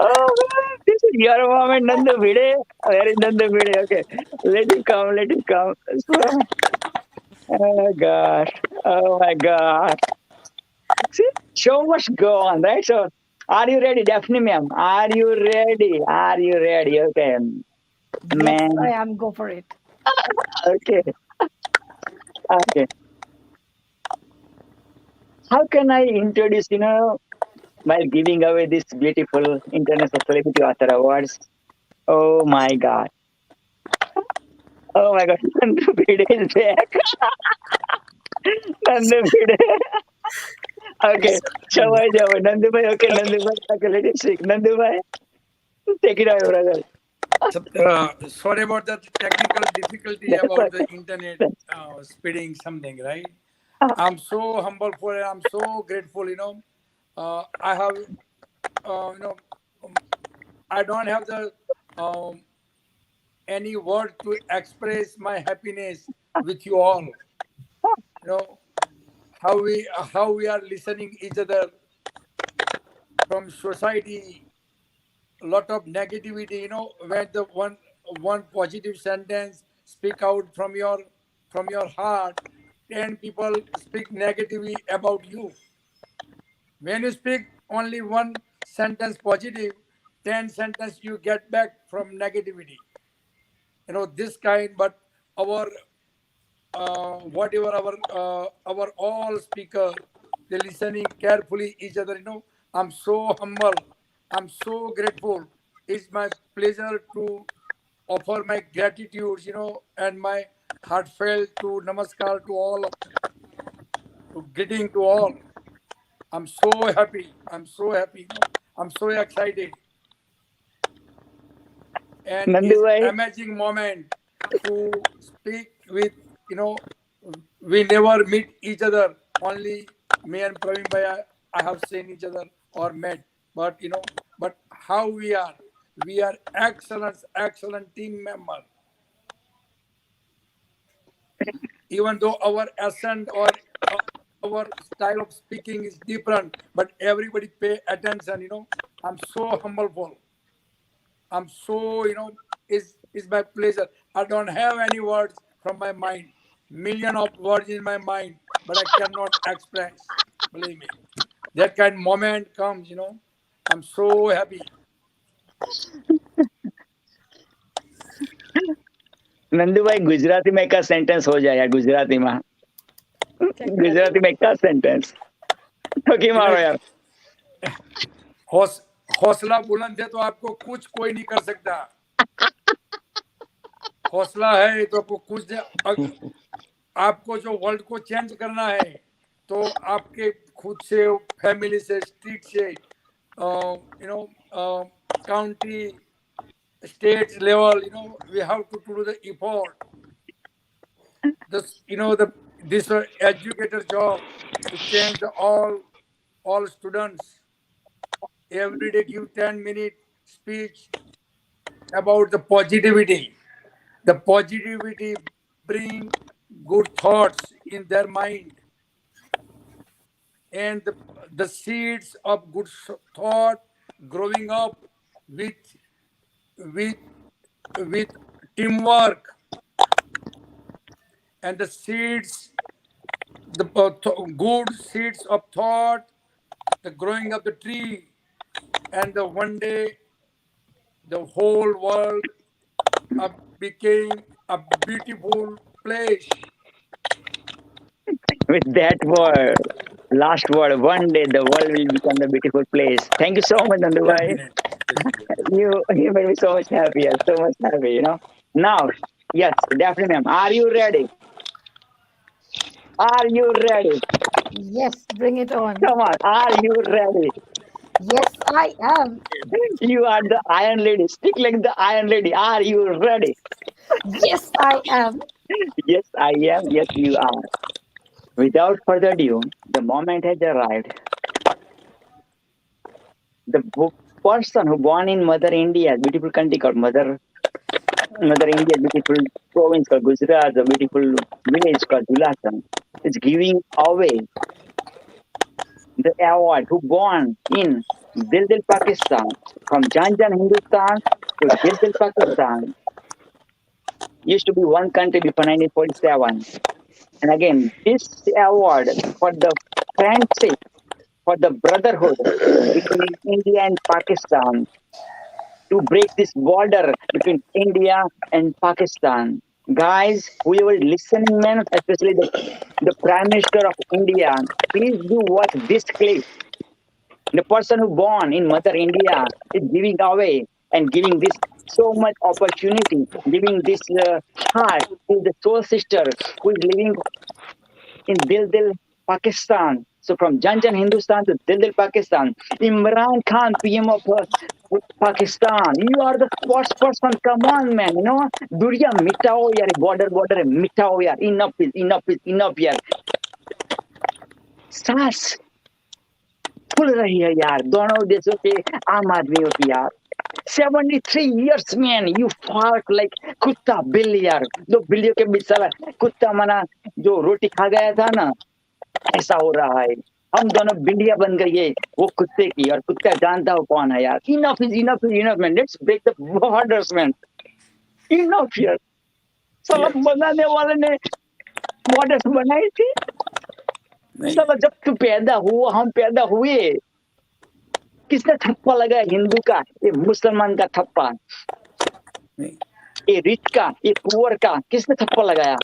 Oh man, this is your moment, Nandu Bhide. Where is Nandu Bhide? Okay, let him come. Oh gosh, oh my God. See, show must go on, right? So, are you ready, Daphne ma'am? Are you ready? Okay. Man. Yes, I am. Go for it. Okay. How can I introduce, while giving away this beautiful International Celebrity Author Awards? Oh my God. Nandu Bhide is back. Nandu Bhide. Okay, छवाई जाओ, Nandubhai. Okay, Nandubhai. Okay, let it speak. Nandubhai, take it away, brother. Sorry about the technical difficulty about the internet speeding something, right? I'm so humble for it. I'm so grateful. I have, I don't have the any word to express my happiness with you all. How we are listening each other from society. A lot of negativity, when the one positive sentence speak out from your heart, 10 people speak negatively about you. When you speak only one sentence positive, 10 sentence you get back from negativity. This kind, but our whatever our all speaker, they listening carefully each other. I'm so humble. I'm so grateful. It's my pleasure to offer my gratitude, and my heartfelt to namaskar to all, to greeting to all. I'm so happy. I'm so happy. I'm so excited. And it's amazing moment to speak with, we never meet each other. Only me and Praveen Bhai, I have seen each other or met. But, but how we are excellent team member. Even though our accent or our style of speaking is different, but everybody pay attention, I'm so humble. I'm so, it's my pleasure. I don't have any words from my mind. Million of words in my mind, but I cannot express. Believe me. That kind of moment comes, I'm so happy. Nandu भाई गुजराती में एक sentence हो जाए यार गुजराती में एक sentence तो की मारो यार हौसला बुलंद है तो आपको कुछ कोई नहीं कर सकता हौसला है तो आपको कुछ आपको जो वर्ल्ड को चेंज करना है तो आपके खुद से फैमिली से स्ट्रीट से county state level, we have to do the effort. This, this educator job to change all students. Every day give 10-minute speech about the positivity. The positivity bring good thoughts in their mind. And the seeds of good thought growing up with teamwork, and the seeds, the good seeds of thought, the growing of the tree, and the one day the whole world became a beautiful place. With that word, last word, one day the world will become a beautiful place. Thank you so much, Nandu bhai. You made me so much happy. Now, yes, definitely, ma'am. Are you ready? Are you ready? Yes, bring it on. Come on, are you ready? Yes, I am. You are the Iron Lady. Speak like the Iron Lady. Are you ready? Yes, I am. Yes, I am. Yes, you are. Without further ado, the moment has arrived. The person who born in Mother India, beautiful country called Mother India, beautiful province called Gujarat, the beautiful village called Julasan, is giving away the award who born in Dil Dil Pakistan, from Jan Jan Hindustan to Dil Dil Pakistan. Used to be one country before 1947. And again, this award for the friendship, for the brotherhood between India and Pakistan, to break this border between India and Pakistan. Guys, whoever listening, man, especially the Prime Minister of India, please do watch this clip. The person who born in Mother India is giving away and giving this so much opportunity, giving this heart to the soul sister who is living in Dil Dil, Pakistan. So from Jan Jan Hindustan to Dil Dil Pakistan, Imran Khan, PM of Pakistan, you are the first person. Come on, man. You know, Durya mitao yaar, border mitao yaar. Enough is enough yaar. सांस फूल रही है यार दोनों देशों के आम आदमियों की यार 73 years man you fought like कुत्ता बिल्ली यार दो बिल्लियों के बीच साला कुत्ता मना जो रोटी खा गया था ना ऐसा हो रहा है हम दोनों बिल्लियां बन गई है वो कुत्ते की और कुत्ता जानता हो कौन है यार enough is enough man let's break the borders man enough यार साला बनाने वाले ने borders बनाई थी साला जब तू पैदा हुआ हम पैदा हुए किसने थप्पा लगाया हिंदू का ये मुसलमान का थप्पा ये रिच का ये पुअर का किसने थप्पा लगाया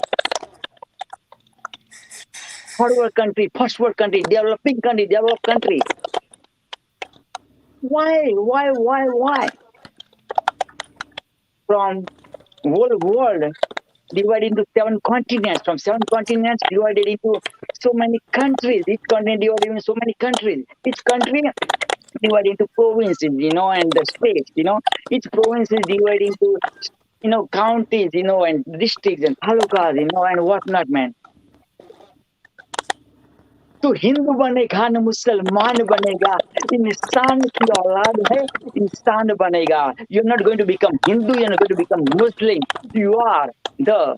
third world country first world country developing country develop country why from whole world divided into 7 continents. From 7 continents divided into so many countries. Each continent divided into so many countries. Each country divided into provinces, you know, and the states, you know. Each province is divided into, you know, counties, you know, and districts and talukas, you know, and whatnot, man. तो हिंदू बनेगा न मुसलमान बनेगा इंसान की औलाद है इंसान बनेगा you're not going to become Hindu you're not going to become Muslim you are the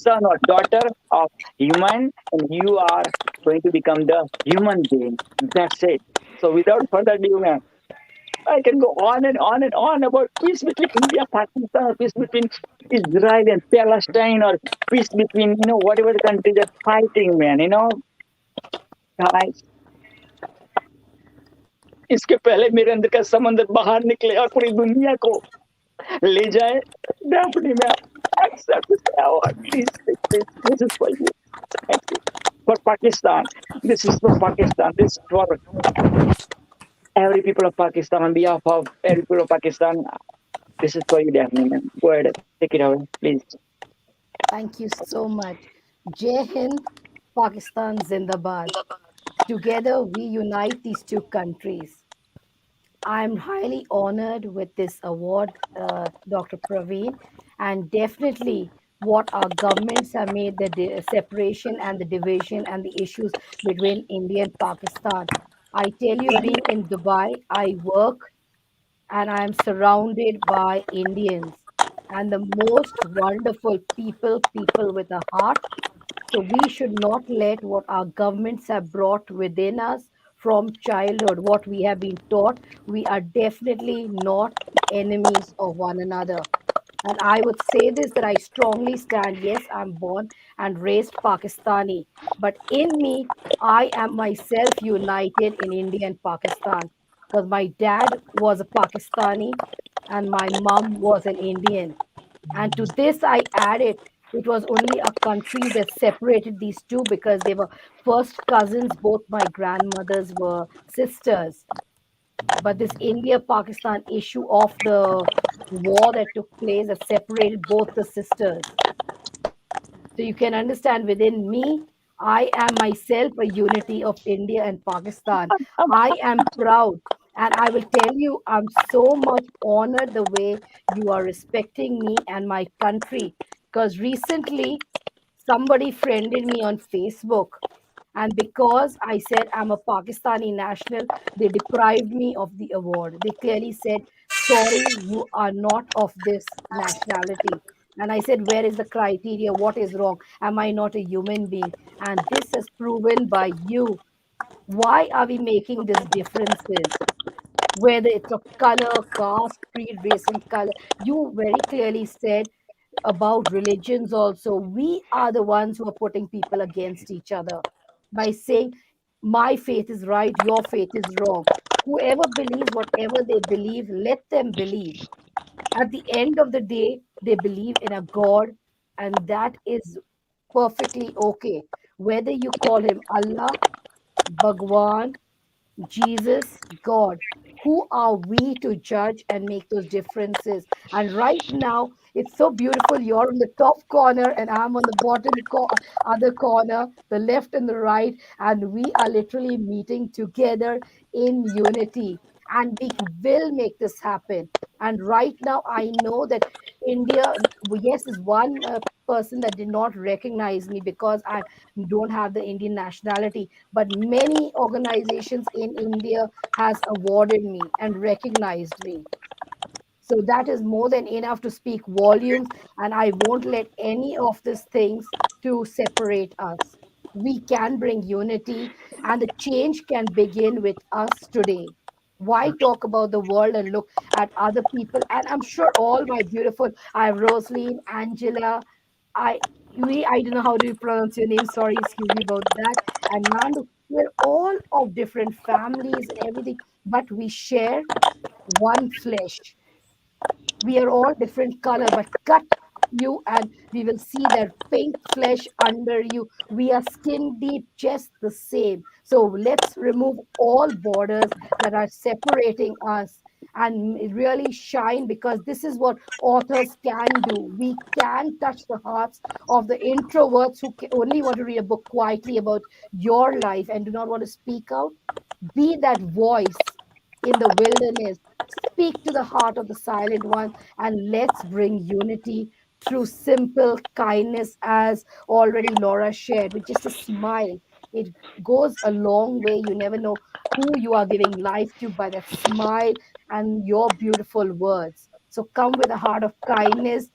son or daughter of human and you are going to become the human being that's it so without further ado man I can go on and on and on about peace between India Pakistan or peace between Israel and Palestine or peace between you know whatever the countries are fighting man you know guys इसके पहले मेरे अंदर का समंदर बाहर निकले और पूरी दुनिया को ले जाए डेफिनेटली मैं accept this award please this is for you thank you for Pakistan this is for Pakistan this is for every people of Pakistan on behalf of every people of Pakistan this is for you definitely go ahead take it away please Thank you so much. Jai Hind, Pakistan Zindabad. Together we unite these two countries. I'm highly honored with this award, Dr. Praveen, and definitely what our governments have made the separation and the division and the issues between India and Pakistan. I tell you, being in Dubai, I work and I'm surrounded by Indians and the most wonderful people with a heart. So we should not let what our governments have brought within us from childhood, what we have been taught. We are definitely not enemies of one another. And I would say this, that I strongly stand, yes, I'm born and raised Pakistani, but in me, I am myself united in India and Pakistan, because my dad was a Pakistani and my mom was an Indian. And to this I added, it was only a country that separated these two because they were first cousins. Both my grandmothers were sisters. But this India-Pakistan issue of the war that took place that separated both the sisters. So you can understand, within me, I am myself a unity of India and Pakistan. I am proud. And I will tell you, I'm so much honored the way you are respecting me and my country. Because recently, somebody friended me on Facebook. And because I said I'm a Pakistani national, they deprived me of the award. They clearly said, sorry, you are not of this nationality. And I said, where is the criteria? What is wrong? Am I not a human being? And this is proven by you. Why are we making these differences? Whether it's of color, caste, creed, race, and color. You very clearly said about religions also. We are the ones who are putting people against each other by saying, my faith is right, your faith is wrong. Whoever believes whatever they believe, let them believe. At the end of the day, they believe in a God, and that is perfectly okay. Whether you call him Allah, Bhagwan, Jesus, God. Who are we to judge and make those differences? And right now, it's so beautiful. You're in the top corner, and I'm on the other corner, the left and the right, and we are literally meeting together in unity. And we will make this happen. And right now, I know that India, yes, is one person that did not recognize me because I don't have the Indian nationality, but many organizations in India has awarded me and recognized me. So that is more than enough to speak volumes, and I won't let any of these things to separate us. We can bring unity, and the change can begin with us today. Why talk about the world and look at other people? And I'm sure all my beautiful, I have Rosaline, Angela, I don't know how to pronounce your name. Sorry, excuse me about that. And Nandu, we're all of different families and everything, but we share one flesh. We are all different color, but cut you and we will see that pink flesh under you. We are skin deep, just the same. So let's remove all borders that are separating us and really shine, because this is what authors can do. We can touch the hearts of the introverts who only want to read a book quietly about your life and do not want to speak out. Be that voice in the wilderness. Speak to the heart of the silent one, and let's bring unity through simple kindness, as already Laura shared, with just a smile. It goes a long way. You never know who you are giving life to by that smile and your beautiful words. So come with a heart of kindness.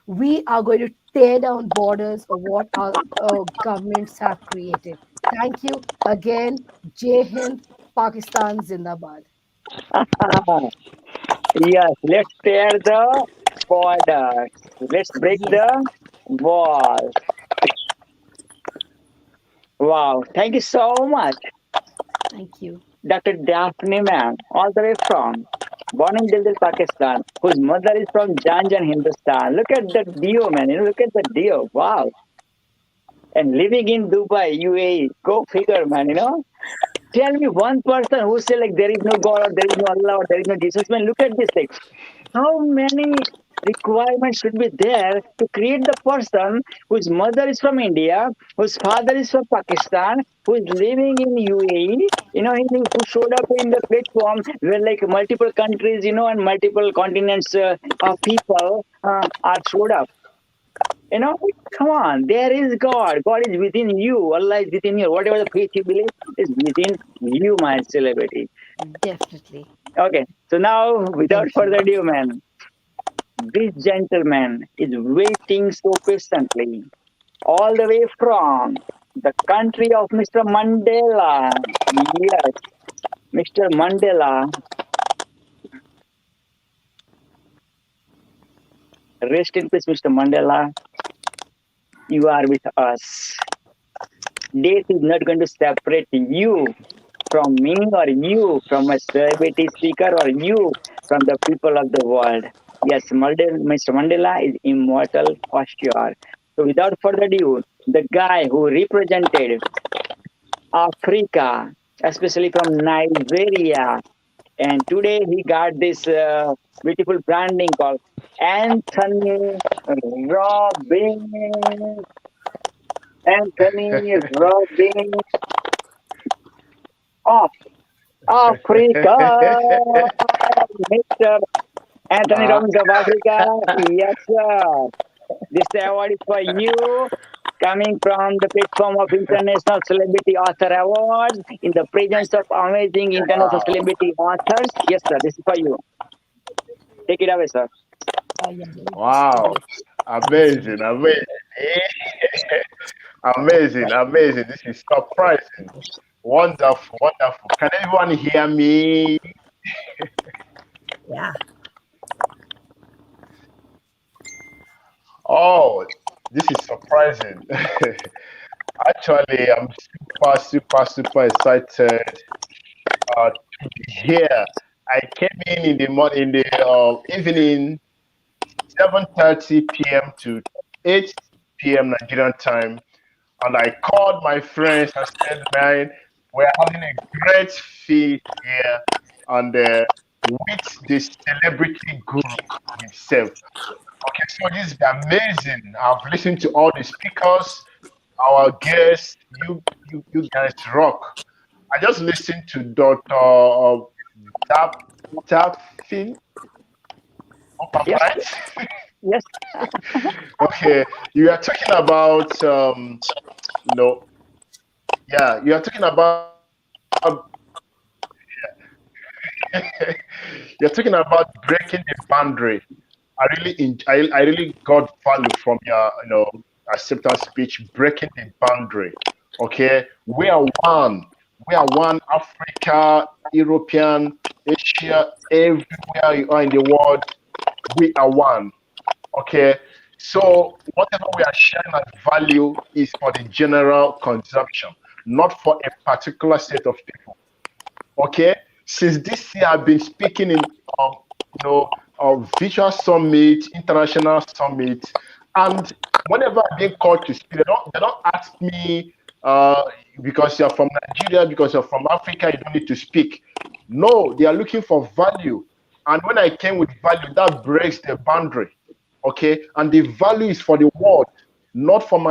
We are going to tear down borders of what our governments have created. Thank you again. Jai Hind, Pakistan Zindabad. Yes, let's tear the borders. Let's break Yes. the walls. Wow, thank you so much, Thank you. Dr. Daphne ma'am, all the way from born in Delhi, Pakistan, whose mother is from Janjan, Hindustan. Look at that Dio, man. Look at the Dio. Wow. And living in Dubai, UAE. Go figure, man. Tell me one person who say like there is no God or there is no Allah or there is no Jesus. Man, look at this. Like, how many requirements should be there to create the person whose mother is from India, whose father is from Pakistan, who is living in UAE, who showed up in the platform where like multiple countries, and multiple continents of people are showed up. Come on, there is God. God is within you. Allah is within you. Whatever the faith you believe is within you, my celebrity. Definitely. Okay, so now without further ado, man, this gentleman is waiting so patiently, all the way from the country of Mr. Mandela. Yes, Mr. Mandela. Rest in peace, Mr. Mandela. You are with us. Death is not going to separate you from me, or you from a celebrity speaker, or you from the people of the world. Yes, Mr. Mandela is immortal for sure. So without further ado, the guy who represented Africa, especially from Nigeria, and today he got this beautiful branding called Anthony Robbins. Anthony Robbins of Africa, Mr. Anthony Robbins of Africa. Yes, sir. This award is for you, coming from the platform of International Celebrity Author Awards in the presence of amazing international celebrity authors. Yes, sir. This is for you. Take it away, sir. Wow. Amazing. Amazing. This is surprising. Wonderful. Can everyone hear me? Yeah. Oh, this is surprising. Actually, I'm super excited to be here. I came in the morning, in the evening, 7:30 p.m. to 8 p.m. Nigerian time, and I called my friends. I said, "Man, We're having a great feast here and with the celebrity guru himself. Okay, so this is amazing. I've listened to all the speakers, our guests. You guys rock. I just listened to Dr. Tapfin. Yes. Right? Yes. Okay, you are talking about no, yeah, you are talking about you're talking about breaking the boundary. I really got value from your acceptance speech, breaking the boundary. Okay, we are one. We are one. Africa, European, Asia, everywhere you are in the world, we are one. Okay, so whatever we are sharing as value is for the general consumption, not for a particular set of people. Okay, since this year I've been speaking in visual summit, international summit, and whenever I'm being called to speak, they don't ask me because you're from Nigeria, because you're from Africa, you don't need to speak. No, they are looking for value, and when I came with value, that breaks the boundary. Okay, and the value is for the world, not for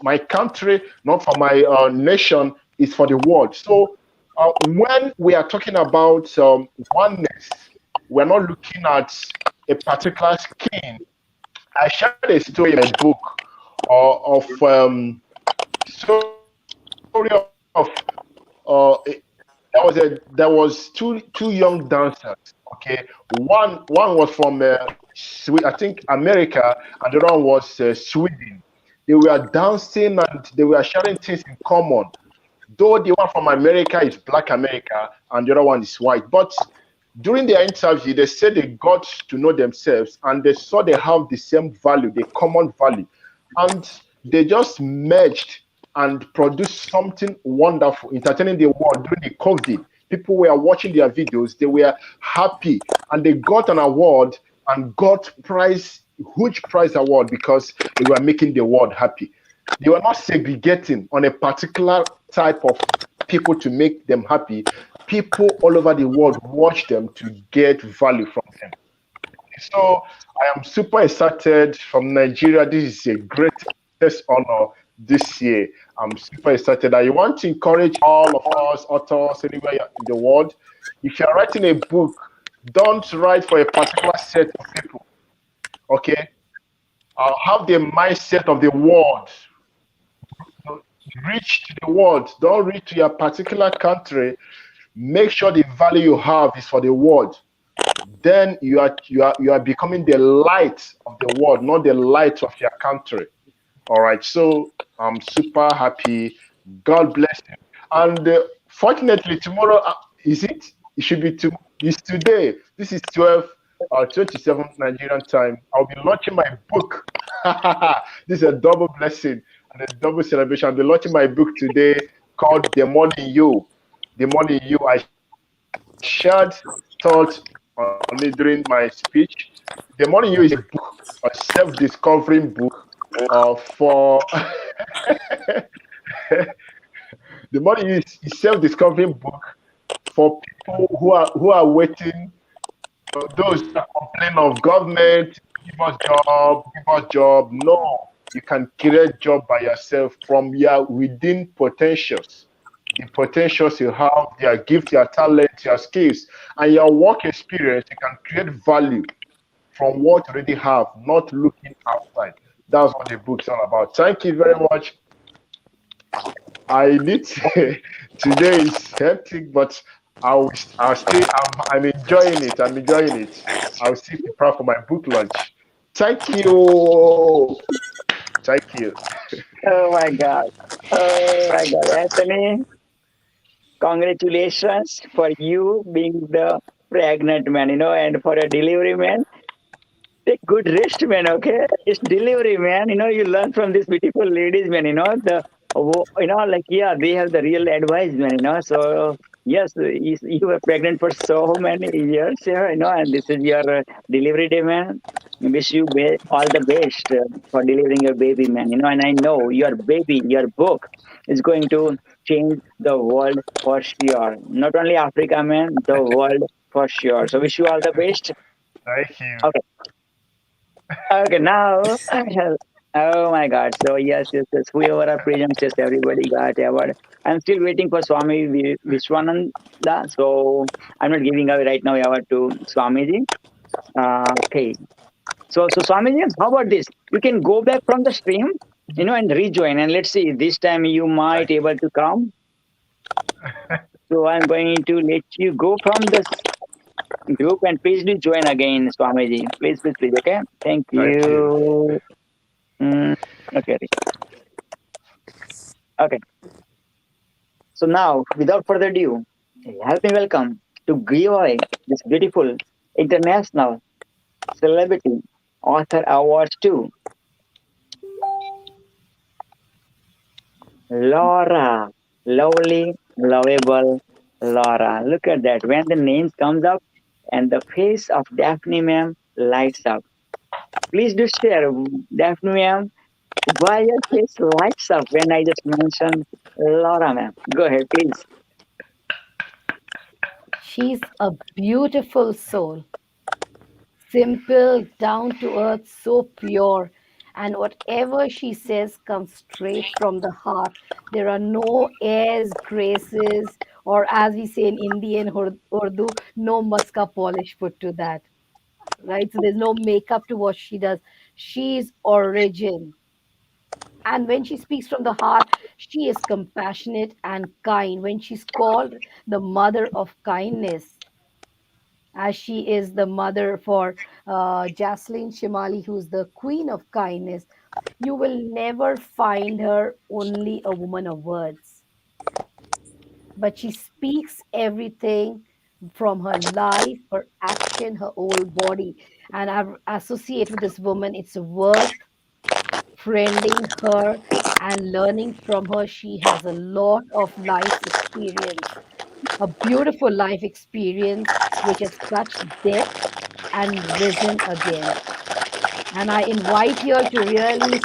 my country, not for my nation. It's for the world. So when we are talking about oneness, we're not looking at a particular skin. I shared a story in a book of story of there was two young dancers. Okay, one was from I think America, and the other one was Sweden. They were dancing and they were sharing things in common. Though the one from America is Black America and the other one is white, but during their interview, they said they got to know themselves and they saw they have the same value, the common value, and they just merged and produced something wonderful, entertaining the world during the COVID. People were watching their videos, they were happy, and they got an award and got huge prize award because they were making the world happy. They were not segregating on a particular type of people to make them happy. People all over the world watch them to get value from them. So I am super excited from Nigeria. This is a greatest honor this year. I'm super excited. I want to encourage all of us authors anywhere in the world. If you're writing a book, don't write for a particular set of people. Okay? Have the mindset of the world. Reach to the world. Don't reach to your particular country. Make sure the value you have is for the world. Then you are becoming the light of the world, not the light of your country. All right. So I'm super happy. God bless you. And fortunately, tomorrow it should be it's today. This is 27 Nigerian time. I'll be launching my book. This is a double blessing and a double celebration. I'll be launching my book today called The Money in You. The Money in You. I shared thoughts on it during my speech. The Money in You is a book, a self-discovering book for The Money in You is a self-discovering book for people who are waiting. Those that complain of government, give us job. No, you can create job by yourself from your within potentials. The potentials you have, your gift, your talent, your skills, and your work experience, you can create value from what you already have, not looking outside. That's what the book is all about. Thank you very much. I need to, today is hectic, but I'm enjoying it. I'm enjoying it. I'll still prepare for my book launch. Thank you. Thank you. Oh my God, Anthony. Congratulations for you being the pregnant man, and for a delivery man. Take good rest, man, okay? It's delivery, man. You learn from these beautiful ladies, man, they have the real advice, man, So Yes, you were pregnant for so many years, and this is your delivery day, man. Wish you all the best for delivering your baby, man. And I know your baby, your book is going to change the world for sure. Not only Africa, man, the world for sure. So wish you all the best. Thank you. Okay. Okay, now oh my God. So yes. Whoever are present, yes, everybody got award. I'm still waiting for Swami Vishwananda. So I'm not giving away right now award to Swamiji. Okay. So Swamiji, how about this? You can go back from the stream, and rejoin. And let's see. This time you might able to come. So I'm going to let you go from this group and please do join again, Swamiji. Please. Okay. Thank you. Okay. Okay. So now, without further ado, help me welcome to give away this beautiful international celebrity author awards to Laura. Lovely, lovable Laura. Look at that. When the name comes up and the face of Daphne ma'am lights up. Please do share, Daphne ma'am, why your face lights up when I just mentioned Laura ma'am. Go ahead, please. She's a beautiful soul. Simple, down to earth, so pure. And whatever she says comes straight from the heart. There are no airs, graces, or as we say in Indian Urdu, no maska polish put to that. Right? So there's no makeup to what she does. She's origin. And when she speaks from the heart, she is compassionate and kind. When she's called the mother of kindness, as she is the mother for Jaslyn Shimali, who's the queen of kindness, you will never find her only a woman of words. But she speaks everything from her life, her action, her whole body. And I associate with this woman, it's worth friending her and learning from her. She has a lot of life's experience, a beautiful life experience which has touched depth and risen again. And I invite you all to really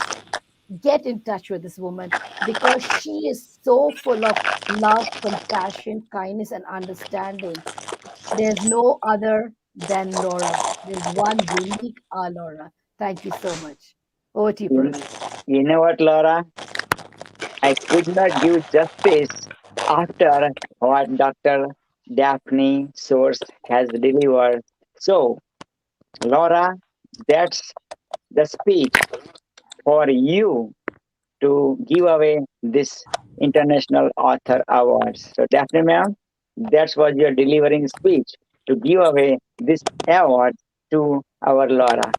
get in touch with this woman because she is so full of love, compassion, kindness, and understanding. There's no other than Laura. There's one unique Laura. Thank you so much. Over to you, Praveen. You know what, Laura? I could not give justice after what Dr. Daphne Source has delivered. So, Laura, that's the speech for you to give away this International Author Awards. So, Daphne ma'am, that's what you're delivering speech to give away this award to our Laura.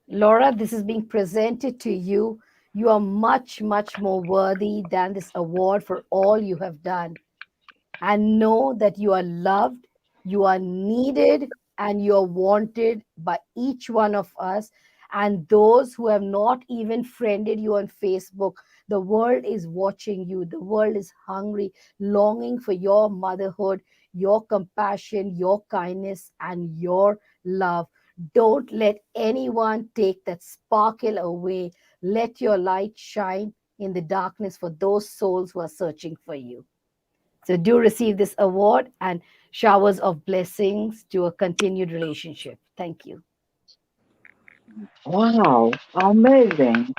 Laura, this is being presented to you. You are much, much more worthy than this award for all you have done. And know that you are loved, you are needed, and you are wanted by each one of us. And those who have not even friended you on Facebook, the world is watching you. The world is hungry, longing for your motherhood, your compassion, your kindness, and your love. Don't let anyone take that sparkle away. Let your light shine in the darkness for those souls who are searching for you. So do receive this award and showers of blessings to a continued relationship. Thank you. Wow, amazing.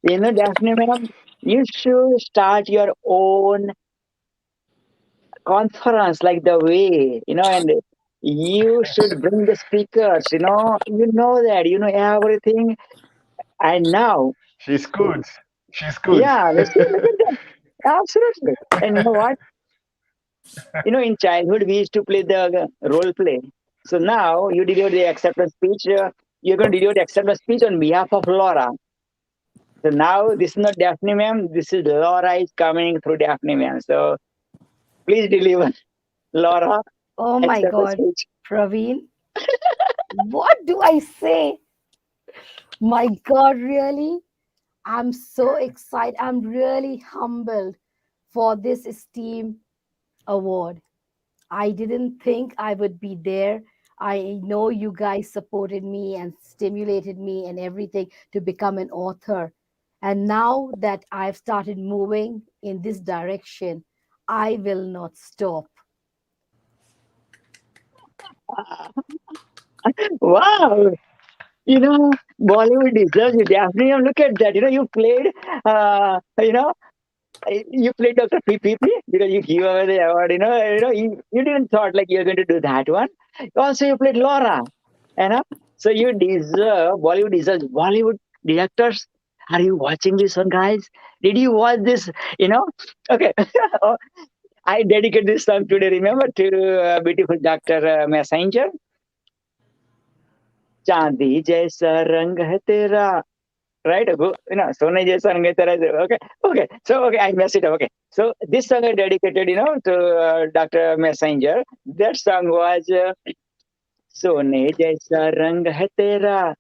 Daphne ma'am, you should start your own conference like the way, and you should bring the speakers, that, everything. And now she's good. Yeah, look at that. Absolutely. And you know what? In childhood, we used to play the role play. So now you deliver the acceptance speech. You're going to deliver the acceptance speech on behalf of Laura. So now this is not Daphne ma'am. This is Laura is coming through Daphne ma'am. So please deliver, Laura. Oh my God, Praveen. What do I say? My God, really? I'm so excited. I'm really humbled for this esteemed award. I didn't think I would be there. I know you guys supported me and stimulated me and everything to become an author. And now that I've started moving in this direction, I will not stop. Wow. Bollywood deserves it. Definitely, look at that. You played, you played Dr. PPP because you give away the award. You didn't thought like you're going to do that one. Also, you played Laura. So you deserve. Bollywood deserves. Bollywood directors, are you watching this one, guys? Did you watch this? Okay. I dedicate this song today. Remember to beautiful Dr. Messenger. चांदी जैसा रंग है तेरा, right? सोने जैसा रंग है तेरा. Okay. So I messed it up. Okay. So this song I dedicated, to Dr. Messenger. That song was सोने जैसा रंग है तेरा.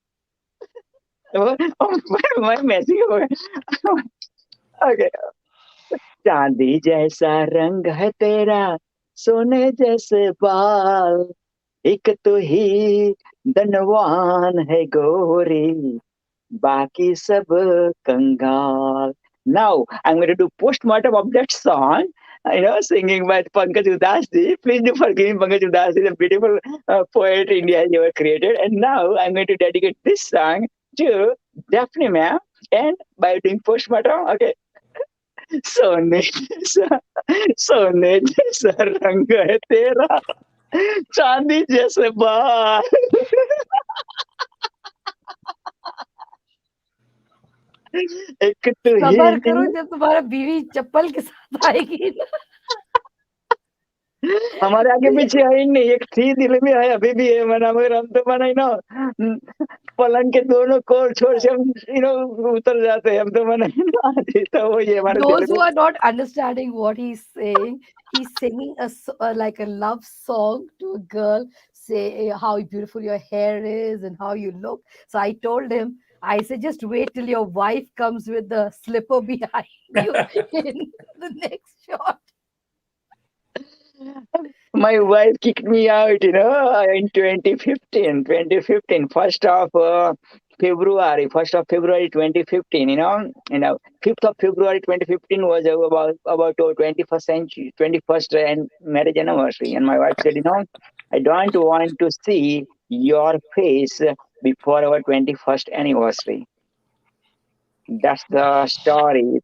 Why am I messing up? Okay. चांदी जैसा रंग है तेरा, सोने जैसे बाल, एक तो ही धनवान है गोरी, बाकी सब कंगाल. Now I'm going to do postmortem of that song, singing by Pankaj Udasi. Please do forgive me, Pankaj Udasi, the beautiful poet India has ever created. And now I'm going to dedicate this song to Daphne ma'am, and by doing postmortem, okay. सोने जैसा रंग है तेरा, चांदी जैसे बाल. एक तो सबर करो जब तुम्हारा बीवी चप्पल के साथ आएगी. हमारे आगे पीछे है नहीं, एक थी दिल में है, अभी भी है. मगर हम तो पलंग के दोनों कोर छोड़ से हम उतर जाते हैं. हम तो वो ये हमारे. Those who are not understanding what he's singing like a love song to a girl, say how beautiful your hair is and how you look. So I told him, I said, just wait till your wife comes with the slipper behind you in the next shot. My wife kicked me out, in 2015, 1st of February 2015, 5th of February 2015 was about our 21st marriage anniversary. And my wife said, I don't want to see your face before our 21st anniversary. That's the story.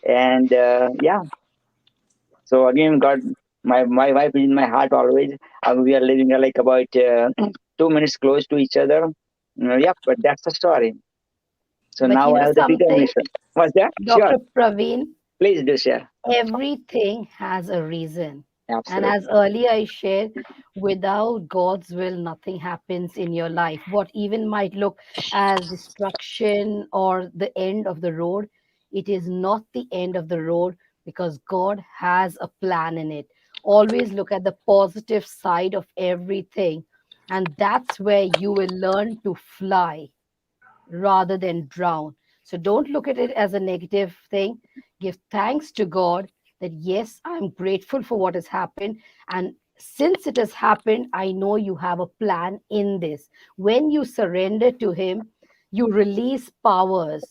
And yeah. So again, God, my wife is in my heart always. We are living like about 2 minutes close to each other. Yeah, but that's the story. So but now I have the determination. What's that? Dr. Sure. Praveen, Please do share. Everything has a reason. Absolutely. And as earlier I shared, without God's will, nothing happens in your life. What even might look as destruction or the end of the road, it is not the end of the road, because God has a plan in it. Always look at the positive side of everything. And that's where you will learn to fly rather than drown. So don't look at it as a negative thing. Give thanks to God that, yes, I'm grateful for what has happened. And since it has happened, I know you have a plan in this. When you surrender to Him, you release powers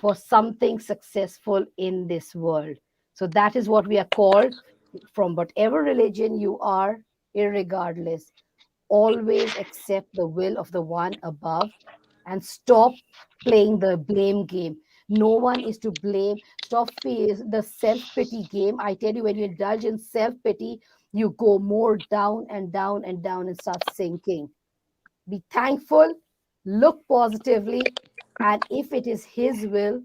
for something successful in this world. So that is what we are called, from whatever religion you are, irregardless. Always accept the will of the one above and stop playing the blame game. No one is to blame. Stop the self-pity game. I tell you, when you indulge in self-pity, you go more down and down and down and start sinking. Be thankful, look positively, and if it is His will,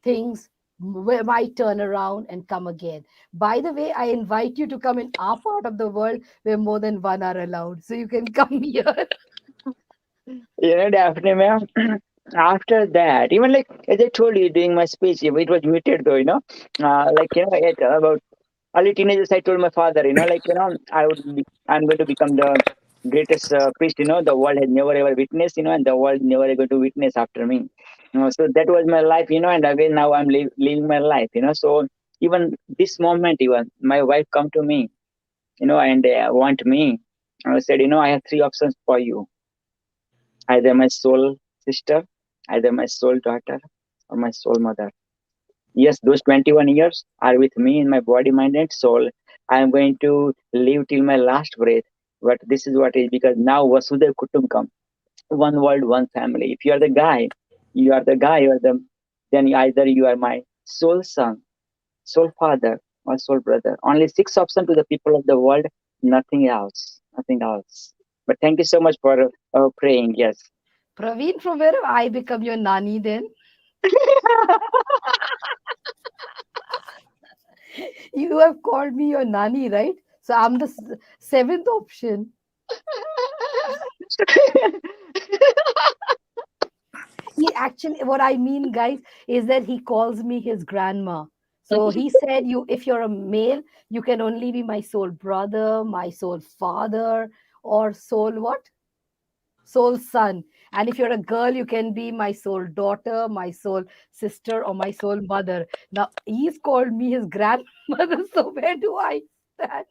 things might turn around and come again. By the way, I invite you to come in our part of the world where more than one are allowed. So you can come here. Daphne ma'am. After that, even like as I told you during my speech, it was muted though, at about early teenagers, I told my father, I'm going to become the greatest priest, the world has never ever witnessed, and the world never going to witness after me. So that was my life, and again now I'm living my life, So Even this moment, even my wife come to me, and want me. And I said, I have three options for you: either my soul sister, either my soul daughter, or my soul mother. Yes, those 21 years are with me in my body, mind, and soul. I am going to live till my last breath. But this is what is, because now Vasudhaiva Kutumbakam, one world, one family. If you are the guy, then either you are my soul son, soul father, or soul brother. Only 6 options to the people of the world, nothing else, nothing else. But thank you so much for praying. Yes. Praveen, from where have I become your nani then? You have called me your nani, right? So I'm the 7th option. He actually, what I mean, guys, is that he calls me his grandma. So he said, if you're a male, you can only be my soul brother, my soul father, or soul what? Soul son. And if you're a girl, you can be my soul daughter, my soul sister, or my soul mother. Now he's called me his grandmother. So where do I stand?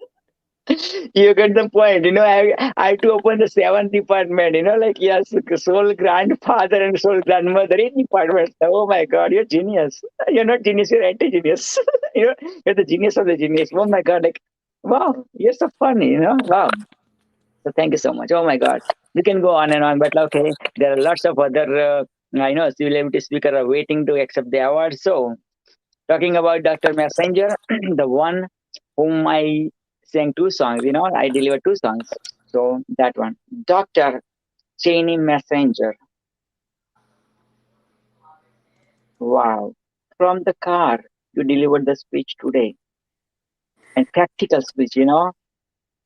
You get the point. I had to open the 7th department, like, yes, soul grandfather and soul grandmother, 8 departments. Oh my God, you're genius. You're not genius, you're anti-genius. You're the genius of the genius. Oh my God, like, wow, you're so funny, wow. So thank you so much. Oh my God. We can go on and on, but okay, there are lots of other, celebrity speakers are waiting to accept the award. So talking about Dr. Messenger, the one whom I sang 2 songs, I delivered 2 songs. So that one, Dr. Cheney Messenger. Wow. From the car, you delivered the speech today. And practical speech,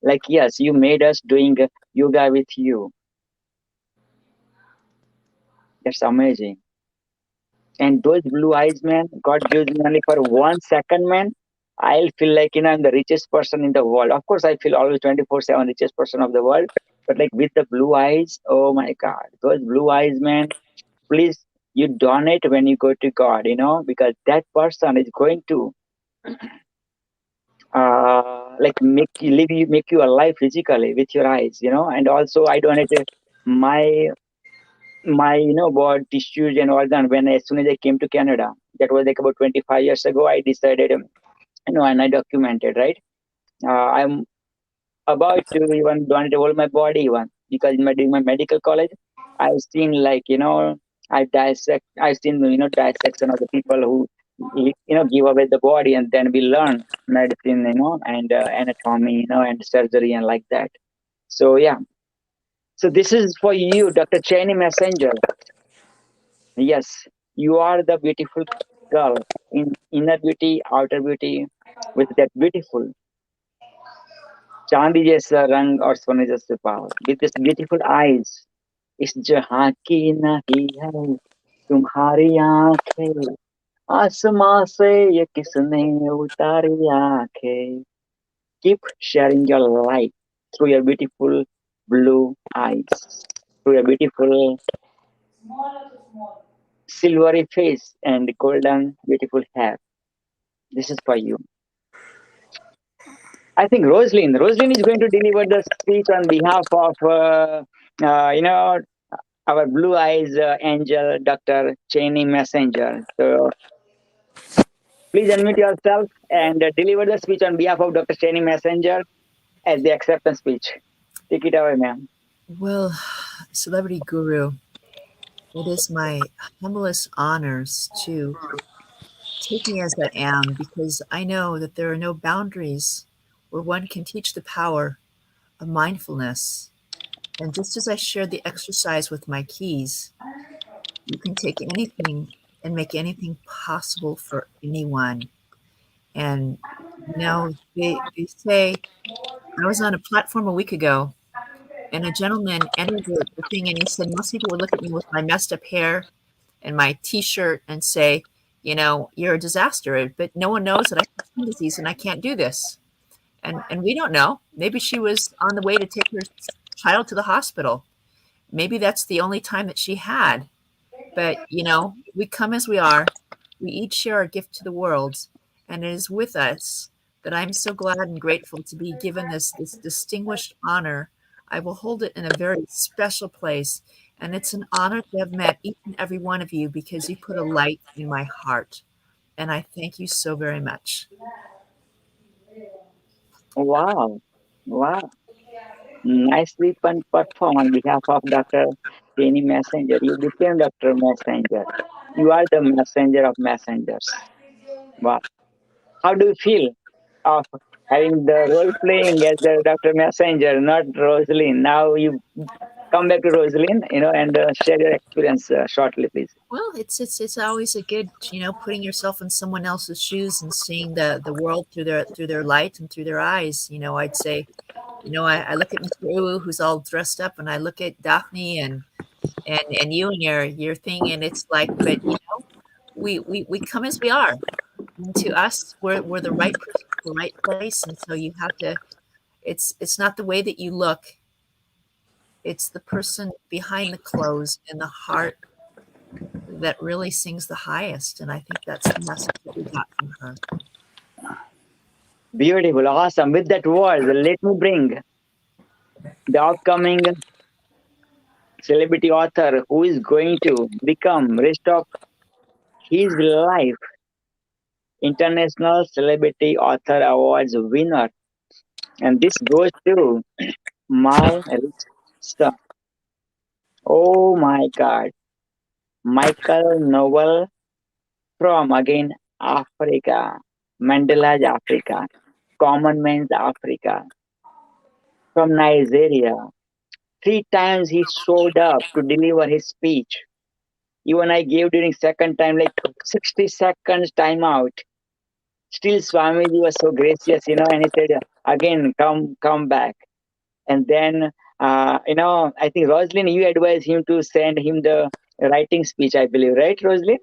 like, yes, you made us doing yoga with you. That's amazing. And those blue eyes, man, God gives me only for 1 second, man. I'll feel like, I'm the richest person in the world. Of course, I feel always 24/7 richest person of the world. But like with the blue eyes, oh my God, those blue eyes, man, please, you donate when you go to God, because that person is going to like make you alive physically with your eyes, and also I donated my body tissues and organ as soon as I came to Canada. That was like about 25 years ago. I decided, and I documented, right? I'm about to even donate all my body even, because during my medical college, I've seen like, I've seen, dissection of the people who, give away the body, and then we learn medicine, and anatomy, and surgery and like that. So yeah. So this is for you, Dr. Cheney Messenger. Yes, you are the beautiful girl in inner beauty, outer beauty, with that beautiful चांदी जैसा रंग और सोने जैसे बाल, with this beautiful eyes. इस जहां की नहीं है तुम्हारी आंखें, आसमां से ये किसने उतारी आंखें. Keep sharing your light through your beautiful blue eyes, through your beautiful silvery face and golden beautiful hair. This is for you. I think Rosaline is going to deliver the speech on behalf of, our blue eyes angel, Dr. Cheney Messenger. So please unmute yourself and deliver the speech on behalf of Dr. Cheney Messenger as the acceptance speech. Take it away, ma'am. Well, Celebrity Guru, it is my humblest honors to take me as I am, because I know that there are no boundaries where one can teach the power of mindfulness. And just as I shared the exercise with my keys, you can take anything and make anything possible for anyone. And they say, I was on a platform a week ago, and a gentleman entered the thing, and he said, most people would look at me with my messed up hair and my t-shirt and say, you're a disaster, but no one knows that I have skin disease and I can't do this. And we don't know. Maybe she was on the way to take her child to the hospital. Maybe that's the only time that she had. But, we come as we are. We each share our gift to the world. and it is with us that I'm so glad and grateful to be given this distinguished honor. I will hold it in a very special place, and it's an honor to have met each and every one of you because you put a light in my heart, and I thank you so very much. Wow. Wow. Nicely performed on behalf of Dr. Penny Messenger. You became Dr. Messenger. You are the messenger of messengers. Wow. How do you feel of having the role playing as the Dr. Messenger, not Rosalind? Now you come back to Rosalind, and share your experience shortly, please. Well, it's always a good, putting yourself in someone else's shoes and seeing the world through their light and through their eyes. I'd say, I look at Mr. Uwu, who's all dressed up, and I look at Daphne and you and your thing, and it's like, but we come as we are. And to us, we're the right person, the right place, and so you have to. It's not the way that you look. It's the person behind the clothes and the heart that really sings the highest, and I think that's the message that we got from her. Beautiful, awesome. With that word, let me bring the upcoming celebrity author who is going to become rest of his life International Celebrity Author Awards winner, and this goes to my son. Oh my God, Michael Noble from again Africa, Mandela's Africa, Common Man's Africa, from Nigeria. 3 times he showed up to deliver his speech. Even I gave during second time like 60 seconds time out. Still Swamiji was so gracious, and he said, again, come back. And then, I think Rosalind, you advised him to send him the writing speech, I believe, right, Rosalind?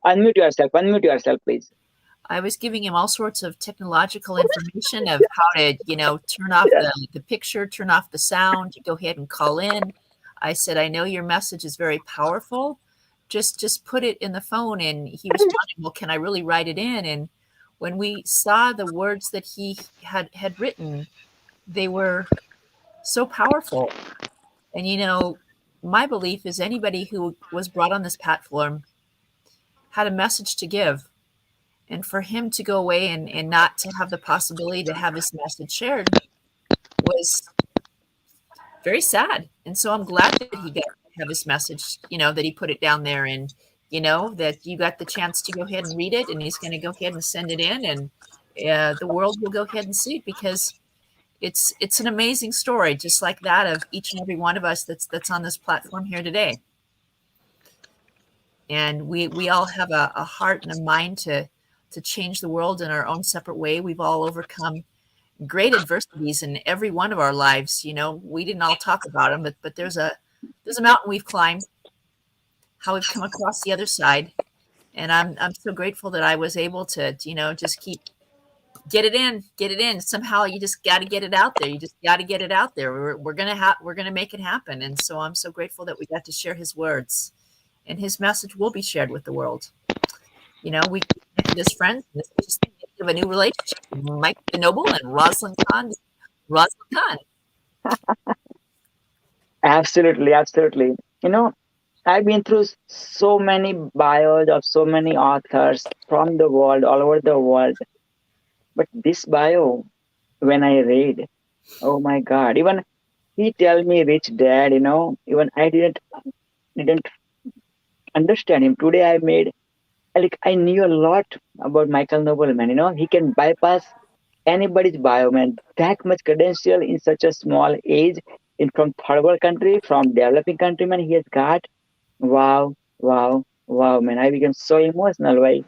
Unmute yourself, please. I was giving him all sorts of technological information of how to, turn off the picture, turn off the sound, go ahead and call in. I said, I know your message is very powerful. Just put it in the phone. And he responded, well, can I really write it in? And when we saw the words that he had written, they were so powerful. And, my belief is anybody who was brought on this platform had a message to give. And for him to go away and not to have the possibility to have his message shared was very sad. And so I'm glad that he got to have his message, that he put it down there and, that you got the chance to go ahead and read it, and he's going to go ahead and send it in, and the world will go ahead and see it, because it's an amazing story, just like that of each and every one of us that's on this platform here today. And we all have a heart and a mind to change the world in our own separate way. We've all overcome great adversities in every one of our lives. We didn't all talk about them, but there's a mountain we've climbed, how we've come across the other side. And I'm so grateful that I was able to, just get it in. Somehow you just got to get it out there. You just got to get it out there. We're going to make it happen. And so I'm so grateful that we got to share his words, and his message will be shared with the world. We connected as friends. This is just the beginning of a new relationship. Mike the Noble and Rosalind Khan. Absolutely. I've been through so many bios of so many authors from the world, all over the world. But this bio, when I read, oh my God, even he tell me rich dad, even I didn't understand him. Today I knew a lot about Michael Noble, man. He can bypass anybody's bio, man. That much credential in such a small age, from third world country, from developing country, man. He has got, wow, man. I became so emotional while,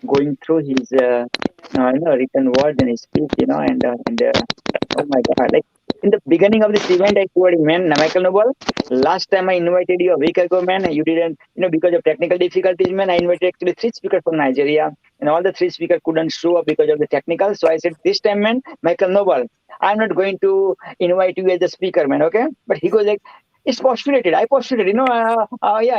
going through his, written words and his speech, and oh my God, like in the beginning of this event, I told him, man, Michael Noble, last time I invited you a week ago, man, you didn't, because of technical difficulties, man, I invited actually 3 speakers from Nigeria, and all the 3 speakers couldn't show up because of the technical. So I said, this time, man, Michael Noble, I'm not going to invite you as a speaker, man, okay? But he goes like, it's postulated. I postulated, yeah,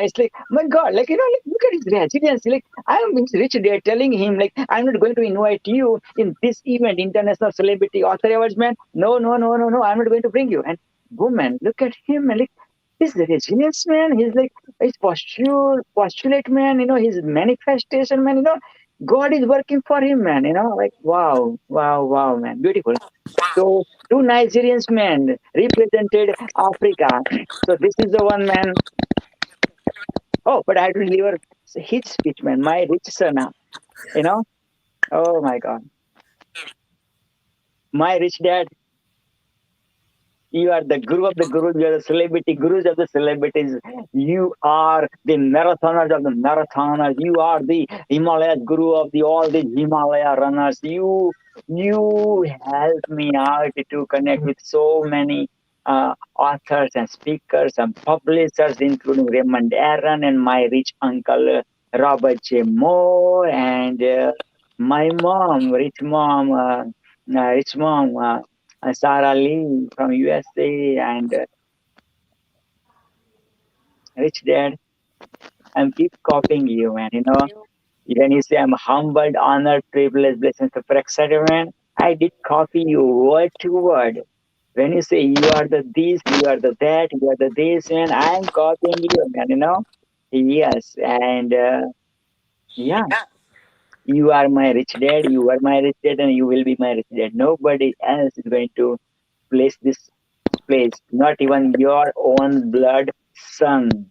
it's like, my God, like, like, look at his resilience. Like, I'm his rich dad telling him, like, I'm not going to invite you in this event, International Celebrity Author Awards, man. No, I'm not going to bring you. And woman, look at him, and like, his resilience, man. He's like, his postulate, man, his manifestation, man, God is working for him, man, like, wow, man, beautiful. So, two Nigerians, man, represented Africa. So, this is the one, man. Oh, but I had to deliver his speech, man, my rich son, oh my God. My rich dad, you are the guru of the gurus, you are the celebrity gurus of the celebrities. You are the marathoners of the marathoners. You are the Himalaya guru of all the Himalaya runners. You help me out to connect with so many authors and speakers and publishers, including Raymond Aaron and my rich uncle Robert J. Moore, and my mom, rich mom, Sarah Lee from USA, and rich dad. I'm keep copying you, man. When you say I'm humbled, honored, privileged, blessed, super excited, man, I did copy you word to word. When you say you are the this, you are the that, you are the this, man, I'm copying you, man. Yes, and yeah. You are my rich dad, you are my rich dad, and you will be my rich dad. Nobody else is going to place this place, not even your own blood son.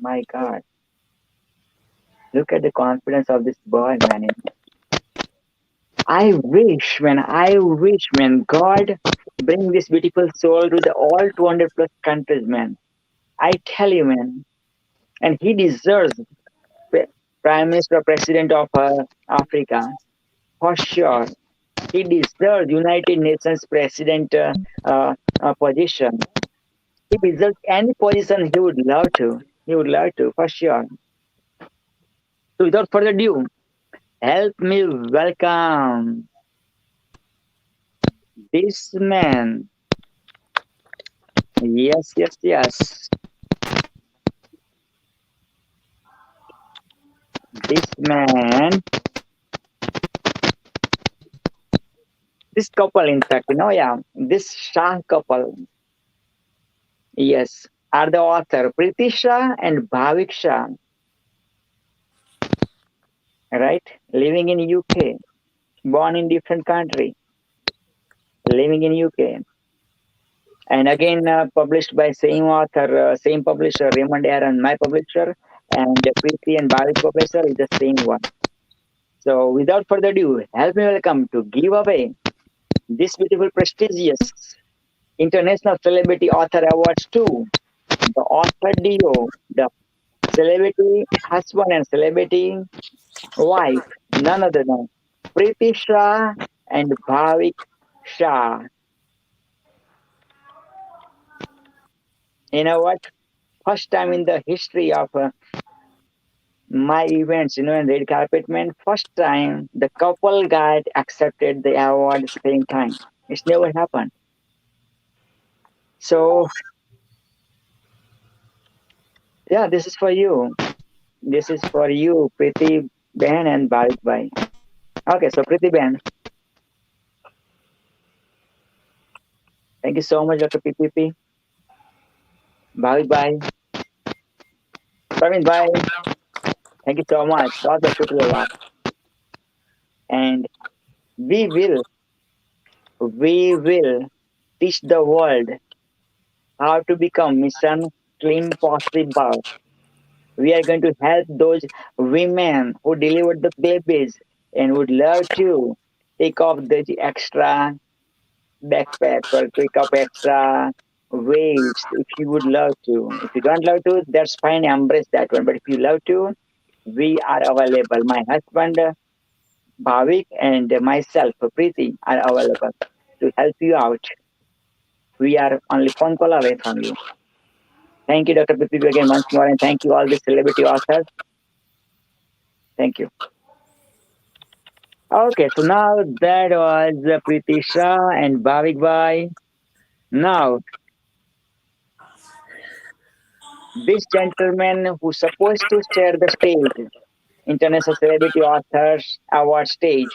My God. Look at the confidence of this boy, man. I wish, man, God bring this beautiful soul to the all 200 plus countries, man. I tell you, man. And he deserves Prime Minister or President of Africa, for sure. He deserves United Nations President position. He deserves any position he would love to. He would love to, for sure. So without further ado, help me welcome this man. Yes. This man. This couple, in fact, this Shah couple, yes, are the author Preeti Shah and Bhavik Shah, right? Living in UK, born in different country, living in UK, and again published by same author, same publisher, Raymond Aaron, my publisher, and Preeti and Bhavik publisher is the same one. So, without further ado, help me welcome to give away this beautiful, prestigious International Celebrity Author Awards to the author duo, the celebrity husband and celebrity wife, none other than Preeti Shah and Bhavik Shah. You know what? First time in the history of my events, in red carpet, man, first time the couple got accepted the award at the same time. It's never happened. So, yeah, this is for you. This is for you, Preeti Ben and Bhavik Bhai. Okay, so Preeti Ben. Thank you so much, Dr. PPP. Bhavik Bhai. Praveen Bhai. Thank you so much. Lots of shukriya. And we will teach the world how to become Mission Clean Possible. We are going to help those women who delivered the babies and would love to take off the extra backpack or take up extra weights if you would love to. If you don't love to, that's fine, embrace that one. But if you love to, we are available. My husband, Bhavik, and myself, Preeti, are available to help you out. We are only phone call away from you. Thank you, Dr. PPP, again once more, and thank you all the celebrity authors. Thank you. Okay, so now that was Preeti Shah and Bhavik Bhai. Now, this gentleman who's supposed to share the stage, International Celebrity Authors Award stage,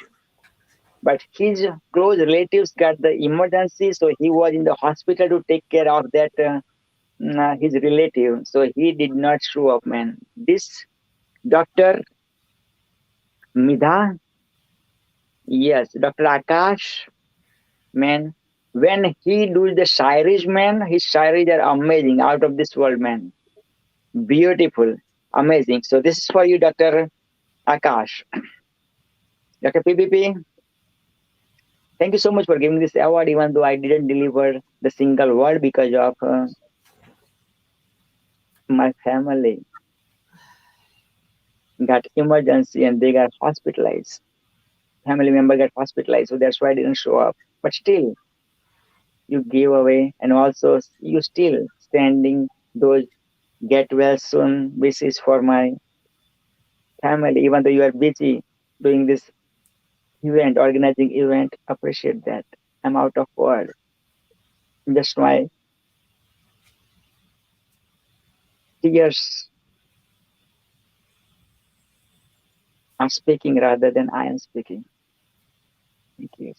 but his close relatives got the emergency, so he was in the hospital to take care of that his relative. So he did not show up, man. This Dr. Midha, yes, Dr. Akash, man. When he do the Shairis, man, his Shairis are amazing, out of this world, man. Beautiful, amazing. So this is for you, Dr. Akash. Dr. PPP, thank you so much for giving this award, even though I didn't deliver the single word because of my family got emergency and they got hospitalized. Family member got hospitalized, so that's why I didn't show up. But still, you gave away, and also you still standing those get well soon wishes for my family, even though you are busy doing this event, organizing event. Appreciate that. I'm out of word. Just my tears are speaking rather than I am speaking. Thank you.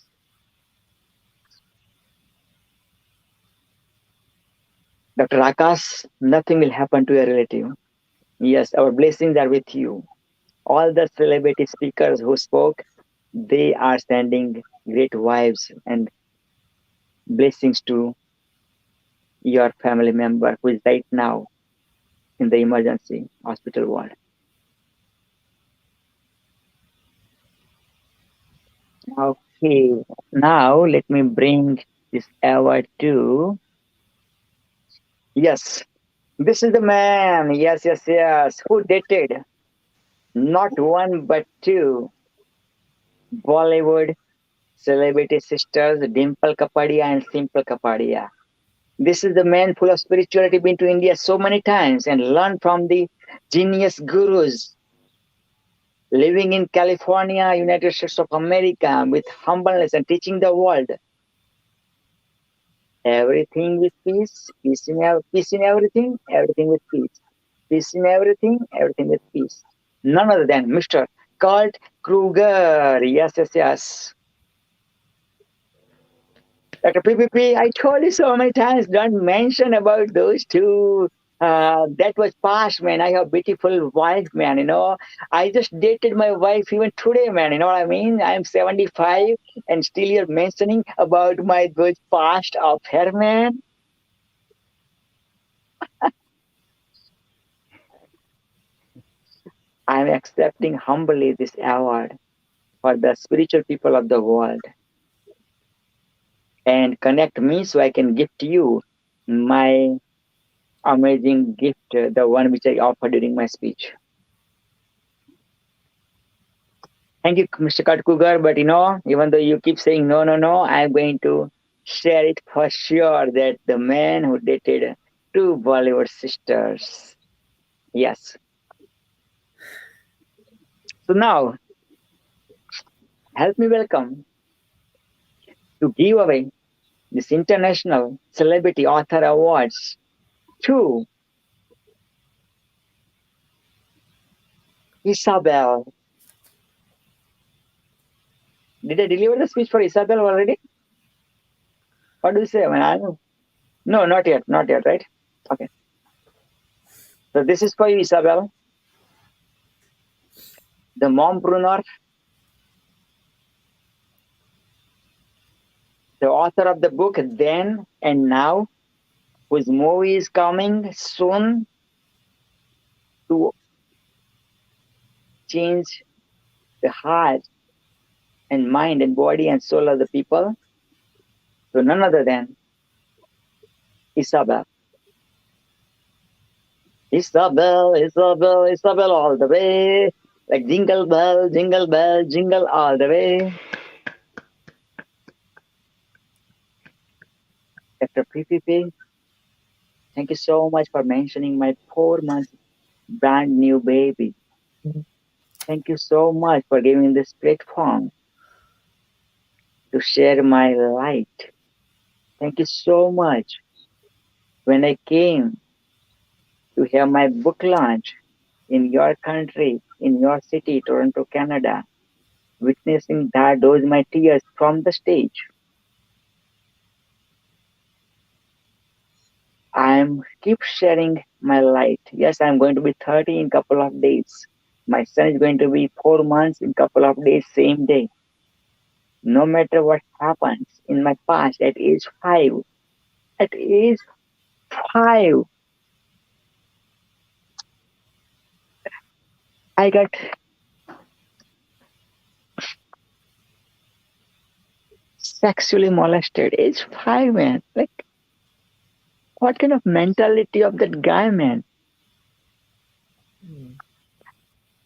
Dr. Akash, nothing will happen to your relative. Yes, our blessings are with you. All the celebrity speakers who spoke, they are sending great vibes and blessings to your family member who is right now in the emergency hospital ward. Okay, now let me bring this award to, yes, this is the man, yes, who dated not one but two Bollywood celebrity sisters, Dimple Kapadia and Simple Kapadia. This is the man full of spirituality, been to India so many times and learned from the genius gurus, living in California, United States of America, with humbleness and teaching the world. Everything with peace, peace in everything, everything with peace. Peace in everything, everything with peace. None other than Mr. Kurt Kruger. Yes. Dr. PPP, I told you so many times, don't mention about those two. That was past, man. I have beautiful wife, man. I just dated my wife even today, man. You know what I mean? I'm 75 and still you're mentioning about my good past affair, man. I'm accepting humbly this award for the spiritual people of the world. And connect me so I can gift you my amazing gift, the one which I offered during my speech. Thank you, Mr. Kurt Kruger, but even though you keep saying no, I'm going to share it for sure that the man who dated two Bollywood sisters. Yes. So now, help me welcome to give away this International Celebrity Author Awards to Isabel. Did I deliver the speech for Isabel already? What do you say? I know. No, not yet, right? Okay. So this is for you, Isabel. The mompreneur, the author of the book Then and Now, whose movie is coming soon to change the heart and mind and body and soul of the people. So none other than Isabel. Isabel all the way. Like jingle bell, jingle all the way. Dr. PPP, thank you so much for mentioning my 4-month brand new baby. Thank you so much for giving this platform to share my light. Thank you so much. When I came to have my book launch in your country, in your city, Toronto, Canada, witnessing that, those my tears from the stage. I'm keep sharing my light. Yes, I'm going to be 30 in couple of days. My son is going to be 4 months in couple of days, same day. No matter what happens in my past, at age 5, at age 5, I got sexually molested. Age 5, man. Like, what kind of mentality of that guy, man?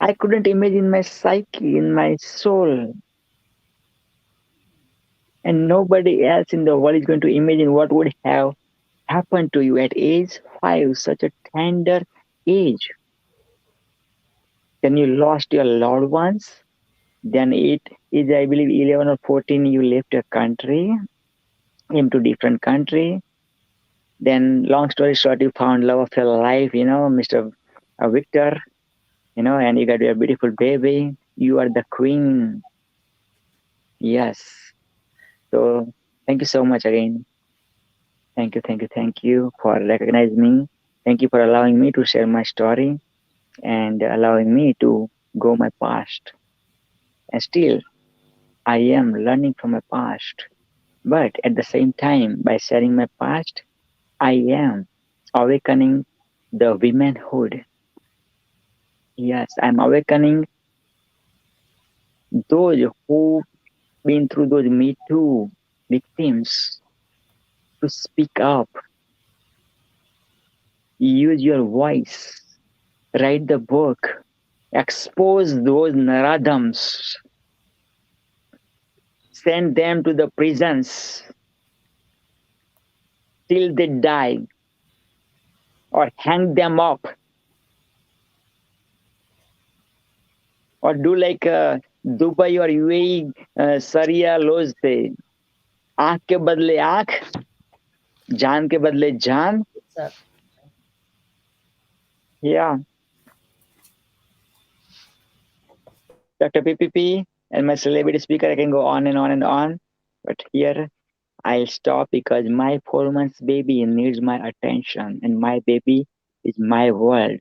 I couldn't imagine my psyche, in my soul. And nobody else in the world is going to imagine what would have happened to you at age 5, such a tender age. Then you lost your loved ones. Then it is, I believe, 11 or 14, you left your country, came to different country. Then, long story short, you found love of your life, Mr. Victor, and you got your beautiful baby. You are the queen. Yes. So, thank you so much again. Thank you for recognizing me. Thank you for allowing me to share my story and allowing me to go my past. And still, I am learning from my past. But at the same time, by sharing my past, I am awakening the womanhood. Yes, I'm awakening those who've been through those Me Too victims to speak up. Use your voice. Write the book. Expose those naradams. Send them to the prisons till they die, or hang them up, or do like Dubai or UAE Sharia laws say, आंख के बदले आंख, जान के बदले जान. Yeah. Dr. PPP and my celebrity speaker, I can go on and on and on, but here I'll stop because my 4 months baby needs my attention, and my baby is my world,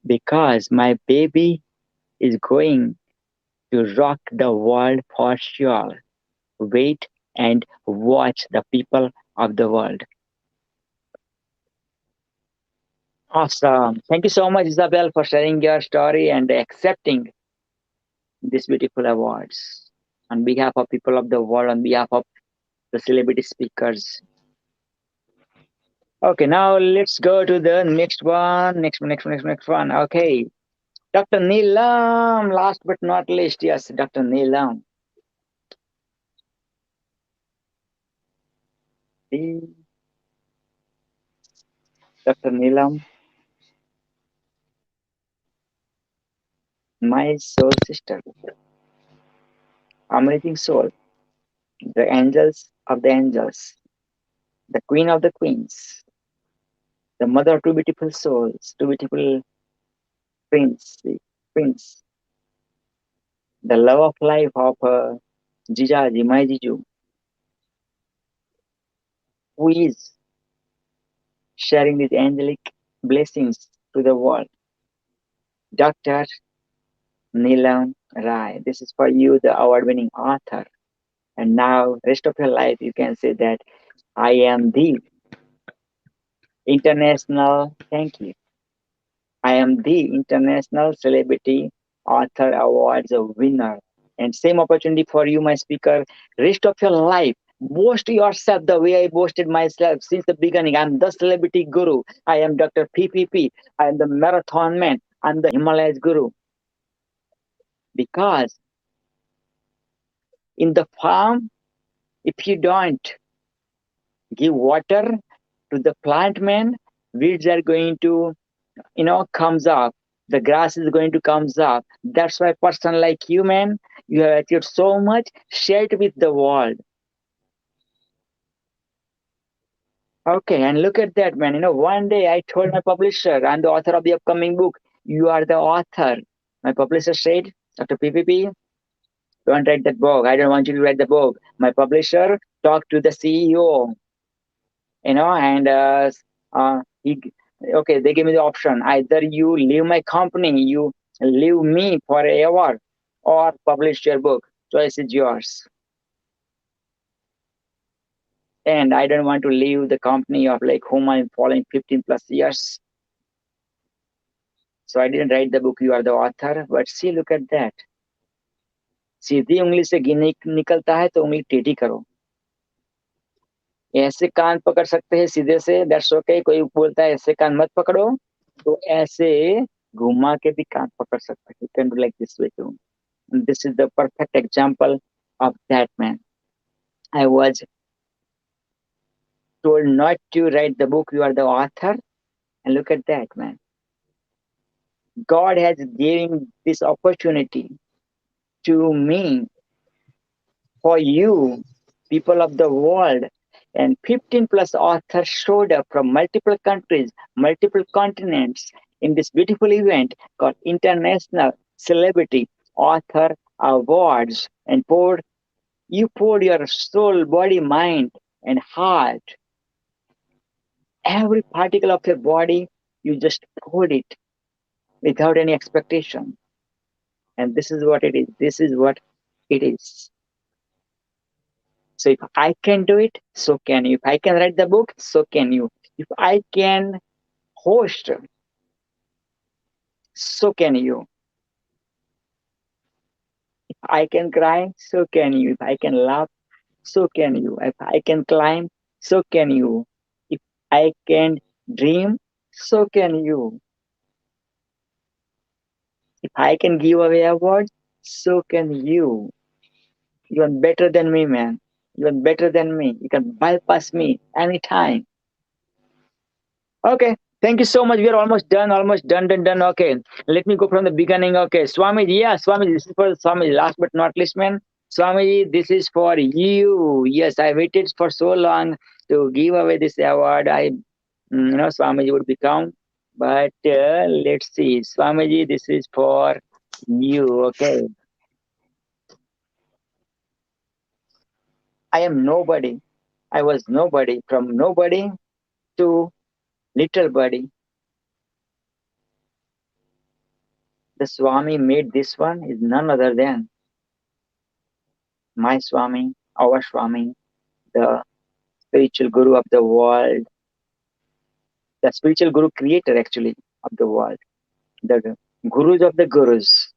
because my baby is going to rock the world for sure. Wait and watch the people of the world. Awesome. Thank you so much, Isabel, for sharing your story and accepting these beautiful awards on behalf of people of the world, on behalf of the celebrity speakers. Okay, now let's go to the next one. Next one. Okay. Dr. Neelam, last but not least. Yes, Dr. Neelam. Dr. Neelam, my soul sister, amazing soul, the angels of the angels, the queen of the queens, the mother of two beautiful souls, two beautiful prince, the love of life of Jijaji, my Jiju, who is sharing these angelic blessings to the world. Dr. Neelam Rai, this is for you, the award-winning author. And now, rest of your life, you can say that I am the international, thank you. I am the International Celebrity Author Awards winner. And same opportunity for you, my speaker. Rest of your life, boast yourself the way I boasted myself since the beginning. I'm the celebrity guru. I am Dr. PPP. I am the marathon man. I'm the Himalayas guru. Because in the farm, if you don't give water to the plant man, weeds are going to, comes up. The grass is going to comes up. That's why person like you, man, You have achieved so much. Share it with the world. Okay, and look at that, man. One day I told my publisher, I'm the author of the upcoming book. You are the author. My publisher said, Dr. PPP, don't write that book. I don't want you to write the book. My publisher talked to the CEO, and they gave me the option. Either you leave my company, you leave me forever, or publish your book. Choice is yours. And I don't want to leave the company of whom I'm following 15 plus years. So I didn't write the book, You Are the Author. But see, look at that. सीधी उंगली से निकलता है तो उंगली टेढ़ी करो. ऐसे कान पकड़ सकते हैं सीधे से, दैट्स ओके. कोई बोलता है ऐसे कान मत पकड़ो, तो ऐसे घुमा के भी कान पकड़ सकते हैं. You can do like this way too. And this is the perfect example of that, man. I was told not to write the book, You Are the Author. And look at that, man. God has given this opportunity to me, for you, people of the world. And 15 plus authors showed up from multiple countries, multiple continents in this beautiful event called International Celebrity Author Awards. And you poured your soul, body, mind, and heart. Every particle of your body, you just poured it without any expectation. And this is what it is. This is what it is. So if I can do it, so can you. If I can write the book, so can you. If I can host, so can you. If I can cry, so can you. If I can laugh, so can you. If I can climb, so can you. If I can dream, so can you. If I can give away awards, so can you. You are better than me, man. You are better than me. You can bypass me anytime. Okay. Thank you so much. We are almost done. Done. Okay. Let me go from the beginning. Okay. Swamiji, Swamiji, this is for Swamiji. Last but not least, man. Swamiji, this is for you. Yes, I waited for so long to give away this award. Swamiji would become. But let's see. Swamiji, this is for you. Okay. I am nobody. I was nobody. From nobody to little buddy. The Swami made this one is none other than my Swami, our Swami, the spiritual guru of the world, the spiritual guru creator actually of the world, the gurus of the gurus.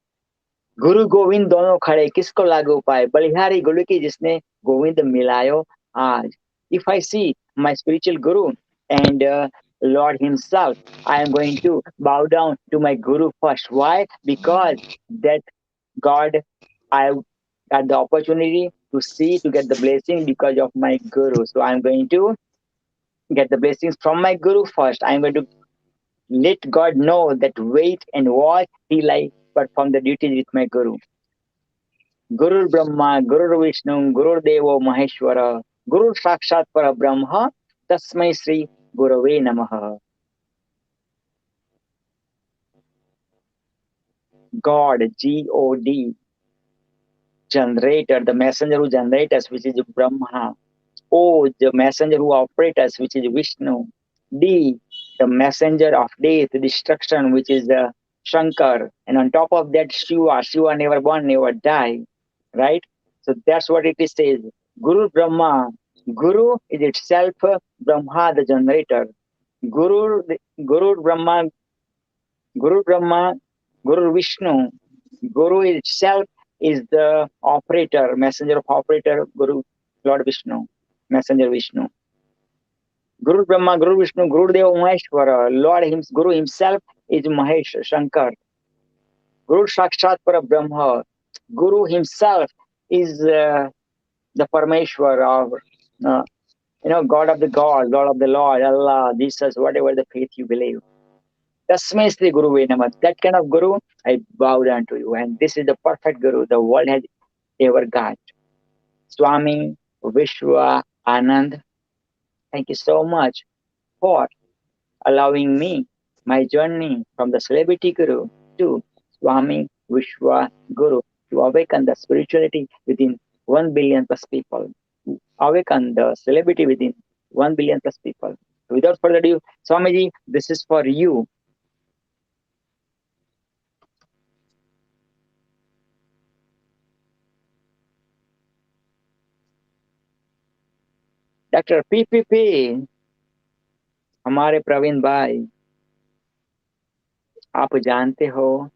गुरु गोविंद दोनों खड़े किसको लागू पाए, बलिहारी गुरु की जिसने गोविंद मिलायो आज. If I see my spiritual guru and Lord himself, I am going to bow down to my guru first. Why? Because that God, I got the opportunity to see, to get the blessing because of my guru. So I'm going to get the blessings from my guru first. I'm going to let God know that wait and watch till I perform the duties with my guru. Guru Brahma, Guru Vishnu, Guru Devo Maheshwara, Guru Sakshat Para Brahma, Tasmai Sri Gurave Namaha. God, G-O-D, generator, the messenger who generates us, which is Brahma. O, the messenger who operates us, which is Vishnu. D, the messenger of death, destruction, which is the Shankar. And on top of that, Shiva. Shiva never born, never die. Right? So that's what it says. Guru Brahma. Guru is itself Brahma, the generator. Guru Brahma, Guru Vishnu. Guru itself is the operator, messenger of operator, Guru, Lord Vishnu, messenger Vishnu. Guru Brahma, Guru Vishnu, Guru Deva Maheshwara, Guru himself is Mahesh, Shankar. Guru Sakshat Para Brahma. Guru himself is the Parameshwar of, God of the God, Lord of the Lord, Allah, Jesus, whatever the faith you believe. Tasmai Sri Guru Namah. That kind of Guru, I bow down to you. And this is the perfect Guru. The world has ever got. Swami Vishwa Anand, thank you so much for allowing me my journey from the celebrity guru to Swami Vishwa Guru to awaken the spirituality within 1 billion plus people, to awaken the celebrity within 1 billion plus people. Without further ado, Swamiji, this is for you. Doctor PPP, हमारे प्रवीण भाई, आप जानते हो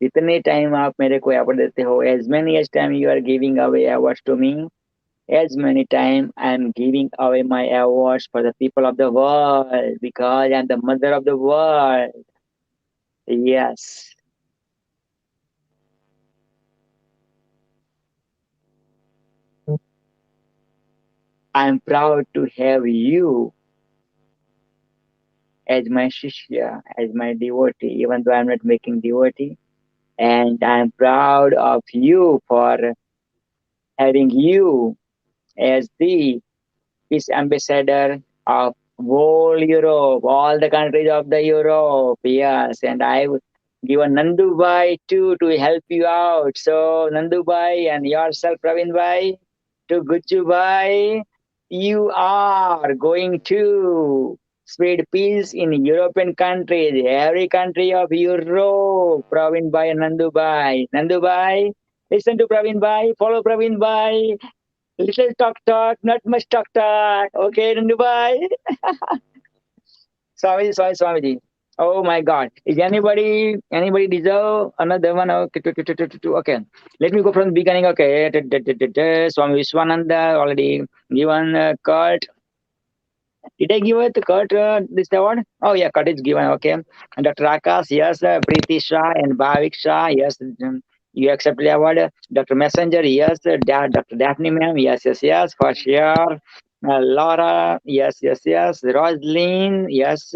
जितने time आप मेरे को award देते हो, as many as time you are giving away awards to me, as many time I am giving away my awards for the people of the world because I am the mother of the world. Yes. I am proud to have you as my shishya, as my devotee, even though I am not making devotee. And I am proud of you for having you as the peace ambassador of whole Europe, all the countries of the Europe. Yes, and I would give a Nandu Bhai too to help you out. So Nandu Bhai and yourself, Praveen Bhai, to Gucci Bhai, you are going to spread peace in European countries, every country of Europe. Praveen Bhai and Nandu Bhai. Nandu Bhai, listen to Praveen Bhai, follow Praveen Bhai. Little talk, not much talk. Okay, Nandu Bhai. Swamiji. Oh my God. Is anybody deserve another one? Okay. Let me go from the beginning. Okay. Swami Vishwananda already given Kurt. Did I give it Kurt this award? Oh yeah, Kurt is given. Okay. And Dr. Akash, yes. Preeti Shah and Bhavik Shah, yes. You accept the award. Dr. Messenger, yes. Dr. Daphne ma'am, yes, for sure. Laura, yes. Roslyn, yes.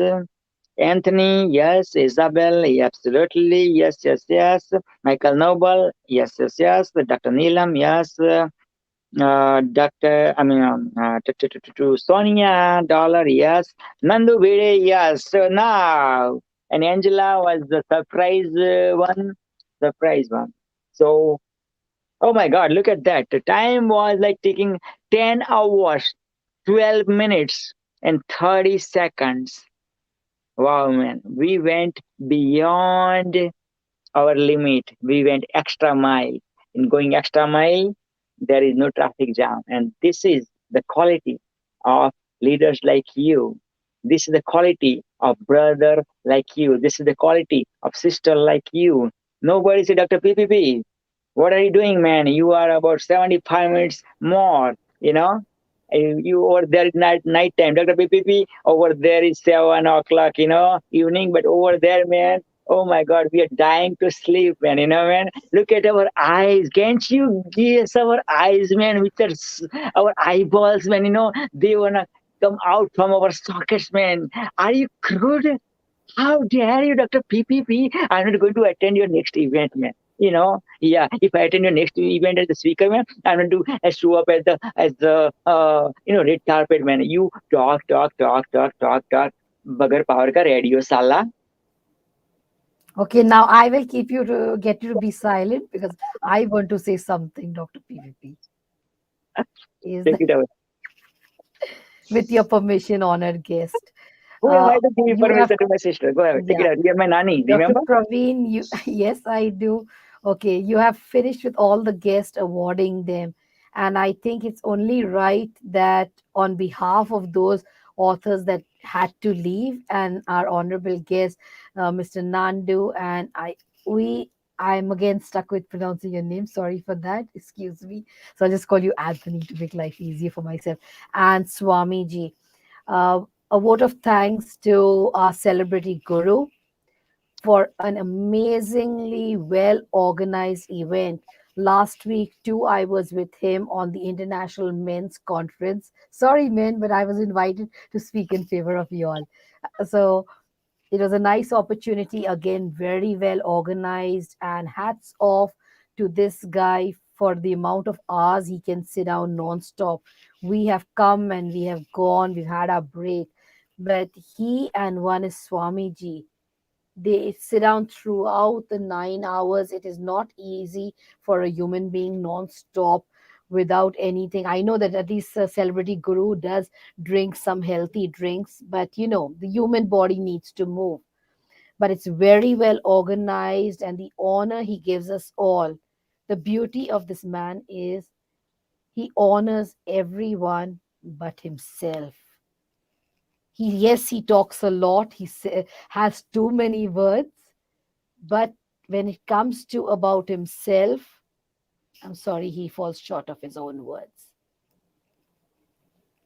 Anthony, yes. Isabel, absolutely, yes. Michael Noble, yes. Dr. Neelam, yes. To Sonia Dollar, yes. Nandu Bide, yes. So now, and Angela was the surprise one. So, oh my God, look at that. The time was like taking 10 hours, 12 minutes, and 30 seconds. Wow, man. We went beyond our limit. We went extra mile. In going extra mile, there is no traffic jam. And this is the quality of leaders like you. This is the quality of brother like you. This is the quality of sister like you. Nobody said, Dr. PPP, what are you doing, man? You are about 75 minutes more, You over there at night time. Dr. PPP, over there is 7 o'clock, evening. But over there, man, oh my God, we are dying to sleep, man, man. Look at our eyes. Can't you guess our eyes, man, with our eyeballs, man, they want to come out from our sockets, man. Are you crude? How dare you, Dr. PPP? I'm not going to attend your next event, man. If I attend your next event as the speaker, man, I'm going to show up as the red carpet, man. You talk. Bagar power ka radio sala. Okay, now I will get you to be silent because I want to say something, Dr. PVP. Take it away. With your permission, honored guest. Who am I to give permission to my sister? Go ahead, take it out. You're my nani, remember? Dr. Praveen, yes, I do. Okay, you have finished with all the guests awarding them. And I think it's only right that on behalf of those authors that had to leave and our honorable guest, Mr. Nandu, and I'm again stuck with pronouncing your name. Sorry for that. Excuse me. So I'll just call you Anthony to make life easier for myself. And Swamiji. A vote of thanks to our celebrity guru for an amazingly well-organized event. Last week, too, I was with him on the International Men's Conference. Sorry, men, but I was invited to speak in favor of you all. So it was a nice opportunity. Again, very well organized, and hats off to this guy for the amount of hours he can sit down non-stop. We have come and we have gone, we've had our break. But he and one is Swamiji. They sit down throughout the 9 hours. It is not easy for a human being non-stop without anything. I know that at least Celebrity Guru does drink some healthy drinks, but you know, the human body needs to move. But it's very well organized, and the honor he gives us all. The beauty of this man is he honors everyone but himself. He talks a lot, has too many words, but when it comes to about himself, I'm sorry, he falls short of his own words.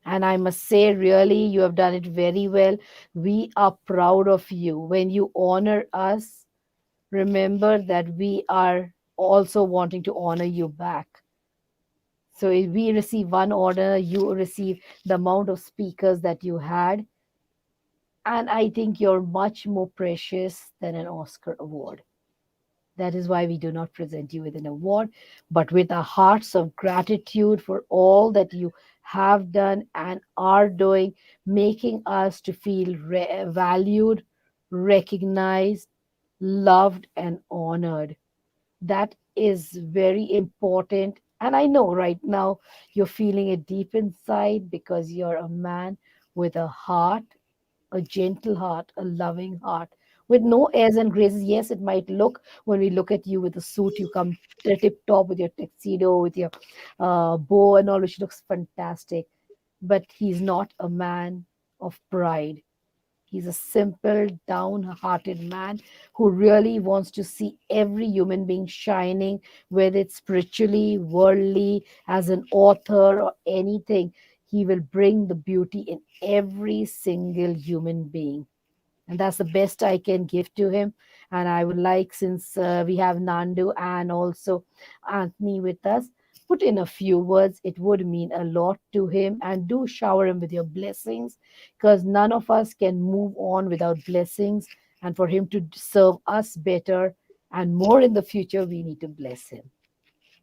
And I must say, really, you have done it very well. We are proud of you. When you honor us, remember that we are also wanting to honor you back. So if we receive one honor, you receive the amount of speakers that you had. And I think you're much more precious than an Oscar award. That is why we do not present you with an award, but with our hearts of gratitude for all that you have done and are doing, making us to feel valued, recognized, loved, and honored. That is very important. And I know right now you're feeling it deep inside because you're a man with a heart, a gentle heart, a loving heart, with no airs and graces. Yes, it might look, when we look at you with a suit, you come tip top with your tuxedo, with your bow and all, which looks fantastic. But he's not a man of pride. He's a simple, down-hearted man who really wants to see every human being shining, whether it's spiritually, worldly, as an author, or anything. He will bring the beauty in every single human being. And that's the best I can give to him. And I would like, since we have Nandu and also Anthony with us, put in a few words. It would mean a lot to him. And do shower him with your blessings, because none of us can move on without blessings. And for him to serve us better and more in the future, we need to bless him.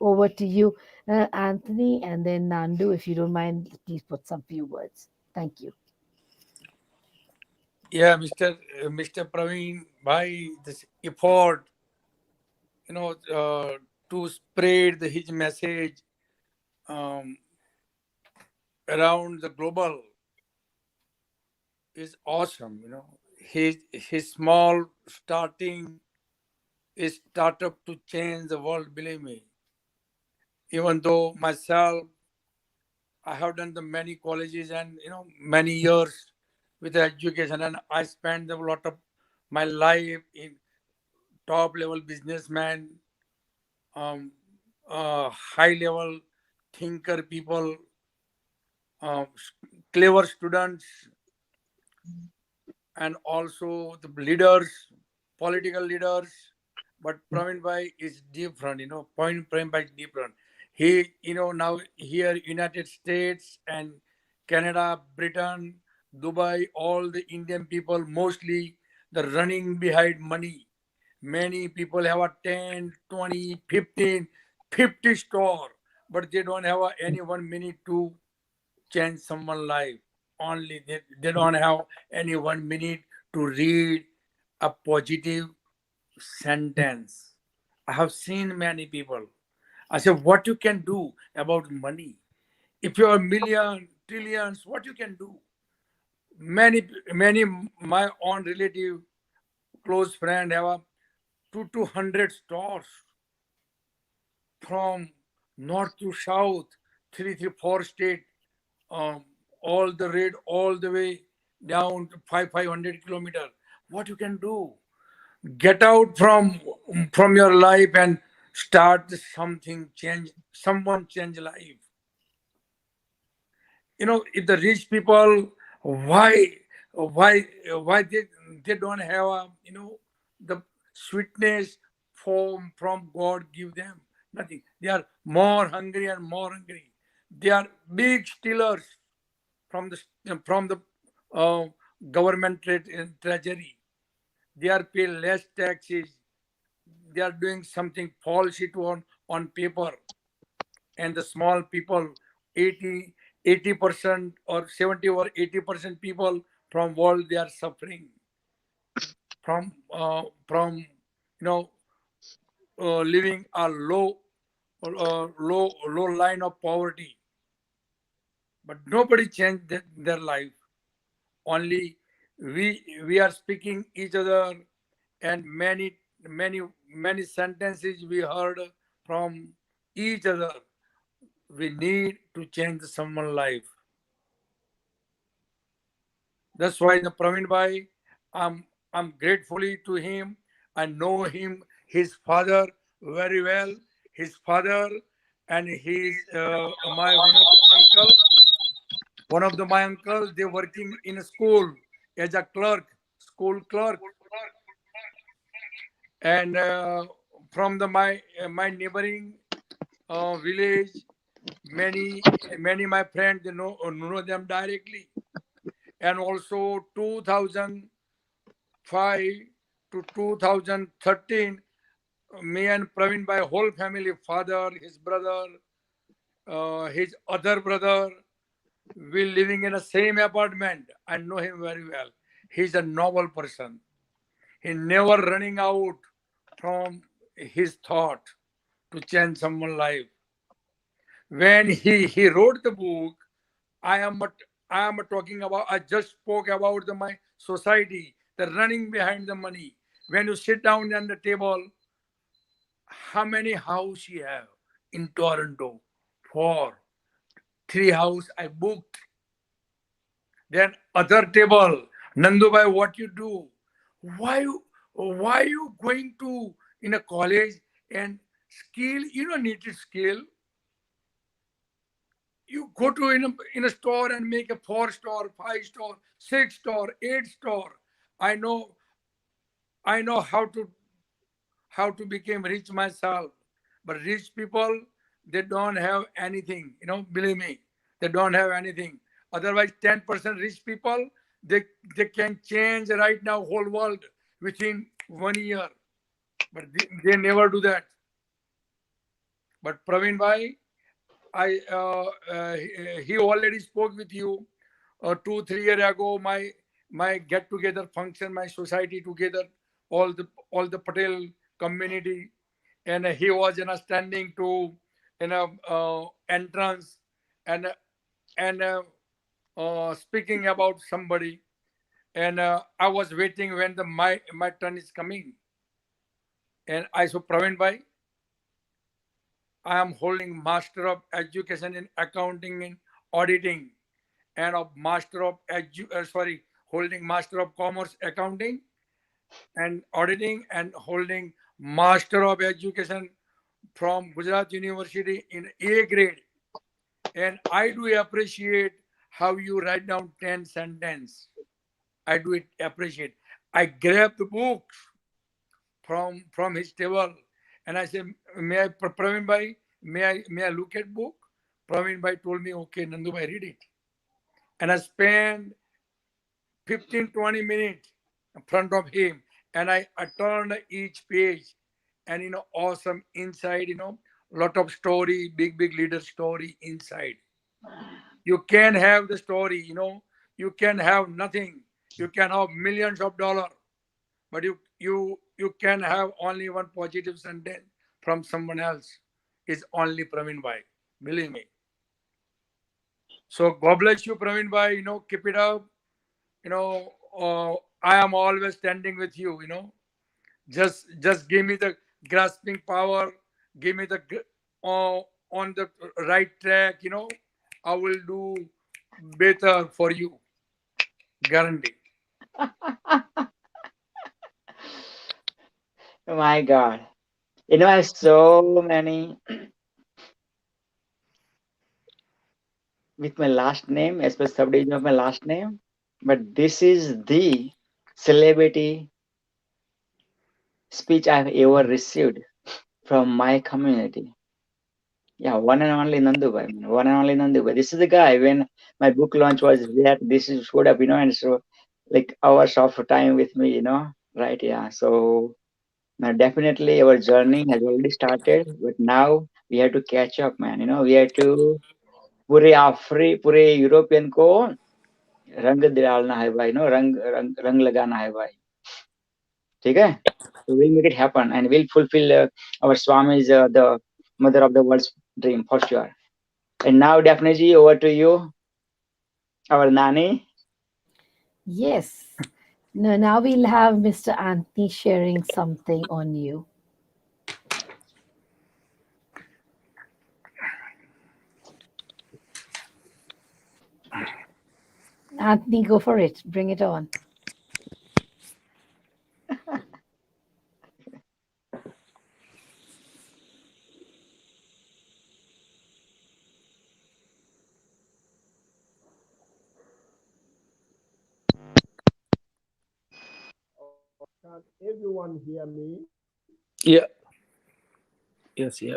Over to you, Anthony, and then Nandu, if you don't mind, please put some few words. Thank you. Yeah, Mr. Praveen, by this effort, to spread his message around the global is awesome. His small starting is startup to change the world. Believe me. Even though myself, I have done the many colleges and many years with education, and I spent a lot of my life in top level businessmen, high level thinker people, clever students, and also the leaders, political leaders. But Praveen Bhai is different, Praveen Bhai is different. He, now here United States and Canada, Britain, Dubai, all the Indian people, mostly the running behind money. Many people have a 10, 20, 15, 50 store, but they don't have any 1 minute to change someone's life. Only they don't have any 1 minute to read a positive sentence. I have seen many people. I said, what you can do about money? If you are million, trillions, what you can do? Many, my own relative, close friend have a 200 stores from north to south, 334 state, all the red, all the way down to 500 kilometers. What you can do? Get out from your life and start something, change someone, change life. If the rich people, why they don't have the sweetness from God give them nothing. They are more hungry and more hungry. They are big stealers from the government treasury. They are paying less taxes. They are doing something policy on paper. and the small people, 80% or 70 or 80% people from world, they are suffering from living a low line of poverty, but nobody changed their life. Only we are speaking each other, and many sentences we heard from each other. We need to change someone's life. That's why the Praveen Bhai, I'm gratefully to him. I know him, his father very well. His father and his my one of my uncles, they working in a school as a clerk, school clerk. And from my neighboring village, many my friends, they know them directly. And also 2005 to 2013, me and Praveen Bhai, whole family, father, his brother, his other brother, we living in the same apartment. I know him very well. He's a noble person. He never running out from his thought to change someone's life. When he wrote the book, I am talking about, I just spoke about my society, the running behind the money. When you sit down on the table, how many houses you have in Toronto? 4. 3 houses I booked. Then other table, Nandubai, what you do? Why you going to in a college and skill? You don't need to skill. You go to in a store and make a 4-star, 5-star, 6-star, 8-star. I know how to become rich myself. But rich people, they don't have anything. Believe me, they don't have anything. Otherwise, 10% rich people, they can change right now whole world within 1 year. But they never do that. But Praveen Bhai, he already spoke with you 2-3 years ago. My get together function, my society together, all the Patel community, and he was standing to entrance and speaking about somebody, and I was waiting when my turn is coming, and I saw Praveen Bhai. I am holding Master of Education in Accounting and Auditing, and a Master of holding Master of Commerce Accounting and Auditing, and holding Master of Education from Gujarat University in A grade. And I do appreciate how you write down 10 sentences. I do appreciate. I grab the books from his table, and I said, "May I, Praveen Bhai, may I look at book?" Praveen Bhai told me, "Okay, Nandu Bhai, read it." And I spent 15-20 minutes in front of him, and I turned each page, and awesome inside, lot of story, big leader story inside. You can have the story, you can have nothing. You can have millions of dollars, but you can have only one positive sentence from someone else. Is only Praveen Bhai. Believe me. So God bless you, Praveen Bhai. Keep it up. I am always standing with you. Just give me the grasping power. Give me the on the right track. I will do better for you. Guarantee. Oh my God. I have so many with my last name, especially subdivision of my last name. But this is the celebrity speech I've ever received from my community. Yeah, one and only Nandu Bhai. One and only Nandu Bhai. This is the guy when my book launch was there. This is showed up, and so like hours of time with me, right? Yeah. So Now, definitely our journey has already started, but now we have to catch up, man. We have to पूरे European को रंग डालना है भाई, रंग लगाना है भाई. ठीक है? So we'll make it happen and we'll fulfill our Swami's the mother of the world's dream for sure. And now, Daphne ji, over to you, our Nani. Yes. Now we'll have Mr. Anthony sharing something on you. Anthony, go for it. Bring it on. Can everyone hear me? Yeah. Yes, yeah.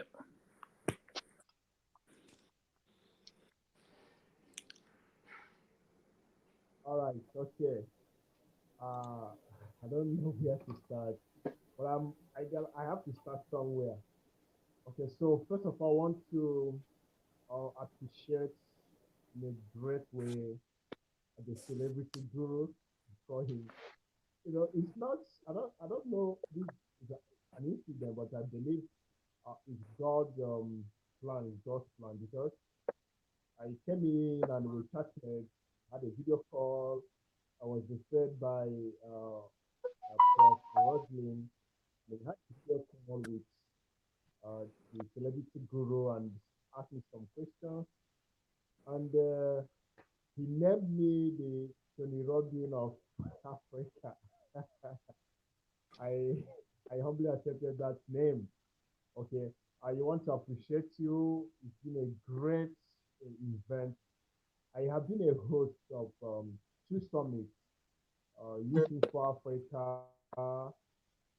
All right, okay. I don't know where to start, but I have to start somewhere. Okay, so first of all, I want to appreciate in a great way the celebrity guru for him. It's not. I don't know this is an incident, but I believe it's God's plan. It's God's plan because I came in and we chatted, had a video call. I was referred by Prof. Roslyn. We had a video call with the celebrity guru and asked me some questions. And he named me the Tony Robbins of Africa. I humbly accepted that name. Okay, I want to appreciate you. It's been a great event. I have been a host of 2 summits, Youth for Africa,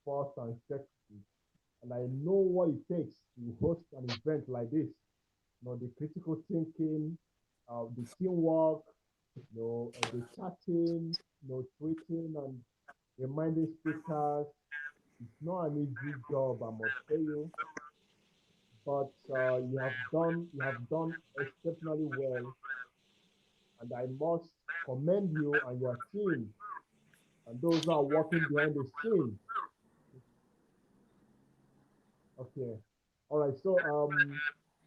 first and second, and I know what it takes to host an event like this. The critical thinking, the teamwork, the chatting, tweeting and reminding speakers. It's not an easy job, I must tell you, but you have done exceptionally well, and I must commend you and your team and those who are working behind the scenes. Okay, all right. So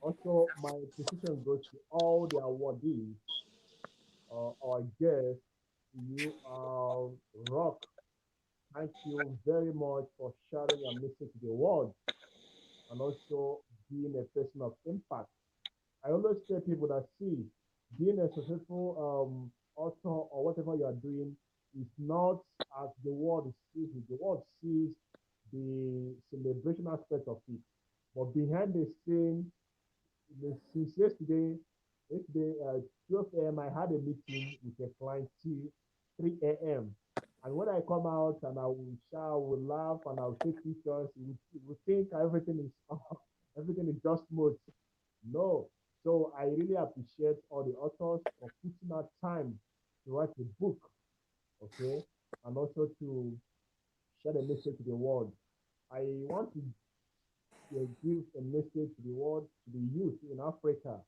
also my appreciation goes to all the awardees. Our guests, you are rock. Thank you very much for sharing your message to the world and also being a person of impact. I always tell people that being a successful author or whatever you are doing is not as the world sees it. The world sees the celebration aspect of it, but behind the scene, since yesterday, 12 a.m., I had a meeting with a client till 3 a.m. And when I come out and I will shout, I will laugh, and I'll take pictures, you will think everything is just smooth. No. So I really appreciate all the authors for putting out time to write a book, okay, and also to share the message to the world. I want to give a message to the world, to the youth in Africa.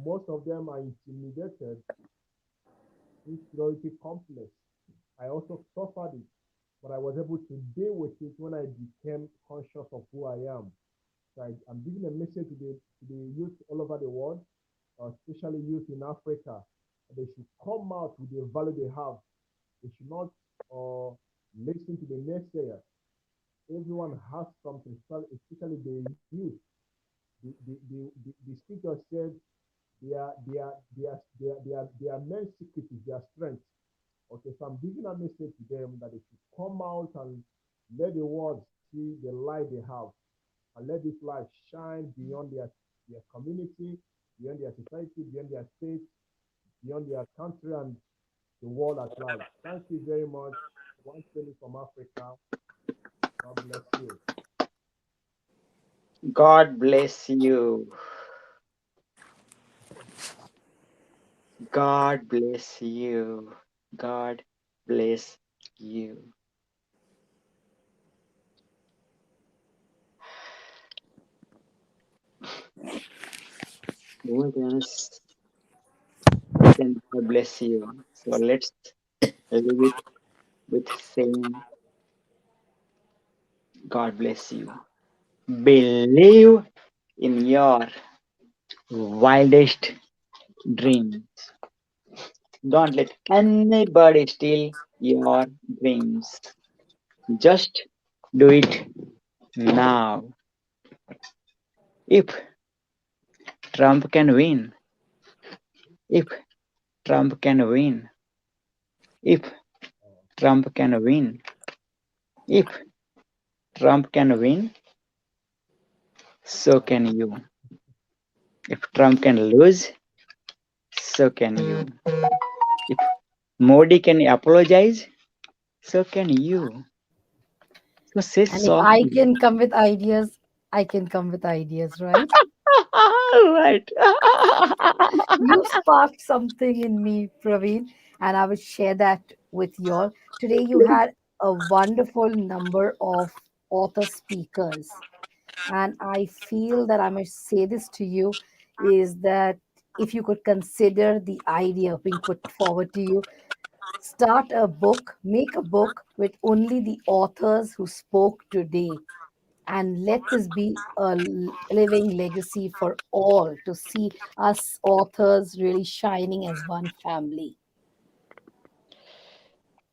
Most of them are intimidated, inferiority complex. I also suffered it, but I was able to deal with it when I became conscious of who I am. So I'm giving a message to the youth all over the world, especially youth in Africa. They should come out with the value they have. They should not listen to the naysayers. Everyone has something, especially the youth. The speaker said their main secret is their strength. Okay, so I'm giving a message to them that they should come out and let the world see the light they have, and let this light shine beyond their community, beyond their society, beyond their state, beyond their country, and the world at large. Thank you very much. One Penny from Africa. God bless you. God bless you. God bless you. God bless you. What else? Then God bless you. So let's leave it with saying, God bless you. Believe in your wildest dreams. Don't let anybody steal your dreams. Just do it now. If Trump can win, if Trump can win, if Trump can win, if Trump can win, so can you. If Trump can lose, so can you. If Modi can apologize, so can you. So say And if I sorry. can come with ideas, I can come with ideas, right? Right. You sparked something in me, Praveen, and I will share that with you all. Today, you had a wonderful number of author speakers, and I feel that I must say this to you is that if you could consider the idea being put forward to you, start a book, make a book with only the authors who spoke today, and let this be a living legacy for all to see us authors really shining as one family.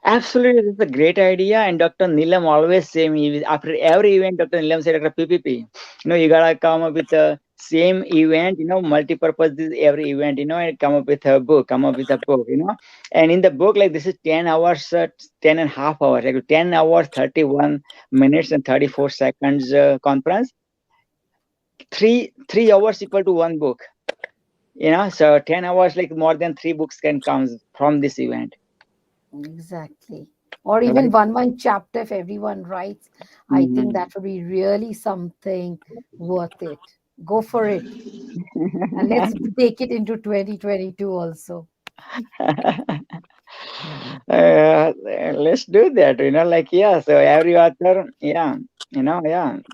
Absolutely, this is a great idea. And Dr. Nilam always say me after every event, Dr. Nilam said, Dr. PPP, you gotta come up with the same event, multi-purpose this every event, and come up with a book, And in the book, like this is 10 hours, 10 and a half hours, like 10 hours, 31 minutes and 34 seconds conference. 3 hours equal to one book, so 10 hours, like more than 3 books can come from this event. Exactly. Or even one chapter if everyone writes. I think that would be really something worth it. Go for it. And let's take it into 2022 also. Let's do that, so every author,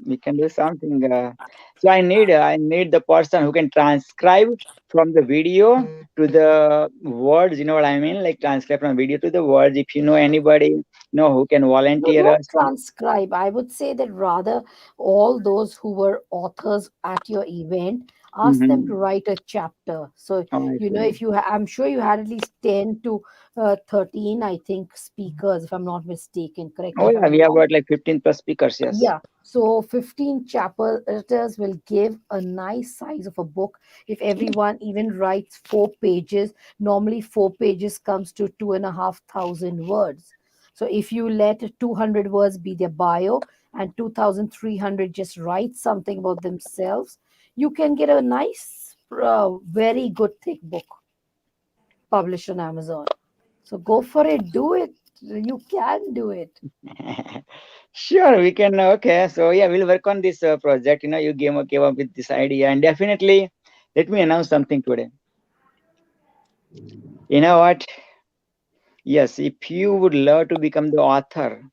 we can do something. So I need the person who can transcribe from the video to the words, you know what I mean? Like transcribe from video to the words. If you know anybody, who can No, volunteer don't us. transcribe. I would say that rather all those who were authors at your event, ask them to write a chapter. So, Oh, I if see. I'm sure you had at least 10 to 13, I think, speakers, if I'm not mistaken. Correct me Oh if yeah, I'm we have wrong. got like 15 plus speakers, yes. Yeah. So 15 chapters will give a nice size of a book. If everyone even writes 4 pages, normally 4 pages comes to 2,500 words. So if you let 200 words be their bio and 2,300 just write something about themselves, you can get a nice, very good thick book published on Amazon. So go for it. Do it. You can do it. Sure, we can. Okay, so yeah, we'll work on this project. You came up with this idea, and definitely, let me announce something today. You know what? Yes, if you would love to become the author,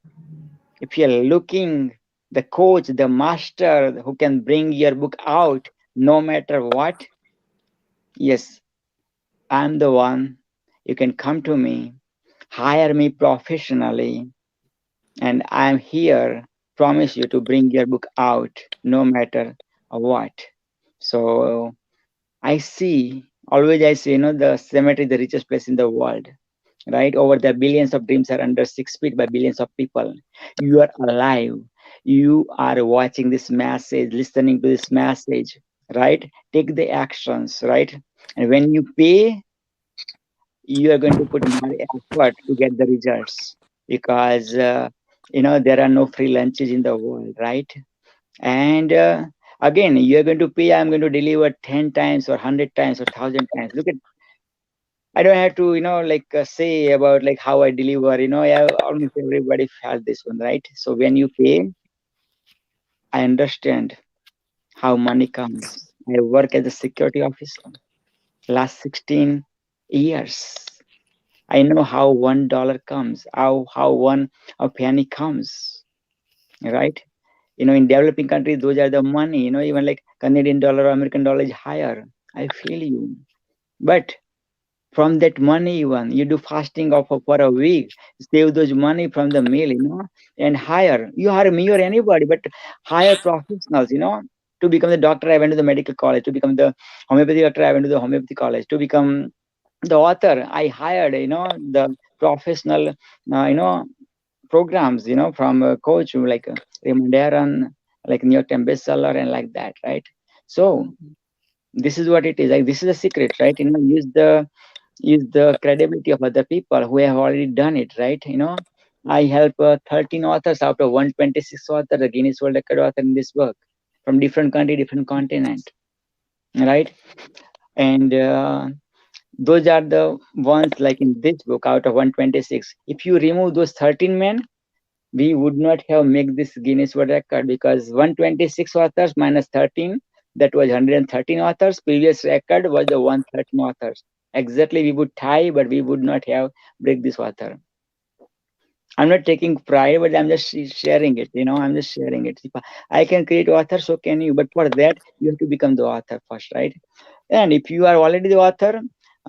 if you're looking the coach, the master who can bring your book out no matter what, yes, I'm the one. You can come to me, hire me professionally, and I'm here, promise you to bring your book out no matter what. So I say, the cemetery, the richest place in the world, right? Over there, billions of dreams are under 6 feet by billions of people. You are alive. You are watching this message, listening to this message, right? Take the actions, right? And when you pay, you are going to put more effort to get the results because, there are no free lunches in the world, right? And again, you are going to pay, I'm going to deliver 10 times or 100 times or 1,000 times. Look at, I don't have to, say about like how I deliver, almost everybody has this one, right? So when you pay, I understand how money comes. I work as a security officer last 16 years. I know how $1 comes, how a penny comes, right? in developing countries, those are the money, even like Canadian dollar or American dollar is higher. I feel you. But from that money, even you do fasting for a week, save those money from the meal, and hire. You hire me or anybody, but hire professionals, to become the doctor. I went to the medical college. To become the homeopathy doctor, I went to the homeopathy college. To become the author, I hired, the professional, programs, from a coach like Raymond Aron, like New York Times bestseller, and like that, right? So this is what it is. Like, this is a secret, right? Use the credibility of other people who have already done it, right? I help 13 authors out of 126 authors, the Guinness World Record author in this work, from different country, different continent, right? And those are the ones like in this book out of 126. If you remove those 13 men, we would not have make this Guinness World Record, because 126 authors minus 13, that was 113 authors. Previous record was the 113 authors. Exactly, we would tie, but we would not have break this author. I'm not taking pride, but I'm just sharing it. I'm just sharing it. If I can create author, so can you. But for that, you have to become the author first, right? And if you are already the author,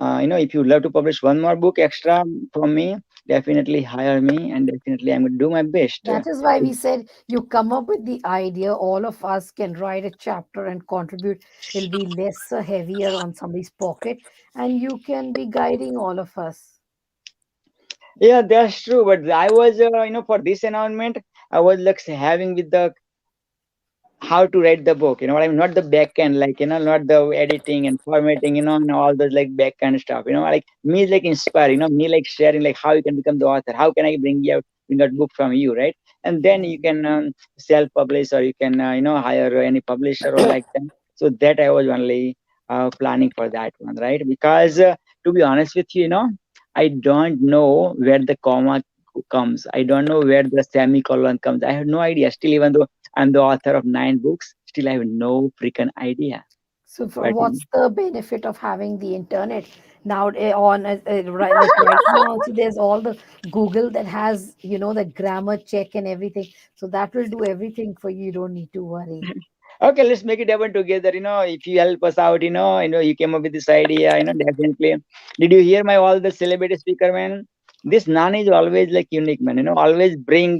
if you love to publish one more book extra from me, definitely hire me, and definitely I'm going to do my best. That is why we said you come up with the idea. All of us can write a chapter and contribute. It'll be less heavier on somebody's pocket, and you can be guiding all of us. Yeah, that's true. But I was, for this announcement, I was like having with the how to write the book. What I mean, not the back end, like not the editing and formatting, and all those like back end stuff. Like me like inspire, me like sharing like how you can become the author. How can I bring that book from you, right? And then you can self-publish, or you can hire any publisher or like that. So that I was only planning for that one, right? Because to be honest with you, I don't know where the comma comes. I don't know where the semicolon comes. I have no idea. Still, even though I'm the author of 9 books, still I have no freaking idea. So, what's the benefit of having the internet now on right now? See, there's all the Google that has the grammar check and everything. So that will do everything for you. You don't need to worry. Okay, let's make it happen together. If you help us out, you came up with this idea. Definitely. Did you hear my all the celebrity speaker, man? This Nani is always like unique, man. Always bring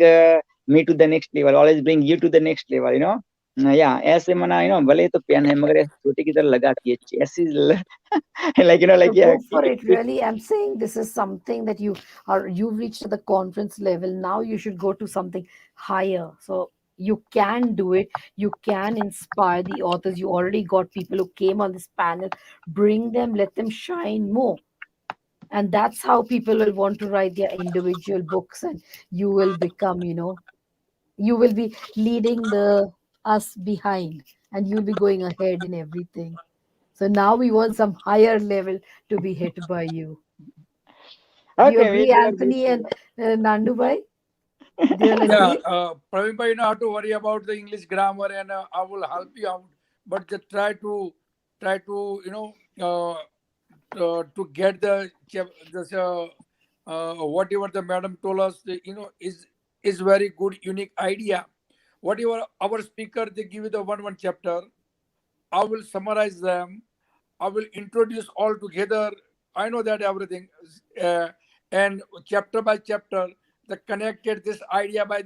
me to the next level. Always bring you to the next level. Yeah, ऐसे मना भले तो pen है मगर छोटी की तरह लगाती है ऐसी like like so go for it. Really, I'm saying this is something that you've reached the conference level. Now you should go to something higher. So you can do it. You can inspire the authors. You already got people who came on this panel. Bring them, let them shine more. And that's how people will want to write their individual books, and you will become, you will be leading us behind, and you'll be going ahead in everything. So now we want some higher level to be hit by you. Okay, do you agree, Anthony and Nandu bhai? Yeah, Praveen bhai, you don't have to worry about the English grammar, and I will help you out. But just try to to get the whatever the madam told us, is very good, unique idea. Whatever our speaker, they give you the one chapter, I will summarize them. I will introduce all together. I know that everything, and chapter by chapter, the connected this idea by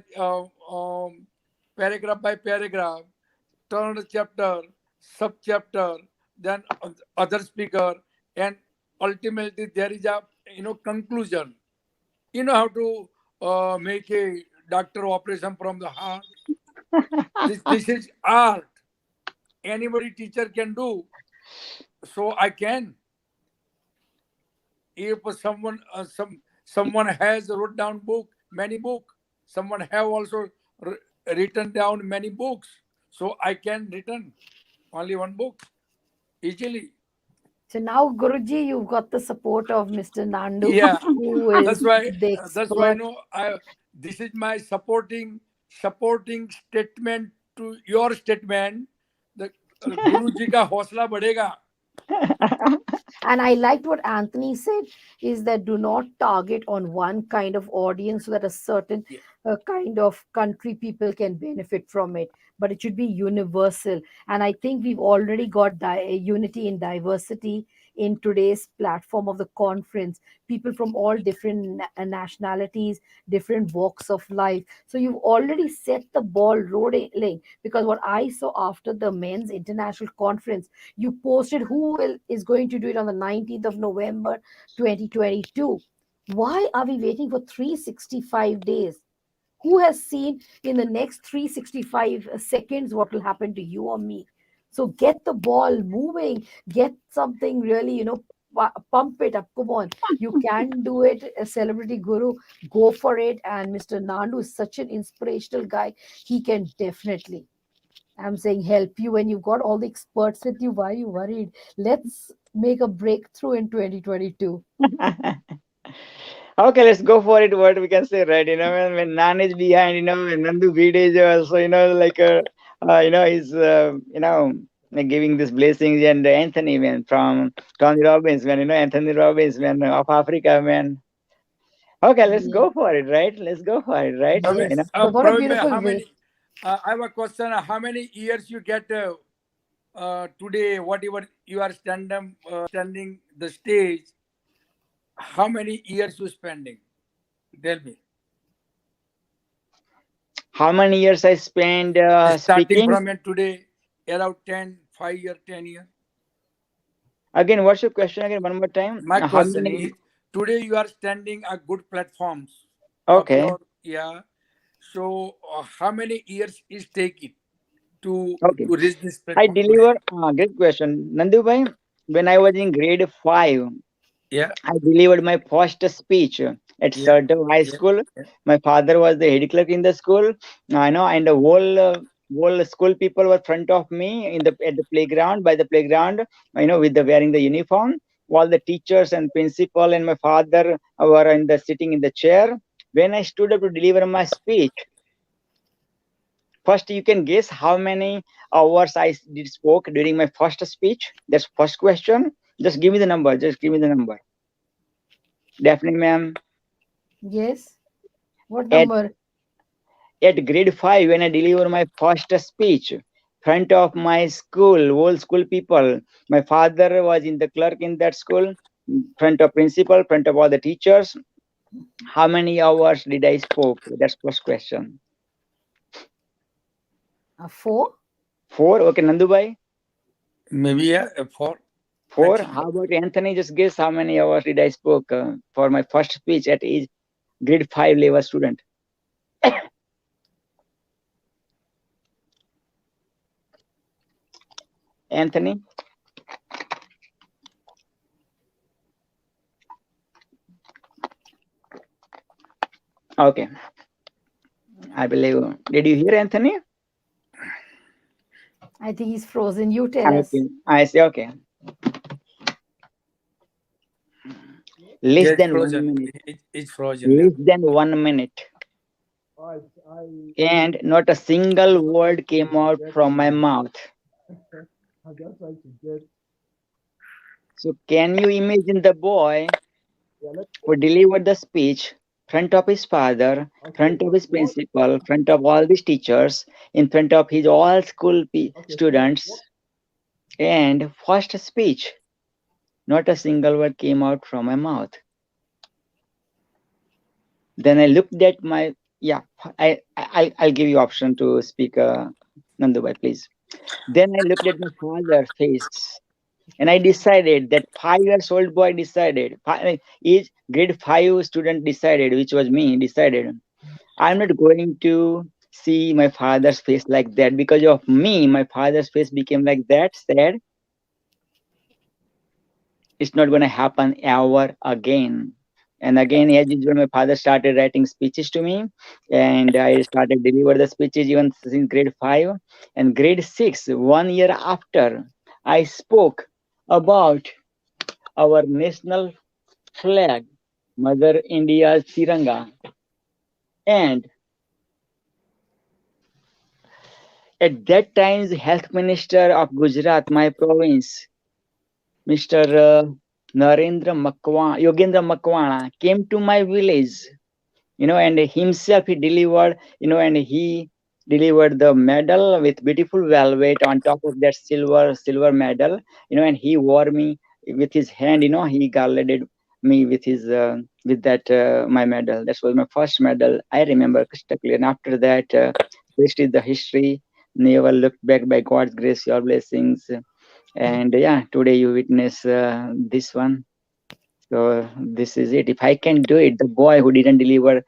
paragraph by paragraph, third chapter, sub chapter, then other speaker, and ultimately there is a conclusion. How to make a doctor operation from the heart. This is art. Anybody teacher can do. So I can. If someone has wrote down many books, someone have also written down many books. So I can written only one book easily. So now, Guruji, you've got the support of Mr. Nandu. Yeah, who is that's why this is my supporting statement to your statement. The Guruji ka hausla badhega. And I liked what Anthony said, is that do not target on one kind of audience so that a certain kind of country people can benefit from it, but it should be universal. And I think we've already got unity in diversity in today's platform of the conference, people from all different nationalities, different walks of life. So you've already set the ball rolling, because what I saw after the men's international conference, you posted is going to do it on the 19th of November 2022. Why are we waiting for 365 days? Who has seen in the next 365 seconds what will happen to you or me? So get the ball moving, get something really, pump it up. Come on, you can do it. A celebrity guru, go for it. And Mr. Nandu is such an inspirational guy. He can definitely, I'm saying, help you. When you've got all the experts with you, why are you worried? Let's make a breakthrough in 2022. Okay, let's go for it. What we can say, right? When Nan is behind, when Nandu Bide is also, he's, like giving these blessings, and Anthony, man, from Tony Robbins, Anthony Robbins, of Africa, man. Okay, let's go for it, right? Let's go for it, right? Yes. What a beautiful way. I have a question. How many years you get today? Whatever you are standing the stage, how many years you spending? Tell me. How many years I spend starting speaking? from today, around 10, 5 years, 10 years. Again, what's your question again? One more time. My How question many- is, today you are standing at good platforms. Okay. So how many years is taking to reach this I platform? deliver. Great question, Nandu bhai. When I was in grade 5, I delivered my first speech at Sardo High School. My father was the head clerk in the school. I know, and the whole school people were front of me at the playground, by the playground. With wearing the uniform. All the teachers and principal and my father were sitting in the chair. When I stood up to deliver my speech, first you can guess how many hours I did spoke during my first speech. That's first question. Just give me the number. Just give me the number. Daphne ma'am. Yes. What number? At grade 5, when I deliver my first speech, front of my school, whole school people. My father was in the clerk in that school, front of principal, front of all the teachers. How many hours did I spoke? That's first question. 4. 4. Okay, Nandu bhai. Maybe 4. 4. How about Anthony? Just guess how many hours did I spoke for my first speech at age grade 5 level student. Anthony. Okay. I believe. Did you hear Anthony? I think he's frozen. You tell us. I see. Okay. Less than frozen. 1 minute. It's frozen. Less than 1 minute. And not a single word came out from my mouth. I'm just trying to get. So can you imagine the boy who delivered the speech front of his father, front of his principal, front of all these teachers, in front of his all school students, and first speech, not a single word came out from my mouth. Then I looked at my, I'll give you option to speak, Nandu bhai, please. Then I looked at my father's face, and I decided that 5 years old boy decided, each grade 5 student decided, which was me, decided, I'm not going to see my father's face like that. Because of me, my father's face became like that, sad. It's not going to happen ever again. And again, as usual, my father started writing speeches to me, and I started deliver the speeches even since grade 5. And grade 6, 1 year after, I spoke about our national flag, Mother India's Tiranga. And at that time, the health minister of Gujarat, my province, Mr. Yogendra Makwana came to my village, and himself he delivered, and he delivered the medal with beautiful velvet on top of that silver medal, and he wore me with his hand, he guarded me with his with that my medal. That was my first medal. I remember crystal clear. And after that, rest is the history. Never looked back by God's grace, your blessings, and yeah, today you witness this one. So this is it. If I can do it, the boy who didn't deliver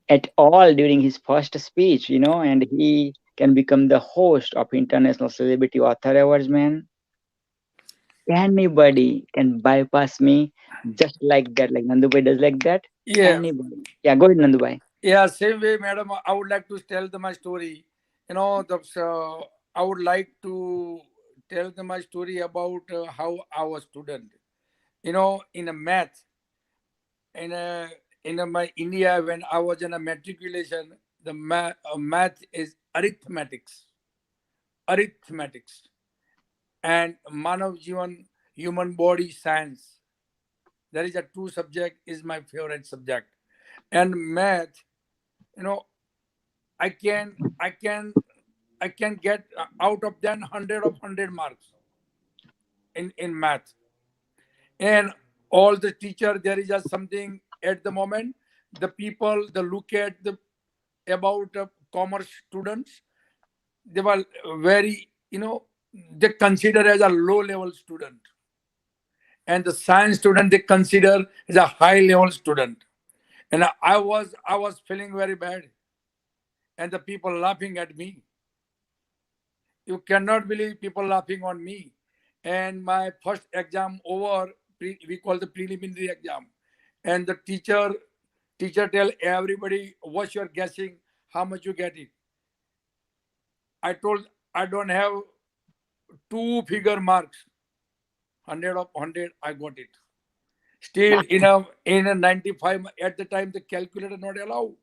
at all during his first speech, and he can become the host of International Celebrity Author Awards, man. Anybody can bypass me just like that, like Nandubai does like that. Yeah. Anybody. Yeah, go ahead, Nandubai. Yeah, same way, madam. I would like to tell my story. I would like to tell my story about how I was student. In a math, in my India, when I was in a matriculation, the math is arithmetics, and Manav Jivan, human body science. That is a two subject is my favorite subject, and math. I can get out of them 100 marks in math, and all the teacher, there is just something at the moment, the people, they look at about commerce students, they were very, they consider as a low level student, and the science student they consider as a high level student, and I was feeling very bad, and the people laughing at me. You cannot believe people laughing on me. And my first exam over, we call the preliminary exam, and the teacher tell everybody, what's your guessing, how much you get it. I told I don't have 2-figure marks, 100 of 100, I got it. Still in a 95, at the time the calculator not allowed.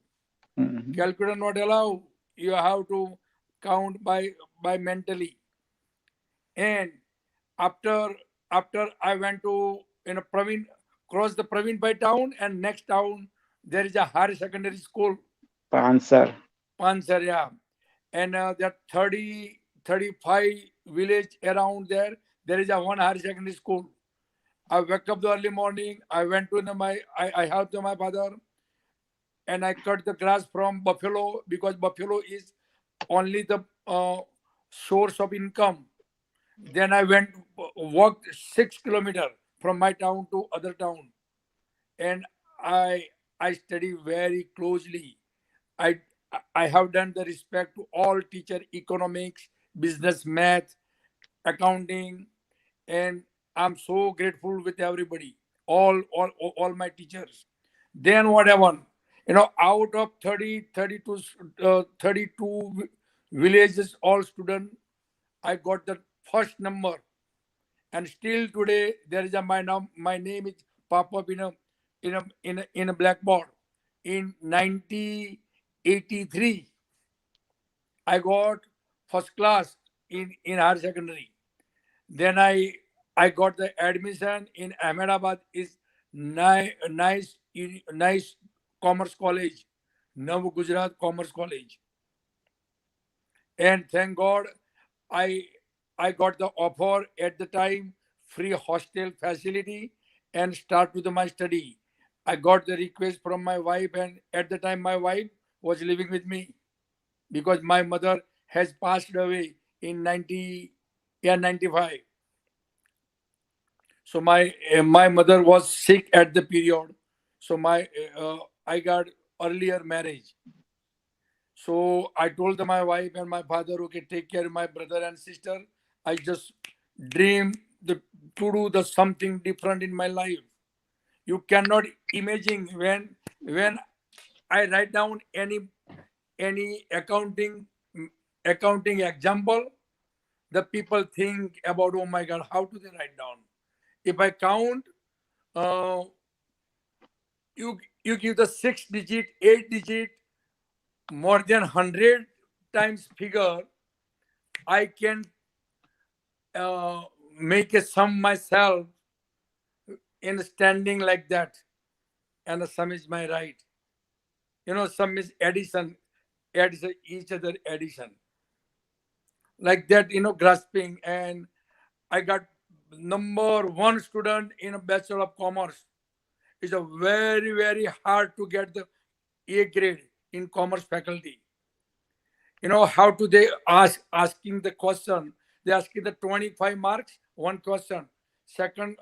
Calculator not allowed. You have to count by mentally. And after I went to cross the Praveen Bhai town, and next town there is a higher secondary school. Pansar, yeah. And there are 35 village around there. There is a one higher secondary school. I wake up the early morning. I went to I helped my father, and I cut the grass from buffalo, because buffalo is only the source of income. Then I walked 6 kilometers from my town to other town, and I study very closely. I have done the respect to all teacher, economics, business, math, accounting, and I'm so grateful with everybody, all my teachers. Then what happened? Out of 32 villages, all students, I got the first number, and still today there is my name is pop up in a blackboard. In 1983, I got first class in higher secondary. Then I got the admission in Ahmedabad, is nice commerce college, Nav Gujarat Commerce College. And thank God, I got the offer at the time, free hostel facility, and start with my study. I got the request from my wife, and at the time my wife was living with me, because my mother has passed away in 95. So my mother was sick at the period. So I got earlier marriage. So I told my wife and my father, okay, take care of my brother and sister. I just dream to do something different in my life. You cannot imagine when I write down any accounting example, the people think about, oh my God, how do they write down? If I count, you give the 6 digit, 8 digit, more than 100 times figure, I can make a sum myself in standing like that, and the sum is my right. Sum is addition, each other addition. Like that, grasping. And I got #1 student in a Bachelor of Commerce. It's a very, very hard to get the A grade in commerce faculty. How do they asking the question? They asking the 25 marks, one question. Second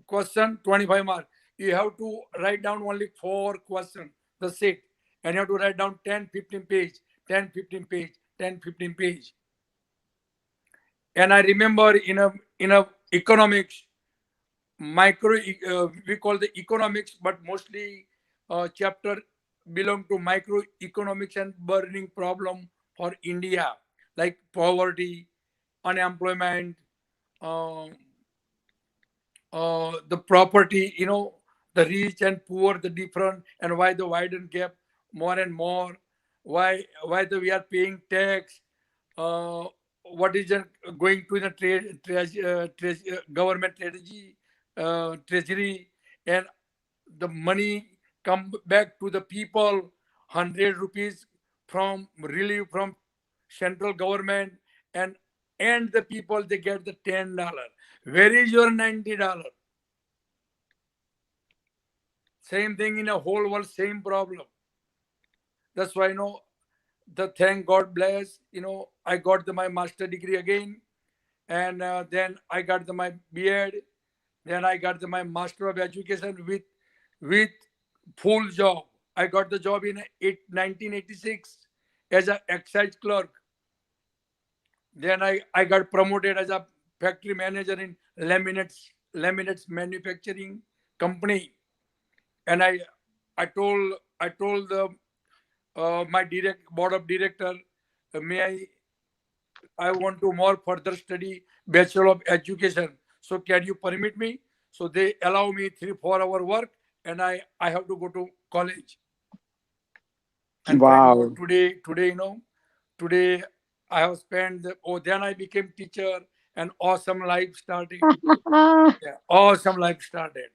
question, 25 marks. You have to write down only 4 questions, that's it. And you have to write down 10, 15 page, 10, 15 page, 10, 15 page. And I remember in a economics, we call the economics, but mostly chapter belong to microeconomics and burning problem for India, like poverty, unemployment, the property, the rich and poor, the different, and why the widen gap more and more, why we are paying tax, what is going to the government treasury, and the money come back to the people, 100 rupees from relief from central government, and the people, they get the $10. Where is your $90? Same thing in a whole world, same problem. That's why, thank God bless, I got my master degree again. And then I got my B.Ed. Then I got my Master of Education with full job. I got the job in 1986 as an excise clerk. Then I got promoted as a factory manager in laminates manufacturing company. And I told the my board of director, I want to more further study Bachelor of Education. So can you permit me? So they allow me 3-4 hour work, and I have to go to college. And wow. Today, today I have spent. Then I became teacher, and awesome life started. Yeah, awesome life started.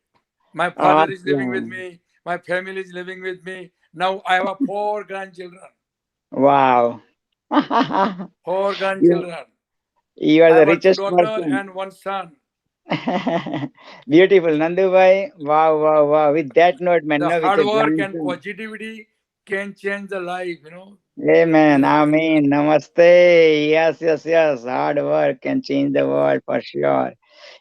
My father is living with me. My family is living with me. Now I have 4 grandchildren. Wow. 4 grandchildren. You are the richest I have a daughter person. and 1 son. Beautiful, Nandubhai. Wow. With that note, man, The with hard the work and grandson. positivity can change the life, Amen. Amen. Namaste. Yes. Hard work can change the world for sure.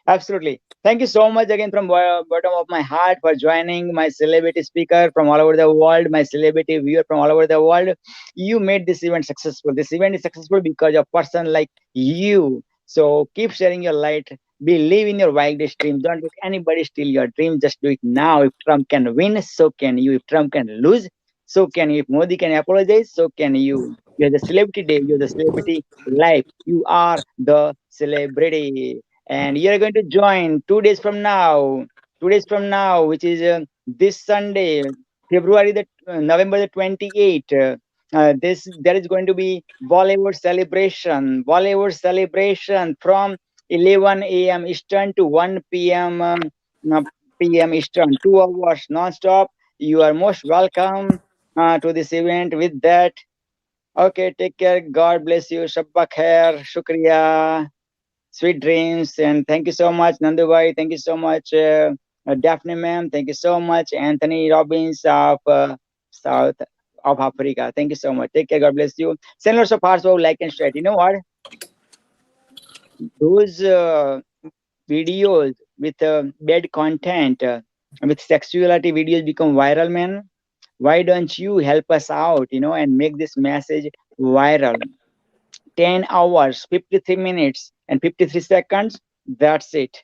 Absolutely. Thank you so much again from bottom of my heart for joining my celebrity speaker from all over the world, my celebrity viewer from all over the world. You made this event successful. This event is successful because of a person like you. So keep sharing your light. Believe in your wildest dream. Don't let anybody steal your dream. Just do it now. If Trump can win, so can you. If Trump can lose, so can you. If Modi can apologize, so can you. You're the celebrity day. You're the celebrity life. You are the celebrity. And you're going to join 2 days from now. 2 days from now, which is this Sunday, November the 28th. There is going to be Bollywood celebration from 11 a.m. Eastern to 1 p.m. PM Eastern, 2 hours non-stop. You are most welcome to this event. With that, okay, take care. God bless you. Shabba khair. Shukriya. Sweet dreams. And thank you so much, Nandubhai. Thank you so much, Daphne ma'am. Thank you so much, Anthony Robbins of South of Africa. Thank you so much. Take care. God bless you. Send lots of hearts, like and share. You know what? Those videos with bad content, with sexuality videos become viral, man. Why don't you help us out, and make this message viral? 10 hours, 53 minutes, and 53 seconds. That's it.